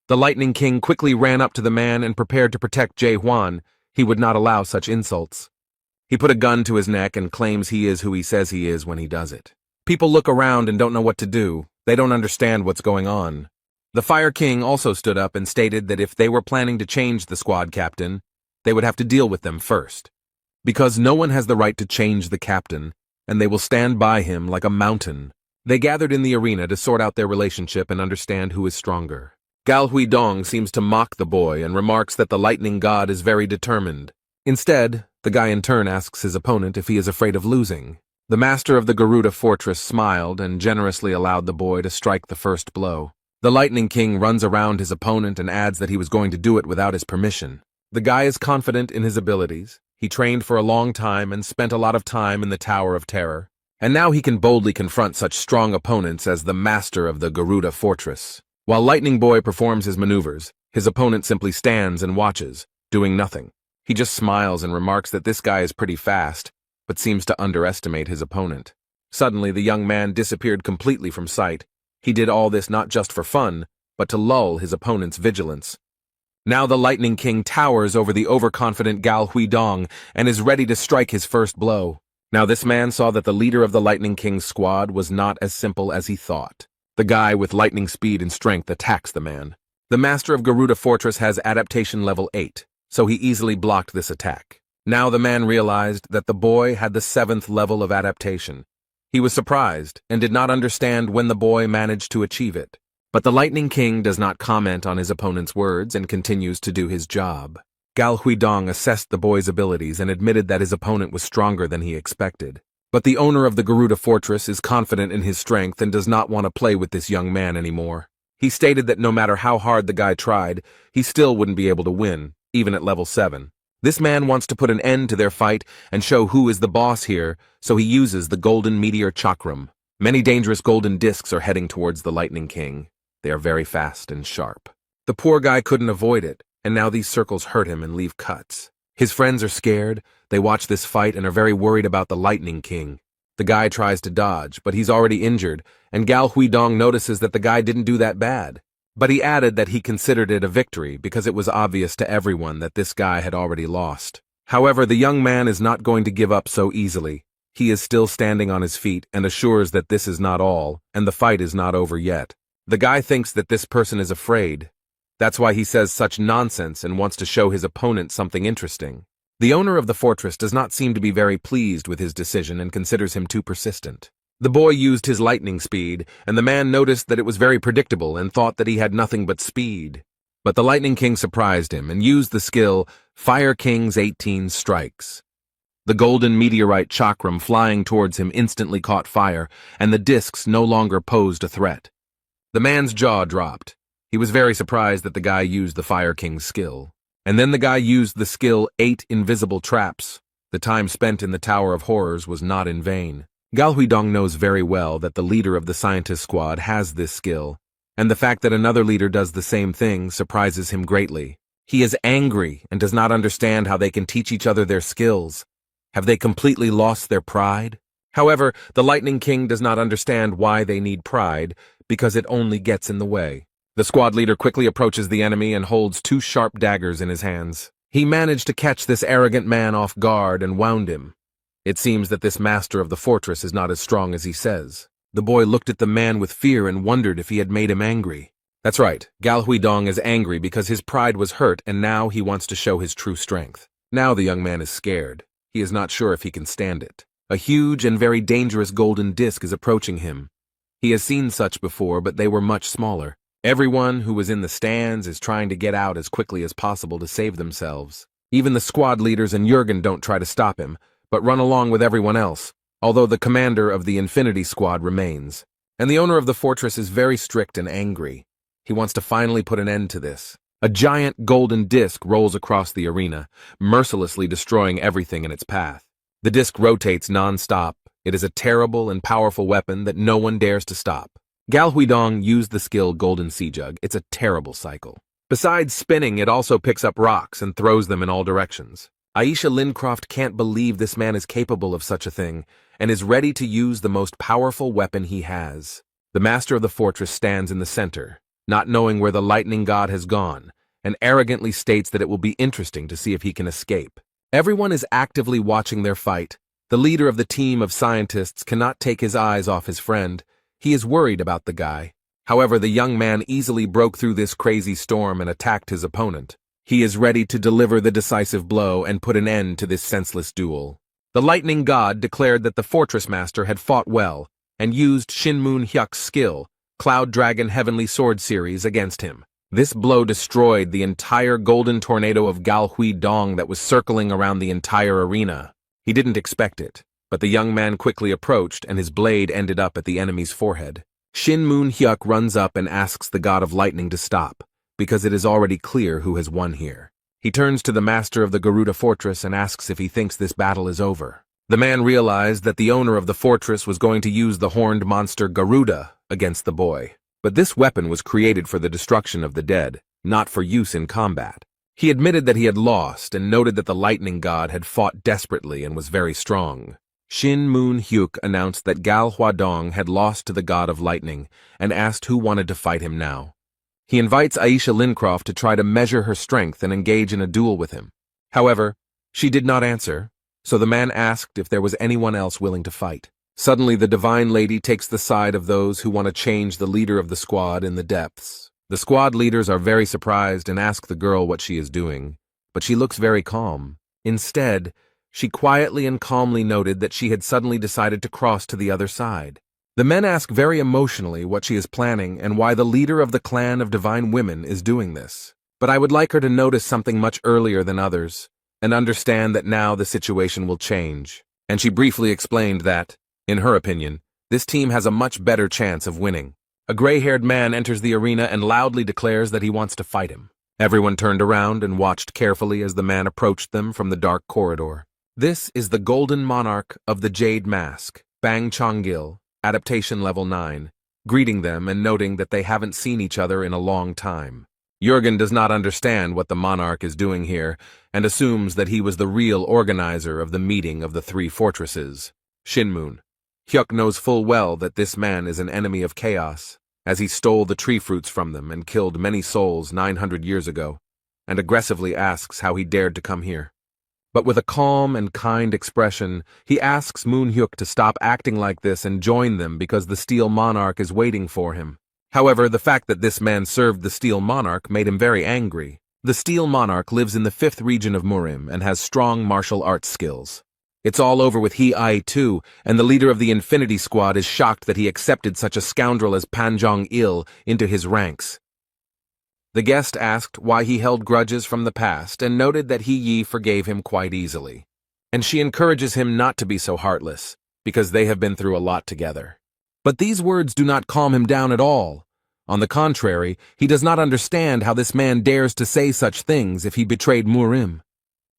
The Lightning King quickly ran up to the man and prepared to protect Jae Hwan. He would not allow such insults. He put a gun to his neck and claims he is who he says he is when he does it. People look around and don't know what to do. They don't understand what's going on. The Fire King also stood up and stated that if they were planning to change the squad captain, they would have to deal with them first. Because no one has the right to change the captain, and they will stand by him like a mountain. They gathered in the arena to sort out their relationship and understand who is stronger. Gal Huidong seems to mock the boy and remarks that the lightning god is very determined. Instead, the guy in turn asks his opponent if he is afraid of losing. The master of the Garuda Fortress smiled and generously allowed the boy to strike the first blow. The Lightning King runs around his opponent and adds that he was going to do it without his permission. The guy is confident in his abilities. He trained for a long time and spent a lot of time in the Tower of Terror. And now he can boldly confront such strong opponents as the master of the Garuda Fortress. While Lightning Boy performs his maneuvers, his opponent simply stands and watches, doing nothing. He just smiles and remarks that this guy is pretty fast, but seems to underestimate his opponent. Suddenly, the young man disappeared completely from sight. He did all this not just for fun, but to lull his opponent's vigilance. Now the Lightning King towers over the overconfident Gal Huidong and is ready to strike his first blow. Now this man saw that the leader of the Lightning King's squad was not as simple as he thought. The guy with lightning speed and strength attacks the man. The master of Garuda Fortress has adaptation level 8, so he easily blocked this attack. Now the man realized that the boy had the 7th level of adaptation. He was surprised and did not understand when the boy managed to achieve it. But the Lightning King does not comment on his opponent's words and continues to do his job. Gal Huidong assessed the boy's abilities and admitted that his opponent was stronger than he expected. But the owner of the Garuda Fortress is confident in his strength and does not want to play with this young man anymore. He stated that no matter how hard the guy tried, he still wouldn't be able to win, even at level 7. This man wants to put an end to their fight and show who is the boss here, so he uses the Golden Meteor Chakram. Many dangerous golden discs are heading towards the Lightning King. They are very fast and sharp. The poor guy couldn't avoid it, and now these circles hurt him and leave cuts. His friends are scared, they watch this fight and are very worried about the Lightning King. The guy tries to dodge, but he's already injured, and Gal Huidong notices that the guy didn't do that bad. But he added that he considered it a victory because it was obvious to everyone that this guy had already lost. However, the young man is not going to give up so easily. He is still standing on his feet and assures that this is not all, and the fight is not over yet. The guy thinks that this person is afraid. That's why he says such nonsense and wants to show his opponent something interesting. The owner of the fortress does not seem to be very pleased with his decision and considers him too persistent. The boy used his lightning speed, and the man noticed that it was very predictable and thought that he had nothing but speed. But the Lightning King surprised him and used the skill Fire King's 18 Strikes. The golden meteorite chakram flying towards him instantly caught fire, and the discs no longer posed a threat. The man's jaw dropped. He was very surprised that the guy used the Fire King's skill. And then the guy used the skill 8 Invisible Traps. The time spent in the Tower of Horrors was not in vain. Gal Huidong knows very well that the leader of the scientist squad has this skill, and the fact that another leader does the same thing surprises him greatly. He is angry and does not understand how they can teach each other their skills. Have they completely lost their pride? However, the Lightning King does not understand why they need pride, because it only gets in the way. The squad leader quickly approaches the enemy and holds 2 sharp daggers in his hands. He managed to catch this arrogant man off guard and wound him. It seems that this master of the fortress is not as strong as he says. The boy looked at the man with fear and wondered if he had made him angry. That's right, Gal Huidong is angry because his pride was hurt and now he wants to show his true strength. Now the young man is scared. He is not sure if he can stand it. A huge and very dangerous golden disc is approaching him. He has seen such before, but they were much smaller. Everyone who was in the stands is trying to get out as quickly as possible to save themselves. Even the squad leaders and Jurgen don't try to stop him, but run along with everyone else, although the commander of the Infinity Squad remains. And the owner of the fortress is very strict and angry. He wants to finally put an end to this. A giant golden disc rolls across the arena, mercilessly destroying everything in its path. The disc rotates non-stop. It is a terrible and powerful weapon that no one dares to stop. Gal Huidong used the skill Golden Sea Jug. It's a terrible cycle. Besides spinning, it also picks up rocks and throws them in all directions. Aisha Lincroft can't believe this man is capable of such a thing, and is ready to use the most powerful weapon he has. The master of the fortress stands in the center, not knowing where the lightning god has gone, and arrogantly states that it will be interesting to see if he can escape. Everyone is actively watching their fight. The leader of the team of scientists cannot take his eyes off his friend. He is worried about the guy. However, the young man easily broke through this crazy storm and attacked his opponent. He is ready to deliver the decisive blow and put an end to this senseless duel. The lightning god declared that the fortress master had fought well and used Shinmun Hyuk's skill, Cloud Dragon Heavenly Sword series, against him. This blow destroyed the entire golden tornado of Gal Huidong that was circling around the entire arena. He didn't expect it, but the young man quickly approached and his blade ended up at the enemy's forehead. Shinmun Hyuk runs up and asks the god of lightning to stop, because it is already clear who has won here. He turns to the master of the Garuda fortress and asks if he thinks this battle is over. The man realized that the owner of the fortress was going to use the horned monster Garuda against the boy. But this weapon was created for the destruction of the dead, not for use in combat. He admitted that he had lost and noted that the lightning god had fought desperately and was very strong. Shinmun Hyuk announced that Gal Huidong had lost to the god of lightning and asked who wanted to fight him now. He invites Aisha Lincroft to try to measure her strength and engage in a duel with him. However, she did not answer, so the man asked if there was anyone else willing to fight. Suddenly, the divine lady takes the side of those who want to change the leader of the squad in the depths. The squad leaders are very surprised and ask the girl what she is doing, but she looks very calm. Instead, she quietly and calmly noted that she had suddenly decided to cross to the other side. The men ask very emotionally what she is planning and why the leader of the clan of divine women is doing this. But I would like her to notice something much earlier than others, and understand that now the situation will change. And she briefly explained that, in her opinion, this team has a much better chance of winning. A gray-haired man enters the arena and loudly declares that he wants to fight him. Everyone turned around and watched carefully as the man approached them from the dark corridor. This is the Golden Monarch of the Jade Mask, Bang Chonggil, Adaptation Level 9, greeting them and noting that they haven't seen each other in a long time. Jurgen does not understand what the monarch is doing here and assumes that he was the real organizer of the meeting of the three fortresses. Shinmun Hyuk knows full well that this man is an enemy of chaos, as he stole the tree fruits from them and killed many souls 900 years ago, and aggressively asks how he dared to come here. But with a calm and kind expression, he asks Moon Hyuk to stop acting like this and join them because the Steel Monarch is waiting for him. However, the fact that this man served the Steel Monarch made him very angry. The Steel Monarch lives in the 5th region of Murim and has strong martial arts skills. It's all over with He-Ai too, and the leader of the Infinity Squad is shocked that he accepted such a scoundrel as Panjong-il into his ranks. The guest asked why he held grudges from the past and noted that He-Yi forgave him quite easily. And she encourages him not to be so heartless, because they have been through a lot together. But these words do not calm him down at all. On the contrary, he does not understand how this man dares to say such things if he betrayed Murim.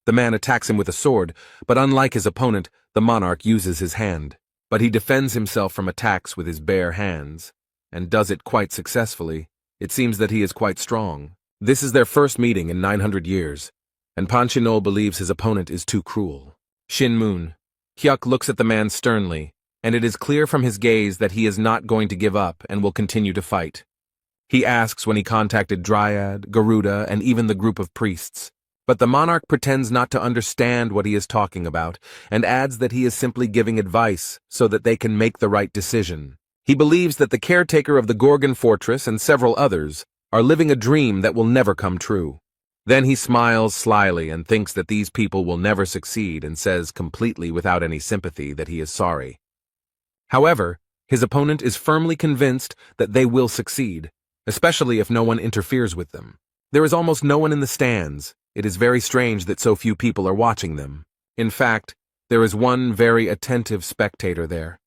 The man attacks him with a sword, but unlike his opponent, the monarch uses his hand. But he defends himself from attacks with his bare hands, and does it quite successfully. It seems that he is quite strong. This is their first meeting in 900 years, and Panchinol believes his opponent is too cruel. Shinmun Hyuk looks at the man sternly, and it is clear from his gaze that he is not going to give up and will continue to fight. He asks when he contacted Dryad, Garuda, and even the group of priests. But the monarch pretends not to understand what he is talking about, and adds that he is simply giving advice so that they can make the right decision. He believes that the caretaker of the Gorgon fortress and several others are living a dream that will never come true. Then he smiles slyly and thinks that these people will never succeed and says completely without any sympathy that he is sorry. However, his opponent is firmly convinced that they will succeed, especially if no one interferes with them. There is almost no one in the stands. It is very strange that so few people are watching them. In fact, there is one very attentive spectator there.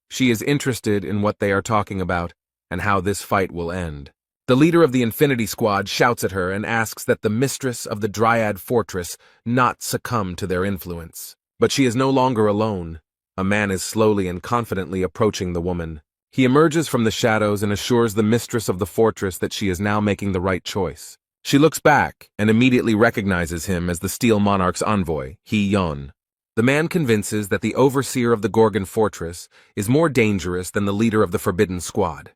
She is interested in what they are talking about and how this fight will end. The leader of the Infinity Squad shouts at her and asks that the mistress of the Dryad Fortress not succumb to their influence. But she is no longer alone. A man is slowly and confidently approaching the woman. He emerges from the shadows and assures the mistress of the fortress that she is now making the right choice. She looks back and immediately recognizes him as the Steel Monarch's envoy, He-Yon. The man convinces that the overseer of the Gorgon fortress is more dangerous than the leader of the Forbidden Squad.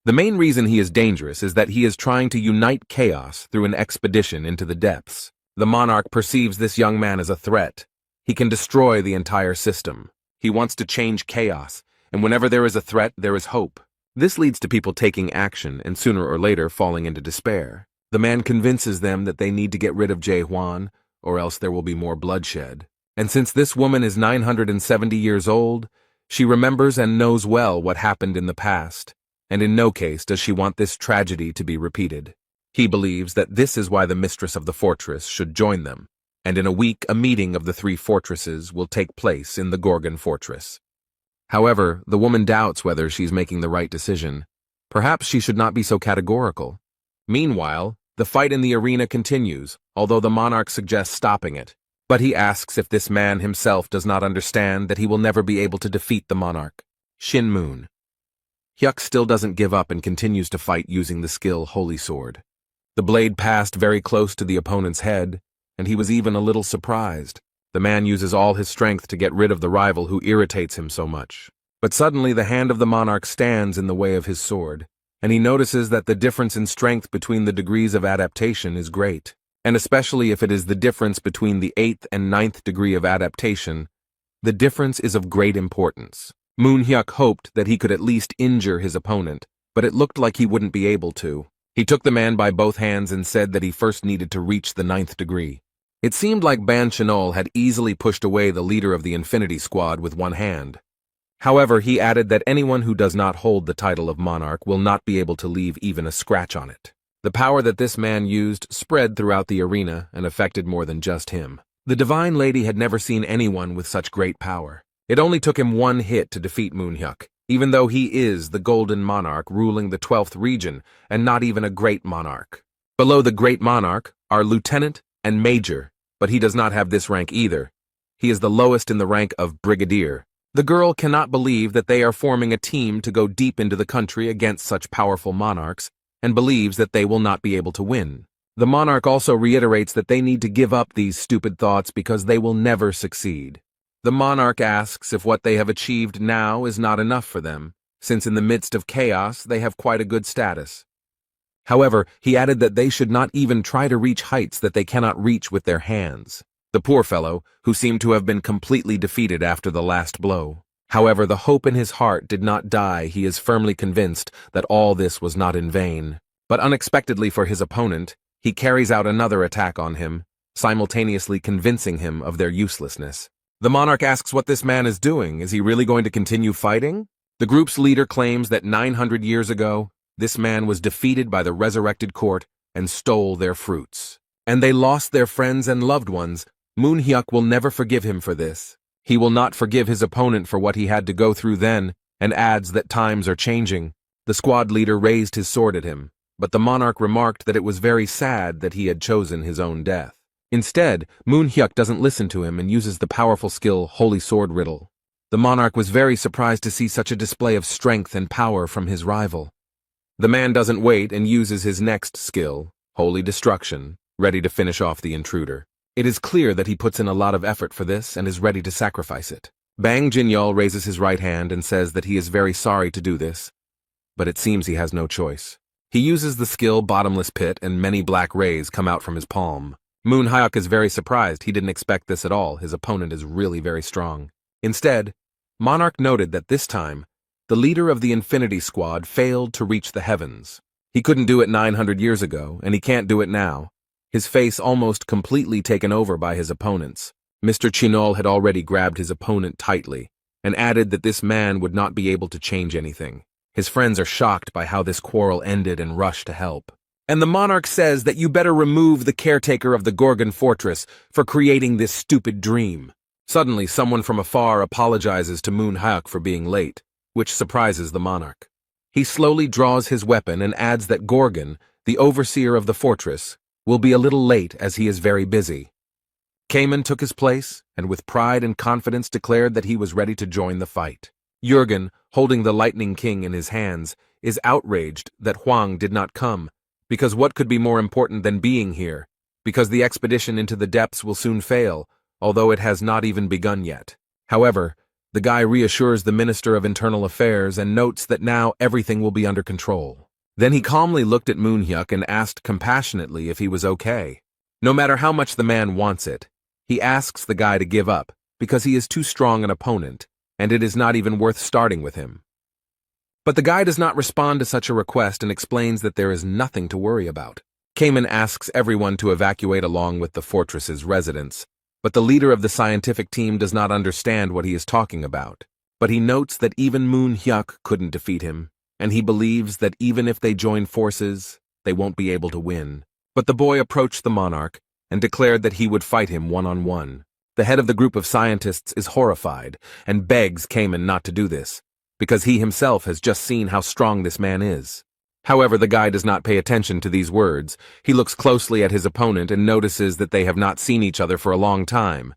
The main reason he is dangerous is that he is trying to unite chaos through an expedition into the depths. The monarch perceives this young man as a threat. He can destroy the entire system. He wants to change chaos, and whenever there is a threat, there is hope. This leads to people taking action and sooner or later falling into despair. The man convinces them that they need to get rid of Jae-Hwan, or else there will be more bloodshed. And since this woman is 970 years old, she remembers and knows well what happened in the past. And in no case does she want this tragedy to be repeated. He believes that this is why the mistress of the fortress should join them, and in a week a meeting of the three fortresses will take place in the Gorgon fortress. However, the woman doubts whether she's making the right decision. Perhaps she should not be so categorical. Meanwhile, the fight in the arena continues, although the monarch suggests stopping it. But he asks if this man himself does not understand that he will never be able to defeat the monarch. Shin Moon. Hyuk still doesn't give up and continues to fight using the skill Holy Sword. The blade passed very close to the opponent's head, and he was even a little surprised. The man uses all his strength to get rid of the rival who irritates him so much. But suddenly the hand of the monarch stands in the way of his sword, and he notices that the difference in strength between the degrees of adaptation is great, and especially if it is the difference between the 8th and 9th degree of adaptation, the difference is of great importance. Moon Hyuk hoped that he could at least injure his opponent, but it looked like he wouldn't be able to. He took the man by both hands and said that he first needed to reach the 9th degree. It seemed like Ban Chenol had easily pushed away the leader of the Infinity Squad with one hand. However, he added that anyone who does not hold the title of monarch will not be able to leave even a scratch on it. The power that this man used spread throughout the arena and affected more than just him. The Divine Lady had never seen anyone with such great power. It only took him one hit to defeat Moon Hyuk, even though he is the Golden Monarch ruling the 12th region and not even a Great Monarch. Below the Great Monarch are Lieutenant and Major, but he does not have this rank either. He is the lowest in the rank of Brigadier. The girl cannot believe that they are forming a team to go deep into the country against such powerful monarchs, and believes that they will not be able to win. The monarch also reiterates that they need to give up these stupid thoughts because they will never succeed. The monarch asks if what they have achieved now is not enough for them, since in the midst of chaos they have quite a good status. However, he added that they should not even try to reach heights that they cannot reach with their hands. The poor fellow, who seemed to have been completely defeated after the last blow. However, the hope in his heart did not die. He is firmly convinced that all this was not in vain. But unexpectedly for his opponent, he carries out another attack on him, simultaneously convincing him of their uselessness. The monarch asks what this man is doing. Is he really going to continue fighting? The group's leader claims that 900 years ago, this man was defeated by the resurrected court and stole their fruits. And they lost their friends and loved ones. Moon Hyuk will never forgive him for this. He will not forgive his opponent for what he had to go through then, and adds that times are changing. The squad leader raised his sword at him, but the monarch remarked that it was very sad that he had chosen his own death. Instead, Moon Hyuk doesn't listen to him and uses the powerful skill Holy Sword Riddle. The monarch was very surprised to see such a display of strength and power from his rival. The man doesn't wait and uses his next skill, Holy Destruction, ready to finish off the intruder. It is clear that he puts in a lot of effort for this and is ready to sacrifice it. Bang Jinyol raises his right hand and says that he is very sorry to do this, but it seems he has no choice. He uses the skill Bottomless Pit and many black rays come out from his palm. Moon Hyuk is very surprised. He didn't expect this at all. His opponent is really very strong. Instead, Monarch noted that this time, The leader of the Infinity Squad failed to reach the heavens. He couldn't do it 900 years ago, and he can't do it now. His face almost completely taken over by his opponents. Mr. Chinol had already grabbed his opponent tightly, and added that this man would not be able to change anything. His friends are shocked by how this quarrel ended and rush to help. And the monarch says that you better remove the caretaker of the Gorgon fortress for creating this stupid dream. Suddenly, someone from afar apologizes to Manhwa for being late, which surprises the monarch. He slowly draws his weapon and adds that Gorgon, the overseer of the fortress, will be a little late as he is very busy. Cayman took his place and with pride and confidence declared that he was ready to join the fight. Jurgen, holding the Lightning King in his hands, is outraged that Huang did not come, because what could be more important than being here, because the expedition into the depths will soon fail, although it has not even begun yet. However, the guy reassures the Minister of Internal Affairs and notes that now everything will be under control. Then he calmly looked at Manhwa and asked compassionately if he was okay. No matter how much the man wants it, he asks the guy to give up, because he is too strong an opponent, and it is not even worth starting with him. But the guy does not respond to such a request and explains that there is nothing to worry about. Cayman asks everyone to evacuate along with the fortress's residents, but the leader of the scientific team does not understand what he is talking about. But he notes that even Manhwa couldn't defeat him, and he believes that even if they join forces, they won't be able to win. But the boy approached the monarch and declared that he would fight him one-on-one. The head of the group of scientists is horrified and begs Cayman not to do this, because he himself has just seen how strong this man is. However, the guy does not pay attention to these words. He looks closely at his opponent and notices that they have not seen each other for a long time.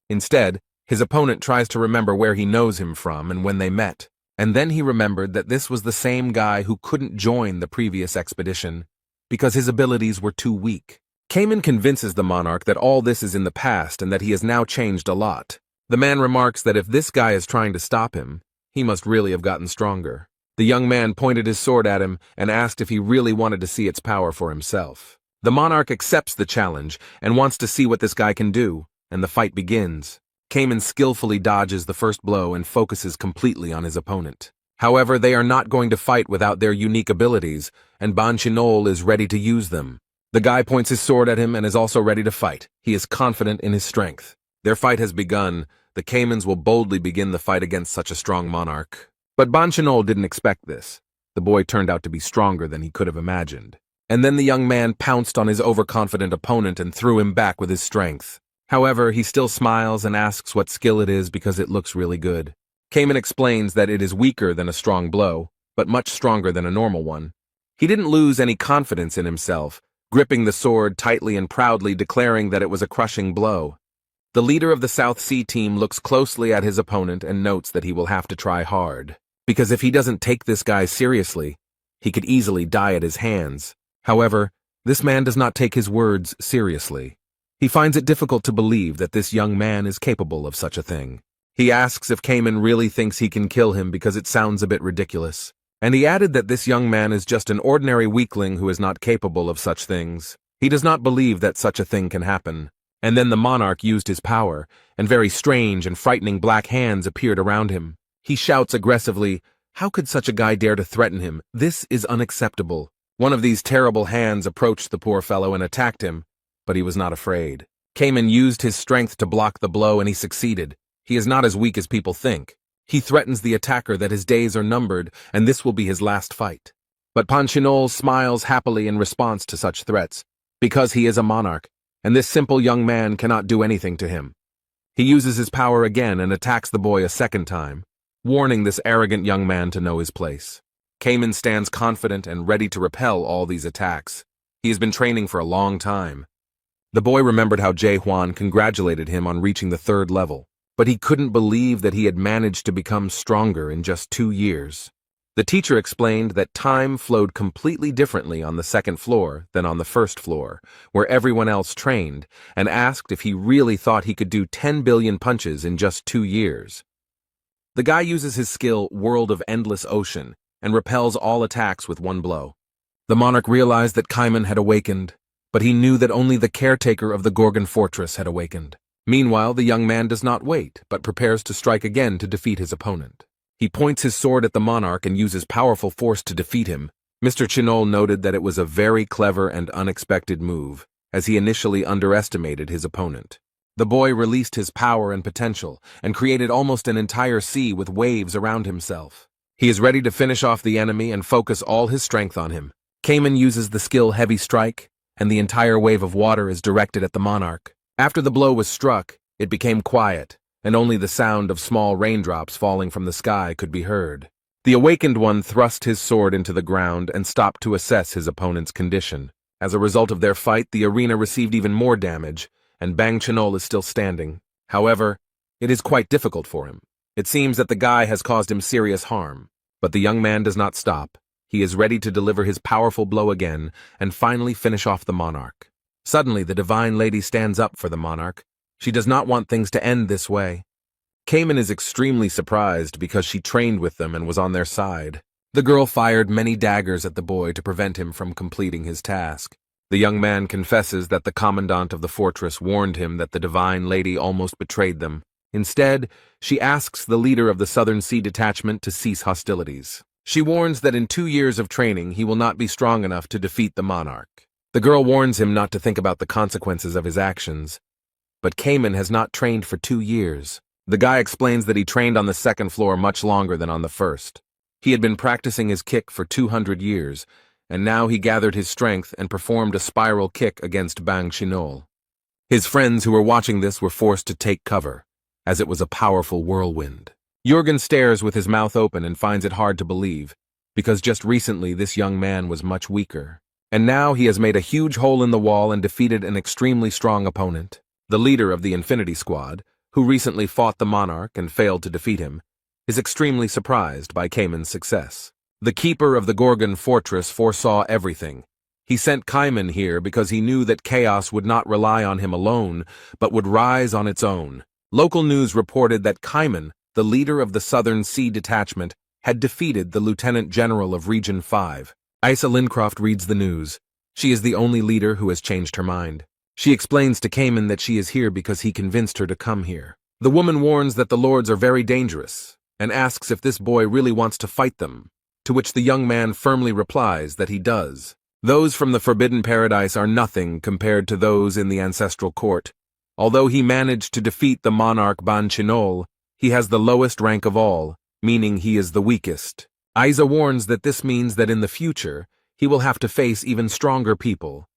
Instead, his opponent tries to remember where he knows him from and when they met. And then he remembered that this was the same guy who couldn't join the previous expedition because his abilities were too weak. Cayman convinces the monarch that all this is in the past and that he has now changed a lot. The man remarks that if this guy is trying to stop him, he must really have gotten stronger. The young man pointed his sword at him and asked if he really wanted to see its power for himself. The monarch accepts the challenge and wants to see what this guy can do, and the fight begins. Cayman skillfully dodges the first blow and focuses completely on his opponent. However, they are not going to fight without their unique abilities, and Banchinol is ready to use them. The guy points his sword at him and is also ready to fight. He is confident in his strength. Their fight has begun. The Caymans will boldly begin the fight against such a strong monarch. But Banchinol didn't expect this. The boy turned out to be stronger than he could have imagined. And then the young man pounced on his overconfident opponent and threw him back with his strength. However, he still smiles and asks what skill it is because it looks really good. Cayman explains that it is weaker than a strong blow, but much stronger than a normal one. He didn't lose any confidence in himself, gripping the sword tightly and proudly declaring that it was a crushing blow. The leader of the South Sea team looks closely at his opponent and notes that he will have to try hard, because if he doesn't take this guy seriously, he could easily die at his hands. However, this man does not take his words seriously. He finds it difficult to believe that this young man is capable of such a thing. He asks if Cayman really thinks he can kill him because it sounds a bit ridiculous. And he added that this young man is just an ordinary weakling who is not capable of such things. He does not believe that such a thing can happen. And then the monarch used his power, and very strange and frightening black hands appeared around him. He shouts aggressively, "How could such a guy dare to threaten him? This is unacceptable." One of these terrible hands approached the poor fellow and attacked him, but he was not afraid. Cayman used his strength to block the blow and he succeeded. He is not as weak as people think. He threatens the attacker that his days are numbered and this will be his last fight. But Banchinol smiles happily in response to such threats, because he is a monarch, and this simple young man cannot do anything to him. He uses his power again and attacks the boy a second time, warning this arrogant young man to know his place. Cayman stands confident and ready to repel all these attacks. He has been training for a long time. The boy remembered how Jae Hwan congratulated him on reaching the 3rd level. But he couldn't believe that he had managed to become stronger in just 2 years. The teacher explained that time flowed completely differently on the 2nd floor than on the 1st floor, where everyone else trained, and asked if he really thought he could do 10 billion punches in just 2 years. The guy uses his skill World of Endless Ocean and repels all attacks with one blow. The monarch realized that Cayman had awakened, but he knew that only the caretaker of the Gorgon fortress had awakened. Meanwhile, the young man does not wait, but prepares to strike again to defeat his opponent. He points his sword at the monarch and uses powerful force to defeat him. Mr. Chinol noted that it was a very clever and unexpected move, as he initially underestimated his opponent. The boy released his power and potential, and created almost an entire sea with waves around himself. He is ready to finish off the enemy and focus all his strength on him. Cayman uses the skill Heavy Strike, and the entire wave of water is directed at the monarch. After the blow was struck, it became quiet, and only the sound of small raindrops falling from the sky could be heard. The awakened one thrust his sword into the ground and stopped to assess his opponent's condition. As a result of their fight, the arena received even more damage, and Bang Chinol is still standing. However, it is quite difficult for him. It seems that the guy has caused him serious harm. But the young man does not stop. He is ready to deliver his powerful blow again and finally finish off the monarch. Suddenly, the divine lady stands up for the monarch. She does not want things to end this way. Cayman is extremely surprised because she trained with them and was on their side. The girl fired many daggers at the boy to prevent him from completing his task. The young man confesses that the commandant of the fortress warned him that the divine lady almost betrayed them. Instead, she asks the leader of the Southern Sea Detachment to cease hostilities. She warns that in 2 years of training he will not be strong enough to defeat the monarch. The girl warns him not to think about the consequences of his actions. But Cayman has not trained for 2 years. The guy explains that he trained on the second floor much longer than on the first. He had been practicing his kick for 200 years, and now he gathered his strength and performed a spiral kick against Bang Chinol. His friends who were watching this were forced to take cover, as it was a powerful whirlwind. Jürgen stares with his mouth open and finds it hard to believe, because just recently this young man was much weaker. And now he has made a huge hole in the wall and defeated an extremely strong opponent. The leader of the Infinity Squad, who recently fought the monarch and failed to defeat him, is extremely surprised by Cayman's success. The keeper of the Gorgon fortress foresaw everything. He sent Cayman here because he knew that chaos would not rely on him alone, but would rise on its own. Local news reported that Cayman, the leader of the Southern Sea Detachment, had defeated the Lieutenant General of Region 5. Isa Lincroft reads the news. She is the only leader who has changed her mind. She explains to Cayman that she is here because he convinced her to come here. The woman warns that the lords are very dangerous, and asks if this boy really wants to fight them, to which the young man firmly replies that he does. Those from the Forbidden Paradise are nothing compared to those in the ancestral court. Although he managed to defeat the monarch Bang Chinol, he has the lowest rank of all, meaning he is the weakest. Isa warns that this means that in the future, he will have to face even stronger people.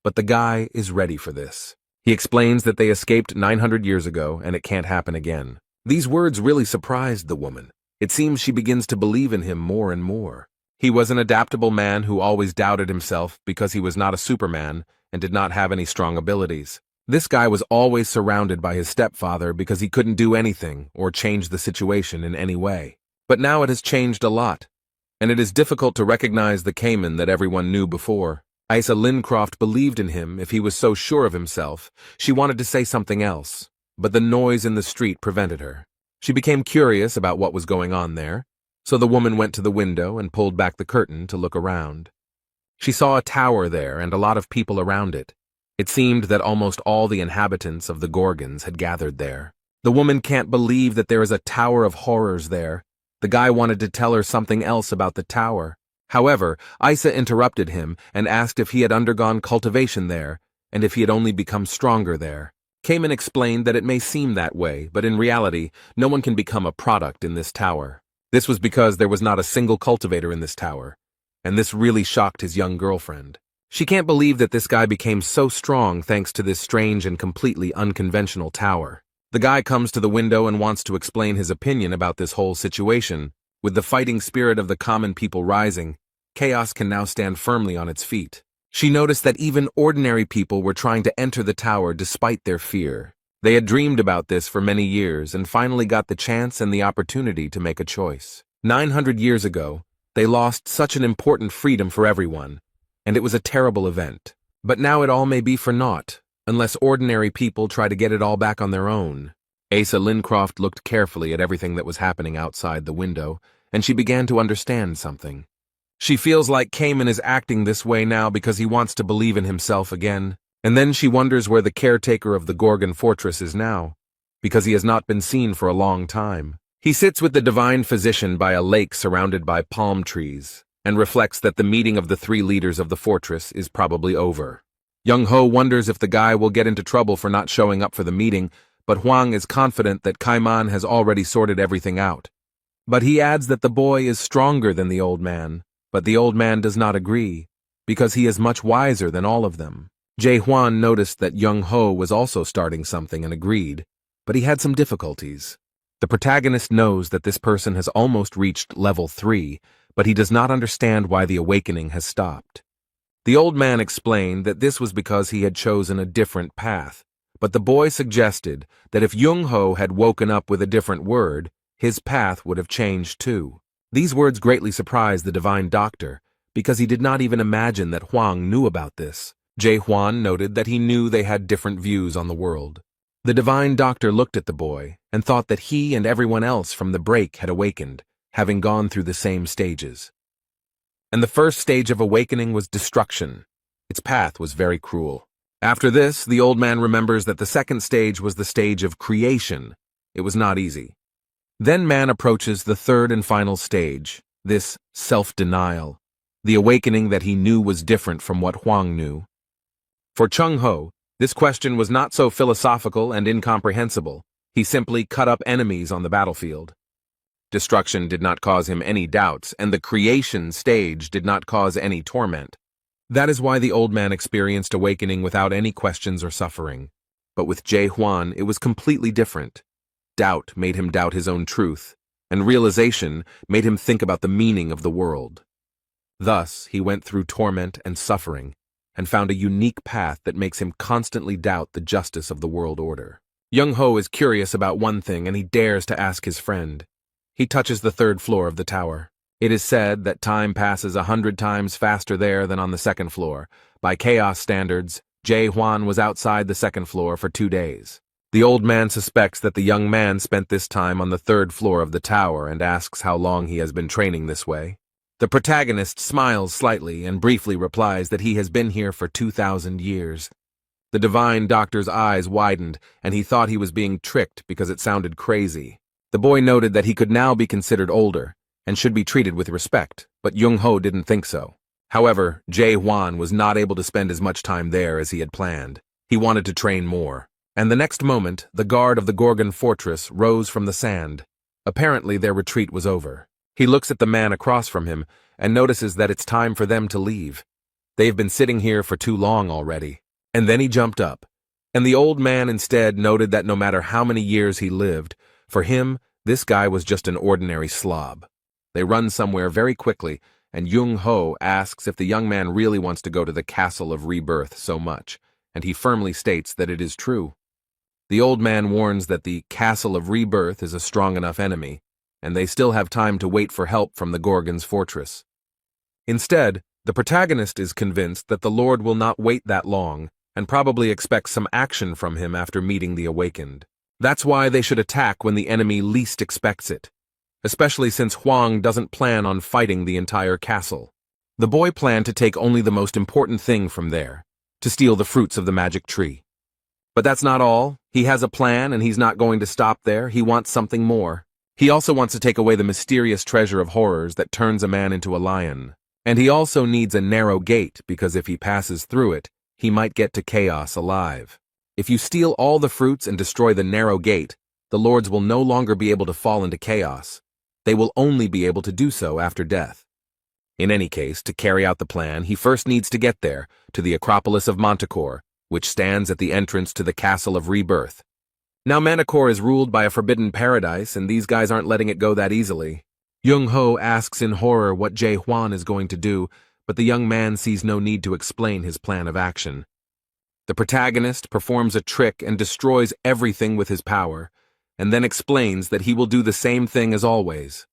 But the guy is ready for this. He explains that they escaped 900 years ago and it can't happen again. These words really surprised the woman. It seems she begins to believe in him more and more. He was an adaptable man who always doubted himself because he was not a Superman and did not have any strong abilities. This guy was always surrounded by his stepfather because he couldn't do anything or change the situation in any way. But now it has changed a lot, and it is difficult to recognize the Cayman that everyone knew before. Isa Lincroft believed in him if he was so sure of himself. She wanted to say something else, but the noise in the street prevented her. She became curious about what was going on there, so the woman went to the window and pulled back the curtain to look around. She saw a tower there and a lot of people around it. It seemed that almost all the inhabitants of the Gorgons had gathered there. The woman can't believe that there is a tower of horrors there. The guy wanted to tell her something else about the tower. However, Isa interrupted him and asked if he had undergone cultivation there, and if he had only become stronger there. Cayman explained that it may seem that way, but in reality, no one can become a product in this tower. This was because there was not a single cultivator in this tower, and this really shocked his young girlfriend. She can't believe that this guy became so strong thanks to this strange and completely unconventional tower. The guy comes to the window and wants to explain his opinion about this whole situation. With the fighting spirit of the common people rising, chaos can now stand firmly on its feet. She noticed that even ordinary people were trying to enter the tower despite their fear. They had dreamed about this for many years and finally got the chance and the opportunity to make a choice. 900 years ago, they lost such an important freedom for everyone, and it was a terrible event. But now it all may be for naught, unless ordinary people try to get it all back on their own. Asa Lincroft looked carefully at everything that was happening outside the window, and she began to understand something. She feels like Cayman is acting this way now because he wants to believe in himself again, and then she wonders where the caretaker of the Gorgon fortress is now, because he has not been seen for a long time. He sits with the divine physician by a lake surrounded by palm trees, and reflects that the meeting of the three leaders of the fortress is probably over. Young-ho wonders if the guy will get into trouble for not showing up for the meeting, but Hwang is confident that Kaiman has already sorted everything out. But he adds that the boy is stronger than the old man, but the old man does not agree, because he is much wiser than all of them. Jae-hwan noticed that Young-ho was also starting something and agreed, but he had some difficulties. The protagonist knows that this person has almost reached level 3, but he does not understand why the awakening has stopped. The old man explained that this was because he had chosen a different path, but the boy suggested that if Young-ho had woken up with a different word, his path would have changed too. These words greatly surprised the divine doctor, because he did not even imagine that Hwang knew about this. Jae-hwan noted that he knew they had different views on the world. The divine doctor looked at the boy and thought that he and everyone else from the break had awakened, having gone through the same stages. And the first stage of awakening was destruction. Its path was very cruel. After this, the old man remembers that the second stage was the stage of creation. It was not easy. Then man approaches the third and final stage, this self-denial, the awakening that he knew was different from what Hwang knew. For Chung-ho, this question was not so philosophical and incomprehensible. He simply cut up enemies on the battlefield. Destruction did not cause him any doubts, and the creation stage did not cause any torment. That is why the old man experienced awakening without any questions or suffering. But with Jae-hwan, it was completely different. Doubt made him doubt his own truth, and realization made him think about the meaning of the world. Thus, he went through torment and suffering, and found a unique path that makes him constantly doubt the justice of the world order. Young-ho is curious about one thing, and he dares to ask his friend. He touches the third floor of the tower. It is said that time passes 100 times faster there than on the second floor. By chaos standards, Jae-hwan was outside the second floor for 2 days. The old man suspects that the young man spent this time on the third floor of the tower and asks how long he has been training this way. The protagonist smiles slightly and briefly replies that he has been here for 2,000 years. The divine doctor's eyes widened, and he thought he was being tricked because it sounded crazy. The boy noted that he could now be considered older and should be treated with respect, but Young-ho didn't think so. However, Jae-hwan was not able to spend as much time there as he had planned. He wanted to train more. And the next moment, the guard of the Gorgon fortress rose from the sand. Apparently, their retreat was over. He looks at the man across from him and notices that it's time for them to leave. They've been sitting here for too long already. And then he jumped up. And the old man instead noted that no matter how many years he lived, for him, this guy was just an ordinary slob. They run somewhere very quickly, and Young-ho asks if the young man really wants to go to the Castle of Rebirth so much, and he firmly states that it is true. The old man warns that the Castle of Rebirth is a strong enough enemy, and they still have time to wait for help from the Gorgon's fortress. Instead, the protagonist is convinced that the Lord will not wait that long, and probably expects some action from him after meeting the awakened. That's why they should attack when the enemy least expects it, especially since Hwang doesn't plan on fighting the entire castle. The boy planned to take only the most important thing from there, to steal the fruits of the magic tree. But that's not all. He has a plan, and he's not going to stop there. He wants something more. He also wants to take away the mysterious treasure of horrors that turns a man into a lion. And he also needs a narrow gate, because if he passes through it, he might get to chaos alive. If you steal all the fruits and destroy the narrow gate, the lords will no longer be able to fall into chaos. They will only be able to do so after death. In any case, to carry out the plan, he first needs to get there, to the Acropolis of Manticore, which stands at the entrance to the Castle of Rebirth. Now Manticore is ruled by a forbidden paradise, and these guys aren't letting it go that easily. Young-ho asks in horror what Jae-hwan is going to do, but the young man sees no need to explain his plan of action. The protagonist performs a trick and destroys everything with his power, and then explains that he will do the same thing as always.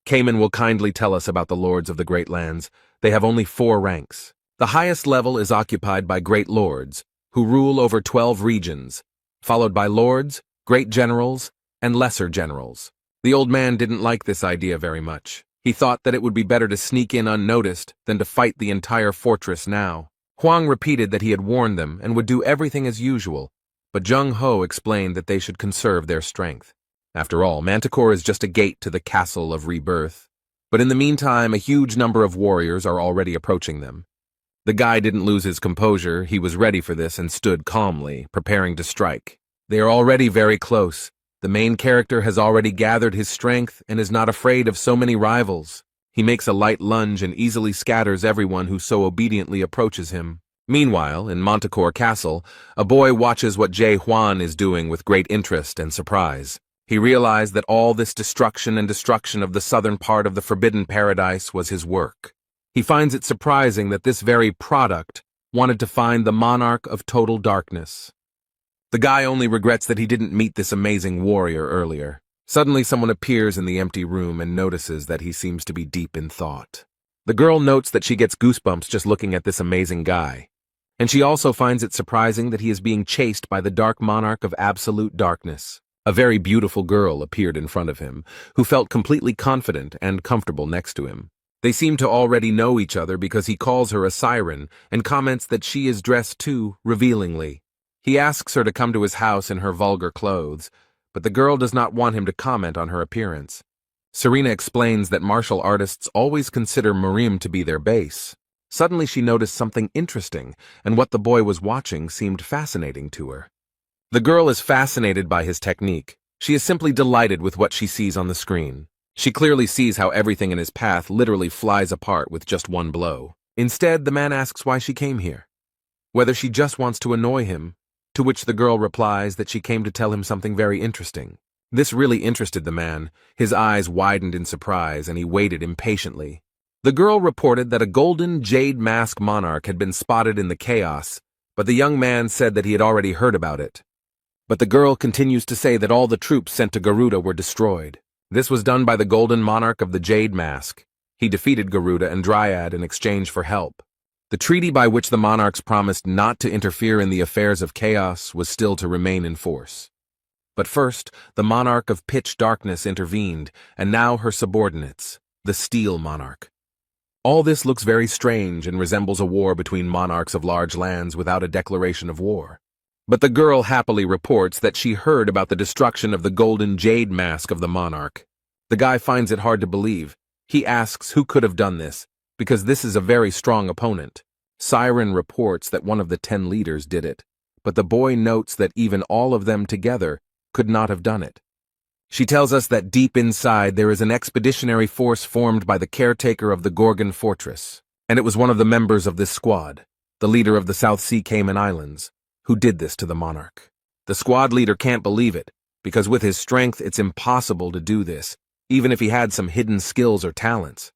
Cayman will kindly tell us about the lords of the Great Lands. They have only 4 ranks. The highest level is occupied by great lords, who rule over 12 regions, followed by lords, great generals, and lesser generals. The old man didn't like this idea very much. He thought that it would be better to sneak in unnoticed than to fight the entire fortress now. Hwang repeated that he had warned them and would do everything as usual, but Jung-ho explained that they should conserve their strength. After all, Manticore is just a gate to the castle of rebirth. But in the meantime, a huge number of warriors are already approaching them. The guy didn't lose his composure, he was ready for this and stood calmly, preparing to strike. They are already very close. The main character has already gathered his strength and is not afraid of so many rivals. He makes a light lunge and easily scatters everyone who so obediently approaches him. Meanwhile, in Manticore Castle, a boy watches what Jae Hwan is doing with great interest and surprise. He realized that all this destruction of the southern part of the Forbidden Paradise was his work. He finds it surprising that this very product wanted to find the monarch of total darkness. The guy only regrets that he didn't meet this amazing warrior earlier. Suddenly someone appears in the empty room and notices that he seems to be deep in thought. The girl notes that she gets goosebumps just looking at this amazing guy. And she also finds it surprising that he is being chased by the dark monarch of absolute darkness. A very beautiful girl appeared in front of him, who felt completely confident and comfortable next to him. They seem to already know each other because he calls her a siren and comments that she is dressed too revealingly. He asks her to come to his house in her vulgar clothes, but the girl does not want him to comment on her appearance. Serena explains that martial artists always consider Marim to be their base. Suddenly she noticed something interesting, and what the boy was watching seemed fascinating to her. The girl is fascinated by his technique. She is simply delighted with what she sees on the screen. She clearly sees how everything in his path literally flies apart with just one blow. Instead, the man asks why she came here, whether she just wants to annoy him, to which the girl replies that she came to tell him something very interesting. This really interested the man. His eyes widened in surprise, and he waited impatiently. The girl reported that a golden jade mask monarch had been spotted in the chaos, but the young man said that he had already heard about it. But the girl continues to say that all the troops sent to Garuda were destroyed. This was done by the golden monarch of the jade mask. He defeated Garuda and Dryad in exchange for help. The treaty by which the monarchs promised not to interfere in the affairs of chaos was still to remain in force. But first, the monarch of pitch darkness intervened, and now her subordinates, the Steel Monarch. All this looks very strange and resembles a war between monarchs of large lands without a declaration of war. But the girl happily reports that she heard about the destruction of the golden jade mask of the monarch. The guy finds it hard to believe. He asks who could have done this, because this is a very strong opponent. Siren reports that one of the 10 leaders did it, but the boy notes that even all of them together could not have done it. She tells us that deep inside there is an expeditionary force formed by the caretaker of the Gorgon Fortress, and it was one of the members of this squad, the leader of the South Sea Cayman Islands, who did this to the monarch. The squad leader can't believe it, because with his strength it's impossible to do this, even if he had some hidden skills or talents.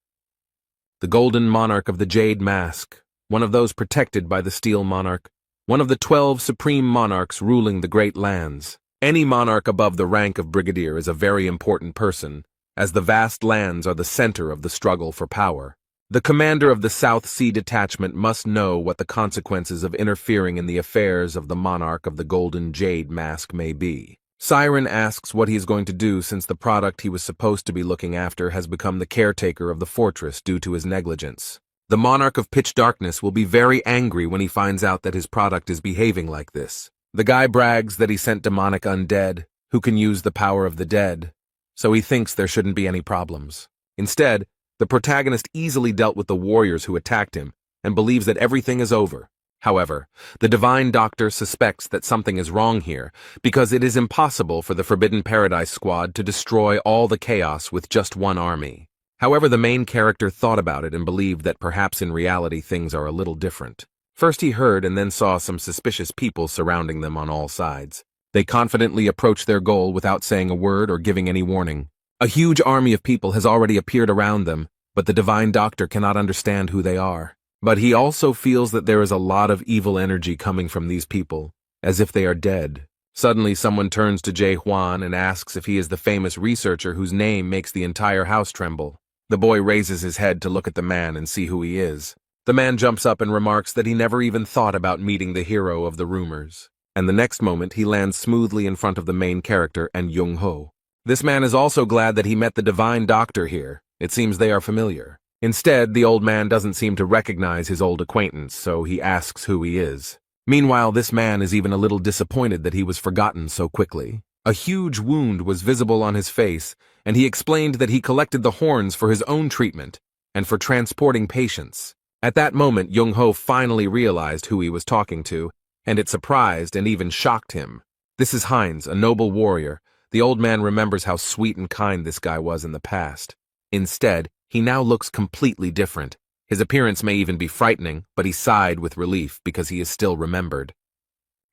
The golden monarch of the Jade Mask, one of those protected by the Steel Monarch, one of the 12 supreme monarchs ruling the great lands. Any monarch above the rank of brigadier is a very important person, as the vast lands are the center of the struggle for power. The commander of the South Sea Detachment must know what the consequences of interfering in the affairs of the monarch of the Golden Jade Mask may be. Siren asks what he is going to do since the product he was supposed to be looking after has become the caretaker of the fortress due to his negligence. The monarch of pitch darkness will be very angry when he finds out that his product is behaving like this. The guy brags that he sent demonic undead, who can use the power of the dead, so he thinks there shouldn't be any problems. Instead, the protagonist easily dealt with the warriors who attacked him and believes that everything is over. However, the Divine Doctor suspects that something is wrong here because it is impossible for the Forbidden Paradise squad to destroy all the chaos with just one army. However, the main character thought about it and believed that perhaps in reality things are a little different. First he heard and then saw some suspicious people surrounding them on all sides. They confidently approached their goal without saying a word or giving any warning. A huge army of people has already appeared around them, but the Divine Doctor cannot understand who they are. But he also feels that there is a lot of evil energy coming from these people, as if they are dead. Suddenly someone turns to Jae Hwan and asks if he is the famous researcher whose name makes the entire house tremble. The boy raises his head to look at the man and see who he is. The man jumps up and remarks that he never even thought about meeting the hero of the rumors. And the next moment he lands smoothly in front of the main character and Jung-ho. This man is also glad that he met the Divine Doctor here. It seems they are familiar. Instead, the old man doesn't seem to recognize his old acquaintance, so he asks who he is. Meanwhile, this man is even a little disappointed that he was forgotten so quickly. A huge wound was visible on his face, and he explained that he collected the horns for his own treatment and for transporting patients. At that moment, Young-ho finally realized who he was talking to, and it surprised and even shocked him. This is Heinz, a noble warrior. The old man remembers how sweet and kind this guy was in the past. Instead, he now looks completely different. His appearance may even be frightening, but he sighed with relief because he is still remembered.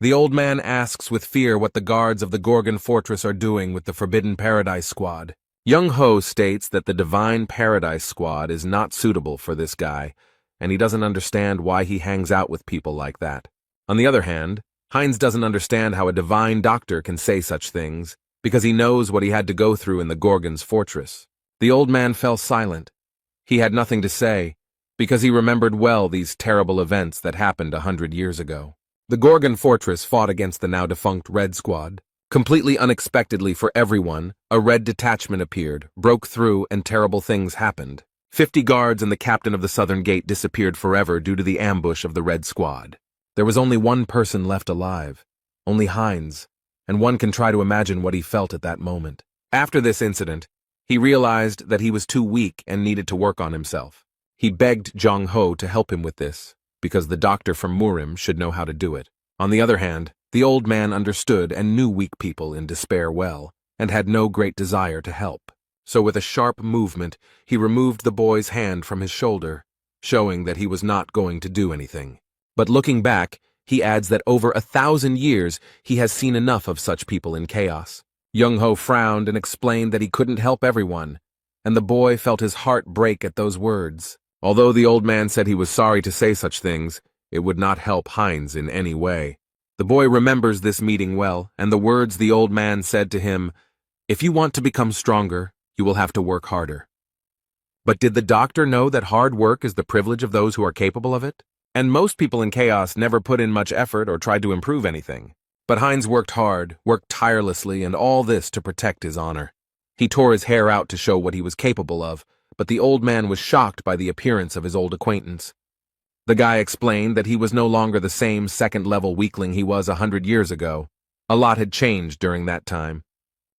The old man asks with fear what the guards of the Gorgon Fortress are doing with the Forbidden Paradise Squad. Young-ho states that the Divine Paradise Squad is not suitable for this guy, and he doesn't understand why he hangs out with people like that. On the other hand, Heinz doesn't understand how a divine doctor can say such things, because he knows what he had to go through in the Gorgon's fortress. The old man fell silent. He had nothing to say, because he remembered well these terrible events that happened 100 years ago. The Gorgon Fortress fought against the now-defunct Red Squad. Completely unexpectedly for everyone, a red detachment appeared, broke through, and terrible things happened. 50 guards and the captain of the Southern Gate disappeared forever due to the ambush of the Red Squad. There was only one person left alive, only Heinz, and one can try to imagine what he felt at that moment. After this incident, he realized that he was too weak and needed to work on himself. He begged Jong-ho to help him with this, because the doctor from Murim should know how to do it. On the other hand, the old man understood and knew weak people in despair well, and had no great desire to help. So with a sharp movement, he removed the boy's hand from his shoulder, showing that he was not going to do anything. But looking back, he adds that over 1,000 years he has seen enough of such people in chaos. Young-ho frowned and explained that he couldn't help everyone, and the boy felt his heart break at those words. Although the old man said he was sorry to say such things, it would not help Heinz in any way. The boy remembers this meeting well, and the words the old man said to him, "If you want to become stronger, you will have to work harder." But did the doctor know that hard work is the privilege of those who are capable of it? And most people in chaos never put in much effort or tried to improve anything. But Heinz worked hard, worked tirelessly, and all this to protect his honor. He tore his hair out to show what he was capable of, but the old man was shocked by the appearance of his old acquaintance. The guy explained that he was no longer the same second-level weakling he was 100 years ago. A lot had changed during that time.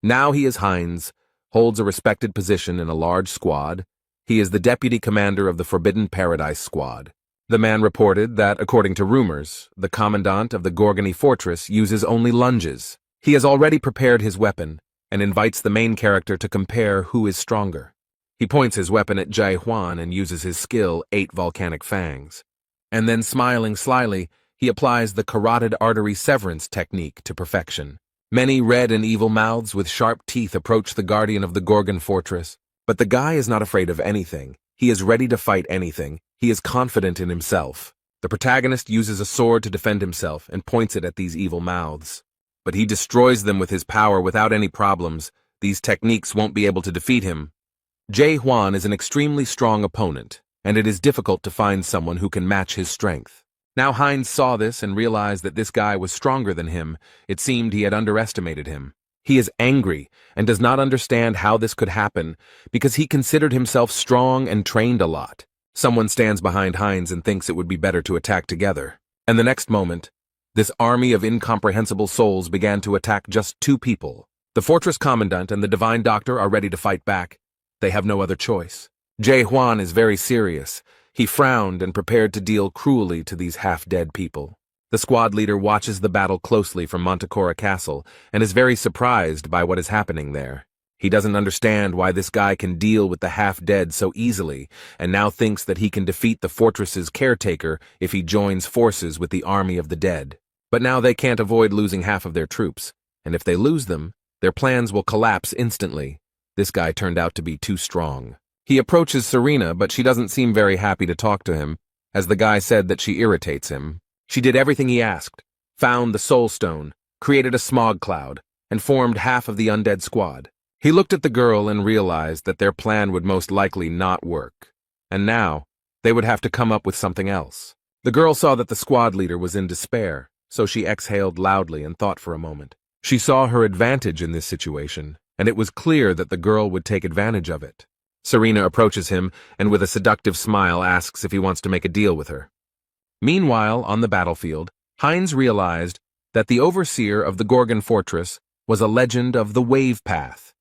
Now he is Heinz, holds a respected position in a large squad. He is the deputy commander of the Forbidden Paradise Squad. The man reported that, according to rumors, the commandant of the Gorgony Fortress uses only lunges. He has already prepared his weapon, and invites the main character to compare who is stronger. He points his weapon at Jae-hwan and uses his skill 8 volcanic fangs. And then, smiling slyly, he applies the carotid artery severance technique to perfection. Many red and evil mouths with sharp teeth approach the guardian of the Gorgon Fortress, but the guy is not afraid of anything. He is ready to fight anything. He is confident in himself. The protagonist uses a sword to defend himself and points it at these evil mouths. But he destroys them with his power without any problems. These techniques won't be able to defeat him. Jae-hwan is an extremely strong opponent, and it is difficult to find someone who can match his strength. Now Heinz saw this and realized that this guy was stronger than him. It seemed he had underestimated him. He is angry and does not understand how this could happen because he considered himself strong and trained a lot. Someone stands behind Heinz and thinks it would be better to attack together. And the next moment, this army of incomprehensible souls began to attack just 2 people. The fortress commandant and the divine doctor are ready to fight back. They have no other choice. Jae-hwan is very serious. He frowned and prepared to deal cruelly to these half-dead people. The squad leader watches the battle closely from Manticora Castle and is very surprised by what is happening there. He doesn't understand why this guy can deal with the half-dead so easily, and now thinks that he can defeat the fortress's caretaker if he joins forces with the army of the dead. But now they can't avoid losing half of their troops, and if they lose them, their plans will collapse instantly. This guy turned out to be too strong. He approaches Serena, but she doesn't seem very happy to talk to him, as the guy said that she irritates him. She did everything he asked, found the soul stone, created a smog cloud, and formed half of the undead squad. He looked at the girl and realized that their plan would most likely not work, and now they would have to come up with something else. The girl saw that the squad leader was in despair, so she exhaled loudly and thought for a moment. She saw her advantage in this situation, and it was clear that the girl would take advantage of it. Serena approaches him and with a seductive smile asks if he wants to make a deal with her. Meanwhile, on the battlefield, Heinz realized that the overseer of the Gorgon Fortress was a legend of the wave path.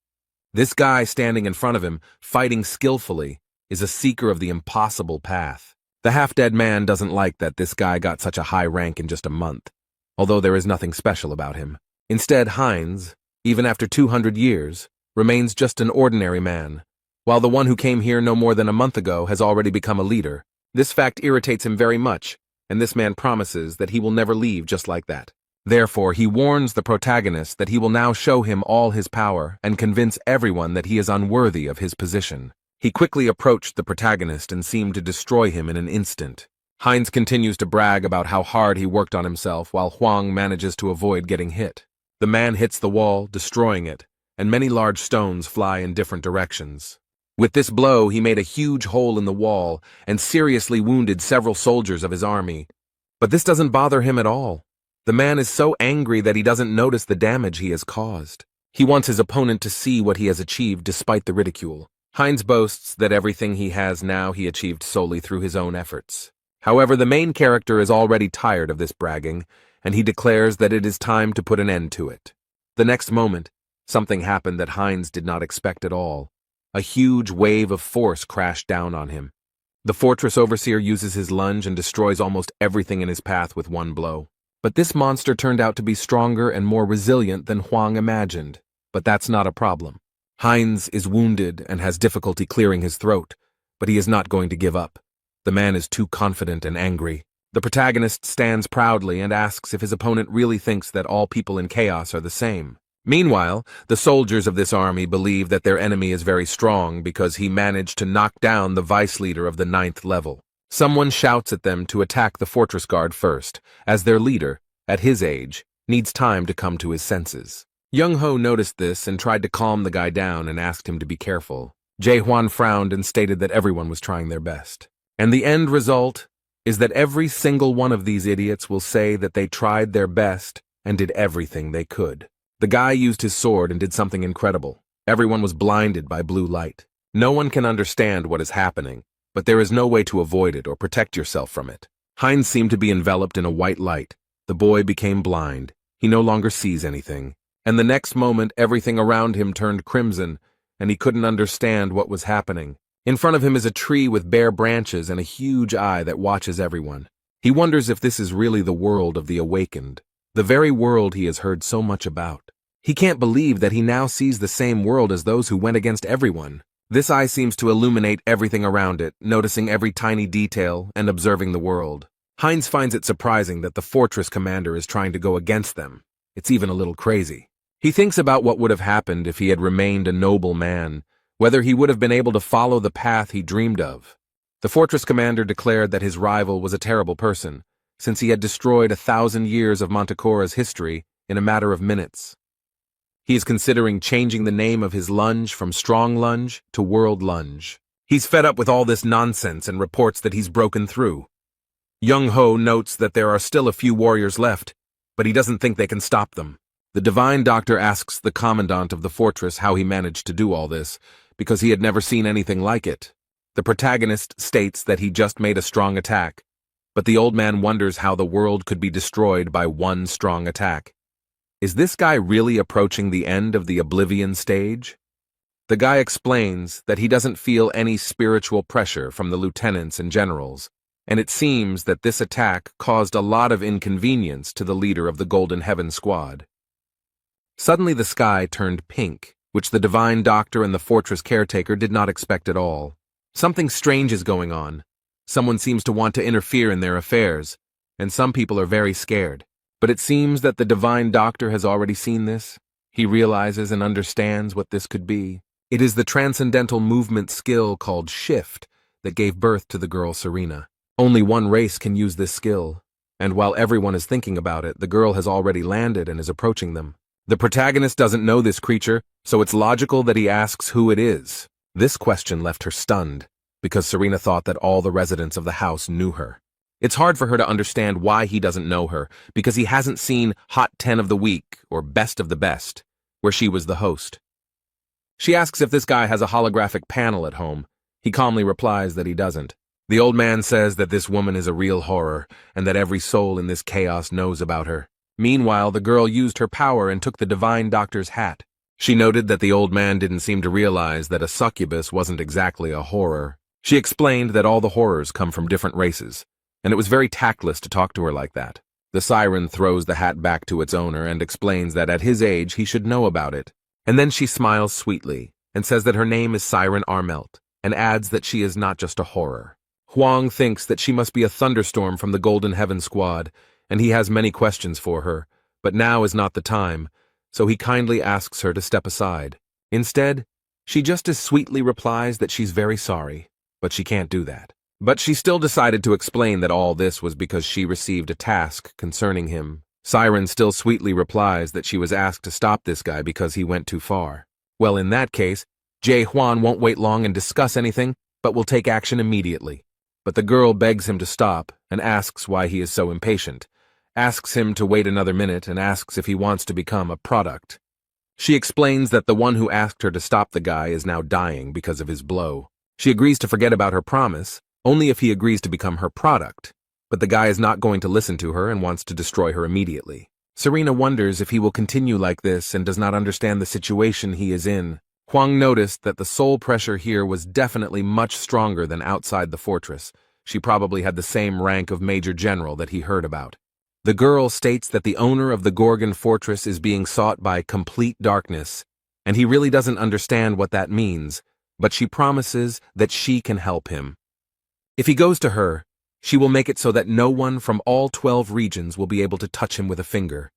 This guy standing in front of him, fighting skillfully, is a seeker of the impossible path. The half-dead man doesn't like that this guy got such a high rank in just a month, although there is nothing special about him. Instead, Heinz, even after 200 years, remains just an ordinary man, while the one who came here no more than a month ago has already become a leader. This fact irritates him very much, and this man promises that he will never leave just like that. Therefore, he warns the protagonist that he will now show him all his power and convince everyone that he is unworthy of his position. He quickly approached the protagonist and seemed to destroy him in an instant. Heinz continues to brag about how hard he worked on himself while Huang manages to avoid getting hit. The man hits the wall, destroying it, and many large stones fly in different directions. With this blow, he made a huge hole in the wall and seriously wounded several soldiers of his army. But this doesn't bother him at all. The man is so angry that he doesn't notice the damage he has caused. He wants his opponent to see what he has achieved despite the ridicule. Heinz boasts that everything he has now he achieved solely through his own efforts. However, the main character is already tired of this bragging, and he declares that it is time to put an end to it. The next moment, something happened that Heinz did not expect at all. A huge wave of force crashed down on him. The fortress overseer uses his lunge and destroys almost everything in his path with one blow. But this monster turned out to be stronger and more resilient than Huang imagined. But that's not a problem. Heinz is wounded and has difficulty clearing his throat, but he is not going to give up. The man is too confident and angry. The protagonist stands proudly and asks if his opponent really thinks that all people in chaos are the same. Meanwhile, the soldiers of this army believe that their enemy is very strong because he managed to knock down the vice leader of the 9th level. Someone shouts at them to attack the fortress guard first, as their leader, at his age, needs time to come to his senses. Young-ho noticed this and tried to calm the guy down and asked him to be careful. Jae-hwan frowned and stated that everyone was trying their best. And the end result is that every single one of these idiots will say that they tried their best and did everything they could. The guy used his sword and did something incredible. Everyone was blinded by blue light. No one can understand what is happening, but there is no way to avoid it or protect yourself from it. Heinz seemed to be enveloped in a white light. The boy became blind. He no longer sees anything. And the next moment, everything around him turned crimson, and he couldn't understand what was happening. In front of him is a tree with bare branches and a huge eye that watches everyone. He wonders if this is really the world of the awakened, the very world he has heard so much about. He can't believe that he now sees the same world as those who went against everyone. This eye seems to illuminate everything around it, noticing every tiny detail and observing the world. Heinz finds it surprising that the fortress commander is trying to go against them. It's even a little crazy. He thinks about what would have happened if he had remained a noble man, whether he would have been able to follow the path he dreamed of. The fortress commander declared that his rival was a terrible person, since he had destroyed 1,000 years of Manticora's history in a matter of minutes. He is considering changing the name of his lunge from Strong Lunge to World Lunge. He's fed up with all this nonsense and reports that he's broken through. Young-ho notes that there are still a few warriors left, but he doesn't think they can stop them. The divine doctor asks the commandant of the fortress how he managed to do all this, because he had never seen anything like it. The protagonist states that he just made a strong attack, but the old man wonders how the world could be destroyed by one strong attack. Is this guy really approaching the end of the Oblivion stage? The guy explains that he doesn't feel any spiritual pressure from the lieutenants and generals, and it seems that this attack caused a lot of inconvenience to the leader of the Golden Heaven squad. Suddenly the sky turned pink, which the divine doctor and the fortress caretaker did not expect at all. Something strange is going on. Someone seems to want to interfere in their affairs, and some people are very scared. But it seems that the divine doctor has already seen this. He realizes and understands what this could be. It is the transcendental movement skill called Shift that gave birth to the girl Serena. Only one race can use this skill, and while everyone is thinking about it, the girl has already landed and is approaching them. The protagonist doesn't know this creature, so it's logical that he asks who it is. This question left her stunned, because Serena thought that all the residents of the house knew her. It's hard for her to understand why he doesn't know her, because he hasn't seen Hot 10 of the Week or Best of the Best, where she was the host. She asks if this guy has a holographic panel at home. He calmly replies that he doesn't. The old man says that this woman is a real horror, and that every soul in this chaos knows about her. Meanwhile, the girl used her power and took the divine doctor's hat. She noted that the old man didn't seem to realize that a succubus wasn't exactly a horror. She explained that all the horrors come from different races, and it was very tactless to talk to her like that. The siren throws the hat back to its owner and explains that at his age he should know about it. And then she smiles sweetly and says that her name is Siren Armelt, and adds that she is not just a horror. Huang thinks that she must be a thunderstorm from the Golden Heaven Squad, and he has many questions for her, but now is not the time, so he kindly asks her to step aside. Instead, she just as sweetly replies that she's very sorry, but she can't do that. But she still decided to explain that all this was because she received a task concerning him. Siren still sweetly replies that she was asked to stop this guy because he went too far. Well, in that case, Jae Hwan won't wait long and discuss anything, but will take action immediately. But the girl begs him to stop and asks why he is so impatient, asks him to wait another minute and asks if he wants to become a product. She explains that the one who asked her to stop the guy is now dying because of his blow. She agrees to forget about her promise, only if he agrees to become her product. But the guy is not going to listen to her and wants to destroy her immediately. Serena wonders if he will continue like this and does not understand the situation he is in. Huang noticed that the soul pressure here was definitely much stronger than outside the fortress. She probably had the same rank of Major General that he heard about. The girl states that the owner of the Gorgon fortress is being sought by complete darkness, and he really doesn't understand what that means, but she promises that she can help him. If he goes to her, she will make it so that no one from all 12 regions will be able to touch him with a finger.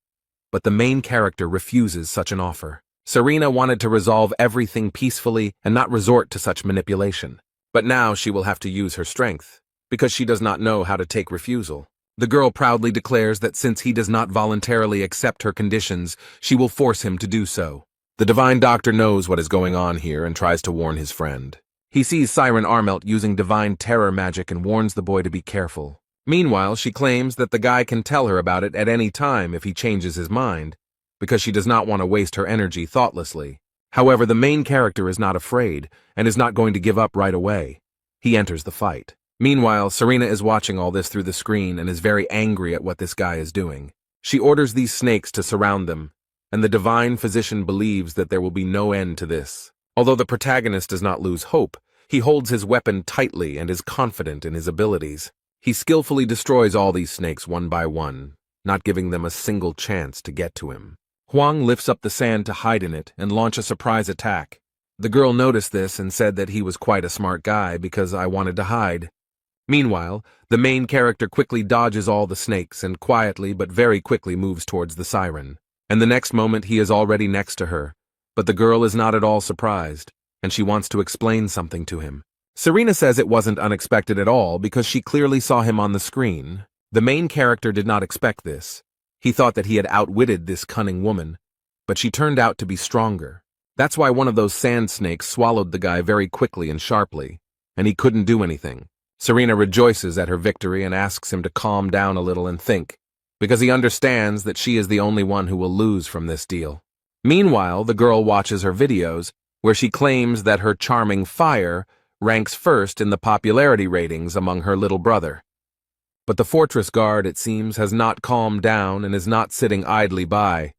But the main character refuses such an offer. Serena wanted to resolve everything peacefully and not resort to such manipulation. But now she will have to use her strength, because she does not know how to take refusal. The girl proudly declares that since he does not voluntarily accept her conditions, she will force him to do so. The divine doctor knows what is going on here and tries to warn his friend. He sees Siren Armelt using divine terror magic and warns the boy to be careful. Meanwhile, she claims that the guy can tell her about it at any time if he changes his mind, because she does not want to waste her energy thoughtlessly. However, the main character is not afraid and is not going to give up right away. He enters the fight. Meanwhile, Serena is watching all this through the screen and is very angry at what this guy is doing. She orders these snakes to surround them, and the divine physician believes that there will be no end to this. Although the protagonist does not lose hope, he holds his weapon tightly and is confident in his abilities. He skillfully destroys all these snakes one by one, not giving them a single chance to get to him. Huang lifts up the sand to hide in it and launch a surprise attack. The girl noticed this and said that he was quite a smart guy because I wanted to hide. Meanwhile, the main character quickly dodges all the snakes and quietly but very quickly moves towards the siren. And the next moment he is already next to her, but the girl is not at all surprised, and she wants to explain something to him. Serena says it wasn't unexpected at all because she clearly saw him on the screen. The main character did not expect this. He thought that he had outwitted this cunning woman, but she turned out to be stronger. That's why one of those sand snakes swallowed the guy very quickly and sharply, and he couldn't do anything. Serena rejoices at her victory and asks him to calm down a little and think, because he understands that she is the only one who will lose from this deal. Meanwhile, the girl watches her videos, where she claims that her charming fire ranks first in the popularity ratings among her little brother. But the fortress guard, it seems, has not calmed down and is not sitting idly by,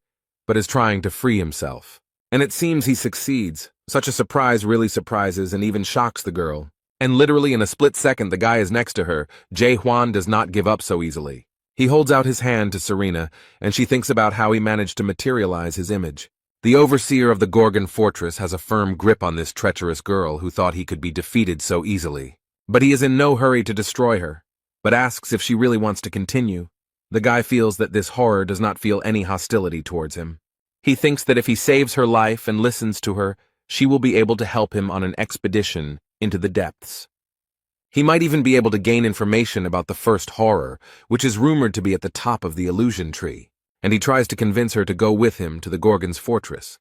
but is trying to free himself. And it seems he succeeds. Such a surprise really surprises and even shocks the girl. And literally in a split second the guy is next to her. Jae Hwan does not give up so easily. He holds out his hand to Serena, and she thinks about how he managed to materialize his image. The overseer of the Gorgon fortress has a firm grip on this treacherous girl who thought he could be defeated so easily. But he is in no hurry to destroy her, but asks if she really wants to continue. The guy feels that this horror does not feel any hostility towards him. He thinks that if he saves her life and listens to her, she will be able to help him on an expedition into the depths. He might even be able to gain information about the first horror, which is rumored to be at the top of the illusion tree, and he tries to convince her to go with him to the Gorgon's fortress.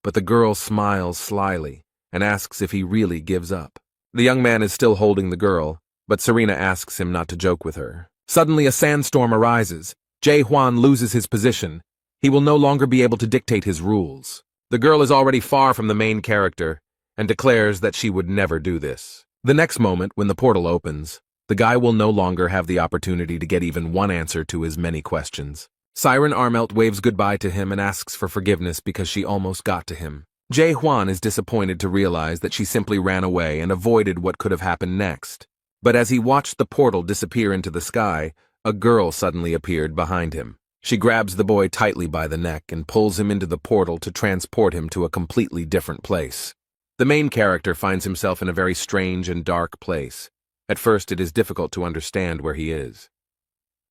But the girl smiles slyly and asks if he really gives up. The young man is still holding the girl, but Serena asks him not to joke with her. Suddenly a sandstorm arises. Jae Hwan loses his position. He will no longer be able to dictate his rules. The girl is already far from the main character and declares that she would never do this. The next moment, when the portal opens, the guy will no longer have the opportunity to get even one answer to his many questions. Siren Armelt waves goodbye to him and asks for forgiveness because she almost got to him. Jae Hwan is disappointed to realize that she simply ran away and avoided what could have happened next. But as he watched the portal disappear into the sky, a girl suddenly appeared behind him. She grabs the boy tightly by the neck and pulls him into the portal to transport him to a completely different place. The main character finds himself in a very strange and dark place. At first, it is difficult to understand where he is.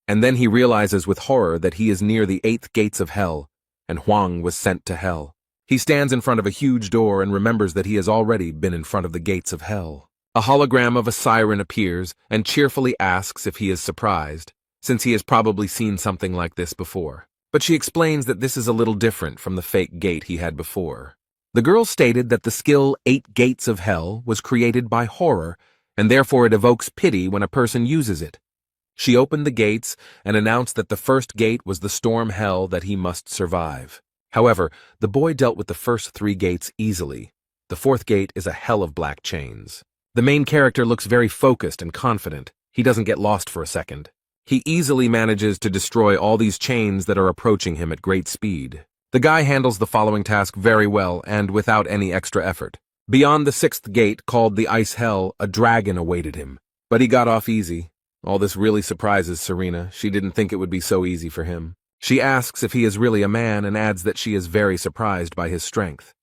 And then he realizes with horror that he is near the 8th gates of hell, and Huang was sent to hell. He stands in front of a huge door and remembers that he has already been in front of the gates of hell. A hologram of a siren appears and cheerfully asks if he is surprised, since he has probably seen something like this before. But she explains that this is a little different from the fake gate he had before. The girl stated that the skill 8 Gates of Hell was created by horror, and therefore it evokes pity when a person uses it. She opened the gates and announced that the first gate was the storm hell that he must survive. However, the boy dealt with the first 3 gates easily. The 4th gate is a hell of black chains. The main character looks very focused and confident. He doesn't get lost for a second. He easily manages to destroy all these chains that are approaching him at great speed. The guy handles the following task very well and without any extra effort. Beyond the 6th gate, called the Ice Hell, a dragon awaited him. But he got off easy. All this really surprises Serena. She didn't think it would be so easy for him. She asks if he is really a man and adds that she is very surprised by his strength.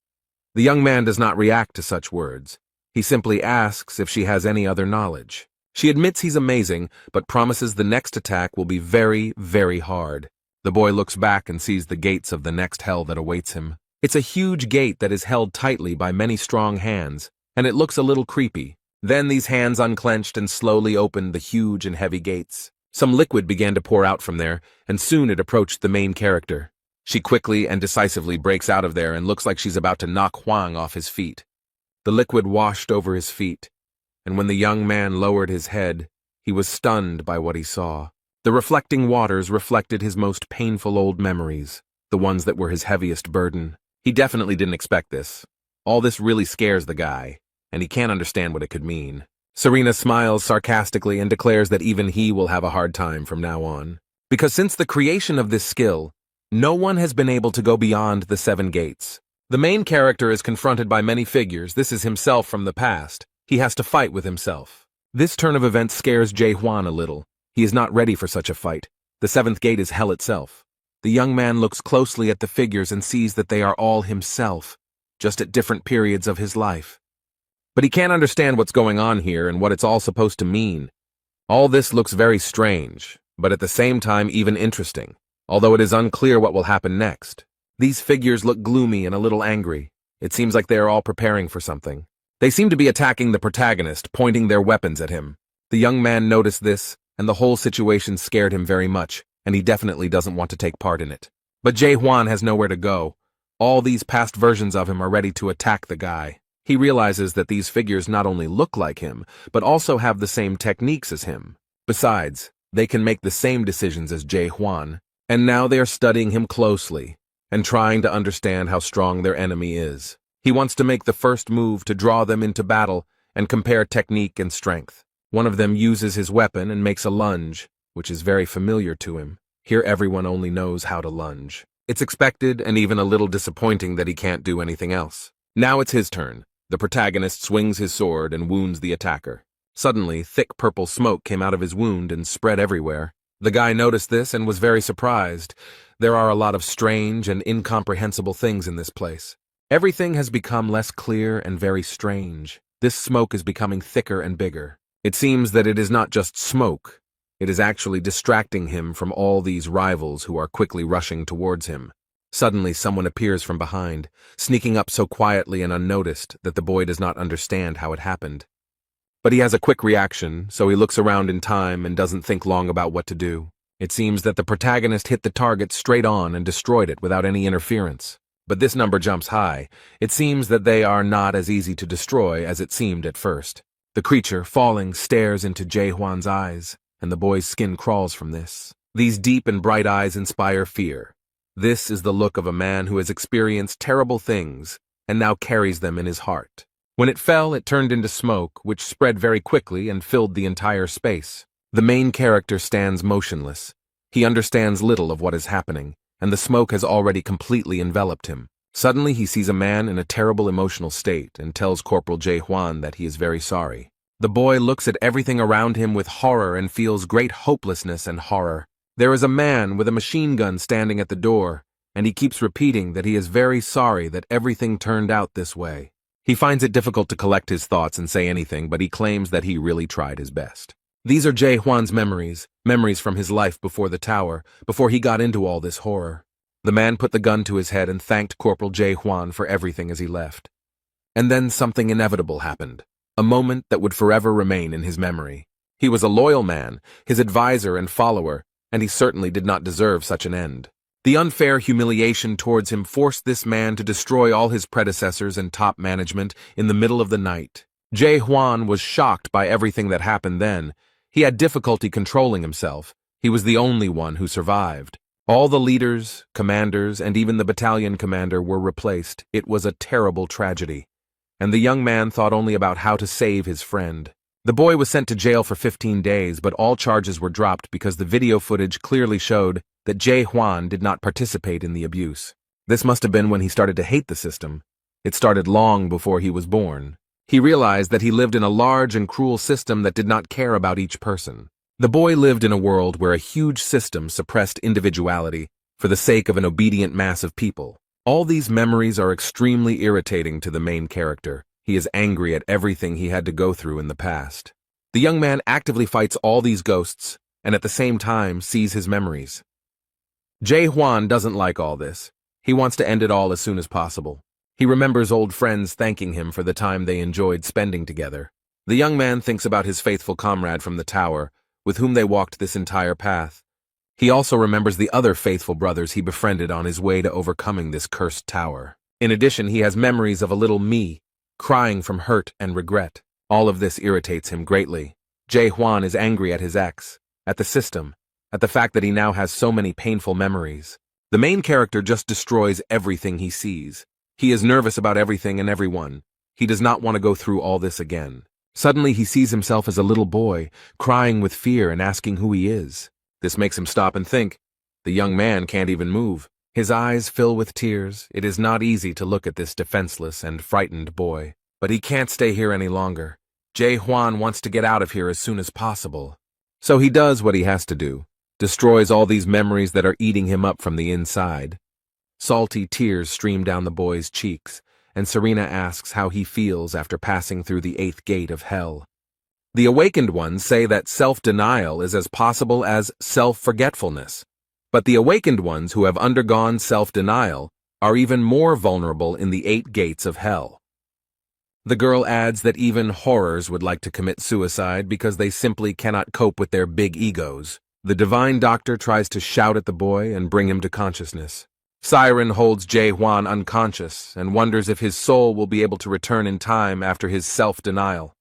The young man does not react to such words. He simply asks if she has any other knowledge. She admits he's amazing, but promises the next attack will be very, very hard. The boy looks back and sees the gates of the next hell that awaits him. It's a huge gate that is held tightly by many strong hands, and it looks a little creepy. Then these hands unclenched and slowly opened the huge and heavy gates. Some liquid began to pour out from there, and soon it approached the main character. She quickly and decisively breaks out of there and looks like she's about to knock Huang off his feet. The liquid washed over his feet, and when the young man lowered his head, he was stunned by what he saw. The reflecting waters reflected his most painful old memories, the ones that were his heaviest burden. He definitely didn't expect this. All this really scares the guy, and he can't understand what it could mean. Serena smiles sarcastically and declares that even he will have a hard time from now on. Because since the creation of this skill, no one has been able to go beyond the 7 gates. The main character is confronted by many figures. This is himself from the past. He has to fight with himself. This turn of events scares Jae Hwan a little. He is not ready for such a fight. The 7th gate is hell itself. The young man looks closely at the figures and sees that they are all himself, just at different periods of his life. But he can't understand what's going on here and what it's all supposed to mean. All this looks very strange, but at the same time even interesting, although it is unclear what will happen next. These figures look gloomy and a little angry. It seems like they are all preparing for something. They seem to be attacking the protagonist, pointing their weapons at him. The young man noticed this, and the whole situation scared him very much, and he definitely doesn't want to take part in it. But Jae Hwan has nowhere to go. All these past versions of him are ready to attack the guy. He realizes that these figures not only look like him, but also have the same techniques as him. Besides, they can make the same decisions as Jae Hwan, and now they are studying him closely and trying to understand how strong their enemy is. He wants to make the first move to draw them into battle and compare technique and strength. One of them uses his weapon and makes a lunge, which is very familiar to him. Here everyone only knows how to lunge. It's expected and even a little disappointing that he can't do anything else. Now it's his turn. The protagonist swings his sword and wounds the attacker. Suddenly, thick purple smoke came out of his wound and spread everywhere. The guy noticed this and was very surprised. There are a lot of strange and incomprehensible things in this place. Everything has become less clear and very strange. This smoke is becoming thicker and bigger. It seems that it is not just smoke. It is actually distracting him from all these rivals who are quickly rushing towards him. Suddenly, someone appears from behind, sneaking up so quietly and unnoticed that the boy does not understand how it happened. But he has a quick reaction, so he looks around in time and doesn't think long about what to do. It seems that the protagonist hit the target straight on and destroyed it without any interference. But this number jumps high. It seems that they are not as easy to destroy as it seemed at first. The creature, falling, stares into Jae Hwan's eyes, and the boy's skin crawls from this. These deep and bright eyes inspire fear. This is the look of a man who has experienced terrible things and now carries them in his heart. When it fell, it turned into smoke, which spread very quickly and filled the entire space. The main character stands motionless. He understands little of what is happening, and the smoke has already completely enveloped him. Suddenly he sees a man in a terrible emotional state and tells Corporal Jae-hwan that he is very sorry. The boy looks at everything around him with horror and feels great hopelessness and horror. There is a man with a machine gun standing at the door, and he keeps repeating that he is very sorry that everything turned out this way. He finds it difficult to collect his thoughts and say anything, but he claims that he really tried his best. These are Jae-hwan's memories from his life before the tower, before he got into all this horror. The man put the gun to his head and thanked Corporal Jae-hwan for everything as he left. And then something inevitable happened, a moment that would forever remain in his memory. He was a loyal man, his advisor and follower, and he certainly did not deserve such an end. The unfair humiliation towards him forced this man to destroy all his predecessors and top management in the middle of the night. Jae-hwan was shocked by everything that happened then. He had difficulty controlling himself. He was the only one who survived. All the leaders, commanders, and even the battalion commander were replaced. It was a terrible tragedy, and the young man thought only about how to save his friend. The boy was sent to jail for 15 days, but all charges were dropped because the video footage clearly showed that Jae-hwan did not participate in the abuse. This must have been when he started to hate the system. It started long before he was born. He realized that he lived in a large and cruel system that did not care about each person. The boy lived in a world where a huge system suppressed individuality for the sake of an obedient mass of people. All these memories are extremely irritating to the main character. He is angry at everything he had to go through in the past. The young man actively fights all these ghosts and at the same time sees his memories. Jae-hwan doesn't like all this. He wants to end it all as soon as possible. He remembers old friends thanking him for the time they enjoyed spending together. The young man thinks about his faithful comrade from the tower, with whom they walked this entire path. He also remembers the other faithful brothers he befriended on his way to overcoming this cursed tower. In addition, he has memories of a little me, crying from hurt and regret. All of this irritates him greatly. Jae-hwan is angry at his ex, at the system, at the fact that he now has so many painful memories. The main character just destroys everything he sees. He is nervous about everything and everyone. He does not want to go through all this again. Suddenly he sees himself as a little boy, crying with fear and asking who he is. This makes him stop and think. The young man can't even move. His eyes fill with tears. It is not easy to look at this defenseless and frightened boy. But he can't stay here any longer. Jae-hwan wants to get out of here as soon as possible. So he does what he has to do. Destroys all these memories that are eating him up from the inside. Salty tears stream down the boy's cheeks, and Serena asks how he feels after passing through the 8th gate of hell. The awakened ones say that self-denial is as possible as self-forgetfulness. But the awakened ones who have undergone self-denial are even more vulnerable in the 8 gates of hell. The girl adds that even horrors would like to commit suicide because they simply cannot cope with their big egos. The divine doctor tries to shout at the boy and bring him to consciousness. Siren holds Jae-hwan unconscious and wonders if his soul will be able to return in time after his self-denial.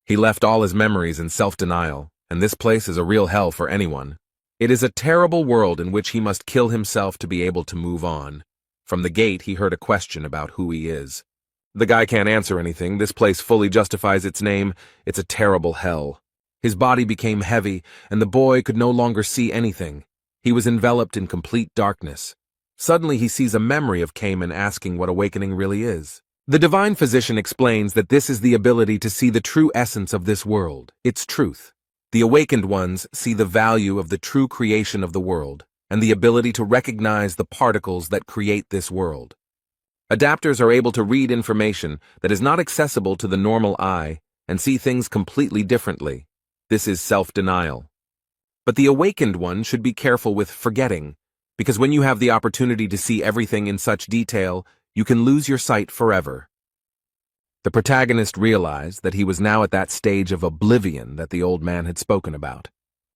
He left all his memories in self-denial, and this place is a real hell for anyone. It is a terrible world in which he must kill himself to be able to move on. From the gate, he heard a question about who he is. The guy can't answer anything. This place fully justifies its name. It's a terrible hell. His body became heavy, and the boy could no longer see anything. He was enveloped in complete darkness. Suddenly he sees a memory of Cayman asking what awakening really is. The divine physician explains that this is the ability to see the true essence of this world, its truth. The awakened ones see the value of the true creation of the world, and the ability to recognize the particles that create this world. Adapters are able to read information that is not accessible to the normal eye and see things completely differently. This is self-denial. But the awakened one should be careful with forgetting, because when you have the opportunity to see everything in such detail, you can lose your sight forever. The protagonist realized that he was now at that stage of oblivion that the old man had spoken about.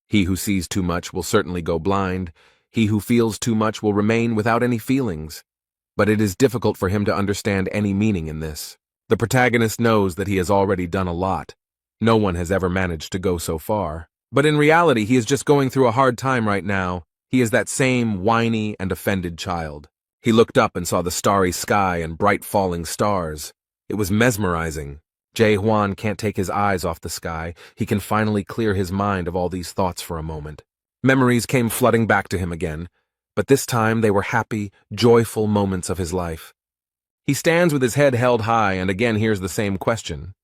He who sees too much will certainly go blind. He who feels too much will remain without any feelings. But it is difficult for him to understand any meaning in this. The protagonist knows that he has already done a lot. No one has ever managed to go so far. But in reality, he is just going through a hard time right now. He is that same whiny and offended child. He looked up and saw the starry sky and bright falling stars. It was mesmerizing. Jae-hwan can't take his eyes off the sky. He can finally clear his mind of all these thoughts for a moment. Memories came flooding back to him again, but this time they were happy, joyful moments of his life. He stands with his head held high and again hears the same question.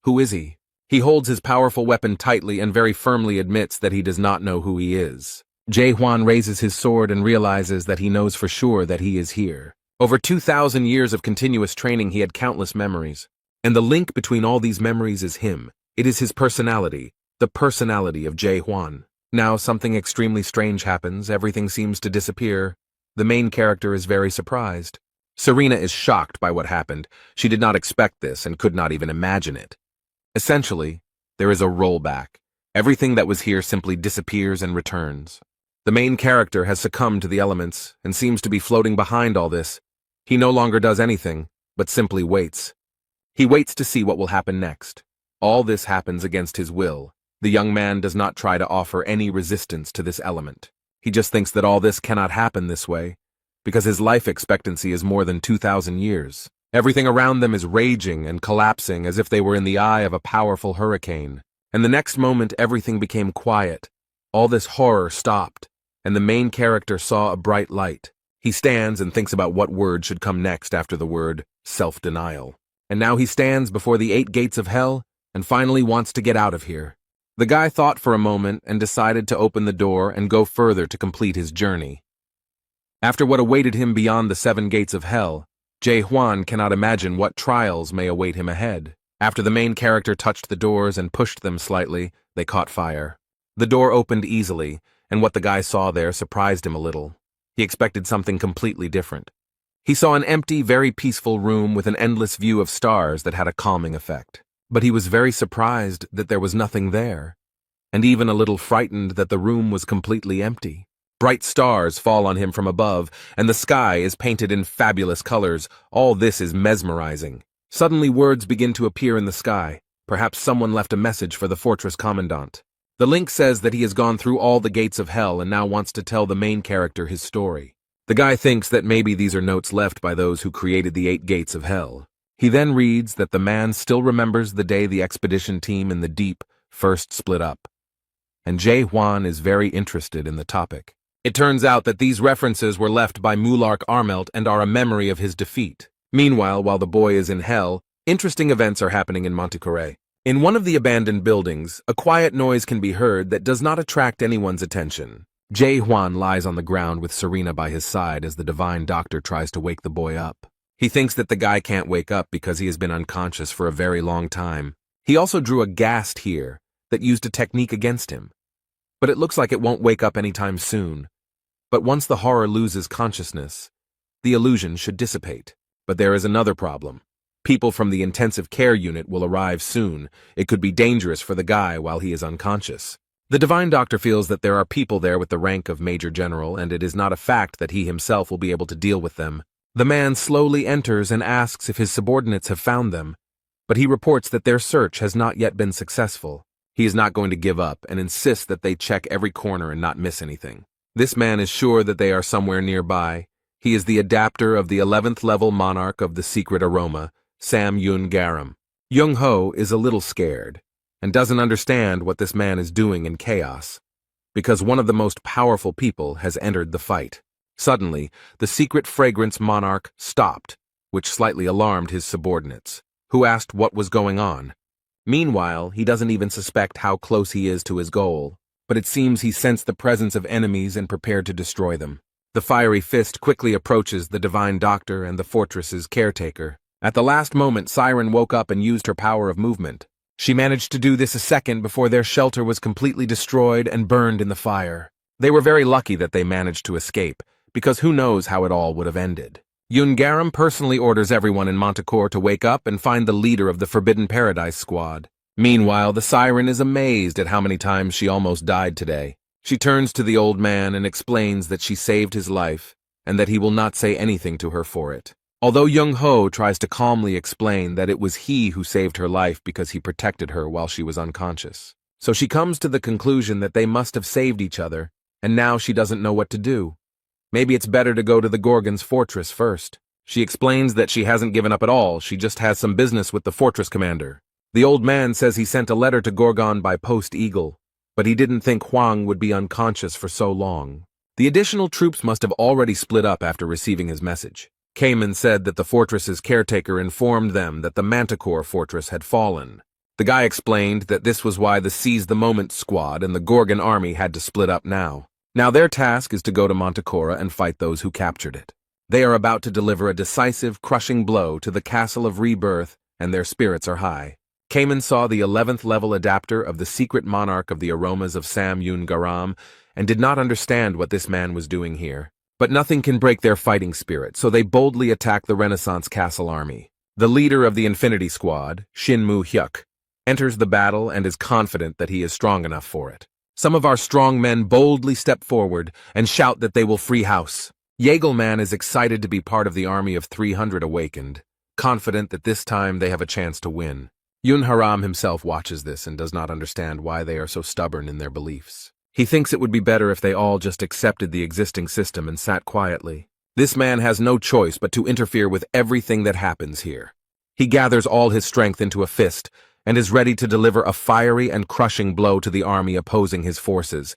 Who is he? He holds his powerful weapon tightly and very firmly admits that he does not know who he is. Jae-hwan raises his sword and realizes that he knows for sure that he is here. Over 2,000 years of continuous training, he had countless memories. And the link between all these memories is him. It is his personality, the personality of Jae-hwan. Now something extremely strange happens, everything seems to disappear. The main character is very surprised. Serena is shocked by what happened. She did not expect this and could not even imagine it. Essentially, there is a rollback. Everything that was here simply disappears and returns. The main character has succumbed to the elements and seems to be floating behind all this. He no longer does anything, but simply waits. He waits to see what will happen next. All this happens against his will. The young man does not try to offer any resistance to this element. He just thinks that all this cannot happen this way, because his life expectancy is more than 2,000 years. Everything around them is raging and collapsing as if they were in the eye of a powerful hurricane. And the next moment everything became quiet. All this horror stopped, and the main character saw a bright light. He stands and thinks about what word should come next after the word self-denial. And now he stands before the 8 gates of hell and finally wants to get out of here. The guy thought for a moment and decided to open the door and go further to complete his journey. After what awaited him beyond the 7 gates of hell, Jae-hwan cannot imagine what trials may await him ahead. After the main character touched the doors and pushed them slightly, they caught fire. The door opened easily, and what the guy saw there surprised him a little. He expected something completely different. He saw an empty, very peaceful room with an endless view of stars that had a calming effect. But he was very surprised that there was nothing there, and even a little frightened that the room was completely empty. Bright stars fall on him from above, and the sky is painted in fabulous colors. All this is mesmerizing. Suddenly words begin to appear in the sky. Perhaps someone left a message for the fortress commandant. The link says that he has gone through all the gates of hell and now wants to tell the main character his story. The guy thinks that maybe these are notes left by those who created the 8 gates of hell. He then reads that the man still remembers the day the expedition team in the deep first split up. And Jae-hwan is very interested in the topic. It turns out that these references were left by Mulark Armelt and are a memory of his defeat. Meanwhile, while the boy is in hell, interesting events are happening in Montecore. In one of the abandoned buildings, a quiet noise can be heard that does not attract anyone's attention. Jae-hwan lies on the ground with Serena by his side as the divine doctor tries to wake the boy up. He thinks that the guy can't wake up because he has been unconscious for a very long time. He also drew a ghast here that used a technique against him. But it looks like it won't wake up anytime soon. But once the horror loses consciousness, the illusion should dissipate. But there is another problem. People from the intensive care unit will arrive soon. It could be dangerous for the guy while he is unconscious. The divine doctor feels that there are people there with the rank of Major General, and it is not a fact that he himself will be able to deal with them. The man slowly enters and asks if his subordinates have found them, but he reports that their search has not yet been successful. He is not going to give up and insists that they check every corner and not miss anything. This man is sure that they are somewhere nearby. He is the adapter of the 11th level monarch of the secret aroma, Sam Yun Garam. Young Ho is a little scared and doesn't understand what this man is doing in chaos, because one of the most powerful people has entered the fight. Suddenly, the secret fragrance monarch stopped, which slightly alarmed his subordinates, who asked what was going on. Meanwhile, he doesn't even suspect how close he is to his goal, but it seems he sensed the presence of enemies and prepared to destroy them. The fiery fist quickly approaches the divine doctor and the fortress's caretaker. At the last moment, Siren woke up and used her power of movement. She managed to do this a second before their shelter was completely destroyed and burned in the fire. They were very lucky that they managed to escape, because who knows how it all would have ended. Yun Garam personally orders everyone in Montecore to wake up and find the leader of the Forbidden Paradise squad. Meanwhile, the Siren is amazed at how many times she almost died today. She turns to the old man and explains that she saved his life and that he will not say anything to her for it. Although Young Ho tries to calmly explain that it was he who saved her life because he protected her while she was unconscious. So she comes to the conclusion that they must have saved each other, and now she doesn't know what to do. Maybe it's better to go to the Gorgon's fortress first. She explains that she hasn't given up at all, she just has some business with the fortress commander. The old man says he sent a letter to Gorgon by Post Eagle, but he didn't think Huang would be unconscious for so long. The additional troops must have already split up after receiving his message. Cayman said that the fortress's caretaker informed them that the Manticore fortress had fallen. The guy explained that this was why the Seize the Moment squad and the Gorgon army had to split up now. Now their task is to go to Manticore and fight those who captured it. They are about to deliver a decisive, crushing blow to the Castle of Rebirth, and their spirits are high. Cayman saw the 11th level adapter of the secret monarch of the aromas of Sam Yun Garam and did not understand what this man was doing here. But nothing can break their fighting spirit, so they boldly attack the Renaissance Castle army. The leader of the Infinity Squad, Shin Mu Hyuk, enters the battle and is confident that he is strong enough for it. Some of our strong men boldly step forward and shout that they will free house. Yagelman is excited to be part of the army of 300 awakened, confident that this time they have a chance to win. Yun Haram himself watches this and does not understand why they are so stubborn in their beliefs. He thinks it would be better if they all just accepted the existing system and sat quietly. This man has no choice but to interfere with everything that happens here. He gathers all his strength into a fist and is ready to deliver a fiery and crushing blow to the army opposing his forces.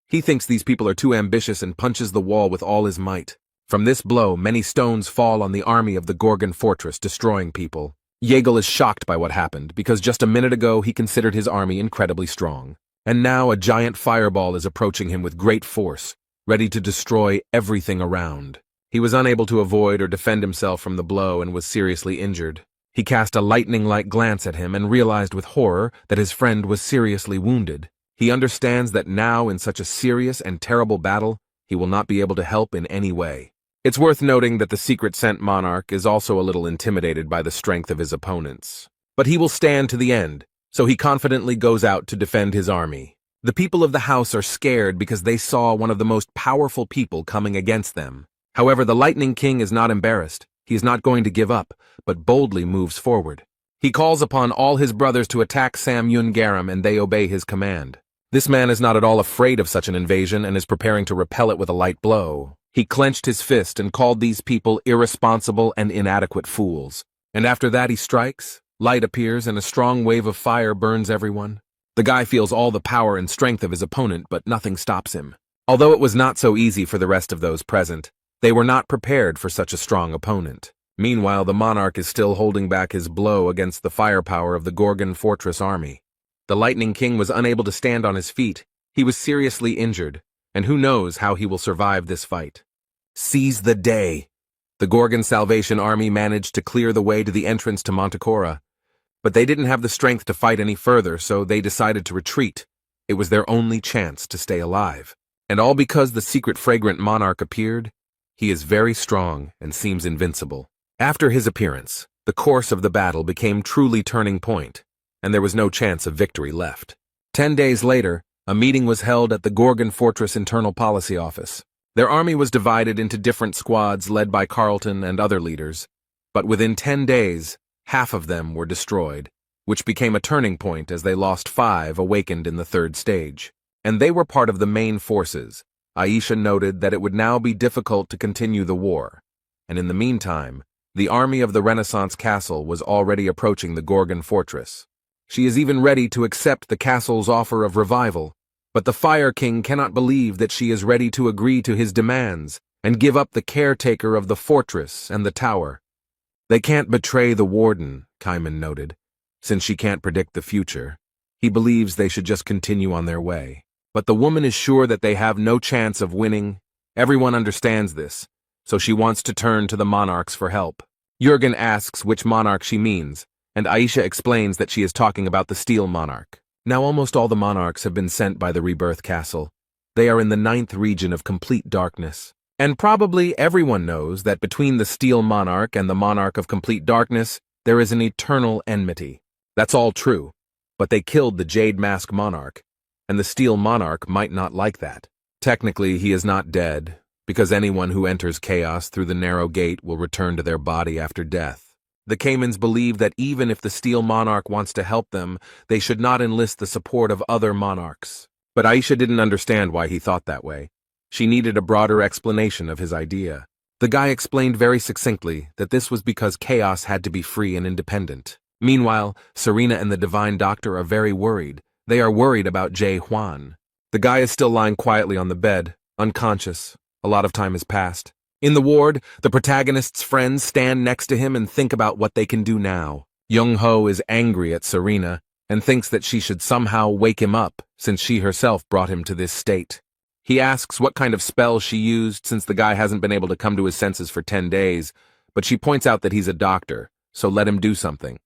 He thinks these people are too ambitious and punches the wall with all his might. From this blow, many stones fall on the army of the Gorgon fortress, destroying people. Yael is shocked by what happened, because just a minute ago he considered his army incredibly strong. And now a giant fireball is approaching him with great force, ready to destroy everything around. He was unable to avoid or defend himself from the blow and was seriously injured. He cast a lightning-like glance at him and realized with horror that his friend was seriously wounded. He understands that now, in such a serious and terrible battle, he will not be able to help in any way. It's worth noting that the secret sent monarch is also a little intimidated by the strength of his opponents. But he will stand to the end, so he confidently goes out to defend his army. The people of the house are scared because they saw one of the most powerful people coming against them. However, the Lightning King is not embarrassed. He is not going to give up, but boldly moves forward. He calls upon all his brothers to attack Sam Yun Garam, and they obey his command. This man is not at all afraid of such an invasion and is preparing to repel it with a light blow. He clenched his fist and called these people irresponsible and inadequate fools. And after that he strikes. Light appears and a strong wave of fire burns everyone. The guy feels all the power and strength of his opponent, but nothing stops him. Although it was not so easy for the rest of those present, they were not prepared for such a strong opponent. Meanwhile, the monarch is still holding back his blow against the firepower of the Gorgon fortress army. The Lightning King was unable to stand on his feet. He was seriously injured, and who knows how he will survive this fight. Seize the day! The Gorgon Salvation Army managed to clear the way to the entrance to Manticore. But they didn't have the strength to fight any further, so they decided to retreat. It was their only chance to stay alive. And all because the secret fragrant monarch appeared. He is very strong and seems invincible. After his appearance, the course of the battle became truly turning point, and there was no chance of victory left. 10 days later, a meeting was held at the Gorgon Fortress Internal Policy Office. Their army was divided into different squads led by Carlton and other leaders, but within 10 days, half of them were destroyed, which became a turning point as they lost 5 awakened in the 3rd stage. And they were part of the main forces. Aisha noted that it would now be difficult to continue the war, and in the meantime, the army of the Renaissance Castle was already approaching the Gorgon fortress. She is even ready to accept the castle's offer of revival, but the Fire King cannot believe that she is ready to agree to his demands and give up the caretaker of the fortress and the tower. They can't betray the warden, Kaiman noted, since she can't predict the future. He believes they should just continue on their way. But the woman is sure that they have no chance of winning. Everyone understands this, so she wants to turn to the monarchs for help. Jürgen asks which monarch she means, and Aisha explains that she is talking about the Steel Monarch. Now almost all the monarchs have been sent by the Rebirth Castle. They are in the 9th region of complete darkness. And probably everyone knows that between the Steel Monarch and the Monarch of Complete Darkness, there is an eternal enmity. That's all true, but they killed the Jade Mask Monarch, and the Steel Monarch might not like that. Technically, he is not dead, because anyone who enters chaos through the narrow gate will return to their body after death. The Caymans believe that even if the Steel Monarch wants to help them, they should not enlist the support of other monarchs. But Aisha didn't understand why he thought that way. She needed a broader explanation of his idea. The guy explained very succinctly that this was because chaos had to be free and independent. Meanwhile, Serena and the Divine Doctor are very worried They are worried about Jae Hwan. The guy is still lying quietly on the bed, unconscious. A lot of time has passed. In the ward, the protagonist's friends stand next to him and think about what they can do now. Young-ho is angry at Serena and thinks that she should somehow wake him up since she herself brought him to this state. He asks what kind of spell she used since the guy hasn't been able to come to his senses for 10 days, but she points out that he's a doctor, so let him do something.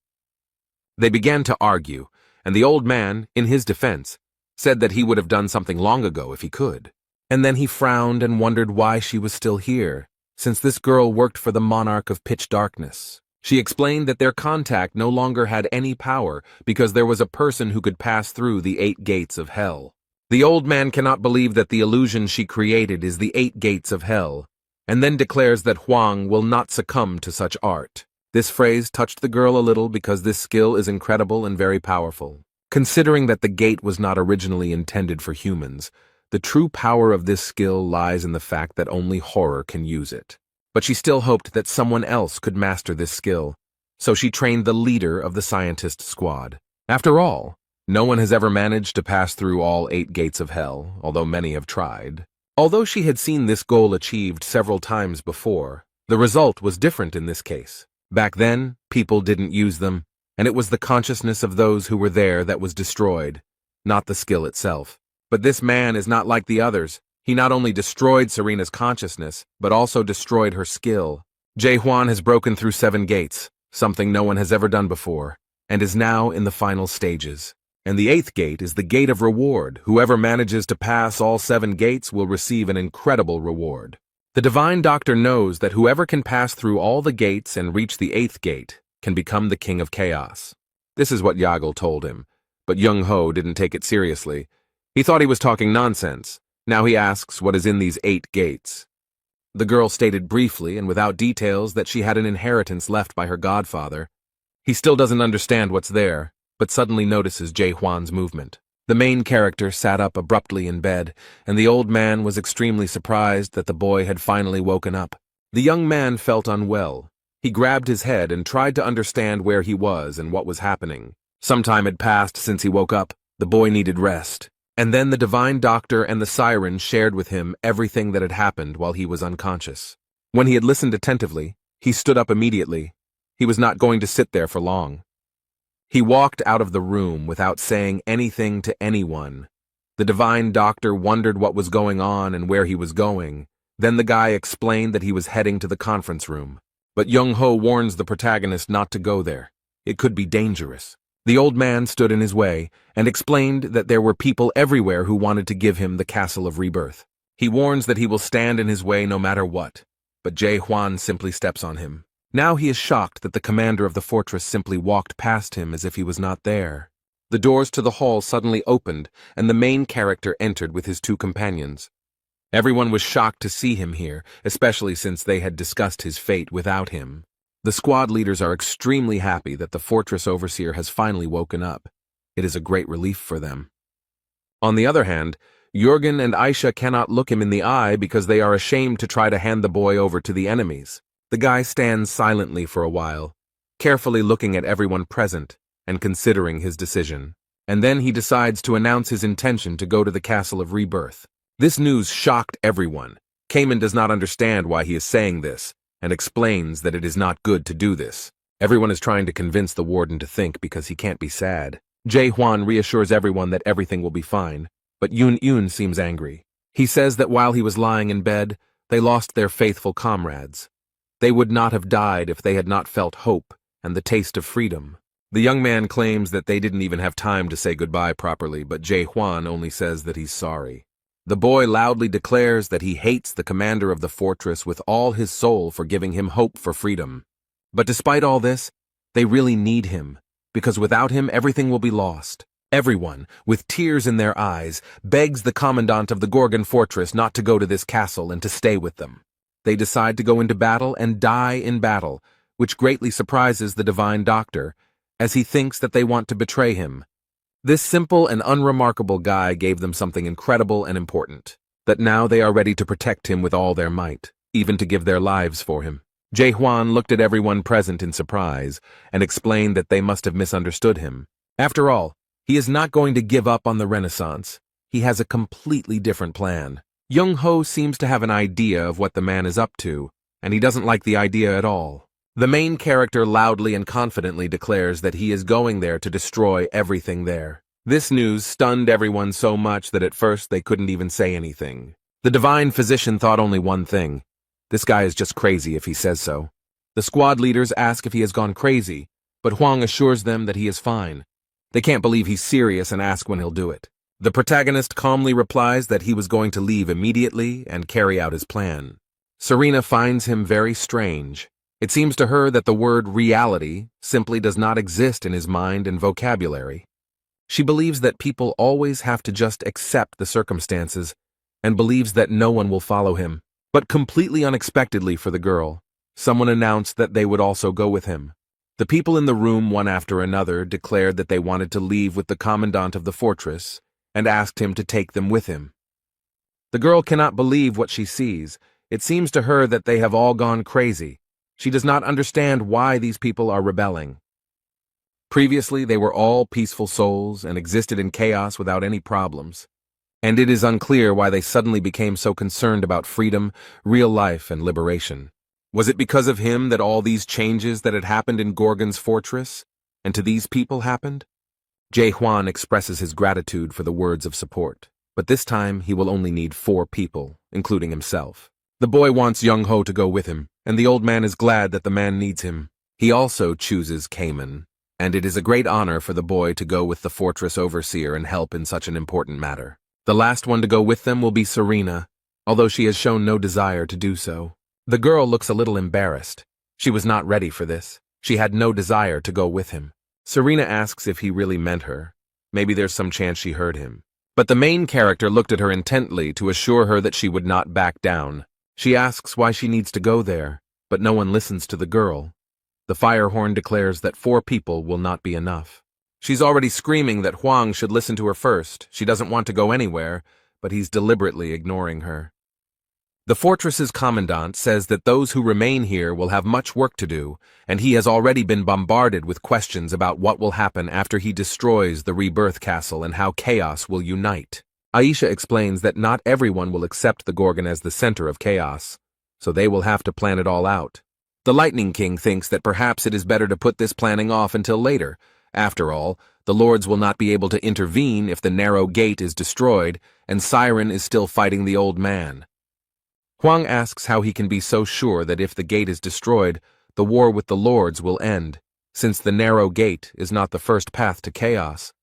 They began to argue, and the old man, in his defense, said that he would have done something long ago if he could. And then he frowned and wondered why she was still here, since this girl worked for the monarch of pitch darkness. She explained that their contact no longer had any power because there was a person who could pass through the 8 gates of hell. The old man cannot believe that the illusion she created is the 8 gates of hell, and then declares that Huang will not succumb to such art. This phrase touched the girl a little because this skill is incredible and very powerful. Considering that the gate was not originally intended for humans, the true power of this skill lies in the fact that only horror can use it. But she still hoped that someone else could master this skill, so she trained the leader of the scientist squad. After all, no one has ever managed to pass through all 8 gates of hell, although many have tried. Although she had seen this goal achieved several times before, the result was different in this case. Back then, people didn't use them, and it was the consciousness of those who were there that was destroyed, not the skill itself. But this man is not like the others. He not only destroyed Serena's consciousness, but also destroyed her skill. Jae Hwan has broken through 7 gates, something no one has ever done before, and is now in the final stages. And the 8th gate is the gate of reward. Whoever manages to pass all 7 gates will receive an incredible reward. The Divine Doctor knows that whoever can pass through all the gates and reach the 8th gate can become the King of Chaos. This is what Yahello told him, but Young-ho didn't take it seriously. He thought he was talking nonsense. Now he asks what is in these 8 gates. The girl stated briefly and without details that she had an inheritance left by her godfather. He still doesn't understand what's there, but suddenly notices Jae Hwan's movement. The main character sat up abruptly in bed, and the old man was extremely surprised that the boy had finally woken up. The young man felt unwell. He grabbed his head and tried to understand where he was and what was happening. Some time had passed since he woke up. The boy needed rest. And then the Divine Doctor and the Siren shared with him everything that had happened while he was unconscious. When he had listened attentively, he stood up immediately. He was not going to sit there for long. He walked out of the room without saying anything to anyone. The Divine Doctor wondered what was going on and where he was going. Then the guy explained that he was heading to the conference room. But Young-ho warns the protagonist not to go there. It could be dangerous. The old man stood in his way and explained that there were people everywhere who wanted to give him the Castle of Rebirth. He warns that he will stand in his way no matter what, but Jae Hwan simply steps on him. Now he is shocked that the commander of the fortress simply walked past him as if he was not there. The doors to the hall suddenly opened, and the main character entered with his 2 companions. Everyone was shocked to see him here, especially since they had discussed his fate without him. The squad leaders are extremely happy that the fortress overseer has finally woken up. It is a great relief for them. On the other hand, Jürgen and Aisha cannot look him in the eye because they are ashamed to try to hand the boy over to the enemies. The guy stands silently for a while, carefully looking at everyone present and considering his decision. And then he decides to announce his intention to go to the Castle of Rebirth. This news shocked everyone. Kamen does not understand why he is saying this, and explains that it is not good to do this. Everyone is trying to convince the warden to think because he can't be sad. Jae Hwan reassures everyone that everything will be fine, but Yoon seems angry. He says that while he was lying in bed, they lost their faithful comrades. They would not have died if they had not felt hope and the taste of freedom. The young man claims that they didn't even have time to say goodbye properly, but Jae Hwan only says that he's sorry. The boy loudly declares that he hates the commander of the fortress with all his soul for giving him hope for freedom. But despite all this, they really need him, because without him everything will be lost. Everyone, with tears in their eyes, begs the commandant of the Gorgon fortress not to go to this castle and to stay with them. They decide to go into battle and die in battle, which greatly surprises the Divine Doctor, as he thinks that they want to betray him. This simple and unremarkable guy gave them something incredible and important, that now they are ready to protect him with all their might, even to give their lives for him. Jae Hwan looked at everyone present in surprise and explained that they must have misunderstood him. After all, He is not going to give up on the Renaissance. He has a completely different plan. Young-ho seems to have an idea of what the man is up to, and he doesn't like the idea at all. The main character loudly and confidently declares that he is going there to destroy everything there. This news stunned everyone so much that at first they couldn't even say anything. The divine physician thought only one thing: this guy is just crazy if he says so. The squad leaders ask if he has gone crazy, but Hwang assures them that he is fine. They can't believe he's serious and ask when he'll do it. The protagonist calmly replies that he was going to leave immediately and carry out his plan. Serena finds him very strange. It seems to her that the word reality simply does not exist in his mind and vocabulary. She believes that people always have to just accept the circumstances and believes that no one will follow him. But completely unexpectedly for the girl, someone announced that they would also go with him. The people in the room, one after another, declared that they wanted to leave with the commandant of the fortress and asked him to take them with him. The girl cannot believe what she sees. It seems to her that they have all gone crazy. She does not understand why these people are rebelling. Previously, they were all peaceful souls and existed in chaos without any problems. And it is unclear why they suddenly became so concerned about freedom, real life, and liberation. Was it because of him that all these changes that had happened in Gorgon's fortress and to these people happened? Jae-hwan expresses his gratitude for the words of support, but this time he will only need 4 people, including himself. The boy wants Young-ho to go with him, and the old man is glad that the man needs him. He also chooses Cayman, and it is a great honor for the boy to go with the fortress overseer and help in such an important matter. The last one to go with them will be Serena, although she has shown no desire to do so. The girl looks a little embarrassed. She was not ready for this. She had no desire to go with him. Serena asks if he really meant her. Maybe there's some chance she heard him. But the main character looked at her intently to assure her that she would not back down. She asks why she needs to go there, but no one listens to the girl. The fire horn declares that 4 people will not be enough. She's already screaming that Hwang should listen to her first. She doesn't want to go anywhere, but he's deliberately ignoring her. The fortress's commandant says that those who remain here will have much work to do, and he has already been bombarded with questions about what will happen after he destroys the Rebirth Castle and how chaos will unite. Aisha explains that not everyone will accept the Gorgon as the center of chaos, so they will have to plan it all out. The Lightning King thinks that perhaps it is better to put this planning off until later. After all, the lords will not be able to intervene if the narrow gate is destroyed and Siren is still fighting the old man. Hwang asks how he can be so sure that if the gate is destroyed, the war with the lords will end, since the narrow gate is not the first path to chaos.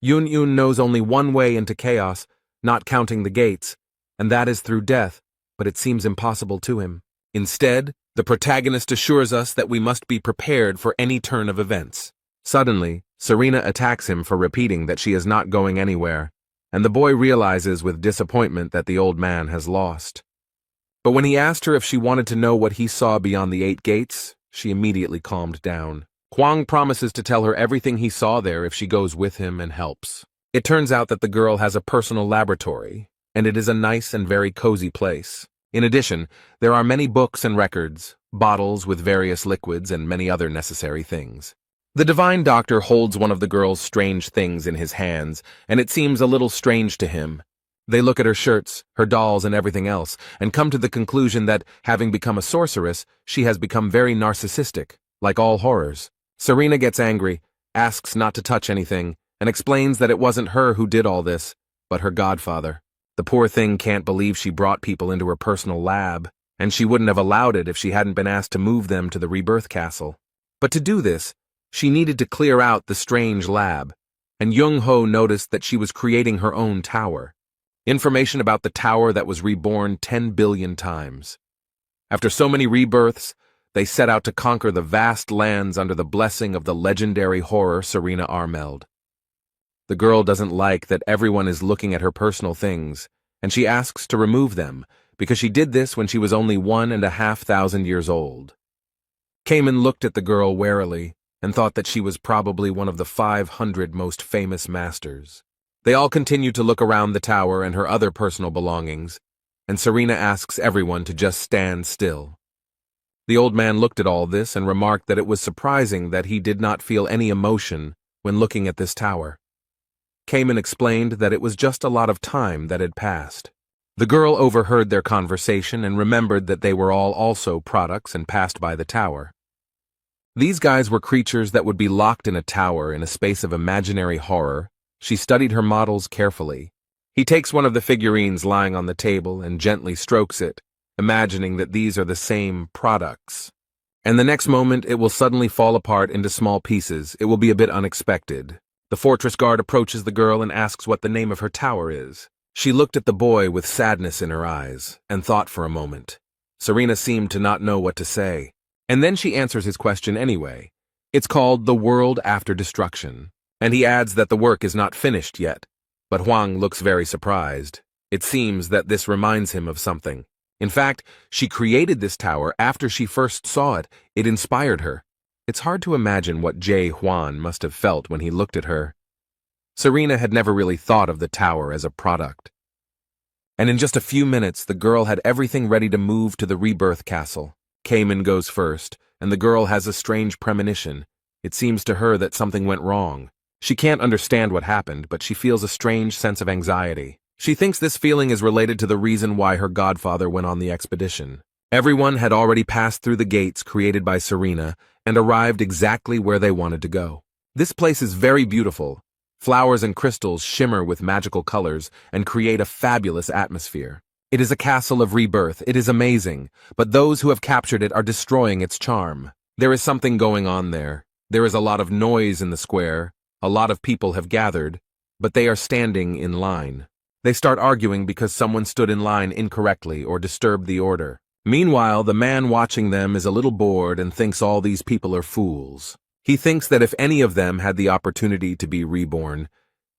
Yun knows only one way into chaos, not counting the gates, and that is through death, but it seems impossible to him. Instead, the protagonist assures us that we must be prepared for any turn of events. Suddenly, Serena attacks him for repeating that she is not going anywhere, and the boy realizes with disappointment that the old man has lost. But when he asked her if she wanted to know what he saw beyond the 8 gates, she immediately calmed down. Hwang promises to tell her everything he saw there if she goes with him and helps. It turns out that the girl has a personal laboratory, and it is a nice and very cozy place. In addition, there are many books and records, bottles with various liquids, and many other necessary things. The divine doctor holds one of the girl's strange things in his hands, and it seems a little strange to him. They look at her shirts, her dolls, and everything else, and come to the conclusion that, having become a sorceress, she has become very narcissistic, like all horrors. Serena gets angry, asks not to touch anything, and explains that it wasn't her who did all this, but her godfather. The poor thing can't believe she brought people into her personal lab, and she wouldn't have allowed it if she hadn't been asked to move them to the Rebirth Castle. But to do this, she needed to clear out the strange lab, and Young-ho noticed that she was creating her own tower. Information about the tower that was reborn 10 billion times. After so many rebirths, they set out to conquer the vast lands under the blessing of the legendary horror Serena Armeld. The girl doesn't like that everyone is looking at her personal things, and she asks to remove them, because she did this when she was only 1,500 years old. Cayman looked at the girl warily, and thought that she was probably one of the 500 most famous masters. They all continue to look around the tower and her other personal belongings, and Serena asks everyone to just stand still. The old man looked at all this and remarked that it was surprising that he did not feel any emotion when looking at this tower. came and explained that it was just a lot of time that had passed. The girl overheard their conversation and remembered that they were all also products and passed by the tower. These guys were creatures that would be locked in a tower in a space of imaginary horror. She studied her models carefully. He takes one of the figurines lying on the table and gently strokes it, imagining that these are the same products. And the next moment, it will suddenly fall apart into small pieces. It will be a bit unexpected. The fortress guard approaches the girl and asks what the name of her tower is. She looked at the boy with sadness in her eyes and thought for a moment. Serena seemed to not know what to say. And then she answers his question anyway. It's called The World After Destruction. And he adds that the work is not finished yet. But Huang looks very surprised. It seems that this reminds him of something. In fact, she created this tower after she first saw it. It inspired her. It's hard to imagine what Jay Huan must have felt when he looked at her. Serena had never really thought of the tower as a product. And in just a few minutes, the girl had everything ready to move to the rebirth castle. Cayman goes first, and the girl has a strange premonition. It seems to her that something went wrong. She can't understand what happened, but she feels a strange sense of anxiety. She thinks this feeling is related to the reason why her godfather went on the expedition. Everyone had already passed through the gates created by Serena and arrived exactly where they wanted to go. This place is very beautiful. Flowers and crystals shimmer with magical colors and create a fabulous atmosphere. It is a castle of rebirth. It is amazing, but those who have captured it are destroying its charm. There is something going on there. There is a lot of noise in the square. A lot of people have gathered, but they are standing in line. They start arguing because someone stood in line incorrectly or disturbed the order. Meanwhile, the man watching them is a little bored and thinks all these people are fools. He thinks that if any of them had the opportunity to be reborn,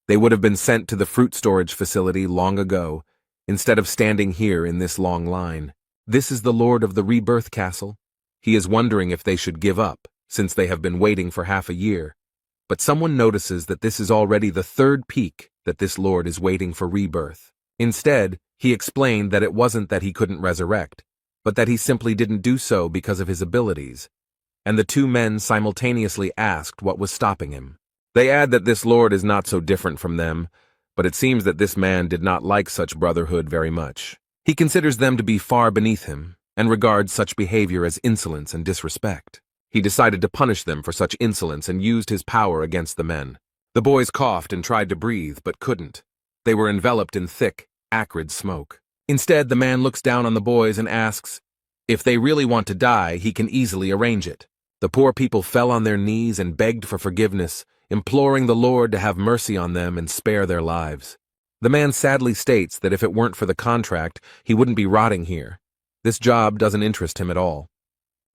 they would have been sent to the fruit storage facility long ago, instead of standing here in this long line. This is the Lord of the Rebirth Castle. He is wondering if they should give up, since they have been waiting for half a year. But someone notices that this is already the third peak that this Lord is waiting for rebirth. Instead, he explained that it wasn't that he couldn't resurrect, but that he simply didn't do so because of his abilities. And the two men simultaneously asked what was stopping him. They add that this Lord is not so different from them, but it seems that this man did not like such brotherhood very much. He considers them to be far beneath him, and regards such behavior as insolence and disrespect. He decided to punish them for such insolence and used his power against the men. The boys coughed and tried to breathe, but couldn't. They were enveloped in thick, acrid smoke. Instead, the man looks down on the boys and asks, if they really want to die, he can easily arrange it. The poor people fell on their knees and begged for forgiveness, imploring the Lord to have mercy on them and spare their lives. The man sadly states that if it weren't for the contract, he wouldn't be rotting here. This job doesn't interest him at all.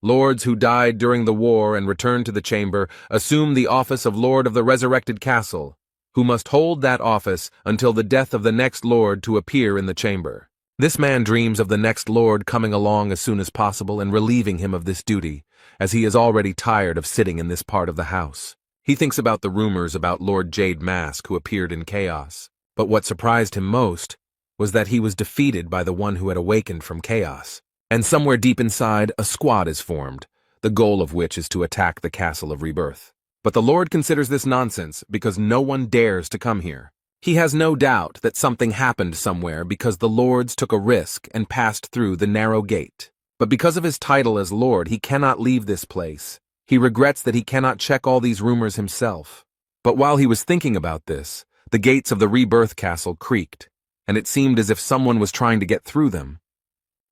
Lords who died during the war and returned to the chamber assume the office of Lord of the Resurrected Castle, who must hold that office until the death of the next Lord to appear in the chamber. This man dreams of the next Lord coming along as soon as possible and relieving him of this duty, as he is already tired of sitting in this part of the house. He thinks about the rumors about Lord Jade Mask who appeared in chaos, but what surprised him most was that he was defeated by the one who had awakened from chaos. And somewhere deep inside, a squad is formed, the goal of which is to attack the Castle of Rebirth. But the Lord considers this nonsense because no one dares to come here. He has no doubt that something happened somewhere because the Lords took a risk and passed through the narrow gate. But because of his title as Lord, he cannot leave this place. He regrets that he cannot check all these rumors himself. But while he was thinking about this, the gates of the Rebirth Castle creaked, and it seemed as if someone was trying to get through them.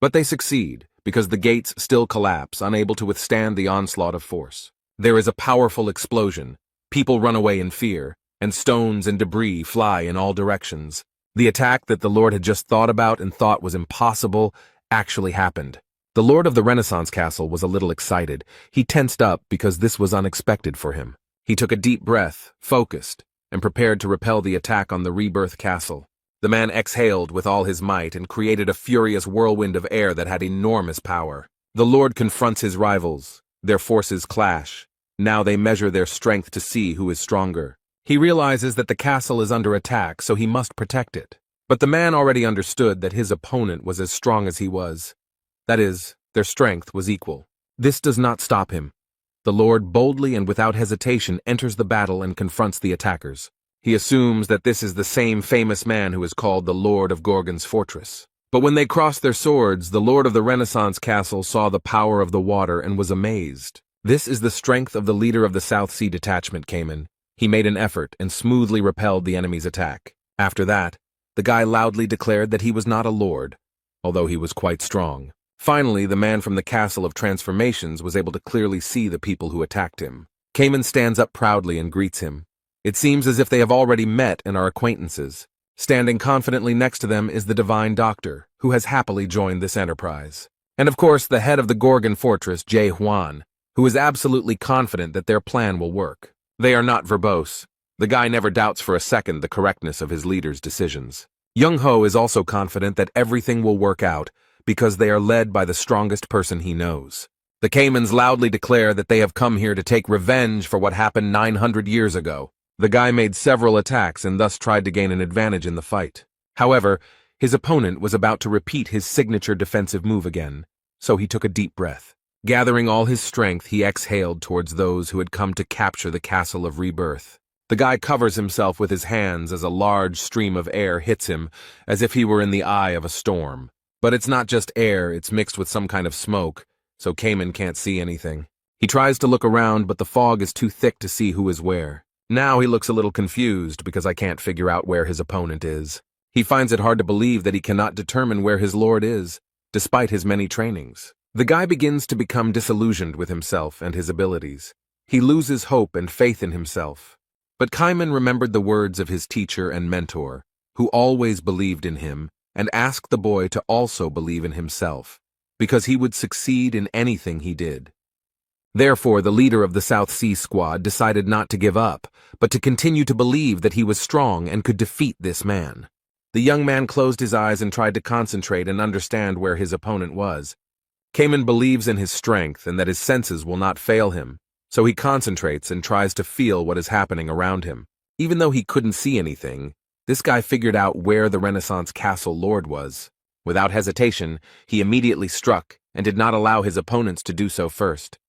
But they succeed, because the gates still collapse, unable to withstand the onslaught of force. There is a powerful explosion, people run away in fear, and stones and debris fly in all directions. The attack that the Lord had just thought about and thought was impossible actually happened. The Lord of the Renaissance Castle was a little excited. He tensed up because this was unexpected for him. He took a deep breath, focused, and prepared to repel the attack on the Rebirth Castle. The man exhaled with all his might and created a furious whirlwind of air that had enormous power. The Lord confronts his rivals. Their forces clash. Now they measure their strength to see who is stronger. He realizes that the castle is under attack, so he must protect it. But the man already understood that his opponent was as strong as he was. That is, their strength was equal. This does not stop him. The Lord boldly and without hesitation enters the battle and confronts the attackers. He assumes that this is the same famous man who is called the Lord of Gorgon's fortress. But when they crossed their swords, the Lord of the Renaissance Castle saw the power of the water and was amazed. This is the strength of the leader of the South Sea Detachment, Cayman. He made an effort and smoothly repelled the enemy's attack. After that, the guy loudly declared that he was not a lord, although he was quite strong. Finally, the man from the Castle of Transformations was able to clearly see the people who attacked him. Cayman stands up proudly and greets him. It seems as if they have already met and are acquaintances. Standing confidently next to them is the Divine Doctor, who has happily joined this enterprise. And of course, the head of the Gorgon Fortress, Jay Huan, who is absolutely confident that their plan will work. They are not verbose. The guy never doubts for a second the correctness of his leader's decisions. Young Ho is also confident that everything will work out because they are led by the strongest person he knows. The Caymans loudly declare that they have come here to take revenge for what happened 900 years ago. The guy made several attacks and thus tried to gain an advantage in the fight. However, his opponent was about to repeat his signature defensive move again, so he took a deep breath. Gathering all his strength, he exhaled towards those who had come to capture the Castle of Rebirth. The guy covers himself with his hands as a large stream of air hits him, as if he were in the eye of a storm. But it's not just air, it's mixed with some kind of smoke, so Cayman can't see anything. He tries to look around, but the fog is too thick to see who is where. Now he looks a little confused because I can't figure out where his opponent is. He finds it hard to believe that he cannot determine where his lord is, despite his many trainings. The guy begins to become disillusioned with himself and his abilities. He loses hope and faith in himself. But Cayman remembered the words of his teacher and mentor, who always believed in him, and asked the boy to also believe in himself, because he would succeed in anything he did. Therefore, the leader of the South Sea Squad decided not to give up, but to continue to believe that he was strong and could defeat this man. The young man closed his eyes and tried to concentrate and understand where his opponent was. Cayman believes in his strength and that his senses will not fail him, so he concentrates and tries to feel what is happening around him. Even though he couldn't see anything, this guy figured out where the Renaissance Castle Lord was. Without hesitation, he immediately struck and did not allow his opponents to do so first.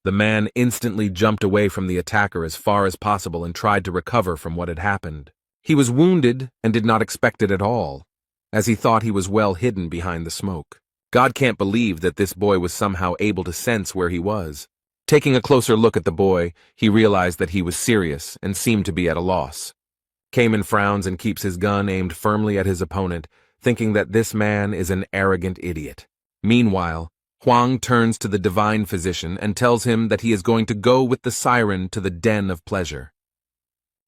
The man instantly jumped away from the attacker as far as possible and tried to recover from what had happened. He was wounded and did not expect it at all, as he thought he was well hidden behind the smoke. God can't believe that this boy was somehow able to sense where he was. Taking a closer look at the boy, he realized that he was serious and seemed to be at a loss. Cayman frowns and keeps his gun aimed firmly at his opponent, thinking that this man is an arrogant idiot. Meanwhile, Huang turns to the divine physician and tells him that he is going to go with the siren to the den of pleasure.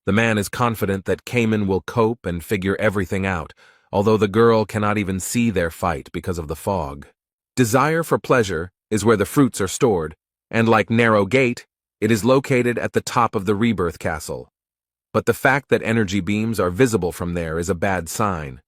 The man is confident that Cayman will cope and figure everything out, although the girl cannot even see their fight because of the fog. Desire for pleasure is where the fruits are stored, and like Narrow Gate, it is located at the top of the Rebirth Castle. But the fact that energy beams are visible from there is a bad sign.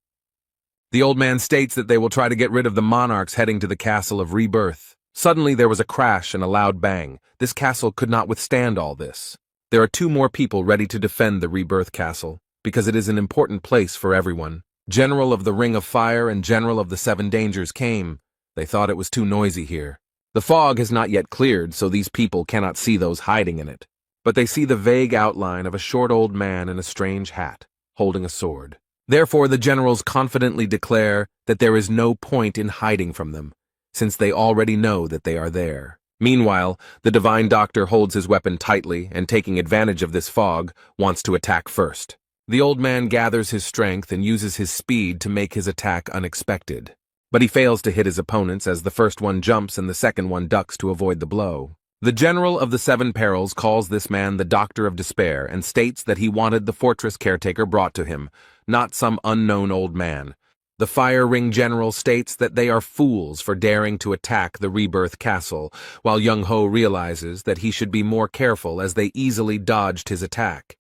The old man states that they will try to get rid of the monarchs heading to the Castle of Rebirth. Suddenly there was a crash and a loud bang. This castle could not withstand all this. There are 2 more people ready to defend the Rebirth Castle, because it is an important place for everyone. General of the Ring of Fire and General of the 7 Dangers came. They thought it was too noisy here. The fog has not yet cleared, so these people cannot see those hiding in it. But they see the vague outline of a short old man in a strange hat, holding a sword. Therefore, the generals confidently declare that there is no point in hiding from them, since they already know that they are there. Meanwhile, the Divine Doctor holds his weapon tightly and, taking advantage of this fog, wants to attack first. The old man gathers his strength and uses his speed to make his attack unexpected. But he fails to hit his opponents as the first one jumps and the second one ducks to avoid the blow. The general of the 7 perils calls this man the Doctor of Despair and states that he wanted the fortress caretaker brought to him, not some unknown old man. The Fire Ring general states that they are fools for daring to attack the Rebirth Castle, while Young Ho realizes that he should be more careful as they easily dodged his attack.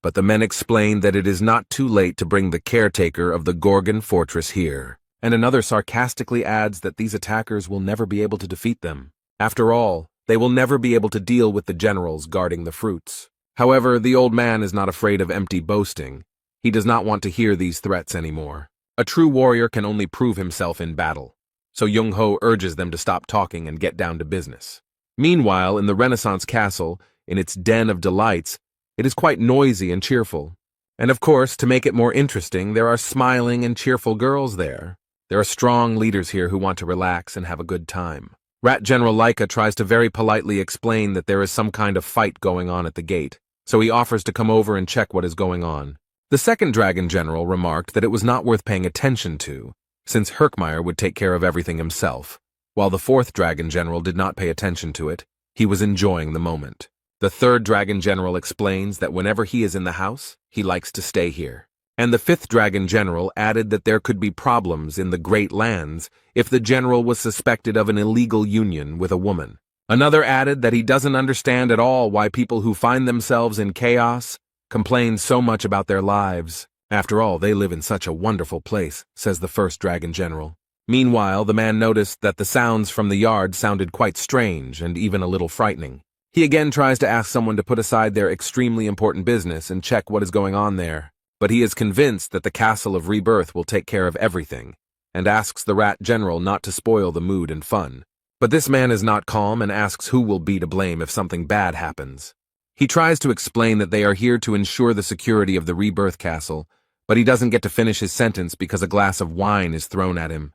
But the men explain that it is not too late to bring the caretaker of the Gorgon Fortress here. And another sarcastically adds that these attackers will never be able to defeat them. After all, they will never be able to deal with the generals guarding the fruits. However, the old man is not afraid of empty boasting. He does not want to hear these threats anymore. A true warrior can only prove himself in battle, so Young Ho urges them to stop talking and get down to business. Meanwhile, in the Renaissance Castle, in its den of delights, it is quite noisy and cheerful. And of course, to make it more interesting, there are smiling and cheerful girls there. There are strong leaders here who want to relax and have a good time. Rat General Laika tries to very politely explain that there is some kind of fight going on at the gate, so he offers to come over and check what is going on. The second Dragon General remarked that it was not worth paying attention to, since Herkmeyer would take care of everything himself. While the fourth Dragon General did not pay attention to it, he was enjoying the moment. The third Dragon General explains that whenever he is in the house, he likes to stay here. And the fifth Dragon General added that there could be problems in the Great Lands if the general was suspected of an illegal union with a woman. Another added that he doesn't understand at all why people who find themselves in chaos complain so much about their lives. After all, they live in such a wonderful place, says the first Dragon General. Meanwhile, the man noticed that the sounds from the yard sounded quite strange and even a little frightening. He again tries to ask someone to put aside their extremely important business and check what is going on there. But he is convinced that the Castle of Rebirth will take care of everything, and asks the Rat General not to spoil the mood and fun. But this man is not calm and asks who will be to blame if something bad happens. He tries to explain that they are here to ensure the security of the Rebirth Castle, but he doesn't get to finish his sentence because a glass of wine is thrown at him.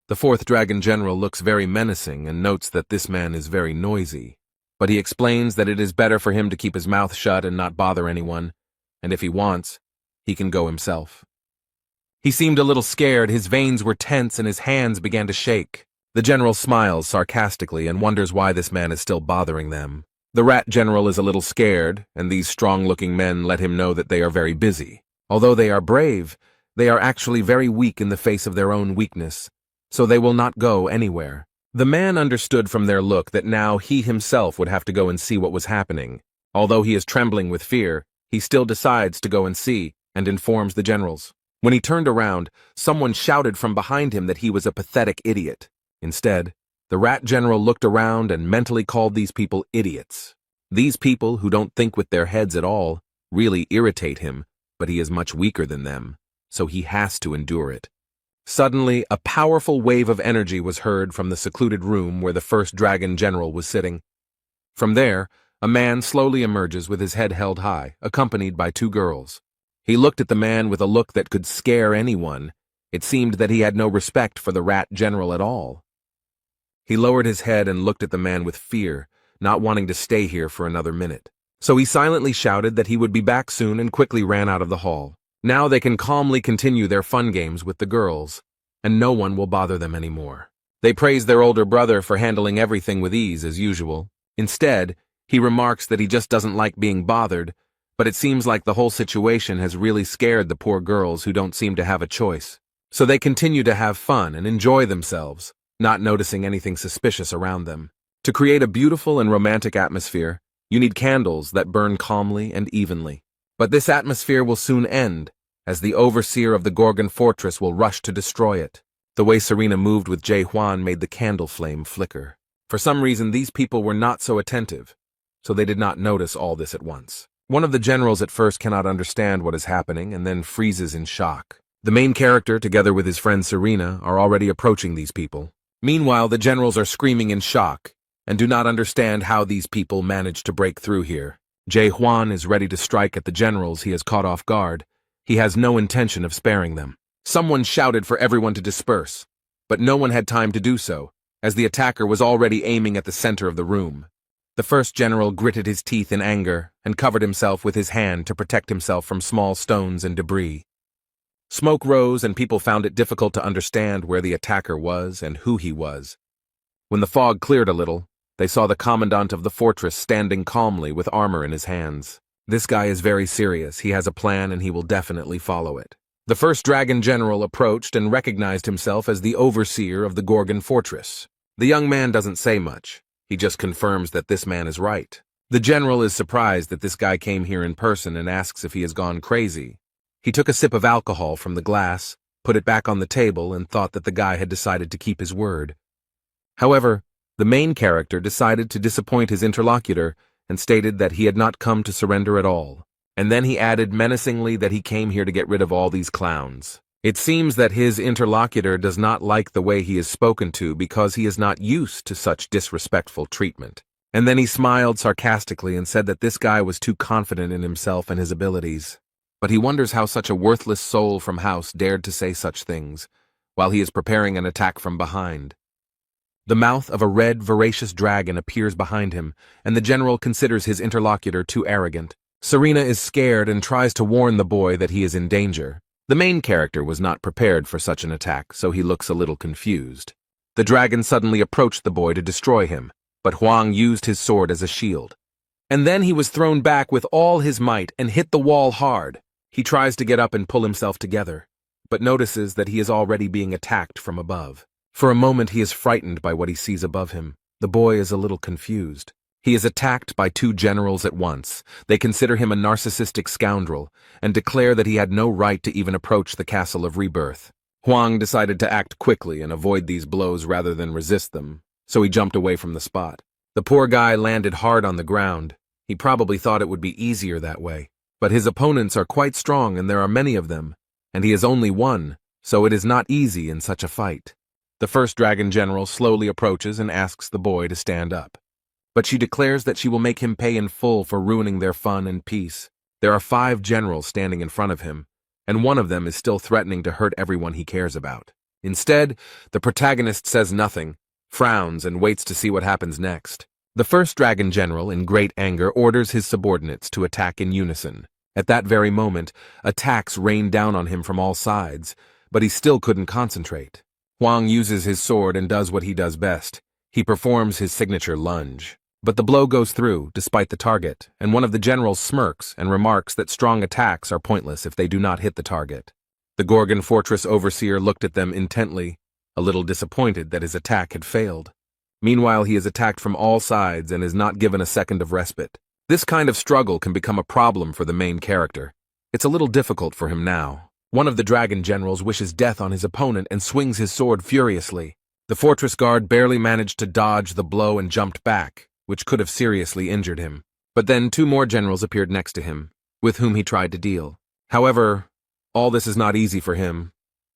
The fourth Dragon General looks very menacing and notes that this man is very noisy, but he explains that it is better for him to keep his mouth shut and not bother anyone, and if he wants, he can go himself. He seemed a little scared, his veins were tense and his hands began to shake. The general smiles sarcastically and wonders why this man is still bothering them. The Rat General is a little scared, and these strong-looking men let him know that they are very busy. Although they are brave, they are actually very weak in the face of their own weakness, so they will not go anywhere. The man understood from their look that now he himself would have to go and see what was happening. Although he is trembling with fear, he still decides to go and see, and informs the generals. When he turned around, someone shouted from behind him that he was a pathetic idiot. Instead, the Rat General looked around and mentally called these people idiots. These people, who don't think with their heads at all, really irritate him, but he is much weaker than them, so he has to endure it. Suddenly, a powerful wave of energy was heard from the secluded room where the first Dragon General was sitting. From there, a man slowly emerges with his head held high, accompanied by two girls. He looked at the man with a look that could scare anyone. It seemed that he had no respect for the Rat General at all. He lowered his head and looked at the man with fear, not wanting to stay here for another minute. So he silently shouted that he would be back soon and quickly ran out of the hall. Now they can calmly continue their fun games with the girls, and no one will bother them anymore. They praise their older brother for handling everything with ease as usual. Instead, he remarks that he just doesn't like being bothered, but it seems like the whole situation has really scared the poor girls who don't seem to have a choice. So they continue to have fun and enjoy themselves, not noticing anything suspicious around them. To create a beautiful and romantic atmosphere, you need candles that burn calmly and evenly. But this atmosphere will soon end, as the overseer of the Gorgon Fortress will rush to destroy it. The way Serena moved with Jae Hwan made the candle flame flicker. For some reason, these people were not so attentive, so they did not notice all this at once. One of the generals at first cannot understand what is happening and then freezes in shock. The main character, together with his friend Serena, are already approaching these people. Meanwhile, the generals are screaming in shock and do not understand how these people managed to break through here. Jae Hwan is ready to strike at the generals he has caught off guard. He has no intention of sparing them. Someone shouted for everyone to disperse, but no one had time to do so, as the attacker was already aiming at the center of the room. The first general gritted his teeth in anger and covered himself with his hand to protect himself from small stones and debris. Smoke rose and people found it difficult to understand where the attacker was and who he was. When the fog cleared a little, they saw the commandant of the fortress standing calmly with armor in his hands. This guy is very serious, he has a plan and he will definitely follow it. The first Dragon General approached and recognized himself as the overseer of the Gorgon Fortress. The young man doesn't say much. He just confirms that this man is right. The general is surprised that this guy came here in person and asks if he has gone crazy. He took a sip of alcohol from the glass, put it back on the table, and thought that the guy had decided to keep his word. However, the main character decided to disappoint his interlocutor and stated that he had not come to surrender at all. And then he added menacingly that he came here to get rid of all these clowns. It seems that his interlocutor does not like the way he is spoken to because he is not used to such disrespectful treatment. And then he smiled sarcastically and said that this guy was too confident in himself and his abilities. but he wonders how such a worthless soul from house dared to say such things, while he is preparing an attack from behind. The mouth of a red, voracious dragon appears behind him, and the general considers his interlocutor too arrogant. Serena is scared and tries to warn the boy that he is in danger. The main character was not prepared for such an attack, so he looks a little confused. The dragon suddenly approached the boy to destroy him, but Huang used his sword as a shield. And then he was thrown back with all his might and hit the wall hard. He tries to get up and pull himself together, but notices that he is already being attacked from above. For a moment he is frightened by what he sees above him. The boy is a little confused. He is attacked by two generals at once. They consider him a narcissistic scoundrel and declare that he had no right to even approach the Castle of Rebirth. Huang decided to act quickly and avoid these blows rather than resist them, so he jumped away from the spot. The poor guy landed hard on the ground. He probably thought it would be easier that way. But his opponents are quite strong and there are many of them, and he is only one, so it is not easy in such a fight. The first dragon general slowly approaches and asks the boy to stand up. But she declares that she will make him pay in full for ruining their fun and peace. There are 5 generals standing in front of him, and one of them is still threatening to hurt everyone he cares about. Instead, the protagonist says nothing, frowns, and waits to see what happens next. The first dragon general, in great anger, orders his subordinates to attack in unison. At that very moment, attacks rain down on him from all sides, but he still couldn't concentrate. Huang uses his sword and does what he does best. He performs his signature lunge. But the blow goes through, despite the target, and one of the generals smirks and remarks that strong attacks are pointless if they do not hit the target. The Gorgon Fortress overseer looked at them intently, a little disappointed that his attack had failed. Meanwhile, he is attacked from all sides and is not given a second of respite. This kind of struggle can become a problem for the main character. It's a little difficult for him now. One of the dragon generals wishes death on his opponent and swings his sword furiously. The fortress guard barely managed to dodge the blow and jumped back, which could have seriously injured him. But then 2 more generals appeared next to him, with whom he tried to deal. However, all this is not easy for him,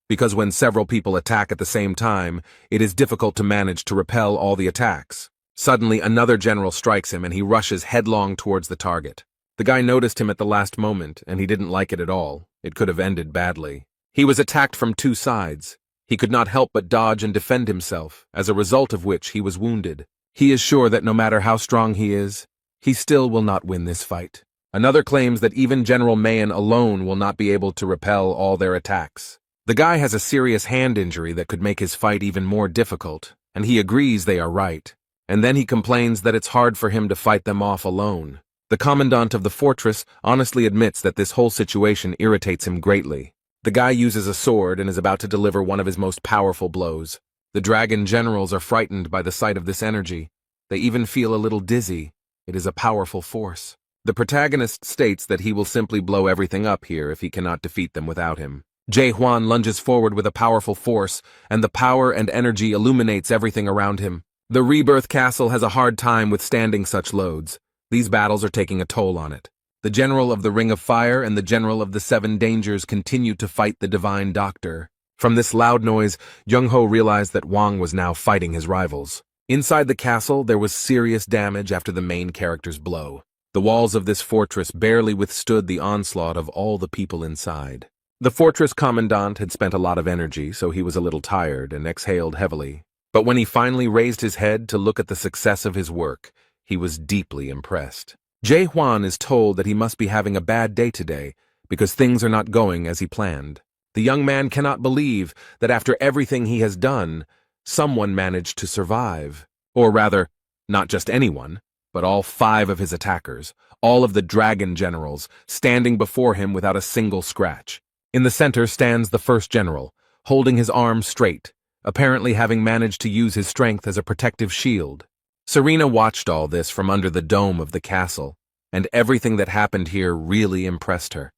because when several people attack at the same time, it is difficult to manage to repel all the attacks. Suddenly, another general strikes him and he rushes headlong towards the target. The guy noticed him at the last moment, and he didn't like it at all. It could have ended badly. He was attacked from 2 sides. He could not help but dodge and defend himself, as a result of which he was wounded. He is sure that no matter how strong he is, he still will not win this fight. Another claims that even General Mayan alone will not be able to repel all their attacks. The guy has a serious hand injury that could make his fight even more difficult, and he agrees they are right. And then he complains that it's hard for him to fight them off alone. The commandant of the fortress honestly admits that this whole situation irritates him greatly. The guy uses a sword and is about to deliver one of his most powerful blows. The dragon generals are frightened by the sight of this energy. They even feel a little dizzy. It is a powerful force. The protagonist states that he will simply blow everything up here if he cannot defeat them without him. Jae Hwan lunges forward with a powerful force, and the power and energy illuminates everything around him. The Rebirth Castle has a hard time withstanding such loads. These battles are taking a toll on it. The General of the Ring of Fire and the General of the 7 Dangers continue to fight the Divine Doctor. From this loud noise, Young-ho realized that Wang was now fighting his rivals. Inside the castle, there was serious damage after the main character's blow. The walls of this fortress barely withstood the onslaught of all the people inside. The fortress commandant had spent a lot of energy, so he was a little tired and exhaled heavily. But when he finally raised his head to look at the success of his work, he was deeply impressed. Jae Hwan is told that he must be having a bad day today because things are not going as he planned. The young man cannot believe that after everything he has done, someone managed to survive. Or rather, not just anyone, but all 5 of his attackers, all of the dragon generals, standing before him without a single scratch. In the center stands the first general, holding his arm straight, apparently having managed to use his strength as a protective shield. Serena watched all this from under the dome of the castle, and everything that happened here really impressed her.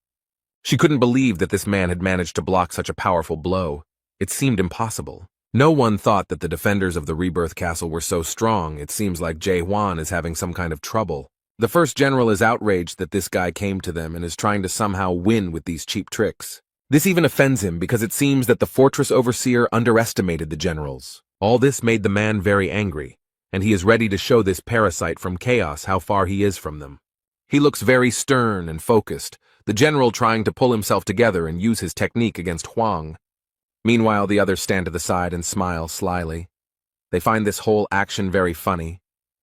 She couldn't believe that this man had managed to block such a powerful blow. It seemed impossible. No one thought that the defenders of the Rebirth Castle were so strong. It seems like Jae Hwan is having some kind of trouble. The first general is outraged that this guy came to them and is trying to somehow win with these cheap tricks. This even offends him because it seems that the fortress overseer underestimated the generals. All this made the man very angry, and he is ready to show this parasite from chaos how far he is from them. He looks very stern and focused, the general trying to pull himself together and use his technique against Huang. Meanwhile, the others stand to the side and smile slyly. They find this whole action very funny.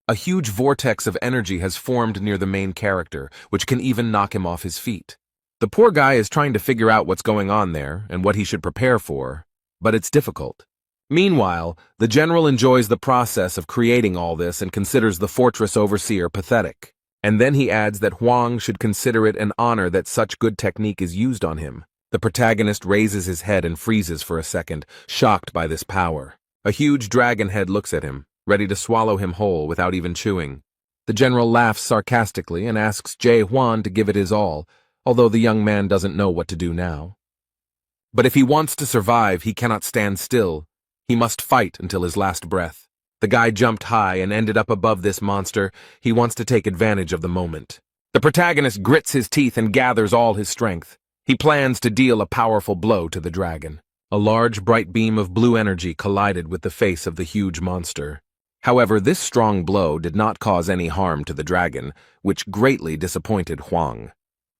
A huge vortex of energy has formed near the main character, which can even knock him off his feet. The poor guy is trying to figure out what's going on there and what he should prepare for, but it's difficult. Meanwhile, the general enjoys the process of creating all this and considers the fortress overseer pathetic. And then he adds that Huang should consider it an honor that such good technique is used on him. The protagonist raises his head and freezes for a second, shocked by this power. A huge dragon head looks at him, ready to swallow him whole without even chewing. The general laughs sarcastically and asks Jae Hwan to give it his all, although the young man doesn't know what to do now. But if he wants to survive, he cannot stand still. He must fight until his last breath. The guy jumped high and ended up above this monster. He wants to take advantage of the moment. The protagonist grits his teeth and gathers all his strength. He plans to deal a powerful blow to the dragon. A large, bright beam of blue energy collided with the face of the huge monster. However, this strong blow did not cause any harm to the dragon, which greatly disappointed Huang.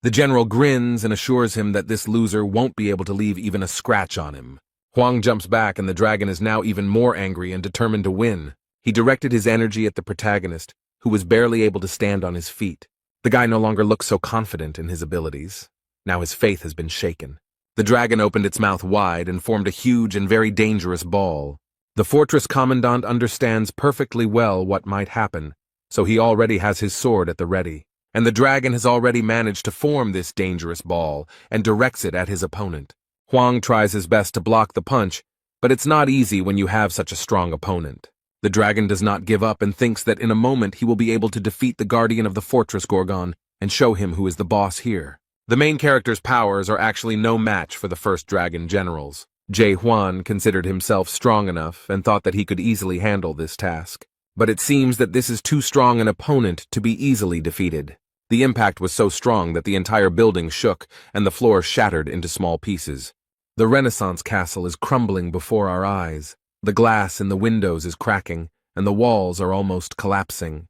The general grins and assures him that this loser won't be able to leave even a scratch on him. Huang jumps back and the dragon is now even more angry and determined to win. He directed his energy at the protagonist, who was barely able to stand on his feet. The guy no longer looks so confident in his abilities. Now his faith has been shaken. The dragon opened its mouth wide and formed a huge and very dangerous ball. The fortress commandant understands perfectly well what might happen, so he already has his sword at the ready. And the dragon has already managed to form this dangerous ball and directs it at his opponent. Huang tries his best to block the punch, but it's not easy when you have such a strong opponent. The dragon does not give up and thinks that in a moment he will be able to defeat the guardian of the fortress Gorgon and show him who is the boss here. The main character's powers are actually no match for the first dragon generals. Jae Hwan considered himself strong enough and thought that he could easily handle this task. But it seems that this is too strong an opponent to be easily defeated. The impact was so strong that the entire building shook and the floor shattered into small pieces. The Renaissance castle is crumbling before our eyes. The glass in the windows is cracking, and the walls are almost collapsing.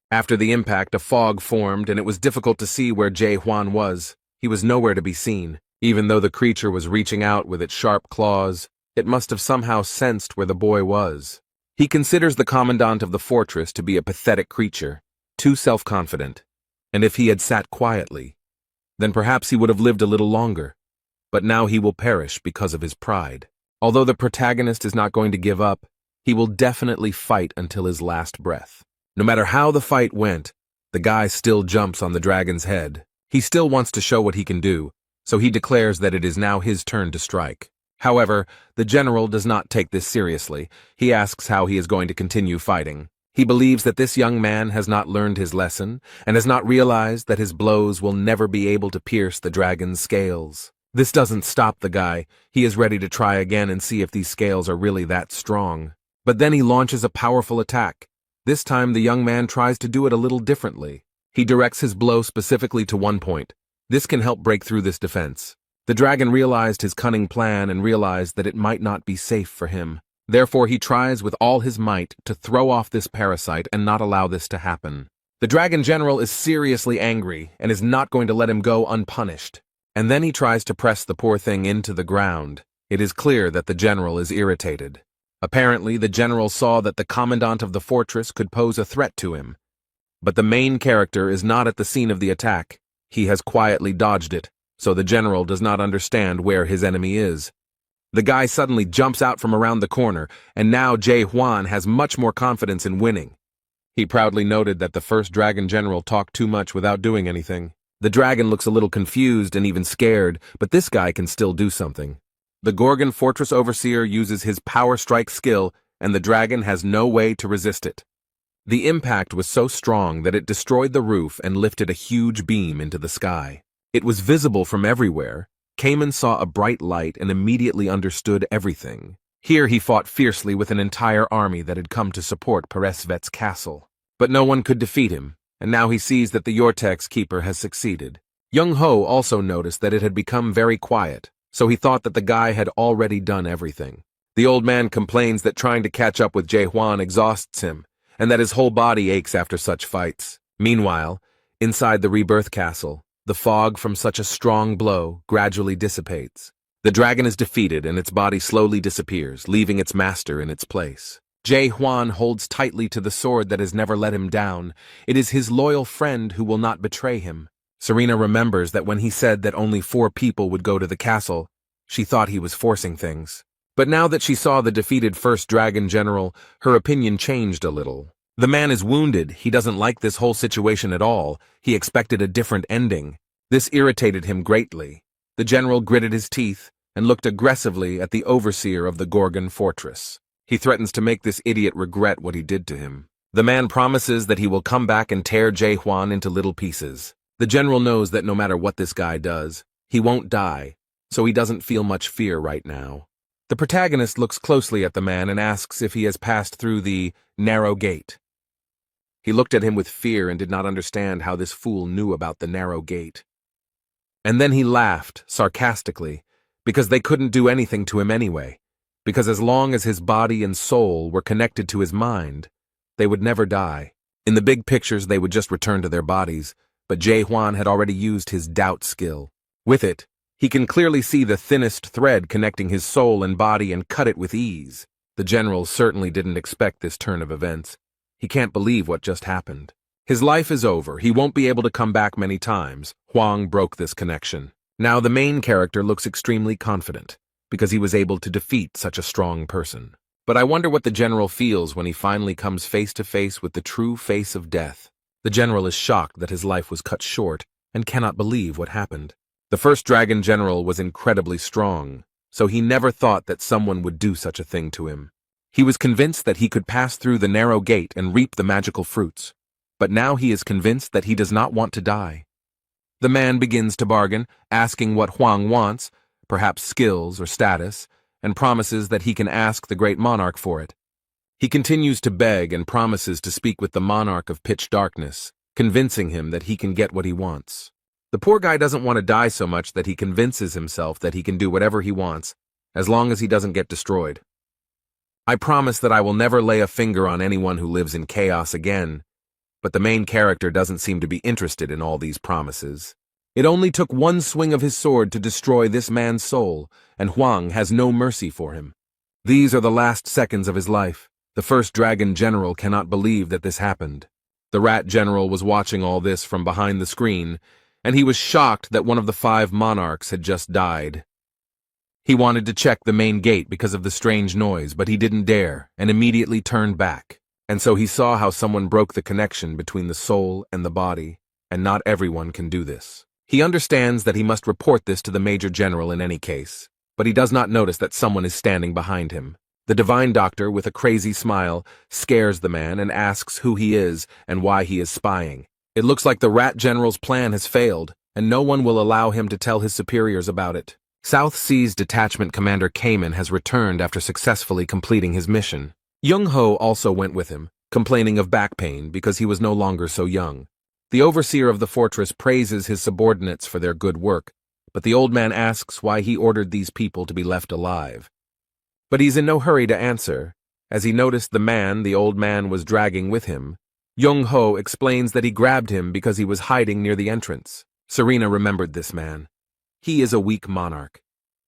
After the impact, a fog formed, and it was difficult to see where Jae Hwan was. He was nowhere to be seen. Even though the creature was reaching out with its sharp claws, it must have somehow sensed where the boy was. He considers the commandant of the fortress to be a pathetic creature, too self-confident. And if he had sat quietly, then perhaps he would have lived a little longer. But now he will perish because of his pride. Although the protagonist is not going to give up, he will definitely fight until his last breath. No matter how the fight went, the guy still jumps on the dragon's head. He still wants to show what he can do, so he declares that it is now his turn to strike. However, the general does not take this seriously. He asks how he is going to continue fighting. He believes that this young man has not learned his lesson and has not realized that his blows will never be able to pierce the dragon's scales. This doesn't stop the guy. He is ready to try again and see if these scales are really that strong. But then he launches a powerful attack. This time the young man tries to do it a little differently. He directs his blow specifically to one point. This can help break through this defense. The dragon realized his cunning plan and realized that it might not be safe for him. Therefore he tries with all his might to throw off this parasite and not allow this to happen. The dragon general is seriously angry and is not going to let him go unpunished. And then he tries to press the poor thing into the ground. It is clear that the general is irritated. Apparently, the general saw that the commandant of the fortress could pose a threat to him. But the main character is not at the scene of the attack. He has quietly dodged it, so the general does not understand where his enemy is. The guy suddenly jumps out from around the corner, and now Jae Hwan has much more confidence in winning. He proudly noted that the first dragon general talked too much without doing anything. The dragon looks a little confused and even scared, but this guy can still do something. The Gorgon Fortress Overseer uses his Power Strike skill, and the dragon has no way to resist it. The impact was so strong that it destroyed the roof and lifted a huge beam into the sky. It was visible from everywhere. Cayman saw a bright light and immediately understood everything. Here he fought fiercely with an entire army that had come to support Peresvet's castle. But no one could defeat him. And now he sees that the Yortex keeper has succeeded. Young Ho also noticed that it had become very quiet, so he thought that the guy had already done everything. The old man complains that trying to catch up with Jae Hwan exhausts him, and that his whole body aches after such fights. Meanwhile, inside the Rebirth Castle, The fog from such a strong blow gradually dissipates. The dragon is defeated and its body slowly disappears, leaving its master in its place. Jae Hwan holds tightly to the sword that has never let him down. It is his loyal friend who will not betray him. Serena remembers that when he said that only 4 people would go to the castle, she thought he was forcing things. But now that she saw the defeated first dragon general, her opinion changed a little. The man is wounded, he doesn't like this whole situation at all, he expected a different ending. This irritated him greatly. The general gritted his teeth and looked aggressively at the overseer of the Gorgon fortress. He threatens to make this idiot regret what he did to him. The man promises that he will come back and tear Jae Hwan into little pieces. The general knows that no matter what this guy does, he won't die, so he doesn't feel much fear right now. The protagonist looks closely at the man and asks if he has passed through the narrow gate. He looked at him with fear and did not understand how this fool knew about the narrow gate. And then he laughed, sarcastically, because they couldn't do anything to him anyway, because as long as his body and soul were connected to his mind, they would never die. In the big pictures they would just return to their bodies, but Jae Hwan had already used his doubt skill. With it, he can clearly see the thinnest thread connecting his soul and body and cut it with ease. The general certainly didn't expect this turn of events. He can't believe what just happened. His life is over. He won't be able to come back many times. Hwang broke this connection. Now the main character looks extremely confident, because he was able to defeat such a strong person. But I wonder what the general feels when he finally comes face to face with the true face of death. The general is shocked that his life was cut short and cannot believe what happened. The first dragon general was incredibly strong, so he never thought that someone would do such a thing to him. He was convinced that he could pass through the narrow gate and reap the magical fruits. But now he is convinced that he does not want to die. The man begins to bargain, asking what Hwang wants, perhaps skills or status, and promises that he can ask the great monarch for it. He continues to beg and promises to speak with the monarch of pitch darkness, convincing him that he can get what he wants. The poor guy doesn't want to die so much that he convinces himself that he can do whatever he wants, as long as he doesn't get destroyed. I promise that I will never lay a finger on anyone who lives in chaos again, but the main character doesn't seem to be interested in all these promises. It only took one swing of his sword to destroy this man's soul, and Hwang has no mercy for him. These are the last seconds of his life. The first dragon general cannot believe that this happened. The rat general was watching all this from behind the screen, and he was shocked that one of the 5 monarchs had just died. He wanted to check the main gate because of the strange noise, but he didn't dare, and immediately turned back. And so he saw how someone broke the connection between the soul and the body, and not everyone can do this. He understands that he must report this to the major general in any case, but he does not notice that someone is standing behind him. The divine doctor, with a crazy smile, scares the man and asks who he is and why he is spying. It looks like the rat general's plan has failed, and no one will allow him to tell his superiors about it. South Seas Detachment Commander Kamen has returned after successfully completing his mission. Young-ho also went with him, complaining of back pain because he was no longer so young. The overseer of the fortress praises his subordinates for their good work, but the old man asks why he ordered these people to be left alive. But he's in no hurry to answer, as he noticed the man the old man was dragging with him. Young-ho explains that he grabbed him because he was hiding near the entrance. Serena remembered this man. He is a weak monarch.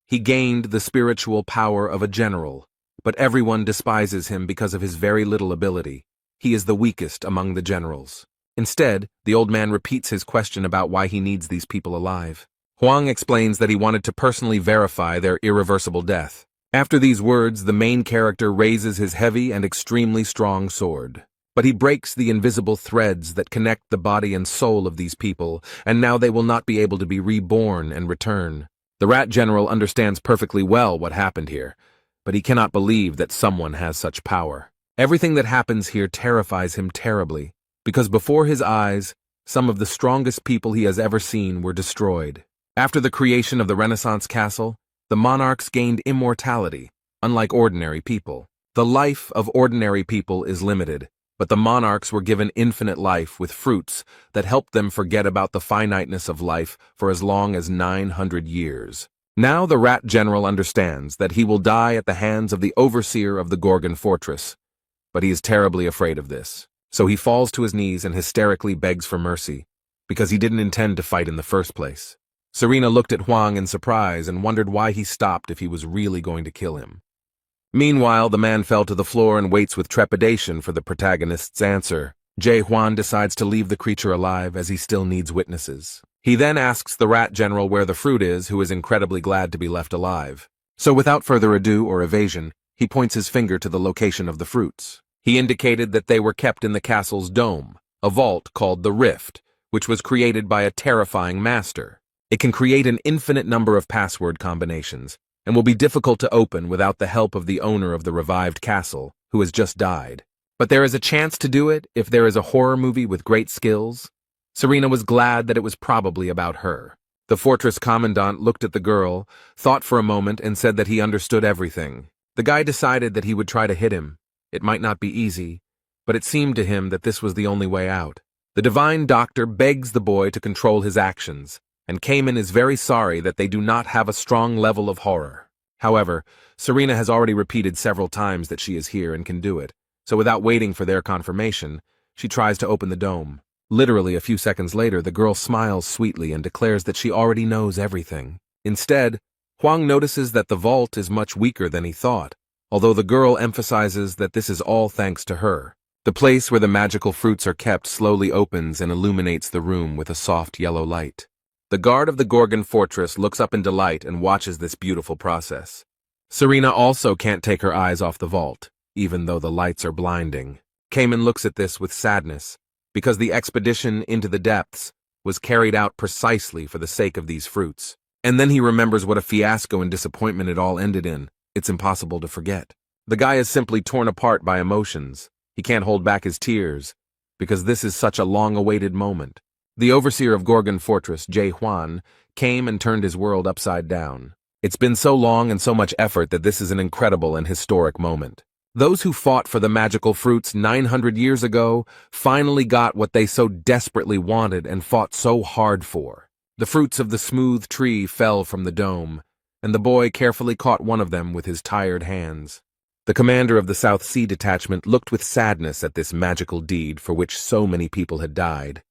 He gained the spiritual power of a general, but everyone despises him because of his very little ability. He is the weakest among the generals. Instead, the old man repeats his question about why he needs these people alive. Hwang explains that he wanted to personally verify their irreversible death. After these words, the main character raises his heavy and extremely strong sword. But he breaks the invisible threads that connect the body and soul of these people, and now they will not be able to be reborn and return. The rat general understands perfectly well what happened here, but he cannot believe that someone has such power. Everything that happens here terrifies him terribly, because before his eyes, some of the strongest people he has ever seen were destroyed. After the creation of the Renaissance Castle, the monarchs gained immortality, unlike ordinary people. The life of ordinary people is limited, but the monarchs were given infinite life with fruits that helped them forget about the finiteness of life for as long as 900 years. Now the rat general understands that he will die at the hands of the overseer of the Gorgon fortress, but he is terribly afraid of this. So he falls to his knees and hysterically begs for mercy. because he didn't intend to fight in the first place. Serena looked at Huang in surprise and wondered why he stopped if he was really going to kill him. Meanwhile, the man fell to the floor and waits with trepidation for the protagonist's answer. Huan decides to leave the creature alive as he still needs witnesses. He then asks the rat general where the fruit is, who is incredibly glad to be left alive. So without further ado or evasion, he points his finger to the location of the fruits. He indicated that they were kept in the castle's dome, a vault called the Rift, which was created by a terrifying master. It can create an infinite number of password combinations, and will be difficult to open without the help of the owner of the revived castle, who has just died. But there is a chance to do it if there is a horror movie with great skills. Serena was glad that it was probably about her. The fortress commandant looked at the girl, thought for a moment, and said that he understood everything. The guy decided that he would try to hit him. It might not be easy, but it seemed to him that this was the only way out. The divine doctor begs the boy to control his actions, and Cayman is very sorry that they do not have a strong level of horror. However, Serena has already repeated several times that she is here and can do it, so without waiting for their confirmation, she tries to open the dome. Literally a few seconds later, the girl smiles sweetly and declares that she already knows everything. Instead, Huang notices that the vault is much weaker than he thought, although the girl emphasizes that this is all thanks to her. The place where the magical fruits are kept slowly opens and illuminates the room with a soft yellow light. The guard of the Gorgon fortress looks up in delight and watches this beautiful process. Serena also can't take her eyes off the vault, even though the lights are blinding. Cayman looks at this with sadness, because the expedition into the depths was carried out precisely for the sake of these fruits. And then he remembers what a fiasco and disappointment it all ended in. It's impossible to forget. The guy is simply torn apart by emotions. He can't hold back his tears, because this is such a long-awaited moment. The overseer of Gorgon Fortress, Huan, came and turned his world upside down. It's been so long and so much effort that this is an incredible and historic moment. Those who fought for the magical fruits 900 years ago finally got what they so desperately wanted and fought so hard for. The fruits of the smooth tree fell from the dome, and the boy carefully caught one of them with his tired hands. The commander of the South Sea detachment looked with sadness at this magical deed for which so many people had died.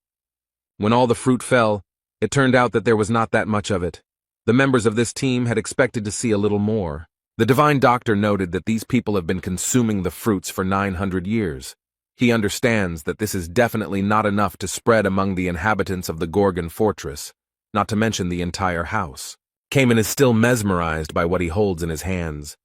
When all the fruit fell, it turned out that there was not that much of it. The members of this team had expected to see a little more. The divine doctor noted that these people have been consuming the fruits for 900 years. He understands that this is definitely not enough to spread among the inhabitants of the Gorgon fortress, not to mention the entire house. Cayman is still mesmerized by what he holds in his hands.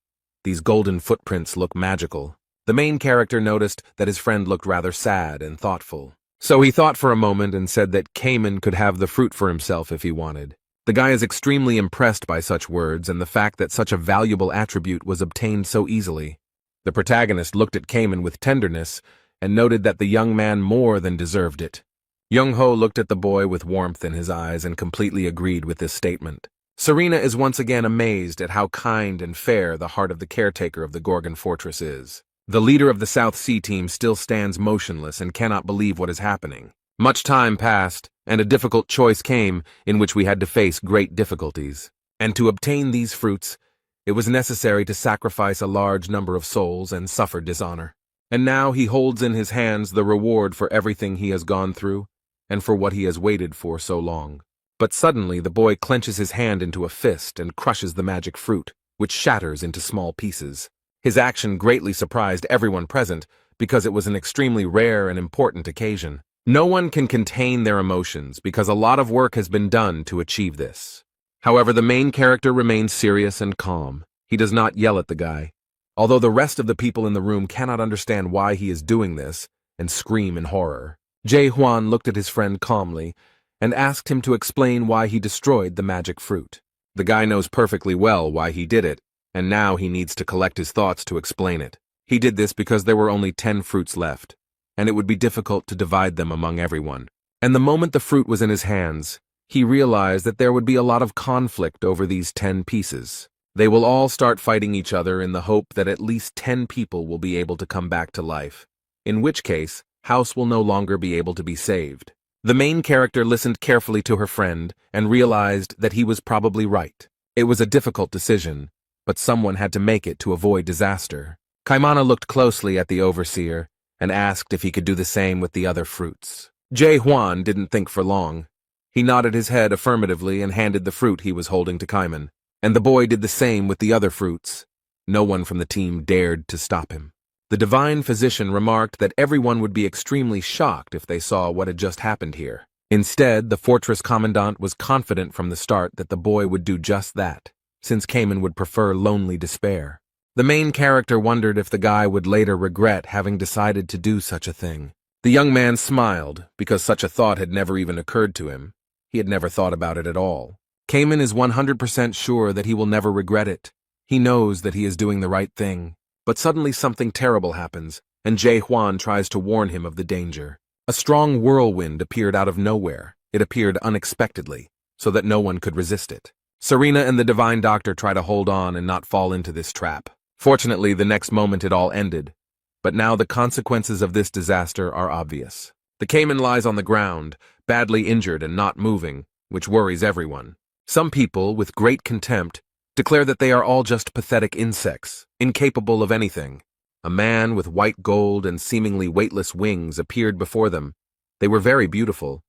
These golden footprints look magical. The main character noticed that his friend looked rather sad and thoughtful. So he thought for a moment and said that Cayman could have the fruit for himself if he wanted. The guy is extremely impressed by such words and the fact that such a valuable attribute was obtained so easily. The protagonist looked at Cayman with tenderness and noted that the young man more than deserved it. Young-ho looked at the boy with warmth in his eyes and completely agreed with this statement. Serena is once again amazed at how kind and fair the heart of the caretaker of the Gorgon fortress is. The leader of the South Sea team still stands motionless and cannot believe what is happening. Much time passed, and a difficult choice came in which we had to face great difficulties. And to obtain these fruits, it was necessary to sacrifice a large number of souls and suffer dishonor. And now he holds in his hands the reward for everything he has gone through, and for what he has waited for so long. But suddenly the boy clenches his hand into a fist and crushes the magic fruit, which shatters into small pieces. His action greatly surprised everyone present because it was an extremely rare and important occasion. No one can contain their emotions because a lot of work has been done to achieve this. However, the main character remains serious and calm. He does not yell at the guy, although the rest of the people in the room cannot understand why he is doing this and scream in horror. Huan looked at his friend calmly and asked him to explain why he destroyed the magic fruit. The guy knows perfectly well why he did it, and now he needs to collect his thoughts to explain it. He did this because there were only 10 fruits left, and it would be difficult to divide them among everyone. And the moment the fruit was in his hands, he realized that there would be a lot of conflict over these 10 pieces. They will all start fighting each other in the hope that at least 10 people will be able to come back to life, in which case, House will no longer be able to be saved. The main character listened carefully to her friend and realized that he was probably right. It was a difficult decision, but someone had to make it to avoid disaster. Kaimana looked closely at the overseer and asked if he could do the same with the other fruits. Jae-hwan didn't think for long. He nodded his head affirmatively and handed the fruit he was holding to Kaiman, and the boy did the same with the other fruits. No one from the team dared to stop him. The divine physician remarked that everyone would be extremely shocked if they saw what had just happened here. Instead, the fortress commandant was confident from the start that the boy would do just that, since Kaiman would prefer lonely despair. The main character wondered if the guy would later regret having decided to do such a thing. The young man smiled, because such a thought had never even occurred to him. He had never thought about it at all. Kaiman is 100% sure that he will never regret it. He knows that he is doing the right thing. But suddenly something terrible happens, and Jae-hwan tries to warn him of the danger. A strong whirlwind appeared out of nowhere. It appeared unexpectedly, so that no one could resist it. Serena and the divine doctor try to hold on and not fall into this trap. Fortunately, the next moment it all ended. But now the consequences of this disaster are obvious. The Kaiman lies on the ground, badly injured and not moving, which worries everyone. Some people, with great contempt, declare that they are all just pathetic insects, incapable of anything. A man with white gold and seemingly weightless wings appeared before them. They were very beautiful.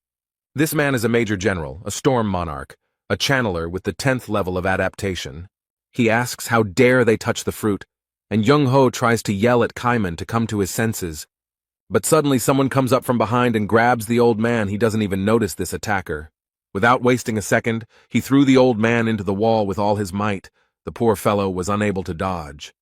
This man is a major general, a storm monarch, a channeler with the 10th level of adaptation. He asks how dare they touch the fruit, and Young-ho tries to yell at Kaiman to come to his senses. But suddenly someone comes up from behind and grabs the old man. He doesn't even notice this attacker. Without wasting a second, he threw the old man into the wall with all his might. The poor fellow was unable to dodge.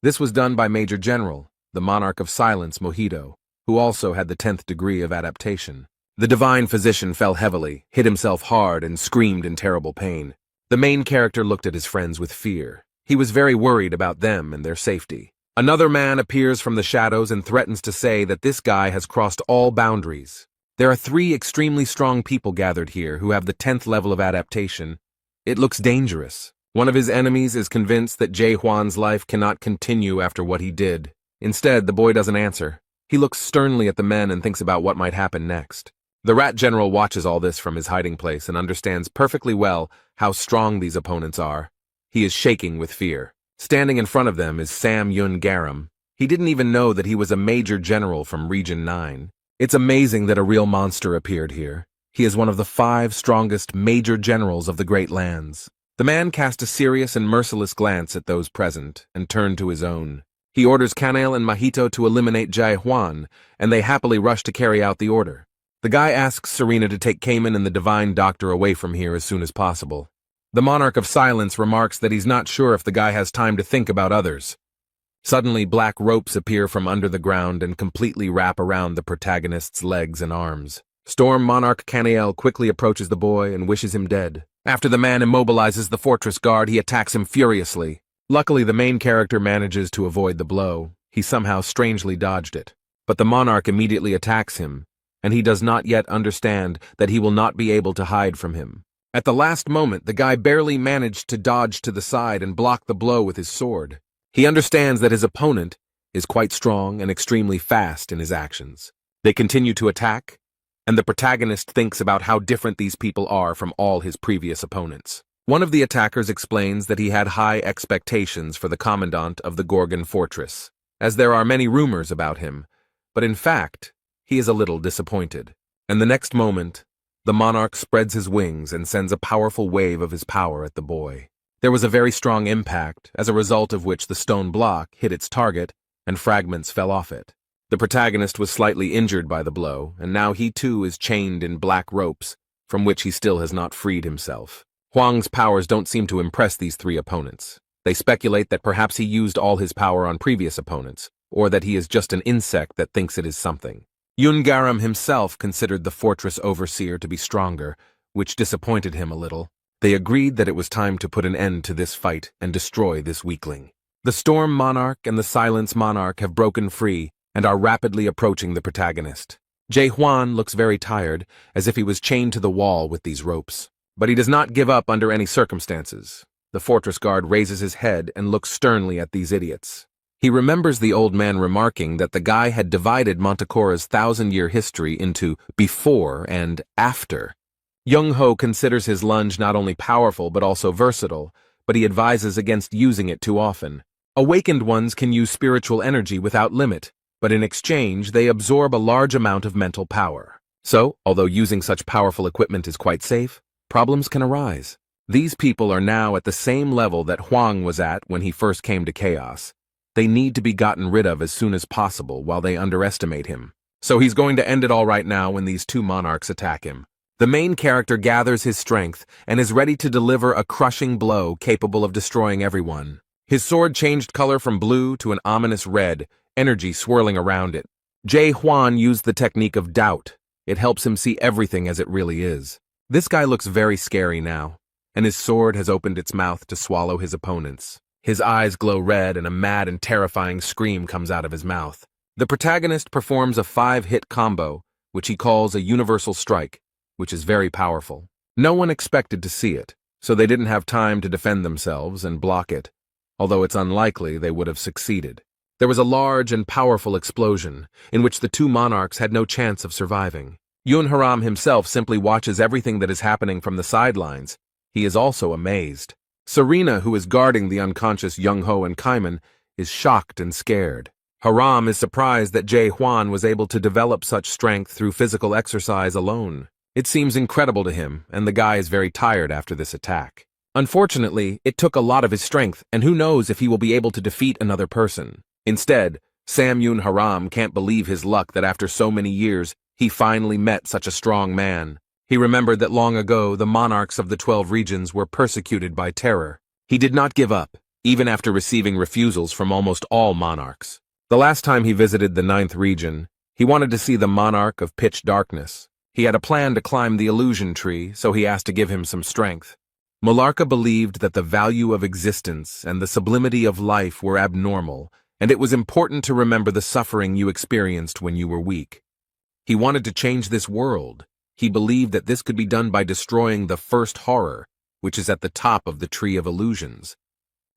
This was done by Major General, the Monarch of Silence, Mojito, who also had the 10th degree of adaptation. The divine physician fell heavily, hit himself hard, and screamed in terrible pain. The main character looked at his friends with fear. He was very worried about them and their safety. Another man appears from the shadows and threatens to say that this guy has crossed all boundaries. There are 3 extremely strong people gathered here who have the 10th level of adaptation. It looks dangerous. One of his enemies is convinced that Jae-hwan's life cannot continue after what he did. Instead, the boy doesn't answer. He looks sternly at the men and thinks about what might happen next. The rat general watches all this from his hiding place and understands perfectly well how strong these opponents are. He is shaking with fear. Standing in front of them is Sam Yun-garam. He didn't even know that he was a major general from Region 9. It's amazing that a real monster appeared here. He is one of the 5 strongest major generals of the Great Lands. The man cast a serious and merciless glance at those present and turned to his own. He orders Kanale and Mahito to eliminate Jae-hwan, and they happily rush to carry out the order. The guy asks Serena to take Kaiman and the divine doctor away from here as soon as possible. The Monarch of Silence remarks that he's not sure if the guy has time to think about others. Suddenly, black ropes appear from under the ground and completely wrap around the protagonist's legs and arms. Storm Monarch Kanale quickly approaches the boy and wishes him dead. After the man immobilizes the fortress guard, he attacks him furiously. Luckily, the main character manages to avoid the blow. He somehow strangely dodged it. But the monarch immediately attacks him, and he does not yet understand that he will not be able to hide from him. At the last moment, the guy barely managed to dodge to the side and block the blow with his sword. He understands that his opponent is quite strong and extremely fast in his actions. They continue to attack, and the protagonist thinks about how different these people are from all his previous opponents. One of the attackers explains that he had high expectations for the commandant of the Gorgon fortress, as there are many rumors about him, but in fact, he is a little disappointed. And the next moment, the monarch spreads his wings and sends a powerful wave of his power at the boy. There was a very strong impact, as a result of which the stone block hit its target and fragments fell off it. The protagonist was slightly injured by the blow, and now he too is chained in black ropes, from which he still has not freed himself. Huang's powers don't seem to impress these 3 opponents. They speculate that perhaps he used all his power on previous opponents, or that he is just an insect that thinks it is something. Yun-garam himself considered the fortress overseer to be stronger, which disappointed him a little. They agreed that it was time to put an end to this fight and destroy this weakling. The Storm Monarch and the Silence Monarch have broken free and are rapidly approaching the protagonist. Jae-hwan looks very tired, as if he was chained to the wall with these ropes. But he does not give up under any circumstances. The fortress guard raises his head and looks sternly at these idiots. He remembers the old man remarking that the guy had divided Montecora's 1,000-year history into before and after. Young-ho considers his lunge not only powerful but also versatile, but he advises against using it too often. Awakened ones can use spiritual energy without limit, but in exchange they absorb a large amount of mental power. So, although using such powerful equipment is quite safe, problems can arise. These people are now at the same level that Huang was at when he first came to Chaos. They need to be gotten rid of as soon as possible while they underestimate him. So he's going to end it all right now when these two monarchs attack him. The main character gathers his strength and is ready to deliver a crushing blow capable of destroying everyone. His sword changed color from blue to an ominous red, energy swirling around it. Jae Hwan used the technique of doubt. It helps him see everything as it really is. This guy looks very scary now, and his sword has opened its mouth to swallow his opponents. His eyes glow red and a mad and terrifying scream comes out of his mouth. The protagonist performs a 5-hit combo, which he calls a universal strike, which is very powerful. No one expected to see it, so they didn't have time to defend themselves and block it, although it's unlikely they would have succeeded. There was a large and powerful explosion, in which the two monarchs had no chance of surviving. Yoon Haram himself simply watches everything that is happening from the sidelines. He is also amazed. Serena, who is guarding the unconscious Young-ho and Kaiman, is shocked and scared. Haram is surprised that Jae Hwan was able to develop such strength through physical exercise alone. It seems incredible to him, and the guy is very tired after this attack. Unfortunately, it took a lot of his strength, and who knows if he will be able to defeat another person. Instead, Sam Yoon Haram can't believe his luck that after so many years, he finally met such a strong man. He remembered that long ago, the monarchs of the 12 regions were persecuted by terror. He did not give up, even after receiving refusals from almost all monarchs. The last time he visited the 9th region, he wanted to see the monarch of pitch darkness. He had a plan to climb the illusion tree, so he asked to give him some strength. Mularka believed that the value of existence and the sublimity of life were abnormal, and it was important to remember the suffering you experienced when you were weak. He wanted to change this world. He believed that this could be done by destroying the first horror, which is at the top of the Tree of Illusions.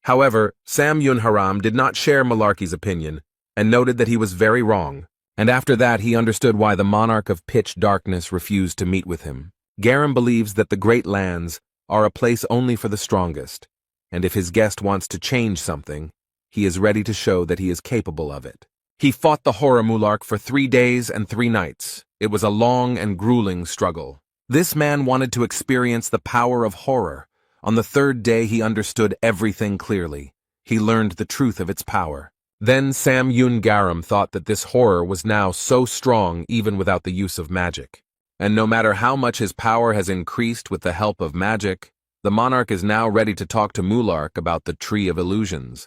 However, Sam Yoon Haram did not share Malarkey's opinion and noted that he was very wrong, and after that he understood why the monarch of pitch darkness refused to meet with him. Garam believes that the Great Lands are a place only for the strongest, and if his guest wants to change something, he is ready to show that he is capable of it. He fought the horror Mulark for 3 days and 3 nights. It was a long and grueling struggle. This man wanted to experience the power of horror. On the 3rd day he understood everything clearly. He learned the truth of its power. Then Sam Yoon Garam thought that this horror was now so strong even without the use of magic. And no matter how much his power has increased with the help of magic, the monarch is now ready to talk to Mulark about the Tree of Illusions.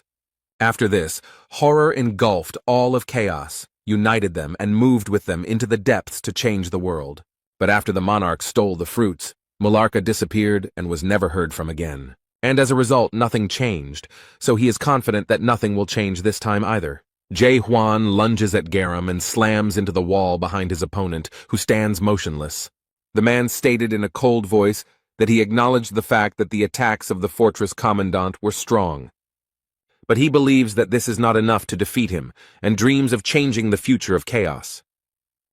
After this, horror engulfed all of Chaos, united them, and moved with them into the depths to change the world. But after the monarch stole the fruits, Mularka disappeared and was never heard from again. And as a result, nothing changed, so he is confident that nothing will change this time either. Jae Hwan lunges at Garam and slams into the wall behind his opponent, who stands motionless. The man stated in a cold voice that he acknowledged the fact that the attacks of the fortress commandant were strong. But he believes that this is not enough to defeat him, and dreams of changing the future of Chaos.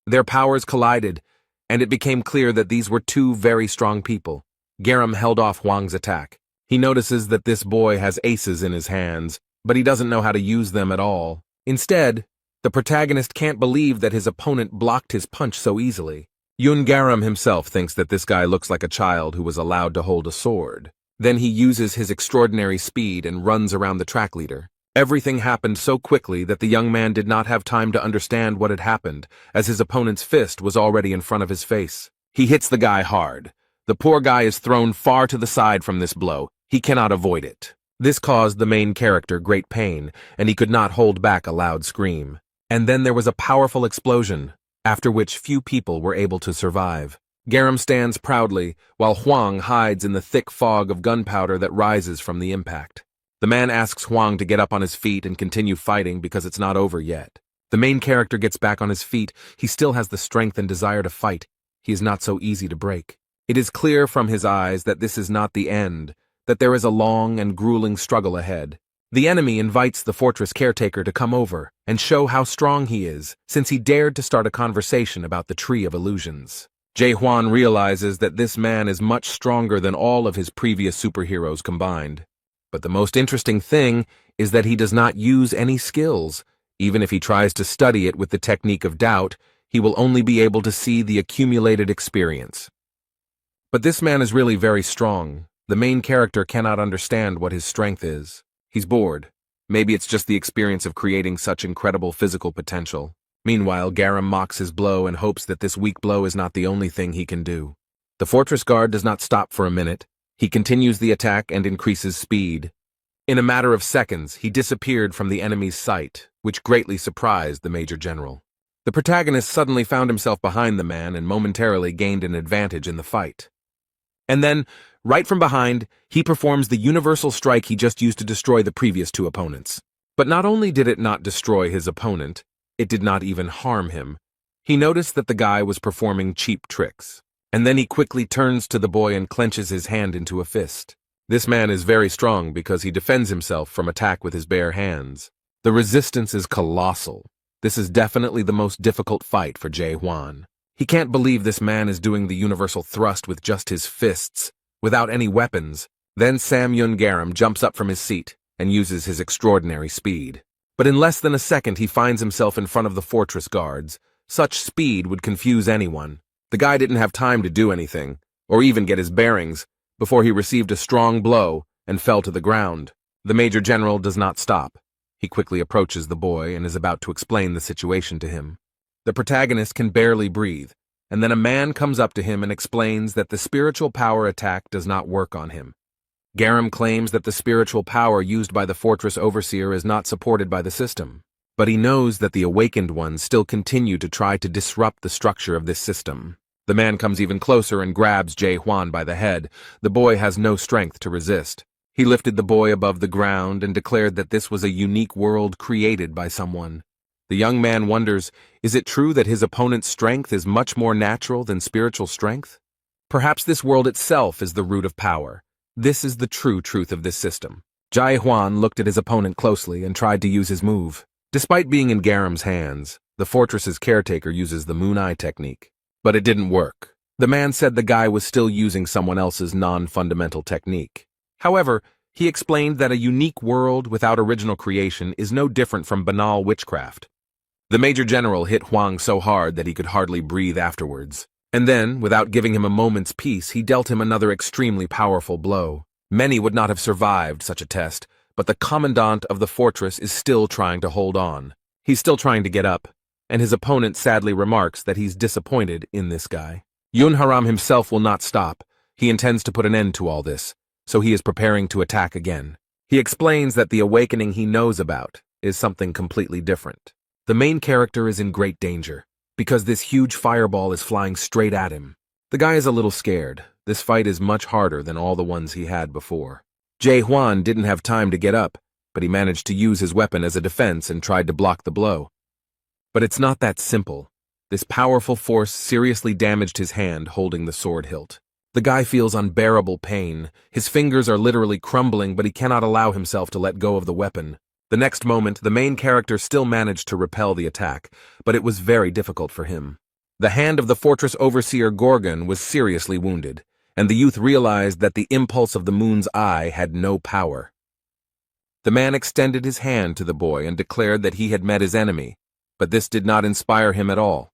Their powers collided, and it became clear that these were 2 very strong people. Garam held off Huang's attack. He notices that this boy has aces in his hands, but he doesn't know how to use them at all. Instead, the protagonist can't believe that his opponent blocked his punch so easily. Yoon Garam himself thinks that this guy looks like a child who was allowed to hold a sword. Then he uses his extraordinary speed and runs around the track leader. Everything happened so quickly that the young man did not have time to understand what had happened, as his opponent's fist was already in front of his face. He hits the guy hard. The poor guy is thrown far to the side from this blow. He cannot avoid it. This caused the main character great pain, and he could not hold back a loud scream. And then there was a powerful explosion, after which few people were able to survive. Garam stands proudly, while Huang hides in the thick fog of gunpowder that rises from the impact. The man asks Huang to get up on his feet and continue fighting because it's not over yet. The main character gets back on his feet. He still has the strength and desire to fight. He is not so easy to break. It is clear from his eyes that this is not the end, that there is a long and grueling struggle ahead. The enemy invites the fortress caretaker to come over and show how strong he is, since he dared to start a conversation about the Tree of Illusions. Jae Hwan realizes that this man is much stronger than all of his previous superheroes combined. But the most interesting thing is that he does not use any skills. Even if he tries to study it with the technique of doubt, he will only be able to see the accumulated experience. But this man is really very strong. The main character cannot understand what his strength is. He's bored. Maybe it's just the experience of creating such incredible physical potential. Meanwhile, Garam mocks his blow and hopes that this weak blow is not the only thing he can do. The fortress guard does not stop for a minute. He continues the attack and increases speed. In a matter of seconds, he disappeared from the enemy's sight, which greatly surprised the Major General. The protagonist suddenly found himself behind the man and momentarily gained an advantage in the fight. And then, right from behind, he performs the universal strike he just used to destroy the previous two opponents. But not only did it not destroy his opponent, it did not even harm him. He noticed that the guy was performing cheap tricks. And then he quickly turns to the boy and clenches his hand into a fist. This man is very strong because he defends himself from attack with his bare hands. The resistance is colossal. This is definitely the most difficult fight for Jae Hwan. He can't believe this man is doing the universal thrust with just his fists, without any weapons. Then Sam Yun Garam jumps up from his seat and uses his extraordinary speed. But in less than a second he finds himself in front of the fortress guards. Such speed would confuse anyone. The guy didn't have time to do anything, or even get his bearings, before he received a strong blow and fell to the ground. The Major General does not stop. He quickly approaches the boy and is about to explain the situation to him. The protagonist can barely breathe, and then a man comes up to him and explains that the spiritual power attack does not work on him. Garam claims that the spiritual power used by the fortress overseer is not supported by the system, but he knows that the awakened ones still continue to try to disrupt the structure of this system. The man comes even closer and grabs Jae Hwan by the head. The boy has no strength to resist. He lifted the boy above the ground and declared that this was a unique world created by someone. The young man wonders, is it true that his opponent's strength is much more natural than spiritual strength? Perhaps this world itself is the root of power. This is the true truth of this system. Jae Hwan looked at his opponent closely and tried to use his move. Despite being in Garam's hands, the fortress's caretaker uses the moon eye technique. But it didn't work. The man said the guy was still using someone else's non-fundamental technique. However, he explained that a unique world without original creation is no different from banal witchcraft. The Major General hit Hwang so hard that he could hardly breathe afterwards. And then, without giving him a moment's peace, he dealt him another extremely powerful blow. Many would not have survived such a test, but the commandant of the fortress is still trying to hold on. He's still trying to get up, and his opponent sadly remarks that he's disappointed in this guy. Yun Haram himself will not stop. He intends to put an end to all this, so he is preparing to attack again. He explains that the awakening he knows about is something completely different. The main character is in great danger, because this huge fireball is flying straight at him. The guy is a little scared. This fight is much harder than all the ones he had before. Jae Hwan didn't have time to get up, but he managed to use his weapon as a defense and tried to block the blow. But it's not that simple. This powerful force seriously damaged his hand holding the sword hilt. The guy feels unbearable pain. His fingers are literally crumbling, but he cannot allow himself to let go of the weapon. The next moment, the main character still managed to repel the attack, but it was very difficult for him. The hand of the fortress overseer Gorgon was seriously wounded, and the youth realized that the impulse of the moon's eye had no power. The man extended his hand to the boy and declared that he had met his enemy, but this did not inspire him at all.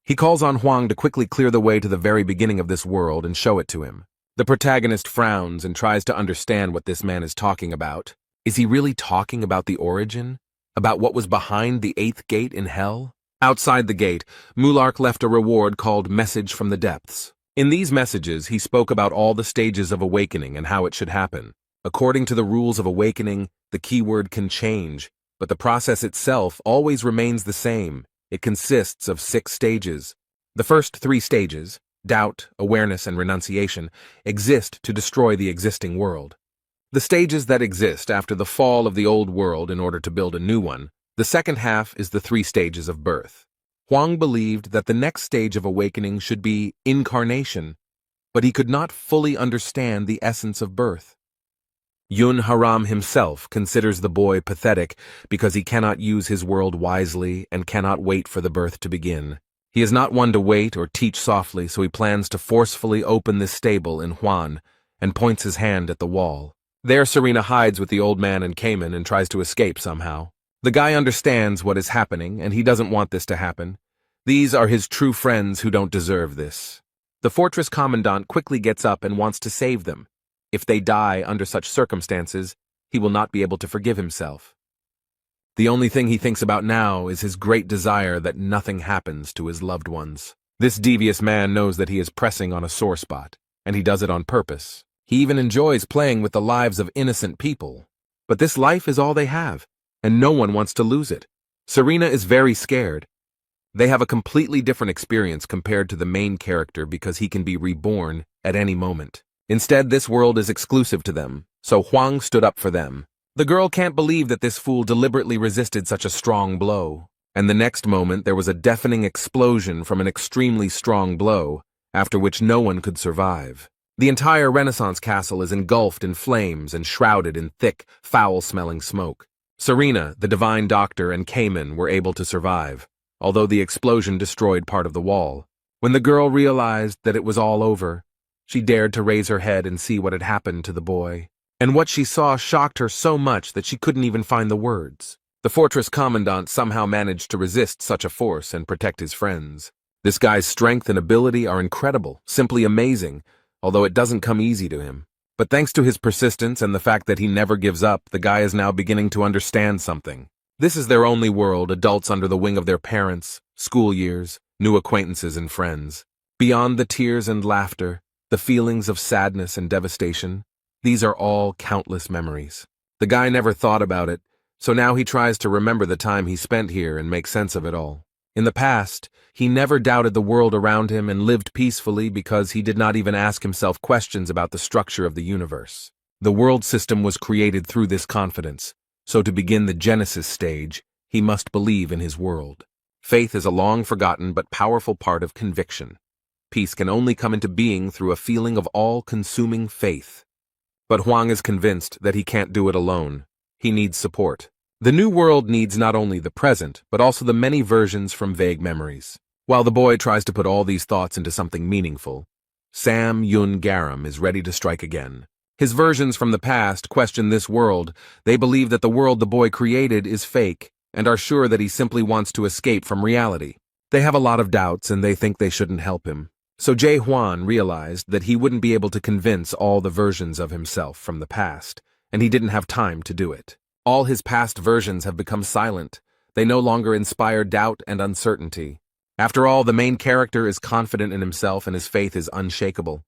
He calls on Hwang to quickly clear the way to the very beginning of this world and show it to him. The protagonist frowns and tries to understand what this man is talking about. Is he really talking about the origin? About what was behind the 8th gate in hell? Outside the gate, Mulark left a reward called Message from the Depths. In these messages, he spoke about all the stages of awakening and how it should happen. According to the rules of awakening, the keyword can change, but the process itself always remains the same. It consists of 6 stages. The first 3 stages, doubt, awareness, and renunciation, exist to destroy the existing world. The stages that exist after the fall of the old world in order to build a new one, the second half is the 3 stages of birth. Hwang believed that the next stage of awakening should be incarnation, but he could not fully understand the essence of birth. Yun Haram himself considers the boy pathetic because he cannot use his world wisely and cannot wait for the birth to begin. He is not one to wait or teach softly, so he plans to forcefully open this stable in Hwan and points his hand at the wall. There Serena hides with the old man and Cayman and tries to escape somehow. The guy understands what is happening, and he doesn't want this to happen. These are his true friends who don't deserve this. The fortress commandant quickly gets up and wants to save them. If they die under such circumstances, he will not be able to forgive himself. The only thing he thinks about now is his great desire that nothing happens to his loved ones. This devious man knows that he is pressing on a sore spot, and he does it on purpose. He even enjoys playing with the lives of innocent people. But this life is all they have, and no one wants to lose it. Serena is very scared. They have a completely different experience compared to the main character because he can be reborn at any moment. Instead, this world is exclusive to them, so Huang stood up for them. The girl can't believe that this fool deliberately resisted such a strong blow. And the next moment there was a deafening explosion from an extremely strong blow, after which no one could survive. The entire Renaissance castle is engulfed in flames and shrouded in thick, foul-smelling smoke. Serena, the divine doctor, and Cayman were able to survive, although the explosion destroyed part of the wall. When the girl realized that it was all over, she dared to raise her head and see what had happened to the boy. And what she saw shocked her so much that she couldn't even find the words. The fortress commandant somehow managed to resist such a force and protect his friends. This guy's strength and ability are incredible, simply amazing, although it doesn't come easy to him. But thanks to his persistence and the fact that he never gives up, the guy is now beginning to understand something. This is their only world, adults under the wing of their parents, school years, new acquaintances and friends. Beyond the tears and laughter, the feelings of sadness and devastation, these are all countless memories. The guy never thought about it, so now he tries to remember the time he spent here and make sense of it all. In the past, he never doubted the world around him and lived peacefully because he did not even ask himself questions about the structure of the universe. The world system was created through this confidence, so to begin the Genesis stage, he must believe in his world. Faith is a long-forgotten but powerful part of conviction. Peace can only come into being through a feeling of all-consuming faith. But Huang is convinced that he can't do it alone. He needs support. The new world needs not only the present, but also the many versions from vague memories. While the boy tries to put all these thoughts into something meaningful, Sam Yun Garam is ready to strike again. His versions from the past question this world. They believe that the world the boy created is fake, and are sure that he simply wants to escape from reality. They have a lot of doubts, and they think they shouldn't help him. So Jae Hwan realized that he wouldn't be able to convince all the versions of himself from the past, and he didn't have time to do it. All his past versions have become silent. They no longer inspire doubt and uncertainty. After all, the main character is confident in himself and his faith is unshakable.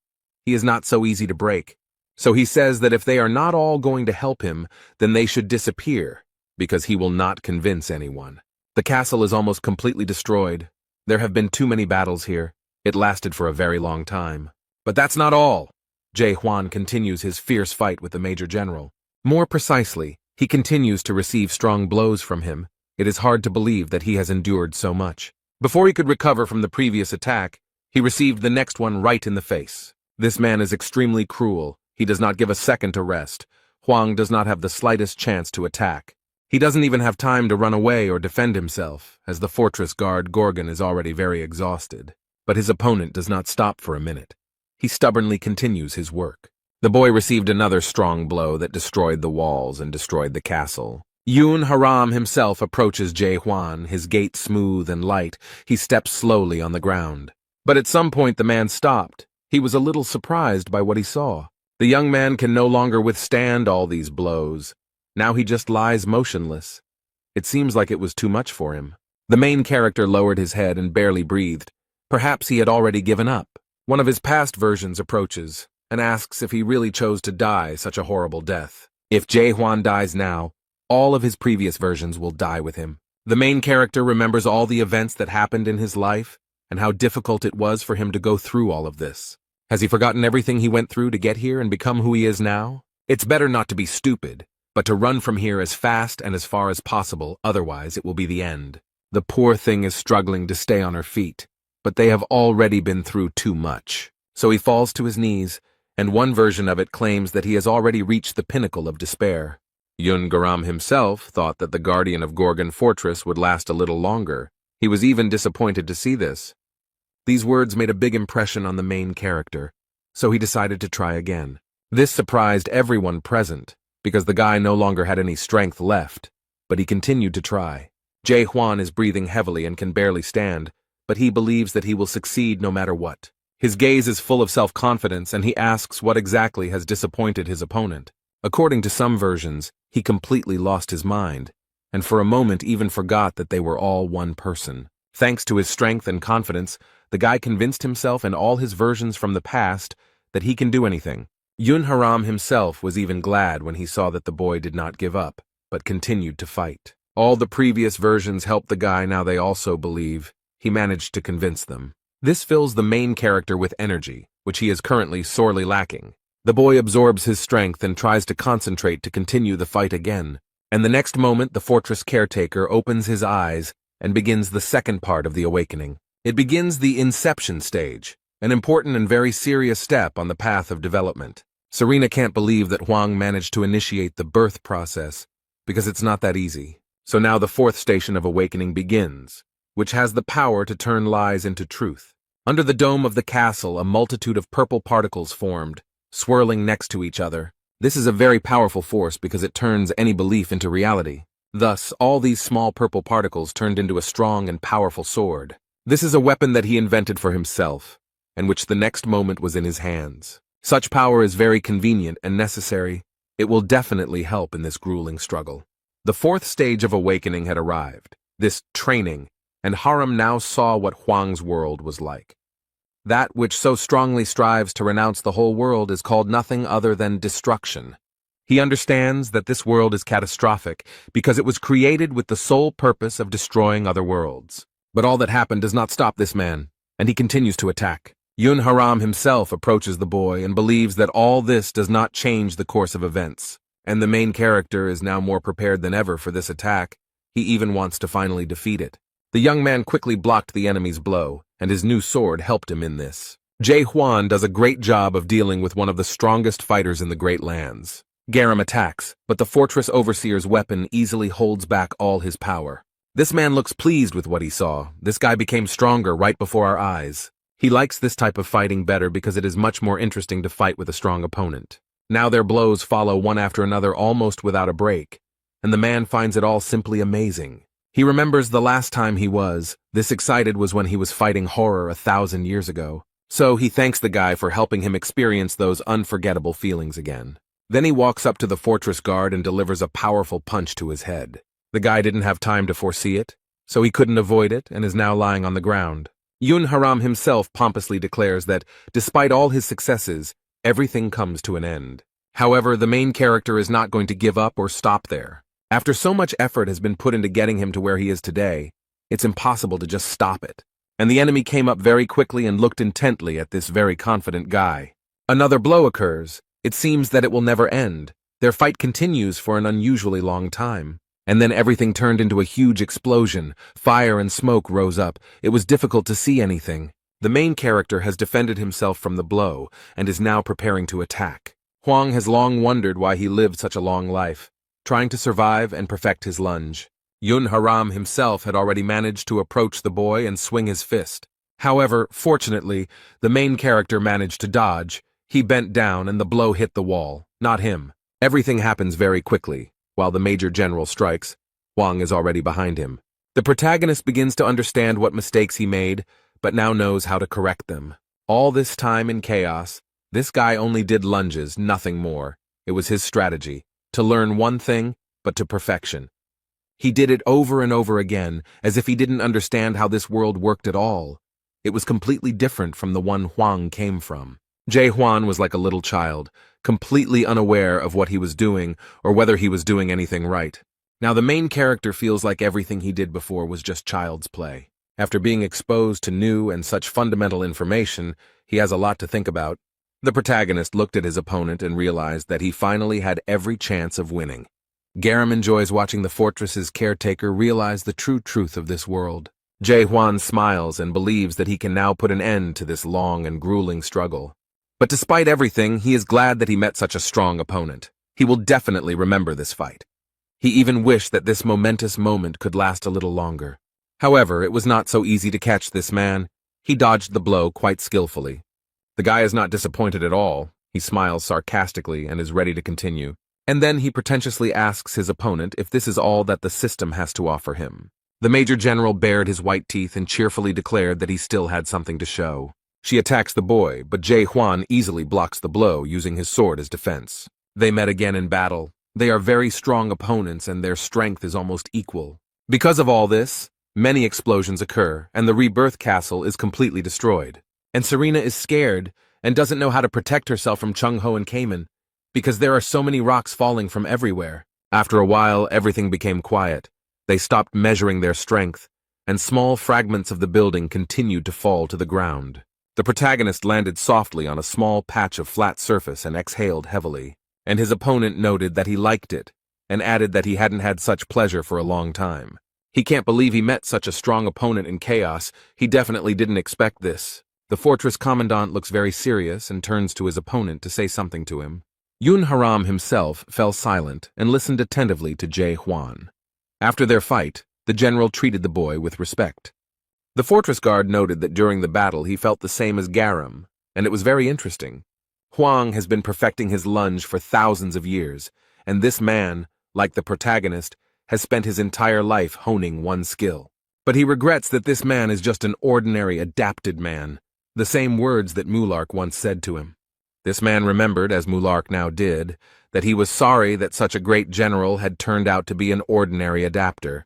He is not so easy to break. So he says that if they are not all going to help him, then they should disappear, because he will not convince anyone. The castle is almost completely destroyed. There have been too many battles here. It lasted for a very long time. But that's not all. Jae Hwan continues his fierce fight with the Major General. More precisely, he continues to receive strong blows from him. It is hard to believe that he has endured so much. Before he could recover from the previous attack, he received the next one right in the face. This man is extremely cruel. He does not give a second to rest. Huang does not have the slightest chance to attack. He doesn't even have time to run away or defend himself, as the fortress guard Gorgon is already very exhausted. But his opponent does not stop for a minute. He stubbornly continues his work. The boy received another strong blow that destroyed the walls and destroyed the castle. Yoon Haram himself approaches Jae Hwan, his gait smooth and light. He steps slowly on the ground. But at some point the man stopped. He was a little surprised by what he saw. The young man can no longer withstand all these blows. Now he just lies motionless. It seems like it was too much for him. The main character lowered his head and barely breathed. Perhaps he had already given up. One of his past versions approaches and asks if he really chose to die such a horrible death. If Jae Hwan dies now, all of his previous versions will die with him. The main character remembers all the events that happened in his life and how difficult it was for him to go through all of this. Has he forgotten everything he went through to get here and become who he is now? It's better not to be stupid, but to run from here as fast and as far as possible, otherwise it will be the end. The poor thing is struggling to stay on her feet, but they have already been through too much. So he falls to his knees, and one version of it claims that he has already reached the pinnacle of despair. Yun Garam himself thought that the guardian of Gorgon Fortress would last a little longer. He was even disappointed to see this. These words made a big impression on the main character, so he decided to try again. This surprised everyone present, because the guy no longer had any strength left. but he continued to try. Jae Hwan is breathing heavily and can barely stand, but he believes that he will succeed no matter what. His gaze is full of self-confidence, and he asks what exactly has disappointed his opponent. According to some versions, he completely lost his mind, and for a moment even forgot that they were all one person. Thanks to his strength and confidence, the guy convinced himself and all his versions from the past that he can do anything. Yun Haram himself was even glad when he saw that the boy did not give up, but continued to fight. All the previous versions helped the guy, now they also believe he managed to convince them. This fills the main character with energy, which he is currently sorely lacking. The boy absorbs his strength and tries to concentrate to continue the fight again. And the next moment, the fortress caretaker opens his eyes and begins the second part of the awakening. It begins the inception stage, an important and very serious step on the path of development. Serena can't believe that Hwang managed to initiate the birth process, because it's not that easy. So now the fourth station of awakening begins, which has the power to turn lies into truth. Under the dome of the castle, a multitude of purple particles formed, swirling next to each other. This is a very powerful force because it turns any belief into reality. Thus, all these small purple particles turned into a strong and powerful sword. This is a weapon that he invented for himself, and which the next moment was in his hands. Such power is very convenient and necessary. It will definitely help in this grueling struggle. The fourth stage of awakening had arrived, this training, and Haram now saw what Hwang's world was like. That which so strongly strives to renounce the whole world is called nothing other than destruction. He understands that this world is catastrophic because it was created with the sole purpose of destroying other worlds. But all that happened does not stop this man, and he continues to attack. Yun Haram himself approaches the boy and believes that all this does not change the course of events, and the main character is now more prepared than ever for this attack. He even wants to finally defeat it. The young man quickly blocked the enemy's blow, and his new sword helped him in this. Jae Hwan does a great job of dealing with one of the strongest fighters in the Great Lands. Garam attacks, but the fortress overseer's weapon easily holds back all his power. This man looks pleased with what he saw. This guy became stronger right before our eyes. He likes this type of fighting better because it is much more interesting to fight with a strong opponent. Now their blows follow one after another almost without a break, and the man finds it all simply amazing. He remembers the last time he was this excited was when he was fighting horror 1,000 years ago. So he thanks the guy for helping him experience those unforgettable feelings again. Then he walks up to the fortress guard and delivers a powerful punch to his head. The guy didn't have time to foresee it, so he couldn't avoid it and is now lying on the ground. Yun Haram himself pompously declares that, despite all his successes, everything comes to an end. However, the main character is not going to give up or stop there. After so much effort has been put into getting him to where he is today, it's impossible to just stop it. And the enemy came up very quickly and looked intently at this very confident guy. Another blow occurs. It seems that it will never end. Their fight continues for an unusually long time. And then everything turned into a huge explosion. Fire and smoke rose up. It was difficult to see anything. The main character has defended himself from the blow and is now preparing to attack. Hwang has long wondered why he lived such a long life, trying to survive and perfect his lunge. Yun Haram himself had already managed to approach the boy and swing his fist. However, fortunately, the main character managed to dodge. He bent down and the blow hit the wall, not him. Everything happens very quickly. While the major general strikes, Hwang is already behind him. The protagonist begins to understand what mistakes he made, but now knows how to correct them. All this time in chaos, this guy only did lunges, nothing more. It was his strategy, to learn one thing, but to perfection. He did it over and over again, as if he didn't understand how this world worked at all. It was completely different from the one Hwang came from. Jae Hwan was like a little child, completely unaware of what he was doing or whether he was doing anything right. Now the main character feels like everything he did before was just child's play. After being exposed to new and such fundamental information, he has a lot to think about. The protagonist looked at his opponent and realized that he finally had every chance of winning. Garam enjoys watching the fortress's caretaker realize the true truth of this world. Jae Hwan smiles and believes that he can now put an end to this long and grueling struggle. But despite everything, he is glad that he met such a strong opponent. He will definitely remember this fight. He even wished that this momentous moment could last a little longer. However, it was not so easy to catch this man. He dodged the blow quite skillfully. The guy is not disappointed at all. He smiles sarcastically and is ready to continue. And then he pretentiously asks his opponent if this is all that the system has to offer him. The Major General bared his white teeth and cheerfully declared that he still had something to show. She attacks the boy, but Jae Hwan easily blocks the blow using his sword as defense. They met again in battle. They are very strong opponents and their strength is almost equal. Because of all this, many explosions occur and the Rebirth Castle is completely destroyed. And Serena is scared and doesn't know how to protect herself from Chung Ho and Cayman because there are so many rocks falling from everywhere. After a while, everything became quiet. They stopped measuring their strength, and small fragments of the building continued to fall to the ground. The protagonist landed softly on a small patch of flat surface and exhaled heavily, and his opponent noted that he liked it, and added that he hadn't had such pleasure for a long time. He can't believe he met such a strong opponent in chaos. He definitely didn't expect this. The fortress commandant looks very serious and turns to his opponent to say something to him. Yun Haram himself fell silent and listened attentively to Jae Hwan. After their fight, the general treated the boy with respect. The fortress guard noted that during the battle he felt the same as Garam, and it was very interesting. Huang has been perfecting his lunge for thousands of years, and this man, like the protagonist, has spent his entire life honing one skill. But he regrets that this man is just an ordinary adapted man, the same words that Mulark once said to him. This man remembered, as Mulark now did, that he was sorry that such a great general had turned out to be an ordinary adapter.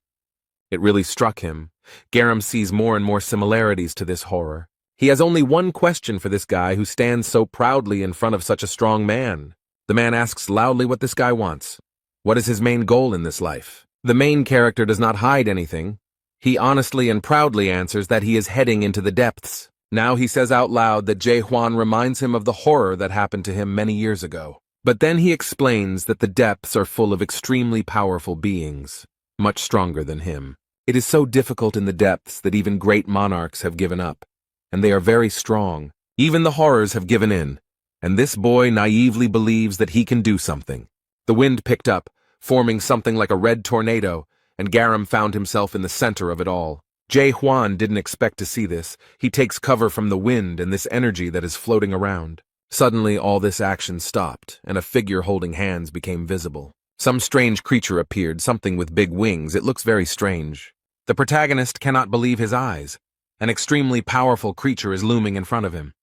It really struck him. Garam sees more and more similarities to this horror. He has only one question for this guy who stands so proudly in front of such a strong man. The man asks loudly what this guy wants. What is his main goal in this life? The main character does not hide anything. He honestly and proudly answers that he is heading into the depths. Now he says out loud that Jae Hwan reminds him of the horror that happened to him many years ago. But then he explains that the depths are full of extremely powerful beings, much stronger than him. It is so difficult in the depths that even great monarchs have given up, and they are very strong. Even the horrors have given in, and this boy naively believes that he can do something. The wind picked up, forming something like a red tornado, and Garam found himself in the center of it all. Jae Hwan didn't expect to see this. He takes cover from the wind and this energy that is floating around. Suddenly, all this action stopped, and a figure holding hands became visible. Some strange creature appeared, something with big wings. It looks very strange. The protagonist cannot believe his eyes. An extremely powerful creature is looming in front of him.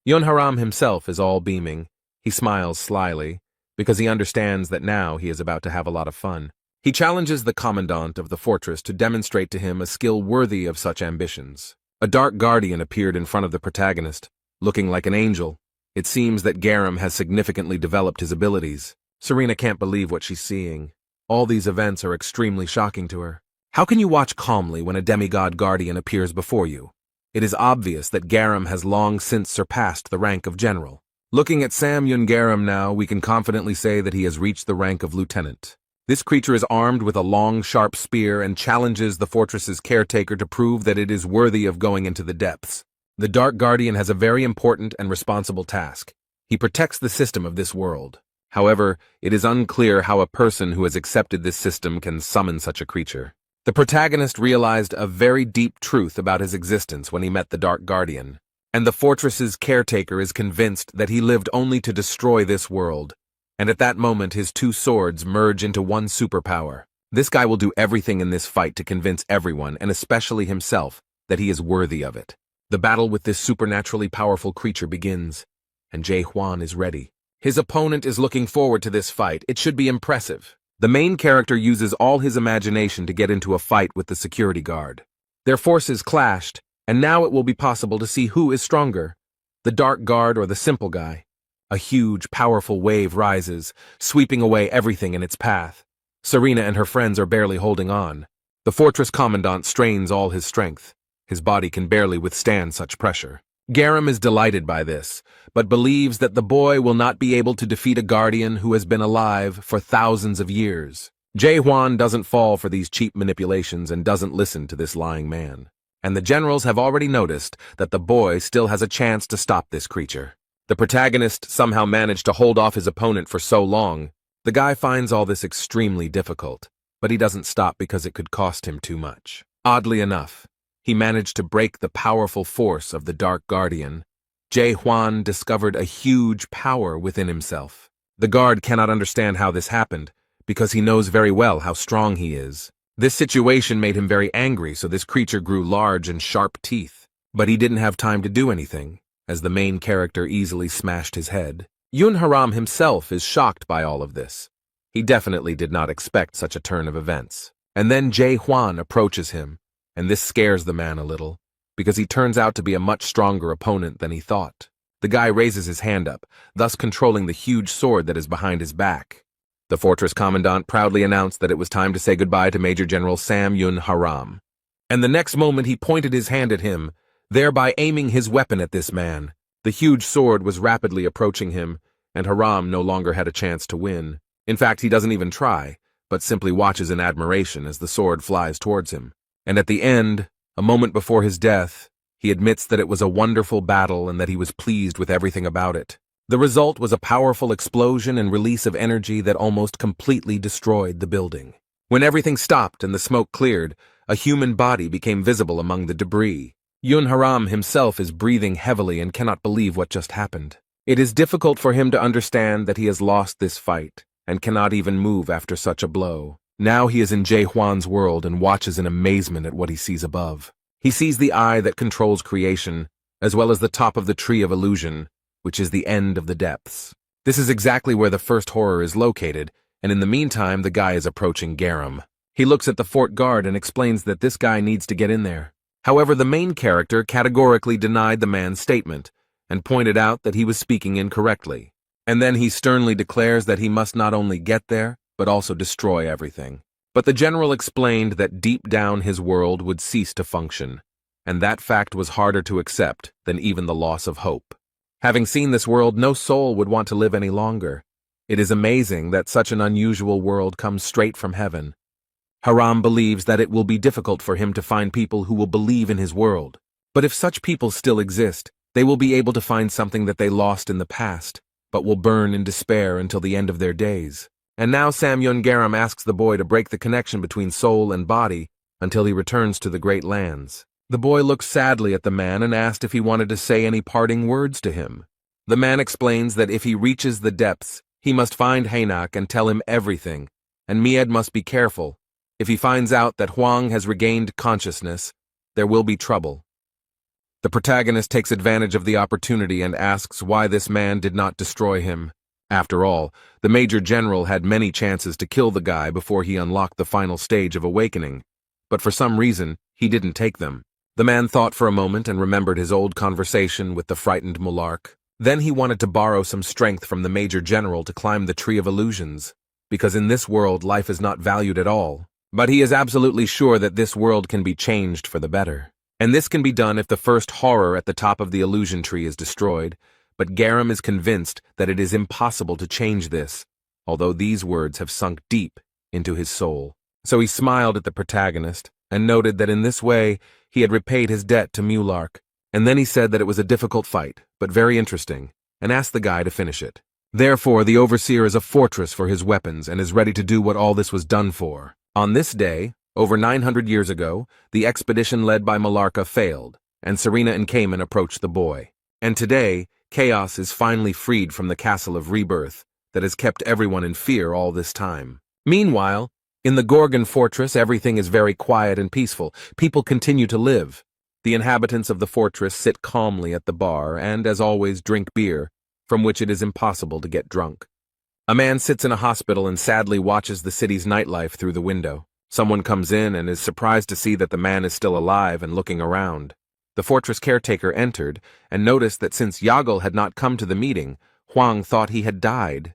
Yun Haram himself is all beaming. He smiles slyly, because he understands that now he is about to have a lot of fun. He challenges the commandant of the fortress to demonstrate to him a skill worthy of such ambitions. A dark guardian appeared in front of the protagonist, looking like an angel. It seems that Garam has significantly developed his abilities. Serena can't believe what she's seeing. All these events are extremely shocking to her. How can you watch calmly when a demigod guardian appears before you? It is obvious that Garam has long since surpassed the rank of general. Looking at Sam Yun Garam now, we can confidently say that he has reached the rank of lieutenant. This creature is armed with a long, sharp spear and challenges the fortress's caretaker to prove that it is worthy of going into the depths. The Dark Guardian has a very important and responsible task. He protects the system of this world. However, it is unclear how a person who has accepted this system can summon such a creature. The protagonist realized a very deep truth about his existence when he met the Dark Guardian, and the fortress's caretaker is convinced that he lived only to destroy this world. And at that moment his two swords merge into one superpower. This guy will do everything in this fight to convince everyone, and especially himself, that he is worthy of it. The battle with this supernaturally powerful creature begins, and Jae Hwan is ready. His opponent is looking forward to this fight. It should be impressive. The main character uses all his imagination to get into a fight with the security guard. Their forces clashed, and now it will be possible to see who is stronger, the Dark Guard or the simple guy. A huge, powerful wave rises, sweeping away everything in its path. Serena and her friends are barely holding on. The fortress commandant strains all his strength. His body can barely withstand such pressure. Garam is delighted by this, but believes that the boy will not be able to defeat a guardian who has been alive for thousands of years. Jae Hwan doesn't fall for these cheap manipulations and doesn't listen to this lying man. And the generals have already noticed that the boy still has a chance to stop this creature. The protagonist somehow managed to hold off his opponent for so long. The guy finds all this extremely difficult, but he doesn't stop because it could cost him too much. Oddly enough, he managed to break the powerful force of the Dark Guardian. Jae Hwan discovered a huge power within himself. The guard cannot understand how this happened, because he knows very well how strong he is. This situation made him very angry, so this creature grew large and sharp teeth. But he didn't have time to do anything, as the main character easily smashed his head. Yun Haram himself is shocked by all of this. He definitely did not expect such a turn of events. And then Jae Hwan approaches him, and this scares the man a little, because he turns out to be a much stronger opponent than he thought. The guy raises his hand up, thus controlling the huge sword that is behind his back. The fortress commandant proudly announced that it was time to say goodbye to Major General Sam Yun Haram. And the next moment he pointed his hand at him, thereby aiming his weapon at this man. The huge sword was rapidly approaching him, and Haram no longer had a chance to win. In fact, he doesn't even try, but simply watches in admiration as the sword flies towards him. And at the end, a moment before his death, he admits that it was a wonderful battle and that he was pleased with everything about it. The result was a powerful explosion and release of energy that almost completely destroyed the building. When everything stopped and the smoke cleared, a human body became visible among the debris. Yun Haram himself is breathing heavily and cannot believe what just happened. It is difficult for him to understand that he has lost this fight and cannot even move after such a blow. Now he is in Jae Hwan's world and watches in amazement at what he sees above. He sees the eye that controls creation, as well as the top of the tree of illusion, which is the end of the depths. This is exactly where the first horror is located, and in the meantime the guy is approaching Garam. He looks at the fort guard and explains that this guy needs to get in there. However, the main character categorically denied the man's statement, and pointed out that he was speaking incorrectly. And then he sternly declares that he must not only get there, but also destroy everything. But the general explained that deep down his world would cease to function, and that fact was harder to accept than even the loss of hope. Having seen this world, no soul would want to live any longer. It is amazing that such an unusual world comes straight from heaven. Haram believes that it will be difficult for him to find people who will believe in his world. But if such people still exist, they will be able to find something that they lost in the past, but will burn in despair until the end of their days. And now Sam Yun Garam asks the boy to break the connection between soul and body until he returns to the Great Lands. The boy looks sadly at the man and asked if he wanted to say any parting words to him. The man explains that if he reaches the depths, he must find Hainak and tell him everything, and Mied must be careful. If he finds out that Huang has regained consciousness, there will be trouble. The protagonist takes advantage of the opportunity and asks why this man did not destroy him. After all, the Major General had many chances to kill the guy before he unlocked the final stage of awakening, but for some reason, he didn't take them. The man thought for a moment and remembered his old conversation with the frightened Mulark. Then he wanted to borrow some strength from the Major General to climb the Tree of Illusions, because in this world life is not valued at all. But he is absolutely sure that this world can be changed for the better. And this can be done if the first horror at the top of the illusion tree is destroyed, but Garam is convinced that it is impossible to change this, although these words have sunk deep into his soul. So he smiled at the protagonist and noted that in this way he had repaid his debt to Mulark, and then he said that it was a difficult fight, but very interesting, and asked the guy to finish it. Therefore, the overseer is a fortress for his weapons and is ready to do what all this was done for. On this day, over 900 years ago, the expedition led by Malarca failed, and Serena and Cayman approached the boy. And today, chaos is finally freed from the castle of rebirth that has kept everyone in fear all this time. Meanwhile, in the Gorgon fortress, everything is very quiet and peaceful. People continue to live. The inhabitants of the fortress sit calmly at the bar and, as always, drink beer, from which it is impossible to get drunk. A man sits in a hospital and sadly watches the city's nightlife through the window. Someone comes in and is surprised to see that the man is still alive and looking around. The fortress caretaker entered and noticed that since Yagal had not come to the meeting, Huang thought he had died.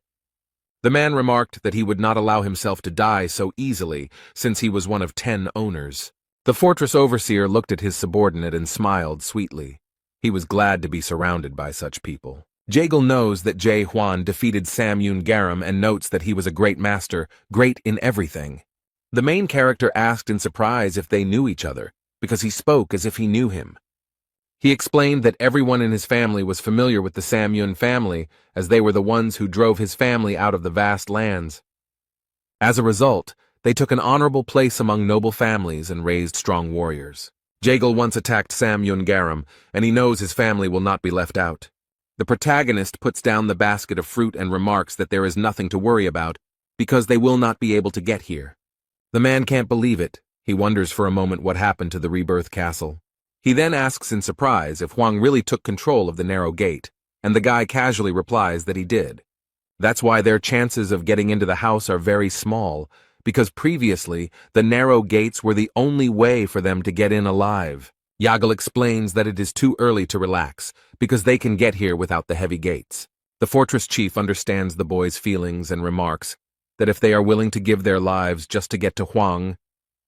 The man remarked that he would not allow himself to die so easily, since he was one of 10 owners. The fortress overseer looked at his subordinate and smiled sweetly. He was glad to be surrounded by such people. Jagal knows that Jae Hwan defeated Sam Yun Garam and notes that he was a great master, great in everything. The main character asked in surprise if they knew each other, because he spoke as if he knew him. He explained that everyone in his family was familiar with the Sam Yun family, as they were the ones who drove his family out of the vast lands. As a result, they took an honorable place among noble families and raised strong warriors. Jagal once attacked Sam Yun Garam, and he knows his family will not be left out. The protagonist puts down the basket of fruit and remarks that there is nothing to worry about because they will not be able to get here. The man can't believe it. He wonders for a moment what happened to the rebirth castle. He then asks in surprise if Huang really took control of the narrow gate, and the guy casually replies that he did. That's why their chances of getting into the house are very small, because previously the narrow gates were the only way for them to get in alive. Yahello explains that it is too early to relax, because they can get here without the heavy gates. The fortress chief understands the boy's feelings and remarks that if they are willing to give their lives just to get to Huang,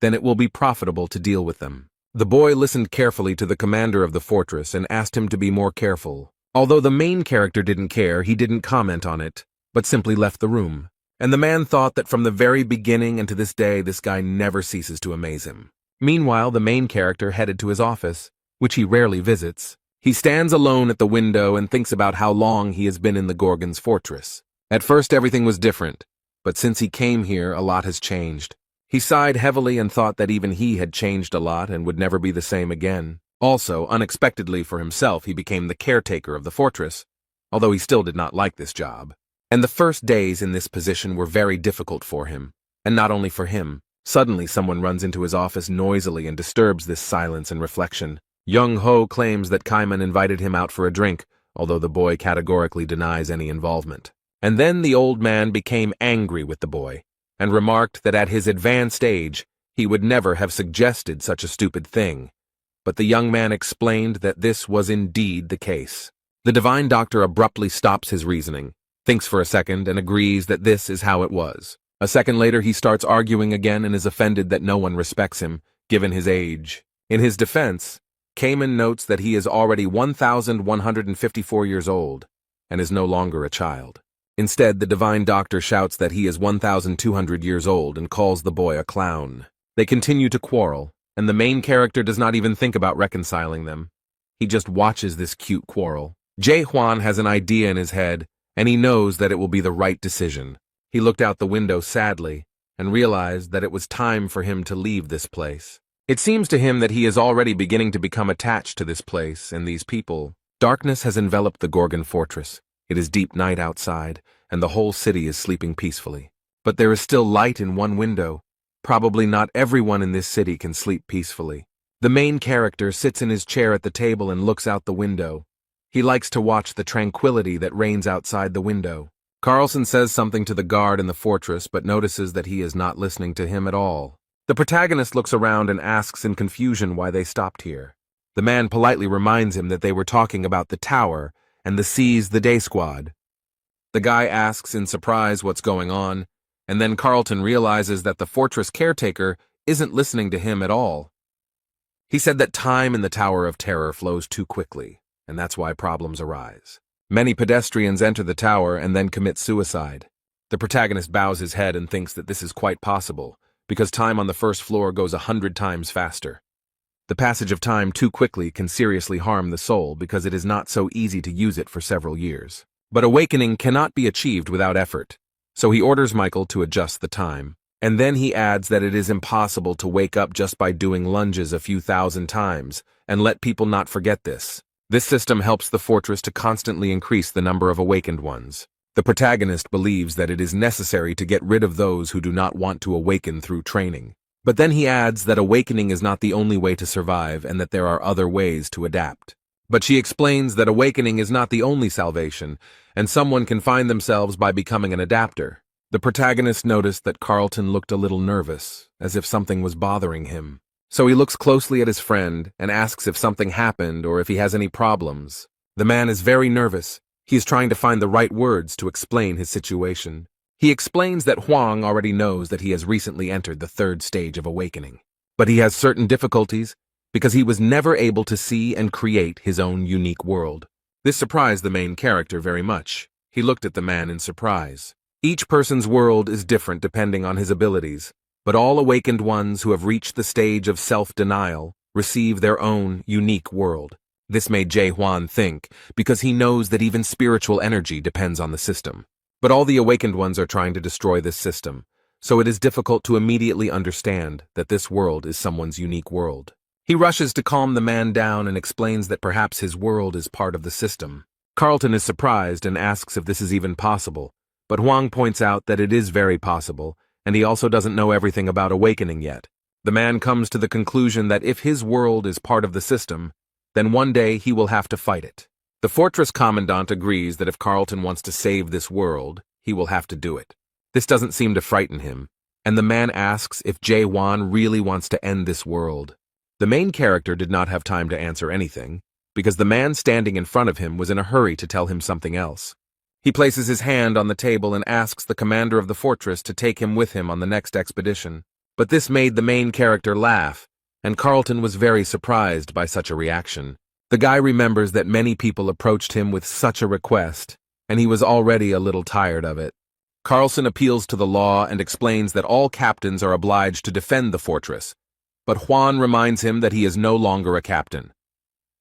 then it will be profitable to deal with them. The boy listened carefully to the commander of the fortress and asked him to be more careful. Although the main character didn't care, he didn't comment on it, but simply left the room. And the man thought that from the very beginning and to this day, this guy never ceases to amaze him. Meanwhile, the main character headed to his office, which he rarely visits. He stands alone at the window and thinks about how long he has been in the Gorgon's fortress. At first, everything was different, but since he came here, a lot has changed. He sighed heavily and thought that even he had changed a lot and would never be the same again. Also, unexpectedly for himself, he became the caretaker of the fortress, although he still did not like this job. And the first days in this position were very difficult for him, and not only for him. Suddenly, someone runs into his office noisily and disturbs this silence and reflection. Young Ho claims that Kaiman invited him out for a drink, although the boy categorically denies any involvement. And then the old man became angry with the boy, and remarked that at his advanced age, he would never have suggested such a stupid thing. But the young man explained that this was indeed the case. The divine doctor abruptly stops his reasoning, thinks for a second, and agrees that this is how it was. A second later, he starts arguing again and is offended that no one respects him, given his age. In his defense, Kaiman notes that he is already 1,154 years old and is no longer a child. Instead, the divine doctor shouts that he is 1,200 years old and calls the boy a clown. They continue to quarrel, and the main character does not even think about reconciling them. He just watches this cute quarrel. Jae Hwan has an idea in his head, and he knows that it will be the right decision. He looked out the window sadly and realized that it was time for him to leave this place. It seems to him that he is already beginning to become attached to this place and these people. Darkness has enveloped the Gorgon fortress. It is deep night outside, and the whole city is sleeping peacefully. But there is still light in one window. Probably not everyone in this city can sleep peacefully. The main character sits in his chair at the table and looks out the window. He likes to watch the tranquility that reigns outside the window. Carlson says something to the guard in the fortress, but notices that he is not listening to him at all. The protagonist looks around and asks in confusion why they stopped here. The man politely reminds him that they were talking about the tower and the Seize the Day squad. The guy asks in surprise what's going on, and then Carlton realizes that the fortress caretaker isn't listening to him at all. He said that time in the Tower of Terror flows too quickly, and that's why problems arise. Many pedestrians enter the tower and then commit suicide. The protagonist bows his head and thinks that this is quite possible, because time on the first floor goes 100 times faster. The passage of time too quickly can seriously harm the soul because it is not so easy to use it for several years. But awakening cannot be achieved without effort, so he orders Michael to adjust the time. And then he adds that it is impossible to wake up just by doing lunges a few thousand times, and let people not forget this. This system helps the fortress to constantly increase the number of awakened ones. The protagonist believes that it is necessary to get rid of those who do not want to awaken through training. But then he adds that awakening is not the only way to survive and that there are other ways to adapt. But she explains that awakening is not the only salvation, and someone can find themselves by becoming an adapter. The protagonist noticed that Carlton looked a little nervous, as if something was bothering him. So he looks closely at his friend and asks if something happened or if he has any problems. The man is very nervous. He is trying to find the right words to explain his situation. He explains that Huang already knows that he has recently entered the third stage of awakening. But he has certain difficulties because he was never able to see and create his own unique world. This surprised the main character very much. He looked at the man in surprise. Each person's world is different depending on his abilities, but all awakened ones who have reached the stage of self-denial receive their own unique world. This made Jae Hwan think, because he knows that even spiritual energy depends on the system. But all the awakened ones are trying to destroy this system, so it is difficult to immediately understand that this world is someone's unique world. He rushes to calm the man down and explains that perhaps his world is part of the system. Carlton is surprised and asks if this is even possible, but Huang points out that it is very possible, and he also doesn't know everything about awakening yet. The man comes to the conclusion that if his world is part of the system, then one day he will have to fight it. The fortress commandant agrees that if Carlton wants to save this world, he will have to do it. This doesn't seem to frighten him, and the man asks if Jae-hwan really wants to end this world. The main character did not have time to answer anything, because the man standing in front of him was in a hurry to tell him something else. He places his hand on the table and asks the commander of the fortress to take him with him on the next expedition. But this made the main character laugh, and Carlton was very surprised by such a reaction. The guy remembers that many people approached him with such a request, and he was already a little tired of it. Carlson appeals to the law and explains that all captains are obliged to defend the fortress, but Juan reminds him that he is no longer a captain.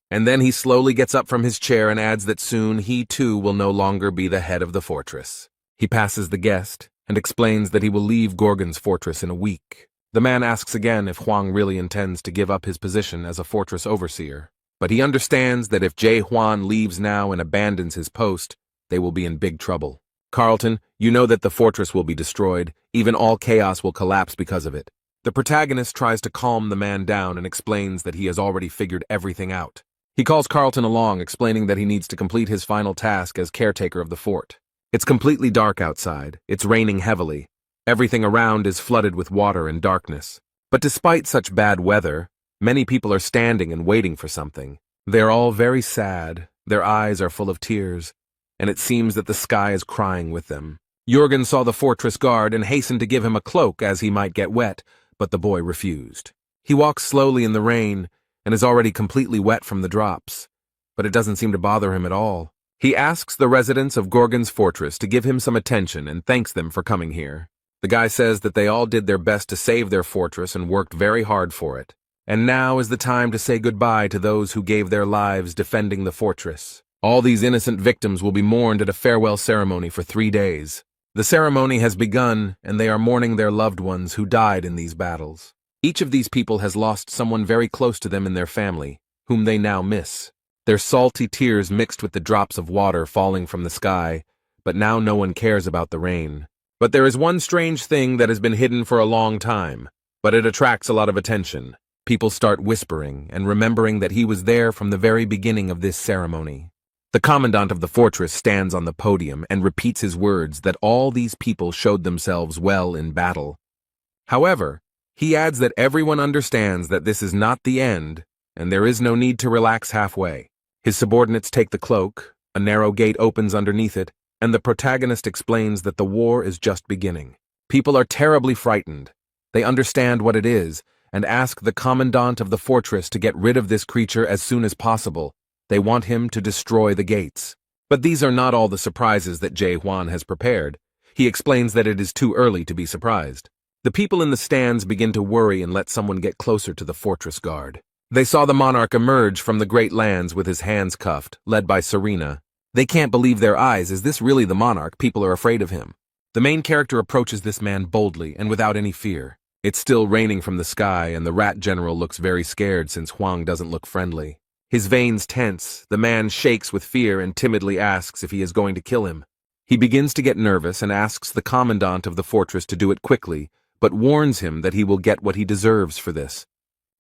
And then he slowly gets up from his chair and adds that soon he too will no longer be the head of the fortress. He passes the guest and explains that he will leave Gorgon's fortress in a week. The man asks again if Huang really intends to give up his position as a fortress overseer, but he understands that if Jae-hwan leaves now and abandons his post, they will be in big trouble. Carlton, you know that the fortress will be destroyed, even all chaos will collapse because of it. The protagonist tries to calm the man down and explains that he has already figured everything out. He calls Carlton along, explaining that he needs to complete his final task as caretaker of the fort. It's completely dark outside, it's raining heavily. Everything around is flooded with water and darkness. But despite such bad weather, many people are standing and waiting for something. They're all very sad, their eyes are full of tears, and it seems that the sky is crying with them. Jürgen saw the fortress guard and hastened to give him a cloak as he might get wet, but the boy refused. He walks slowly in the rain and is already completely wet from the drops, but it doesn't seem to bother him at all. He asks the residents of Gorgon's fortress to give him some attention and thanks them for coming here. The guy says that they all did their best to save their fortress and worked very hard for it. And now is the time to say goodbye to those who gave their lives defending the fortress. All these innocent victims will be mourned at a farewell ceremony for 3 days. The ceremony has begun, and they are mourning their loved ones who died in these battles. Each of these people has lost someone very close to them in their family, whom they now miss. Their salty tears mixed with the drops of water falling from the sky, but now no one cares about the rain. But there is one strange thing that has been hidden for a long time, but it attracts a lot of attention. People start whispering and remembering that he was there from the very beginning of this ceremony. The commandant of the fortress stands on the podium and repeats his words that all these people showed themselves well in battle. However, he adds that everyone understands that this is not the end, and there is no need to relax halfway. His subordinates take the cloak, a narrow gate opens underneath it, and the protagonist explains that the war is just beginning. People are terribly frightened. They understand what it is, and ask the commandant of the fortress to get rid of this creature as soon as possible. They want him to destroy the gates. But these are not all the surprises that Jae-hwan has prepared. He explains that it is too early to be surprised. The people in the stands begin to worry and let someone get closer to the fortress guard. They saw the monarch emerge from the great lands with his hands cuffed, led by Serena. They can't believe their eyes. Is this really the monarch? People are afraid of him. The main character approaches this man boldly and without any fear. It's still raining from the sky, and the rat general looks very scared since Huang doesn't look friendly. His veins tense, the man shakes with fear and timidly asks if he is going to kill him. He begins to get nervous and asks the commandant of the fortress to do it quickly, but warns him that he will get what he deserves for this.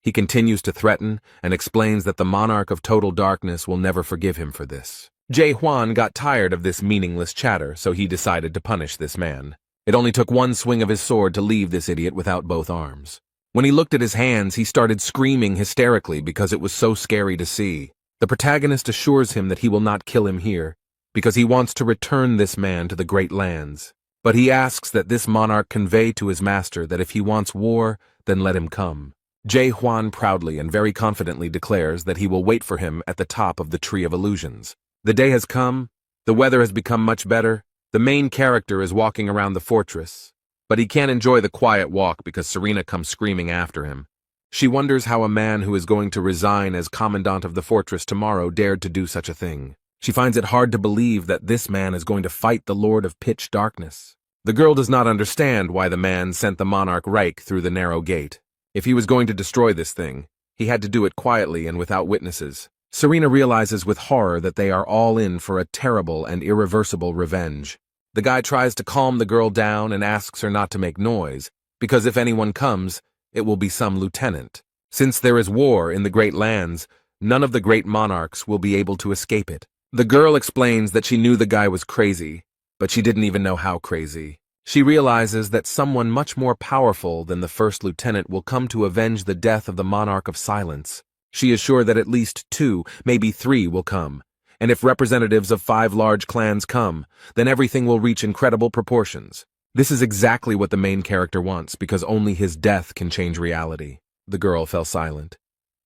He continues to threaten and explains that the monarch of total darkness will never forgive him for this. Jae-hwan got tired of this meaningless chatter, so he decided to punish this man. It only took one swing of his sword to leave this idiot without both arms. When he looked at his hands, he started screaming hysterically because it was so scary to see. The protagonist assures him that he will not kill him here, because he wants to return this man to the great lands. But he asks that this monarch convey to his master that if he wants war, then let him come. Jae-hwan proudly and very confidently declares that he will wait for him at the top of the Tree of Illusions. The day has come, the weather has become much better, the main character is walking around the fortress, but he can't enjoy the quiet walk because Serena comes screaming after him. She wonders how a man who is going to resign as commandant of the fortress tomorrow dared to do such a thing. She finds it hard to believe that this man is going to fight the Lord of Pitch Darkness. The girl does not understand why the man sent the monarch Reich through the narrow gate. If he was going to destroy this thing, he had to do it quietly and without witnesses. Serena realizes with horror that they are all in for a terrible and irreversible revenge. The guy tries to calm the girl down and asks her not to make noise, because if anyone comes, it will be some lieutenant. Since there is war in the Great Lands, none of the great monarchs will be able to escape it. The girl explains that she knew the guy was crazy, but she didn't even know how crazy. She realizes that someone much more powerful than the first lieutenant will come to avenge the death of the monarch of silence. She is sure that at least 2, maybe 3 will come, and if representatives of 5 large clans come, then everything will reach incredible proportions. This is exactly what the main character wants, because only his death can change reality. The girl fell silent.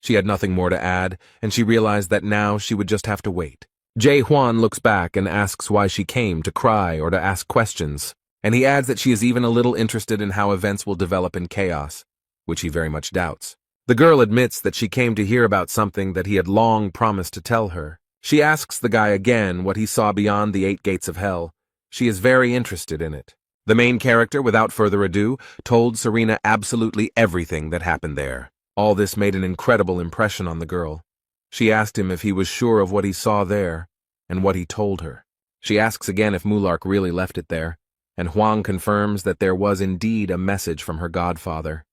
She had nothing more to add, and she realized that now she would just have to wait. Jae-hwan looks back and asks why she came, to cry or to ask questions, and he adds that she is even a little interested in how events will develop in chaos, which he very much doubts. The girl admits that she came to hear about something that he had long promised to tell her. She asks the guy again what he saw beyond the 8 gates of hell. She is very interested in it. The main character, without further ado, told Serena absolutely everything that happened there. All this made an incredible impression on the girl. She asked him if he was sure of what he saw there, and what he told her. She asks again if Mulark really left it there, and Hwang confirms that there was indeed a message from her godfather.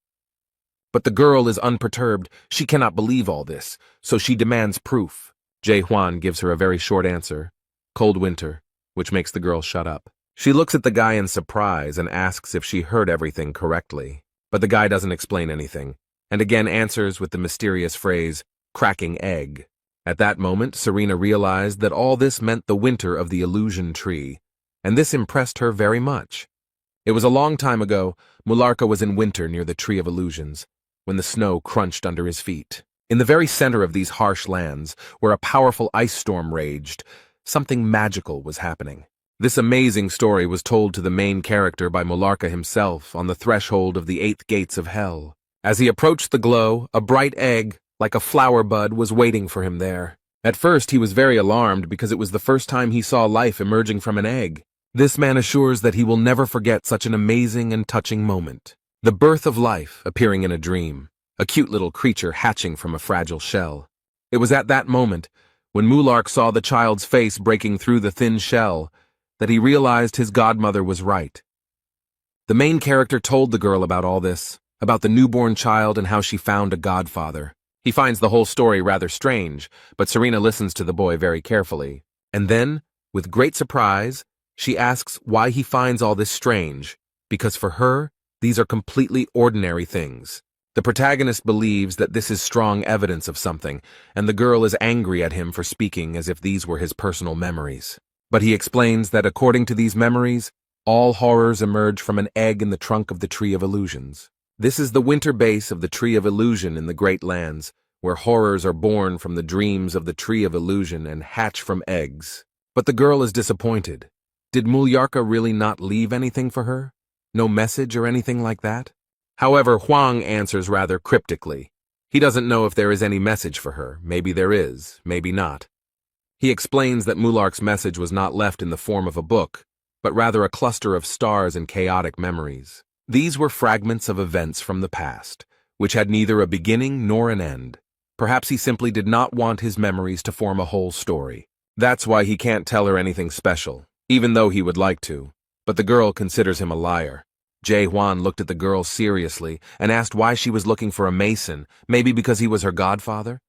But the girl is unperturbed. She cannot believe all this, so she demands proof. Jae-hwan gives her a very short answer, cold winter, which makes the girl shut up. She looks at the guy in surprise and asks if she heard everything correctly. But the guy doesn't explain anything, and again answers with the mysterious phrase, cracking egg. At that moment, Serena realized that all this meant the winter of the illusion tree, and this impressed her very much. It was a long time ago. Mularka was in winter near the Tree of Illusions, when the snow crunched under his feet. In the very center of these harsh lands, where a powerful ice storm raged, something magical was happening. This amazing story was told to the main character by Mularka himself on the threshold of the 8th gates of hell. As he approached the glow, a bright egg, like a flower bud, was waiting for him there. At first he was very alarmed because it was the first time he saw life emerging from an egg. This man assures that he will never forget such an amazing and touching moment. The birth of life appearing in a dream, a cute little creature hatching from a fragile shell. It was at that moment, when Mulark saw the child's face breaking through the thin shell, that he realized his godmother was right. The main character told the girl about all this, about the newborn child and how she found a godfather. He finds the whole story rather strange, but Serena listens to the boy very carefully. And then, with great surprise, she asks why he finds all this strange, because for her, these are completely ordinary things. The protagonist believes that this is strong evidence of something, and the girl is angry at him for speaking as if these were his personal memories. But he explains that according to these memories, all horrors emerge from an egg in the trunk of the Tree of Illusions. This is the winter base of the Tree of Illusion in the Great Lands, where horrors are born from the dreams of the Tree of Illusion and hatch from eggs. But the girl is disappointed. Did Mularka really not leave anything for her? No message or anything like that? However, Hwang answers rather cryptically. He doesn't know if there is any message for her. Maybe there is, maybe not. He explains that Mulark's message was not left in the form of a book, but rather a cluster of stars and chaotic memories. These were fragments of events from the past, which had neither a beginning nor an end. Perhaps he simply did not want his memories to form a whole story. That's why he can't tell her anything special, even though he would like to. But the girl considers him a liar. Jae-hwan looked at the girl seriously and asked why she was looking for a mason, maybe because he was her godfather?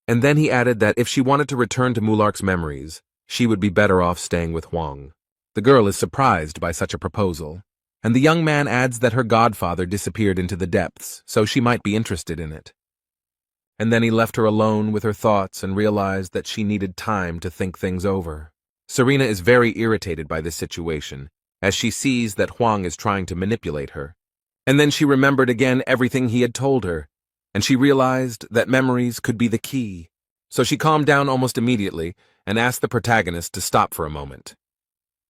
And then he added that if she wanted to return to Mulark's memories, she would be better off staying with Hwang. The girl is surprised by such a proposal, and the young man adds that her godfather disappeared into the depths, so she might be interested in it. And then he left her alone with her thoughts and realized that she needed time to think things over. Serena is very irritated by this situation, as she sees that Hwang is trying to manipulate her. And then she remembered again everything he had told her, and she realized that memories could be the key. So she calmed down almost immediately and asked the protagonist to stop for a moment.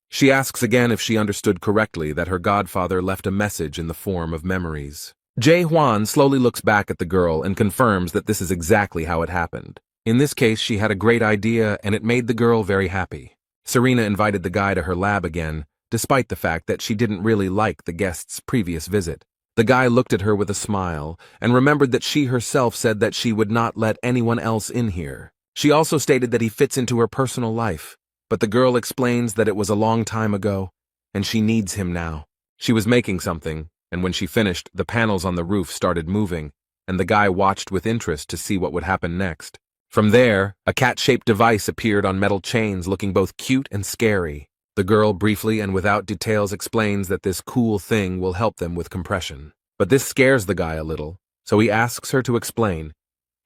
She asks again if she understood correctly that her godfather left a message in the form of memories. Jae-hwan slowly looks back at the girl and confirms that this is exactly how it happened. In this case, she had a great idea and it made the girl very happy. Serena invited the guy to her lab again, despite the fact that she didn't really like the guest's previous visit. The guy looked at her with a smile and remembered that she herself said that she would not let anyone else in here. She also stated that he fits into her personal life, but the girl explains that it was a long time ago, and she needs him now. She was making something, and when she finished, the panels on the roof started moving, and the guy watched with interest to see what would happen next. From there, a cat-shaped device appeared on metal chains looking both cute and scary. The girl briefly and without details explains that this cool thing will help them with compression. But this scares the guy a little, so he asks her to explain,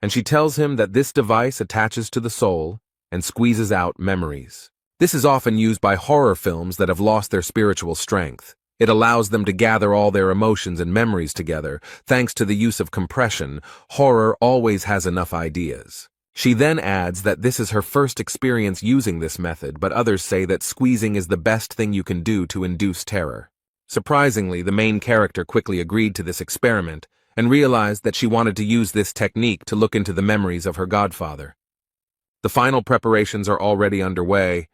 and she tells him that this device attaches to the soul and squeezes out memories. This is often used by horror films that have lost their spiritual strength. It allows them to gather all their emotions and memories together. Thanks to the use of compression, horror always has enough ideas. She then adds that this is her first experience using this method, but others say that squeezing is the best thing you can do to induce terror. Surprisingly, the main character quickly agreed to this experiment and realized that she wanted to use this technique to look into the memories of her godfather. The final preparations are already underway,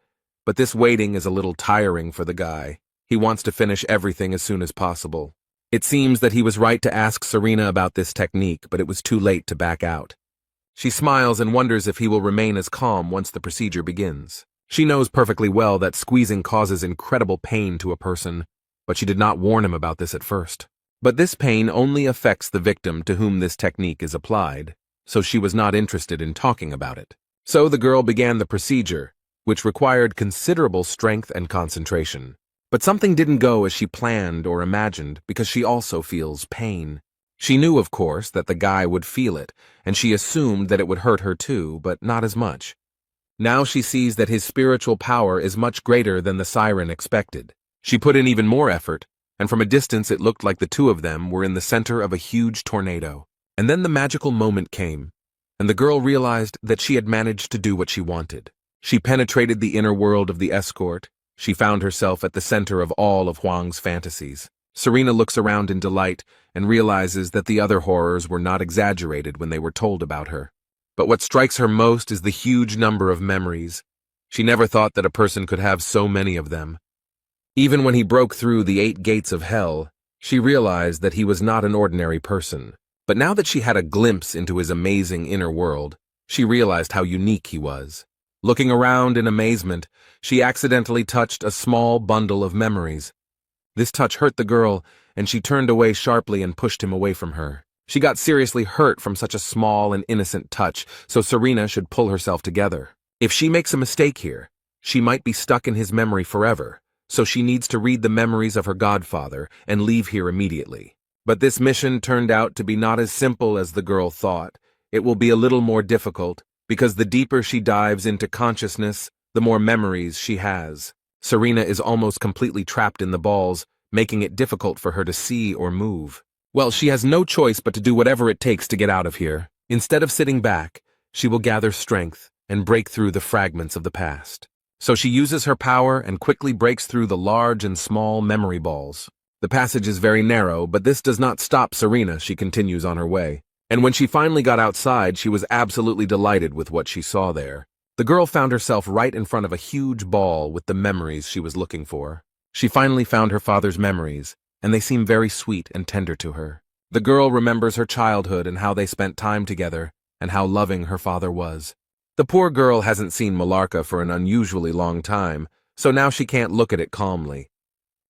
but this waiting is a little tiring for the guy. He wants to finish everything as soon as possible. It seems that he was right to ask Serena about this technique, but it was too late to back out. She smiles and wonders if he will remain as calm once the procedure begins. She knows perfectly well that squeezing causes incredible pain to a person, but she did not warn him about this at first. But this pain only affects the victim to whom this technique is applied, so she was not interested in talking about it. So the girl began the procedure, which required considerable strength and concentration. But something didn't go as she planned or imagined because she also feels pain. She knew, of course, that the guy would feel it, and she assumed that it would hurt her too, but not as much. Now she sees that his spiritual power is much greater than the siren expected. She put in even more effort, and from a distance it looked like the two of them were in the center of a huge tornado. And then the magical moment came, and the girl realized that she had managed to do what she wanted. She penetrated the inner world of the escort. She found herself at the center of all of Huang's fantasies. Serena looks around in delight and realizes that the other horrors were not exaggerated when they were told about her. But what strikes her most is the huge number of memories. She never thought that a person could have so many of them. Even when he broke through the 8 gates of hell, she realized that he was not an ordinary person. But now that she had a glimpse into his amazing inner world, she realized how unique he was. Looking around in amazement, she accidentally touched a small bundle of memories. This touch hurt the girl, and she turned away sharply and pushed him away from her. She got seriously hurt from such a small and innocent touch, so Serena should pull herself together. If she makes a mistake here, she might be stuck in his memory forever, so she needs to read the memories of her godfather and leave here immediately. But this mission turned out to be not as simple as the girl thought. It will be a little more difficult, because the deeper she dives into consciousness, the more memories she has. Serena is almost completely trapped in the balls, making it difficult for her to see or move. Well, she has no choice but to do whatever it takes to get out of here. Instead of sitting back, she will gather strength and break through the fragments of the past. So she uses her power and quickly breaks through the large and small memory balls. The passage is very narrow, but this does not stop Serena. She continues on her way. And when she finally got outside, she was absolutely delighted with what she saw there. The girl found herself right in front of a huge ball with the memories she was looking for. She finally found her father's memories, and they seem very sweet and tender to her. The girl remembers her childhood and how they spent time together, and how loving her father was. The poor girl hasn't seen Mallarka for an unusually long time, so now she can't look at it calmly.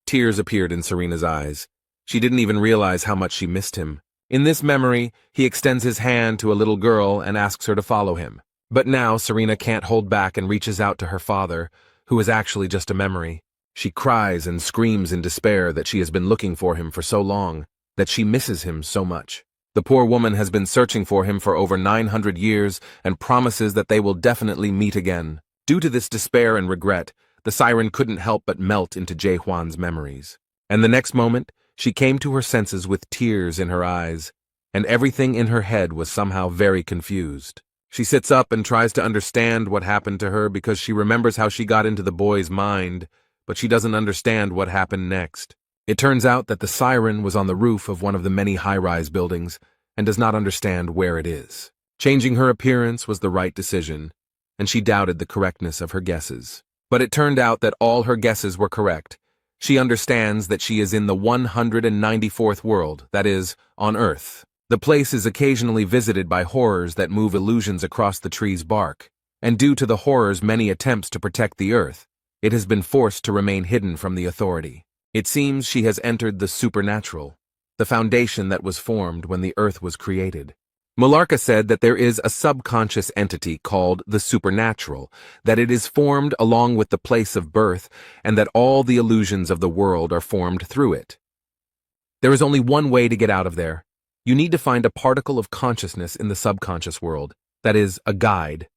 Tears appeared in Serena's eyes. She didn't even realize how much she missed him. In this memory, he extends his hand to a little girl and asks her to follow him. But now Serena can't hold back and reaches out to her father, who is actually just a memory. She cries and screams in despair that she has been looking for him for so long, that she misses him so much. The poor woman has been searching for him for over 900 years and promises that they will definitely meet again. Due to this despair and regret, the siren couldn't help but melt into Jae-hwan's memories. And the next moment, she came to her senses with tears in her eyes, and everything in her head was somehow very confused. She sits up and tries to understand what happened to her because she remembers how she got into the boy's mind, but she doesn't understand what happened next. It turns out that the siren was on the roof of one of the many high-rise buildings and does not understand where it is. Changing her appearance was the right decision, and she doubted the correctness of her guesses. But it turned out that all her guesses were correct. She understands that she is in the 194th world, that is, on Earth. The place is occasionally visited by horrors that move illusions across the tree's bark. and due to the horror's many attempts to protect the Earth, it has been forced to remain hidden from the authority. It seems she has entered the supernatural, the foundation that was formed when the Earth was created. Mularka said that there is a subconscious entity called the supernatural, that it is formed along with the place of birth, and that all the illusions of the world are formed through it. There is only one way to get out of there. You need to find a particle of consciousness in the subconscious world, that is, a guide.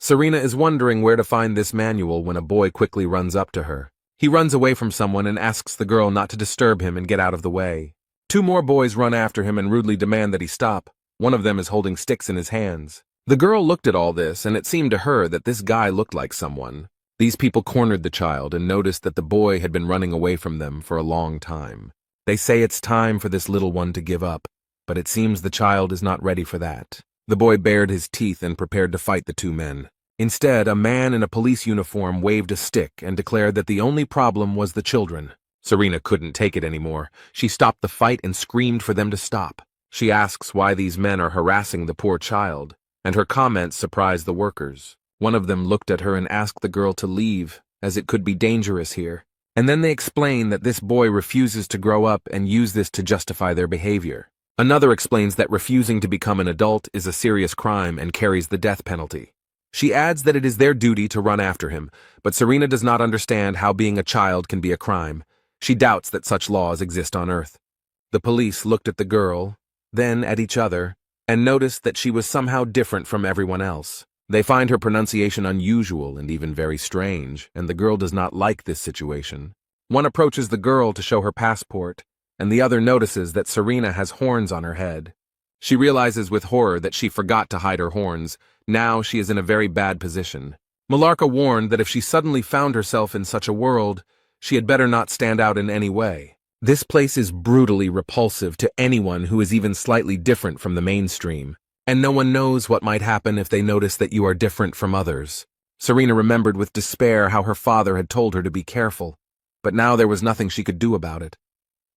Serena is wondering where to find this manual when a boy quickly runs up to her. He runs away from someone and asks the girl not to disturb him and get out of the way. Two more boys run after him and rudely demand that he stop. One of them is holding sticks in his hands. The girl looked at all this, and it seemed to her that this guy looked like someone. These people cornered the child and noticed that the boy had been running away from them for a long time. They say it's time for this little one to give up, but it seems the child is not ready for that. The boy bared his teeth and prepared to fight the two men. Instead, a man in a police uniform waved a stick and declared that the only problem was the children. Serena couldn't take it anymore. She stopped the fight and screamed for them to stop. She asks why these men are harassing the poor child, and her comments surprise the workers. One of them looked at her and asked the girl to leave, as it could be dangerous here. And then they explain that this boy refuses to grow up and use this to justify their behavior. Another explains that refusing to become an adult is a serious crime and carries the death penalty. She adds that it is their duty to run after him, but Serena does not understand how being a child can be a crime. She doubts that such laws exist on Earth. The police looked at the girl, then at each other, and noticed that she was somehow different from everyone else. They find her pronunciation unusual and even very strange, and the girl does not like this situation. One approaches the girl to show her passport, and the other notices that Serena has horns on her head. She realizes with horror that she forgot to hide her horns. Now she is in a very bad position. Mularka warned that if she suddenly found herself in such a world, she had better not stand out in any way. This place is brutally repulsive to anyone who is even slightly different from the mainstream, and no one knows what might happen if they notice that you are different from others. Serena remembered with despair how her father had told her to be careful, but now there was nothing she could do about it.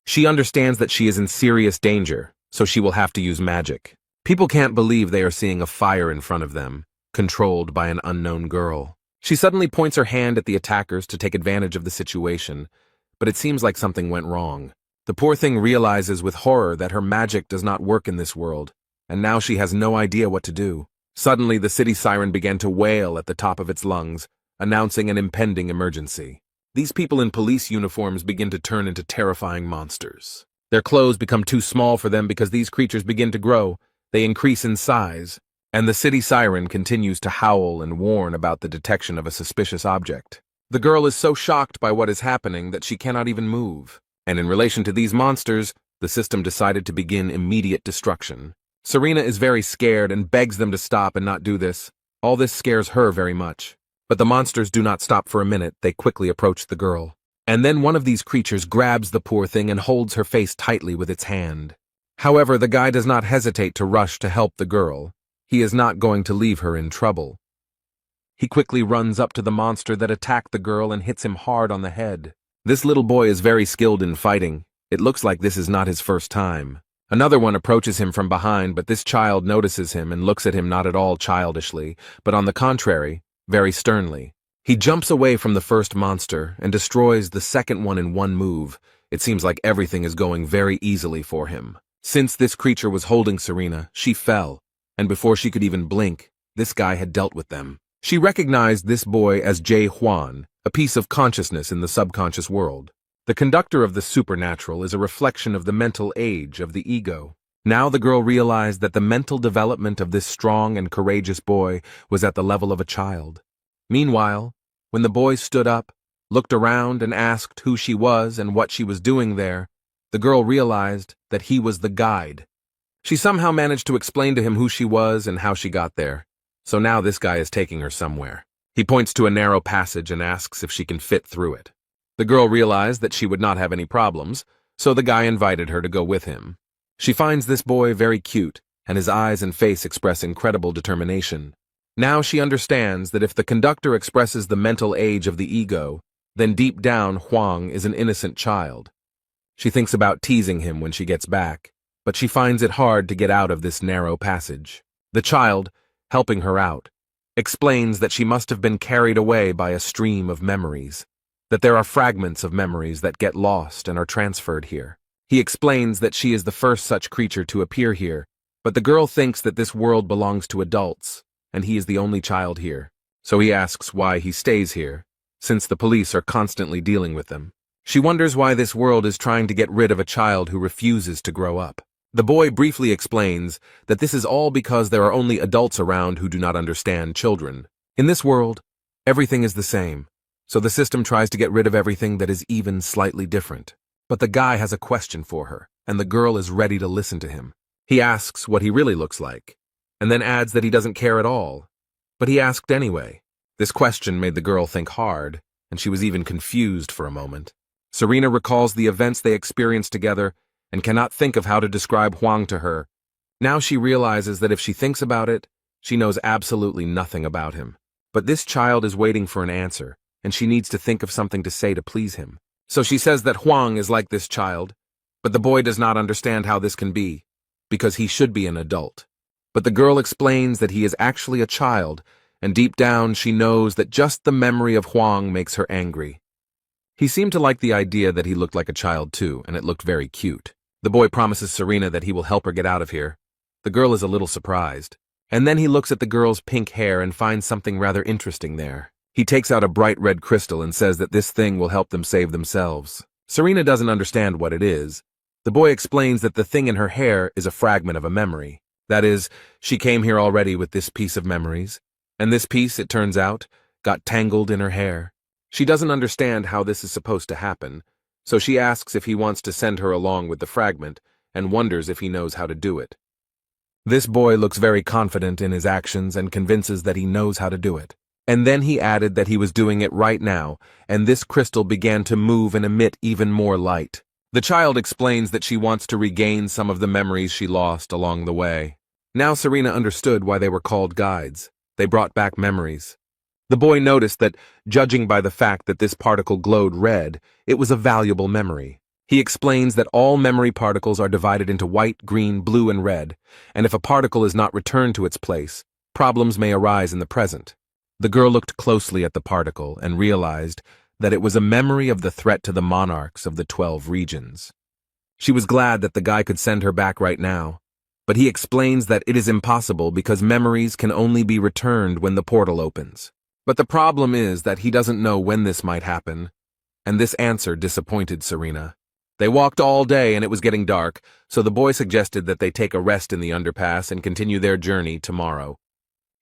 She understands that she is in serious danger, so she will have to use magic. People can't believe they are seeing a fire in front of them, controlled by an unknown girl. She suddenly points her hand at the attackers to take advantage of the situation, but it seems like something went wrong. The poor thing realizes with horror that her magic does not work in this world, and now she has no idea what to do. Suddenly, the city siren began to wail at the top of its lungs, announcing an impending emergency. These people in police uniforms begin to turn into terrifying monsters. Their clothes become too small for them because these creatures begin to grow. They increase in size, and the city siren continues to howl and warn about the detection of a suspicious object. The girl is so shocked by what is happening that she cannot even move. And in relation to these monsters, the system decided to begin immediate destruction. Serena is very scared and begs them to stop and not do this. All this scares her very much. But the monsters do not stop for a minute. They quickly approach the girl. And then one of these creatures grabs the poor thing and holds her face tightly with its hand. However, the guy does not hesitate to rush to help the girl. He is not going to leave her in trouble. He quickly runs up to the monster that attacked the girl and hits him hard on the head. This little boy is very skilled in fighting. It looks like this is not his first time. Another one approaches him from behind, but this child notices him and looks at him not at all childishly, but on the contrary, very sternly. He jumps away from the first monster and destroys the second one in one move. It seems like everything is going very easily for him. Since this creature was holding Serena, she fell, and before she could even blink, this guy had dealt with them. She recognized this boy as Jay Huan, a piece of consciousness in the subconscious world. The conductor of the supernatural is a reflection of the mental age of the ego. Now the girl realized that the mental development of this strong and courageous boy was at the level of a child. Meanwhile, when the boy stood up, looked around and asked who she was and what she was doing there, the girl realized that he was the guide. She somehow managed to explain to him who she was and how she got there. So now this guy is taking her somewhere. He points to a narrow passage and asks if she can fit through it. The girl realized that she would not have any problems, so the guy invited her to go with him. She finds this boy very cute, and his eyes and face express incredible determination. Now she understands that if the conductor expresses the mental age of the ego, then deep down Huang is an innocent child. She thinks about teasing him when she gets back, but she finds it hard to get out of this narrow passage. The child, helping her out, explains that she must have been carried away by a stream of memories, that there are fragments of memories that get lost and are transferred here. He explains that she is the first such creature to appear here, but the girl thinks that this world belongs to adults, and he is the only child here. So he asks why he stays here, since the police are constantly dealing with them. She wonders why this world is trying to get rid of a child who refuses to grow up. The boy briefly explains that this is all because there are only adults around who do not understand children. In this world, everything is the same, so the system tries to get rid of everything that is even slightly different. But the guy has a question for her, and the girl is ready to listen to him. He asks what he really looks like, and then adds that he doesn't care at all. But he asked anyway. This question made the girl think hard, and she was even confused for a moment. Serena recalls the events they experienced together and cannot think of how to describe Huang to her. Now she realizes that if she thinks about it, she knows absolutely nothing about him. But this child is waiting for an answer, and she needs to think of something to say to please him. So she says that Huang is like this child, but the boy does not understand how this can be, because he should be an adult. But the girl explains that he is actually a child, and deep down she knows that just the memory of Huang makes her angry. He seemed to like the idea that he looked like a child too, and it looked very cute. The boy promises Serena that he will help her get out of here. The girl is a little surprised. And then he looks at the girl's pink hair and finds something rather interesting there. He takes out a bright red crystal and says that this thing will help them save themselves. Serena doesn't understand what it is. The boy explains that the thing in her hair is a fragment of a memory. That is, she came here already with this piece of memories, and this piece, it turns out, got tangled in her hair. She doesn't understand how this is supposed to happen, so she asks if he wants to send her along with the fragment and wonders if he knows how to do it. This boy looks very confident in his actions and convinces that he knows how to do it. And then he added that he was doing it right now, and this crystal began to move and emit even more light. The child explains that she wants to regain some of the memories she lost along the way. Now Serena understood why they were called guides. They brought back memories. The boy noticed that, judging by the fact that this particle glowed red, it was a valuable memory. He explains that all memory particles are divided into white, green, blue, and red, and if a particle is not returned to its place, problems may arise in the present. The girl looked closely at the particle and realized that it was a memory of the threat to the monarchs of the 12 regions. She was glad that the guy could send her back right now, but he explains that it is impossible because memories can only be returned when the portal opens. But the problem is that he doesn't know when this might happen, and this answer disappointed Serena. They walked all day and it was getting dark, so the boy suggested that they take a rest in the underpass and continue their journey tomorrow.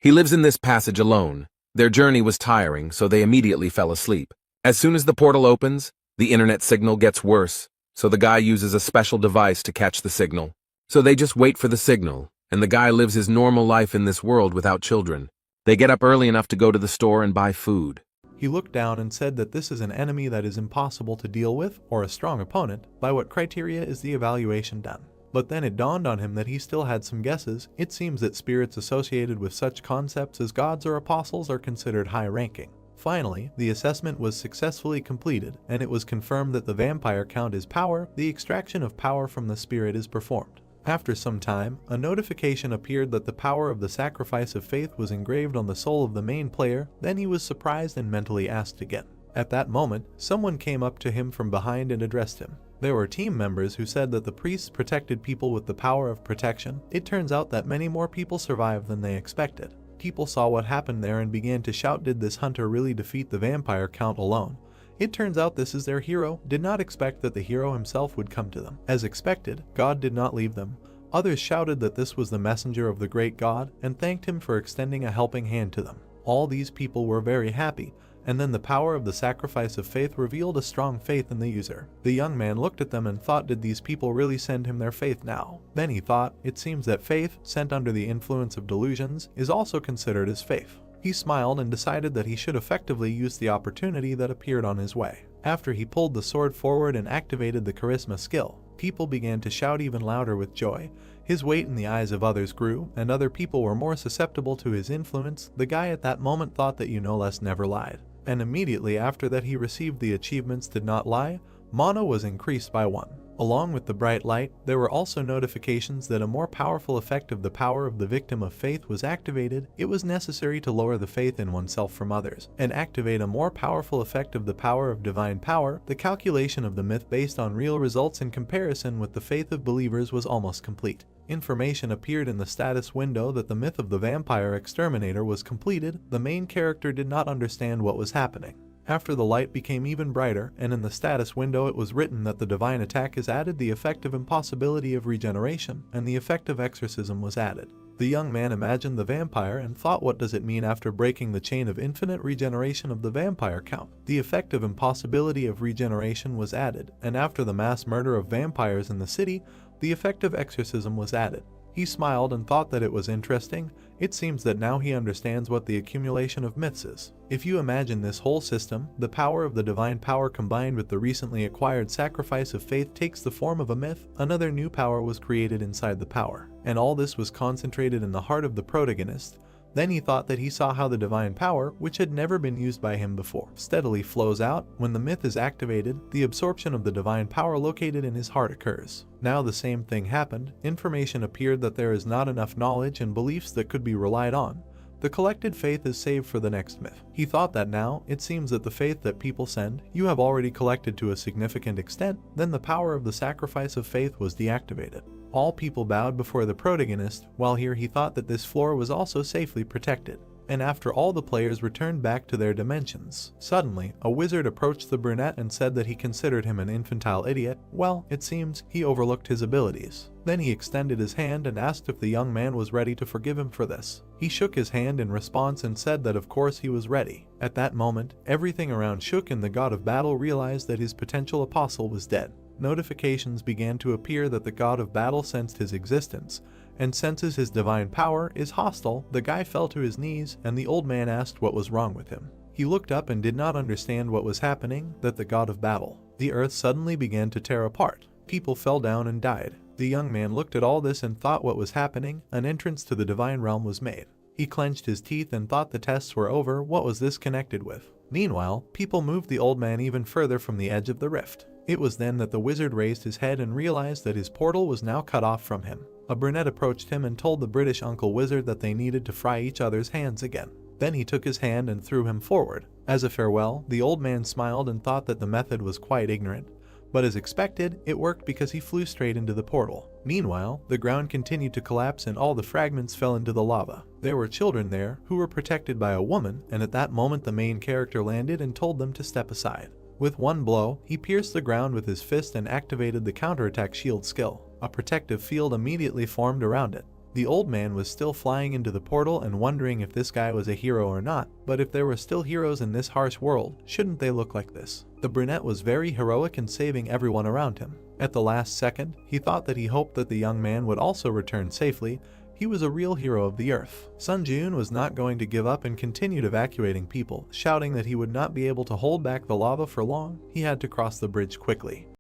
He lives in this passage alone. Their journey was tiring, so they immediately fell asleep. As soon as the portal opens, the internet signal gets worse, so the guy uses a special device to catch the signal. So they just wait for the signal, and the guy lives his normal life in this world without children. They get up early enough to go to the store and buy food. He looked down and said that this is an enemy that is impossible to deal with, or a strong opponent. By what criteria is the evaluation done? But then it dawned on him that he still had some guesses. It seems that spirits associated with such concepts as gods or apostles are considered high-ranking. Finally, the assessment was successfully completed, and it was confirmed that the vampire count is power. The extraction of power from the spirit is performed. After some time, a notification appeared that the power of the sacrifice of faith was engraved on the soul of the main player. Then he was surprised and mentally asked again. At that moment, someone came up to him from behind and addressed him. There were team members who said that the priests protected people with the power of protection. It turns out that many more people survived than they expected. People saw what happened there and began to shout, did this hunter really defeat the vampire count alone? It turns out this is their hero. Did not expect that the hero himself would come to them. As expected, God did not leave them. Others shouted that this was the messenger of the great God and thanked him for extending a helping hand to them. All these people were very happy, and then the power of the sacrifice of faith revealed a strong faith in the user. The young man looked at them and thought, did these people really send him their faith now? Then he thought, it seems that faith, sent under the influence of delusions, is also considered as faith. He smiled and decided that he should effectively use the opportunity that appeared on his way. After he pulled the sword forward and activated the charisma skill, people began to shout even louder with joy. His weight in the eyes of others grew, and other people were more susceptible to his influence. The guy at that moment thought that less never lied. And immediately after that he received the achievements did not lie. Mana was increased by 1. Along with the bright light, there were also notifications that a more powerful effect of the power of the victim of faith was activated. It was necessary to lower the faith in oneself from others and activate a more powerful effect of the power of divine power. The calculation of the myth based on real results in comparison with the faith of believers was almost complete. Information appeared in the status window that the myth of the vampire exterminator was completed. The main character did not understand what was happening. After the light became even brighter, and in the status window it was written that the divine attack is added, the effect of impossibility of regeneration, and the effect of exorcism was added. The young man imagined the vampire and thought, what does it mean after breaking the chain of infinite regeneration of the vampire count? The effect of impossibility of regeneration was added, and after the mass murder of vampires in the city, the effect of exorcism was added. He smiled and thought that it was interesting. It seems that now he understands what the accumulation of myths is. If you imagine this whole system, the power of the divine power combined with the recently acquired sacrifice of faith takes the form of a myth. Another new power was created inside the power, and all this was concentrated in the heart of the protagonist. Then he thought that he saw how the divine power, which had never been used by him before, steadily flows out. When the myth is activated, the absorption of the divine power located in his heart occurs. Now the same thing happened. Information appeared that there is not enough knowledge and beliefs that could be relied on. The collected faith is saved for the next myth. He thought that now, it seems that the faith that people send, you have already collected to a significant extent. Then the power of the sacrifice of faith was deactivated. All people bowed before the protagonist, while here he thought that this floor was also safely protected. And after all the players returned back to their dimensions, suddenly, a wizard approached the brunette and said that he considered him an infantile idiot. Well, it seems he overlooked his abilities. Then he extended his hand and asked if the young man was ready to forgive him for this. He shook his hand in response and said that of course he was ready. At that moment, everything around shook and the god of battle realized that his potential apostle was dead. Notifications began to appear that the god of battle sensed his existence and senses his divine power is hostile. The guy fell to his knees and the old man asked what was wrong with him. He looked up and did not understand what was happening. That the god of battle. The earth suddenly began to tear apart. People fell down and died. The young man looked at all this and thought what was happening. An entrance to the divine realm was made. He clenched his teeth and thought the tests were over. What was this connected with? Meanwhile, people moved the old man even further from the edge of the rift. It was then that the wizard raised his head and realized that his portal was now cut off from him. A brunette approached him and told the British uncle wizard that they needed to fry each other's hands again. Then he took his hand and threw him forward. As a farewell, the old man smiled and thought that the method was quite ignorant. But as expected, it worked because he flew straight into the portal. Meanwhile, the ground continued to collapse and all the fragments fell into the lava. There were children there who were protected by a woman, and at that moment the main character landed and told them to step aside. With one blow, he pierced the ground with his fist and activated the counterattack shield skill. A protective field immediately formed around it. The old man was still flying into the portal and wondering if this guy was a hero or not, but if there were still heroes in this harsh world, shouldn't they look like this? The brunette was very heroic in saving everyone around him. At the last second, he thought that he hoped that the young man would also return safely. He was a real hero of the earth. Sun Jun was not going to give up and continued evacuating people, shouting that he would not be able to hold back the lava for long. He had to cross the bridge quickly.